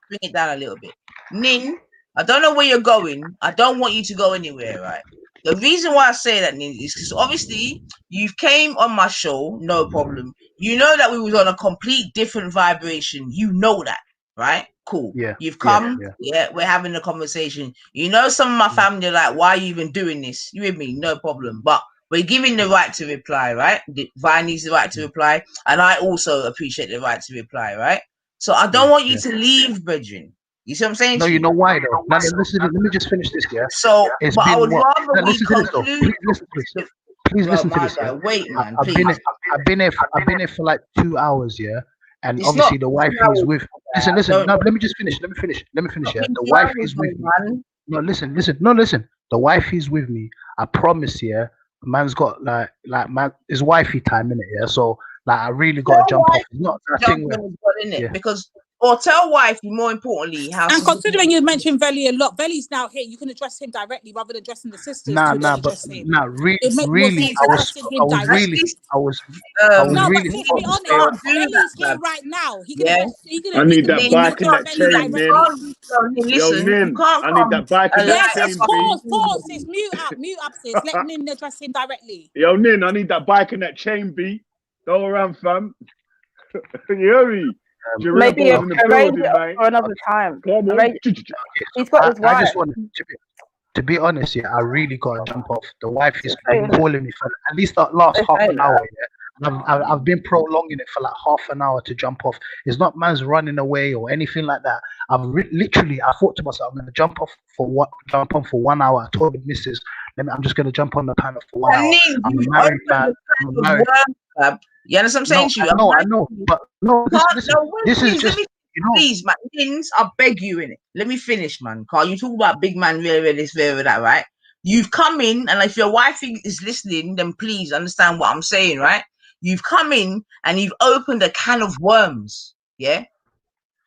Bring it down a little bit. Nin, I don't know where you're going. I don't want you to go anywhere, right? The reason why I say that, Nin, is because obviously you came on my show, no problem. You know that we was on a complete different vibration. You know that, right? Cool. Yeah. You've come. Yeah, we're having a conversation. You know, some of my family are like, why are you even doing this? You with me? No problem. But we're giving the right to reply, right? Vi needs the right to reply. And I also appreciate the right to reply, right? So I don't want you to leave, brethren. You see what I'm saying? No, you know why though? Now, listen, let me just finish this, yeah? So, it's but been I would what? rather No, we listen to this though. conclude. Please listen to this. Yeah? Wait, man. I've been here for like 2 hours, yeah. And It's obviously not the wife 2 hours, is with. Listen. No, No, let me just finish. Let me finish. Yeah. The 2 wife hours, is with me. man. No, listen. No, listen. The wife is with me. I promise, yeah. Man's got like his wifey time in it, yeah. So like I really got to jump off. It's not that thing where, because or tell wifey more importantly how. And considering you mentioned Veli a lot, Veli's now here. You can address him directly rather than addressing the sisters. really, I was really. To be honest, Veli's here right now. He can address. I need that bike in that chain, Nin. Yo, Nin, I need that bike in that chain. Yes, pause, sis. Mute up, sis. Let Nin address him directly. Yo, Nin, I need that bike in that chain, B. Go around, fam. You hear me? Maybe arrange it for another time. He's got his wife. I just want to be honest, yeah. I really got to jump off. The wife is calling me for at least that last half an hour. Yeah. I've been prolonging it for like half an hour to jump off. It's not man's running away or anything like that. I've literally, I thought to myself, I'm going to jump on for 1 hour. I told the missus, I'm just going to jump on the panel for 1 hour. I'm a married man. You understand what I'm saying to you? I know, but no, this is just, please, man, I beg you in it. Let me finish, man. Carl, you talk about big man, really, this, very, that, right? You've come in, and if your wife is listening, then please understand what I'm saying, right? You've come in and you've opened a can of worms, yeah?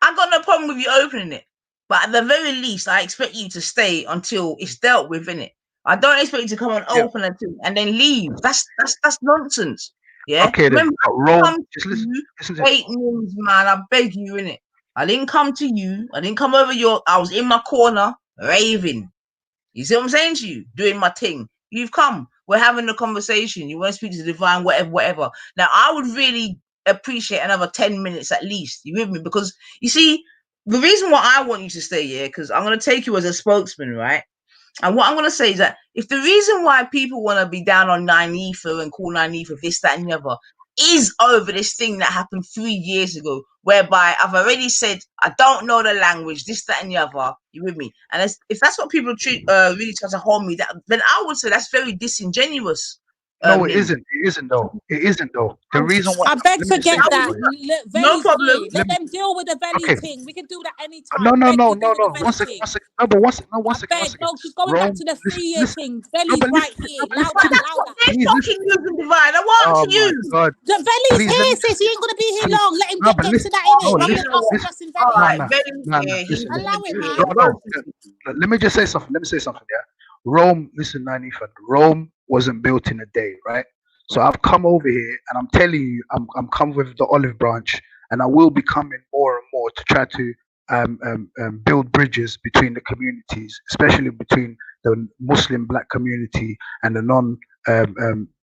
I got no problem with you opening it, but at the very least, I expect you to stay until it's dealt with, innit? I don't expect you to come and open it and then leave. That's nonsense. Yeah. Okay, then. Just listen to wait, man. I beg you, innit? I didn't come to you. I didn't come over I was in my corner raving. You see what I'm saying to you? Doing my thing. You've come. We're having a conversation. You want to speak to the divine, whatever. Now, I would really appreciate another 10 minutes at least. You with me? Because you see, the reason why I want you to stay here, because I'm going to take you as a spokesman, right? And what I'm going to say is that if the reason why people want to be down on 9ether and call 9ether this, that, and the other is over this thing that happened 3 years ago, whereby I've already said, I don't know the language, this, that, and the other, you with me? And if that's what people really try to hold me, then I would say that's very disingenuous. No, it isn't. It isn't though. The reason why I beg to get that. No problem. Let them deal with the Veli thing. We can do that anytime. No. One second. No, she's going back to the 3 year thing. Veli's right here. Louder. They're talking using divine. I want to use. The Veli's here, sis. He ain't gonna be here long. Let him get to that in. Allow it, man. Let me just say something. Yeah. Rome, listen, 9ether. Rome wasn't built in a day, right? So I've come over here and I'm telling you, I'm come with the olive branch and I will be coming more and more to try to build bridges between the communities, especially between the Muslim black community and the non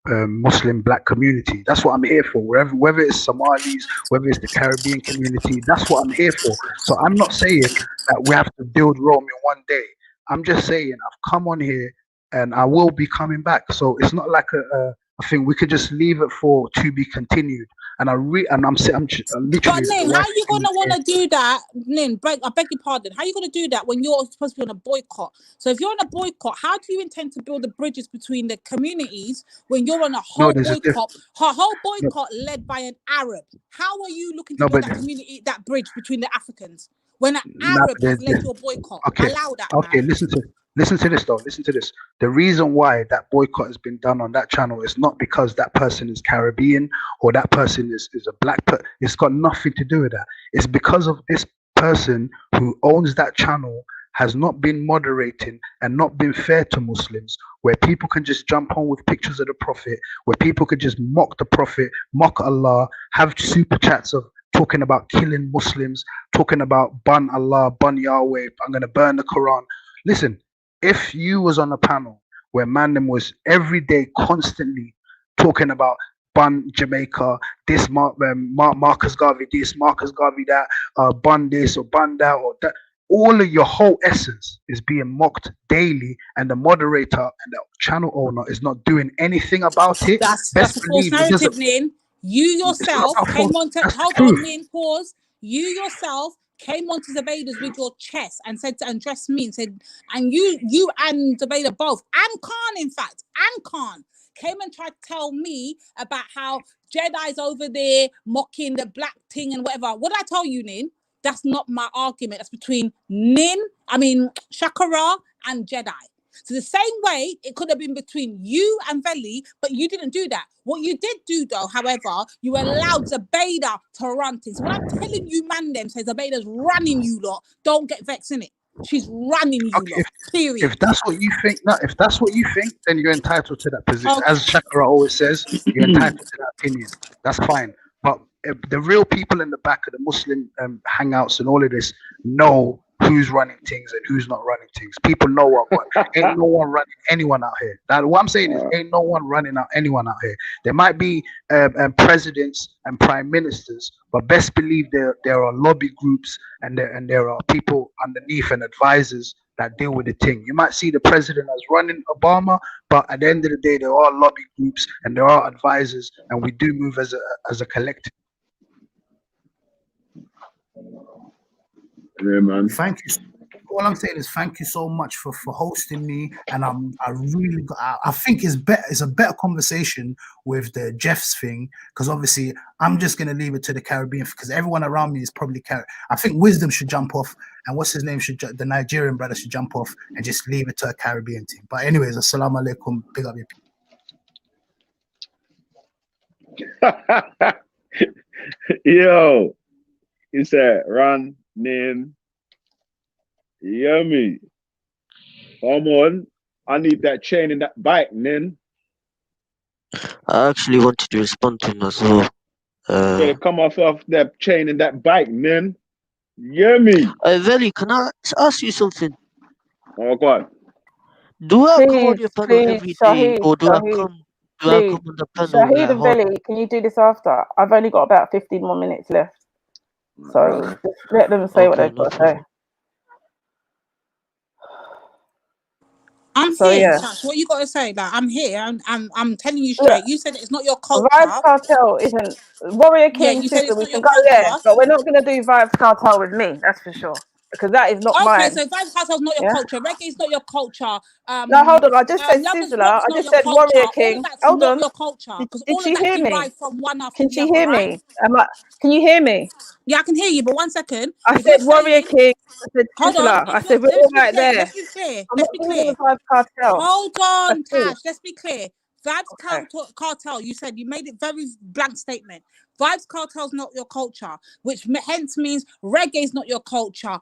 Muslim black community. That's what I'm here for. Whether it's Somalis, whether it's the Caribbean community, that's what I'm here for. So I'm not saying that we have to build Rome in one day. I'm just saying I've come on here and I will be coming back. So it's not like a thing. We could just leave it for to be continued. And I'm literally. But Nin, how you gonna want to do that, Nin? I beg your pardon. How you gonna do that when you're supposed to be on a boycott? So if you're on a boycott, how do you intend to build the bridges between the communities when you're on a whole boycott? A whole boycott led by an Arab. How are you looking to build that community, that bridge between the Africans when an Arab has led to a boycott? Okay. Allow that. Okay, man. Listen to this though. Listen to this. The reason why that boycott has been done on that channel is not because that person is Caribbean or that person is a black person. It's got nothing to do with that. It's because of this person who owns that channel has not been moderating and not been fair to Muslims, where people can just jump on with pictures of the Prophet, where people could just mock the Prophet, mock Allah, have super chats of talking about killing Muslims, talking about bun Allah, bun Yahweh, I'm going to burn the Quran. Listen, if you was on a panel where Mandem was every day constantly talking about bun Jamaica, this Marcus Garvey this, Marcus Garvey that, bun this or bun that or that, all of your whole essence is being mocked daily, and the moderator and the channel owner is not doing anything about it. That's a false narrative, Nin. You yourself came on to hold on, Nin, pause. You yourself came onto Zubaydah with your chest and said to address me and said, and you and Zubaydah both, and Khan, in fact, and Khan came and tried to tell me about how Jedi's over there mocking the black thing and whatever. What did I tell you, Nin? That's not my argument. That's between Shakara and Jedi. So the same way it could have been between you and Veli, but you didn't do that. What you did do, though, however, you allowed Zubaydah to run things. So what I'm telling you, Mandem, says Zubaydah's running you lot. Don't get vexed in it. She's running you lot. Period. If that's what you think, then you're entitled to that position. Okay. As Shakara always says, you're entitled to that opinion. That's fine. But the real people in the back of the Muslim hangouts and all of this know who's running things and who's not running things. People know what. Ain't no one running anyone out here. What I'm saying is, ain't no one running out anyone out here. There might be presidents and prime ministers, but best believe there are lobby groups and there are people underneath and advisors that deal with the thing. You might see the president as running Obama, but at the end of the day, there are lobby groups and there are advisors, and we do move as a collective. Yeah, man. Thank you. All I'm saying is thank you so much for hosting me, and I think it's a better conversation with the Jeffs thing, because obviously I'm just gonna leave it to the Caribbean because everyone around me is probably I think Wisdom should jump off, and what's his name the Nigerian brother should jump off and just leave it to a Caribbean team. But anyways, assalamu alaikum, big up your people. Yo, he said run. Nin, yummy. Come on, I need that chain in that bike, Nin. I actually wanted to respond to him as well. Better come off that chain in that bike, Nin. Yummy. Veli, can I ask you something? Oh God. Do I come on your panel every day, or do I come on the panel? Shahid and Veli, can you do this after? I've only got about 15 more minutes left. So just let them say what they've got to say. I'm here, Tash. What you got to say? Like, I'm here. I'm telling you straight. You said it's not your culture. Vibes Cartel isn't Warrior King. You said it's we not can your go culture. there, but we're not going to do Vibes Cartel with me. That's for sure, because that is not mine. Okay, so Vibes Cartel's not your culture. Reggae is not your culture. No, hold on. I just said Sizzler. I just said Warrior King. Hold on. Your culture, did she hear me? From one after Can the she other, hear right? me? Can you hear me? Yeah, I can hear you, but 1 second. I said Warrior King. I said Sizzler. I said we're all right there. Let's be clear. Let's be clear. Vibes Cartel. Hold on, Tash. Let's be clear. Vibes Cartel, you said you made it very blank statement. Vibes Cartel's not your culture, which hence means reggae is not your culture,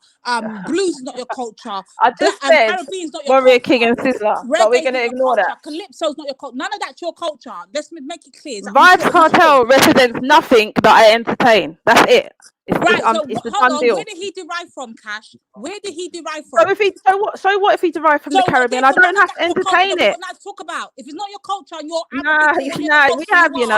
blues is not your culture, I just said Caribbean's not your Warrior culture, King and Sizzler, but reggae we're is gonna not your ignore culture, that. calypso's not your culture. None of that's your culture. Let's make it clear. Vibes Cartel represents nothing that I entertain. That's it. Right, so It's the hold done on. deal. Where did he derive from, Cash? Where did he derive from? So what if he derived from the Caribbean? I don't have to entertain it. What not to talk about? If it's not your culture and you're Nah, Arabic, we have,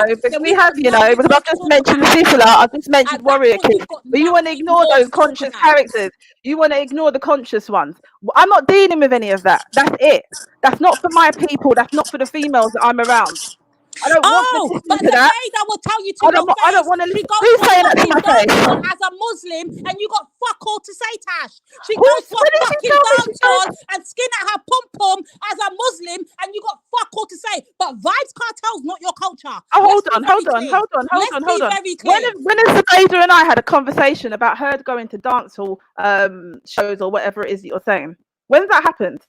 because then we have, got nothing because I've just mentioned Sizzler, I've just mentioned Warrior King. But you want to ignore those conscious characters. You want to ignore the conscious ones. I'm not dealing with any of that. That's it. That's not for my people. That's not for the females that I'm around. I don't want to listen but to that. Zebeda will tell you to I don't want to listen. Who's saying that to my face? As a Muslim, and you got fuck all to say, Tash. She goes to a fucking dance hall and skin at her pum pum as a Muslim, and you got fuck all to say. But Vibes Cartel's not your culture. Oh, hold on. When has Zebeda and I had a conversation about her going to dancehall shows or whatever it is that you're saying? When's that happened?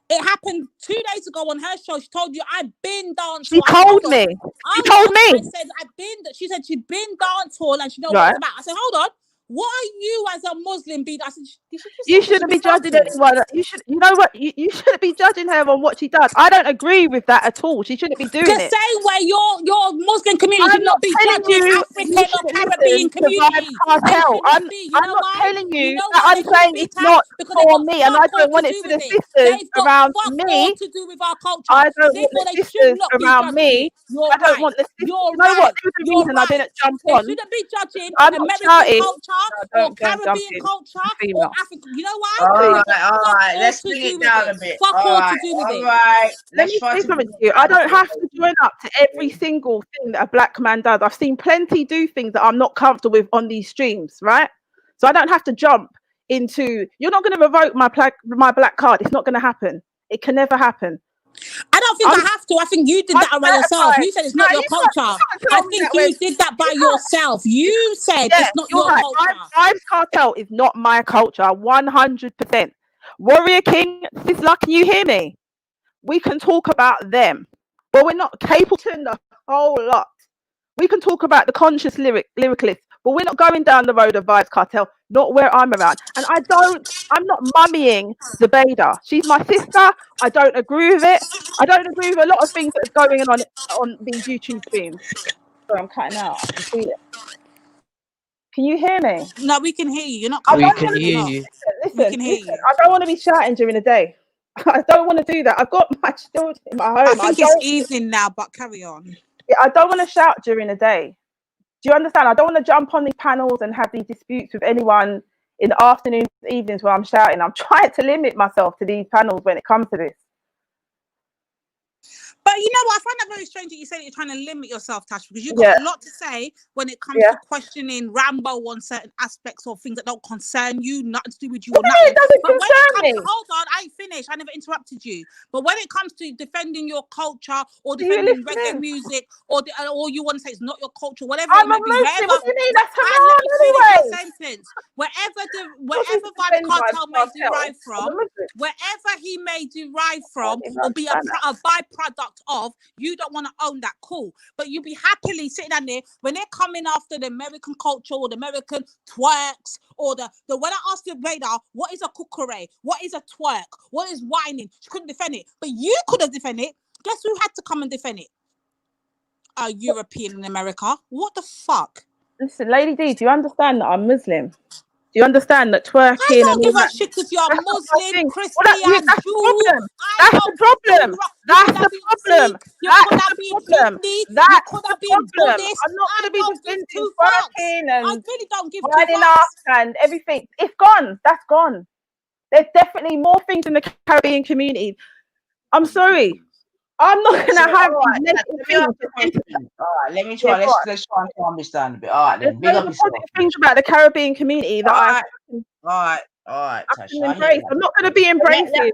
It happened 2 days ago on her show. She told you I've been dancehall. She told me. I said I've been. She said she'd been dancehall and she knows what it's about. I said, hold on. What are you as a Muslim being? I said, you shouldn't be judging anyone. You know what? You shouldn't be judging her on what she does. I don't agree with that at all. She shouldn't be doing it. The same way your Muslim community should not be judging African or Caribbean community. I'm not telling you that I'm saying it's not for me, and I don't want it for the sisters around me. To do with our culture. I don't want the sisters around me. I don't want the sisters. You know what? There's a reason I didn't jump on. They shouldn't be judging American culture or Caribbean culture or African. You know why? All right. Let's bring it down a bit. Fuck all to do with it. All right. Let me say something to you. I don't have to join up to every single thing that a black man does. I've seen plenty do things that I'm not comfortable with on these streams, right? So I don't have to jump into. You're not going to revoke my black card. It's not going to happen. It can never happen. I don't think I have to. I think you did that by yourself. You said it's not your culture. I think you did that by yourself. You said it's not your culture. Vibes Cartel is not my culture, 100%. Warrior King, Sizzler, can you hear me? We can talk about them, but we're not Capleton, the whole lot. We can talk about the conscious lyricalists, but we're not going down the road of Vibes Cartel, not where I'm around. And I'm not mummying Zebeda. She's my sister. I don't agree with it. I don't agree with a lot of things that are going on these YouTube streams. So I'm cutting out. I can feel it. Can you hear me? No, we can hear you. You're not. We can hear you. Listen, I don't want to be shouting during the day. I don't want to do that. I've got my children in my home. I think it's easing now, but carry on. Yeah, I don't want to shout during the day. Do you understand? I don't want to jump on these panels and have these disputes with anyone in the afternoons, evenings where I'm shouting. I'm trying to limit myself to these panels when it comes to this. But you know what? I find that very strange that you say that you're trying to limit yourself, Tash, because you've got a lot to say when it comes to questioning Rambo on certain aspects or things that don't concern you, nothing to do with you or nothing. It doesn't concern me. Hold on, I ain't finished. I never interrupted you. But when it comes to defending your culture or defending reggae music or you want to say it's not your culture, whatever I'm it a may be, Muslim. What do you mean? That's let me finish haram your sentence. Wherever Vibes Cartel may derive from, wherever he may derive from or be a byproduct of, you don't want to own that, cool, but you'll be happily sitting down there when they're coming after the American culture or the American twerks or the when I asked the radar, what is a kukure, what is a twerk, what is whining, she couldn't defend it, but you could have defended it. Guess who had to come and defend it? A European in America. What the fuck? Listen, Lady D, do you understand that I'm Muslim? Do you understand that twerking? I don't give a shit if you're Muslim, Christian, Jew. That's the problem. That's the problem. You could have been Hindi. You could have been Buddhist. I'm not going to be defending twerking and I really don't give riding up and everything. It's gone. That's gone. There's definitely more things in the Caribbean community. I'm sorry. I'm not going to have these negative things. All right, let me try. Let's try and calm this down a bit. All right, then. Big up yourself. Things about the Caribbean community that all right. All right, I Tash. can I hear embrace. that. I'm not going to be embracing.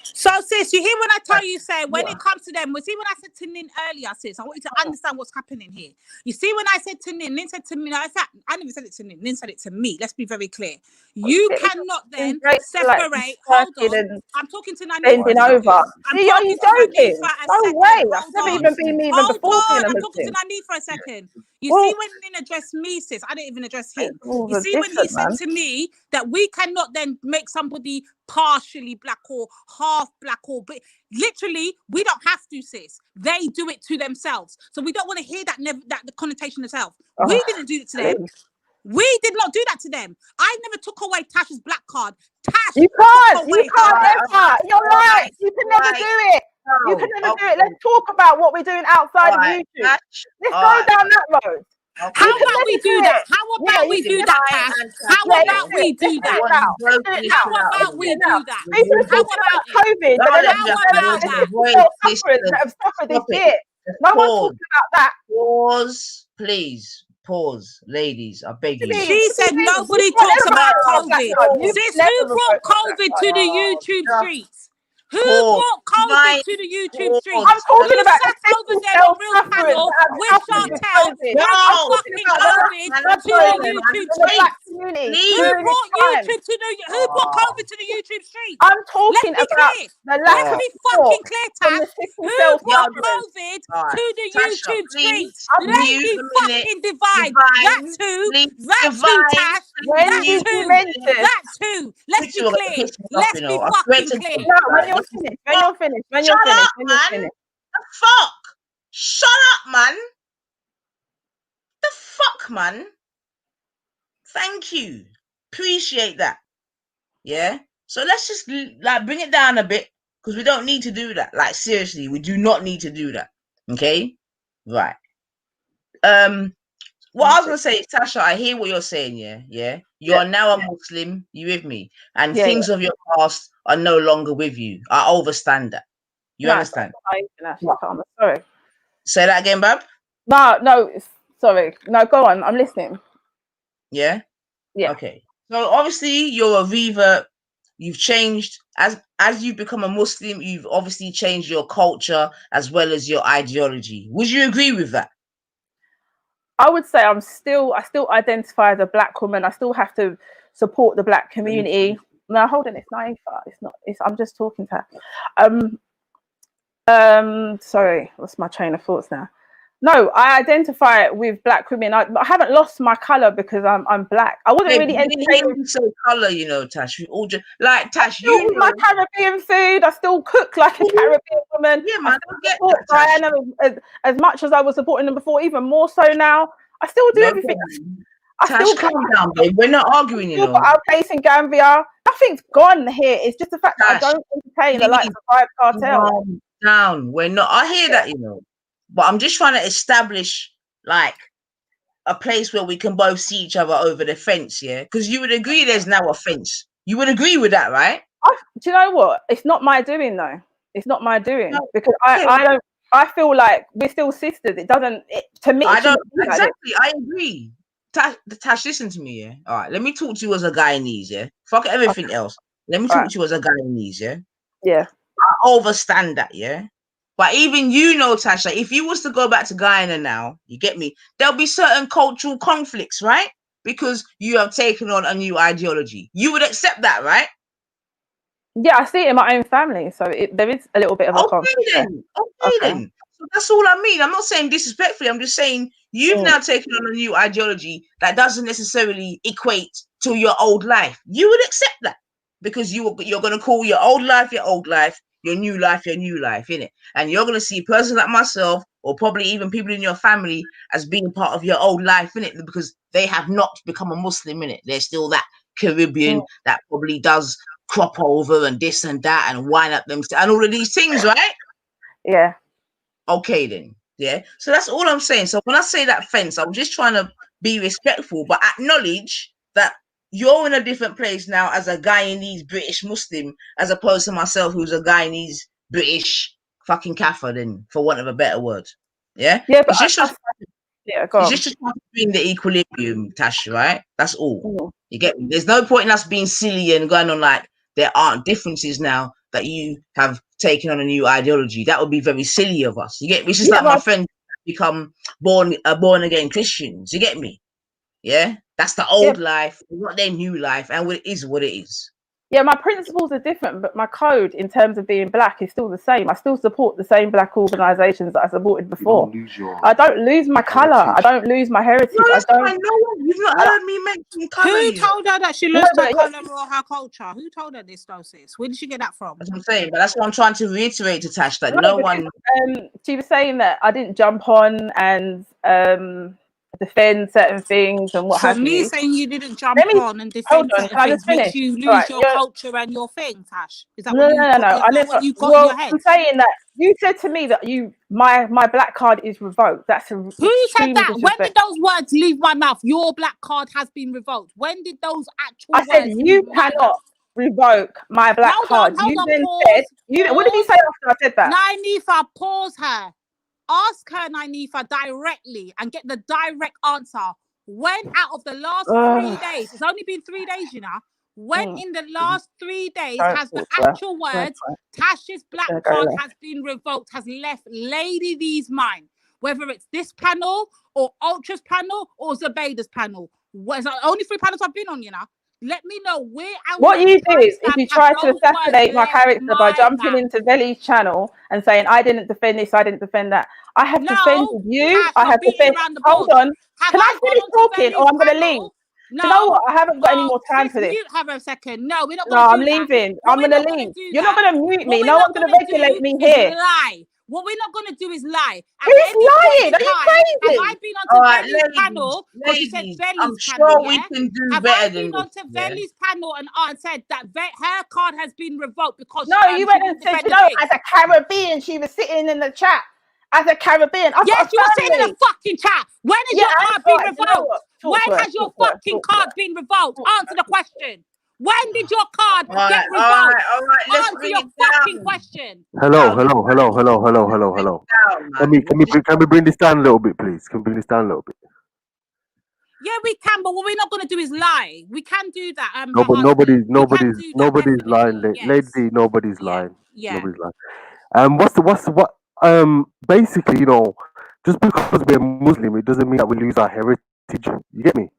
So, sis, you hear when I tell you, say, when it comes to them, see when I said to Nin earlier, sis, I want you to understand what's happening here. You see, when I said to Nin said to me, I never said it to Nin said it to me. Let's be very clear. You cannot then separate. Hold on. I'm talking to Nani for a Bending second. over. I'm See, are talking you to Nani joking? for a No second. way. I've Hold never on. even been me even Hold before being on. a I'm talking to Muslim. Nani for a second. You Well, see, when Nin addressed me, sis, I didn't even address him. rules You are see, when he different, said man. to me that we cannot then make somebody partially black or half black or literally, we don't have to, sis. They do it to themselves. So we don't want to hear that the connotation itself. We didn't do it to them. We did not do that to them. I never took away Tash's black card. Tash You can't. took away You can't her ever. You're right. You can never do it. You can never do it. Let's talk about what we're doing outside of YouTube. Let's go down that road. How about we do that? How about we do that, Tash? How about we do that? How about we do that? People are talking about COVID, but they're not How talking about about that? sufferers that have suffered this shit. No one's talking about that. Pause, please. Pause, ladies. I beg you. She said nobody talks about COVID. Sis, who brought COVID to the YouTube streets? Who brought COVID to the YouTube streets? I'm talking about sat the over there on Real Panel with Chantel, bringing fucking COVID to the YouTube streets. Who brought YouTube to the? Who brought COVID to the YouTube streets? I'm talking Let's be about clear. the lack Let's of be support fucking clear, from the Tash. sickle Who cell brought sufferers. COVID Alright, to the Tasha, YouTube please, streets? Let's mute be a minute. fucking divide. That's who. That's who, Divine, Tash. When That's did you who. mention? That's who. Let's be clear. Let's be fucking clear. No, when you're finished. When you're finished. When you're Shut finished. up, When you're man. finished. The fuck? Shut up, man. The fuck, man. Thank you. Appreciate that. Yeah. So let's just like bring it down a bit because we don't need to do that. Like seriously, we do not need to do that. Okay. Right. What I was gonna say is, Tasha, I hear what you're saying. Yeah. You are now a Muslim. You with me? And things of your past are no longer with you. I understand that. You understand? I'm sorry. Say that again, Bab. No, sorry. No, go on. I'm listening. Yeah. Yeah. Okay. So obviously you're a revert. You've changed as you've become a Muslim. You've obviously changed your culture as well as your ideology. Would you agree with that? I would say I still identify as a black woman. I still have to support the black community. No, hold on, it's Naifa. I'm just talking to her. Sorry, what's my train of thoughts now? No, I identify with black women. I haven't lost my color because I'm black. I wasn't really entertaining. So color, you know, Tash. We all just like Tash. You know, my Caribbean food. I still cook like a Caribbean woman. Yeah, man. I still support Diana as much as I was supporting them before, even more so now. I still do everything. Tash, calm down, babe. We're not arguing, you know. Our place in Gambia, nothing's gone here. It's just the fact that I don't entertain the likes of Vibe Cartel. Calm down. We're not. I hear that, you know. But I'm just trying to establish like a place where we can both see each other over the fence, yeah? Because you would agree there's now a fence. You would agree with that, right? Do you know what? It's not my doing though. It's not my doing because I feel like we're still sisters. It doesn't to me. I don't exactly. I agree. Tash, listen to me, yeah. All right, let me talk to you as a Guyanese, yeah. Fuck everything else. Let me talk to you as a Guyanese, yeah. Yeah. I understand that, yeah. But even you know, Tasha, if you was to go back to Guyana now, you get me, there'll be certain cultural conflicts, right? Because you have taken on a new ideology. You would accept that, right? Yeah, I see it in my own family. So there is a little bit of a conflict. Okay then. So that's all I mean. I'm not saying disrespectfully. I'm just saying you've now taken on a new ideology that doesn't necessarily equate to your old life. You would accept that because you're going to call your old life, your new life, innit? And you're going to see a person like myself, or probably even people in your family, as being part of your old life, innit? Because they have not become a Muslim, innit? They're still that Caribbean that probably does crop over and this and that and wind up them and all of these things, right? Yeah. Okay then. Yeah. So that's all I'm saying. So when I say that fence, I'm just trying to be respectful, but acknowledge that you're in a different place now as a Guyanese British Muslim, as opposed to myself, who's a Guyanese British fucking Kaffir, then, for want of a better word. Yeah. Yeah, but Yeah, go It's on. just to try to bring the equilibrium, Tash, right? That's all. You get me? There's no point in us being silly and going on like there aren't differences now that you have taken on a new ideology. That would be very silly of us. You get me? It's just Yeah, like my but friend become born again Christians. You get me? Yeah, that's the yeah, old life, not their new life, and it is what it is. yeah, my principles are different, but my code in terms of being black is still the same. I still support the same black organisations that I supported before. I don't lose my colour. I don't lose my heritage. No, I that's don't. fine. No one, you've not heard me mention colour. Who told her that she No, lost her but colour or her culture? Who told her this, though, sis? Where did she get that from? That's what I'm saying, but that's what I'm trying to reiterate to Tash, that no, no because, one. she was saying that I didn't jump on and defend certain things and what So have me you. saying you didn't jump Let me on and hold defend on. certain Can I things just makes finish? you lose Right, your culture and your thing, Tash. Is that no, what you? no, no, no. Is I that never. what you got in Well, your head? I'm saying that you said to me that my black card is revoked. That's Who said extremely that? When did disrespectful. those words leave my mouth? Your black card has been revoked. When did those actual I said words you leave my cannot mouth? revoke my black card. Hold You on, then pause. said you. What did you say after I said that? Nynifa, pause her. Ask her, Nynifa, directly and get the direct answer. When out of the last 3 days, it's only been 3 days, you know. When in the last 3 days Don't has the talk to her. actual Don't words talk. Tash's black Gonna go card left. has been revoked, has left Lady V's mind? Whether it's this panel or Ultra's panel or Zubaydah's panel. It's the only 3 panels I've been on, you know. Let me know where and What when you did is timestamp you have tried to those words assassinate my left character by my jumping mouth. into Veli's channel and saying I didn't defend this, I didn't defend that. I have defended you. Tash, I you're have beating defended. around the Hold bush. on. Have Can I I gone finish on to talking or Veli's I'm going to leave? panel? You know what? I haven't got any No, more time sis, for this. mute her a second. No, we're not No, going to I'm do that. leaving. What I'm we're going to not going leave. to do You're not that. going to mute What me. we're No not one's going going to to do regulate me is here. lie. What we're not going to do is lie. At Who's any point lying? in Are you time, have crazy? I been onto All right, Veli's ladies, panel? Because you said I'm Veli's sure panel, we yeah? can do Have better I than been this. onto Yeah? Veli's panel and said that her card has been revoked because No, you she went and didn't said, defend you the know, thing? as a Caribbean, she was sitting in the chat. As a Caribbean, I've Yes, got a you were sitting in family. a fucking chat. When has Yeah, your and card all been right, you know revoked? what? Talk When to her. has your Talk to her. fucking Talk to card her. been revoked? Answer the question. When did your card All get right, all revoked? right, all right. Let's Answer bring your it fucking down. question. Hello, Down. hello, hello, hello, hello, hello, hello. Down, man. Can we bring this down a little bit, please? Can we bring this down a little bit? Yeah, we can, but what we're not going to do is lie. We can do that. Her No, but husband. We can do that, nobody's lying. definitely. Lady Yes. D, nobody's Yeah. lying. Yeah. Nobody's lying. Basically, you know, just because we're Muslim, it doesn't mean that we lose our heritage. You get me?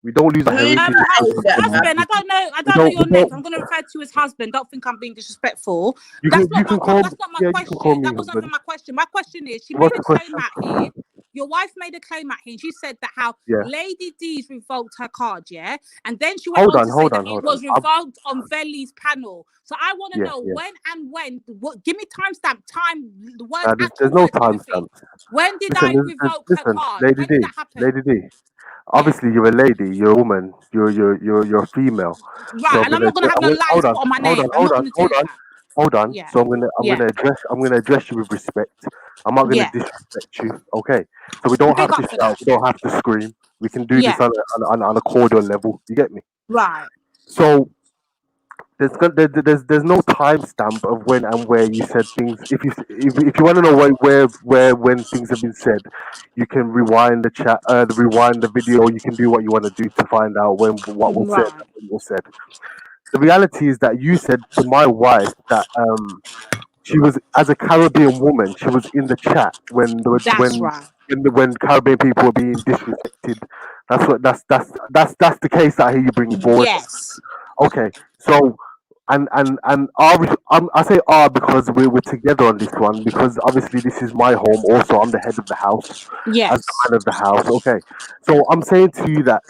We don't lose our heritage. Husband, I don't know your name. I'm going to refer to you as husband. Don't think I'm being disrespectful. That's not my question. That wasn't for my question. My question is, she made a claim out here. Your wife made a claim at him. She said that how Lady D's revoked her card, yeah? And then she went on to say that it was revoked on Veli's panel. So I want to know when. Give me timestamp. The word. There's no timestamp. When did I revoke her card? Lady When D, did that happen? Lady D. Obviously, you're a lady. You're a woman. You're a female. Right, So and I'm not gonna have no lies put on my name. I'm not gonna do that. Hold on. Yeah. So I'm gonna address you with respect. I'm not gonna disrespect you. Okay. So we don't have to shout. We don't have to scream. We can do this on a cordial level. You get me? Right. So there's no timestamp of when and where you said things. If you want to know where when things have been said, you can rewind the chat, rewind the video. You can do what you want to do to find out what was said. And when was said. The reality is that you said to my wife that she was, as a Caribbean woman, she was in the chat when Caribbean people were being disrespected. That's the case that I hear you bring forward. Yes. Okay, so and I say because we're together on this one, because obviously this is my home. Also, I'm the head of the house. Yes. As the man of the house. Okay, so I'm saying to you that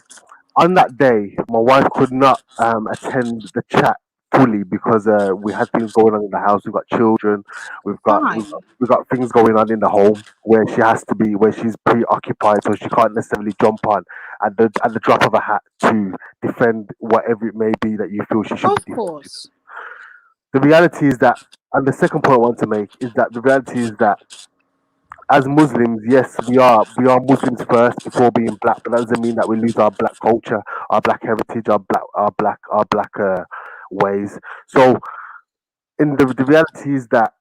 on that day, my wife could not attend the chat fully because we had things going on in the house. We've got children. We've got things going on in the home where she's preoccupied, so she can't necessarily jump on at the drop of a hat to defend whatever it may be that you feel she should be defending. Of course. The reality is that, and the second point I want to make is that the reality is that as Muslims, yes, we are Muslims first before being black, but that doesn't mean that we lose our black culture, our black heritage, our black ways. So, in the reality is that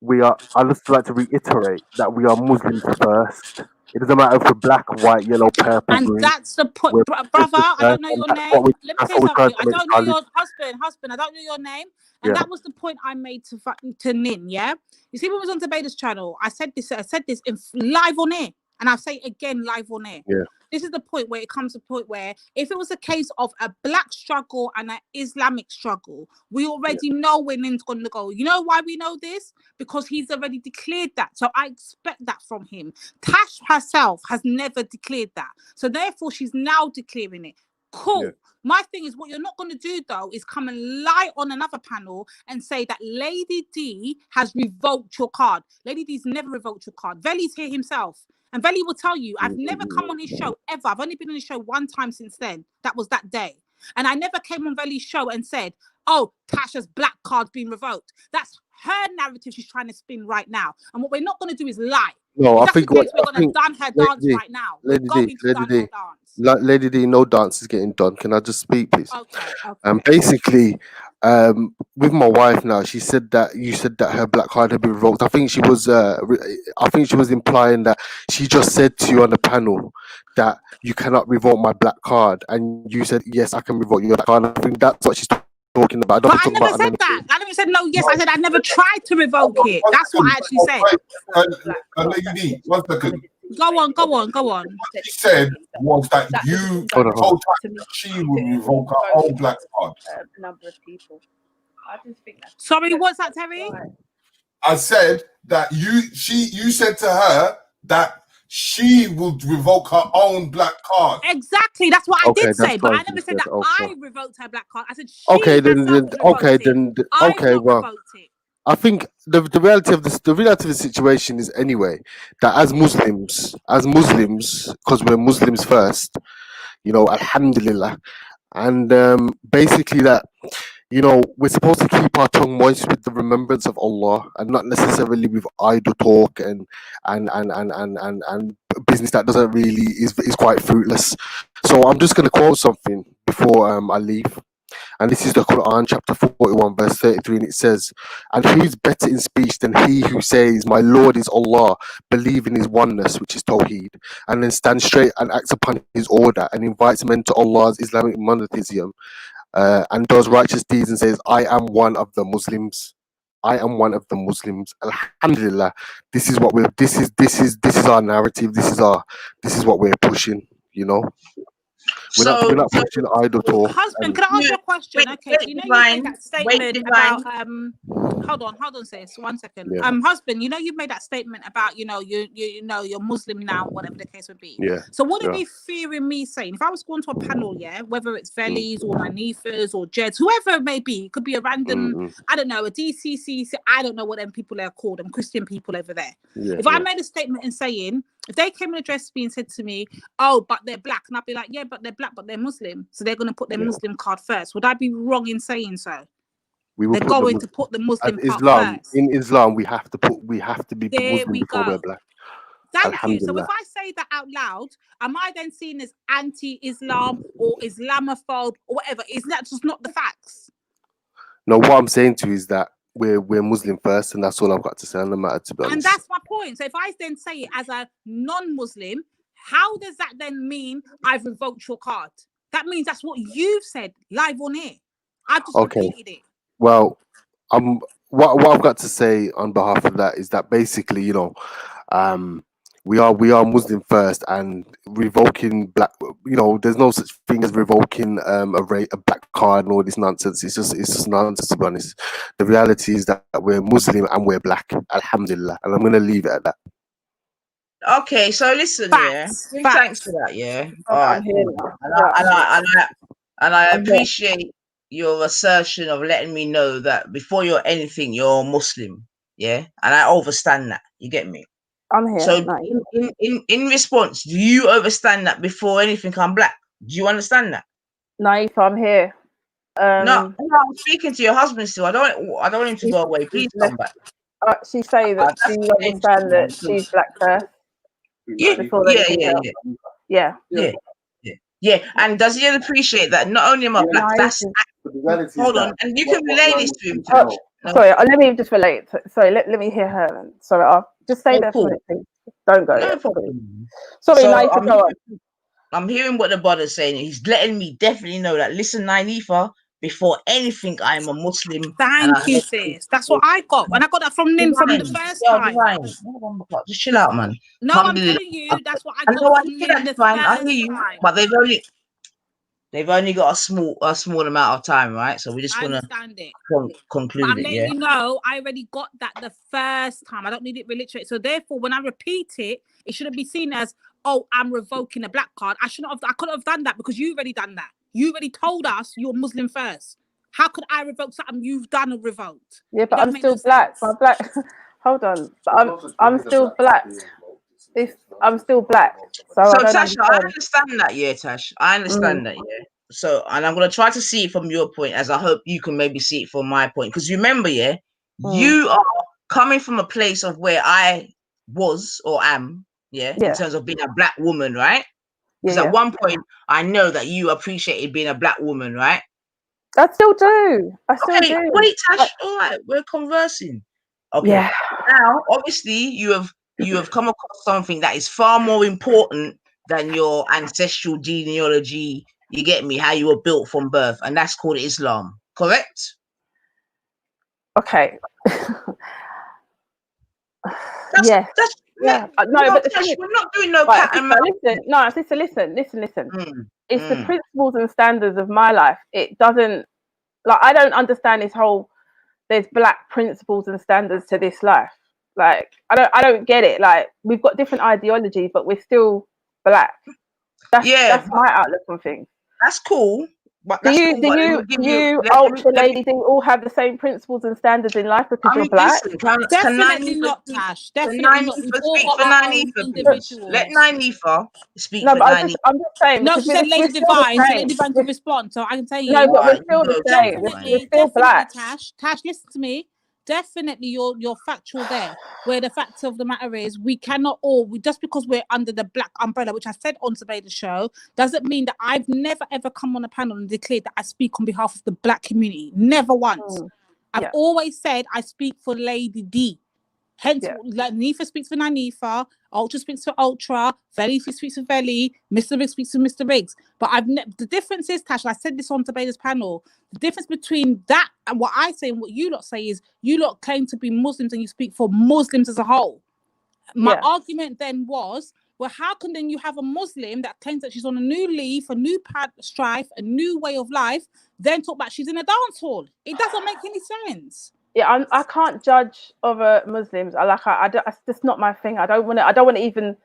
we are. I just like to reiterate that we are Muslims first. It doesn't matter if we're black, white, yellow, purple, And green. that's the point, We're brother. Muslims I first, don't know and your that's name. what we. Let me That's say what we're trying something. to I make don't know Charlie. your husband. I don't know your name. And Yeah. that was the point I made to Nin. Yeah. You see, when we was on Debater's channel, I said this in live on air, and I'll say it again live on air. Yeah. This is the point where it comes to a point where if it was a case of a black struggle and an Islamic struggle, we already know where Nin's going to go. You know why we know this? Because he's already declared that. So I expect that from him. Tash herself has never declared that. So therefore, she's now declaring it. Cool. Yeah. My thing is, what you're not going to do, though, is come and lie on another panel and say that Lady D has revoked your card. Lady D's never revoked your card. Veli's here himself. And Veli will tell you, I've never come on his show ever. I've only been on his show one time since then. That was that day. And I never came on Veli's show and said, oh, Tasha's black card's been revoked. That's her narrative she's trying to spin right now. And what we're not going to do is lie. No, If I that's think the case, we're going to done her dance Lady D, right now. We're Lady going D, to Lady done D, her dance. Lady D, no dance is getting done. Can I just speak, please? Okay. Basically, with my wife now, she said that you said that her black card had been revoked. I think she was, I think she was implying that she just said to you on the panel that you cannot revoke my black card, and you said yes, I can revoke your black card. I think that's what she's talking about. But I never said that. I never said no, yes. I said I never tried to revoke it. That's what I actually said. Lady D, 1 second. Go on. What she said was that you told her she would revoke her own black card. Number of people. I just think that's Sorry, what's that, Terry? I said that you said to her that she would revoke her own black card. Exactly, that's what I Okay, did that's say, but I fine, never she said said, that okay. I revoked her black card. I said she Okay, then, herself revoked okay, it. then, I've okay, not well, revoked it. I think the reality of this, the reality of the situation is anyway that as Muslims, because we're Muslims first, you know, Alhamdulillah, and basically that, you know, we're supposed to keep our tongue moist with the remembrance of Allah and not necessarily with idle talk and business that doesn't really is quite fruitless. So I'm just going to quote something before I leave. And this is the Quran, chapter 41, verse 33, and it says, and who is better in speech than he who says, my Lord is Allah, believe in his oneness, which is Tawheed, and then stands straight and acts upon his order and invites men to Allah's Islamic monotheism, and does righteous deeds and says, I am one of the Muslims. I am one of the Muslims. Alhamdulillah. This is what we're this is our narrative. This is what we're pushing, you know. We're not pushing idle talk. Husband, can I ask you a question? Okay, so you know you made that statement about hold on, sis. 1 second. Yeah. Husband, you know you made that statement about you know you're Muslim now, whatever the case would be. Yeah. So what yeah. it be fearing me saying if I was going to a panel, yeah, whether it's Velis or Manifas or Jeds, whoever it may be, it could be a random, I don't know, a DCC, I don't know what them people are called, them Christian people over there. Yeah, if I made a statement and saying, if they came and addressed me and said to me, oh, but they're black, and I'd be like, yeah, but they're black, but they're Muslim, so they're going to put their Muslim card first. Would I be wrong in saying so? They're going to put the Muslim card first. In Islam, we have to be there Muslim we before go. we're black. Thank you. So if I say that out loud, am I then seen as anti-Islam or Islamophobe or whatever? Is that just not the facts? No, what I'm saying to you is that we're Muslim first, and that's all I've got to say on the matter, to be honest. And that's my point. So if I then say it as a non-Muslim, how does that then mean I've revoked your card? That means that's what you've said live on air. I've just repeated it. Well, what I've got to say on behalf of that is that basically, you know, we are Muslim first, and revoking black, you know, there's no such thing as revoking a black card and all this nonsense. It's just nonsense, to be honest. The reality is that we're Muslim and we're black, Alhamdulillah, and I'm gonna leave it at that. Okay, so listen, Facts. Thanks for that, all right, and I appreciate your assertion of letting me know that before you're anything, you're Muslim, and I understand that. You get me? I'm here. So, in response, do you understand that before anything, I'm black? Do you understand that? Naif, I'm here. No, I'm speaking to your husband still. I don't want him to go away. Please come back. She's saying that she understands that she's black first. Yeah. And does he appreciate that? Not only am I black, hold on, and you can relay this to him. Sorry, let me just relate. Sorry, let me hear her. Sorry, I'll just say that for a minute, please. Don't go No yet. problem. Sorry, So Naifa, go on. I'm hearing what the brother's saying. He's letting me definitely know that, listen, Naifa, before anything, I'm a Muslim. Thank you, sis. That's what I got. And I got that from Nin from the first time. Just chill out, man. No, I'm telling you, that's what I I got know, from Nin the fine. I first hear you, time. but they've only got a small amount of time, right? So we just I want understand it. to But conclude I'm it, letting yeah. you know, I already got that the first time. I don't need it reiterated. So therefore, when I repeat it, it shouldn't be seen as, oh, I'm revoking a black card. I couldn't have done that because you already done that. You already told us you're Muslim first. How could I revoke something you've done or revoked? Yeah, but I'm still black. I'm black. Hold on, but I'm still black. I'm still black. So I don't Tash, I understand. understand that, yeah, Tash. I understand that, yeah. So, and I'm gonna try to see it from your point, as I hope you can maybe see it from my point. Because remember, yeah, you are coming from a place of where I was or am, in terms of being a black woman, right? Because at one point, I know that you appreciated being a black woman, right? I still do. I still do. Wait, Tash. All right, we're conversing. Okay. Yeah. Now, obviously, you have come across something that is far more important than your ancestral genealogy. You get me? How you were built from birth, and that's called Islam. Correct? Okay. Yes. Yeah. No, but the thing is, we're not doing no cat and mouse. Listen. It's the principles and standards of my life. It doesn't, like, I don't understand this whole, there's black principles and standards to this life. Like, I don't get it. Like, we've got different ideologies, but we're still black. That's my outlook on things. That's cool. But Do you ultra ladies all have the same principles and standards in life because you're black? Definitely not, Tash. Definitely not. We've all got our own individuals. Let Naifa speak No, for but Naifa. I'm just saying. No, because she said we're Lady still the Divine, so same. Lady Divine can respond. So I can tell you. No, but we're still the same. We're still black. Tash, listen to me. Definitely, you're factual there. Where the fact of the matter is, we cannot just because we're under the black umbrella, which I said on today's show, doesn't mean that I've never ever come on a panel and declared that I speak on behalf of the black community. Never once. I've always said I speak for Lady D. Hence, like Nifa speaks for Nanifa, Ultra speaks for Ultra, Veli speaks for Veli, Mr. Riggs speaks for Mr. Riggs. But the difference is, Tash, I said this on today's panel, the difference between that and what I say and what you lot say is you lot claim to be Muslims and you speak for Muslims as a whole. My argument then was, well, how can then you have a Muslim that claims that she's on a new leaf, a new strife, a new way of life, then talk about she's in a dance hall? It doesn't make any sense. Yeah, I can't judge other Muslims. It's just not my thing. I don't want to even.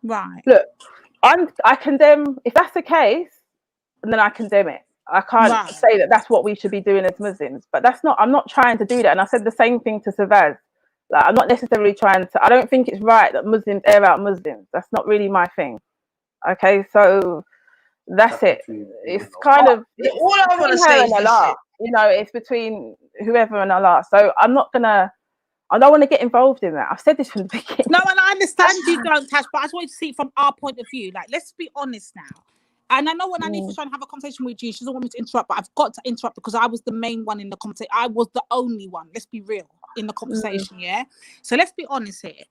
Right. Look, I condemn. If that's the case, then I condemn it. I can't say that that's what we should be doing as Muslims. But that's not. I'm not trying to do that. And I said the same thing to Savaz. Like, I'm not necessarily trying to. I don't think it's right that Muslims air out Muslims. That's not really my thing. Okay, so that's it. It's kind of. All I want to say is Allah. You know, it's between whoever and Allah. So I don't want to get involved in that. I've said this from the beginning. No, and I understand you don't, Tash, but I just want you to see it from our point of view. Like, let's be honest now. And I know when Anifa's trying to have a conversation with you, she doesn't want me to interrupt, but I've got to interrupt because I was the main one in the conversation. I was the only one, let's be real, in the conversation, yeah? So let's be honest here.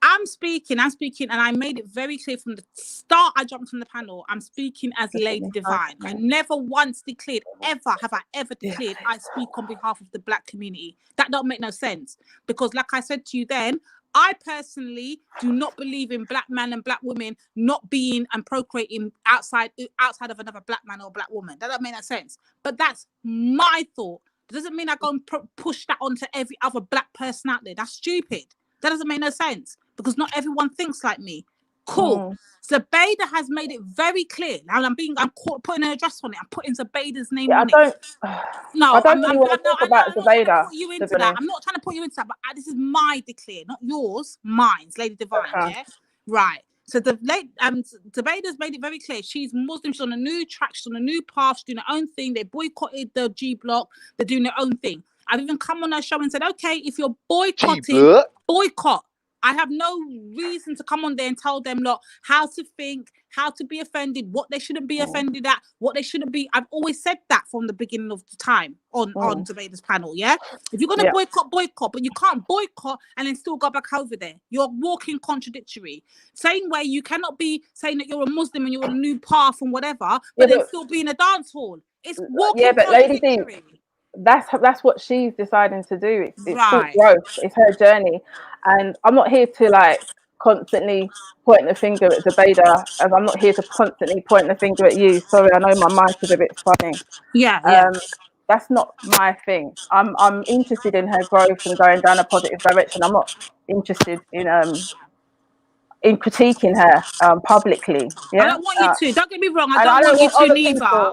I'm speaking, and I made it very clear from the start I jumped on the panel, I'm speaking as Lady Divine. I never once declared, have I ever declared I speak on behalf of the black community. That don't make no sense. Because like I said to you then, I personally do not believe in black men and black women not being and procreating outside of another black man or black woman. That don't make no sense. But that's my thought. It doesn't mean I go and push that onto every other black person out there. That's stupid. That doesn't make no sense because not everyone thinks like me. Cool. Zubaydah has made it very clear. Now I'm putting an address on it. I'm putting Zubaydah's name on it. No, I don't really want to talk about Zubaydah. I'm not trying to put you into that, but this is my declare, not yours, mine, Lady Divine. Yeah, right. So Zubaydah's made it very clear. She's Muslim. She's on a new track. She's on a new path. She's doing her own thing. They boycotted the G Block. They're doing their own thing. I've even come on her show and said, okay, if you're boycotting, boycott. I have no reason to come on there and tell them, look, how to think, how to be offended, what they shouldn't be offended at, what they shouldn't be. I've always said that from the beginning of the time on Debater's panel, yeah? If you're going to boycott, but you can't boycott and then still go back over there. You're walking contradictory. Same way you cannot be saying that you're a Muslim and you're on a new path and whatever, but then still be in a dance hall. It's walking but Lady D, contradictory. that's what she's deciding to do. It's called Right. growth. It's her journey, and I'm not here to like constantly point the finger at Zubaida, and I'm not here to constantly point the finger at you. Sorry, I know my mic is a bit funny. Yeah. That's not my thing. I'm interested in her growth and going down a positive direction. I'm not interested in critiquing her publicly. Yeah, I don't want you to. Don't get me wrong. I and don't want you to other neither. people-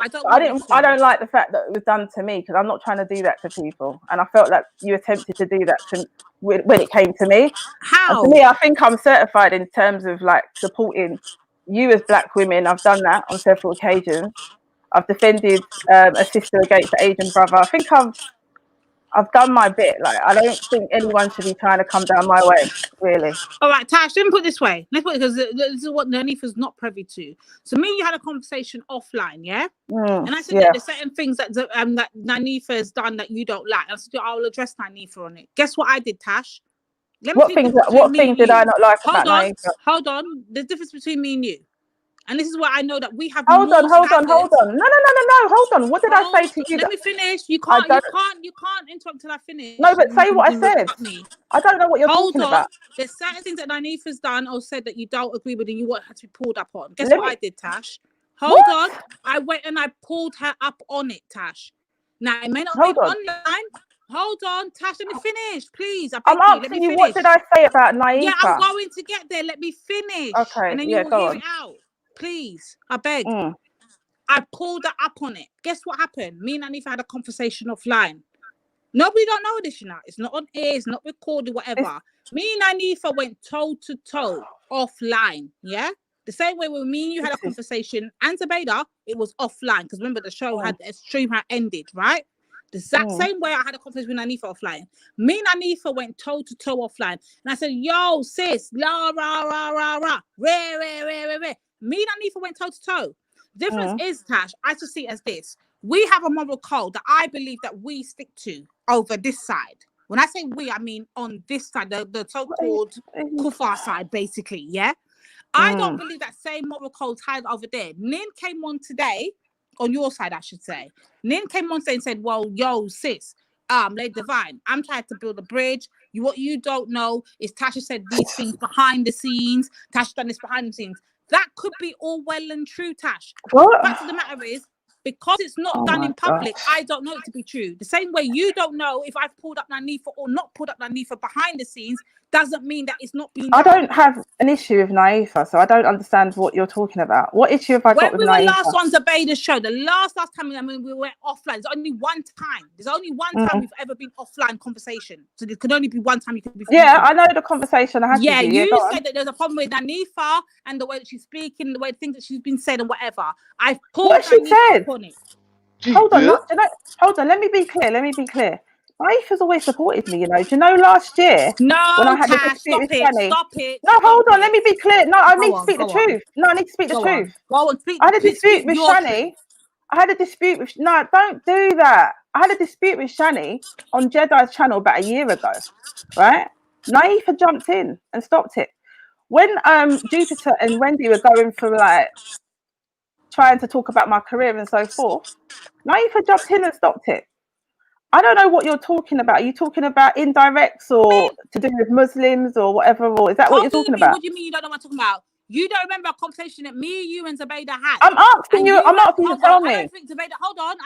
I don't like the fact that it was done to me, because I'm not trying to do that to people, and I felt like you attempted to do that to when it came to me. How? And to me, I think I'm certified in terms of like supporting you as black women. I've done that on several occasions. I've defended a sister against an Asian brother. I think I've done my bit. Like, I don't think anyone should be trying to come down my way, really. All right, Tash, let me put it this way. Let's put it, because this is what Nanifa's not privy to. So me and you had a conversation offline, yeah? And I said that there's certain things that Nanifa has done that you don't like. I said, I'll address Nanifa on it. Guess what I did, Tash? What things did I not like about Nanifa? Hold on. There's a difference between me and you. And this is why I know that we have Hold on. No, Hold on. What did I say to you? Let me finish. You can't interrupt till I finish. No, but say what I said. I don't know what you're talking about. There's certain things that Nanifa's done or said that you don't agree with and you want her to be pulled up on. Guess what I did, Tash? Hold on. I went and I pulled her up on it, Tash. Now, it may not be online. Hold on, Tash, let me finish, please. I'm asking you, what did I say about Naifa? Yeah, I'm going to get there. Let me finish. Okay, and then you will hear it out. Please, I beg. I pulled her up on it. Guess what happened? Me and Nanifa had a conversation offline. Nobody don't know this, you know. It's not on air, it's not recorded, whatever. Me and Nanifa went toe to toe offline, yeah? The same way when me and you had a conversation and Zubaida, it was offline. Because remember, the stream had ended, right? The exact same way I had a conversation with Nanifa offline. Me and Nanifa went toe to toe offline. And I said, yo, sis, la, rah, rah, rah, rah, re. Me and Nanifa went toe to toe. Difference is, Tash, I just see it as this. We have a moral code that I believe that we stick to over this side. When I say we, I mean on this side, the so-called Kufa side, basically, yeah? I don't believe that same moral code tied over there. Nin came on today, on your side, I should say. Nin came on and said, well, yo, sis, Lady Divine, I'm trying to build a bridge. What you don't know is Tasha said these things behind the scenes. Tasha done this behind the scenes. That could be all well and true, Tash. The fact of the matter is, because it's not done in public, I don't know it to be true. The same way you don't know if I've pulled up Nanifa or not pulled up Nanifa behind the scenes doesn't mean that it's not being done. I don't have an issue with Naifa, so I don't understand what you're talking about. What issue have I got with Naifa? When we were last on Zubaida's show, the last time, I mean, we went offline. There's only one time. There's only one time we've ever been offline conversation. So there could only be one time you could be. Yeah, I know the conversation I had. Yeah, with you. You said that there's a problem with Nanifa and the way that she's speaking, the way things that she's been said and whatever. I've pulled what she said. On it. Hold on. Let me be clear. Naifa's always supported me, you know. Do you know last year when I had a dispute with Shani? Stop it. No, hold on. Let me be clear. No, I need to speak the truth. No, I need to speak the truth. I had a dispute with Shani. No, don't do that. I had a dispute with Shani on Jedi's channel about a year ago, right? Naifa jumped in and stopped it. When Jupiter and Wendy were going through like trying to talk about my career and so forth, Naifa jumped in and stopped it. I don't know what you're talking about. Are you talking about indirects or to do with Muslims or whatever? Or is that what you're talking about? What do you mean you don't know what I'm talking about? You don't remember a conversation that me, you, and Zubaida had? I'm asking you to tell me. I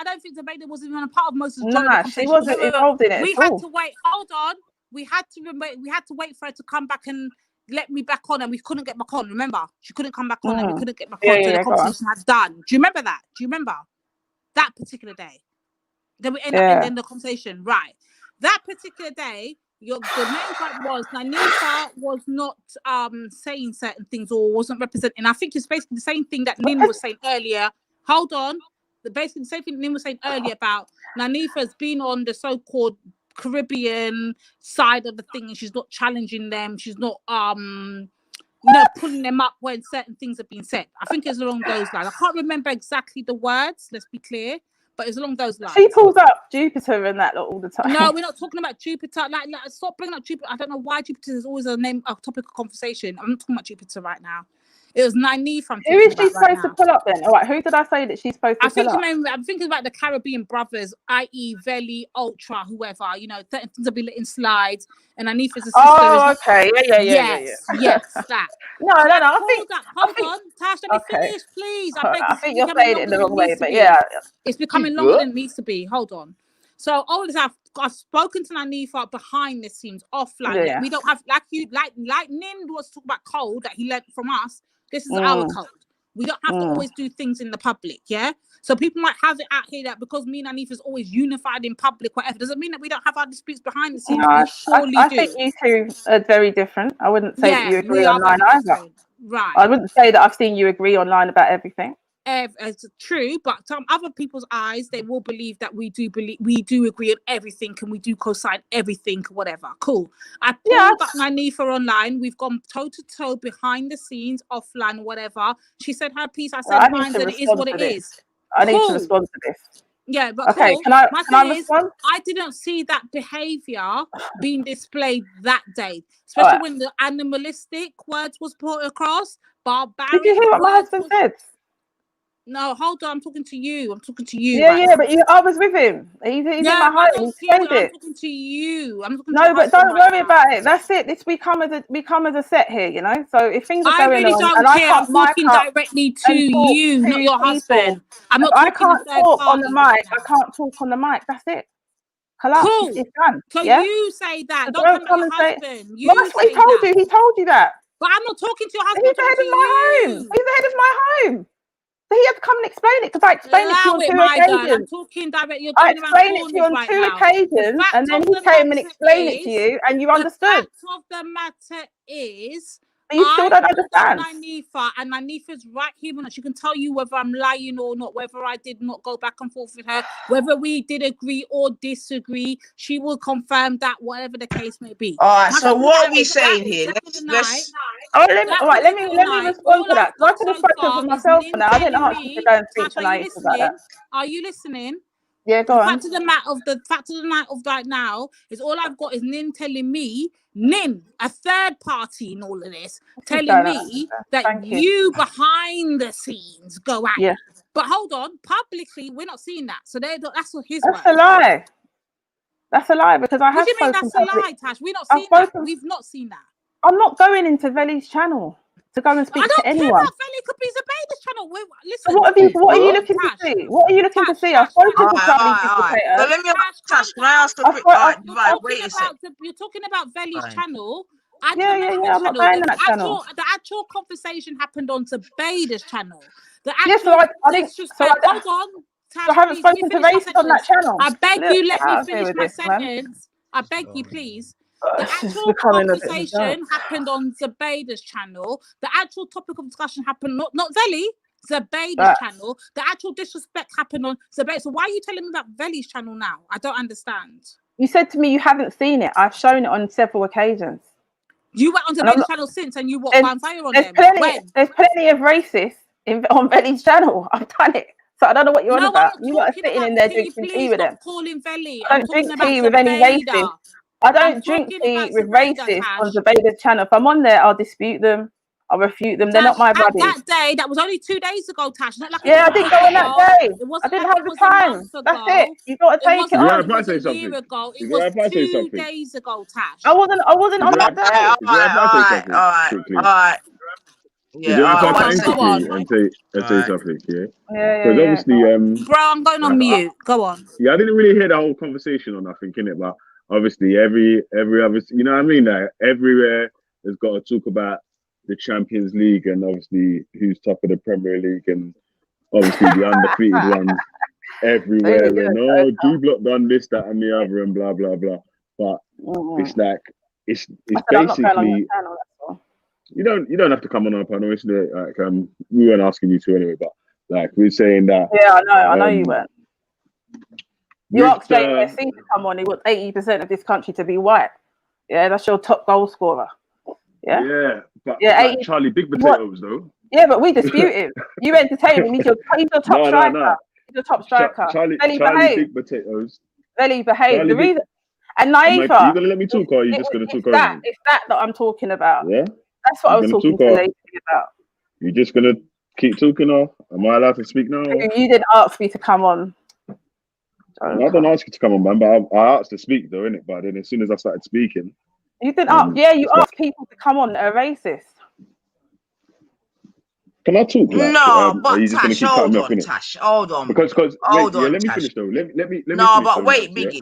don't think Zubaida was even a part of most of the Nah, she wasn't involved in it. We had to wait. Hold on. We had to wait for her to come back and let me back on, and we couldn't get back on. Remember, she couldn't come back on, and we couldn't get back on. So the conversation had done. Do you remember that? Do you remember that particular day? Then we end up in the conversation, right? That particular day, the main point was Nanifa was not saying certain things or wasn't representing. I think it's basically the same thing that Nin was saying earlier. Hold on, basically the same thing Nin was saying earlier about Nanifa's been on the so-called Caribbean side of the thing, and she's not challenging them. She's not pulling them up when certain things have been said. I think it's along those lines. I can't remember exactly the words. Let's be clear. But it's along those lines. She pulls up Jupiter and that all the time. No, we're not talking about Jupiter. Like stop bringing up Jupiter. I don't know why Jupiter is always a topic of conversation. I'm not talking about Jupiter right now. It was Nynaeve. Who is she supposed to pull up then? All right, who did I say that she's supposed to pull up? I'm thinking about the Caribbean brothers, i.e. Veli, Ultra, whoever. Certain things have been letting slide, and Nynaeve is a sister. Oh, okay. Yeah. Yes, that. No. Hold on, Tash, let me finish, please. I beg you. I think you're saying it in the wrong way, but yeah. It's becoming longer than it needs to be. Hold on. So all this I've spoken to Nynaeve behind the scenes, offline. Yeah. We don't have like Nin was talking about code that he learned from us. This is our code. We don't have to always do things in the public, yeah? So people might have it out here that because me and Nynaeve is always unified in public, whatever, doesn't mean that we don't have our disputes behind the scenes. No, I do. think you two are very different. I wouldn't say that you agree online either. Right. I wouldn't say that I've seen you agree online about everything. It's true, but some other people's eyes, they will believe that we do agree on everything and we do co-sign everything, whatever. Cool. I pulled up Nynaeve online. We've gone toe to toe behind the scenes, offline, whatever. She said her piece. I said mine, and it is what it is. I need to respond to this. Yeah, but okay, cool. can I respond? I didn't see that behavior being displayed that day, especially when the animalistic words was put across. Barbaric. Did you hear what my husband said? No, hold on. I'm talking to you. Yeah, but I was with him. He's in my home. He explained it. I'm talking to you. No, but don't worry about it. That's it. We come as a set here, So if things are going on, and I can't talking directly to you, not your husband. I'm not. I can't talk on the mic. I can't talk on the mic. That's it. Cool. It's done. So you say that. Don't come and say. That's what he told you. He told you that. But I'm not talking to your husband. He's the head of my home. He's the head of my home. So he had to come and explain it because I explained it to you on 2 occasions. I'm talking directly. I explained it to you on 2 occasions, and then he came and explained it to you, and you understood. The fact of the matter is, but you still don't understand. And Nynaeve's right here. She can tell you whether I'm lying or not, whether I did not go back and forth with her, whether we did agree or disagree. She will confirm that, whatever the case may be. All right. So what are we saying here? Let's let me respond to that. I could have spoken for myself for now. I didn't ask you to go and speak to Nynaeve about that. Are you listening? Yeah, go on. The fact of the night of right now is all I've got is Nin telling me, a third party in all of this, telling me that you behind the scenes go out. Yeah. But hold on, publicly we're not seeing that. So that's what his. That's a lie. That's a lie because I have. What do you mean that's a lie, Tash? We've not seen that. We've not seen that. I'm not going into Veli's channel to go and speak to anyone. I don't care about Veli. Could be Zubaydah's channel. Listen. So what are you looking to see? What are you looking to see? I've spoken to Charlie Dictator. So let me ask Tash. Can I ask a quick? Wait a second. You're talking about Veli's channel. Yeah. I'm not going on that channel. The actual conversation happened on Zubaydah's channel. Hold on. Tash, I haven't spoken to Racist on that channel. I beg you, let me finish my sentence. I beg you, please. The actual conversation happened on Zubaydah's channel. The actual topic of discussion happened not Veli, Zubaydah's channel. The actual disrespect happened on Zubaydah. So why are you telling me about Veli's channel now? I don't understand. You said to me you haven't seen it. I've shown it on several occasions. You went on Zubaydah's channel since, and you found fire on them. There's plenty of racists on Veli's channel. I've done it. So I don't know what you're on about. You are sitting in there drinking tea with them. I don't drink tea with any racists. I don't drink tea with racists on Zubaydah's channel. If I'm on there, I'll dispute them. I'll refute them. They're not my buddies. That day, that was only 2 days ago, Tash. Not like I didn't go on that day. I didn't have the time. That's it. You got to take it on. It was a year ago. It was 2 days ago, Tash. I wasn't on that day. All right. Yeah, I say something and say something. Yeah. Because obviously, bro, I'm going on mute. Go on. Yeah, I didn't really hear the whole conversation on nothing, innit? But obviously, every other, you know what I mean? Like everywhere has got to talk about the Champions League and obviously who's top of the Premier League and obviously the undefeated ones everywhere. And D Block done this, that, and the other, and blah blah blah. But it's like it's basically. You don't have to come on our panel. It's like we weren't asking you to anyway, but like we're saying that. Yeah, I know you weren't. You With asked James SC to come on. He wants 80% of this country to be white. Yeah, that's your top goal scorer. Yeah. Yeah, but Yeah, like 80 Charlie Big what? Potatoes though. Yeah, but we dispute him. You entertain him. He's your top No, striker. He's your top striker. Charlie Belly behave. Big Potatoes. Belly behave. Charlie The Big. reason and Are you Naifa. gonna let me talk, or are you just gonna talk over me? It's that I'm talking about. Yeah. That's what I You was gonna talking talk, to or Lacey about. you just gonna keep talking, or am I allowed to speak now? Or? You didn't ask me to come on. No, I don't ask you to come on, man, but I asked to speak though, innit? But then as soon as I started speaking, You didn't ask. Yeah, you it's like, asked people to come on that are racist. can I talk? Like, No, are but you just gonna Tash, keep cutting hold me off, on, innit? Tash, hold on. Because wait, Hold yeah, on, let me Tash. finish though. Let me No, finish but though, wait, Nance, yeah?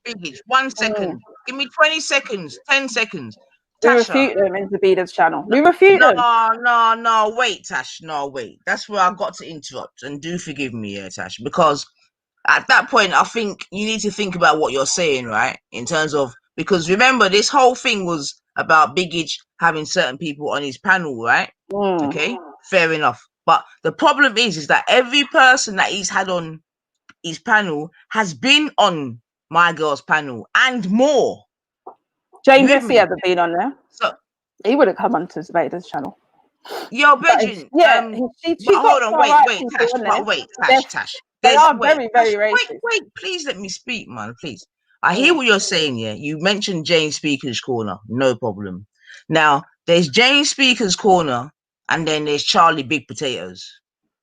Biggage, 1 second. Give me 20 seconds, 10 seconds. We Tasha. refute them in Zabida's channel. We refute them. No, wait, Tash. No, wait. That's where I got to interrupt. And do forgive me, Tash, because at that point, I think you need to think about what you're saying, right? In terms of, because remember, this whole thing was about Biggage having certain people on his panel, right? Okay, fair enough. But the problem is that every person that he's had on his panel has been on my girl's panel and more. James Essie hasn't been on there. So he would have come onto Zabida's channel. Yo, Bridget, yeah, but hold on, wait, Tash, but wait, Tash. They are wait, very, Tash, very racist. wait, please let me speak, man, please. I hear what you're saying, yeah. You mentioned James Speaker's Corner, no problem. Now, there's James Speaker's Corner, and then there's Charlie Big Potatoes.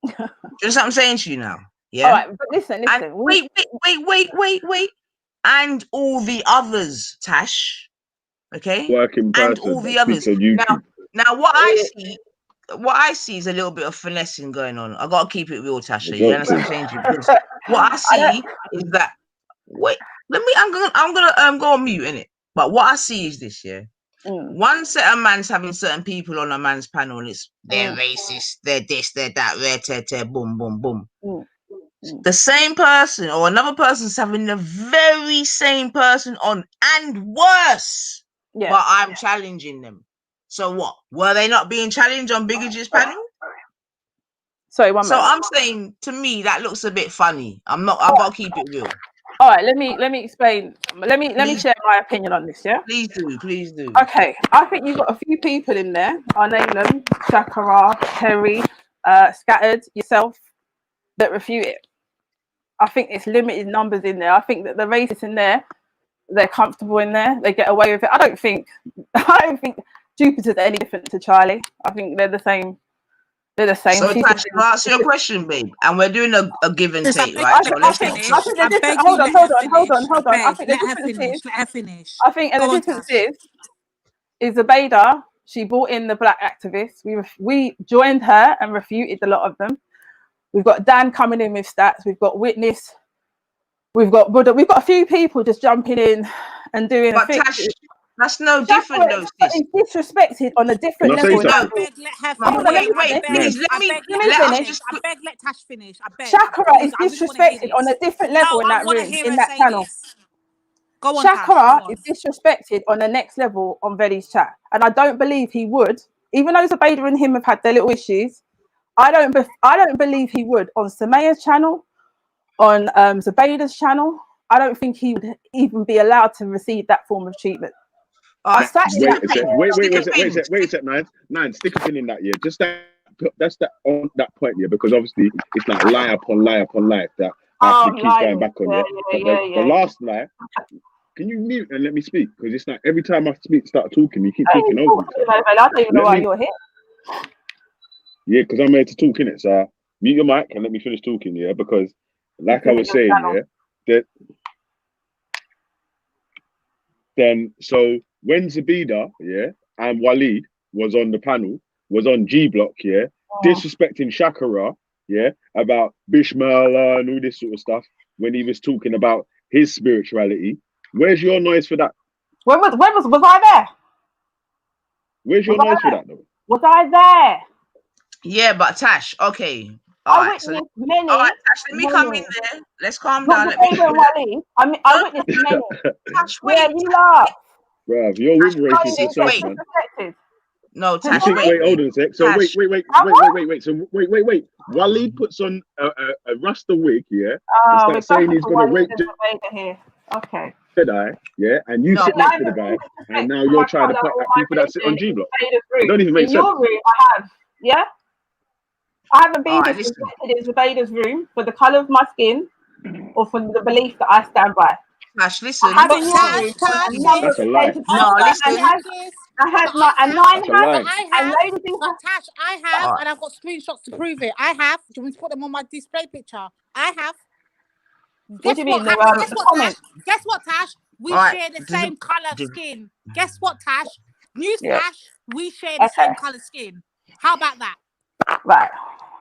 Do you understand what I'm saying to you now? Yeah. All right, but listen. And wait. And all the others, Tash. Okay. Working person and all the that others. speaks on YouTube. Now what I see is a little bit of finessing going on. I gotta keep it real, Tasha. You understand what I'm saying? Because what I see is that I'm gonna go on mute, innit? But what I see is this, yeah. One set of man's having certain people on a man's panel, and they're racist, they're this, they're that, boom, boom, boom. The same person or another person's having the very same person on and worse. Yeah. But I'm challenging them. So what? Were they not being challenged on Biggage's panel? Sorry, So I'm saying, to me, that looks a bit funny. I've got to keep it real. All right, let me explain. Let me share my opinion on this. Yeah. Please do. Okay, I think you've got a few people in there. I'll name them: Shakara, Terry, Scattered, yourself, that refute it. I think it's limited numbers in there. I think that the racists in there, they're comfortable in there. They get away with it. I don't think Jupiter's any different to Charlie. I think they're the same. They're the same. So Tash, can I ask you a question, babe? And we're doing a give and take, right? So let's hold on. I think the difference is Zubaida. She brought in the black activists. We joined her and refuted a lot of them. We've got Dan coming in with stats. We've got Witness. We've got Buddha. We've got a few people just jumping in and doing. But Tash, that's no different, though. It's disrespected on a different level. Wait, please let Tash finish. I beg. Shakara is disrespected on a different level in that room, in that channel. Go on, Shakara is disrespected on the next level on Veli's chat, and I don't believe he would. Even though Zubaida and him have had their little issues, I don't believe he would on Samaya's channel, on Zubaida's channel. I don't think he would even be allowed to receive that form of treatment. Wait a sec, Nine, stick a pin in that, yeah. Just that's that on that point, yeah, because obviously it's like lie upon lie upon lie that I have to keep going back on, yeah. The last lie, can you mute and let me speak? Because it's like every time I start talking, you keep talking over me. I don't even know why you're here. Yeah, because I'm here to talk, innit? So mute your mic and let me finish talking, yeah, because like I was saying, yeah, then so when Zabida, yeah, and Waleed was on the panel, was on G Block, yeah, disrespecting Shakara, yeah, about Bishmala and all this sort of stuff, when he was talking about his spirituality. Where's your noise for that? Was I there? Where's your noise for that, though? Was I there? Yeah, but Tash, okay. All right, Tash, let me come in there. Let's calm down. I witnessed many. Tash, wait. Yeah, you laugh. Bruv, you're with racist yourself, man. No, You Tash, think, wait. wait, hold on a sec. So Tash. wait. So wait. Waleed puts on a Rasta wig, yeah, and Oh, we're starts saying back he's to gonna Waleed rape and Zubaida here. Okay. Jedi, yeah, and you No, sit Now next to the you're guy, disrespecting and now my you're trying to colour point or at my people that sit on religion G in Block. Zubaida's It room. don't even make In your sense. room, I have. Yeah? I haven't been All right, listen. disrespected in Zubaida's room for the colour of my skin or for the belief that I stand by. Tash, listen. I have But in your Tash, room Tash, a number That's of a lie. occasions. No, hold on, listen. I had but my, I and have, nine That's a has, lie. but I and have, ladies in but Tash, I have, All right. and I've got screenshots to prove it. I have. Do you want me to put them on my display picture? I have. What Guess do you what mean? The, happened? Guess the what, Tash? comments? Guess what, Tash? We All right. share the same color skin. Guess what, Tash? News, Yeah. Tash. We share the Okay. same color skin. How about that? Right.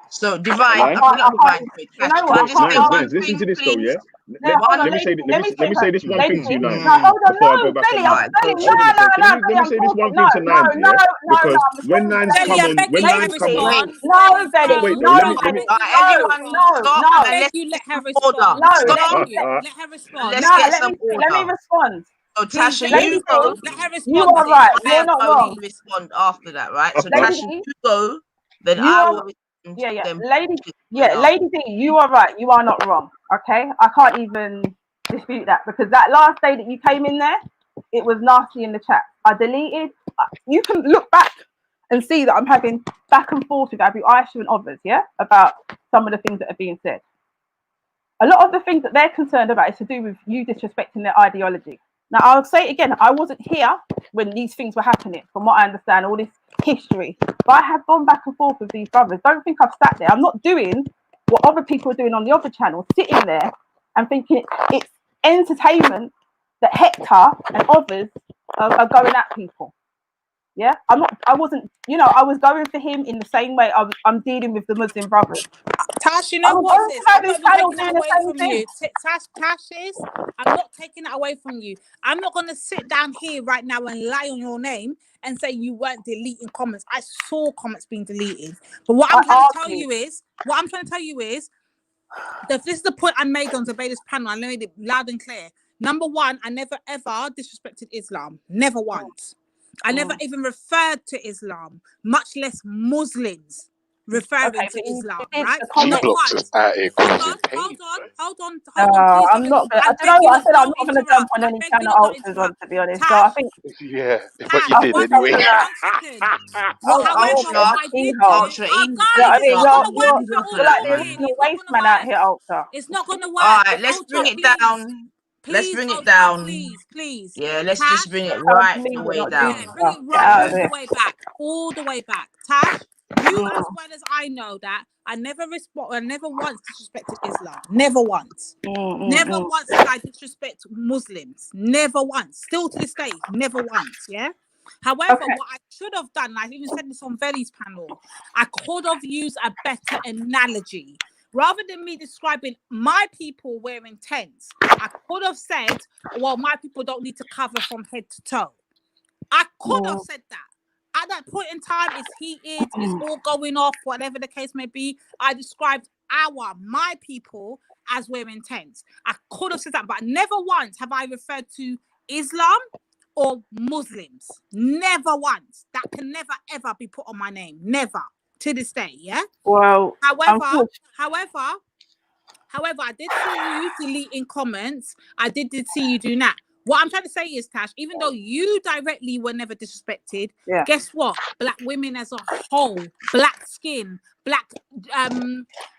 So, That's a Divine, lie. not Divine. You Tash, know can what? I I just can't say one Nines, listen thing, to this though, please? yeah. No, hold on, Let me say let me this one thing ladies, to you, Nines, no, hold on, before I no, go back on Belly, you. All right, go, Belly, Hold on a sec. no, Let Belly, me I'm say this talking, one thing to Nines, yeah, because I'm when responding to Nines Belly, come I Belly. on, beg when you let her Nines come on, wait. respond. No, Belly, wait, no, let me Belly, All right, everyone, stop no, and Beg let's you get let her some order. respond. no, Stop Let her respond. and let's get some let me order. respond. So, Please, Tasha, Lady you Lady go. D, let her you respond, are sis. right, I you're am not going wrong. to respond after that, right? So, Lady Tasha, D, you go, then you I are, will respond. yeah, Then after. Lady D, you are right, you are not wrong, okay? I can't even dispute that because that last day that you came in there, it was nasty in the chat. I deleted, you can look back and see that I'm having back and forth with Abu Aisha and others, yeah, about some of the things that are being said. A lot of the things that they're concerned about is to do with you disrespecting their ideology. Now, I'll say it again, I wasn't here when these things were happening, from what I understand, all this history. But I have gone back and forth with these brothers. Don't think I've sat there. I'm not doing what other people are doing on the other channel, sitting there and thinking it's entertainment that Hector and others are going at people. Yeah, I wasn't, I was going for him in the same way I'm dealing with the Muslim brothers. Tash, you I know was what, going sis? to I'm this not even channel taking doing that the away same from thing. you. Tash, sis, I'm not taking that away from you. I'm not going to sit down here right now and lie on your name and say you weren't deleting comments. I saw comments being deleted. But what I'm trying to tell you is, that this is the point I made on Zubaida's panel. I made it loud and clear. Number one, I never ever disrespected Islam. Never once. I never even referred to Islam, much less Muslims referring to Islam, right? Not G-Block's once. out here causing pain. I'm Please, not gonna. I I beg don't you know. I not, said I'm don't not gonna interrupt. jump on I any beg you channel not, don't altars on, interrupt. to be honest. So I Tash, think Yeah, but you I did think anyway. one second. Oh, However, what Ultra, I did do, Ultra, guys, it's you're not gonna work if we're all you're like the talking. original It's not waste gonna man out work. here, Ultra. It's not gonna All work. right, let's Ultra, bring it please. down. Let's Please, bring it Ultra, down. please. Yeah, let's Tash, just bring it Come right to me, the we're way not doing down. bring it Get right out all of the there. way back. All the way back. Tash, you as well as I know that I never once disrespected Islam. Never once. Never once did I disrespect Muslims. Never once. Still to this day, never once. Yeah. However, what I should have done, and I've even said this on Veli's panel, I could have used a better analogy. Rather than me describing my people wearing tents, I could have said, well, my people don't need to cover from head to toe. I could have said that. At that point in time, it's heated, it's all going off, whatever the case may be. I described my people as wearing tents. I could have said that, but never once have I referred to Islam or Muslims. Never once. That can never ever be put on my name. Never. To this day, yeah? Well, however, I did see you deleting comments. I did see you doing that. What I'm trying to say is, Tash, even though you directly were never disrespected, guess what? Black women as a whole, black skin, black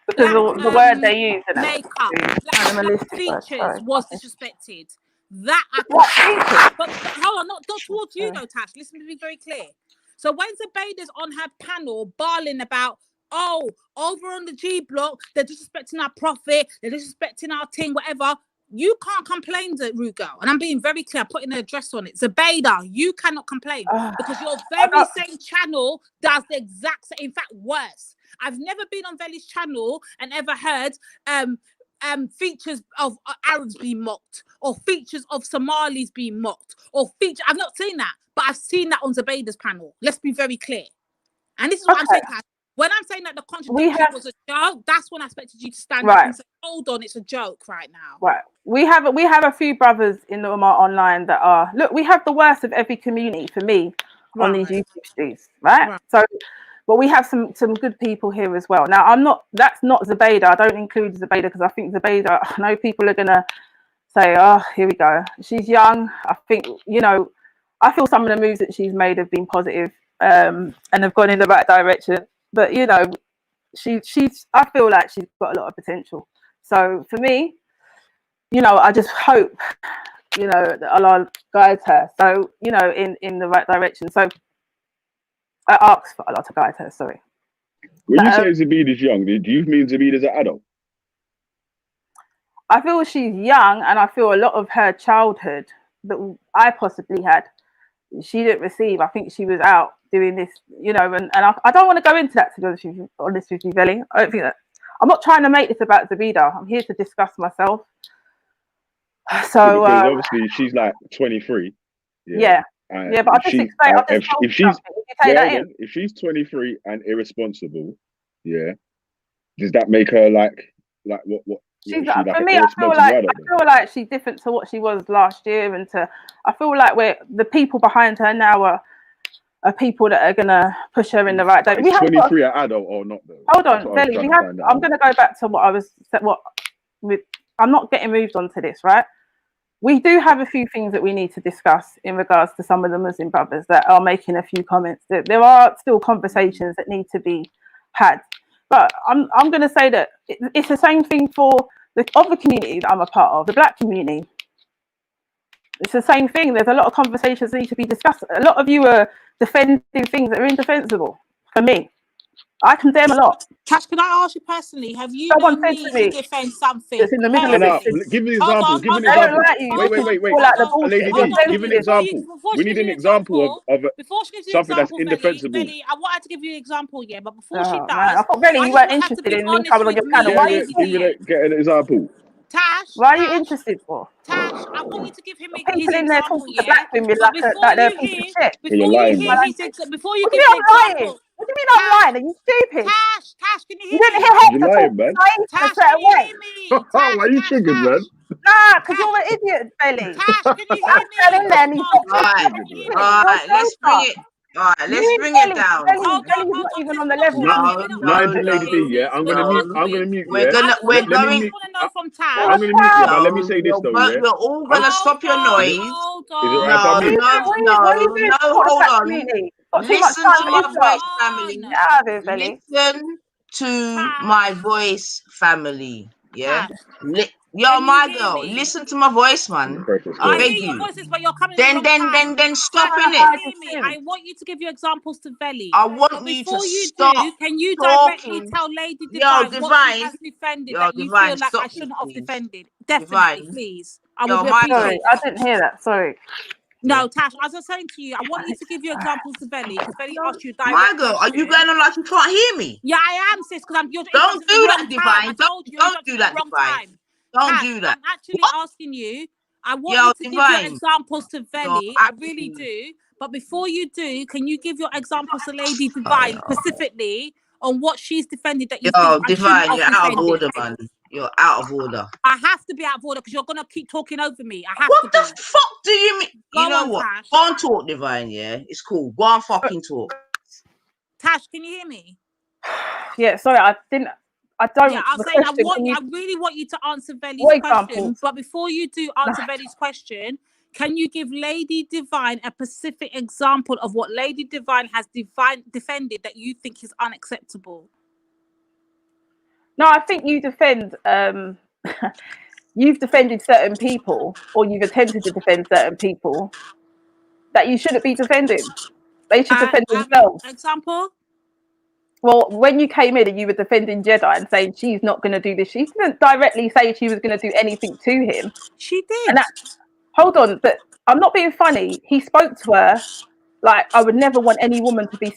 because the word they use in makeup, animalistic features was disrespected. That I could, but hold on, not towards you though, Tash. Listen to me very clear. So when Zubaida's on her panel barling about, oh, over on the G Block, they're disrespecting our prophet, they're disrespecting our thing, whatever. You can't complain, Rude Girl. And I'm being very clear, I'm putting an address on it. Zubaida, you cannot complain because your very same channel does the exact same, in fact, worse. I've never been on Veli's channel and ever heard features of Arabs being mocked or features of Somalis being mocked or I've not seen that, but I've seen that on Zubaida's panel. Let's be very clear. And this is what I'm saying, Kat. When I'm saying that the contradiction was a joke, that's when I expected you to stand up and say, hold on, it's a joke right now. Right. We have a few brothers in the Ummah online that are, look, we have the worst of every community for me. on these YouTube streets, right? So, but we have some good people here as well. Now, that's not Zubaydah. I don't include Zubaydah because I think Zubaydah, I know people are gonna say, oh, here we go. She's young. I think, I feel some of the moves that she's made have been positive, and have gone in the right direction. But she's I feel like she's got a lot of potential. So for me, I just hope, that Allah guides her. So, in the right direction. So I asked for Allah to guide her, sorry. When you say Zubaydah's young, do you mean Zubaydah's an adult? I feel she's young, and I feel a lot of her childhood that I possibly had, she didn't receive. I think she was out doing this, and I don't want to go into that, to be honest with you, Veli. I don't think that. I'm not trying to make this about Zubaydah. I'm here to discuss myself. So because obviously she's like 23. Yeah, but I just explain. If she's 23 and irresponsible, does that make her like what? She's like, for me, I feel like she's different to what she was last year, and I feel like the people behind her now are people that are gonna push her in the right direction. Is 23 an adult or not though? Hold on, Veli. I'm gonna go back to I'm not getting moved on to this, right? We do have a few things that we need to discuss in regards to some of the Muslim brothers that are making a few comments. There are still conversations that need to be had. But I'm going to say that it's the same thing for the other community that I'm a part of, the Black community. It's the same thing. There's a lot of conversations that need to be discussed. A lot of you are defending things that are indefensible. For me, I condemn a lot. Tash, can I ask you personally, have you known me to defend something? It's in the middle of it. Give me an example. Give an example. Wait. Give an example. We need an example of something that's indefensible. Veli, I wanted to give you an example, but before she does, I thought Veli, you weren't interested in me coming on your panel. Why are you get an example? Tash, why are you interested for? Tash, I want you to give him his example. Black women like they're a piece of shit. Before you give his example. What do you mean I'm lying? Are you stupid? Tash, can you hear me? You didn't hear Hector lying, man. Tash, can you hear me? Why are you triggered, man? Nah, because you're an idiot, Veli. Tash, can you hear me? Alright, let's bring it. Alright, let's bring it down. Veli's not even on the level. No, Lady D, I'm gonna mute. We're going. I'm gonna mute you, but let me say this though. We're all gonna stop your noise. Is it right if I hold on. Listen to my voice, family. Listen to my voice, family. Yeah. Yo, my girl, listen to my voice, man. I beg you. Then stop in it. I want you to give your examples to Veli. I want you to stop. Can you directly tell Lady Divine what she has defended that you feel like I shouldn't have defended? Definitely, please. Sorry, I didn't hear that. Sorry. No, Tash, as I was saying to you, I want you to give your examples to Veli, because Veli asked you directly. My girl, are you going on like you can't hear me? Yeah, I am, sis, because you're don't do that, Divine. Don't do that, Divine. Don't do that. I'm actually asking you. I want you to give your examples to Veli. I really do. But before you do, can you give your examples to Lady Divine specifically on what she's defended that you think Divine, you're out of order, man. You're out of order. I have to be out of order because you're gonna keep talking over me. I have what the fuck do you mean? Go you know on, what? Tash. Go on, talk, Divine. Yeah, it's cool. Go on, fucking talk. Tash, can you hear me? Yeah, sorry, I don't. Yeah, I'm saying I really want you to answer Veli's question. But before you do answer Veli's question, can you give Lady Divine a specific example of what Lady Divine has defended that you think is unacceptable? No, I think you defend. You've defended certain people, or you've attempted to defend certain people that you shouldn't be defending. They should defend themselves. Example? Well, when you came in and you were defending Jedi and saying she's not going to do this, she didn't directly say she was going to do anything to him. She did. Hold on, but I'm not being funny. He spoke to her like I would never want any woman to be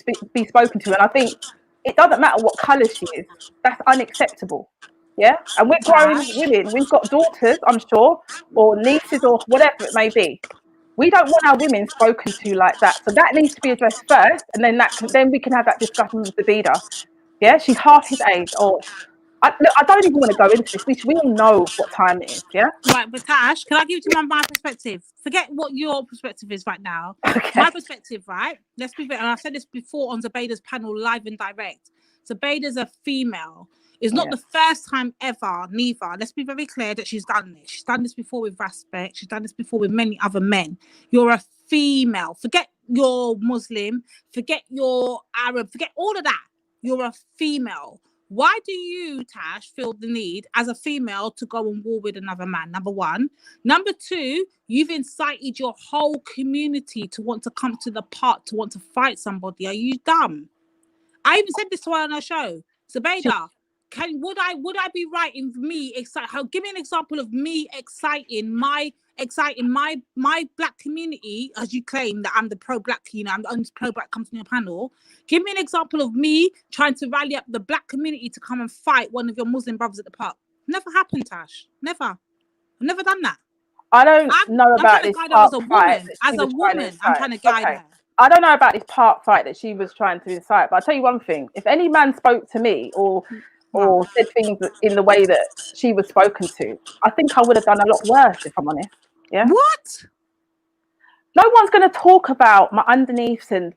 spoken to, and I think it doesn't matter what colour she is. That's unacceptable. Yeah, and we're grown women. We've got daughters, I'm sure, or nieces, or whatever it may be. We don't want our women spoken to like that. So that needs to be addressed first, and then we can have that discussion with Zubaydah. Yeah, she's half his age, or I don't even want to go into this. We all know what time it is, yeah? Right, but Tash, can I give you my perspective? Forget what your perspective is right now. Okay. My perspective, right? Let's be fair, and I said this before on Zubaydah's panel, live and direct. Zubaydah's a female. It's not the first time ever, neither. Let's be very clear that she's done this. She's done this before with Respect. She's done this before with many other men. You're a female. Forget you're Muslim. Forget you're Arab. Forget all of that. You're a female. Why do you, Tash, feel the need as a female to go on war with another man? Number one. Number two, you've incited your whole community to want to come to the part, to want to fight somebody. Are you dumb? I even said this to her on her show. Zubaydah, would I be right in me give me an example of me exciting my black community, as you claim that I'm the pro-black, I'm the only pro-black comes on your panel. Give me an example of me trying to rally up the black community to come and fight one of your Muslim brothers at the park. Never happened, Tash. Never. I've never done that. I don't know about this park fight. As a woman, I'm trying to guide her. I don't know about this park fight that she was trying to incite, but I'll tell you one thing. If any man spoke to me or said things in the way that she was spoken to, I think I would have done a lot worse, if I'm honest. Yeah. What? No one's going to talk about my underneaths, and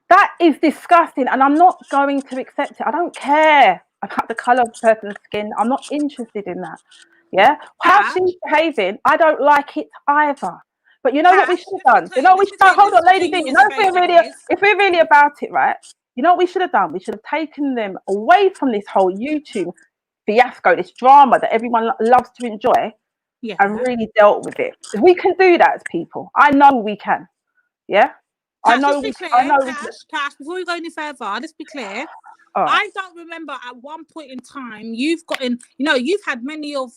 that is disgusting, and I'm not going to accept it. I don't care about the colour of the person's skin. I'm not interested in that. Yeah. How she's behaving, I don't like it either. But you know what we should have done? You know what we should have done? Hold on, Lady D. You know, if we're really about it, right? You know what we should have done? We should have taken them away from this whole YouTube fiasco, this drama that everyone loves to enjoy, and really dealt with it. If we can do that as people, I know we can. Yeah? Tash, Tash, before we go any further, let's be clear. I don't remember at one point in time you've had many of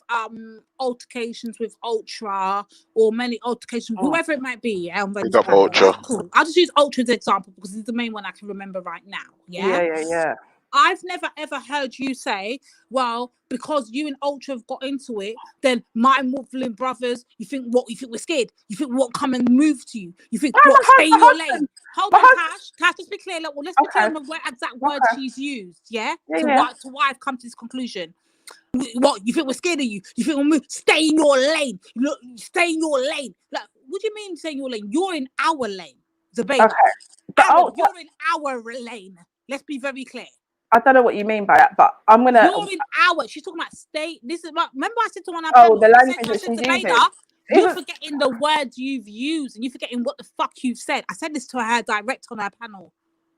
altercations with Ultra or many altercations, whoever it might be. Big up Ultra. Cool. I'll just use Ultra as an example because it's the main one I can remember right now. Yeah. I've never ever heard you say, well, because you and Ultra have got into it, then my Muslim brothers, you think we're scared? You think what come and move to you? You think what stay in your lane? Hold on, Tash, let's be clear. Let's be clear on the exact words she's used, to why I've come to this conclusion. What, you think we're scared of you? You think we'll move? Stay in your lane. Look, stay in your lane. Like, what do you mean stay in your lane? You're in our lane, Zubaydah. You're in our lane. Let's be very clear. I don't know what you mean by that, but I'm gonna. You're in our. She's talking about state. This is what. Remember, I said to one of our the language that she's using. You're forgetting the words you've used, and you're forgetting what the fuck you've said. I said this to her direct on our panel.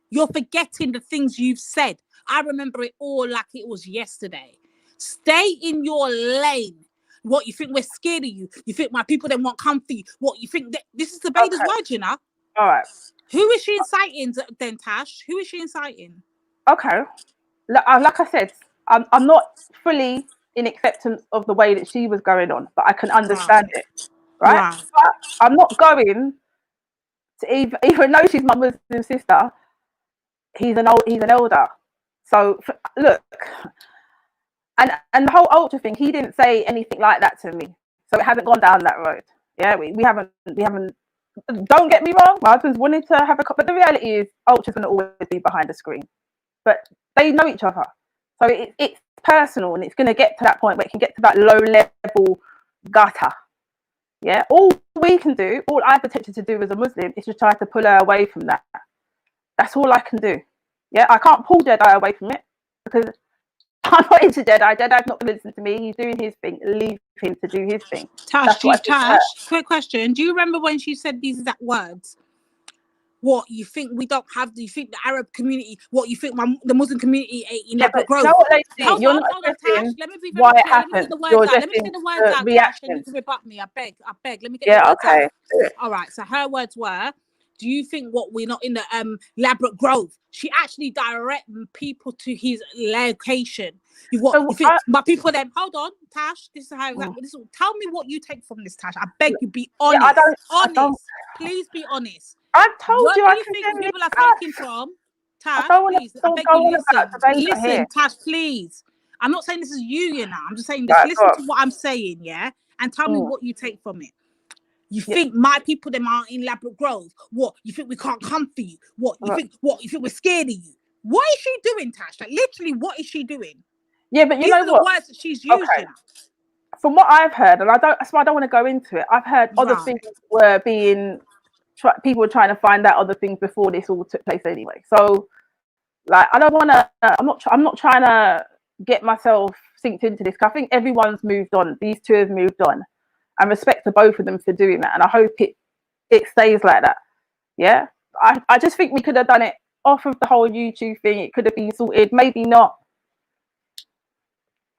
You're forgetting the things you've said. I remember it all like it was yesterday. Stay in your lane. What, you think we're scared of you? You think my people then won't come for you? What, you think that this is Zubaydah's word, you know? All right. Who is she inciting then, Tash? Who is she inciting? Okay. Like I said, I'm not fully in acceptance of the way that she was going on, but I can understand it, right? But I'm not going to even though she's my Muslim sister, he's an elder. So look, and the whole Ultra thing, he didn't say anything like that to me, so it hasn't gone down that road. Yeah, we haven't. Don't get me wrong, my husband's wanted to have but the reality is Ultra's gonna always be behind the screen. But they know each other, so it's personal, and it's going to get to that point where it can get to that low level gutter. Yeah, all we can do, all I've attempted to do as a Muslim is to try to pull her away from that. That's all I can do. Yeah, I can't pull Jedi away from it because I'm not into Jedi. Jedi's not going to listen to me. He's doing his thing. Leave him to do his thing. Tash, quick question. Do you remember when she said these exact words? What, you think we don't have? You think the Arab community? What, you think the Muslim community in Elaborate Grove? You're not addressing why it happened. You're let me say the words out. Reaction. You can rebut me. I beg. Let me get the words out. All right. So her words were, do you think what we're not in the Elaborate Grove? She actually directed people to his location. You think my people then? Hold on, Tash. This is how. Tell me what you take from this, Tash. I beg you, be honest. Honest. Please be honest. I've told you. Where do you think people are taking from? Tash, please. I beg you, listen, Tash, please. I'm not saying this is you know. I'm just saying this. Listen to what I'm saying, yeah, and tell me what you take from it. You think my people them are in Elaborate Grove? What, you think we can't come for you? What, you think? What, you think we're scared of you? What is she doing, Tash? Like, literally, what is she doing? Yeah, but you These know are the what? words that she's using. Okay. From what I've heard, and that's why I don't want to go into it. I've heard other Right. things were being people were trying to find out other things before this all took place anyway. So, like, I don't want to. I'm not trying to get myself synced into this. 'Cause I think everyone's moved on. These two have moved on, and respect to both of them for doing that. And I hope it stays like that. Yeah. I just think we could have done it off of the whole YouTube thing. It could have been sorted. Maybe not.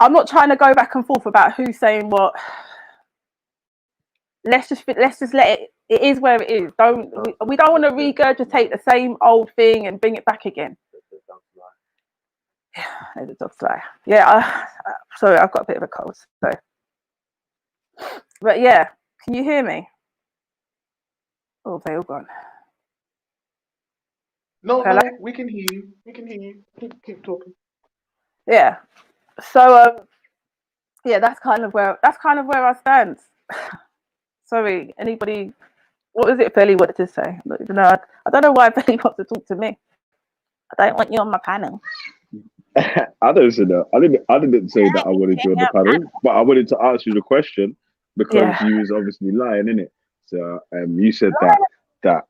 I'm not trying to go back and forth about who's saying what. Let's just let it. It is where it is. We don't want to regurgitate the same old thing and bring it back again. Yeah, the dog's lie. Yeah, sorry, I've got a bit of a cold. So, but yeah, can you hear me? Oh, they all gone. No, Hello? no, we can hear you. We can hear you. Keep talking. Yeah. So yeah, that's kind of where I stand. Sorry, anybody? What was it Belly wanted to say? I don't know why Belly wants to talk to me. I don't want you on my panel. I don't say that. I didn't say that I wanted you on the panel, but I wanted to ask you the question because you was obviously lying, innit? So you said that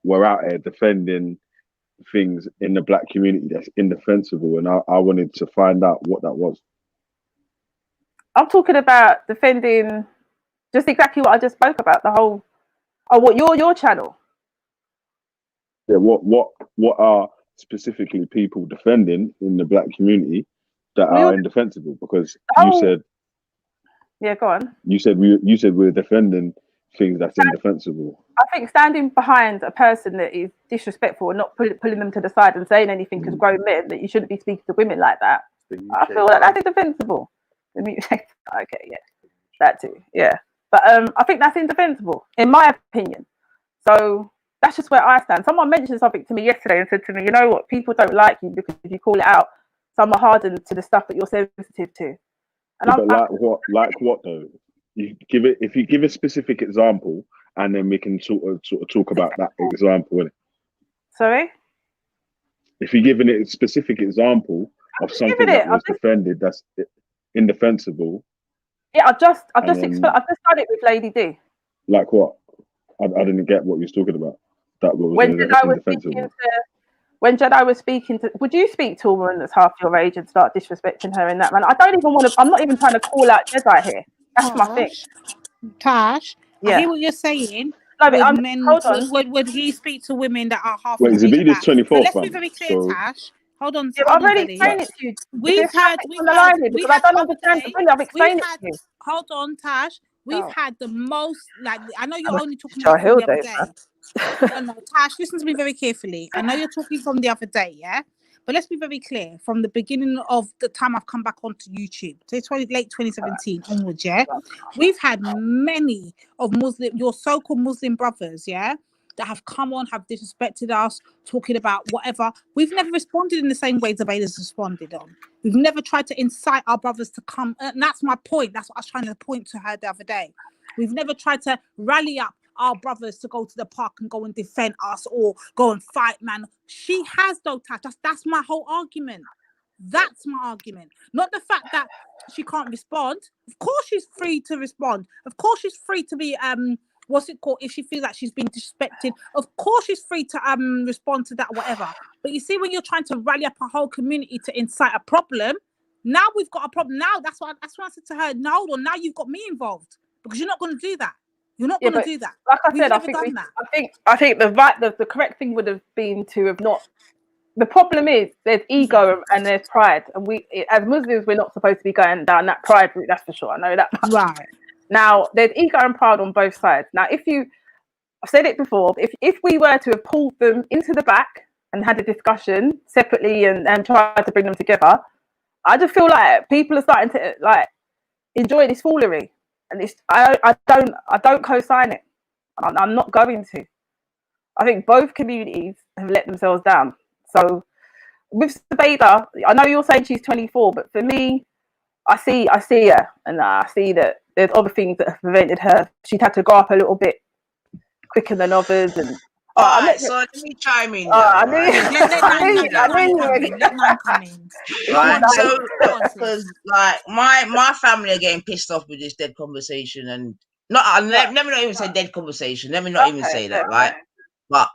we're out here defending things in the black community that's indefensible, and I wanted to find out what that was. I'm talking about defending just exactly what I just spoke about. The whole what your channel. Yeah, what are specifically people defending in the black community that are indefensible? Because you said, yeah, go on. You said we're defending things that's indefensible. I think standing behind a person that is disrespectful and not pulling them to the side and saying anything as grown men, that you shouldn't be speaking to women like that. I feel like that's indefensible. Okay, yeah, that too, yeah. But I think that's indefensible, in my opinion. So that's just where I stand. Someone mentioned something to me yesterday and said to me, you know what, people don't like you because you call it out. Some are hardened to the stuff that you're sensitive to. And But like what though? If you give a specific example, and then we can sort of talk about that example. Sorry? If you give a specific example of something that was defended that's indefensible. Yeah, I've just done it with Lady D. Like what? I didn't get what you was talking about. That was indefensible. When Jedi was speaking to, would you speak to a woman that's half your age and start disrespecting her in that manner? I don't even want to. I'm not even trying to call out Jedi here. That's my thing. Tash, Yeah. I hear what you're saying. No, but would he speak to women that are half? Wait, Zabidi's 24. Let's be very clear, Tash. Hold on. Yeah, I've already explained it to you. We've had I don't understand. I've explained it to you. Hold on, Tash. We've had the most, like, I know you're only talking about from the other day. No, Tash, listen to me very carefully. I know you're talking from the other day, yeah? But let's be very clear. From the beginning of the time I've come back onto YouTube, so it's late 2017 onwards, yeah? We've had many of your so-called Muslim brothers, yeah? That have come on, have disrespected us, talking about whatever. We've never responded in the same way Zabaida's responded on. We've never tried to incite our brothers to come. And that's my point. That's what I was trying to point to her the other day. We've never tried to rally up our brothers to go to the park and go and defend us or go and fight, man. She has, though, Tash. That's my whole argument. That's my argument. Not the fact that she can't respond. Of course she's free to respond. Of course she's free to be... what's it called? If she feels like she's been disrespected, of course she's free to respond to that, whatever. But you see, when you're trying to rally up a whole community to incite a problem, now we've got a problem. Now that's what I said to her. No, hold on, now you've got me involved because you're not going to do that. You're not going to do that. Like I said, I think the correct thing would have been to have not. The problem is there's ego and there's pride, and we as Muslims we're not supposed to be going down that pride route. That's for sure. I know that. Right. Now, there's ego and pride on both sides. Now, I've said it before, if we were to have pulled them into the back and had a discussion separately and tried to bring them together, I just feel like people are starting to like enjoy this foolery, and I don't co-sign it. I'm not going to. I think both communities have let themselves down. So with Zubaida, I know you're saying she's 24, but for me, I see her, and I see that there's other things that have prevented her. She's had to grow up a little bit quicker than others, and Oh, All I'm right, not. so let me chime in. I Now, knew. right? Let nine come in. Let nine come in. Go Right, on, so go on, sis. because like my family are getting pissed off with this dead conversation, and not let me not even say dead conversation. Let me not even say that, right? But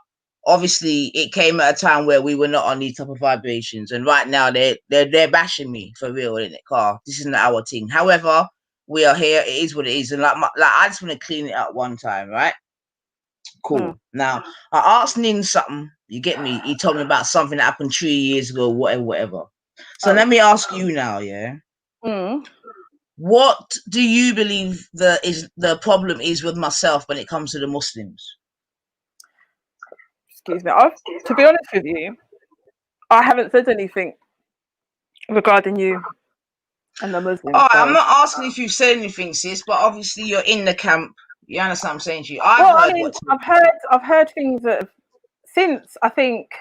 obviously, it came at a time where we were not on these type of vibrations, and right now they're bashing me for real in it. Car, this isn't our thing. However, we are here. It is what it is, and like I just want to clean it up one time, right? Cool. Now I asked Nin something. You get me? He told me about something that happened 3 years ago, whatever. So let me ask you now, yeah. What do you believe the problem is with myself when it comes to the Muslims? Excuse me. To be honest with you, I haven't said anything regarding you and the Muslims. All right, so- I'm not asking if you've said anything, sis, but obviously you're in the camp. You understand what I'm saying to you? Well, I mean, I've heard things that since I think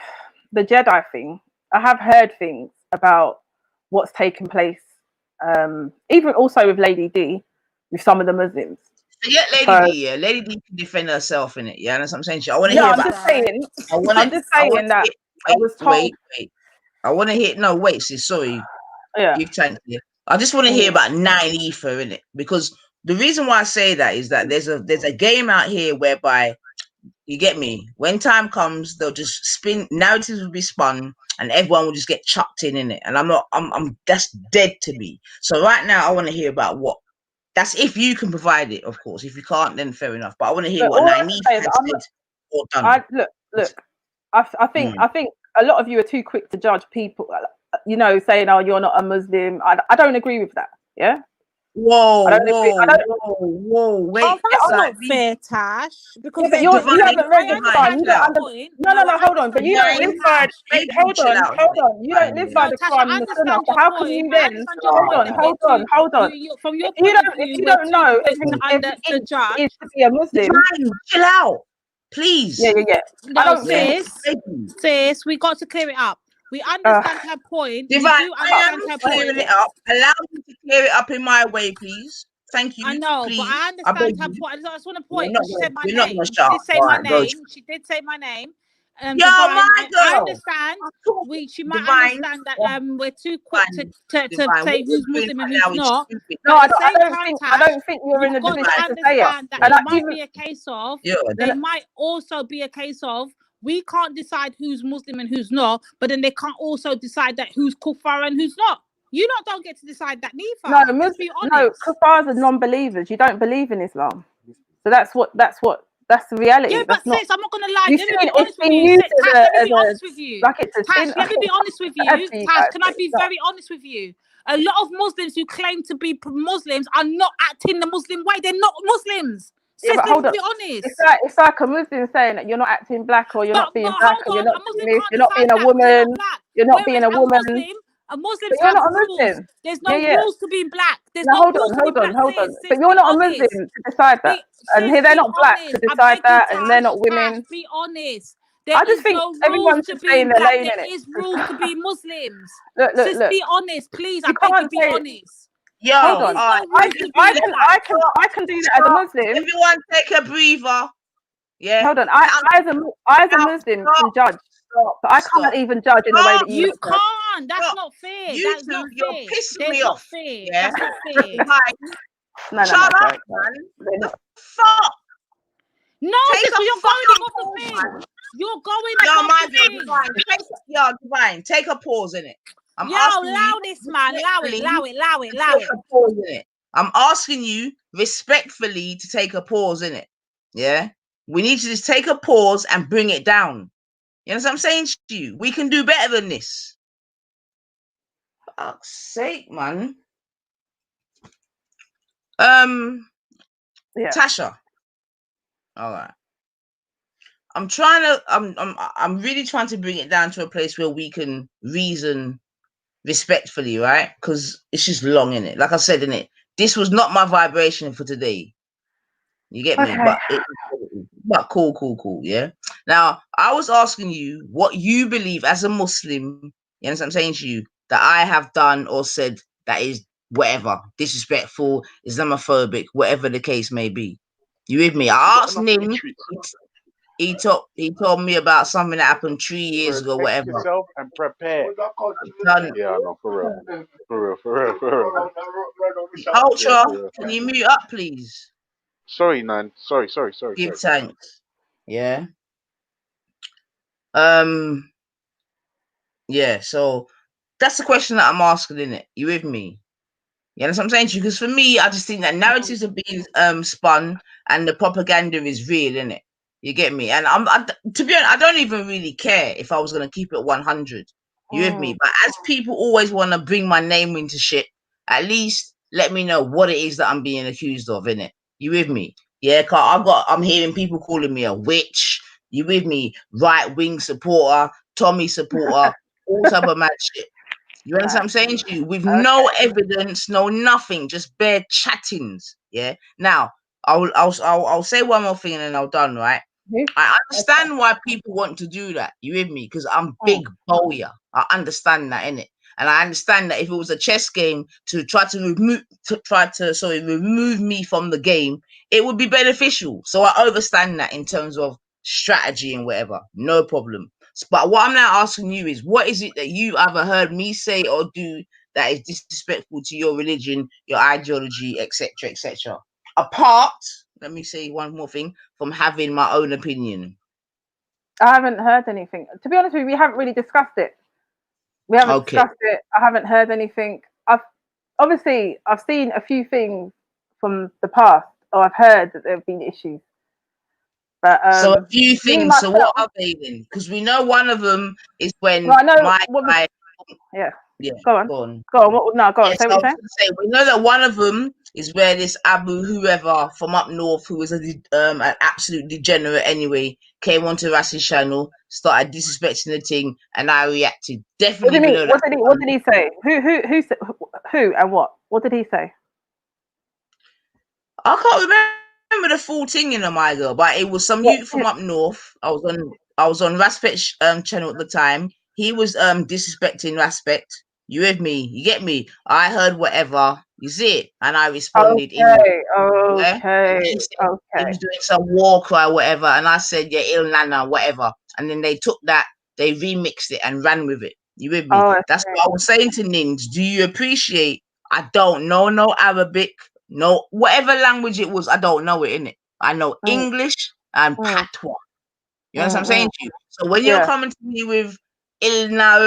the Jedi thing, I have heard things about what's taken place. Even also with Lady D, with some of the Muslims. Yeah, Lady D can defend herself in it. Yeah, that's what I'm saying to you. I want to hear I'm about. just saying. I want I'm just saying that I was told. Wait. I want to hear. No, wait, sis. Sorry. Yeah. Give time here. I just want to hear about 9 ether in it, because the reason why I say that is that there's a game out here whereby, you get me, when time comes they'll just spin, narratives will be spun and everyone will just get chucked in it, and I'm that's dead to me. So right now I want to hear about what that's, if you can provide it, of course. If you can't, then fair enough, but I want to hear what 9 ether has said or done. Look, I think a lot of you are too quick to judge people, saying, "Oh, you're not a Muslim." I don't agree with that. Yeah. Whoa, wait. That's not fair, Tash. Because But you haven't read the Quran. You don't point. No, hold on. But you don't live by. Hold on. You don't live by the Quran and the Sunnah. So how can you then? Hold on. From your point of view, if you don't know everything is to be a Muslim, chill out, please. Yeah. No, sis, we got to clear it up. We understand her point. Divine, I am clearing it up. Allow me to clear it up in my way, please. Thank you. I know, please. but I understand her point. I just want to point. She said my name. She did say my name. Yo, Divine, my girl. I understand. She might understand that we're too quick to say who's Muslim and who's not. No, I don't think you're in a position to say it. That it might be a case of. There might also be a case of. We can't decide who's Muslim and who's not, but then they can't also decide that who's kuffar and who's not. You don't get to decide that neither. No, kuffars are non-believers. You don't believe in Islam, so that's the reality. Yeah, but sis, I'm not gonna lie. Let me be honest with you. Tash, let me be honest with you. Tash, can I be very honest with you? A lot of Muslims who claim to be Muslims are not acting the Muslim way. They're not Muslims. Sis, but hold on. Be honest. It's like a Muslim saying that you're not acting black, or you're not being black, or you're not being this, you're not being a woman, you're not being a woman. A Muslim have rules. There's no rules to being black. There's no rules to being black. But you're not a Muslim to decide that, and here they're not black to decide that, and they're not women. Be honest. I just think everyone's just saying their lane in it. There is rules to be Muslims. Look. Be honest, please. I beg you, be honest. Yo, hold on. I can do that as a Muslim. Everyone take a breather. Yeah. Hold on. I as a Muslim can judge. But I can't even judge in the way that you can't. That's not fair. That's not fair. You're pissing me off. Yeah? That's not fair. Shut up, man. Fuck. No, you're going off the thing. You're going off the thing. Divine. Take a pause in it. Allow this, man. Allow it. I'm asking you respectfully to take a pause in it. Yeah? We need to just take a pause and bring it down. You know what I'm saying to you? We can do better than this. For fuck's sake, man. Tasha. All right. I'm really trying to bring it down to a place where we can reason respectfully, right? Because it's just long in it. Like I said in it, this was not my vibration for today. You get me? But cool. Yeah. Now I was asking you what you believe as a Muslim. You know what I'm saying to you that I have done or said that is whatever disrespectful, Islamophobic, whatever the case may be. You with me? I asked Nim he told me about something that happened 3 years ago, Protect whatever. yourself and prepare. Done. Yeah, no, for real. For real, for real, for real. Yeah, Ultra, for real. can you mute up, please? Sorry, Nan. Sorry. Give thanks. Yeah. Yeah, so that's the question that I'm asking, innit? You with me? You understand what I'm saying to you? Because for me, I just think that narratives are being spun and the propaganda is real, innit? You get me? And to be honest, I don't even really care if I was gonna keep it 100. You with me? But as people always want to bring my name into shit, at least let me know what it is that I'm being accused of, innit? You with me? Yeah, cause I'm hearing people calling me a witch. You with me? Right wing supporter, Tommy supporter, all type of mad shit. You understand what I'm saying to you? With no evidence, no nothing, just bare chattings. Yeah. Now, I'll say one more thing and then I'm done, right? I understand why people want to do that. You with me? Because I'm big bowyer. I understand that, innit? And I understand that if it was a chess game to try to remove me from the game, it would be beneficial. So I understand that in terms of strategy and whatever. No problem. But what I'm now asking you is, what is it that you either heard me say or do that is disrespectful to your religion, your ideology, etc., etc.? Apart, let me say one more thing, from having my own opinion. I haven't heard anything. To be honest with you, we haven't really discussed it. We haven't discussed it. I haven't heard anything. I've seen a few things from the past, or I've heard that there have been issues. But so a few things. So what are they then? Because we know one of them is when well, I know my guy. Yeah. Yeah. Go on. Go on. Go on. No, go on. Yes, Say I what was you're gonna say, we know that one of them is where this Abu whoever from up north, who was an absolute degenerate anyway, came onto Rassi's channel, started disrespecting the thing, and I reacted. Definitely. What did he say? Who and what? What did he say? I can't remember the full thing, my girl, but it was some youth from up north. I was on Raspet's channel at the time. He was disrespecting Raspet. You with me? You get me? I heard whatever. You see it? And I responded. He was doing some war cry, whatever, and I said, yeah, Il Nana, whatever. And then they took that, they remixed it and ran with it. You with me? That's what I was saying to Nins. Do you appreciate? I don't know no Arabic, no whatever language it was. I don't know it, innit? I know English and patois. You know what I'm saying to you? So when you're coming to me with Ilna,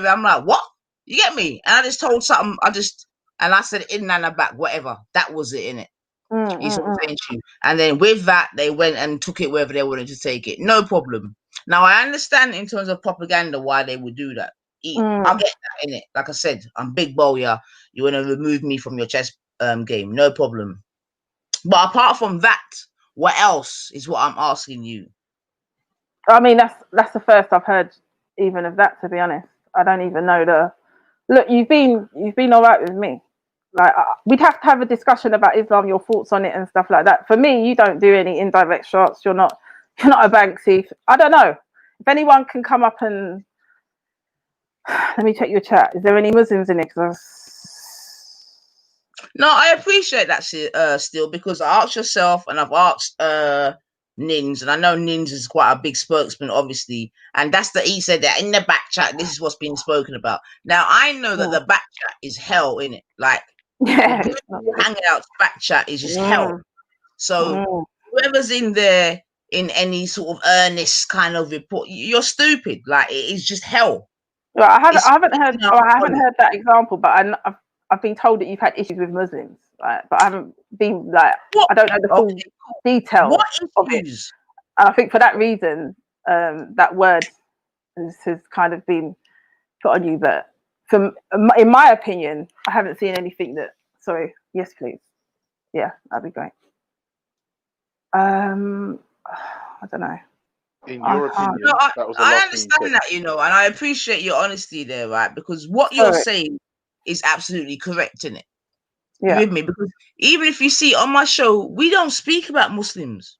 I'm like, what? You get me? And I just told something. I said Ilna back, whatever. That was it, innit? You see what I'm saying to you? And then with that, they went and took it wherever they wanted to take it. No problem. Now I understand in terms of propaganda why they would do that. I get that, innit? Like I said, I'm big bowyer. You want to remove me from your chess game? No problem. But apart from that, what else is what I'm asking you? I mean, that's the first I've heard even of that. To be honest, I don't even know the. Look, you've been all right with me. Like we'd have to have a discussion about Islam, your thoughts on it and stuff like that. For me, you don't do any indirect shots. You're not a bank thief. I don't know if anyone can come up and let me check your chat. Is there any Muslims in it? No, I appreciate that still, because I asked yourself and I've asked Nins, and I know Nins is quite a big spokesman, obviously, and he said that in the back chat, this is what's being spoken about. Now I know that the back chat is hell, innit? Like hangouts back chat is just hell. So whoever's in there in any sort of earnest kind of report, you're stupid. Like it is just hell. Well, I haven't heard that example, but I've been told that you've had issues with Muslims, right? But I haven't been like I don't know the full details of it. And I think for that reason, that word has kind of been put on you. But in my opinion, I haven't seen anything that. Sorry, yes, please. Yeah, that'd be great. I don't know. In your opinion, that was the I last understand thing you that, and I appreciate your honesty there, right? Because what you're saying is absolutely correct, innit? You with me? Because even if you see on my show, we don't speak about Muslims.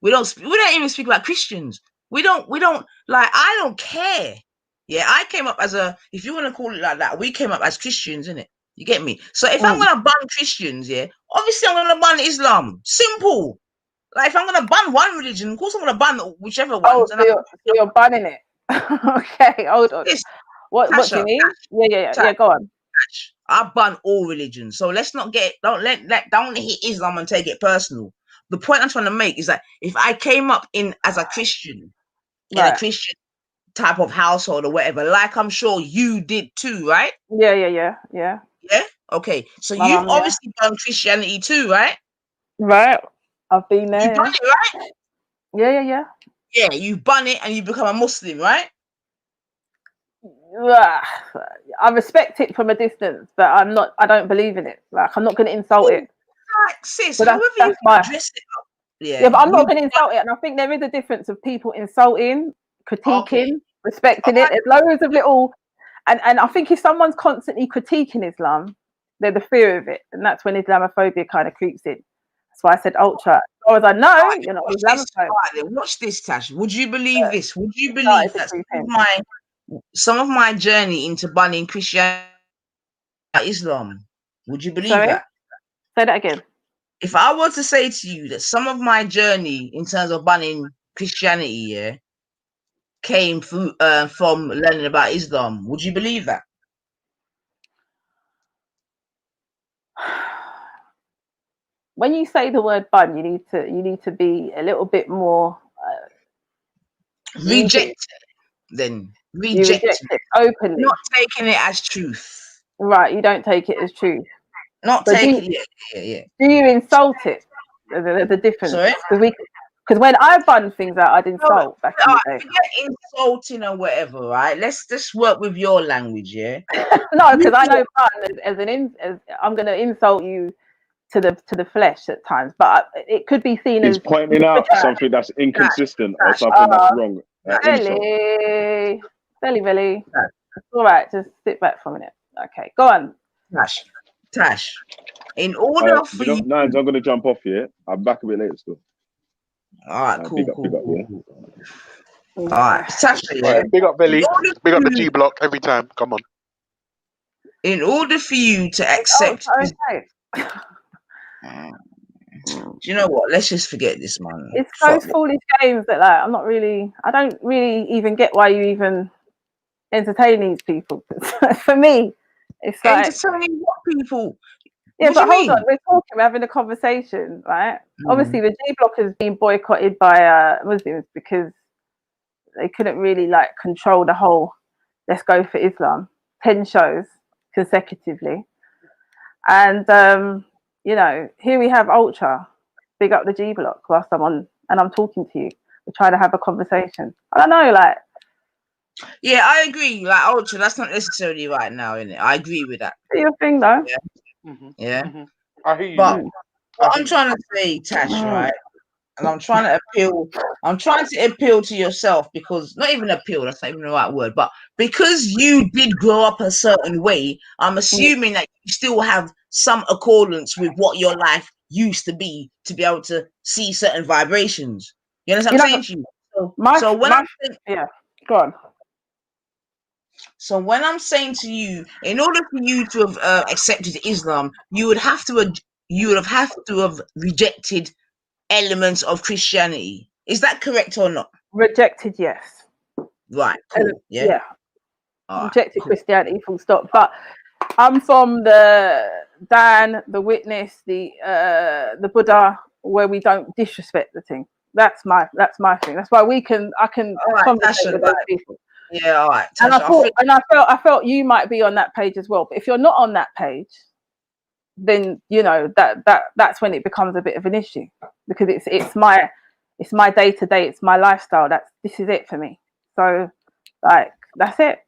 We don't even speak about Christians. We don't like, I don't care. Yeah, I came up as if you want to call it like that, we came up as Christians, innit? You get me? So if I'm gonna ban Christians, obviously I'm gonna ban Islam. Simple. Like if I'm gonna ban one religion, of course I'm gonna ban whichever Oh, ones. so you're banning it. Okay, hold on. What do you Tasha, mean? Yeah, go on. I ban all religions. So let's not don't hit Islam and take it personal. The point I'm trying to make is that if I came up as a Christian in a Right. Christian type of household or whatever, like I'm sure you did too, right? Yeah. Yeah. Okay. So My you've mum, yeah. obviously done Christianity too, right? Right. I've been there. You done it, right? Yeah. Yeah, you bun it and you become a Muslim, right? I respect it from a distance, but I don't believe in it. Like I'm not gonna insult it. Like, sis, But however you dress it up. Yeah, but I'm not gonna insult it. And I think there is a difference of people insulting, critiquing, respecting it. There's loads of little and I think if someone's constantly critiquing Islam, there's the fear of it. And that's when Islamophobia kind of creeps in. That's why I said ultra. As far as I know, you're not Islamophobe. Watch this, Tash. Would you believe this? Would you believe that some of my journey into banning Christianity, Islam? Would you believe that? Say that again. If I were to say to you that some of my journey in terms of banning Christianity, came through from learning about Islam, would you believe that? When you say the word ban, you need to be a little bit more reject it openly, not taking it as truth. Right, you don't take it as truth. Not But taking it. Yeah. Do you insult it? There's a difference. Sorry? Because when I bun things out, I'd insult back in the day. Forget insulting or whatever, right? Let's just work with your language, yeah. No, because I know bun as I'm going to insult you to the flesh at times, but it could be seen He's as pointing out something that's inconsistent or something that's wrong. Belly. All right, just sit back for a minute. Okay, go on. Tash. In order for you, Nines, I'm gonna jump off here. I'm back a bit later still. All right, cool. Yeah. All right, Tash. Big up Belly. Big up the G block every time. Come on. In order for you to accept, do you know what? Let's just forget this, man. It's those foolish games that I don't really even get why you even entertain these people. For me, it's like entertaining what people? Yeah, what but do you hold on, we're having a conversation, right? Mm. Obviously, the G Block has been boycotted by Muslims because they couldn't really control the whole "Let's Go for Islam" 10 shows consecutively, and here we have Ultra. Big up the G Block whilst I'm on and I'm talking to you. We're trying to have a conversation. I don't know, Yeah, I agree. Ultra, that's not necessarily right now, innit? I agree with that. Do your thing, though. Yeah. I hear you. But what I'm trying to say, Tash, right? And I'm trying to appeal to yourself because not even appeal, that's not even the right word, but because you did grow up a certain way, I'm assuming that you still have some accordance with what your life used to be able to see certain vibrations. You understand what I'm saying to you? Go on. So when I'm saying to you, in order for you to have accepted Islam, you would have to have rejected elements of Christianity. Is that correct or not? Rejected, yes. Right. Cool. Yeah. Rejected Christianity, full stop. But I'm from the Dan, the Witness, the Buddha, where we don't disrespect the thing. That's my thing. That's why I can conversate with those people. Yeah, all right. And I felt you might be on that page as well. But if you're not on that page, then that's when it becomes a bit of an issue because it's my day to day, it's my lifestyle. This is it for me. So that's it.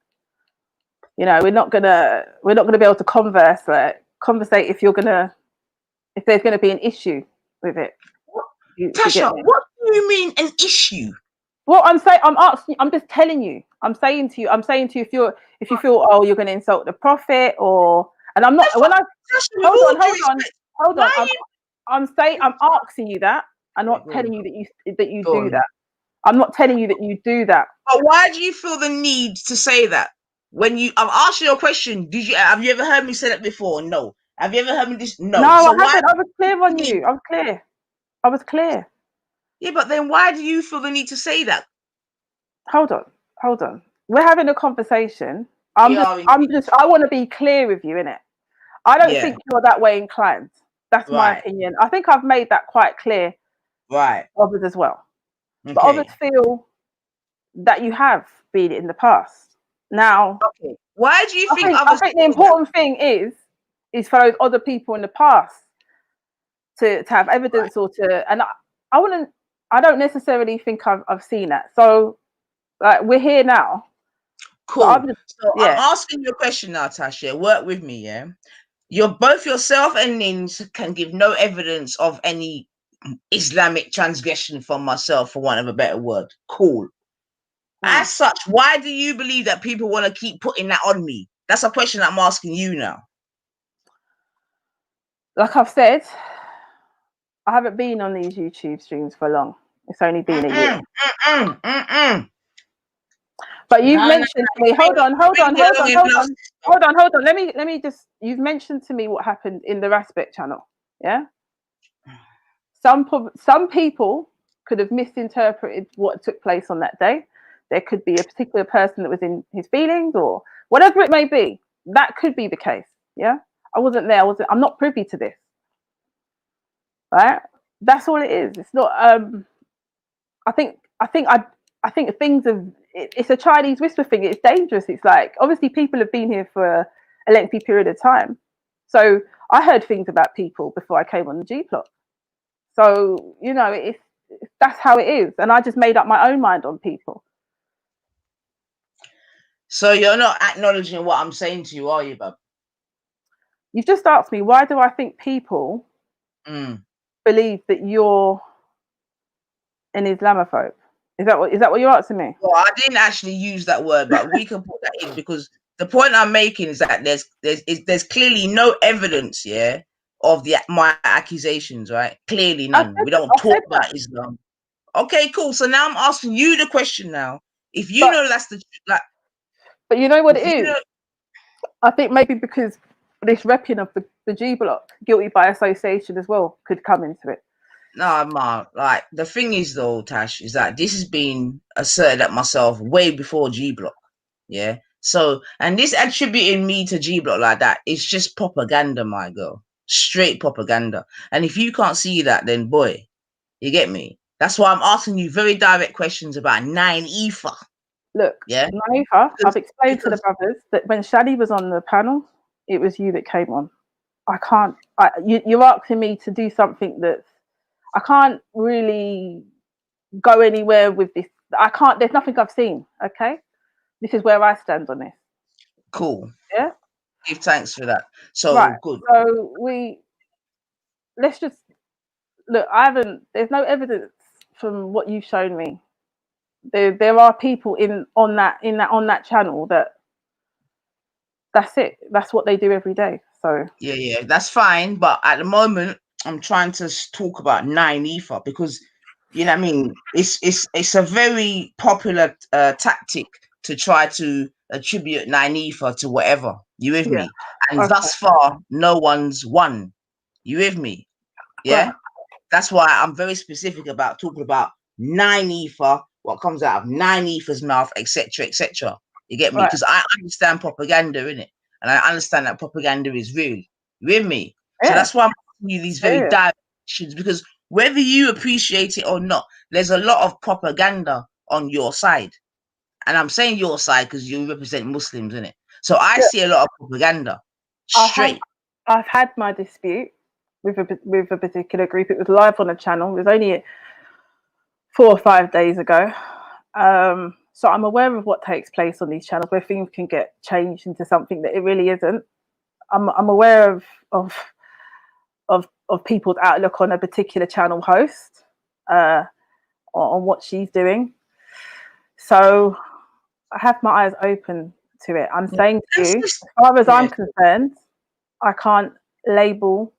We're not gonna be able to conversate if there's gonna be an issue with it. Tasha, what do you mean an issue? Well, I'm asking. I'm just telling you. I'm saying to you. If you feel you're going to insult the Prophet and I'm not. Hold on. I'm asking you that. I'm not telling you that you do that. I'm not telling you that you do that. But why do you feel the need to say that? When I'm asking you a question, have you ever heard me say that before? No. Have you ever heard me this? No. No, I haven't. I was clear on you. I was clear. Yeah, but then why do you feel the need to say that? Hold on. We're having a conversation. I want to be clear with you, innit? I don't Yeah. think you're that way inclined. That's my opinion. I think I've made that quite clear. Right. Others as well. Okay. But others feel that you have been in the past. Now, okay. Why do you think I think the important thing is for those other people in the past to have evidence or to, and I don't necessarily think I've seen that. So like we're here now. Cool. I'm asking you a question now, Tasha. Work with me, yeah. Both yourself and Nins can give no evidence of any Islamic transgression from myself, for want of a better word. Cool. As such, why do you believe that people want to keep putting that on me? That's a question I'm asking you now. Like I've said, I haven't been on these YouTube streams for long. It's only been a year. But you've mentioned to me. Hold on. Let me just. You've mentioned to me what happened in the Raspberry channel. Yeah. Some people could have misinterpreted what took place on that day. There could be a particular person that was in his feelings, or whatever it may be. That could be the case. Yeah. I wasn't there. I'm not privy to this. Right. That's all it is. It's not. I think things have. It's a Chinese whisper thing. It's dangerous. It's like obviously people have been here for a lengthy period of time. So I heard things about people before I came on the G plot. So that's how it is, and I just made up my own mind on people. So you're not acknowledging what I'm saying to you, are you, bub? You've just asked me why do I think people believe that you're an Islamophobe? Is that what you're asking me? Well, I didn't actually use that word, but we can put that in because the point I'm making is that there's clearly no evidence, yeah, of my accusations, right? Clearly none. We don't talk about Islam. Okay, cool. So now I'm asking you the question now. If you know that's the like, but you know what it is. I think maybe because this repping of the G block, guilty by association as well, could come into it. No, man. Like the thing is though, Tash, is that this has been asserted at myself way before G block. Yeah. So, and this attributing me to G block like that is just propaganda, my girl. Straight propaganda. And if you can't see that, then boy, you get me. That's why I'm asking you very direct questions about 9 Ether. Look, yeah, 9 Ether. I've explained to the brothers that when Shadi was on the panel, it was you that came on. I can't. You're asking me to do something that's. I can't really go anywhere with this. I can't. There's nothing I've seen. Okay, this is where I stand on this. Cool. Yeah. Give thanks for that. So right. Good. So let's just look. There's no evidence from what you've shown me. There are people on that channel that's it. That's what they do every day. So yeah, that's fine. But at the moment, I'm trying to talk about 9 Ether because you know what I mean. It's a very popular tactic to try to attribute 9 Ether to whatever. You with me? And thus far, no one's won. You with me? Yeah. Right. That's why I'm very specific about talking about 9 Ether, what comes out of 9 Ether's mouth, etc., etc. You get me? Because I understand propaganda, innit? And I understand that propaganda is real. You with me? Yeah. So that's why I'm asking you these very direct questions, because whether you appreciate it or not, there's a lot of propaganda on your side. And I'm saying your side because you represent Muslims, innit? So I see a lot of propaganda. Straight. I've had my dispute with a particular group. It was live on a channel. It was only 4 or 5 days ago. So I'm aware of what takes place on these channels where things can get changed into something that it really isn't. I'm aware of people's outlook on a particular channel host, on what she's doing. So I have my eyes open to it. I'm saying to you, as far as I'm concerned, I can't label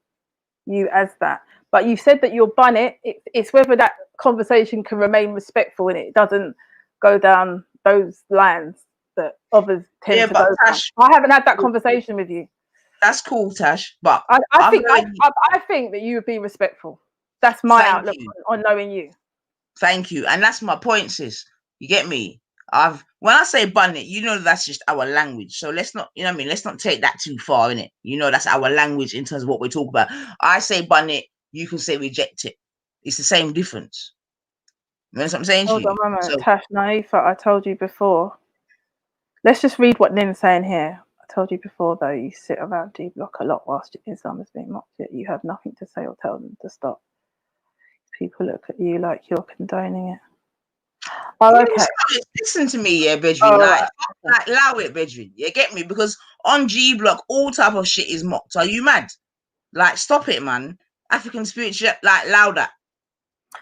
you as that. But you said that you'll bun it. It's whether that conversation can remain respectful and it doesn't go down those lines that others tend to go Tash, down. I haven't had that conversation with you. That's cool, Tash. But I think that you would be respectful. That's my outlook on knowing you. Thank you. And that's my point, sis. You get me? When I say bun it, you know that's just our language. So let's not, you know what I mean? Let's not take that too far, innit? You know, that's our language in terms of what we talk about. I say bun it, you can say reject it. It's the same difference. You know what I'm saying to Hold you? on, Mama. So Tash, Naifa, I told you before. Let's just read what Nin's saying here. I told you before, though, you sit around D Block a lot whilst Islam is being mocked, yet you have nothing to say or tell them to stop. People look at you like you're condoning it. Oh, okay. Listen to me, yeah, Bedrin. Oh, like, right. allow it, Bedrin. You get me? Because on G Block, all type of shit is mocked. Are you mad? Like, stop it, man. African spirit, like, louder.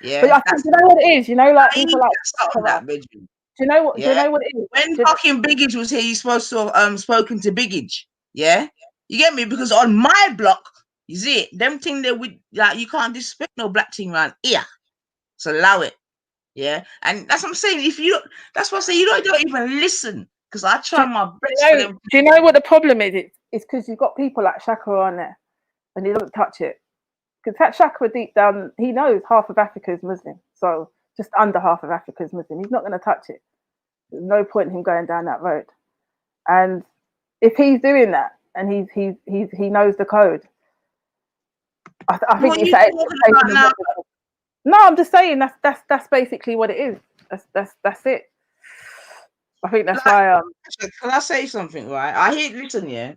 Yeah. But I think, you know what it is? You know, like people like stop that, Bedrin. Do you know what? Yeah. Do you know what it is? When fucking Biggage was here, you supposed to have spoken to Biggage. Yeah. You get me? Because on my block, you see it, them thing they would like you can't disrespect no black thing around here. So allow it. Yeah. And that's what I'm saying. That's why I say you don't even listen. Because I try my best for them. Do you know what the problem is? It's because you've got people like Shaka on there and he doesn't touch it. Because Shaka deep down, he knows half of Africa is Muslim. So just under half of Africa is Muslim. He's not going to touch it. There's no point in him going down that road. And if he's doing that and he knows the code, I think it's that. No, I'm just saying that's basically what it is. That's it. I think that's why. Can I say something? Right? I hear. Listen, yeah.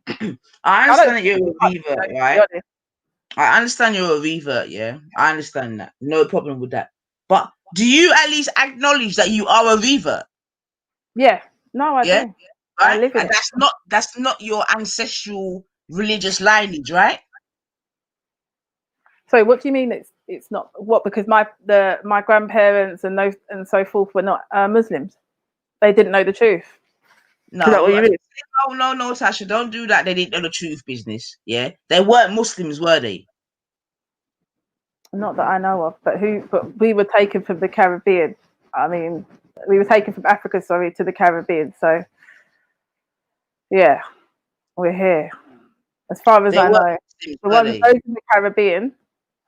I understand that you're a revert, right? I understand you're a revert, yeah. I understand that. No problem with that. But do you at least acknowledge that you are a revert? Yeah. No, I do. Right? I live in and it. that's not your ancestral religious lineage, right? So what do you mean it's not what? Because my grandparents and those and so forth were not Muslims. They didn't know the truth. No, Is that what you mean? No, Tasha, don't do that. They didn't know the truth business. Yeah, they weren't Muslims, were they? Not that I know of, but we were taken from the Caribbean. I mean, we were taken from Africa, to the Caribbean. So, yeah, we're here. As far as I know, those in the Caribbean.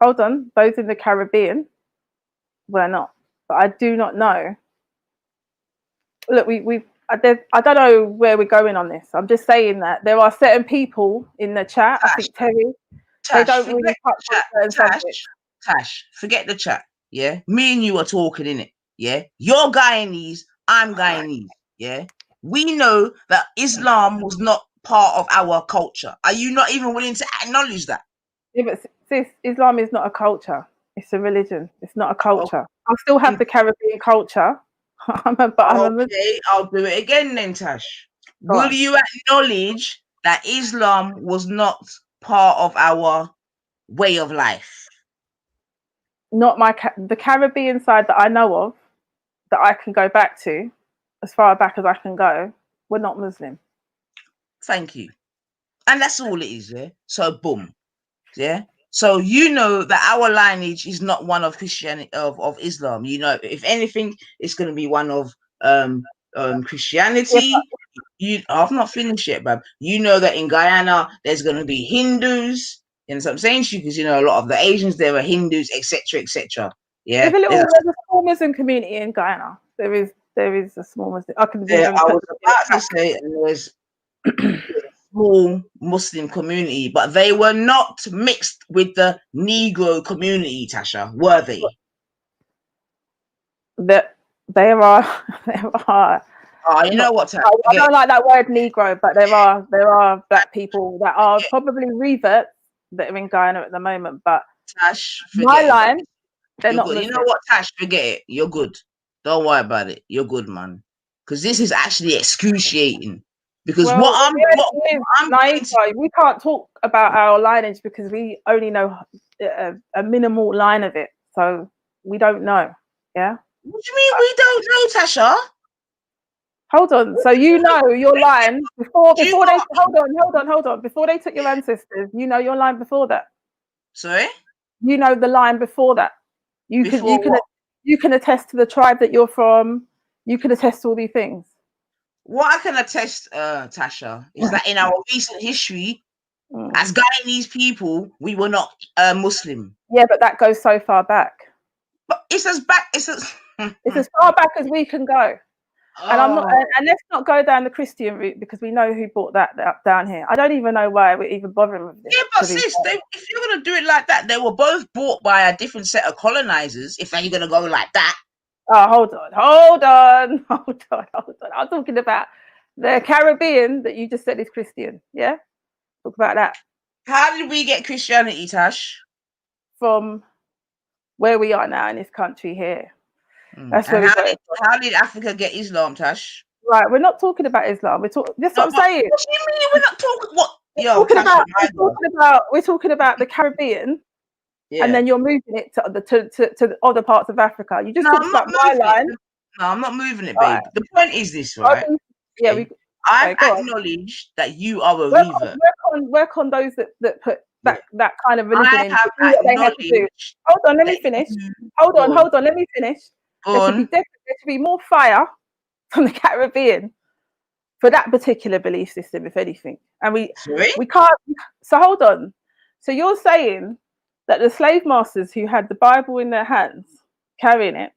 Hold on, those in the Caribbean were not. But I do not know. Look, I don't know where we're going on this. I'm just saying that there are certain people in the chat. I think Terry, they don't really touch on certain subjects. Tash, forget the chat. Yeah, me and you are talking in it. Yeah, you're Guyanese, I'm Guyanese. Yeah, we know that Islam was not part of our culture. Are you not even willing to acknowledge that? Yeah, but sis, Islam is not a culture. It's a religion. It's not a culture. I still have the Caribbean culture. Okay, I'll do it again then, Tash. Will you acknowledge that Islam was not part of our way of life? Not the Caribbean side that I know of, that I can go back to, as far back as I can go, we're not Muslim. Thank you. And that's all it is, yeah? So, boom. Yeah? So, you know that our lineage is not one of Christianity, of Islam. You know, if anything, it's going to be one of Christianity. I've not finished yet, Bab. You know that in Guyana, there's going to be Hindus. You know what I'm saying? Because, you know, a lot of the Asians, there are Hindus, etc., etc. Yeah? There's a small Muslim community in Guyana. There is a small Muslim. I was about to say there's a small Muslim community, but they were not mixed with the Negro community, Tasha, were they? There are. Oh, you know what? Tasha, I don't like that word Negro, but there are black people that are probably reverts that are in Guyana at the moment. But Tash, my line, they're not. You know what, Tash? Forget it. You're good. Don't worry about it. You're good, man. Because this is actually excruciating. Because we can't talk about our lineage because we only know a minimal line of it, so we don't know. Yeah. What do you mean we don't know, Tasha? Hold on. So you know your line before they hold on. Before they took your ancestors, you know your line before that. Sorry? You know the line before that. You can attest to the tribe that you're from. You can attest to all these things. What I can attest, Tasha, is that in our recent history, as Guyanese people, we were not Muslim. Yeah, but that goes so far back. But it's as back. It's as. It's as far back as we can go. And I'm not. Oh. And let's not go down the Christian route because we know who brought that down here. I don't even know why we're even bothering with this. Yeah, but sis, if you're gonna do it like that, they were both bought by a different set of colonizers. If you're gonna go like that. Oh, hold on. I'm talking about the Caribbean that you just said is Christian. Yeah, talk about that. How did we get Christianity, Tash? From where we are now in this country here. That's where how did Africa get Islam, Tash? Right, we're not talking about Islam. We're talking. That's what I'm saying. What do you mean we're not talking? What? We're talking about the Caribbean, and then you're moving it to the other parts of Africa. You just talked about my line. No, I'm not moving it, babe. The point is this, right? Yeah, I've acknowledged that you are a revert. Work on those that put that kind of religion in. They have to do. Hold on, let me finish. Hold on, let me finish. There should be more fire from the Caribbean for that particular belief system, if anything. And we can't. So hold on. So you're saying that the slave masters who had the Bible in their hands, carrying it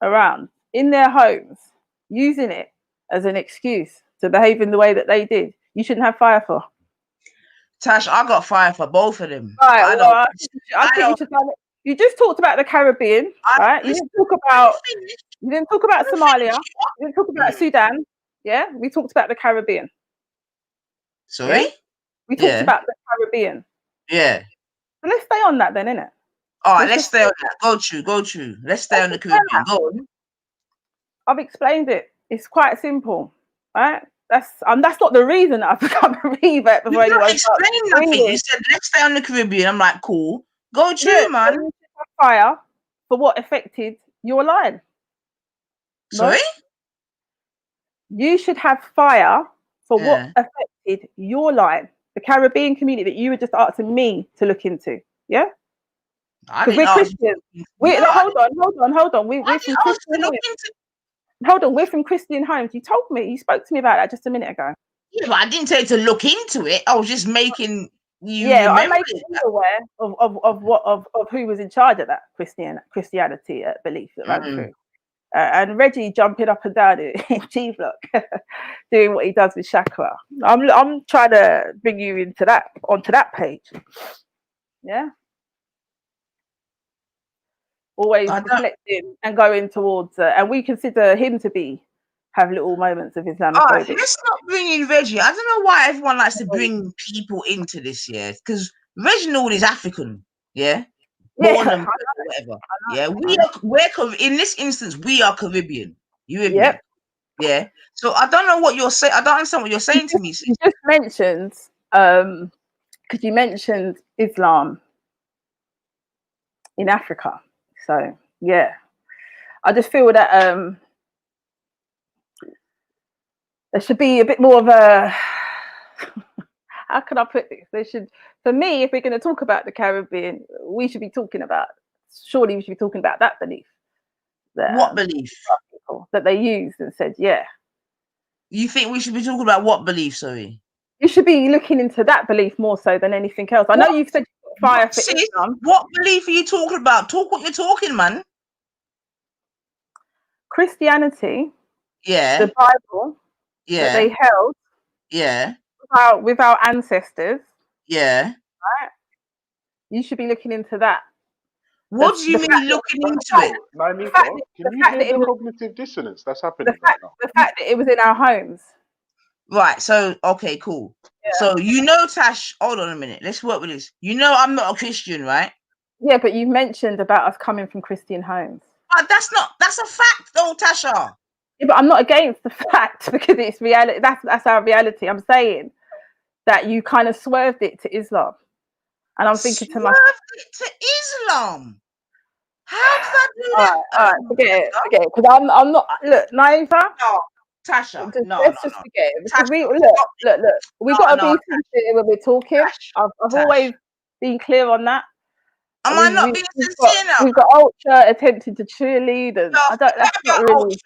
around in their homes, using it as an excuse to behave in the way that they did, you shouldn't have fire for? Tash, I got fire for both of them. Right, I think you should. You just talked about the Caribbean, right? You didn't talk about Somalia. You didn't talk about Sudan. Yeah, we talked about the Caribbean. Sorry? Yeah? We talked about the Caribbean. Yeah. So let's stay on that then, innit? All right, let's stay on that. Go true. Let's stay on the Caribbean. Go on. I've explained it. It's quite simple, right? That's not the reason that I've become a revert before anyone starts. You said let's stay on the Caribbean. I'm like, cool. Go true, man. You should have fire for what affected your line. Sorry? You should have fire for what affected your line. The Caribbean community that you were just asking me to look into. Yeah? Because we're Christians. Hold on. We're from Christian homes. Hold on, we're from Christian homes. You told me, you spoke to me about that just a minute ago. Yeah, but I didn't tell you to look into it. I was just making you. Yeah, I'm making you aware of who was in charge of that Christianity belief that ran through. And Reggie jumping up and down in G Block, doing what he does with Chakra. I'm trying to bring you onto that page. Yeah. Always reflecting and going towards, and we consider him to have little moments of Islamophobia. Right, let's not bring in Reggie. I don't know why everyone likes to bring people into this, yeah, because Reginald is African, yeah, born and whatever. Yeah, we're in this instance we are Caribbean. You with me? Yeah. So I don't know what you're saying. I don't understand what you're saying to me. You just mentioned, because you mentioned Islam in Africa. So yeah, I just feel that there should be a bit more of a how can I put this? For me, if we're going to talk about the Caribbean, we should be talking about that belief. What belief? That they used and said, yeah. You think we should be talking about what belief, sorry? You should be looking into that belief more so than anything else. I know you've said fire for Islam. What belief are you talking about? Talk what you're talking, man. Christianity. Yeah. The Bible. Yeah. That they held. Yeah. With our ancestors. Yeah. Right. You should be looking into that. What do you mean looking into it? Can you hear the cognitive dissonance that's happening right now? The fact that it was in our homes. Right. So, okay, cool. Yeah. So, Tash, hold on a minute. Let's work with this. I'm not a Christian, right? Yeah, but you mentioned about us coming from Christian homes. But that's a fact though, Tasha. Yeah, but I'm not against the fact because it's reality. That's our reality. I'm saying that you kind of swerved it to Islam. And I'm thinking to myself, it to Islam. How does that do that? All right, forget it. Because I'm not. Look, Naiva. No, Tasha. Let's just forget it. Because look. We got to be sincere when we're talking. I've always been clear on that. Am I not being sincere now? We've got Ultra attempting to cheerlead, and that's not really.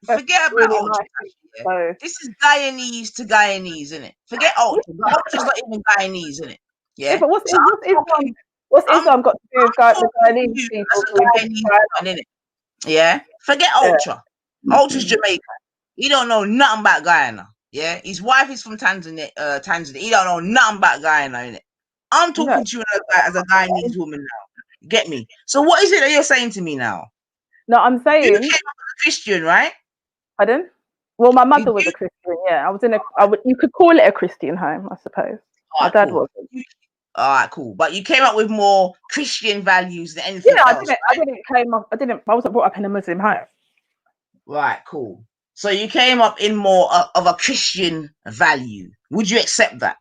Forget about Ultra. So, this is Guyanese to Guyanese, isn't it? Forget Ultra. Ultra's not even Guyanese, isn't it? Yeah. But what's What's Islam got to do with the Guyanese people? As a Guyanese man, innit? Yeah. Forget Ultra. Ultra's Jamaican. He don't know nothing about Guyana. Yeah. His wife is from Tanzania. Tanzania. He don't know nothing about Guyana, innit? I'm talking to you as a Guyanese woman now. Get me? So what is it that you're saying to me now? No, I'm saying you came up as a Christian, right? Pardon? Well, my mother was a Christian. Yeah, I was in a. You could call it a Christian home, I suppose. My dad wasn't. All right, cool. But you came up with more Christian values than anything else. I wasn't brought up in a Muslim home. Right, cool. So you came up in more of a Christian value. Would you accept that?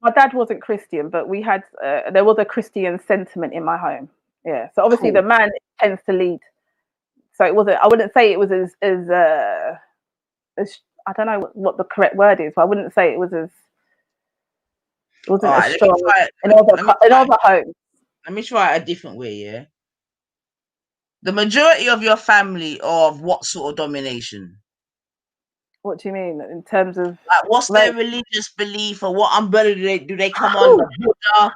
My dad wasn't Christian, but we had there was a Christian sentiment in my home. Yeah. So obviously the man tends to lead. So it wasn't. I wouldn't say it was as I don't know what the correct word is, but I wouldn't say it was as. It wasn't as strong in other homes. Let me try it a different way, yeah? The majority of your family are of what sort of domination? What do you mean in terms of like what's their religious belief, or what umbrella do they come under? Buddha,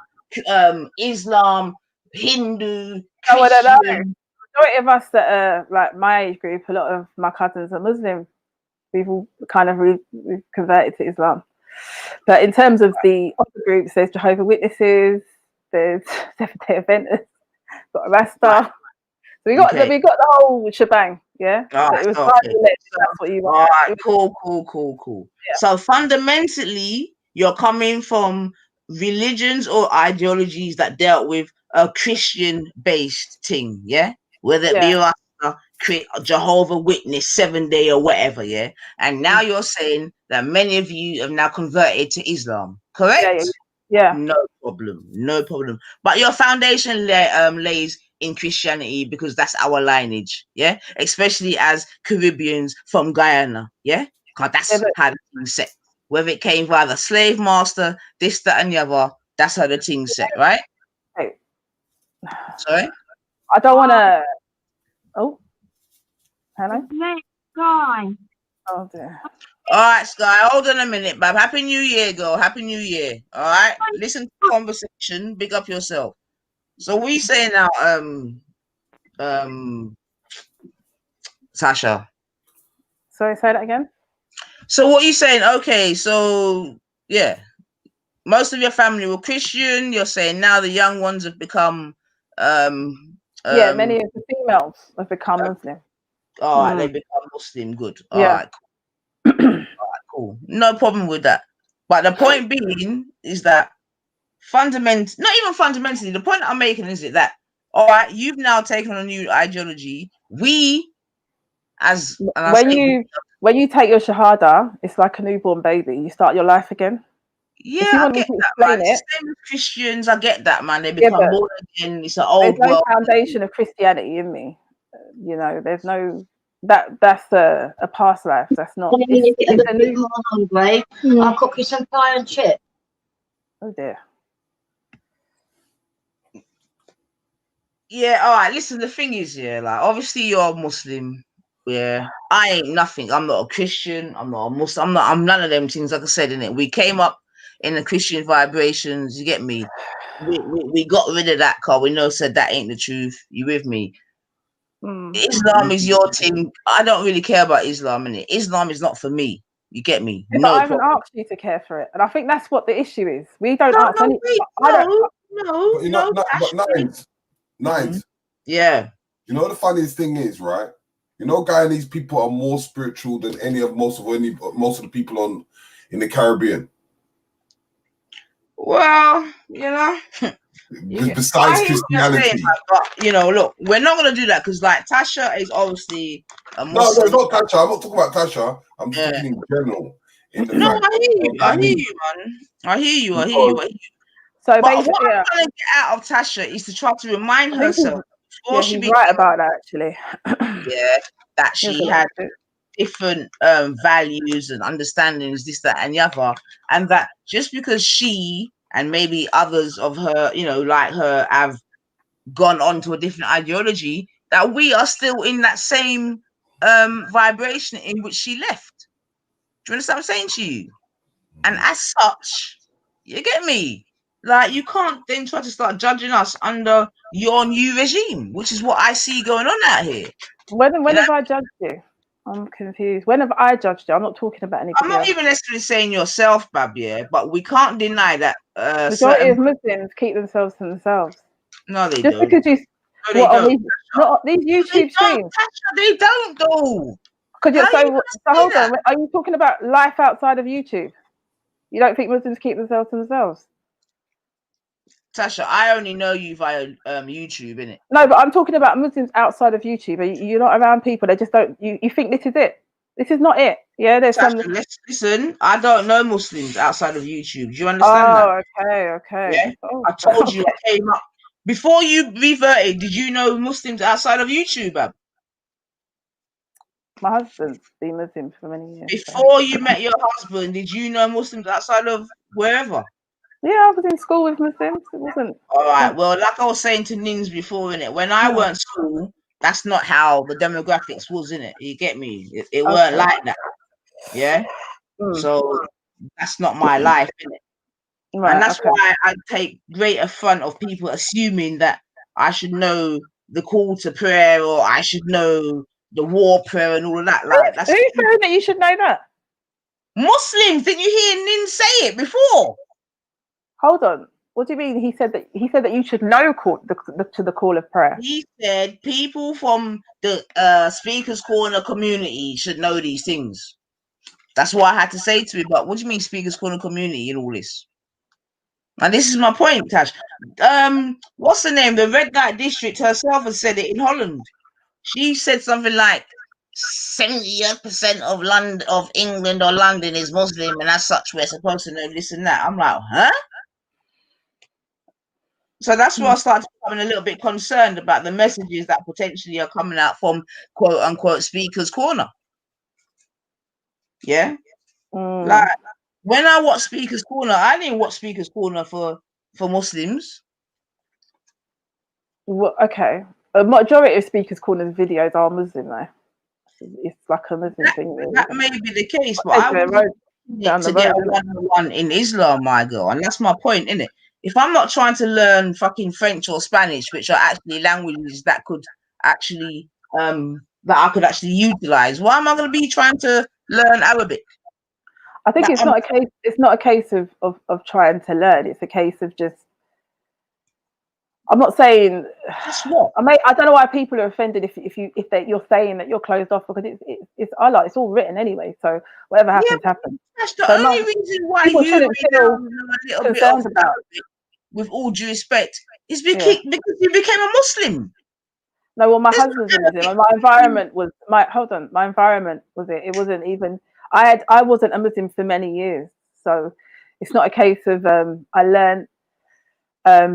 Islam, Hindu, Christian? I don't know. The majority of us that are like my age group, a lot of my cousins are Muslim. We've all kind of we've converted to Islam. But in terms of the other groups, there's Jehovah's Witnesses, there's Seventh-day Adventists, got a Rasta. So we got the whole shebang, yeah. Oh, so it was that's what you want. All right, cool. Yeah. So fundamentally, you're coming from religions or ideologies that dealt with a Christian-based thing, yeah. Whether it be Rasta, Jehovah's Witness, 7-day or whatever, yeah. And now you're saying that many of you have now converted to Islam, correct? Yeah. No problem. But your foundation lays in Christianity because that's our lineage, yeah. Especially as Caribbeans from Guyana, yeah. Because that's how the thing's set. Whether it came via the slave master, this, that, and the other, that's how the thing's set, right? Hey. Sorry. I don't want to. Oh, hello. Oh dear. All right, Sky, hold on a minute, Bab. Happy New Year, girl. Happy New Year. All right. Listen to the conversation. Big up yourself. So we say now, Tasha. Sorry, say that again. So what are you saying? Okay, so yeah, most of your family were Christian. You're saying now the young ones have become many of the females have become Muslim. All right, they become Muslim. Good. All right. Cool. No problem with that. But the point being is that not even fundamentally, the point that I'm making is that all right, you've now taken on a new ideology. We, as when you take your shahada, it's like a newborn baby. You start your life again. Yeah, I get that, man. It's the same with Christians. I get that, man. They become born again. It's an old world. There's no foundation of Christianity in me. You know, there's no that's a past life. That's not. It's a new hungry. I'll cook you some pie and chip. Oh dear. Yeah, all right. Listen, the thing is, like obviously you're a Muslim. Yeah, I ain't nothing. I'm not a Christian. I'm not a Muslim. I'm none of them things. Like I said, innit? We came up in the Christian vibrations. You get me? We got rid of that car. We know said that ain't the truth. You with me? Islam is your thing. I don't really care about Islam, innit? Islam is not for me. You get me? Yeah, but I haven't asked you to care for it, and I think that's what the issue is. We don't ask any. No. Nines. Yeah. You know the funniest thing is, right? You know, Guyanese people are more spiritual than most of the people in the Caribbean. Well, you know, besides Christianity, but you know, look, we're not gonna do that because, like, Tasha is obviously a Muslim. No, it's not Tasha. I'm not talking about Tasha. I'm talking in general. I hear you, man. I hear you. So but what I'm trying to get out of Tasha is to try to remind herself. He's right about that, actually. That she had different values and understandings, this, that, and the other, and that just because she and maybe others of her, you know, like her, have gone on to a different ideology, that we are still in that same vibration in which she left. Do you understand what I'm saying to you? And as such, you get me? Like, you can't then try to start judging us under your new regime, which is what I see going on out here. When have I judged you? I'm confused. When have I judged you? I'm not talking about anybody I'm not else. even necessarily saying yourself, Bab, yeah, but we can't deny that Majority of Muslims keep themselves to themselves. No, they Just don't. because you No, they what on don't. these not these YouTube streams. They don't though. So hold on. Are you talking about life outside of YouTube? You don't think Muslims keep themselves to themselves? Tasha, I only know you via YouTube, innit? No, but I'm talking about Muslims outside of YouTube. You're not around people. They just don't. You think this is it? This is not it. Yeah, there's Tasha, some. listen, I don't know Muslims outside of YouTube. Do you understand that? Okay. Yeah, Oh, I told you I came up before you reverted. Did you know Muslims outside of YouTube, Bab? My husband's been Muslim for many years. Before you met your husband, did you know Muslims outside of wherever? Yeah, I was in school with Muslims. It wasn't. All right. Well, like I was saying to Nins before, innit? When I went to school, that's not how the demographics was, innit? You get me? It weren't like that. Yeah. So that's not my life, innit? Right, and that's okay. why I take great affront of people assuming that I should know the call to prayer or I should know the war prayer and all of that. Like, that's who's saying that you should know that? Muslims. Didn't you hear Nin say it before? Hold on. What do you mean? He said that you should know to the call of prayer. He said people from the Speaker's Corner community should know these things. That's what I had to say to him. But what do you mean Speaker's Corner community in all this? And this is my point, Tash. What's the name? The Red Light District herself has said it in Holland. She said something like 70% of London, of England or London is Muslim, and as such, we're supposed to know this and that. I'm like, huh? So that's why I started becoming a little bit concerned about the messages that potentially are coming out from quote unquote Speaker's Corner. Yeah. Like, when I watch Speaker's Corner, I didn't watch Speaker's Corner for Muslims. Well, okay. A majority of Speaker's Corner's videos are Muslim though. It's like a Muslim thing. Really. That may be the case, but I would to get a one-on-one in Islam, my girl, and that's my point, innit? If I'm not trying to learn fucking French or Spanish, which are actually languages that could actually that I could actually utilize, why am I going to be trying to learn Arabic? I think it's not a case. It's not a case of trying to learn. It's a case of just. I'm not saying. I don't know why people are offended if you're saying that you're closed off because it's Allah. It's all written anyway. So whatever happens, happens. That's the only reason why you feel a little bit of Arabic, with all due respect, is because you became a Muslim. No, well, my husband's a Muslim, and my environment was my environment was it. It wasn't even. I wasn't a Muslim for many years, so it's not a case of I learned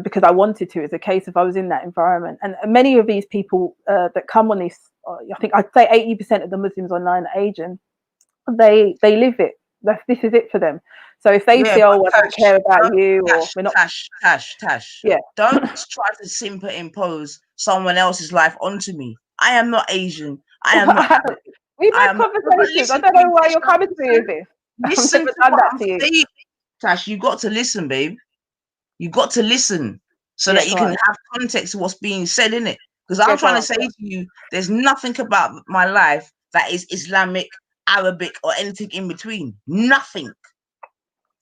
because I wanted to. It's a case of I was in that environment, and many of these people that come on this, I think I'd say 80% of the Muslims online are Asian. They live it. This is it for them. So if they say, "Oh, I don't care about you," or we're not, Tash. Yeah. Don't try to superimpose someone else's life onto me. I am not Asian. I am not. We've had conversations. I don't know why you're coming to me with this. Listen to what I'm saying, Tash. You got to listen, babe. You got to listen so that you can have context of what's being said in it. Because I'm trying to say to you, there's nothing about my life that is Islamic, Arabic, or anything in between. Nothing.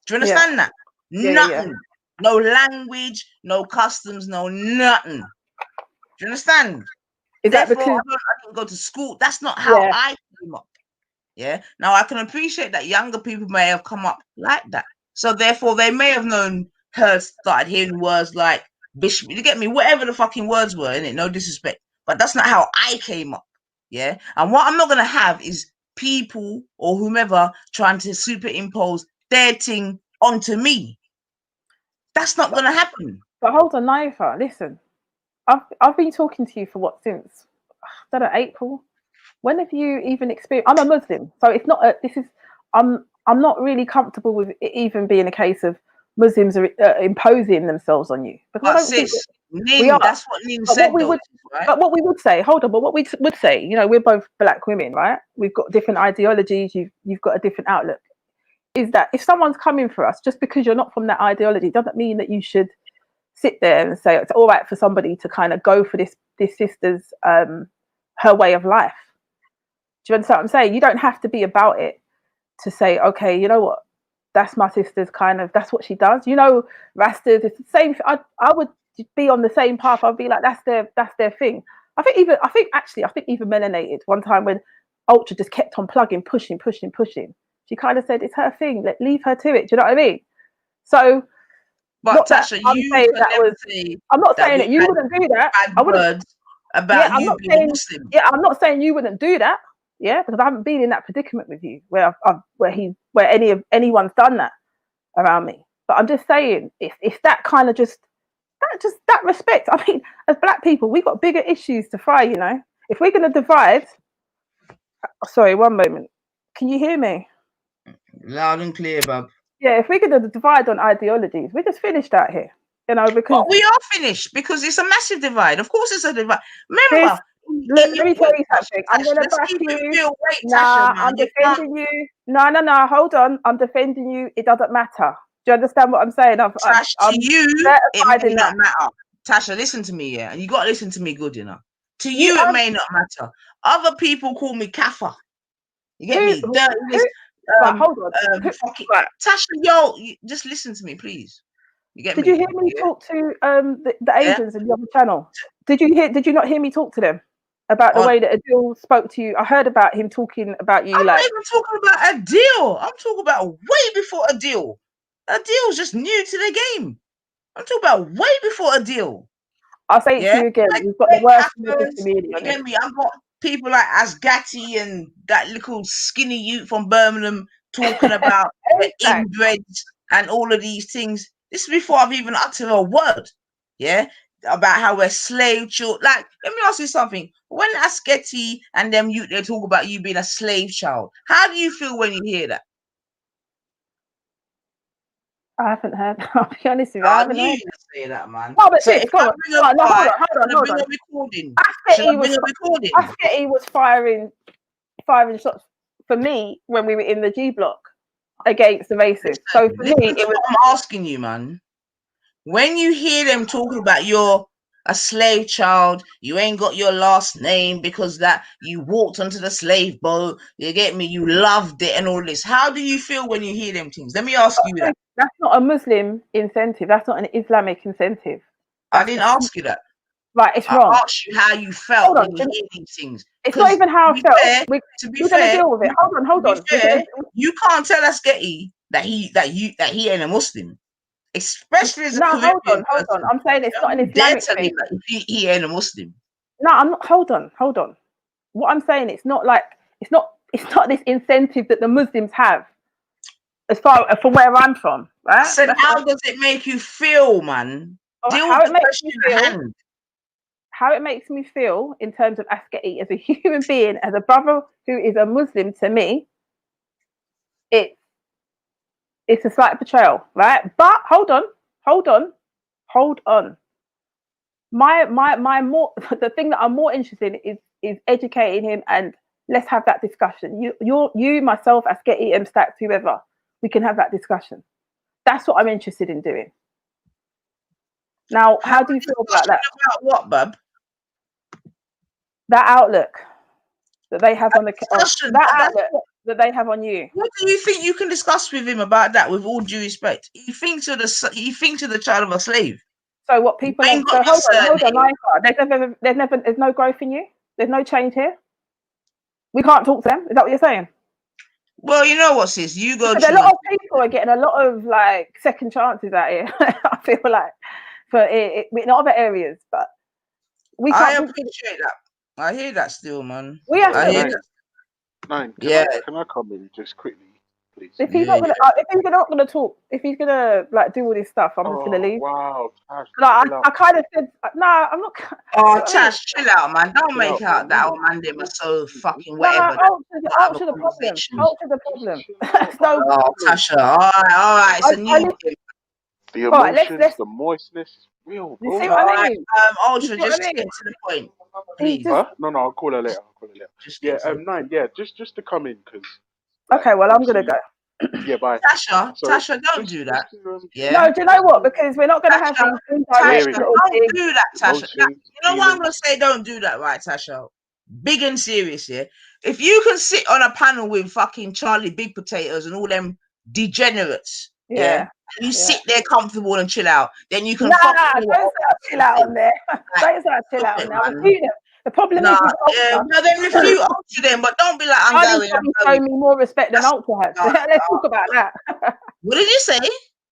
Do you understand that? Nothing. No language, no customs, no nothing. Do you understand? Is that Therefore, because I didn't go to school? That's not how I came up. Yeah. Now I can appreciate that younger people may have come up like that. So therefore, they may have started hearing words like bishop. You get me? Whatever the fucking words were in it. No disrespect, but that's not how I came up. Yeah. And what I'm not gonna have is people or whomever trying to superimpose their thing onto me. That's not gonna happen. But hold on, Naifa, listen. I've been talking to you for what since I don't know, April. When have you even experienced? I'm a Muslim, so it's not. I'm not really comfortable with it even being a case of Muslims are imposing themselves on you. Because that's what Nin said. But what we would say, hold on. But what we would say, we're both black women, right? We've got different ideologies. You've got a different outlook. is that if someone's coming for us, just because you're not from that ideology, doesn't mean that you should sit there and say it's all right for somebody to kind of go for this sister's her way of life. Do you understand what I'm saying? You don't have to be about it to say, okay, you know what, that's my sister's kind of, that's what she does. You know, Rastas, it's the same. I would be on the same path. I'd be like, that's their thing. I think even Melanated one time when Ultra just kept on pushing. She kind of said it's her thing. Leave her to it. Do you know what I mean? So, but Tasha, I'm not saying that you wouldn't do that. I wouldn't. About you being Muslim. Yeah, I'm not saying you wouldn't do that. Yeah, because I haven't been in that predicament with you where anyone's done that around me. But I'm just saying, if that kind of that respect. I mean, as black people, we've got bigger issues to fry. You know, if we're going to divide. Sorry, one moment. Can you hear me? Loud and clear, bub. Yeah, if we're going to divide on ideologies, we're just finished out here. You know, because we are finished because it's a massive divide. Of course, it's a divide. Remember, let me tell you something. I'm going to back you. Nah, I'm defending you. No. Hold on. I'm defending you. It doesn't matter. Do you understand what I'm saying? I'm to you, it may not matter. Tasha, listen to me, yeah. And you got to listen to me good, you know. To you, it may not matter. Other people call me Kaffir. You get me? Hold on. Tasha, yo, just listen to me, please. You get Did me? you hear me talk to the Asians in the other channel? Did you not hear me talk to them about the way that Adil spoke to you? I heard about him talking about you. I'm not even talking about Adil. I'm talking about way before Adil. Adil's just new to the game. I'm talking about way before Adil. I'll say it to you again. We've got the worst community. You get me? I've got people like Asgati and that little skinny youth from Birmingham talking about inbreds and all of these things. This is before I've even uttered a word, about how we're slave children. Like, let me ask you something. When Asgati and them youth, they talk about you being a slave child, how do you feel when you hear that? I haven't heard. I'll be honest with you. I haven't heard. Say that, man. No, but so hold on. Asgati was firing shots for me when we were in the G block against the racists. So for me, it was. I'm asking you, man. When you hear them talking about you're a slave child, you ain't got your last name because that you walked onto the slave boat. You get me? You loved it and all this. How do you feel when you hear them things? Let me ask you that. That's not a Muslim incentive. That's not an Islamic incentive. I didn't ask you that. Right, it's wrong. I asked you how you felt when you hear these things. It's not even how I felt. To be fair, deal with it. Hold on. You can't tell Asgati that he ain't a Muslim. Especially as a hold on. I'm saying it's not an Islamic thing. He ain't a Muslim. No, I'm not. Hold on. What I'm saying, it's not this incentive that the Muslims have, as far from where I'm from, right? So how does it make you feel, man? How it makes me feel in terms of Asgati as a human being, as a brother who is a Muslim to me, it's a slight betrayal, right? But hold on. My more the thing that I'm more interested in is educating him, and let's have that discussion. You, myself, Asgati, Stacks, whoever, we can have that discussion. That's what I'm interested in doing. Now, how do you feel about that? About what, bub? That outlook that they have on that they have on you. What do you think you can discuss with him about that? With all due respect, he thinks you're the child of a slave. So what people? Hold on. There's no growth in you. There's no change here. We can't talk to them. Is that what you're saying? Well, you know what, sis? You go. A lot of people are getting a lot of like second chances out here. I feel like, in other areas, but we can't. I appreciate that. I hear that still, man. We have I hear that. Nine, can I come in just quickly, please? If he's not gonna talk, if he's gonna like do all this stuff, I'm just gonna leave. Wow, Tash, I kind of said no. I'm not. Oh, Tash, chill out, man. Don't make out that our man them are so fucking whatever. Alter the problem. Oh, Tasha. All right. It's a new thing. The emotions, the moistness, is real, bro. You see what I mean? Ultra, just to get to the point, please. No, I'll call her later. Just to come in, because. Okay, well, I'm gonna go. Yeah, bye. Tasha, Sorry. Tasha, don't do that. No, Yeah. do you know what? Because we're not going to have Tasha, these Tasha, indirect Hearing little don't digs. do that, Tasha. Now, emotions, you know what I'm feelings. gonna say? Don't do that, right, Tasha? Big and serious, yeah. If you can sit on a panel with fucking Charlie Big Potatoes and all them degenerates, yeah, and you sit there comfortable and chill out, then you can Nah, fucking don't say chill out on there. Don't say chill out on there. I'll refute them. The problem is with Ultra. well then refute Ultra then, but don't be like I'm Charlie's going. probably showing me more respect than Ultra has. Let's talk about that. What did you say?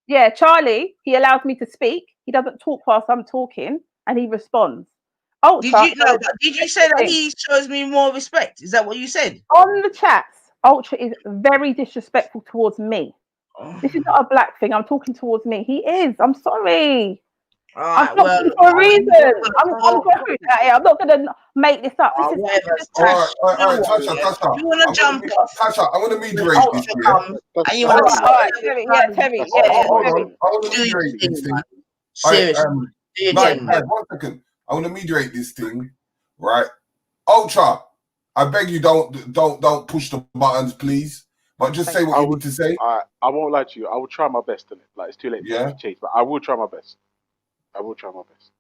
Yeah, Charlie, he allows me to speak. He doesn't talk whilst I'm talking, and he responds. Ultra. Did you say that he shows me more respect? Is that what you said? On the chats, Ultra is very disrespectful towards me. This is not a black thing. I'm talking towards me. He is. I'm sorry. I'm not for a reason. I'm going with that here. I'm not going to make this up. This is All right, Tasha. You want to jump off? Tasha, I want to mediate this. And you want to all right, Terry. Yeah, Terry. Yeah, Hold on. I want to mediate this thing. Seriously. Guys, 1 second. I want to mediate this thing, right? Ultra, I beg you, don't push the buttons, please. But just say what you need to say. I won't lie to you. I will try my best in it. Like, it's too late for me to change, but I will try my best. I will try my best.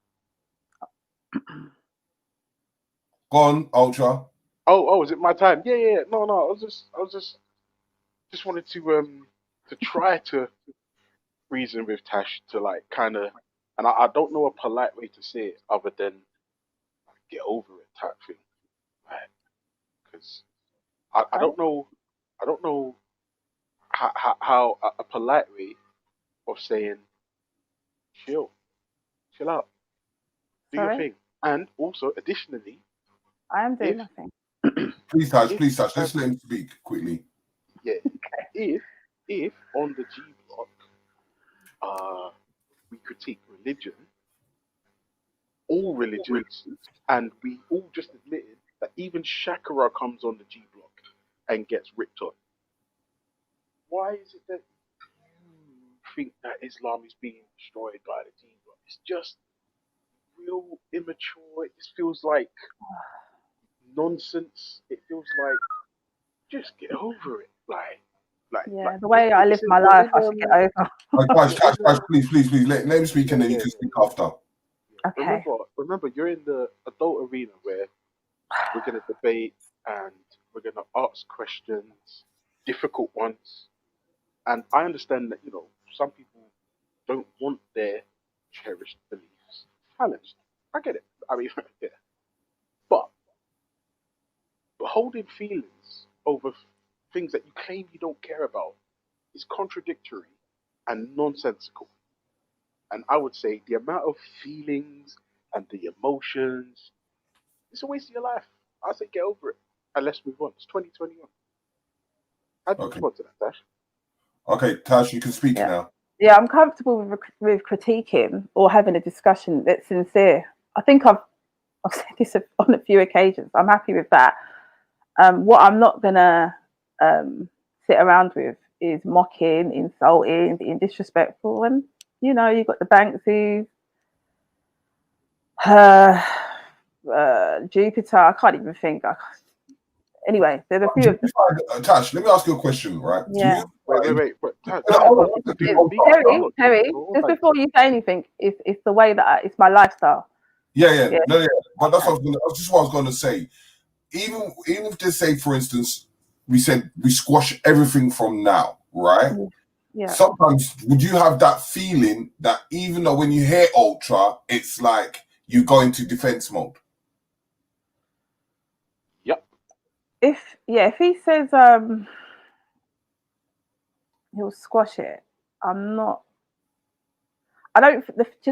Go on, Ultra. Oh, is it my time? Yeah. No. I was just wanted to try to reason with Tash to like kind of, and I don't know a polite way to say it other than get over it type thing, right? Because I don't know how a polite way of saying chill out, do your thing, and also additionally, I am doing nothing. Please, Tash. Let's let him speak quickly. Yeah. If on the G block, we critique religion, all religions, and we all just admitted that even Shakira comes on the G block and gets ripped on. Why is it that you think that Islam is being destroyed by the G block? It's just real immature. It just feels like nonsense. It feels like just get over it. The way I live my life, I should get over. Tash, please. Let him speak and then you can speak after. Okay. Remember, you're in the adult arena where we're going to debate and we're going to ask questions, difficult ones. And I understand that, some people don't want their cherished beliefs challenged. I get it. I mean, yeah. But holding feelings over things that you claim you don't care about is contradictory and nonsensical. And I would say the amount of feelings and the emotions, it's a waste of your life. I say get over it and let's move on. It's 2021. How do you respond to that, Tash? Okay, Tash, you can speak now. Yeah, I'm comfortable with critiquing or having a discussion that's sincere. I think I've said this on a few occasions. I'm happy with that. What I'm not gonna sit around with is mocking, insulting, being disrespectful, and you got the Banksies, Jupiter. I can't even think. Anyway, there's a few of them. Tash, let me ask you a question, right? Yeah. Wait. Terry, just before you say anything, it's the way that it's my lifestyle. Yeah. But that's what I was going to say. Even if they say, for instance, we said we squash everything from now, right? Yeah. Sometimes would you have that feeling that even though when you hear Ultra, it's like you go into defense mode? Yep. If he says he'll squash it, do you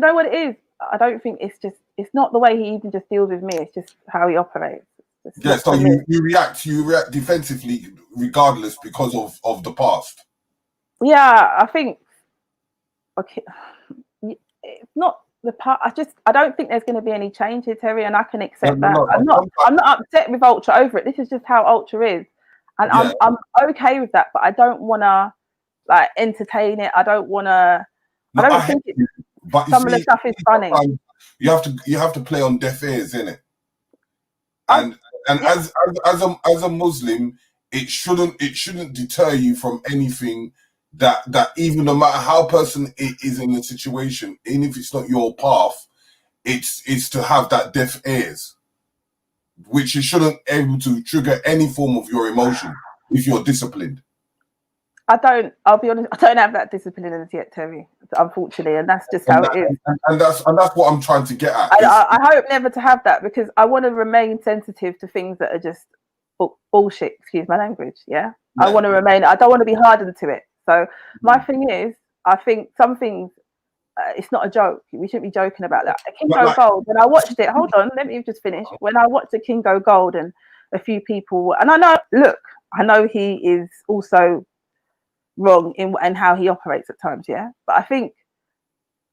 know what it is? I don't think it's not the way he even just deals with me. It's just how he operates. Yeah, so you react defensively regardless because of the past. Yeah, I think it's not the part. I don't think there's going to be any change here, Terry, and I can accept that. I'm not upset with Ultra over it. This is just how Ultra is, and I'm okay with that. But I don't want to entertain it. I don't want to. I don't think it. But some of the stuff is funny. You have to play on deaf ears, innit? And as a Muslim, it shouldn't deter you from anything that even no matter how person is in a situation, even if it's not your path, it's to have that deaf ears, which you shouldn't able to trigger any form of your emotion if you're disciplined. I'll be honest, I don't have that discipline as yet, Terry, unfortunately, and that's just how it is. And that's what I'm trying to get at. I hope never to have that, because I want to remain sensitive to things that are just bullshit, excuse my language, yeah? I want to remain, I don't want to be hardened to it. So my thing is, I think some things, it's not a joke. We shouldn't be joking about that. King Go Gold, when I watched it, hold on, let me just finish. When I watched the King Go Gold and a few people, and I know he is also wrong in how he operates at times, yeah? But I think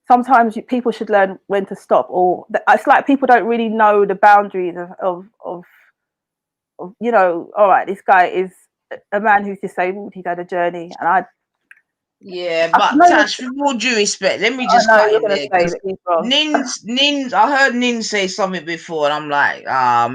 sometimes people should learn when to stop, or it's like people don't really know the boundaries of you know, all right, this guy is a man who's disabled, he's had a journey, and but Tash, with all due respect, let me just cut in there. Nins, I heard Nin say something before, and I'm like,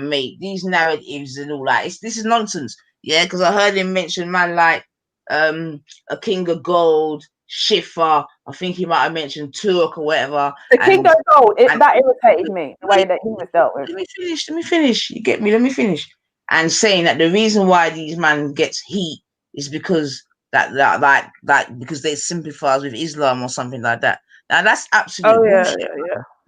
mate, these narratives and all that, this is nonsense. Yeah, because I heard him mention man like a King of Gold, Schiffer. I think he might have mentioned Turk or whatever. The King of Gold, that irritated me, the way that he was dealt with. Let me finish. You get me? Let me finish. And saying that the reason why these man gets heat is because because they sympathize with Islam or something like that. Now that's absolutely bullshit.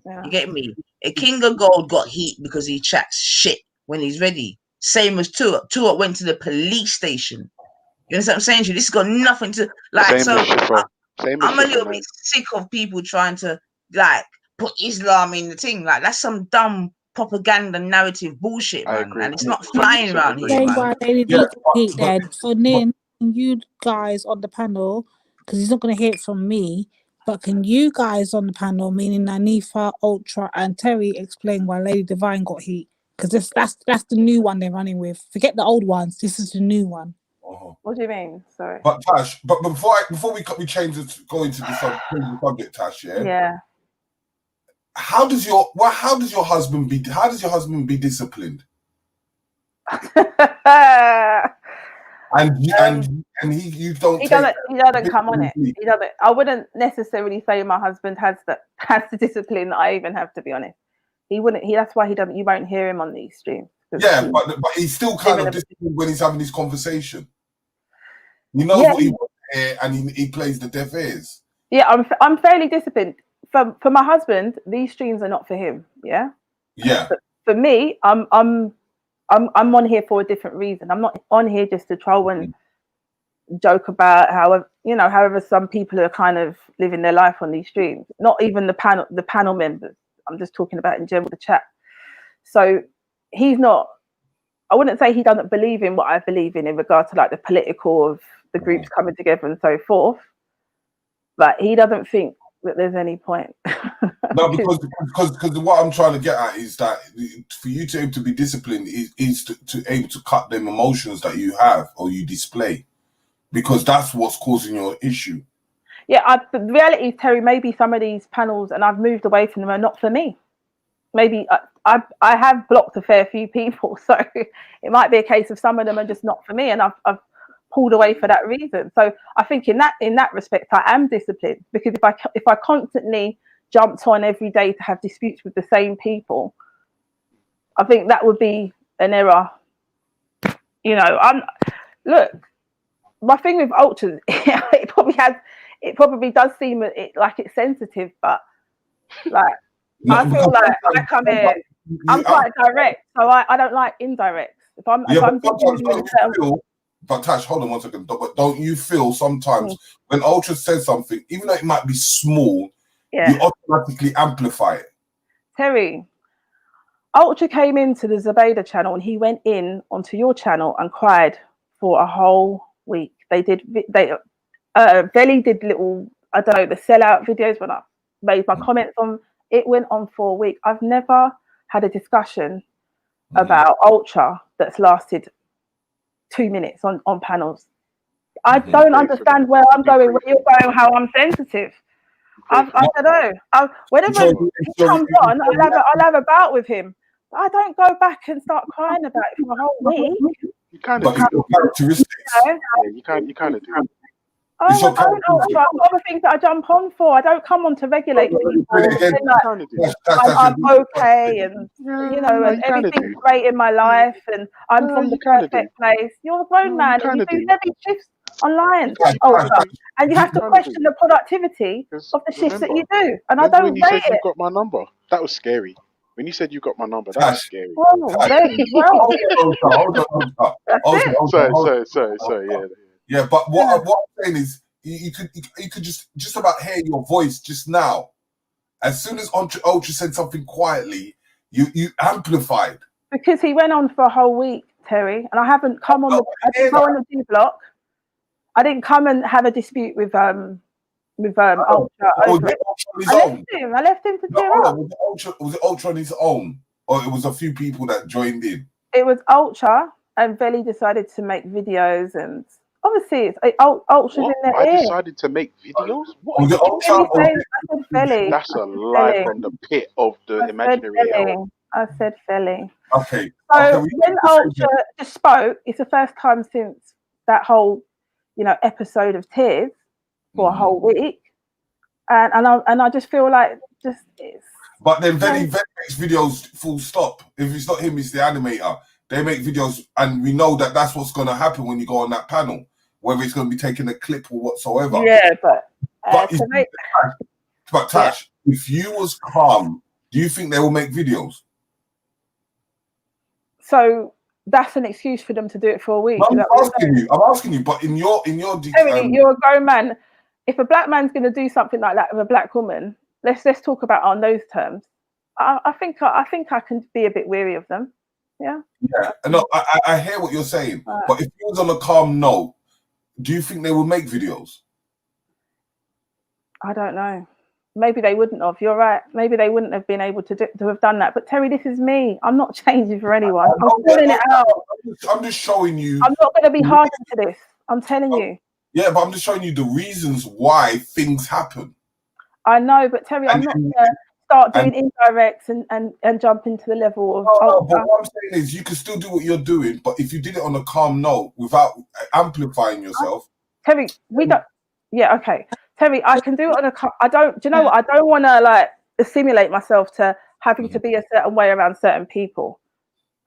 Yeah. You get me? A King of Gold got heat because he chats shit when he's ready. Same as Turk. Turk went to the police station. You understand what I'm saying to you? This has got nothing to like. I'm a little bit sick of people trying to like put Islam in the thing. Like that's some dumb propaganda narrative bullshit, man. And it's not flying around here, man. So Nin, you guys on the panel, because he's not going to hear it from me, but can you guys on the panel, meaning Nanifa, Ultra, and Terry, explain why Lady Divine got heat? Because that's the new one they're running with. Forget the old ones. This is the new one. What do you mean? Sorry. But Tash, but before we change it, go into the subject, Tash. Yeah. How does your husband be disciplined? and you don't. He doesn't come on it. He doesn't. I wouldn't necessarily say my husband has the discipline that I even have, to be honest. He wouldn't. That's why he doesn't. You won't hear him on these streams. Yeah, but he's still kind of disciplined when he's having this conversation. He knows what he wants to hear, and he plays the deaf ears. Yeah, I'm fairly disciplined. For my husband, these streams are not for him. Yeah. Yeah. But for me, I'm on here for a different reason. I'm not on here just to troll and joke about however some people are kind of living their life on these streams. Not even the panel members. I'm just talking about in general the chat. So he's not. I wouldn't say he doesn't believe in what I believe in regard to like the political of the groups coming together and so forth. But he doesn't think that there's any point. No, because what I'm trying to get at is that for you to able to be disciplined is to able to cut them emotions that you have or you display, because that's what's causing your issue. Yeah, the reality is, Terry, maybe some of these panels, and I've moved away from them, are not for me. Maybe I have blocked a fair few people, so it might be a case of some of them are just not for me, and I've pulled away for that reason. So I think in that respect, I am disciplined, because if I constantly jumped on every day to have disputes with the same people, I think that would be an error. You know, look, my thing with Ultras, it probably does seem like it's sensitive, but like I feel like I come here, I'm quite direct, so I don't like indirects. But Tash, hold on one second. But don't you feel sometimes when Ultra says something, even though it might be small, you automatically amplify it? Terry, Ultra came into the Zabeda channel and he went in onto your channel and cried for a whole week. Velly did little, I don't know, the sellout videos when I made my comments on. It went on for a week. I've never had a discussion about Ultra that's lasted 2 minutes on panels. I don't understand where I'm going, where you're going, how I'm sensitive. I don't know. Whenever he comes on, I'll have a bout with him. But I don't go back and start crying about it for a whole week. You kind But of do. it's your characteristics. Yeah, you kind of do. Oh, It's your I don't know. I've got other things that I jump on for. I don't come on to regulate people. Again, And like, I'm okay, and you know, and everything's great in my life, and I'm from the perfect place. You're a grown man, and you do heavy shifts online, and you have to question the productivity of the shifts that you do. And I Remember don't when you said rate you it. got my number? That was scary. When you said you got my number, that was scary. Well, there you go. Sorry. Yeah. Yeah, but what I'm saying is, you could just about hear your voice just now. As soon as Ultra said something quietly, you amplified. Because he went on for a whole week, Terry, and I haven't come on I didn't go on the D block. I didn't come and have a dispute with Ultra over it. I left him to tear up. Was it Ultra on his own, or it was a few people that joined in? It was Ultra, and Veli decided to make videos, and obviously it's Ultra's in their I ear. decided to make videos? What? Was it Ultra? I said Veli. That's a lie from the pit of the imaginary hell. I said Veli. Okay. So when Ultra just spoke, it's the first time since that whole, episode of tears for a whole week, and I just feel like it's. But then Veli makes videos full stop. If it's not him, it's the animator. They make videos, and we know that that's what's going to happen when you go on that panel, whether it's going to be taking a clip or whatsoever. Yeah, but Tash, if you was calm, do you think they will make videos? So that's an excuse for them to do it for a week. I'm asking you, but in your you're a grown man. If a black man's going to do something like that with a black woman, let's talk about it on those terms. I think I can be a bit weary of them. Yeah. Yeah. No, I hear what you're saying, but if it was on a calm note, do you think they will make videos? I don't know. Maybe they wouldn't have. You're right. Maybe they wouldn't have been able to have done that. But Terry, this is me. I'm not changing for anyone. I'm calling it out. I'm just showing you. I'm not going to be hardened to this. I'm telling you. Yeah, but I'm just showing you the reasons why things happen. I know, but Terry, I'm not going to start doing indirects and jump into the level of. But what I'm saying is, you can still do what you're doing, but if you did it on a calm note without amplifying yourself. Terry, we don't. Yeah, okay. Terry, I can do it on a. I don't. Do you know what? I don't want to assimilate myself to having to be a certain way around certain people.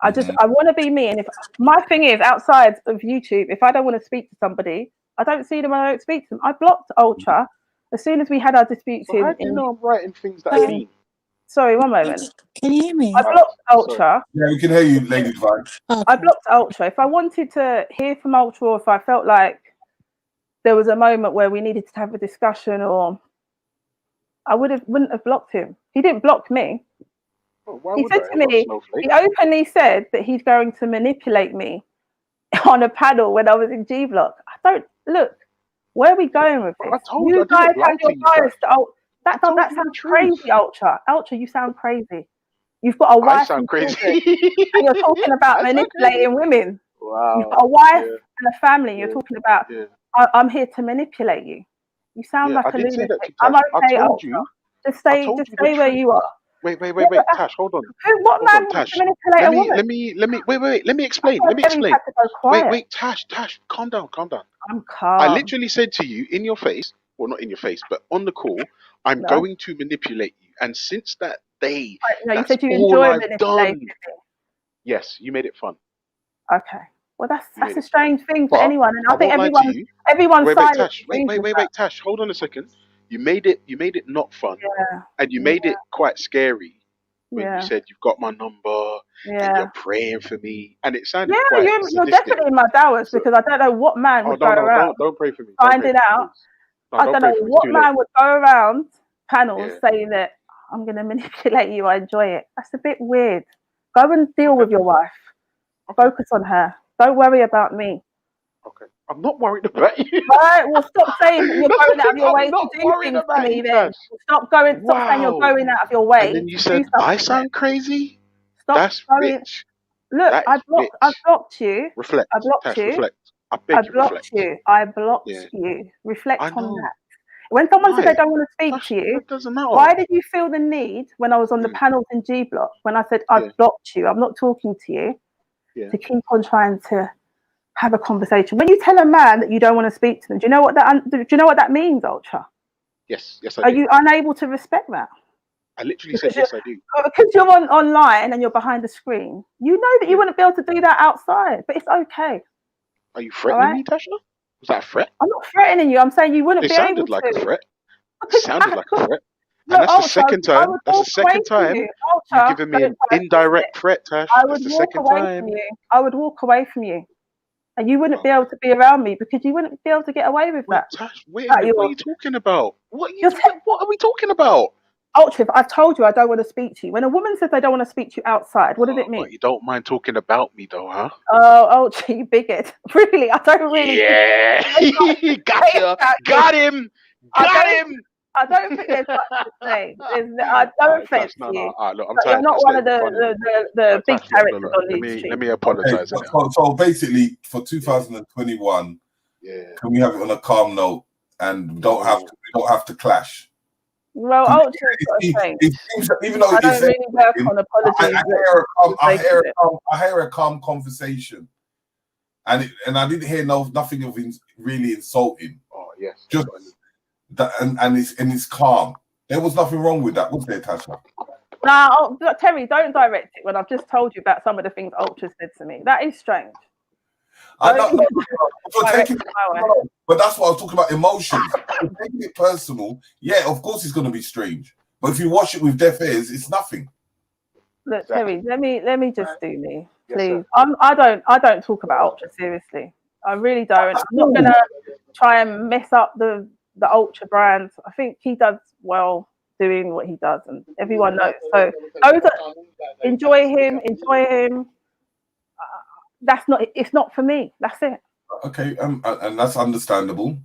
I want to be me. And if my thing is outside of YouTube, if I don't want to speak to somebody, I don't see them. I don't speak to them. I blocked Ultra as soon as we had our disputes. So how do you know I'm writing things that I mean? Sorry, one moment. Can you hear me? I blocked Ultra. Yeah, we can hear you, Lady Divine. I blocked Ultra. If I wanted to hear from Ultra, or if I felt like there was a moment where we needed to have a discussion, or I wouldn't have blocked him. He didn't block me. Oh, he said to me, he openly said that he's going to manipulate me on a panel when I was in G Block. I don't look. Where are we going with this? You guys have your bias. That sounds crazy, Ultra. Ultra, you sound crazy. You've got a wife. I sound crazy. And you're talking about manipulating women. Wow. You've got a wife and a family. You're talking about. I'm here to manipulate you. You sound like a lunatic. I'm okay, Ultra. Just stay where you are. Wait, Tash, hold on. What man wants to manipulate a woman? Let me explain. Wait, Tash, calm down. I'm calm. I literally said to you in your face, well, not in your face, but on the call, I'm going to manipulate you. And since that day, no, you said you all enjoy I've manipulating me. Yes, you made it fun. Okay. Well, that's a strange thing for anyone, and I think everyone's silent. Wait, Tash, hold on a second. You made it not fun, and you made it quite scary when you said you've got my number and you're praying for me, and it sounded quite you're definitely in my dowers because I don't know what man would go around. Don't pray for me. Finding out, I don't know what man would go around panels saying that I'm going to manipulate you. I enjoy it. That's a bit weird. Go and deal with your wife. Focus on her. Don't worry about me. Okay. I'm not worried about you. Right, well, stop saying that you're going out of your way to do things to me then. Stop saying you're going out of your way. And then you said, I sound crazy? That's rich. Look, I blocked you. Reflect. I blocked you. Reflect. I beg you, reflect. I blocked you. Reflect on that. When someone says they don't want to speak to you, why did you feel the need when I was on the panels in G Block, when I said I've blocked you, I'm not talking to you, to keep on trying to have a conversation. When you tell a man that you don't want to speak to them, do you know what that means, Ultra? Yes, I Are do. you unable to respect that? I literally said Because yes, I do. Because you're online and you're behind the screen, you know that you wouldn't be able to do that outside, but it's okay. Are you All threatening right? me, Tasha? Was that a threat? I'm not threatening you. I'm saying you wouldn't It be able sounded like a to. threat. It Because sounded like a threat. no, And that's the Ultra, second I time. would That's the walk away second from time you. you've Ultra, given me don't an try to twist indirect it. threat, Tash. I That's would the walk second away time. from you. I would walk away from you. And you wouldn't be able to be around me because you wouldn't be able to get away with that. Tash, wait a minute. What are you talking about? What are we talking about? Ultra, I've told you I don't want to speak to you. When a woman says I don't want to speak to you outside, what does it mean? But you don't mind talking about me, though, huh? Oh, Ultra, you bigot. Really, I don't really. Yeah. Gotcha. Got him. Got him. I don't think there's much to say. No offense to you. Look, I'm But you're tired. not Let's one let of it be funny. the big Tash, characters look, on let these me streets. apologize. Okay, so basically, for 2021, can we have it on a calm note and we don't have to clash? Well, Ultra's got a change. It seems that even though I don't it's really work on apologies. I hear a calm conversation, and I didn't hear nothing of really insulting. Oh yes, just that, and it's calm. There was nothing wrong with that, was there, Tasha? Now, Terry, don't direct it when I've just told you about some of the things Ultra said to me. That is strange. I know, but that's what I was talking about. Emotions. Taking it personal, yeah, of course it's going to be strange. But if you watch it with deaf ears, it's nothing. Look, Terry, let me just do me, please. I don't talk about Ultra seriously. I really don't. I'm not gonna try and mess up the Ultra brand. I think he does well doing what he does, and everyone knows. So those that enjoy him. It's not for me. That's it. Okay, and that's understandable,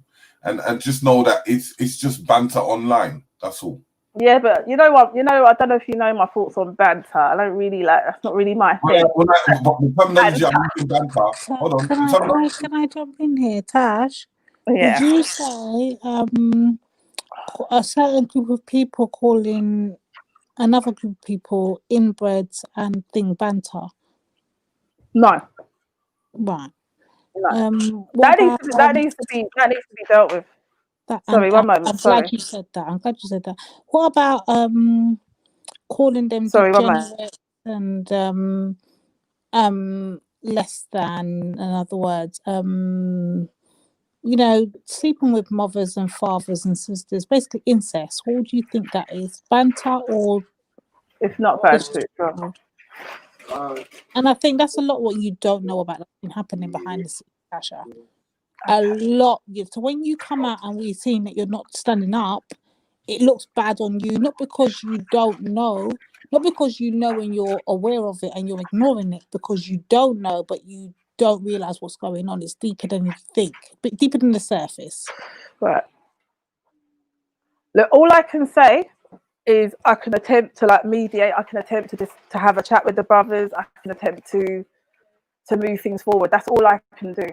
and just know that it's just banter online. That's all. Yeah, but you know what? I don't know if you know my thoughts on banter. I don't really like. That's not really my thing. Can I jump in here, Tash? Yeah. Did you say a certain group of people calling another group of people inbreds and thing banter? No. Right. No. That needs to be dealt with. Sorry, one moment. I'm Sorry. glad you said that. What about calling them degenerate and less than, in other words, sleeping with mothers and fathers and sisters, basically incest? What do you think that is? Banter or? It's not banter. It's wrong. And I think that's a lot what you don't know about that's been happening behind the scenes, Tasha. A lot. So when you come out and we're seeing that you're not standing up, it looks bad on you, not because you don't know, not because you know and you're aware of it and you're ignoring it, because you don't know, but you don't realize what's going on. It's deeper than you think, but deeper than the surface. Right. Look, all I can say is I can attempt to mediate. I can attempt to have a chat with the brothers. I can attempt to move things forward. That's all I can do.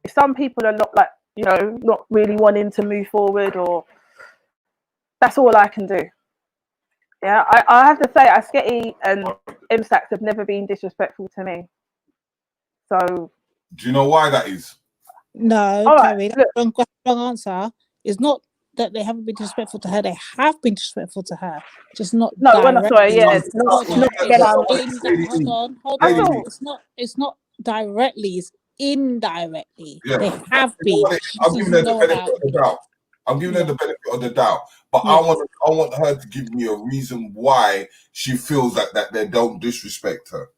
If some people are not not really wanting to move forward, or that's all I can do. Yeah, I have to say, Asketi and MSAX have never been disrespectful to me. So, do you know why that is? No, Terry, that's wrong answer. It's not that they haven't been disrespectful to her; they have been disrespectful to her, just not. No, we're not sorry. Yeah, Hold on. It's not directly. It's indirectly. Yeah. They have been. I'm giving her the benefit of the doubt. I'm giving her the benefit of the doubt, but I want her to give me a reason why she feels that they don't disrespect her,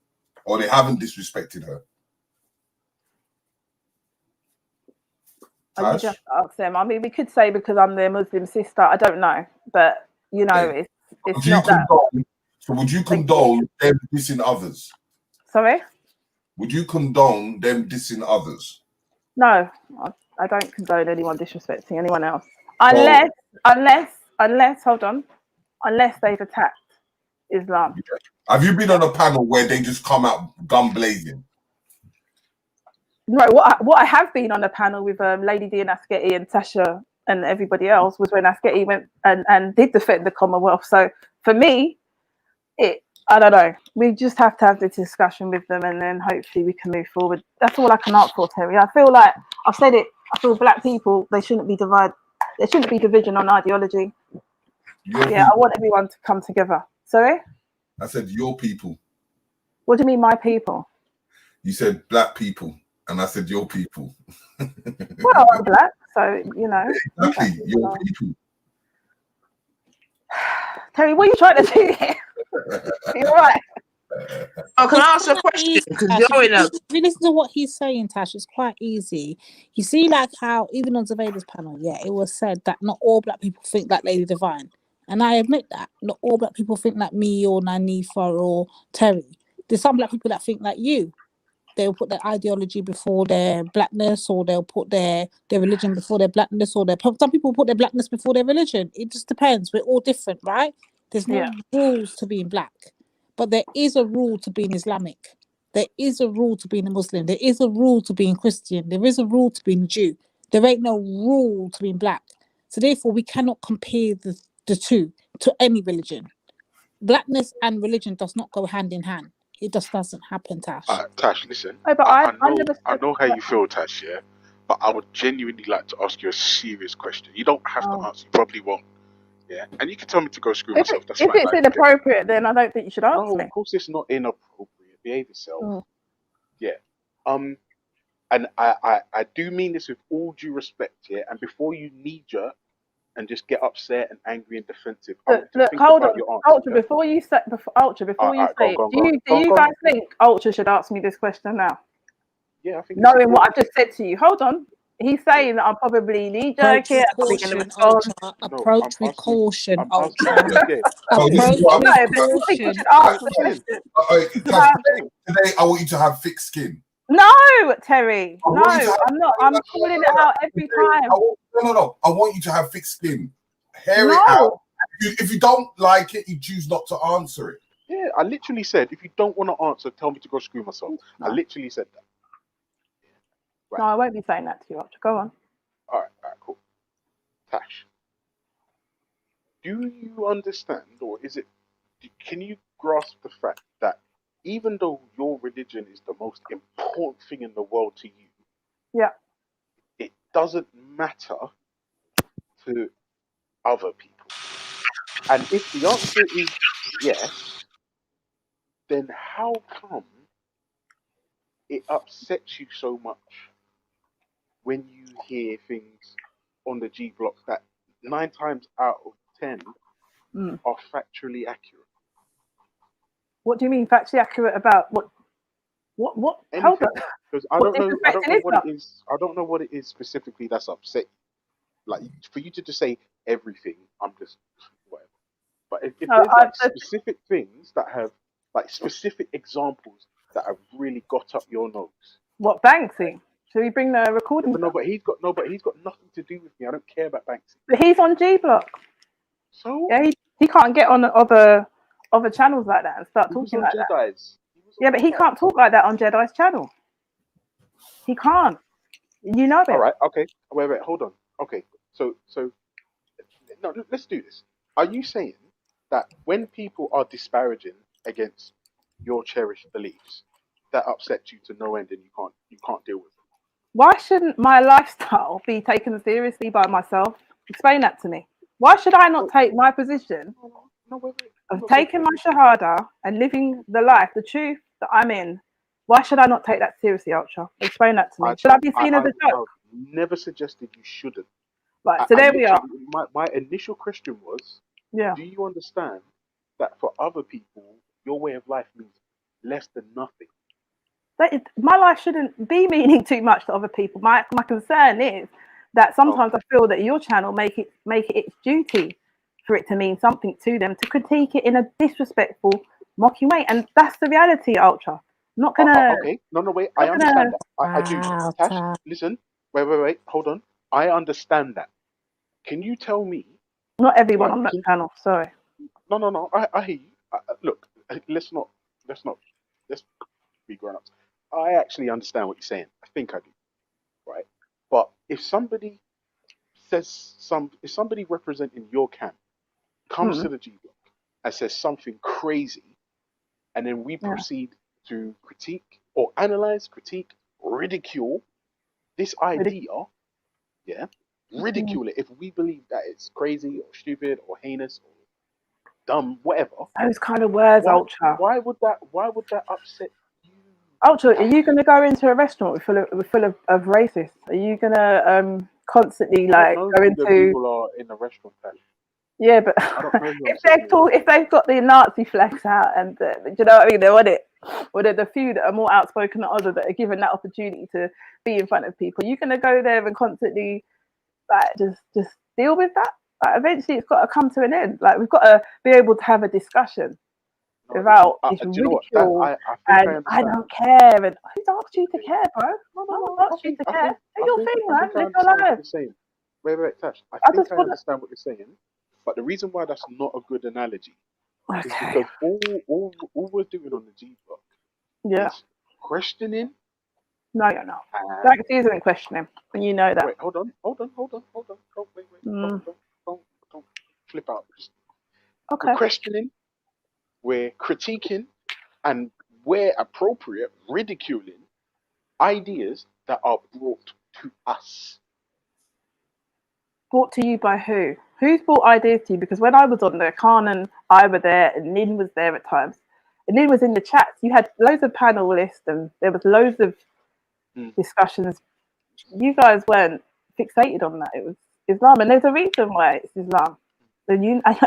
or they haven't disrespected her. You just ask them. I mean, we could say because I'm their Muslim sister. I don't know, but it's not that. So would you condone them dissing others? Sorry? Would you condone them dissing others? No, I don't condone anyone disrespecting anyone else. Unless hold on, unless they've attacked Islam. Have you been on a panel where they just come out gun blazing? No, what I have been on a panel with Lady D and Asketi and Tasha and everybody else was when Asketi went and did defend the Commonwealth. So for me, I don't know. We just have to have the discussion with them, and then hopefully we can move forward. That's all I can ask for, Terry. I feel like I've said it. I feel black people, they shouldn't be divided. There shouldn't be division on ideology. Your Yeah, I people. want everyone to come together. Sorry? I said your people. What do you mean, my people? You said black people, and I said your people. Well, I'm black, so you know. Exactly, your people. Terry, what are you trying to do here? You're right. Oh, can I ask a Quite question? easy, Because Tash. you're in a. If you listen to what he's saying, Tash, it's quite easy. You see, like how even on Zavada's panel, yeah, it was said that not all black people think like Lady Divine. And I admit that. Not all black people think like me or Nanifa or Terry. There's some black people that think like you. They'll put their ideology before their blackness, or they'll put their religion before their blackness, or some people put their blackness before their religion. It just depends. We're all different, right? There's no Yeah. rules to being black, but there is a rule to being Islamic. There is a rule to being a Muslim. There is a rule to being Christian. There is a rule to being a Jew. There ain't no rule to being black. So therefore, we cannot compare the two to any religion. Blackness and religion does not go hand in hand. It just doesn't happen, Tash. Tash, listen. Oh, but I I know never I said know how you feel, Tash. Yeah, but I would genuinely like to ask you a serious question. You don't have to answer. You probably won't. Yeah, and you can tell me to go screw If, myself. That's if fine. it's inappropriate, then I don't think you should ask No, me. of course it's not inappropriate. Behave yourself. Mm. Yeah. And I do mean this with all due respect, yeah. And before you knee jerk and just get upset and angry and defensive, I want you to Look, think hold about on, your answer. Ultra. Yeah? Before you say, Ultra, before you Alright, say go it, on. do you guys think Ultra should ask me this question now? Yeah, I think it's Knowing what important. I've just said to you, hold on. He's saying that I'm probably knee Approach jerking. with I'm probably going to caution, respond. Ultra. Approach with caution, I'm asking Ultra. you again. So this Approach is what with No, but you think you caution, should ask the Ultra. question? Tash, today I want you to have thick skin. No, Terry. I No, want you to have, I'm not. I'm calling it out every time. No. I want you to have thick skin. Hear it No. out. If you don't like it, you choose not to answer it. Yeah, I literally said, if you don't want to answer, tell me to go screw myself. I literally said that. Right. No, I won't be saying that to you, Ultra. Go on. All right, cool. Tash, do you understand, or can you grasp the fact that even though your religion is the most important thing in the world to you, Yeah. it doesn't matter to other people? And if the answer is yes, then how come it upsets you so much when you hear things on the G block that 9 times out of 10 are factually accurate? What do you mean factually accurate about what? Hold Anything. on. Because I don't know what it is. I don't know what it is specifically that's upset. Like, for you to just say everything, I'm just whatever. But if there's like specific things that have like specific examples that have really got up your nose. What, Banksy? Should we bring the recording? But he's got nothing to do with me. I don't care about Banksy. But he's on G Block. So yeah, he can't get on other channels like that and start talking like that. Yeah, but he can't talk like that on Jedi's channel. He can't. You know it. All right. Okay. Wait. Hold on. Okay. So no, let's do this. Are you saying that when people are disparaging against your cherished beliefs, that upsets you to no end and you can't deal with it? Why shouldn't my lifestyle be taken seriously by myself? Explain that to me. Why should I not take my position of taking my shahada and living the life, the truth that I'm in? Why should I not take that seriously, Ultra? Explain that to me. Should I be seen as a joke? I never suggested you shouldn't. Right, so there we are. My initial question was, yeah. Do you understand that for other people, your way of life means less than nothing? My life shouldn't be meaning too much to other people. My concern is that sometimes I feel that your channel make it its duty for it to mean something to them, to critique it in a disrespectful, mocking way, and that's the reality, Ultra. I'm not gonna. Okay, no, wait. I understand that. I do. Tash, listen. Wait. Hold on. I understand that. Can you tell me? Not everyone on that channel. Sorry. No. I hear you. Look, let's be grown ups. I actually understand what you're saying. I think I do. Right. But if somebody representing your camp comes to the G Block and says something crazy and then we Yeah. proceed to critique or analyze, critique, ridicule this idea, yeah, ridicule it if we believe that it's crazy or stupid or heinous or dumb, whatever. Those kind of words, Why, Ultra. why would that upset? Ultra, are you going to go into a restaurant full of racists? Are you going to constantly I like don't know go who the into? people are in the restaurant. Tash. Yeah, but I don't know who I'm if they've got the Nazi flags out and do you know what I mean, they're on it, or they're the few that are more outspoken than others that are given that opportunity to be in front of people, you're going to go there and constantly like just deal with that. Like eventually, it's got to come to an end. Like we've got to be able to have a discussion without this do you know what? ridicule I think and I I understand. don't care. And who's asked you to care, bro? No, No I one asked you think to I care. think Do I your think thing, I man. think I Live your understand what life. you're saying. Wait, Tash. I I think just I want to. understand what you're saying, but the reason why that's not a good analogy is Okay. because all we're doing on the G block Yeah. is questioning. No, you're not. And That isn't questioning, and you know that. wait, hold on. Don't wait. Don't flip out. Okay. We're questioning, we're critiquing, and where appropriate, ridiculing ideas that are brought to us. Brought to you by who? Who's brought ideas to you? Because when I was on there, Khan and I were there, and Nin was there at times. And Nin was in the chats. You had loads of panelists, and there was loads of discussions. You guys weren't fixated on that. It was Islam, and there's a reason why it's Islam. And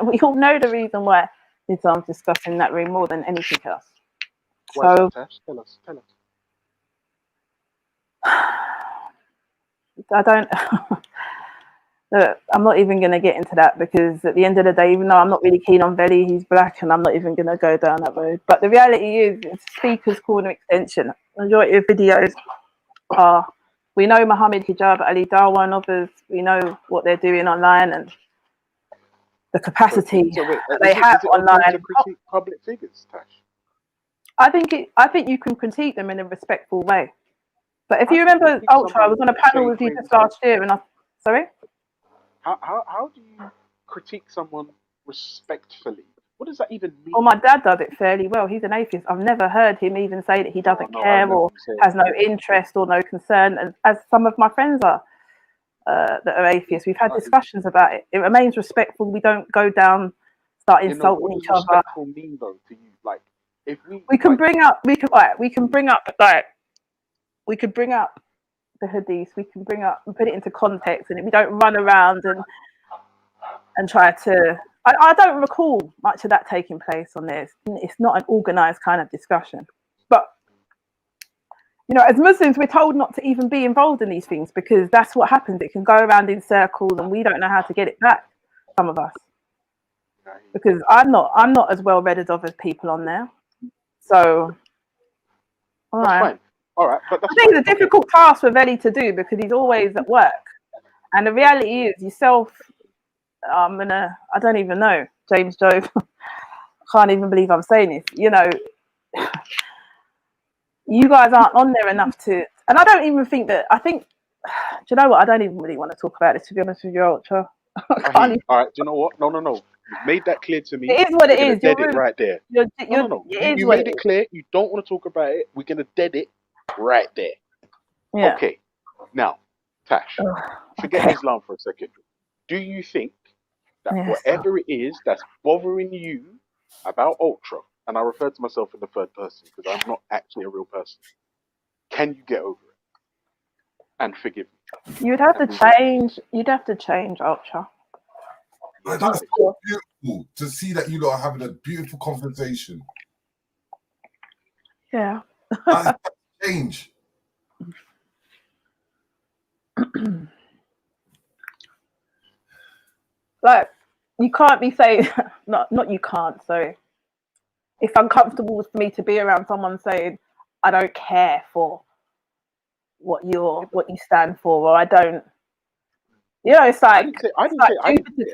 we all know the reason why Islam's discussed in that room more than anything else. Why is So that, Tash? Tell us. I don't. Look, I'm not even going to get into that because at the end of the day, even though I'm not really keen on Veli, he's black, and I'm not even going to go down that road. But the reality is, it's Speaker's Corner extension. The majority of videos are, we know Muhammad Hijab, Ali Darwa and others, we know what they're doing online and the capacity So wait, that they have is it online. okay to critique public figures, Tash? I think you can critique them in a respectful way. But if you remember, Ultra, I was on a panel with you just last year, and sorry. How do you critique someone respectfully? What does that even mean? Well, my dad does it fairly well. He's an atheist. I've never heard him even say that he doesn't no, care I've never or said has no that. interest or no concern, as some of my friends are that are atheists. We've had discussions about it. It remains respectful. We don't go down, start insulting what does each other. respectful mean though to you? Like, if We can bring up the hadith. We can bring up and put it into context, and we don't run around and try to. I don't recall much of that taking place on this. It's not an organized kind of discussion. But you know, as Muslims, we're told not to even be involved in these things because that's what happens. It can go around in circles, and we don't know how to get it back. Some of us, because I'm not as well read as other people on there. So, all That's right. fine. All right, but I think it's a difficult task for Veli to do because he's always at work, and the reality is yourself. I don't even know, James Jove. I can't even believe I'm saying this. You know, you guys aren't on there enough to, and I don't even think that. I think, do you know what? I don't even really want to talk about this, to be honest with you, Ultra. All right, do you know what? No. You've made that clear to me. It is what it We're is. gonna dead it right there. No. It is You what made it it is. clear. You don't want to talk about it. We're gonna dead it right there. Yeah. Okay. Now, Tash, forget Islam for a second. Do you think that Yes. whatever it is that's bothering you about Ultra, and I refer to myself in the third person because I'm not actually a real person, can you get over it and forgive me? You'd have to change. You'd have to change, Ultra. Like, that's so beautiful to see that you lot are having a beautiful conversation. Yeah. That's change. Like, you can't be saying not you can't. So it's uncomfortable for me to be around someone saying I don't care for what you stand for, or I don't. You know, it's like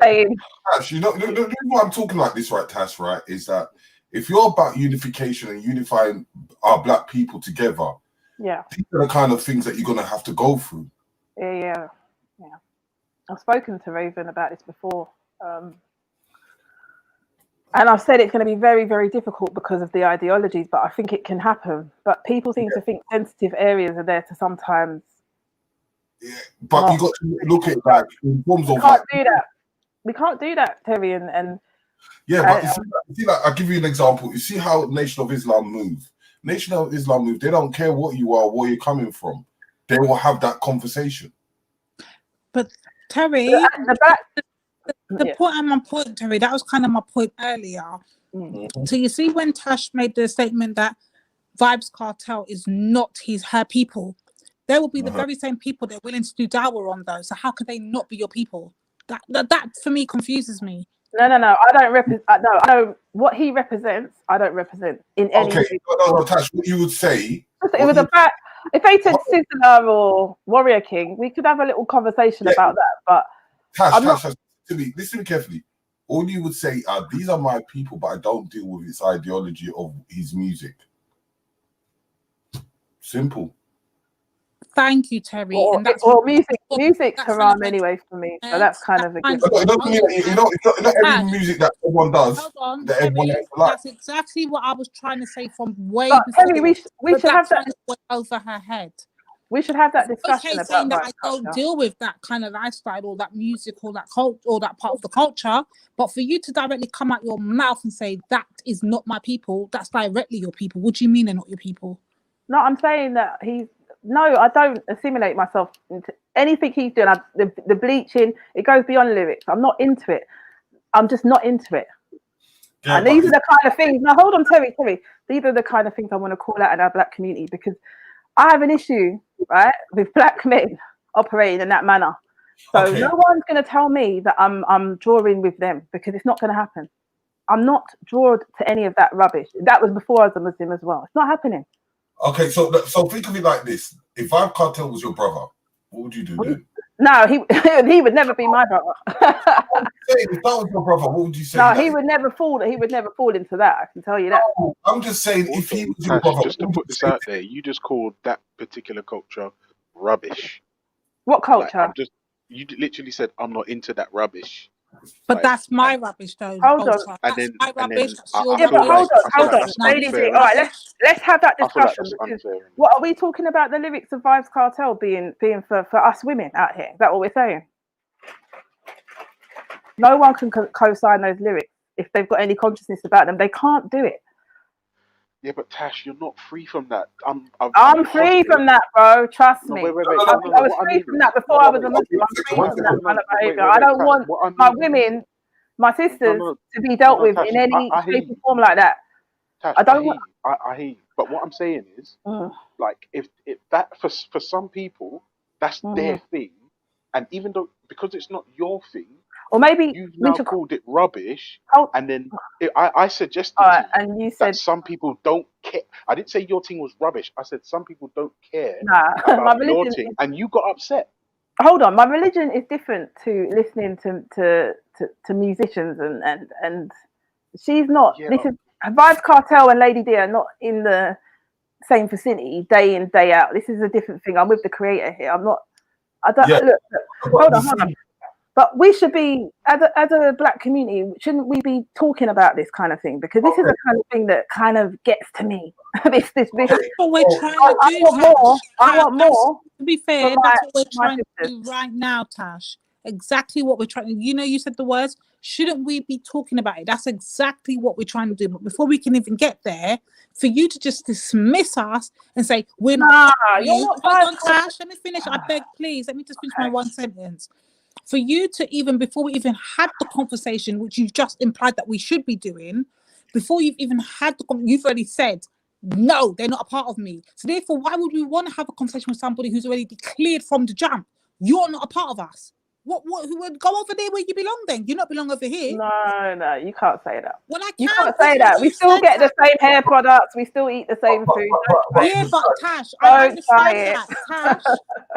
saying. Tash, you know what I'm talking like this, right, Tash, right? Is that if you're about unification and unifying our black people together, Yeah. these are the kind of things that you're gonna have to go through. Yeah. I've spoken to Raven about this before. And I've said it's going to be very, very difficult because of the ideologies, but I think it can happen. But people seem to think sensitive areas are there to sometimes. But you got to look at that in terms We of can't like, do that. We can't do that, Terry. And yeah, but you see, like, I'll give you an example. You see how Nation of Islam move. Nation of Islam move. They don't care what you are, where you're coming from. They will have that conversation. But Terry, the point I'm on point, Terry, that was kind of my point earlier. So you see when Tash made the statement that Vybz Kartel is not her people, they will be the very same people they're willing to do dawah on though. So how could they not be your people? That for me confuses me. No. I don't represent. No, I know what he represents. I don't represent in any. Okay, no, Tash, what you would say? It was about if they said Sizzler or Warrior King, we could have a little conversation about that. But Tash, listen to me carefully. All you would say are, these are my people, but I don't deal with its ideology of his music. Simple. Thank you, Terry. Or music's haram anyway for me. So that's kind of a good. Not every music that everyone does. Hold on, that everyone Terry, has to like. that's exactly what I was trying to say from way But before. Terry, we should have that went over her head. We should have that discussion Okay, about saying that Vybz I don't Kartel. deal with that kind of lifestyle or that music or that cult or that part of the culture, but for you to directly come out your mouth and say that is not my people, that's directly your people. What do you mean they're not your people? No, I'm saying that I don't assimilate myself into anything he's doing. The bleaching, it goes beyond lyrics. I'm not into it. I'm just not into it. Yeah, and these are the kind of things. Now, hold on, Terry. These are the kind of things I want to call out in our black community, because I have an issue, right, with black men operating in that manner. So no one's going to tell me that I'm drawing with them, because it's not going to happen. I'm not drawn to any of that rubbish. That was before I was a Muslim as well. It's not happening. Okay, so think of it like this: if Vybz Kartel was your brother, what would you do then? No, he would never be my brother. If that was your brother, what would you say? No, he would never fall. He would never fall into that. I can tell you that. No, I'm just saying, if he was your Tash, brother, just to put this out there, you just called that particular culture rubbish. What culture? You literally said, I'm not into that rubbish. But that's my rubbish, though. Hold on. And then, my rubbish. Hold on. Lady D, all right, let's have that discussion. Because what are we talking about? The lyrics of Vybz Kartel being for us women out here? Is that what we're saying? No one can co-sign those lyrics if they've got any consciousness about them. They can't do it. Yeah, but Tash, you're not free from that. I'm free from that, bro. Trust me. I was free from that before I was a Muslim. I'm free from that kind of behavior. I don't want my women, my sisters, to be dealt with in any shape or form like that. Tash, I don't want. I hear you. But what I'm saying is, like, if that for some people, that's their thing, and even though because it's not your thing. Or maybe you've now called it rubbish, and then I suggested and you said that some people don't care. I didn't say your thing was rubbish. I said some people don't care my about your religion thing, and you got upset. Hold on, my religion is different to listening to musicians, and she's not. Yeah. This is Vybz Kartel and Lady D are not in the same vicinity day in day out. This is a different thing. I'm with the creator here. I'm not. I don't look. Hold on. But we should be, as a black community, shouldn't we be talking about this kind of thing? Because this is the kind of thing that kind of gets to me. this. That's what we're trying to do. I want more. To be fair, that's what we're trying to do right now, Tash. Exactly what we're trying. You said the words. Shouldn't we be talking about it? That's exactly what we're trying to do. But before we can even get there, for you to just dismiss us and say we're not. You're not. Hold on, Tash. Let me finish. I beg, please. Let me just finish my one sentence. For you to even, before we even had the conversation, which you've just implied that we should be doing, before you've even had you've already said, no, they're not a part of me. So therefore, why would we want to have a conversation with somebody who's already declared from the jump? You're not a part of us. Who would go over there where you belong then? You not belong over here. No, you can't say that. Well, you can't say that. We still get the same hair products. We still eat the same food. Yeah, but Tash, I understand that.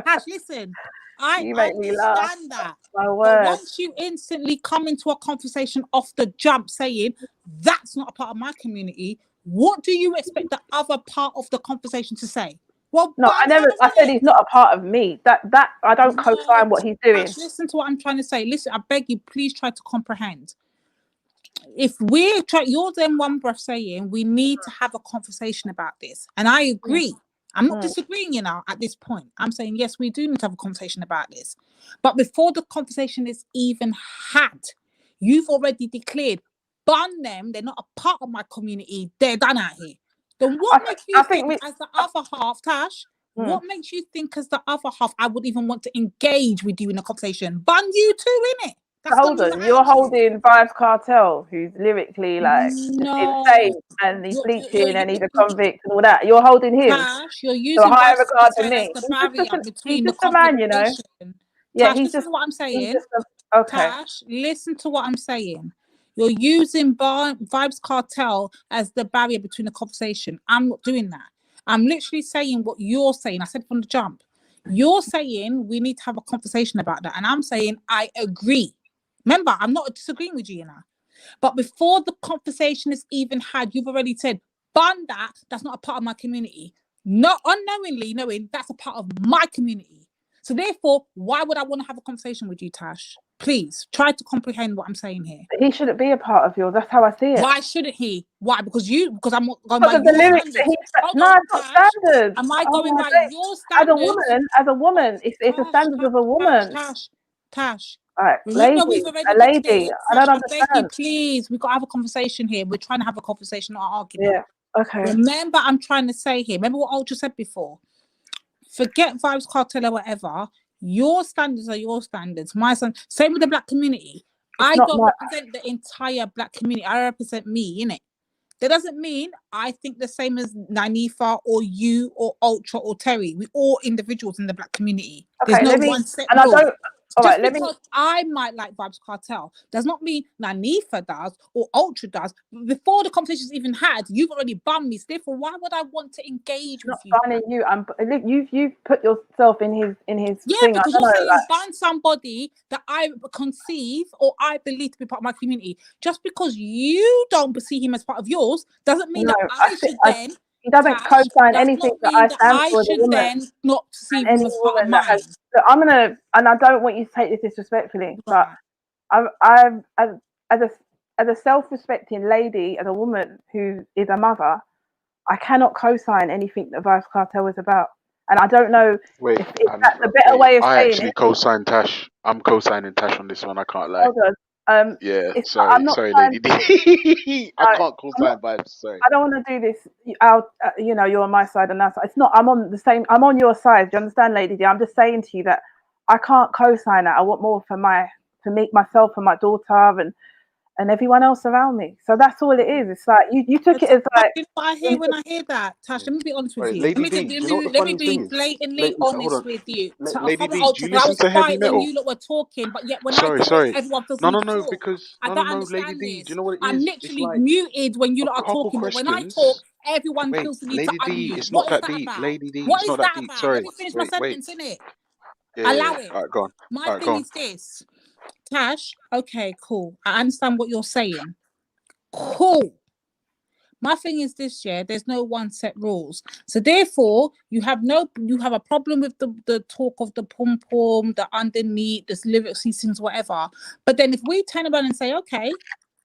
Tash, listen. I understand that. My word. But once you instantly come into a conversation off the jump saying that's not a part of my community, what do you expect the other part of the conversation to say? Well, no, I said he's not a part of me. That I don't co-sign what he's doing. Listen to what I'm trying to say. Listen, I beg you, please try to comprehend. if we're trying, you're then one breath saying we need to have a conversation about this, and I agree. I'm not disagreeing, you know, at this point. I'm saying yes, we do need to have a conversation about this, but before the conversation is even had, you've already declared, "Bun them. They're not a part of my community. They're done out here." Then what makes you think, as the other half, Tash? What makes you think, as the other half, I would even want to engage with you in a conversation? Bun you too, innit? Hold on, you're holding Vibes Cartel, who's lyrically like just insane, and he's bleaching, and he's a convict and all that. You're holding him Tash, you're to a using higher Vibes regard than Cartel me. as the barrier between He's the just a man, you know. conversation. Yeah, Tash, he's listen just to what I'm saying. okay. Tash, listen to what I'm saying. You're using Vibes Cartel as the barrier between the conversation. I'm not doing that. I'm literally saying what you're saying. I said from the jump. You're saying we need to have a conversation about that, and I'm saying I agree. Remember, I'm not disagreeing with you now. But before the conversation is even had, you've already said, "Bun that. That's not a part of my community." Not unknowingly knowing that's a part of my community. So therefore, why would I want to have a conversation with you, Tash? Please try to comprehend what I'm saying here. He shouldn't be a part of yours. That's how I see it. Why shouldn't he? Why? Because I'm not going Because by of the your lyrics that standards. he no, it's not standards. Am I Oh going my by days. your standards? As a woman, it's the standards of a woman. Tash. Right, Remember, lady, we've already a lady. declared. I Tash, don't I beg you, understand. please. We've got to have a conversation here. We're trying to have a conversation, not an argument. Yeah. Okay. Remember, I'm trying to say here. Remember what Ultra said before. Forget Vibes Cartel or whatever. Your standards are your standards. My son. Same with the black community. I don't represent the entire black community. I represent me, innit? That doesn't mean I think the same as Nanifa or you or Ultra or Terry. We're all individuals in the black community. Okay, There's no one set and rule. I don't. All Just right, because I might like Vibes Cartel does not mean Nanifa does or Ultra does. Before the conversation's even had, you've already bummed me. Therefore, why would I want to engage with you? Banning you. You've put yourself in his Yeah, thing. because I don't you're know, saying like, ban somebody that I conceive or I believe to be part of my community. Just because you don't see him as part of yours doesn't mean that I should then. he doesn't Tash, co-sign does anything not that mean I that stand I for as a should woman. then not see And him any as part of woman that mine. has. Look, I'm gonna, and I don't want you to take this disrespectfully, but I'm as a self-respecting lady, as a woman who is a mother, I cannot co-sign anything that Vibes Cartel is about. And I don't know Wait, if that's a better way of I saying actually it. co-signed Tash. I'm co-signing Tash on this one. I can't lie. Hold on. Yeah, I'm sorry, not Lady D. I I'm can't co-sign vibes. Sorry. I don't want to do this. You're on my side and that side. It's not. I'm on your side. Do you understand, Lady D? I'm just saying to you that I can't co-sign that. I want more for myself and my daughter and everyone else around me. So that's all it is. It's like you took it as like. What I hear when I hear that, Tash, let me be honest with Wait, you. Lady D, do you know what the Let me funny be thing is? blatantly Hold honest on. with you. So, Lady from D, Ultra, do you 'cause I listen was to heavy quiet when metal? you lot were talking, but yet when Sorry, I talk, sorry. everyone feels No, need no, to no, talk. because I no, don't no, no, Lady understand D, do this. you know what it I'm is? It's literally like muted when you a lot are couple talking, but when I questions. talk, everyone Wait, feels the need to Lady D, unmute. it's What not is that that deep. about? Lady D, What it's is not that that deep. about? Sorry. Let me finish my Wait. sentence, innit? Yeah. Allow it. All right, go on. My All right, thing go on. is this, Tash. Okay, cool. I understand what you're saying. Cool. My thing is this, yeah, there's no one set rules. So therefore, you have a problem with the talk of the pom-pom, the underneath, this lyrics, these things, whatever. But then if we turn around and say, okay,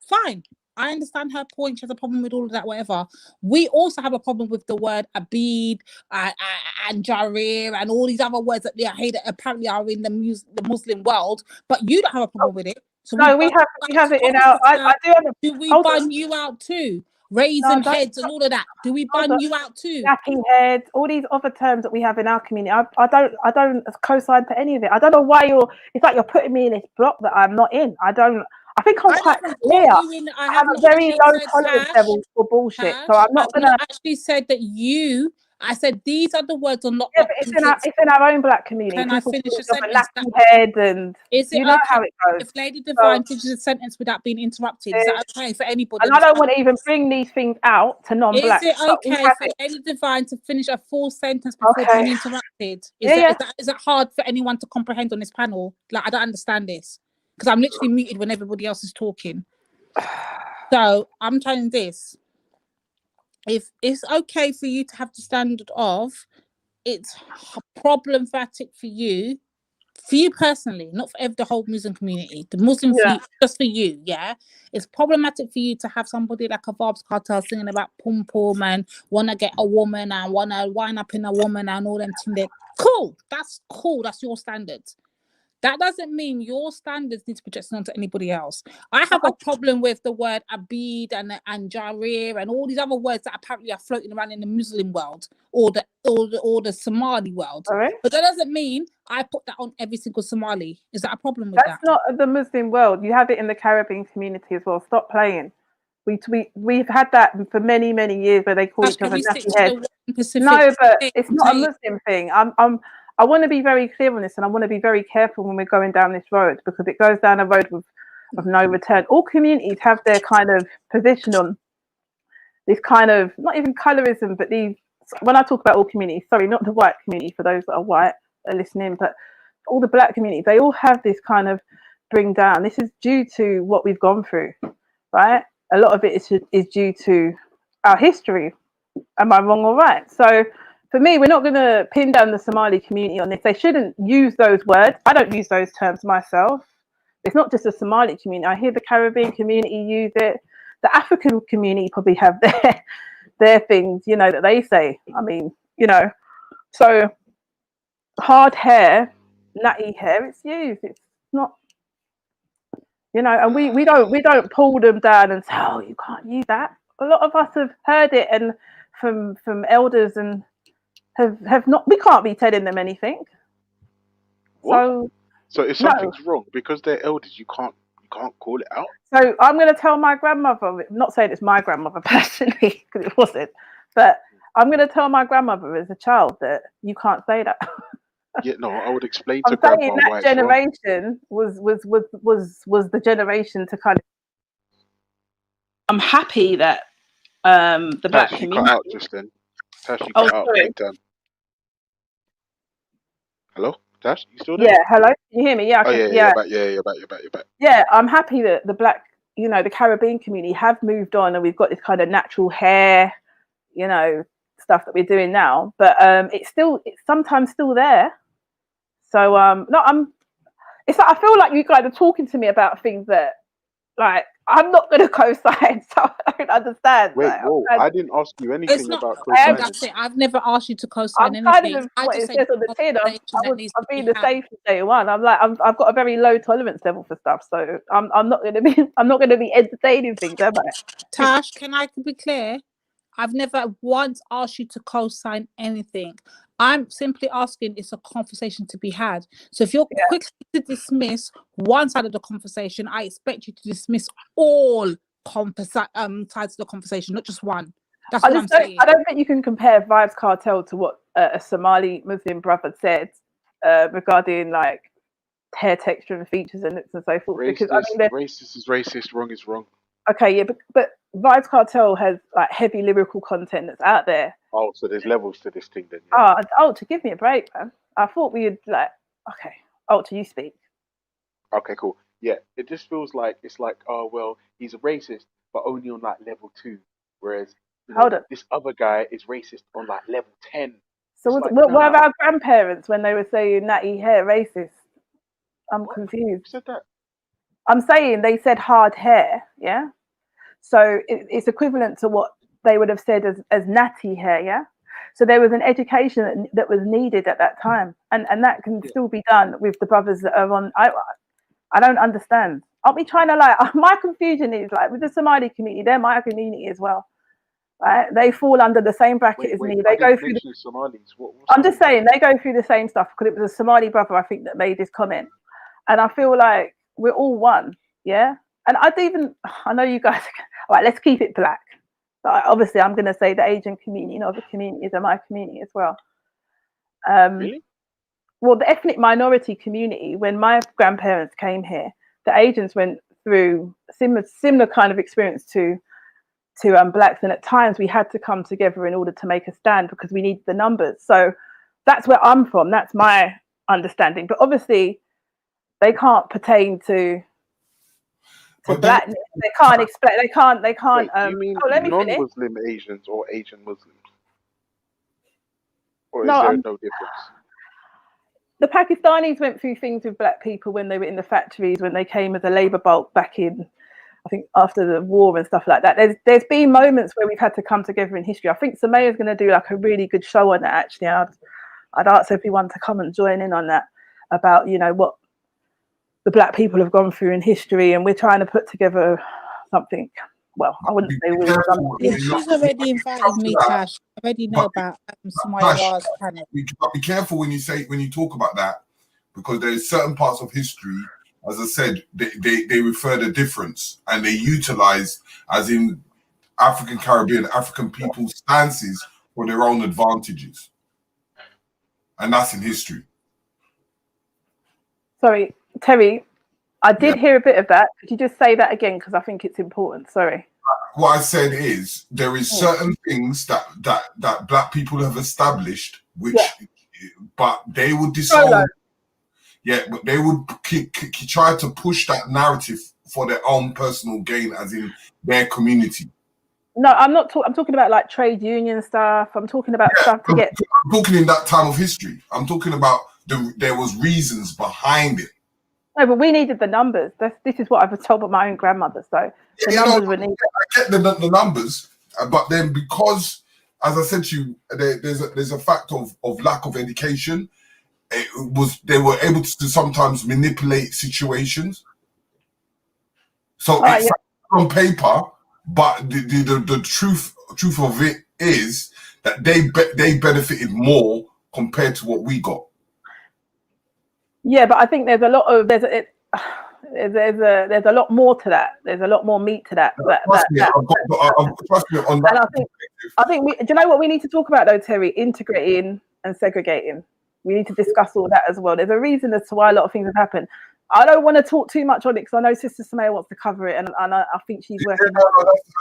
fine, I understand her point, she has a problem with all of that, whatever. We also have a problem with the word abid and jarir and all these other words that that apparently are in the Muslim world, but you don't have a problem with it. So no, we have it in our. I do understand. Do we bun you out too? Raising heads and all of that. Do we bun you out too? Nappy heads, all these other terms that we have in our community. I don't co-sign to any of it. I don't know why it's like you're putting me in this block that I'm not in. I think I'm quite clear. I have a very low tolerance level for bullshit. So I'm not gonna. Actually said that you. I said these are the words on not. Yeah, but it's in our own black community. Can I People finish a call it sentence? a nappy head, and is it you know okay how it goes. if Lady Divine finishes a sentence without being interrupted? Is that okay for anybody? And I don't want to even bring these things out to non-blacks. Is it okay for Lady Divine to finish a full sentence before being interrupted? Is that hard for anyone to comprehend on this panel? Like, I don't understand this because I'm literally muted when everybody else is talking. So I'm telling this. If it's okay for you to have the standard of, it's problematic for you For you personally, not for the whole Muslim community, the Muslim Yeah. just for you, yeah? It's problematic for you to have somebody like a Vybz Kartel singing about pum pum and wanna get a woman and wanna wind up in a woman and all them things. Cool, that's cool, that's your standards. That doesn't mean your standards need to project onto anybody else. I have a problem with the word abid and jarir and all these other words that apparently are floating around in the Muslim world or the Somali world. Sorry? But that doesn't mean I put that on every single Somali. Is that a problem with That's that? not the Muslim world. You have it in the Caribbean community as well. Stop playing. We've had that for many years where they call each other nappy heads. No, but it's not a Muslim thing. I want to be very clear on this, and I want to be very careful when we're going down this road, because it goes down a road of no return. All communities have their kind of position on this kind of, not even colorism, but these, when I talk about all communities, sorry, not the white community for those that are white are listening, but all the black communities, they all have this kind of bring down. This is due to what we've gone through, right? A lot of it is due to our history. Am I wrong or right? So for me, we're not going to pin down the Somali community on this. They shouldn't use those words. I don't use those terms myself. It's not just the Somali community. I hear the Caribbean community use it. The African community probably have their things, you know, that they say. I mean, you know, so hard hair, natty hair, it's used. It's not, you know, and we don't pull them down and say, oh, you can't use that. A lot of us have heard it and from elders and have not. We can't be telling them anything. What? So if No. something's wrong because they're elders, you can't call it out. So I'm going to tell my grandmother. I'm not saying it's my grandmother personally because it wasn't, but I'm going to tell my grandmother as a child that you can't say that. Yeah, no, I would explain I'm to grandma saying why that it's wrong. generation was the generation to kind of. I'm happy that the black Tash, you community. cut out just then. Tash, you Oh, cut out sorry. big time. Hello, Tash, you still there? Yeah, hello. Can you hear me? Yeah, I Oh can, yeah, yeah. you're back. Yeah, I'm happy that the black, you know, the Caribbean community have moved on, and we've got this kind of natural hair, you know, stuff that we're doing now. But it's sometimes still there. So no, it's like I feel like you guys are talking to me about things that, like, I'm not going to co-sign, so I don't understand. Wait, like, whoa! I didn't ask you It's anything not. about I am. co-signing. That's it. I've never asked you to co-sign I'm kind anything. of I what just it say says on the tin. I've been the safest day one. I'm like I've got a very low tolerance level for stuff, so I'm not going to be entertaining things, am I? Tash, can I be clear? I've never once asked you to co-sign anything. I'm simply asking, it's a conversation to be had. So if you're quick to dismiss one side of the conversation, I expect you to dismiss all sides of the conversation, not just one. That's what I'm saying. I don't think you can compare Vybz Kartel to what a Somali Muslim brother said regarding like hair texture and features and looks and so forth. Because I mean, Racist is racist, wrong is wrong. Okay, yeah, but Vybz Kartel has like heavy lyrical content that's out there. Oh, so there's levels to this thing then. Yeah. Ultra, give me a break, man. I thought we'd like, okay, Ultra, you speak. Okay, cool. Yeah, it just feels like it's like, oh well, he's a racist, but only on like level 2, whereas Hold on. this other guy is racist on like level 10. So what about our grandparents when they were saying natty hair racist? I'm confused. Who said that? I'm saying they said hard hair, yeah? So it's equivalent to what they would have said as natty hair, yeah? So there was an education that was needed at that time. And that can still be done with the brothers that are on. I don't understand. Aren't we trying to like, my confusion is like with the Somali community, they're my community as well. Right? They fall under the same bracket as me. They go through Somalis. I'm just saying they go through the same stuff because it was a Somali brother, I think, that made this comment. And I feel like we're all one, yeah? And I know you guys, all right, let's keep it black. But obviously, I'm going to say the Asian community and other communities are my community as well. Really? Well, the ethnic minority community, when my grandparents came here, the Asians went through similar kind of experience to blacks. And at times we had to come together in order to make a stand because we need the numbers. So that's where I'm from. That's my understanding. But obviously, they can't pertain to blackness. They can't explain. They can't. Wait, you mean let me finish. non-Muslim Asians or Asian Muslims? Or is No, there no difference? the Pakistanis went through things with black people when they were in the factories, when they came as a labour bulk back in, I think, after the war and stuff like that. There's been moments where we've had to come together in history. I think Sumaya's going to do like a really good show on that, actually. I'd ask everyone to come and join in on that, about, you know, what the black people have gone through in history, and we're trying to put together something. Well, I wouldn't say Yeah, she's already invited me, Tash. I already know about Sumaya Ra's channel. But be careful when you talk about that, because there's certain parts of history, as I said, they refer to difference, and they utilize, as in African Caribbean, African people's stances for their own advantages. And that's in history. Sorry, Terry, I did hear a bit of that. Could you just say that again? Because I think it's important. Sorry. What I said is there is certain things that black people have established, which, but they would disown. Yeah, but they would try to push that narrative for their own personal gain, as in their community. No, I'm not. I'm talking about like trade union stuff. I'm talking about stuff to get. I'm talking in that time of history. I'm talking about there was reasons behind it. No, but we needed the numbers. This is what I was told by my own grandmother. So the numbers were needed. I get the numbers, but then because, as I said to you, there's a fact of lack of education. They were able to sometimes manipulate situations. So it's on paper, but the truth of it is that they benefited more compared to what we got. Yeah, but I think there's a lot of there's a lot more to that. There's a lot more meat to that. Trust me on that. And I think do you know what we need to talk about though, Terry? Integrating and segregating. We need to discuss all that as well. There's a reason as to why a lot of things have happened. I don't want to talk too much on it because I know Sister Sumaya wants to cover it, and I think she's working.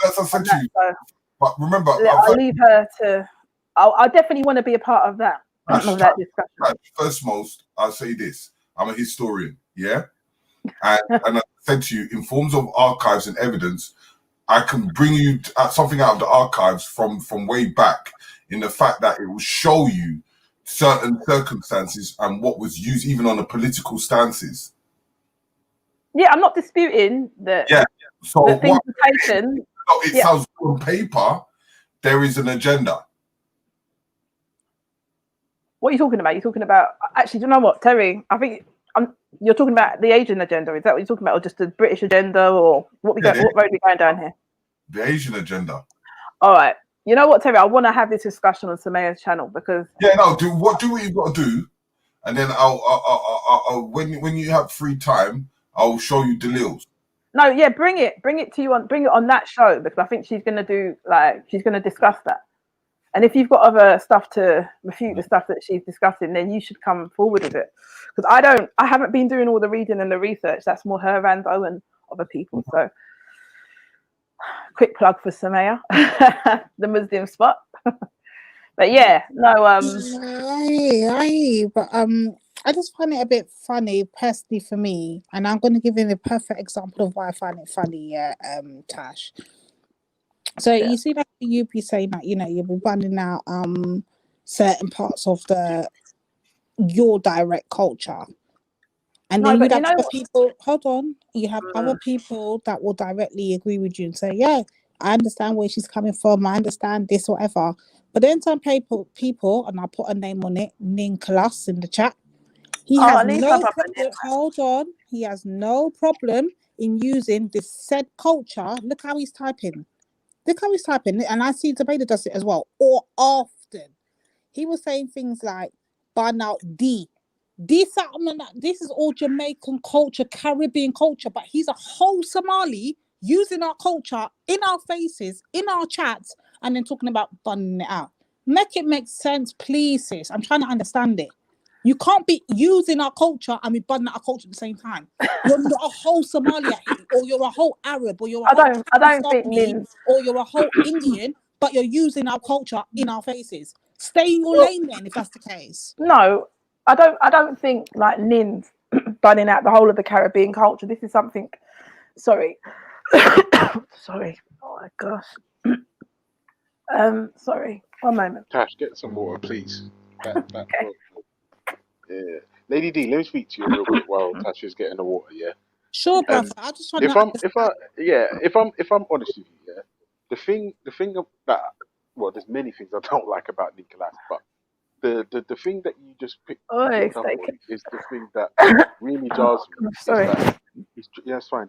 That's what I said to you. So but remember, I'll leave her to. I definitely want to be a part of that. That discussion. First, I'll say this: I'm a historian, yeah, and I said to you, in forms of archives and evidence, I can bring you something out of the archives from way back, in the fact that it will show you certain circumstances and what was used, even on the political stances. Yeah, I'm not disputing that. Yeah. So that things are taken. It sounds on paper there is an agenda. What are you talking about? You're talking about, actually, do you know what, Terry? I think you're talking about the Asian agenda. Is that what you're talking about, or just the British agenda, or what road are we going down here? The Asian agenda. All right. You know what, Terry? I want to have this discussion on Sumaya's channel because do what you've got to do, and then I'll when you have free time, I'll show you Dalil's. No, yeah, bring it on that show, because I think she's gonna discuss that. And if you've got other stuff to refute the stuff that she's discussing, then you should come forward with it. Because I haven't been doing all the reading and the research. That's more her, Rando, and other people. So, quick plug for Sumaya, the Muslim spot. But yeah, no. But I just find it a bit funny, personally, for me, and I'm going to give you the perfect example of why I find it funny. Tash. So you see, like you be saying that, you know, you'll be running out certain parts of your direct culture, and then you have other people. Hold on, you have other people that will directly agree with you and say, "Yeah, I understand where she's coming from. I understand this, whatever." But then some people, and I'll put a name on it, Nicholas, in the chat. He has no problem. Hold on, he has no problem in using this said culture. Look how he's typing. And I see Zabeda does it as well, or often. He was saying things like, "Burn out D something." This is all Jamaican culture, Caribbean culture, but he's a whole Somali using our culture in our faces, in our chats, and then talking about burning it out. Make it make sense, please, sis. I'm trying to understand it. You can't be using our culture and be burning our culture at the same time. You're not a whole Somalia, or you're a whole Arab, or you're a whole Pakistani, or you're a whole Indian, but you're using our culture in our faces. Stay in your lane then, if that's the case. No, I don't think like Nin's burning out the whole of the Caribbean culture. This is something. Sorry. Sorry. Oh my gosh. Sorry. One moment. Tash, get some water, please. Back. Okay. Yeah. Lady D, let me speak to you real quick while Tasha's getting the water. Yeah. Sure, brother. I just want to If I'm honest with you, yeah, the thing that, well, there's many things I don't like about Nicolas, but the thing that you just picked up on is the thing that really jars me. Sorry. Is that it's fine.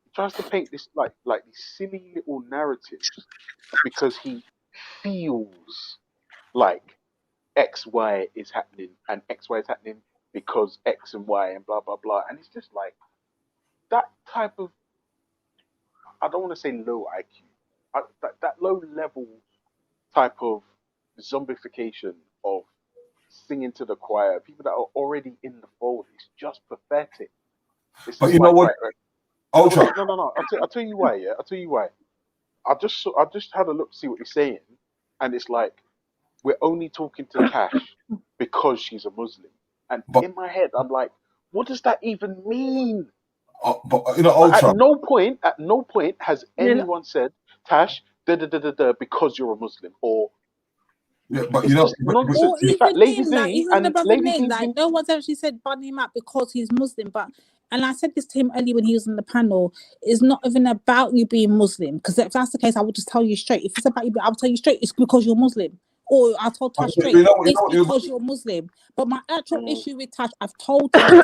He tries to paint this like these silly little narratives because he feels like X, Y is happening and X, Y is happening because X and Y and blah blah blah, and it's just like that type of, I don't want to say low IQ, that low level type of zombification of singing to the choir, people that are already in the fold. It's just pathetic. It's But just you know like, what, Ultra? No. I'll tell you why. Yeah, I'll tell you why. I just had a look to see what he's saying, and it's like we're only talking to Tash because she's a Muslim, and in my head I'm like, what does that even mean? But you know, Ultra. At no point has anyone said, Tash, because you're a Muslim, or Yeah, but it's you know, just nonsense. Or In fact, even Lady him, like D even the and brother Lady Nin, D's like been. no one's actually said ban him out because he's Muslim. But and I said this to him earlier when he was on the panel, it's not even about you being Muslim. Because if that's the case, I would just tell you straight. If it's about you, I'll tell you straight. It's because you're Muslim. Or I told Tash straight, it's because you're Muslim. But my actual issue with Tash, I've told him,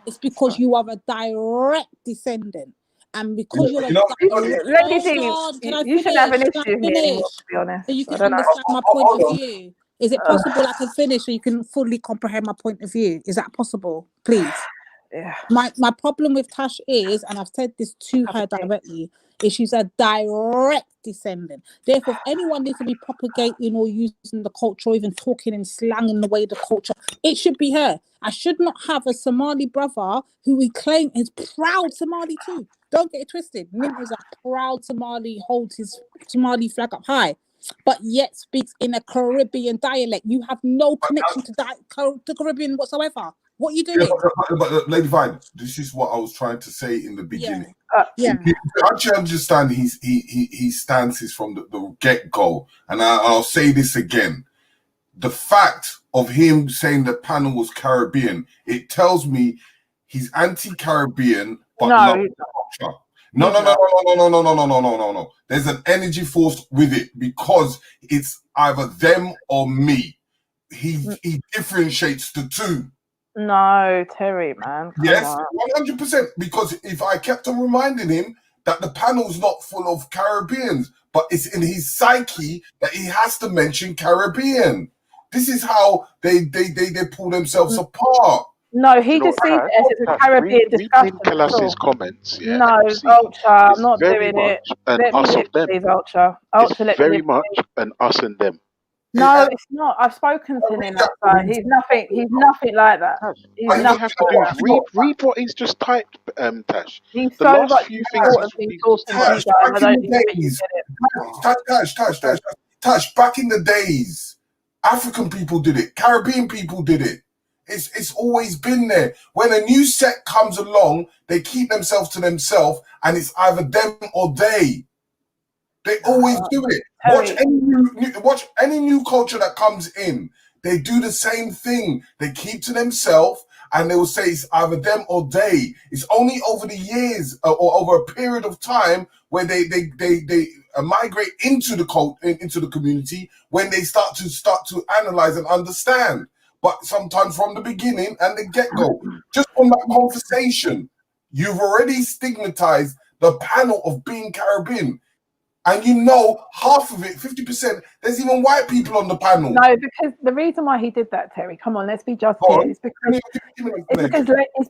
it's because you are a direct descendant. And because you're Lady D, you should have an issue here, to be honest. So you I can don't know. understand my point of view. Is it possible I can finish so you can fully comprehend my point of view? Is that possible? Please. Yeah. My problem with Tash is, and I've said this to her directly, is she's a direct descendant. Therefore, if anyone needs to be propagating or using the culture or even talking in slang in the way the culture, it should be her. I should not have a Somali brother who we claim is proud Somali too. Don't get it twisted. Nin is a proud Somali, holds his Somali flag up high, but yet speaks in a Caribbean dialect. You have no connection to the Caribbean whatsoever. What are you doing? But Lady Vine, this is what I was trying to say in the beginning. Yeah. Don't you understand his stances from the get-go? And I'll say this again. The fact of him saying the panel was Caribbean, it tells me he's anti-Caribbean, but not culture. No. There's an energy force with it because it's either them or me. He differentiates the two. No, Terry, man. Come Yes, on. 100%. Because if I kept on reminding him that the panel's not full of Caribbeans, but it's in his psyche that he has to mention Caribbean. This is how they pull themselves apart. No, he just sees it as it's a Caribbean discussion. Nicolas's comments, yeah. No, and see, Ultra, I'm it's not very doing it. much an Let me us live, of them. please, Ultra. Ultra, It's let me very live, much please. an us and them. No, it's not. I've spoken to him outside. He's nothing like that. He's All you nothing have to like do that. is read what he's just typed, Tash. He's The so last much few things important in talking to you guys. I don't even think you get it. Tash, back in the days, African people did it, Caribbean people did it. It's always been there. When a new set comes along, they keep themselves to themselves, and it's either them or they. They always do it. Watch any new culture that comes in. They do the same thing. They keep to themselves, and they will say it's either them or they. It's only over the years or over a period of time where they migrate into the community when they start to analyze and understand. But sometimes from the beginning and the get-go, just from that conversation, you've already stigmatized the panel of being Caribbean. And you know, half of it, 50%, there's even white people on the panel. No, because the reason why he did that, Terry, come on, let's be just here. It's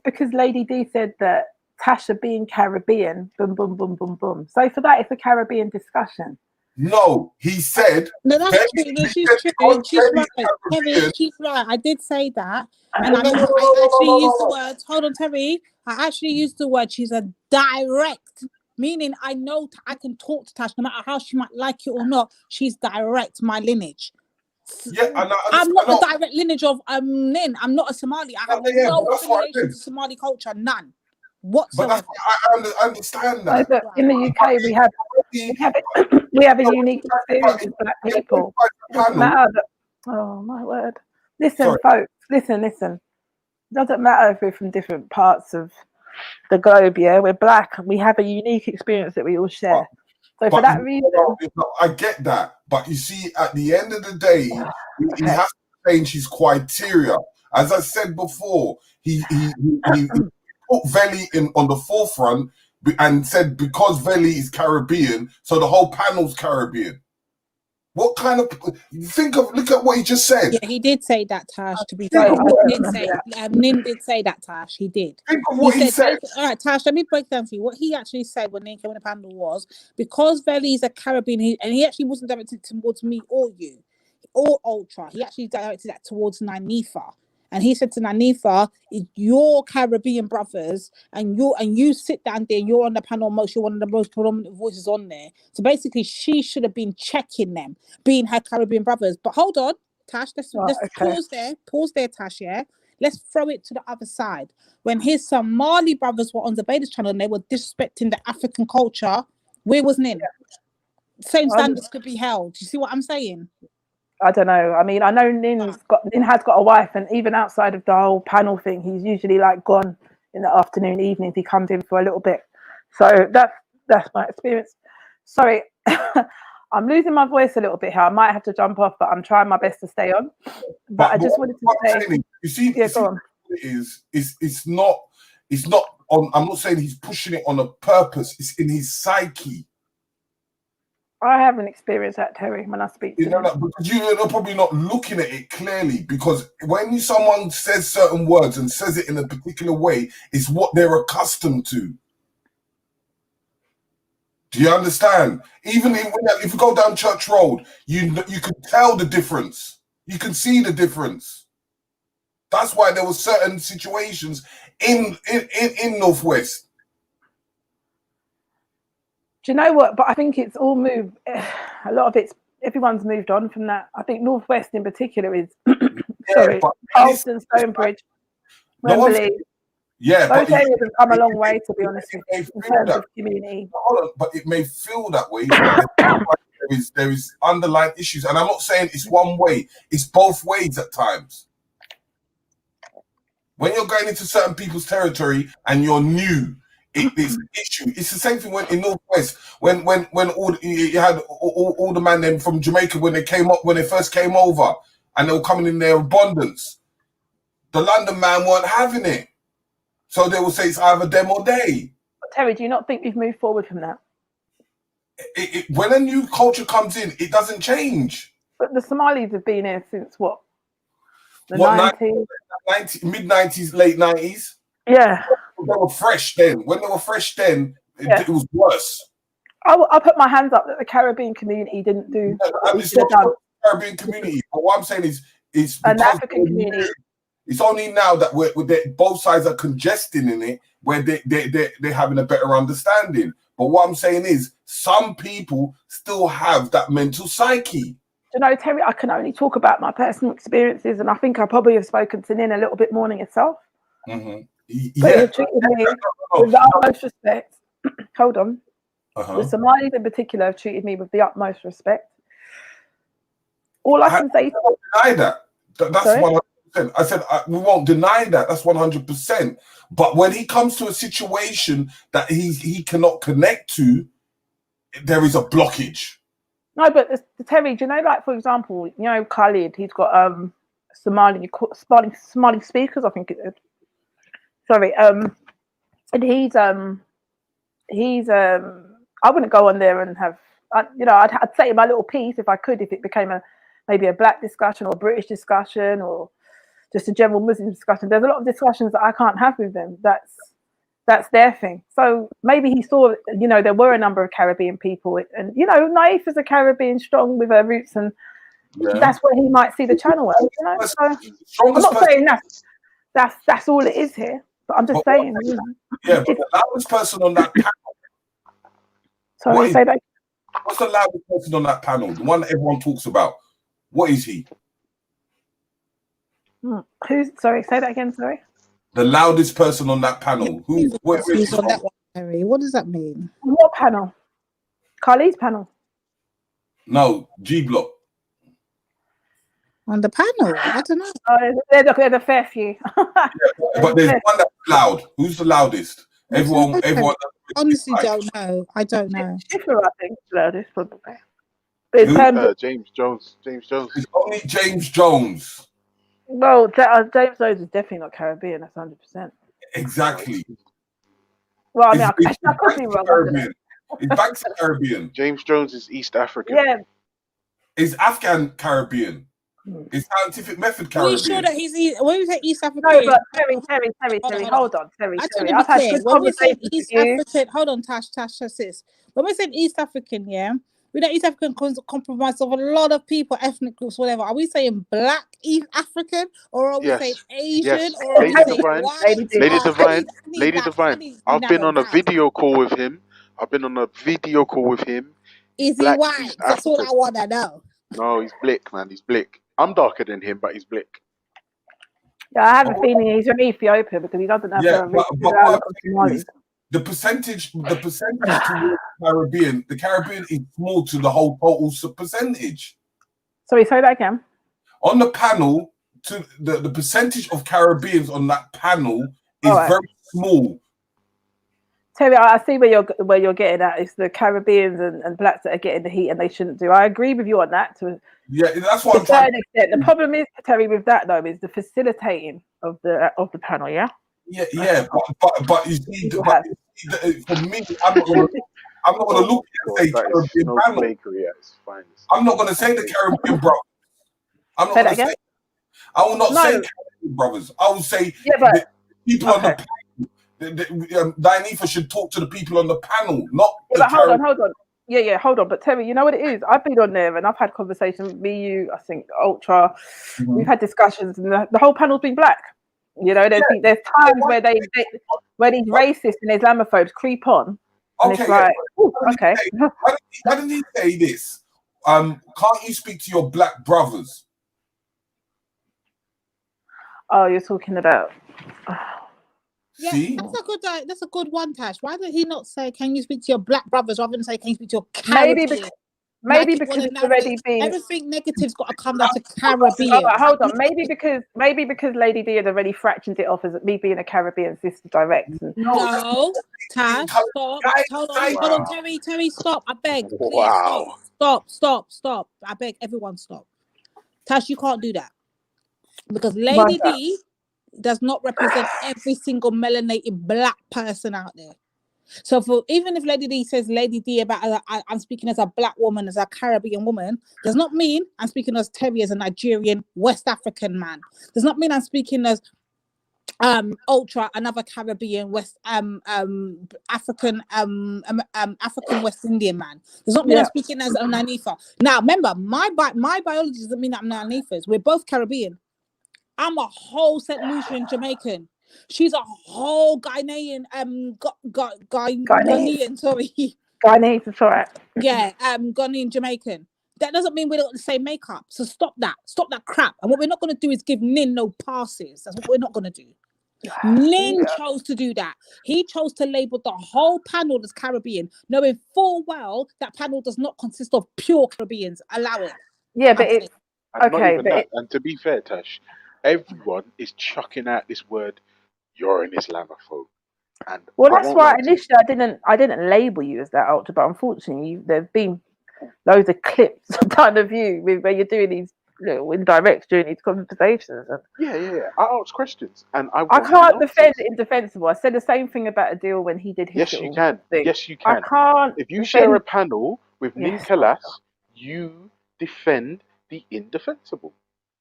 because Lady D said that Tasha being Caribbean, boom, boom, boom, boom, boom. So for that, it's a Caribbean discussion. No, he said. No, that's true. No, she's true. She's right. Terry, she's right. I did say that. And I actually used the word, hold on, Terry. I actually used the word, she's a direct, meaning I know I can talk to Tash, no matter how she might like it or not, she's direct, my lineage. Yeah, I'm not the direct lineage of Nin. I'm not a Somali. I have no affiliation to Somali culture, none. Whatsoever. But I understand that. But in the UK, we have a unique experience with black people. It doesn't matter that, oh my word. Listen, folks, listen. Doesn't matter if we're from different parts of the globe. Yeah, we're black and we have a unique experience that we all share. So for that reason, I get that, but you see, at the end of the day, he has to change his criteria. As I said before, he put Veli in on the forefront and said because Veli is Caribbean, so the whole panel's Caribbean. What kind of look at what he just said. Yeah, he did say that, Tash. To be fair, Nin did say that, Tash. He did. Think of what he said. All right, Tash. Let me break down for you. What he actually said when Nin came on the panel was because Veli is a Caribbean, and he actually wasn't directed towards me or you or Ultra. He actually directed that towards Nanifa. And he said to Nanifa, your Caribbean brothers, and you sit down there, you're on the panel most, you're one of the most prominent voices on there. So basically, she should have been checking them, being her Caribbean brothers. But hold on, Tash, let's pause there, Tash, yeah? Let's throw it to the other side. When his Somali brothers were on the Vedas channel and they were disrespecting the African culture, where was Nin? Same standards could be held. You see what I'm saying? I don't know. I mean, I know Nin has got a wife, and even outside of the whole panel thing, he's usually like gone in the afternoon, evenings. He comes in for a little bit. So that's my experience. Sorry, I'm losing my voice a little bit here. I might have to jump off, but I'm trying my best to stay on. But I just wanted to say, you see, go on. It's not on. I'm not saying he's pushing it on a purpose. It's in his psyche. I haven't experienced that, Terry, when I speak to him. Because you're probably not looking at it clearly, because when someone says certain words and says it in a particular way, it's what they're accustomed to. Do you understand? Even if you go down Church Road, you can tell the difference. You can see the difference. That's why there were certain situations in Northwest. Do you know what? But I think it's all moved. A lot of everyone's moved on from that. I think Northwest in particular is sorry, Charleston, Stonebridge, Wembley. Those areas have come a long way, to be honest with you, in terms of community. But it may feel that way. there is underlying issues, and I'm not saying it's one way. It's both ways at times. When you're going into certain people's territory and you're new, it's an issue. It's the same thing when in Northwest when you had all the man then from Jamaica when they first came over and they were coming in their abundance. The London man weren't having it, so they will say it's either them or they. But Terry, do you not think we've moved forward from that? When a new culture comes in, it doesn't change. But the Somalis have been here since what? The 90s, mid 90s, late 90s. Yeah. They were fresh then. When they were fresh then, it was worse. I'll put my hands up that the Caribbean community didn't do. It's not the Caribbean community. But what I'm saying is an African community. It's only now that both sides are congesting in it, where they're having a better understanding. But what I'm saying is, some people still have that mental psyche. You know, Terry, I can only talk about my personal experiences, and I think I probably have spoken to Nin a little bit more than yourself. Mm-hmm. But he treated me with the utmost respect. Hold on. The Somalis in particular have treated me with the utmost respect. All I can say is... deny that. That's 100%. I said we won't deny that. That's 100%. But when he comes to a situation that he cannot connect to, there is a blockage. No, but Terry, do you know, like, for example, you know, Khalid, he's got Somali speakers, I think it is. Sorry, and he's I wouldn't go on there and have, I'd say my little piece if I could, if it became maybe a black discussion or a British discussion or just a general Muslim discussion. There's a lot of discussions that I can't have with them. That's their thing. So maybe he saw, there were a number of Caribbean people, and Naif is a Caribbean strong with her roots, and that's where he might see the channel. So I'm not saying that's all it is here. But I'm just saying, Yeah, but the loudest person on that panel. Sorry, say that. What's the loudest person on that panel? The one that everyone talks about. What is he? Sorry, say that again, sorry. The loudest person on that panel. Who's on that one, Harry? What does that mean? What panel? Khalid's panel. No, G Block. On the panel, I don't know. Oh, there's a fair few. But there's one that's loud. Who's the loudest? Everyone. Honestly, don't know. I don't know. Schiffer, I think, is loudest probably. But in Who? terms of James Jones. James Jones. It's only James Jones. well, James Jones is definitely not Caribbean. That's 100%. Exactly. Well, I mean, It's I could be wrong. Caribbean. It's back to Caribbean. James Jones is East African. Yeah. It's Afghan Caribbean. It's scientific method Are Caribbean. you sure that he's when you say East African? No, but Terry, hold on, Terry. I tell you I've had clear. good When we say conversations East with you. African, hold on, Tash, sis. When we say East African, yeah, we know East African compromise of a lot of people, ethnic groups, whatever. Are we saying Black East African, or are we saying Asian, Yes. or are we Lady saying Divine. white? Lady Divine. I need Lady that. Divine. I've been on a video call with him. Is he Black white? East That's all I African. want to know. No, he's blick, man. He's blick. I'm darker than him, but he's blick. Yeah, I have a feeling he's from Ethiopia because he doesn't have Yeah, a but good what I'm outlook on saying Somalis. is the percentage towards the Caribbean is small to the whole total percentage. Sorry, say that again. On the panel, to the percentage of Caribbeans on that panel is All right. very small. Terry, I see where you're getting at. It's the Caribbeans and blacks that are getting the heat, and they shouldn't do. I agree with you on that. Yeah, that's what To I'm a trying certain extent. The problem is, Terry, with that though, is the facilitating of the panel. Yeah. Yeah, but you see, for me, I'm not gonna look and say Caribbean panel. I'm not gonna say the Caribbean brothers. I'm not gonna say. I will not say Caribbean brothers. I will say the people on the panel. Dianifa should talk to the people on the panel, not Yeah, the but hold Caribbean. on. Yeah, hold on. But Terry, you know what it is? I've been on there and I've had conversations with me, you, I think Ultra. We've had discussions, and the whole panel's been black. You know, there's times where where these racists and Islamophobes creep on, and it's like, ooh, okay. Why didn't he say this? Can't you speak to your black brothers? Oh, you're talking about. Yeah, See? that's a good one, Tash. Why did he not say, "Can you speak to your black brothers," rather than say, "Can you speak to your Caribbean"? Maybe because it's already been everything negative's got to come down to Caribbean. Oh, hold on. Maybe because Lady D had already fractioned it off as me being a Caribbean sister direct. No, Tash, stop. Hold on, Terry, stop. I beg, please, stop. I beg everyone, stop. Tash, you can't do that because Lady D does not represent every single melanated black person out there. So even if Lady D says Lady D about I'm speaking as a black woman, as a Caribbean woman, does not mean I'm speaking as Terry as a Nigerian West African man. Does not mean I'm speaking as Ultra, another Caribbean West African African West Indian man. Does not mean I'm speaking as Nanifa. Now remember, my biology doesn't mean I'm Nanifas. We're both Caribbean. I'm a whole St. Lucian Jamaican. She's a whole Ghanaian, Ghanaian, sorry. Ghanaian, it's all right. Yeah, Ghanaian Jamaican. That doesn't mean we don't have the same makeup. So stop that crap. And what we're not going to do is give Nin no passes. That's what we're not going to do. Nin chose to do that. He chose to label the whole panel as Caribbean, knowing full well that panel does not consist of pure Caribbeans. Allow it. Yeah, but it's okay. And to be fair, Tash, everyone is chucking out this word, "You're an Islamophobe." And that's why initially I didn't label you as that, Ultra, but unfortunately there's been loads of clips done of you where you're doing these indirects during these conversations. And yeah. I ask questions and I can't defend indefensible. I said the same thing about Adil when he did his Yes, you can. thing. Yes, you can. I can't. If you share a panel with Nin Kalas, you defend the indefensible.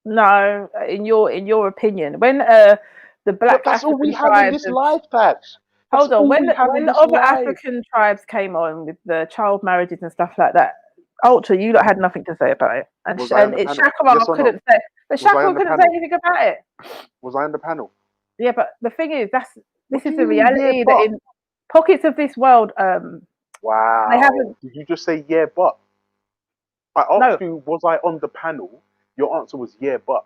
No, in your opinion, when the black that's all we African have in this life, Tash. Hold on, when the other African tribes came on with the child marriages and stuff like that, Ultra, you lot had nothing to say about it, and Shakara couldn't say. But Shakara couldn't say anything about it. Was I on the panel? Yeah, but the thing is, this is the reality that in pockets of this world, wow, they haven't. Did you just say yeah, but? I asked you, was I on the panel? Your answer was yeah, but.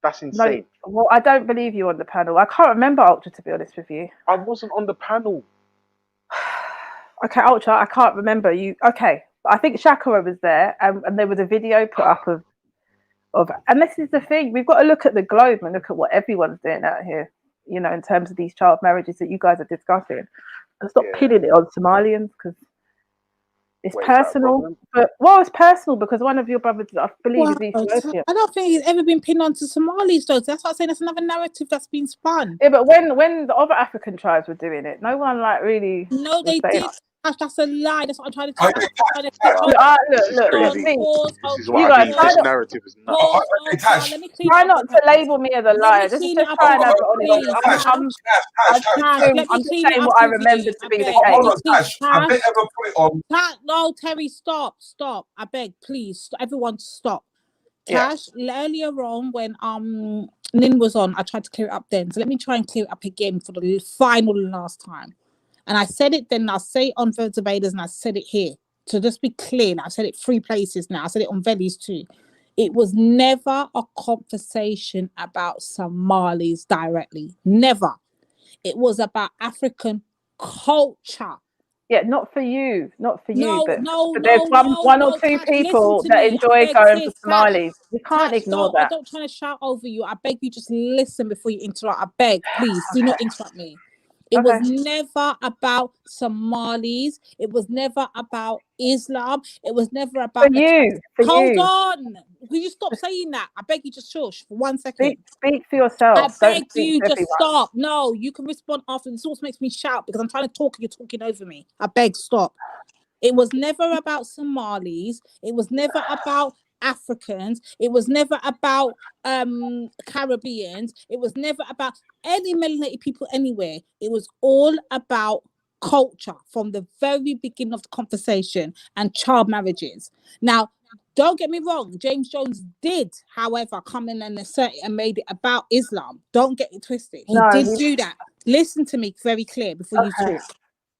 That's insane. No, well, I don't believe you on the panel. I can't remember Ultra, to be honest with you. I wasn't on the panel. Okay, Ultra, I can't remember you. Okay, I think Shakara was there, and there was a video put up of and this is the thing, we've got to look at the globe and look at what everyone's doing out here, you know, in terms of these child marriages that you guys are discussing, and stop pinning it on Somalians, because it's personal. But it's personal because one of your brothers, I believe, is Ethiopian. I don't think he's ever been pinned onto Somalis, though. That's what I'm saying. That's another narrative that's been spun. Yeah, but when the other African tribes were doing it, no one like really. No, they did. That's a lie. That's what I'm trying to tell you. This is crazy. This is what I mean. This narrative is nuts. Try not to label me as a liar. Just try and have it on. I'm just saying what I remember to be the case. No, Terry, stop. I beg, please, everyone, stop. Cash, earlier on when Nin was on, I tried to clear it up then. So let me try and clear it up again for the final and last time. And I said it then, I'll say it on Votes Invaders, and I said it here. So just be clear, I've said it 3 places now. I said it on Vellies too. It was never a conversation about Somalis directly. Never. It was about African culture. Yeah, not for you. But No, there's one or two people that enjoy going for Somalis. We can't ignore that. I don't try to shout over you. I beg you, just listen before you interrupt. I beg, please, do not interrupt me. It was never about Somalis. It was never about Islam. It was never about Hold on. Will you stop saying that? I beg you, just shush for 1 second. Speak for yourself. I beg you, just stop. No, you can respond after. This also makes me shout because I'm trying to talk and you're talking over me. I beg, stop. It was never about Somalis. It was never about Africans. It was never about Caribbeans. It was never about any melanated people anywhere. It was all about culture from the very beginning of the conversation and child marriages. Now, don't get me wrong, James Jones did, however, come in and assert it and made it about Islam. Don't get it twisted. He did do that. Listen to me very clear before you talk.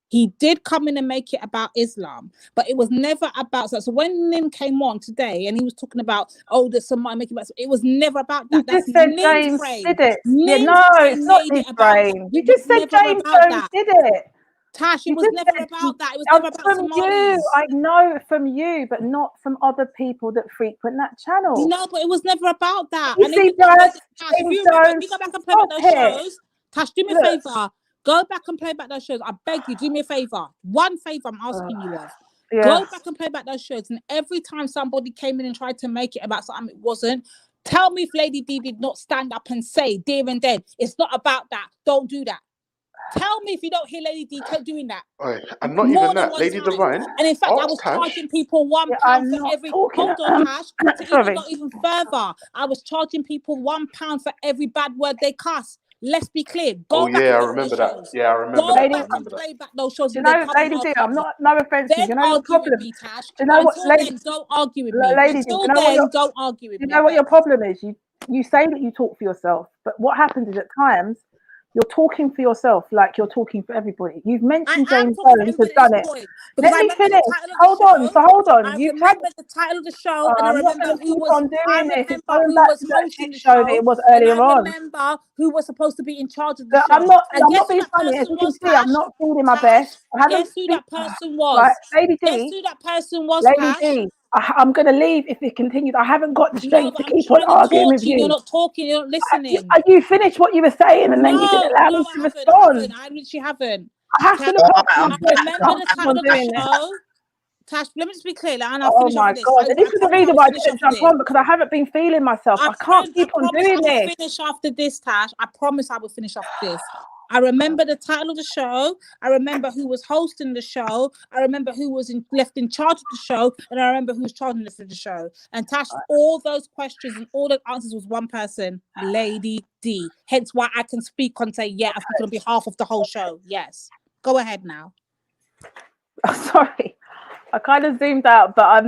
He did come in and make it about Islam, but it was never about that. So when Nim came on today and he was talking about, there's somebody making about, it was never about that. You just said James did it. It's not his brain. You just said James Jones did it. Tash, it was never about that. It was never about Somalis. I know from you, but not from other people that frequent that channel. No, but it was never about that. You see, Tash, you go back and play back those shows. Tash, do me a favor. Go back and play back those shows. I beg you, do me a favor. One favor I'm asking you of. Go back and play back those shows. And every time somebody came in and tried to make it about something it wasn't, tell me if Lady D did not stand up and say, there and then, it's not about that. Don't do that. Tell me if you don't hear Lady D doing that. And not even that, Lady Divine. And in fact, I was charging people £1 for every. Hold on, Tash. To even go even further, I was charging people £1 for every bad word they cuss. Let's be clear. I remember that. Yeah, I remember Go that. back and play back those shows. You know, Lady D, I'm not, no offense to you. You know the problem. Me, Tash. You know what, Lady? Then, don't argue with me. Lady, don't argue with me. You know what your problem is? You say that you talk for yourself, but what happens is at times you're talking for yourself like you're talking for everybody. You've mentioned James Jones has done it. Let me finish. Hold on. You remember the title of the show, and I remember who was hosting the show. It was earlier on. I remember who was supposed to be in charge of the show. I'm not being funny. As you can see, I'm not feeling my best. Guess who that person was? Right, Lady D. Guess who that person was? Lady D. I'm going to leave if it continues. I haven't got the strength to keep on arguing with you. You're not talking. You're not listening. You finished what you were saying, and then you didn't allow me to respond. I literally haven't. I have to look up. I remember the title of the show. Tash, let me just be clear. Oh my God! This is the reason why I didn't jump on, because I haven't been feeling myself. I can't keep on doing this. I will finish after this, Tash. I promise I will finish after this. I remember the title of the show. I remember who was hosting the show. I remember who was left in charge of the show. And I remember who was charging us for the show. And Tash, all those questions and all the answers was one person, Lady D. Hence why I can speak and say, I speak on behalf of the whole show. Yes. Go ahead now. Sorry. I kind of zoomed out, but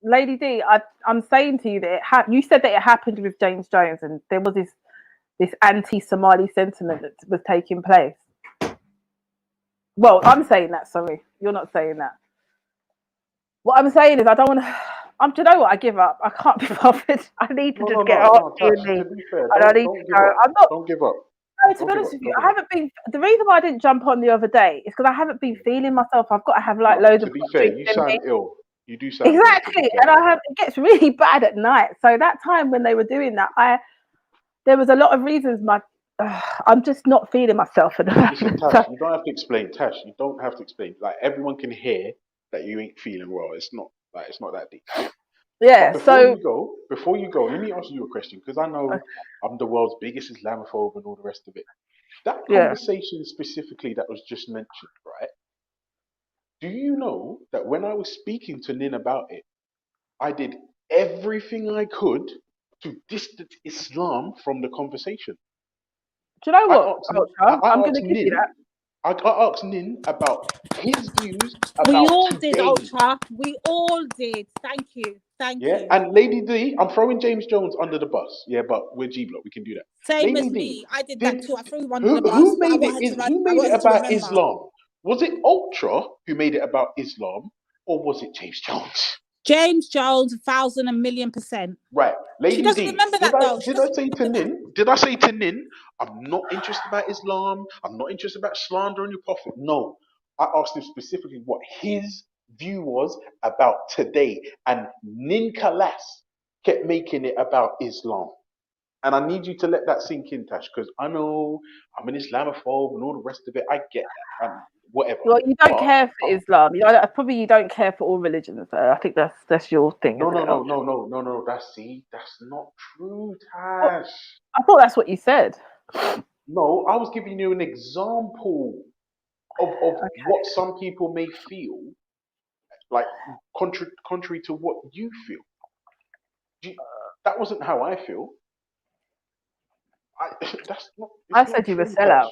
Lady D, I'm saying to you that you said that it happened with James Jones, and there was this anti-Somali sentiment that was taking place. Well, I'm saying that, sorry. You're not saying that. What I'm saying is I don't want to... do you know what? I give up. I can't be bothered. I need to just get off. To be fair, don't give up. No, to be honest with you, I haven't been... The reason why I didn't jump on the other day is because I haven't been feeling myself. I've got to have loads of... To be fair, you sound ill. You do sound very Exactly, and it gets really bad at night. So that time when they were doing that, there was a lot of reasons. I'm just not feeling myself at the Listen, moment. Tash, you don't have to explain. Tash, you don't have to explain. Like everyone can hear that you ain't feeling well. It's not that deep. Yeah. But So before you go, let me ask you a question because I know I'm the world's biggest Islamophobe and all the rest of it. That yeah. conversation specifically that was just mentioned, right? Do you know that when I was speaking to Nin about it, I did everything I could to distance Islam from the conversation. Do you know I what? Ultra? I'm going to give you that. I asked Nin about his views We about all did, today. Ultra. We all did. Thank you. Thank Yeah, you. and Lady D, I'm throwing James Jones under the bus. Yeah, but we're G Block. We can do that. Same Lady as D, me. I did that too. I threw him under the bus, who but I made wanted it? to. Who I made it wanted to about remember. Islam? Was it Ultra who made it about Islam, or was it James Jones? James Jones, 1,000,000,000%. Right, Lady She doesn't D. remember that though. Did I say to Nin? Did I say to Nin? I'm not interested about Islam. I'm not interested about slandering your prophet. No, I asked him specifically what his view was about today, and Nin Kalas kept making it about Islam. And I need you to let that sink in, Tash, because I know I'm an Islamophobe and all the rest of it. I get that. Whatever. Well, you don't care for Islam. You don't care for all religions. I think that's your thing. No. Isn't it? That's not true, Tash. I thought that's what you said. No, I was giving you an example of what some people may feel, like contrary to what you feel. That wasn't how I feel. That's not. I said you were a sellout.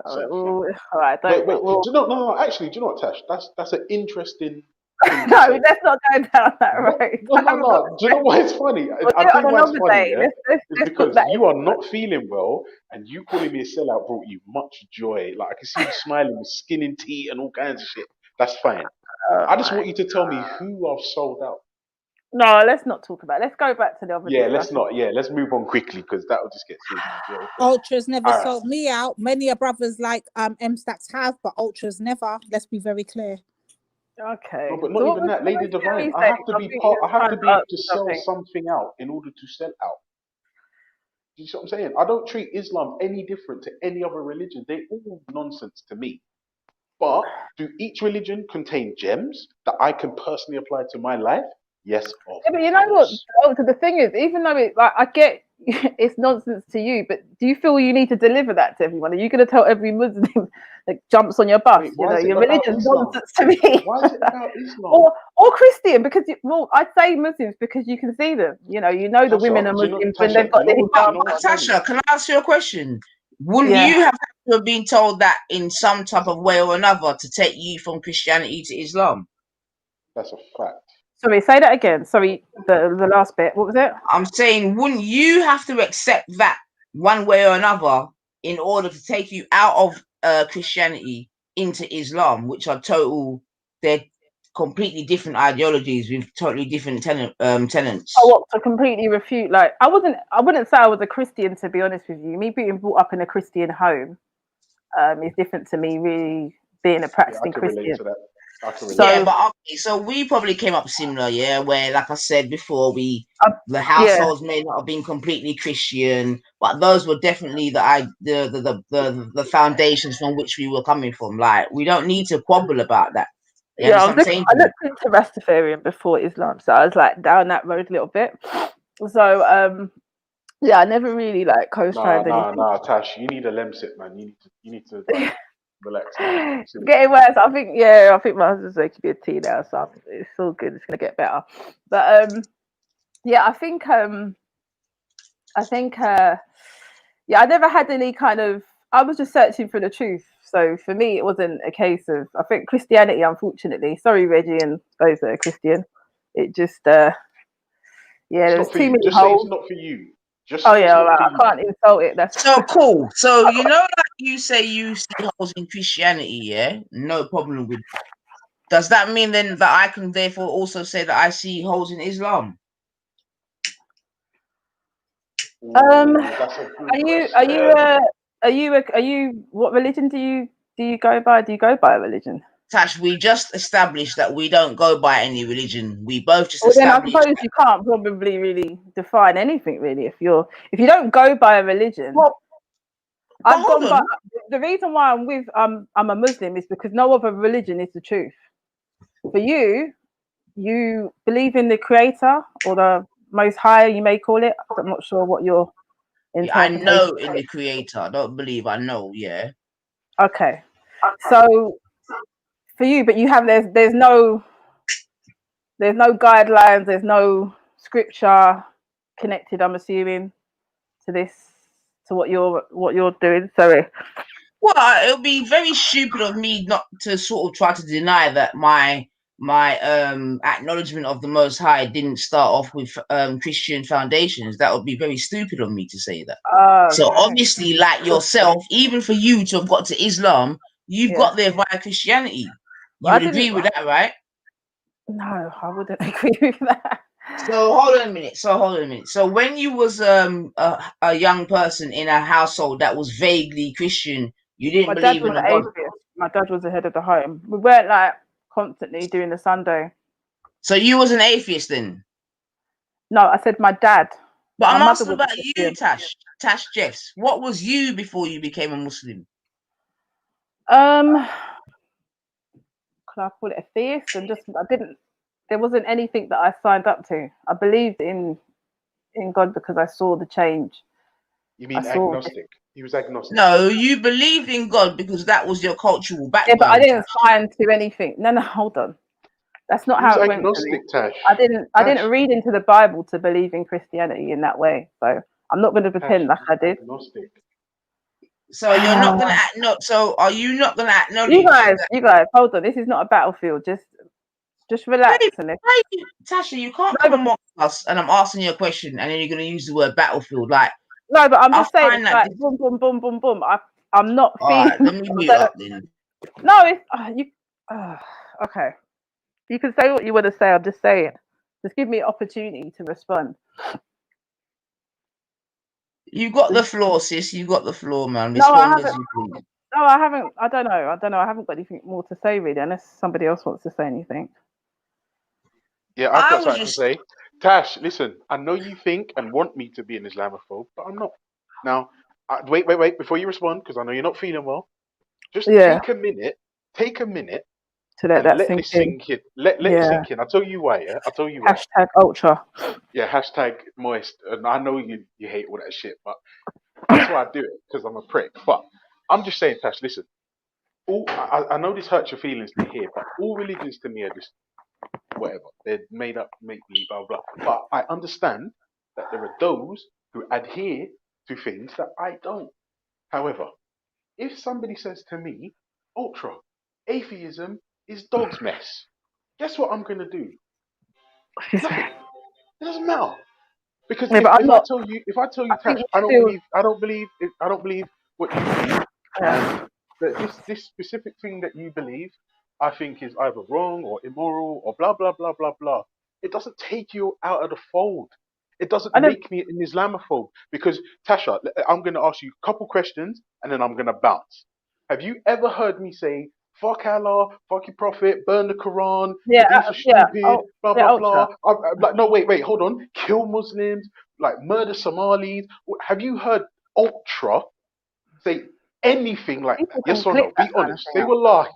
All right. Wait. No. Actually, do you know what, Tash? That's an interesting. No, let's not go down that road. No. Do you know why it's funny? I tell you why it's funny. Yeah? It's because you are not feeling well, and you calling me a sellout brought you much joy. Like I can see you smiling with skin and teeth and all kinds of shit. That's fine. I just want you to tell me who I've sold out. No, let's not talk about it. Let's go back to the other. Yeah, let's not. Yeah, let's move on quickly because that will just get silly. Yeah, Ultras never sold me out. Many a brothers like M Stacks have, but Ultras never. Let's be very clear. Okay. No, but not even that, Lady Divine. I have to be able to sell something out in order to sell out. Do you see what I'm saying? I don't treat Islam any different to any other religion. They all nonsense to me. But do each religion contain gems that I can personally apply to my life? Yes. Yeah, but you know what? The thing is, even though I get it's nonsense to you, but do you feel you need to deliver that to everyone? Are you going to tell every Muslim that jumps on your bus? Your religion's nonsense to me. Why is it about Islam? or Christian? Because I'd say Muslims because you can see them. You know the women are Muslims when they've got the hijab. Tasha, can I ask you a question? Wouldn't you have to have been told that in some type of way or another to take you from Christianity to Islam? That's a fact. Sorry, say that again. Sorry, the last bit. What was it? I'm saying, wouldn't you have to accept that one way or another in order to take you out of Christianity into Islam, which are they're completely different ideologies with totally different tenets. I want to completely refute. Like I wouldn't say I was a Christian, to be honest with you. Me being brought up in a Christian home is different to me really being a practicing Christian. So we probably came up similar, where, like I said before, the households may not have been completely Christian, but those were definitely the foundations from which we were coming from. Like we don't need to quabble about that. I looked into Rastafarian before Islam, so I was like down that road a little bit. So I never really like co-signed anything. Nah, Tash, you need a lemsip, man. You need to like, relax. It's getting worse. I think my husband's making me a tea now, so it's all good. It's gonna get better. But I think I never had any kind of. I was just searching for the truth. So for me, it wasn't a case of. I think Christianity, unfortunately. Sorry, Reggie, and those that are Christian. It just there's too many holes. It's not for you. All right. I can't insult it. That's so cool. So like you say you see holes in Christianity, no problem with that. Does that mean then that I can therefore also say that I see holes in Islam? Are you what religion do you go by? Do you go by a religion? Tash, we just established that we don't go by any religion. We both just Well, then I established. suppose you can't probably really define anything really if you don't go by a religion. Well, I've hold gone by on. the reason why I'm a Muslim is because no other religion is the truth. For you believe in the Creator or the Most High, you may call it. I'm not sure what your Yeah, I interpretation know in is. the Creator. I don't believe. I know. Yeah. Okay. So for you, but you have there's no guidelines, there's no scripture connected, I'm assuming, to this, to what you're doing. Sorry. Well, it would be very stupid of me not to sort of try to deny that my acknowledgement of the Most High didn't start off with Christian foundations. That would be very stupid of me to say that. So Okay. obviously, like yourself, even for you to have got to Islam, you've got there via Christianity. You would agree with that, right? No, I wouldn't agree with that. So hold on a minute. So when you was a young person in a household that was vaguely Christian, you didn't My dad believe was in a an God. atheist. My dad was the head of the home. We weren't like constantly doing the Sunday. So you was an atheist then? No, I said my dad. But My I'm mother asking was about a you, Christian. Tash Jeffs. What was you before you became a Muslim? Could I call it a theist? And just there wasn't anything that I signed up to. I believed in God because I saw the change. You mean agnostic? He was agnostic. No, you believed in God because that was your cultural Yeah, background. but I didn't sign to anything. No, hold on. That's not He how was it went for me. agnostic, Tash. I didn't Tash. read into the Bible to believe in Christianity in that way. So I'm not going to pretend like I did. Agnostic. So you're not going to So are you not going to acknowledge? You guys, hold on. This is not a battlefield. Just relax. Tasha, you can't come amongst us and I'm asking you a question and then you're going to use the word battlefield. Like, no, but I'm just saying, find that like, boom, boom, boom, boom, boom. I'm not feeling. Alright, let me mute up then. No, it's okay. You can say what you want to say. I'm just saying. Just give me an opportunity to respond. You got the floor, sis. You got the floor, man. No, I Respond as haven't. you please. No, I haven't. I don't know. I haven't got anything more to say really, unless somebody else wants to say anything. Yeah, I've got something to say. Tash, listen, I know you think and want me to be an Islamophobe, but I'm not. Now, wait, before you respond, because I know you're not feeling well. Just take a minute to let that it sink in. Let it sink in. I'll tell you why, yeah? I'll tell you why. Hashtag ultra. Yeah, hashtag moist. And I know you hate all that shit, but that's why I do it, because I'm a prick. But I'm just saying, Tash, listen. I know this hurts your feelings to hear, but all religions to me are just whatever. They're made up, make-believe, blah, blah. But I understand that there are those who adhere to things that I don't. However, if somebody says to me, Ultra, atheism is dog's mess, guess what I'm going to do? Nothing. It doesn't matter. Because if I tell you, Tash, I don't believe what you believe, and that this specific thing that you believe, I think is either wrong or immoral or blah blah blah blah blah. It doesn't take you out of the fold. It doesn't make me an Islamophobe. Because Tasha, I'm going to ask you a couple questions and then I'm going to bounce. Have you ever heard me say, fuck Allah, fuck your prophet, burn the Quran, these are stupid, blah, blah, blah. Like, no, wait, hold on. Kill Muslims, like murder Somalis. Have you heard Ultra say anything like that? Yes or no? Be honest. Say wallahi.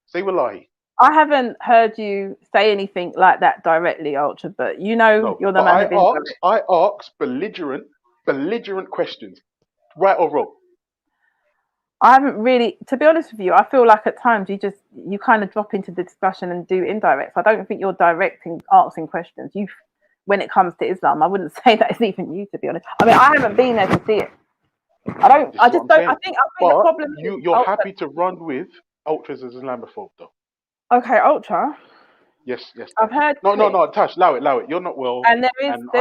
Say wallahi. I haven't heard you say anything like that directly, Ultra, but you know you're the man of indirect. I ask belligerent questions, right or wrong. I haven't really, to be honest with you, I feel like at times you kind of drop into the discussion and do indirects. I don't think you're asking questions. When it comes to Islam, I wouldn't say that it's even you, to be honest. I mean, I haven't been there to see it. I think the problem is you're happy to run with Ultras as Islamophobe, though. Okay, Ultra. Yes. I've heard. No, Tash, allow it. You're not well. And I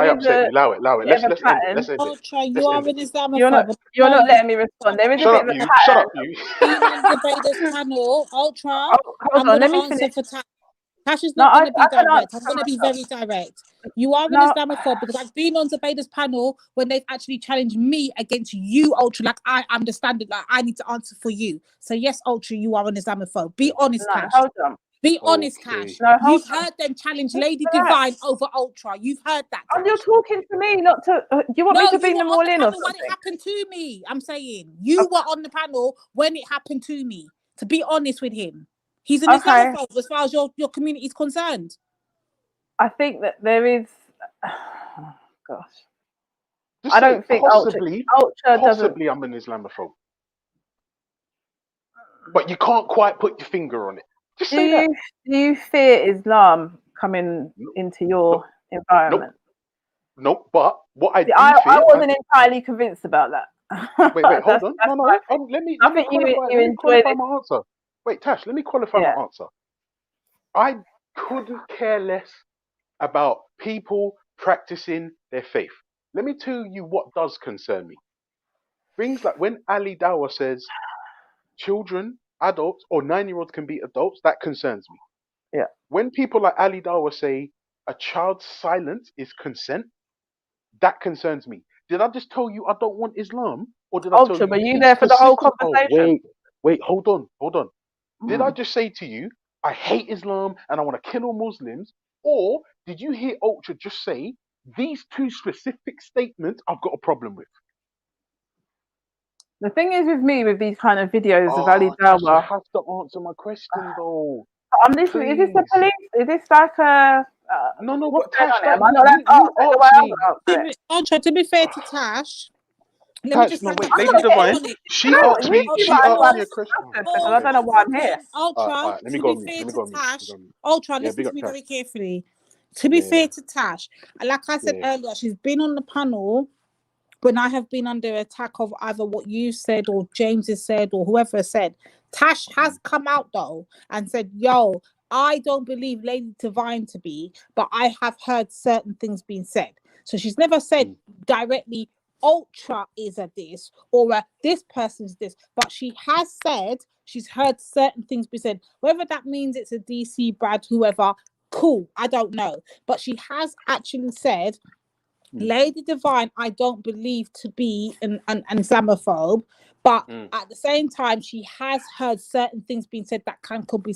upset you. Allow it. Let's end it. Ultra, you are an Islamophobe. You're not letting me respond. There is a bit of a pattern. Shut up, you. Being on Debaters panel, Ultra. Hold on, let me finish. Tash is not going to be direct. I'm going to be very direct. You are an No. Islamophobe because I've been on Zubaydah's panel when they've actually challenged me against you, Ultra. Like, I understand it. Like, I need to answer for you. So yes, Ultra, you are an Islamophobe. Be honest, No, Cash. hold on. Be honest, Okay. Cash. No, hold You've on. heard them challenge Just Lady relax. Divine over Ultra. You've heard that, And you're Cash. talking to me, not to. Do you want No, me to you bring were them on all the in or panel when it something? happened to me. I'm saying you were on the panel when it happened to me. To be honest with him, he's an Okay. Islamophobe as far as your community is concerned. I think that there is. Gosh. Just I say don't think possibly, Ultra doesn't. possibly I'm an Islamophobe. But you can't quite put your finger on it. Just Do say that. you fear Islam coming into your environment? Nope. But what I See, do I fear, wasn't entirely convinced about that. wait, hold on. That's No, my no. thing. Let me I think you enjoy qualify this. my answer. Wait, Tash, let me qualify Yeah. my answer. I couldn't care less about people practicing their faith. Let me tell you what does concern me. Things like when Ali Dawah says children, adults, or 9-year-olds can be adults, that concerns me. Yeah. When people like Ali Dawah say a child's silence is consent, that concerns me. Did I just tell you I don't want Islam? Or did I tell Ultra, you were you in there for the whole specific? Oh, conversation? wait, hold on. Did I Mm. just say to you, I hate Islam and I want to kill all Muslims? Or did you hear Ultra just say, these two specific statements I've got a problem with? The thing is with me with these kind of videos of Ali Oh, Tash, you Dawah, have to answer my question though. I'm listening. Is this the Please. police? Is this like a No, what's but going Tash, on here? like Am I not allowed to you answer it the way asked I'm me. gonna answer it? Ultra, to be fair to Tash, let me Tash, just no, say wait, that. I'm Lady not Divine, getting. she You know what? asked You me, two she are asked me a like question. Oh, because Pause, I don't know one why I'm here. second. Ultra, let me to go be on mute. fair Let me to go on mute. Let me Tash, go on mute. Ultra, Yeah, listen big to up me Tash. very carefully. To be Yeah, fair to Tash, like I said yeah. earlier, she's been on the panel when I have been under attack of either what you said or James has said or whoever has said. Tash has come out though and said, yo, I don't believe Lady Divine to be, but I have heard certain things being said. So she's never said directly, Ultra is a this or this person's this, but she has said she's heard certain things be said. Whether that means it's a DC Brad, whoever, cool, I don't know. But she has actually said, Lady Divine, I don't believe to be an Islamophobe, but at the same time, she has heard certain things being said that can be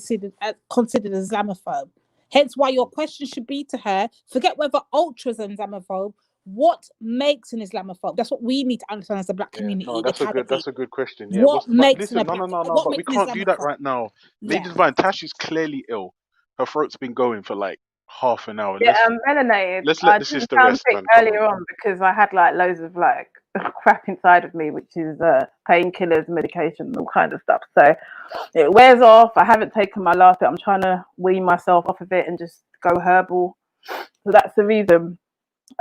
considered Islamophobe. Hence why your question should be to her, forget whether Ultra's an Islamophobe, what makes an Islamophobe? That's what we need to understand as a black community. No, the that's clarity. a good question. Yeah, What but makes listen, an what but we makes an can't do that Islamophobe? right now. Lady Yeah. Divine, Tash is clearly ill. Her throat's been going for like half an hour. Yeah, melanated. Let's I let the didn't sister sound rest, sick man. Come earlier on. on because I had like loads of like crap inside of me, which is painkillers, medication, all kind of stuff. So it wears off. I haven't taken my last bit. I'm trying to wean myself off of it and just go herbal. So that's the reason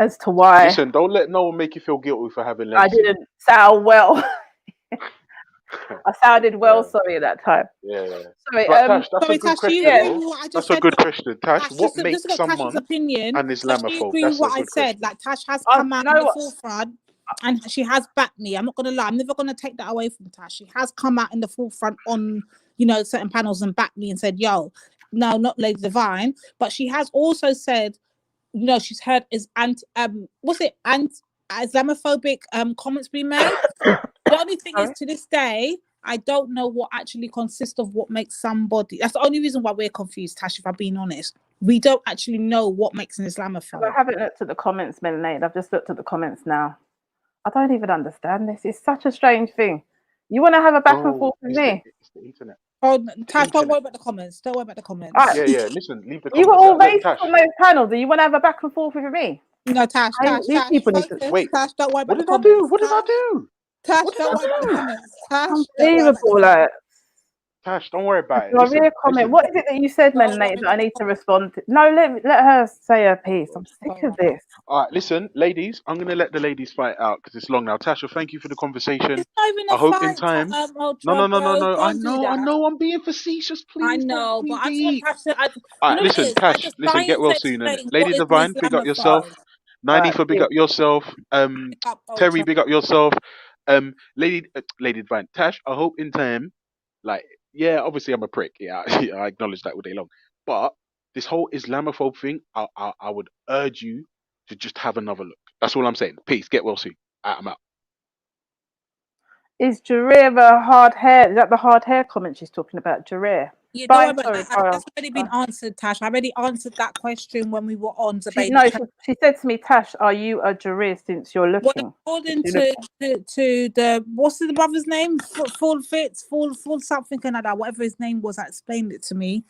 as to why Listen, don't let no one make you feel guilty for having I Lemsy. didn't sound well. I sounded well sorry at that time. Yeah. Sorry, But Tash, that's a Sorry, good Tash, do you question, agree though. with what I just That's a said? good question, Tash. Tash, What just to makes get Tash's someone opinion. an Tash, do you Islamophobe? agree That's with what a I good said? question. Like Tash has Oh, come out you in know the what? forefront, and she has backed me. I'm not gonna lie. I'm never gonna take that away from Tash. She has come out in the forefront on, certain panels and backed me and said, "Yo, no, not Lady Divine." But she has also said, she's heard Islamophobic comments being made. The only thing is, to this day, I don't know what actually consists of what makes somebody. That's the only reason why we're confused, Tash, if I'm being honest. We don't actually know what makes an Islamophobe. I haven't looked at the comments, Melanated. I've just looked at the comments now. I don't even understand this. It's such a strange thing. You want to have a back and forth with me? It's the internet. Oh, Tash, don't worry about the comments. Don't worry about the comments. Right. Listen, leave the comments. You were all Look, racist Tash. on those panels. Do you want to have a back and forth with me? No, Tash, These people need to Wait. Tash, don't worry about What the did I comments. do? What did I do? Tash, What did don't I worry about the do? comments. Tash, don't worry about the Unbelievable, comments. like. Tash, don't worry about it. Do I read a comment? What is it that you said, Melanated, that I need to respond to? No, let her say her piece. I'm sick of this. All right, listen, ladies, I'm going to let the ladies fight out because it's long now. Tasha, thank you for the conversation. It's not even I a hope in fight, time. Ultra, No. bro. I Don't do that. know. I'm being facetious. Please I know, don't but be I just want deep. Tash to. All You right, know what it listen, is? I Tash, just listen, get dying to well soon, innit? explain Lady what is an Divine, big up yourself. Islamophobe. 90 for big up yourself. Terry, big up yourself. Lady Divine, Tash, I hope in time, like, yeah, obviously I'm a prick. Yeah, I acknowledge that all day long. But this whole Islamophobe thing, I would urge you to just have another look. That's all I'm saying. Peace. Get well soon. I'm out. Is Jareer a hard hair? Is that the hard hair comment she's talking about? Jareer. Yeah, Bye. don't worry, Sorry, that's already been answered, Tash. I already answered that question when we were on the baby. She said to me, Tash, are you a Jareer since you're looking? Well, according to the what's the brother's name? Full something like that. Whatever his name was, that explained it to me.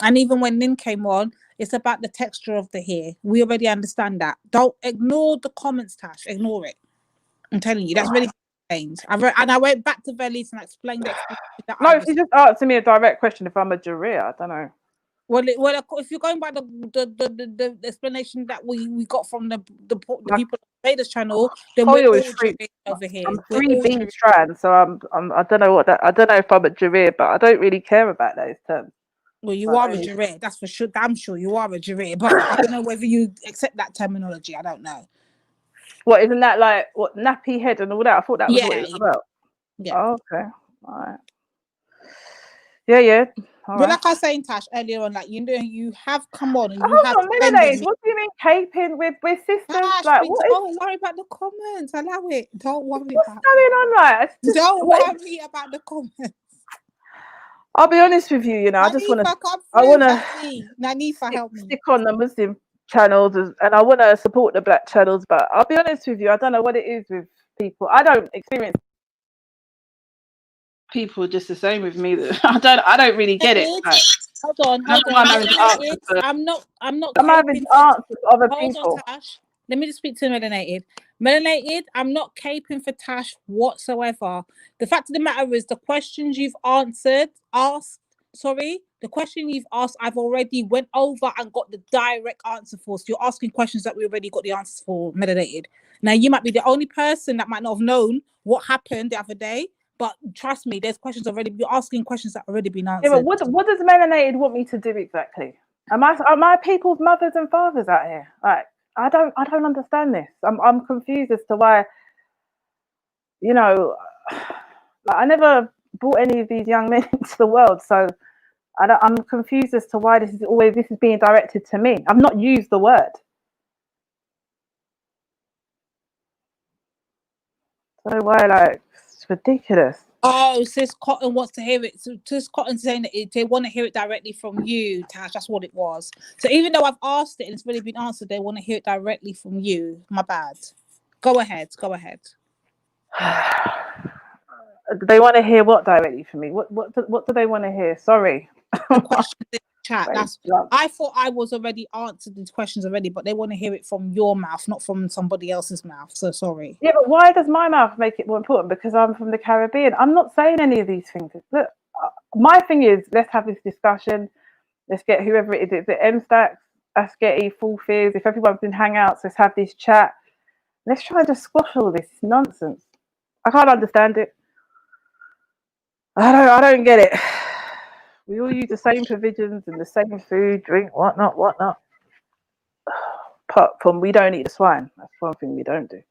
And even when Nin came on, it's about the texture of the hair. We already understand that. Don't ignore the comments, Tash. Ignore it. I'm telling you, that's really changed. I went back to Velis and explained it. No, she just answered me a direct question if I'm a Jareer. I don't know. Well, if you're going by the explanation that we got from the people on the Vader's channel, then we're all Jareer over here. I'm 3B strand, so I don't know I don't know if I'm a Jareer, but I don't really care about those terms. Well, you are a Jareer, that's for sure. Damn sure you are a Jareer, but I don't know whether you accept that terminology. I don't know. What, isn't that like what nappy head and all that? I thought that was what it was about. Yeah. Oh, okay. All right. Yeah. All but right. like I was saying, Tash, earlier on, like you have come on and you Hold have. on, Melanaid, what do you mean caping with sisters? Tash, like, don't worry about the comments. Allow it. Don't worry. What's going on, like? Don't worry about the comments. I'll be honest with you. I just want to. Nanifa, help me. Stick on the Muslim channels, and I want to support the black channels. But I'll be honest with you, I don't know what it is with people. I don't experience people just the same with me. I don't really get it. Like, hold on. I'm not. I'm having answers for other people. On, Tash. Let me just speak to Melanated. Melanated, I'm not caping for Tash whatsoever. The fact of the matter is, the questions you've the question you've asked, I've already went over and got the direct answer for. So you're asking questions that we already got the answers for, Melanated. Now, you might be the only person that might not have known what happened the other day, but trust me, there's questions already. You're asking questions that already been answered. Yeah, but what does Melanated want me to do exactly? Am I people's mothers and fathers out here? Like, I don't understand this. I'm confused as to why. Like, I never brought any of these young men into the world, so I'm confused as to why this is being directed to me. I've not used the word. So why, like, it's ridiculous. Oh, Sis Cotton wants to hear it. So Sis Cotton saying that they want to hear it directly from you, Tash. That's what it was. So even though I've asked it and it's really been answered, they want to hear it directly from you. My bad. Go ahead. They want to hear what directly from me? What do they want to hear? Sorry. Questions in the chat. I thought I was already answered these questions already, but they want to hear it from your mouth, not from somebody else's mouth. So sorry. Yeah, but why does my mouth make it more important? Because I'm from the Caribbean. I'm not saying any of these things. Look, my thing is, let's have this discussion. Let's get whoever it is. Is it M-Stacks, Asketi, Full Fears? If everyone's in Hangouts, let's have this chat. Let's try to squash all this nonsense. I can't understand it. I don't get it. We all use the same provisions and the same food, drink, whatnot. Apart from we don't eat the swine. That's one thing we don't do.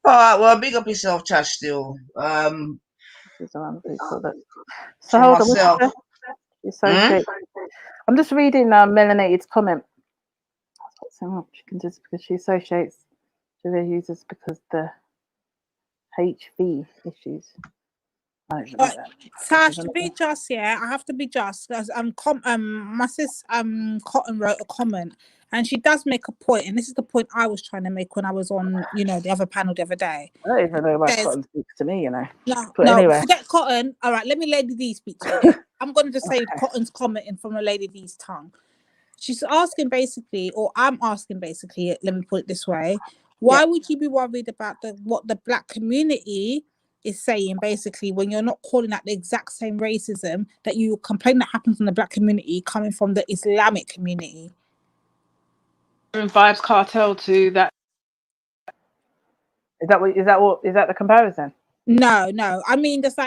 All right, well, big up yourself, Tash, still. So hold on. I'm just reading Melanated's comment. So much because she associates Jareer users because the HV issues. I don't know that. Tash, to be just, I have to be just because my sis Cotton wrote a comment and she does make a point, and this is the point I was trying to make when I was on the other panel the other day. I don't even know why Cotton speaks to me, No, anyway. forget Cotton. All right, let me Lady D speak to you. I'm going to just say Cotton's commenting from a Lady D's tongue. She's asking basically, or I'm asking basically, let me put it this way. Why would you be worried about what the black community is saying basically when you're not calling out the exact same racism that you complain that happens in the black community coming from the Islamic community? Vibes Cartel to that. Is that the comparison? No. I mean, just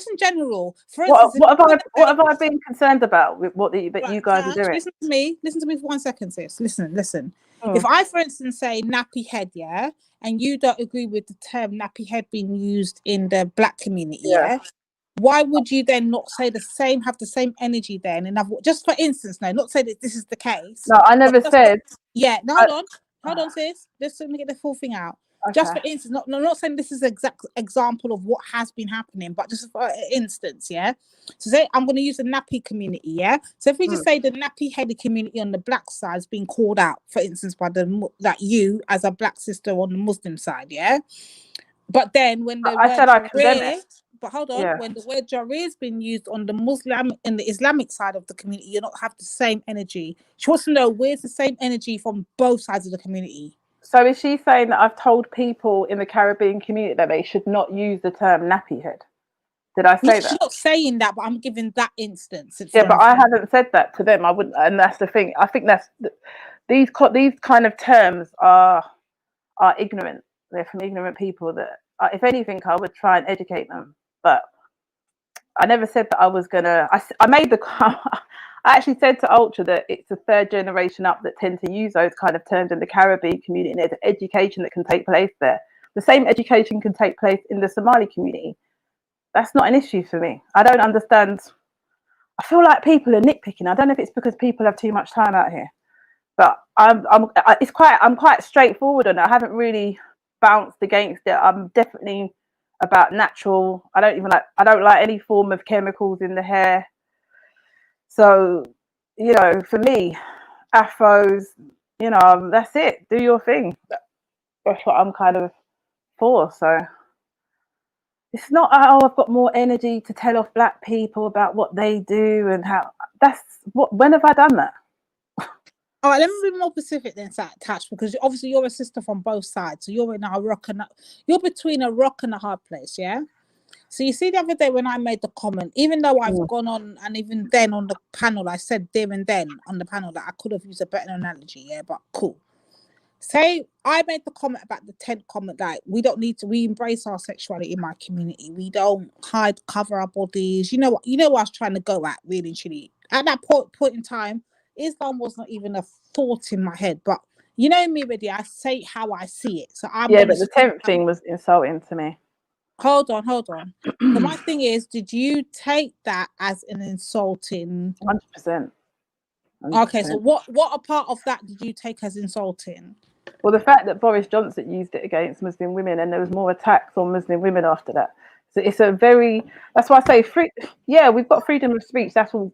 in general. For what instance, have I been concerned about with what you guys are doing? Listen to me for 1 second, sis. Listen. If I, for instance, say nappy head, yeah, and you don't agree with the term nappy head being used in the black community, yeah, why would you then not say the same, have the same energy then? And just for instance, no, not say that this is the case. No, I never said. No, hold on, sis. Let's let me get the full thing out. Just for instance, not saying this is an exact example of what has been happening, but just for instance, yeah. So say I'm going to use the nappy community, yeah. So if we just say the nappy headed community on the black side is being called out, for instance, by you as a black sister on the Muslim side, yeah. But then when the when the word Jareh has been used on the Muslim and the Islamic side of the community, you don't have the same energy. She wants to know where's the same energy from both sides of the community. So is she saying that I've told people in the Caribbean community that they should not use the term nappy head? Did I say that? She's not saying that, but I'm giving that instance. Yeah, but I haven't said that to them. I wouldn't, and that's the thing. I think that's these kind of terms are ignorant. They're from ignorant people that, if anything, I would try and educate them. But I never said that I was gonna. I made the. I actually said to Ultra that it's the third generation up that tend to use those kind of terms in the Caribbean community, and there's an education that can take place there. The same education can take place in the Somali community. That's not an issue for me. I don't understand. I feel like people are nitpicking. I don't know if it's because people have too much time out here, but I'm quite straightforward on it. I haven't really bounced against it. I'm definitely about natural. I don't like any form of chemicals in the hair. So, you know, for me, afros, you know, that's it. Do your thing. That's what I'm kind of for. So it's not, oh, I've got more energy to tell off black people about what they do and how. When have I done that? All right, let me be more specific then, Tash, because obviously you're a sister from both sides. So you're you're between a rock and a hard place, yeah? So you see the other day when I made the comment, even though I've gone on, and even then on the panel, I said there and then on the panel that I could have used a better analogy, yeah, but cool. Say I made the comment about the tent comment, like we embrace our sexuality in my community. We don't cover our bodies. You know what I was trying to go at, really and truly. At that point in time, Islam was not even a thought in my head, but you know me, already. I say how I see it. So but the tent thing was insulting to me. Hold on. So my thing is, did you take that as an insulting? 100%. Okay, so what a part of that did you take as insulting? Well, the fact that Boris Johnson used it against Muslim women, and there was more attacks on Muslim women after that. So it's a very. That's why I say we've got freedom of speech. That's all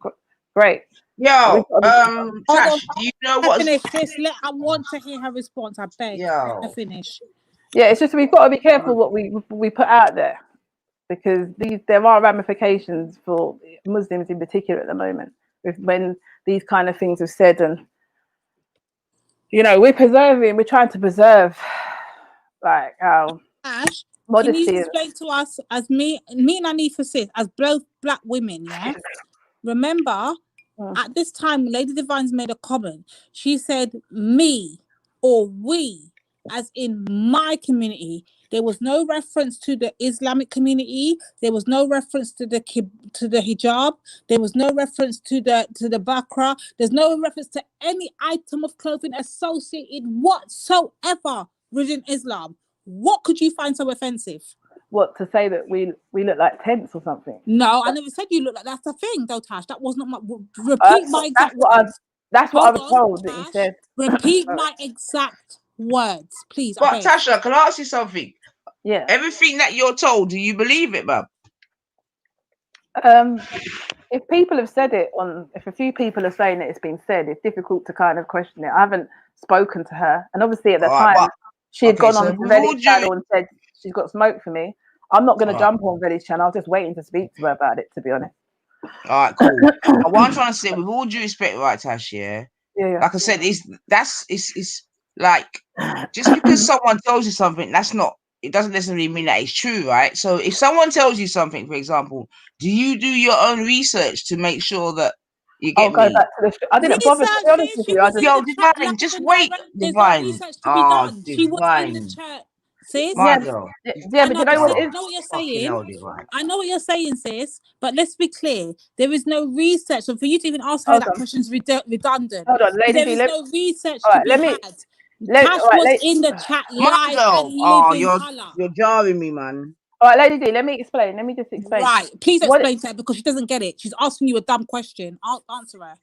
great. Yo, Tash, do you know what? I want to hear her response. I beg. I finish. Yeah, it's just we've got to be careful what we put out there, because there are ramifications for Muslims in particular at the moment when these kind of things are said, and you know we're trying to preserve like our Ash, modesty. Can you explain to us, as me and Anifa said, as both black women, yeah? Remember, at this time, Lady Divine's made a comment. She said, "Me" or "we." As in my community, there was no reference to the Islamic community. There was no reference to the hijab. There was no reference to the bakra. There's no reference to any item of clothing associated whatsoever within Islam. What could you find so offensive? What, to say that we look like tents or something? No, I never said you look like. That's the thing, though, Tash. That was not my. Repeat my exact. That's what I was told that you said. Repeat my exact words, please. But Tasha, can I ask you something? Yeah. Everything that you're told, do you believe it, ma'am? If people have said it if a few people are saying it's been said, it's difficult to kind of question it. I haven't spoken to her, and obviously at the time she had gone on Veli's channel and said she's got smoke for me. I'm not going to jump on Veli's channel. I'm just waiting to speak to her about it, to be honest. All right, cool. What I'm trying to say, with all due respect, right, Tash, yeah. Like I said, it's like, just because someone tells you something, it doesn't necessarily mean that it's true, right? So if someone tells you something, for example, do you do your own research to make sure that you get me? I didn't bother, to be honest with you. Divine, just wait, Divine. Divine. She was in the chat. Sis? But you know what it is? I know what you're saying. I know what you're saying, sis. But let's be clear. There is no research. So for you to even ask her that question is redundant. Hold on, lady. There is no research to be had. Tash was in the chat live and Oh, living colour. you're jarring me, man. All right, Lady D, let me explain. Let me just explain. Right. Please What- explain to her because she doesn't get it. She's asking you a dumb question. I'll answer her.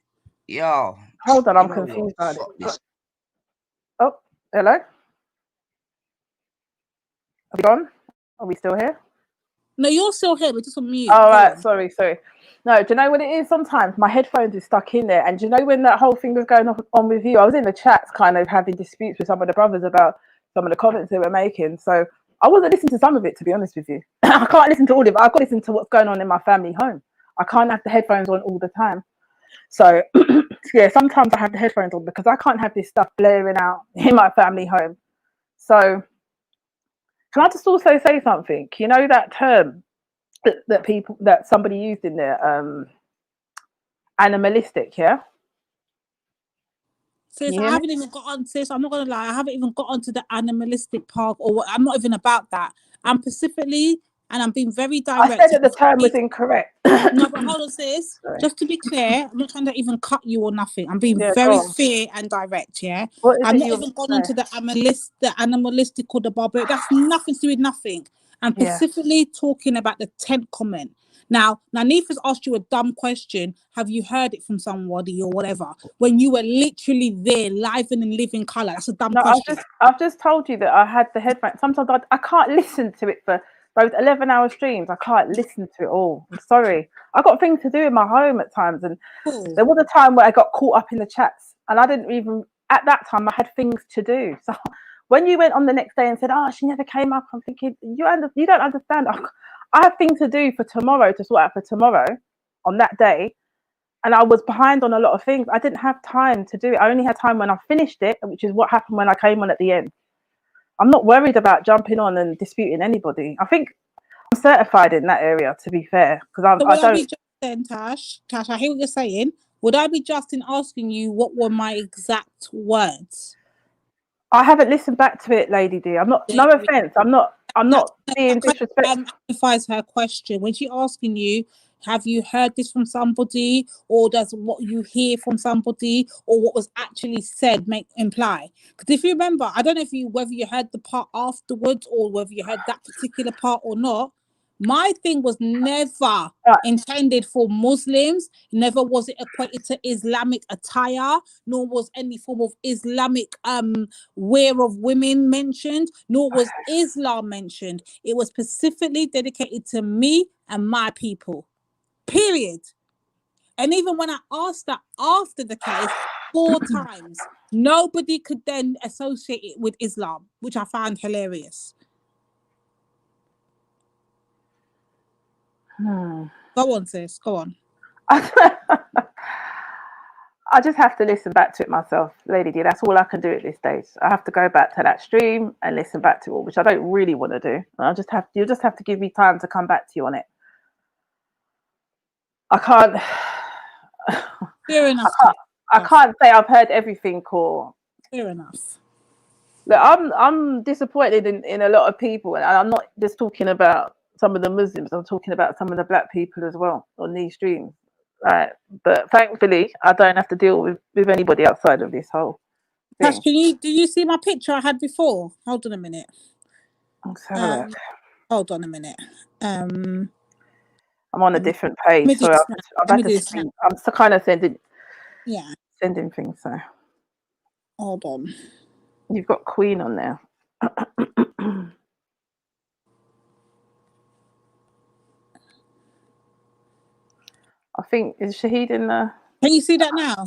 Yo. Hold on, You I'm know confused what? about Fuck it. this. Oh, hello? Are we gone? Are we still here? No, you're still here. We're just on mute. All Go right, on. sorry. No, do you know what it is? Sometimes my headphones are stuck in there. And do you know when that whole thing was going on with you? I was in the chats kind of having disputes with some of the brothers about some of the comments they were making. So I wasn't listening to some of it, to be honest with you. I can't listen to all of it. I've got to listen to what's going on in my family home. I can't have the headphones on all the time. So yeah, sometimes I have the headphones on because I can't have this stuff blaring out in my family home. So can I just also say something? You know that term that somebody used in there, animalistic, yeah? Sis, You I hear me? haven't even got on, sis, I'm not going to lie, I haven't even got onto the animalistic part, or what, I'm not even about that. I'm specifically, and I'm being very direct. I said that the term was incorrect. No, but hold on, sis. Sorry. Just to be clear, I'm not trying to even cut you or nothing. I'm being Yeah, very go on. fair and direct, yeah? What is I'm it not you even want gone to on to the animalistic or the barbaric. That's nothing to do with nothing. I'm Yeah. specifically talking about the 10th comment. Now, Nanif has asked you a dumb question. Have you heard it from somebody or whatever? When you were literally there, live and in living colour. That's a dumb No, question. I've just told you that I had the headphones. Sometimes I can't listen to it for those 11-hour streams. I can't listen to it all. I'm sorry. I've got things to do in my home at times. And there was a time where I got caught up in the chats and I didn't even, at that time, I had things to do. So when you went on the next day and said, oh, she never came up, I'm thinking, you don't understand. I have things to do for tomorrow, to sort out for tomorrow on that day. And I was behind on a lot of things. I didn't have time to do it. I only had time when I finished it, which is what happened when I came on at the end. I'm not worried about jumping on and disputing anybody. I think I'm certified in that area, to be fair, because So I would I don't. be just then, Tash, I hear what you're saying. Would I be just in asking you what were my exact words? I haven't listened back to it, Lady D. I'm not. No offense. I'm not being disrespectful. Amplifies her question when she's asking you, have you heard this from somebody, or does what you hear from somebody, or what was actually said imply? Because if you remember, I don't know whether you heard the part afterwards or whether you heard that particular part or not. My thing was never intended for Muslims, never was it equated to Islamic attire, nor was any form of Islamic wear of women mentioned, nor was Islam mentioned. It was specifically dedicated to me and my people, period. And even when I asked that after the case 4 times, nobody could then associate it with Islam, which I found hilarious. Go on, sis. Go on. I just have to listen back to it myself, Lady D. That's all I can do at this stage. I have to go back to that stream and listen back to it, which I don't really want to do. You'll just have to give me time to come back to you on it. I can't. Fair enough. I can't say I've heard everything or. Fair enough. Look, I'm disappointed in a lot of people, and I'm not just talking about some of the Muslims. I'm talking about some of the black people as well on these streams. Right, but thankfully, I don't have to deal with anybody outside of this whole thing. Tash, do you see my picture I had before? Hold on a minute. Hold on a minute. I'm on a different page, so I'm still kind of sending things. So hold on. You've got Queen on there. I think, is Shahid in the... Can you see that now?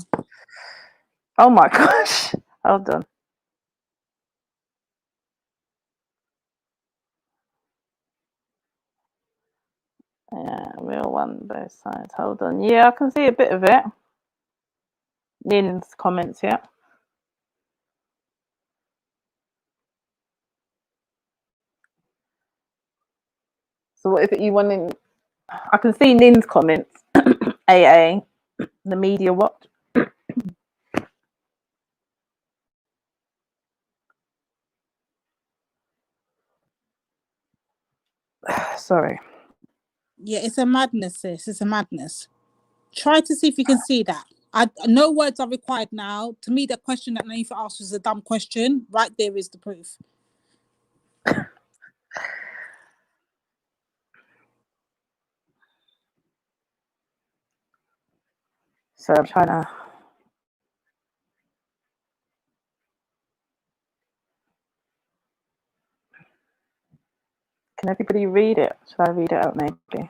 Oh my gosh. Hold on. Yeah, real one, both sides. Hold on. Yeah, I can see a bit of it. Nin's comments, yeah. So what is it you want in... I can see Nin's comments. AA, the media watch. Sorry. Yeah, it's a madness, sis. It's a madness. Try to see if you can see that. No words are required now. To me, the question that Naifa asked was a dumb question. Right there is the proof. So I'm trying to. Can everybody read it? Should I read it out maybe?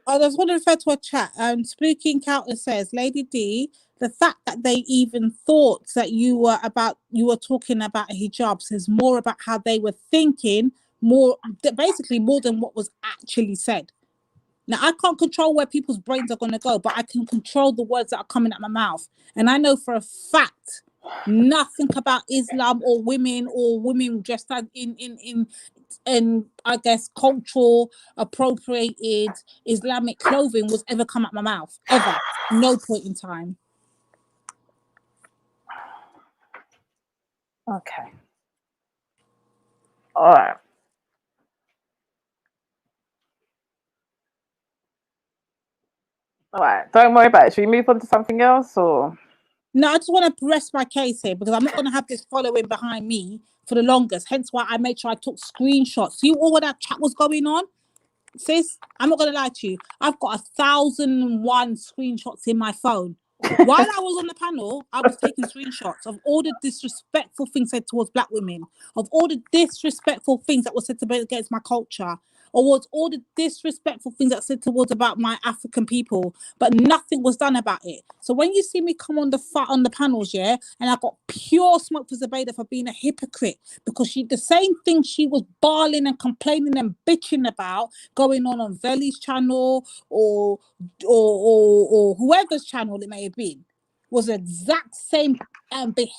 I just want to refer to a chat. Spooky Encounter says, Lady D, the fact that they even thought that you were talking about hijab says more about how they were thinking, basically more than what was actually said. Now, I can't control where people's brains are going to go, but I can control the words that are coming out my mouth. And I know for a fact nothing about Islam or women dressed in I guess cultural appropriated Islamic clothing was ever come out my mouth, ever. No point in time. Okay. All right. All right. Don't worry about it. Should we move on to something else or? No, I just want to rest my case here because I'm not going to have this following behind me for the longest. Hence why I made sure I took screenshots. See all what that chat was going on? Sis, I'm not going to lie to you. I've got 1,001 screenshots in my phone. While I was on the panel, I was taking screenshots of all the disrespectful things said towards black women, of all the disrespectful things that were said against my culture, or was all the disrespectful things that said towards about my African people, but nothing was done about it. So when you see me come on the panels, yeah, and I got pure smoke for Zubaydah for being a hypocrite because the same thing she was bawling and complaining and bitching about going on Veli's channel or whoever's channel it may have been was the exact same behavior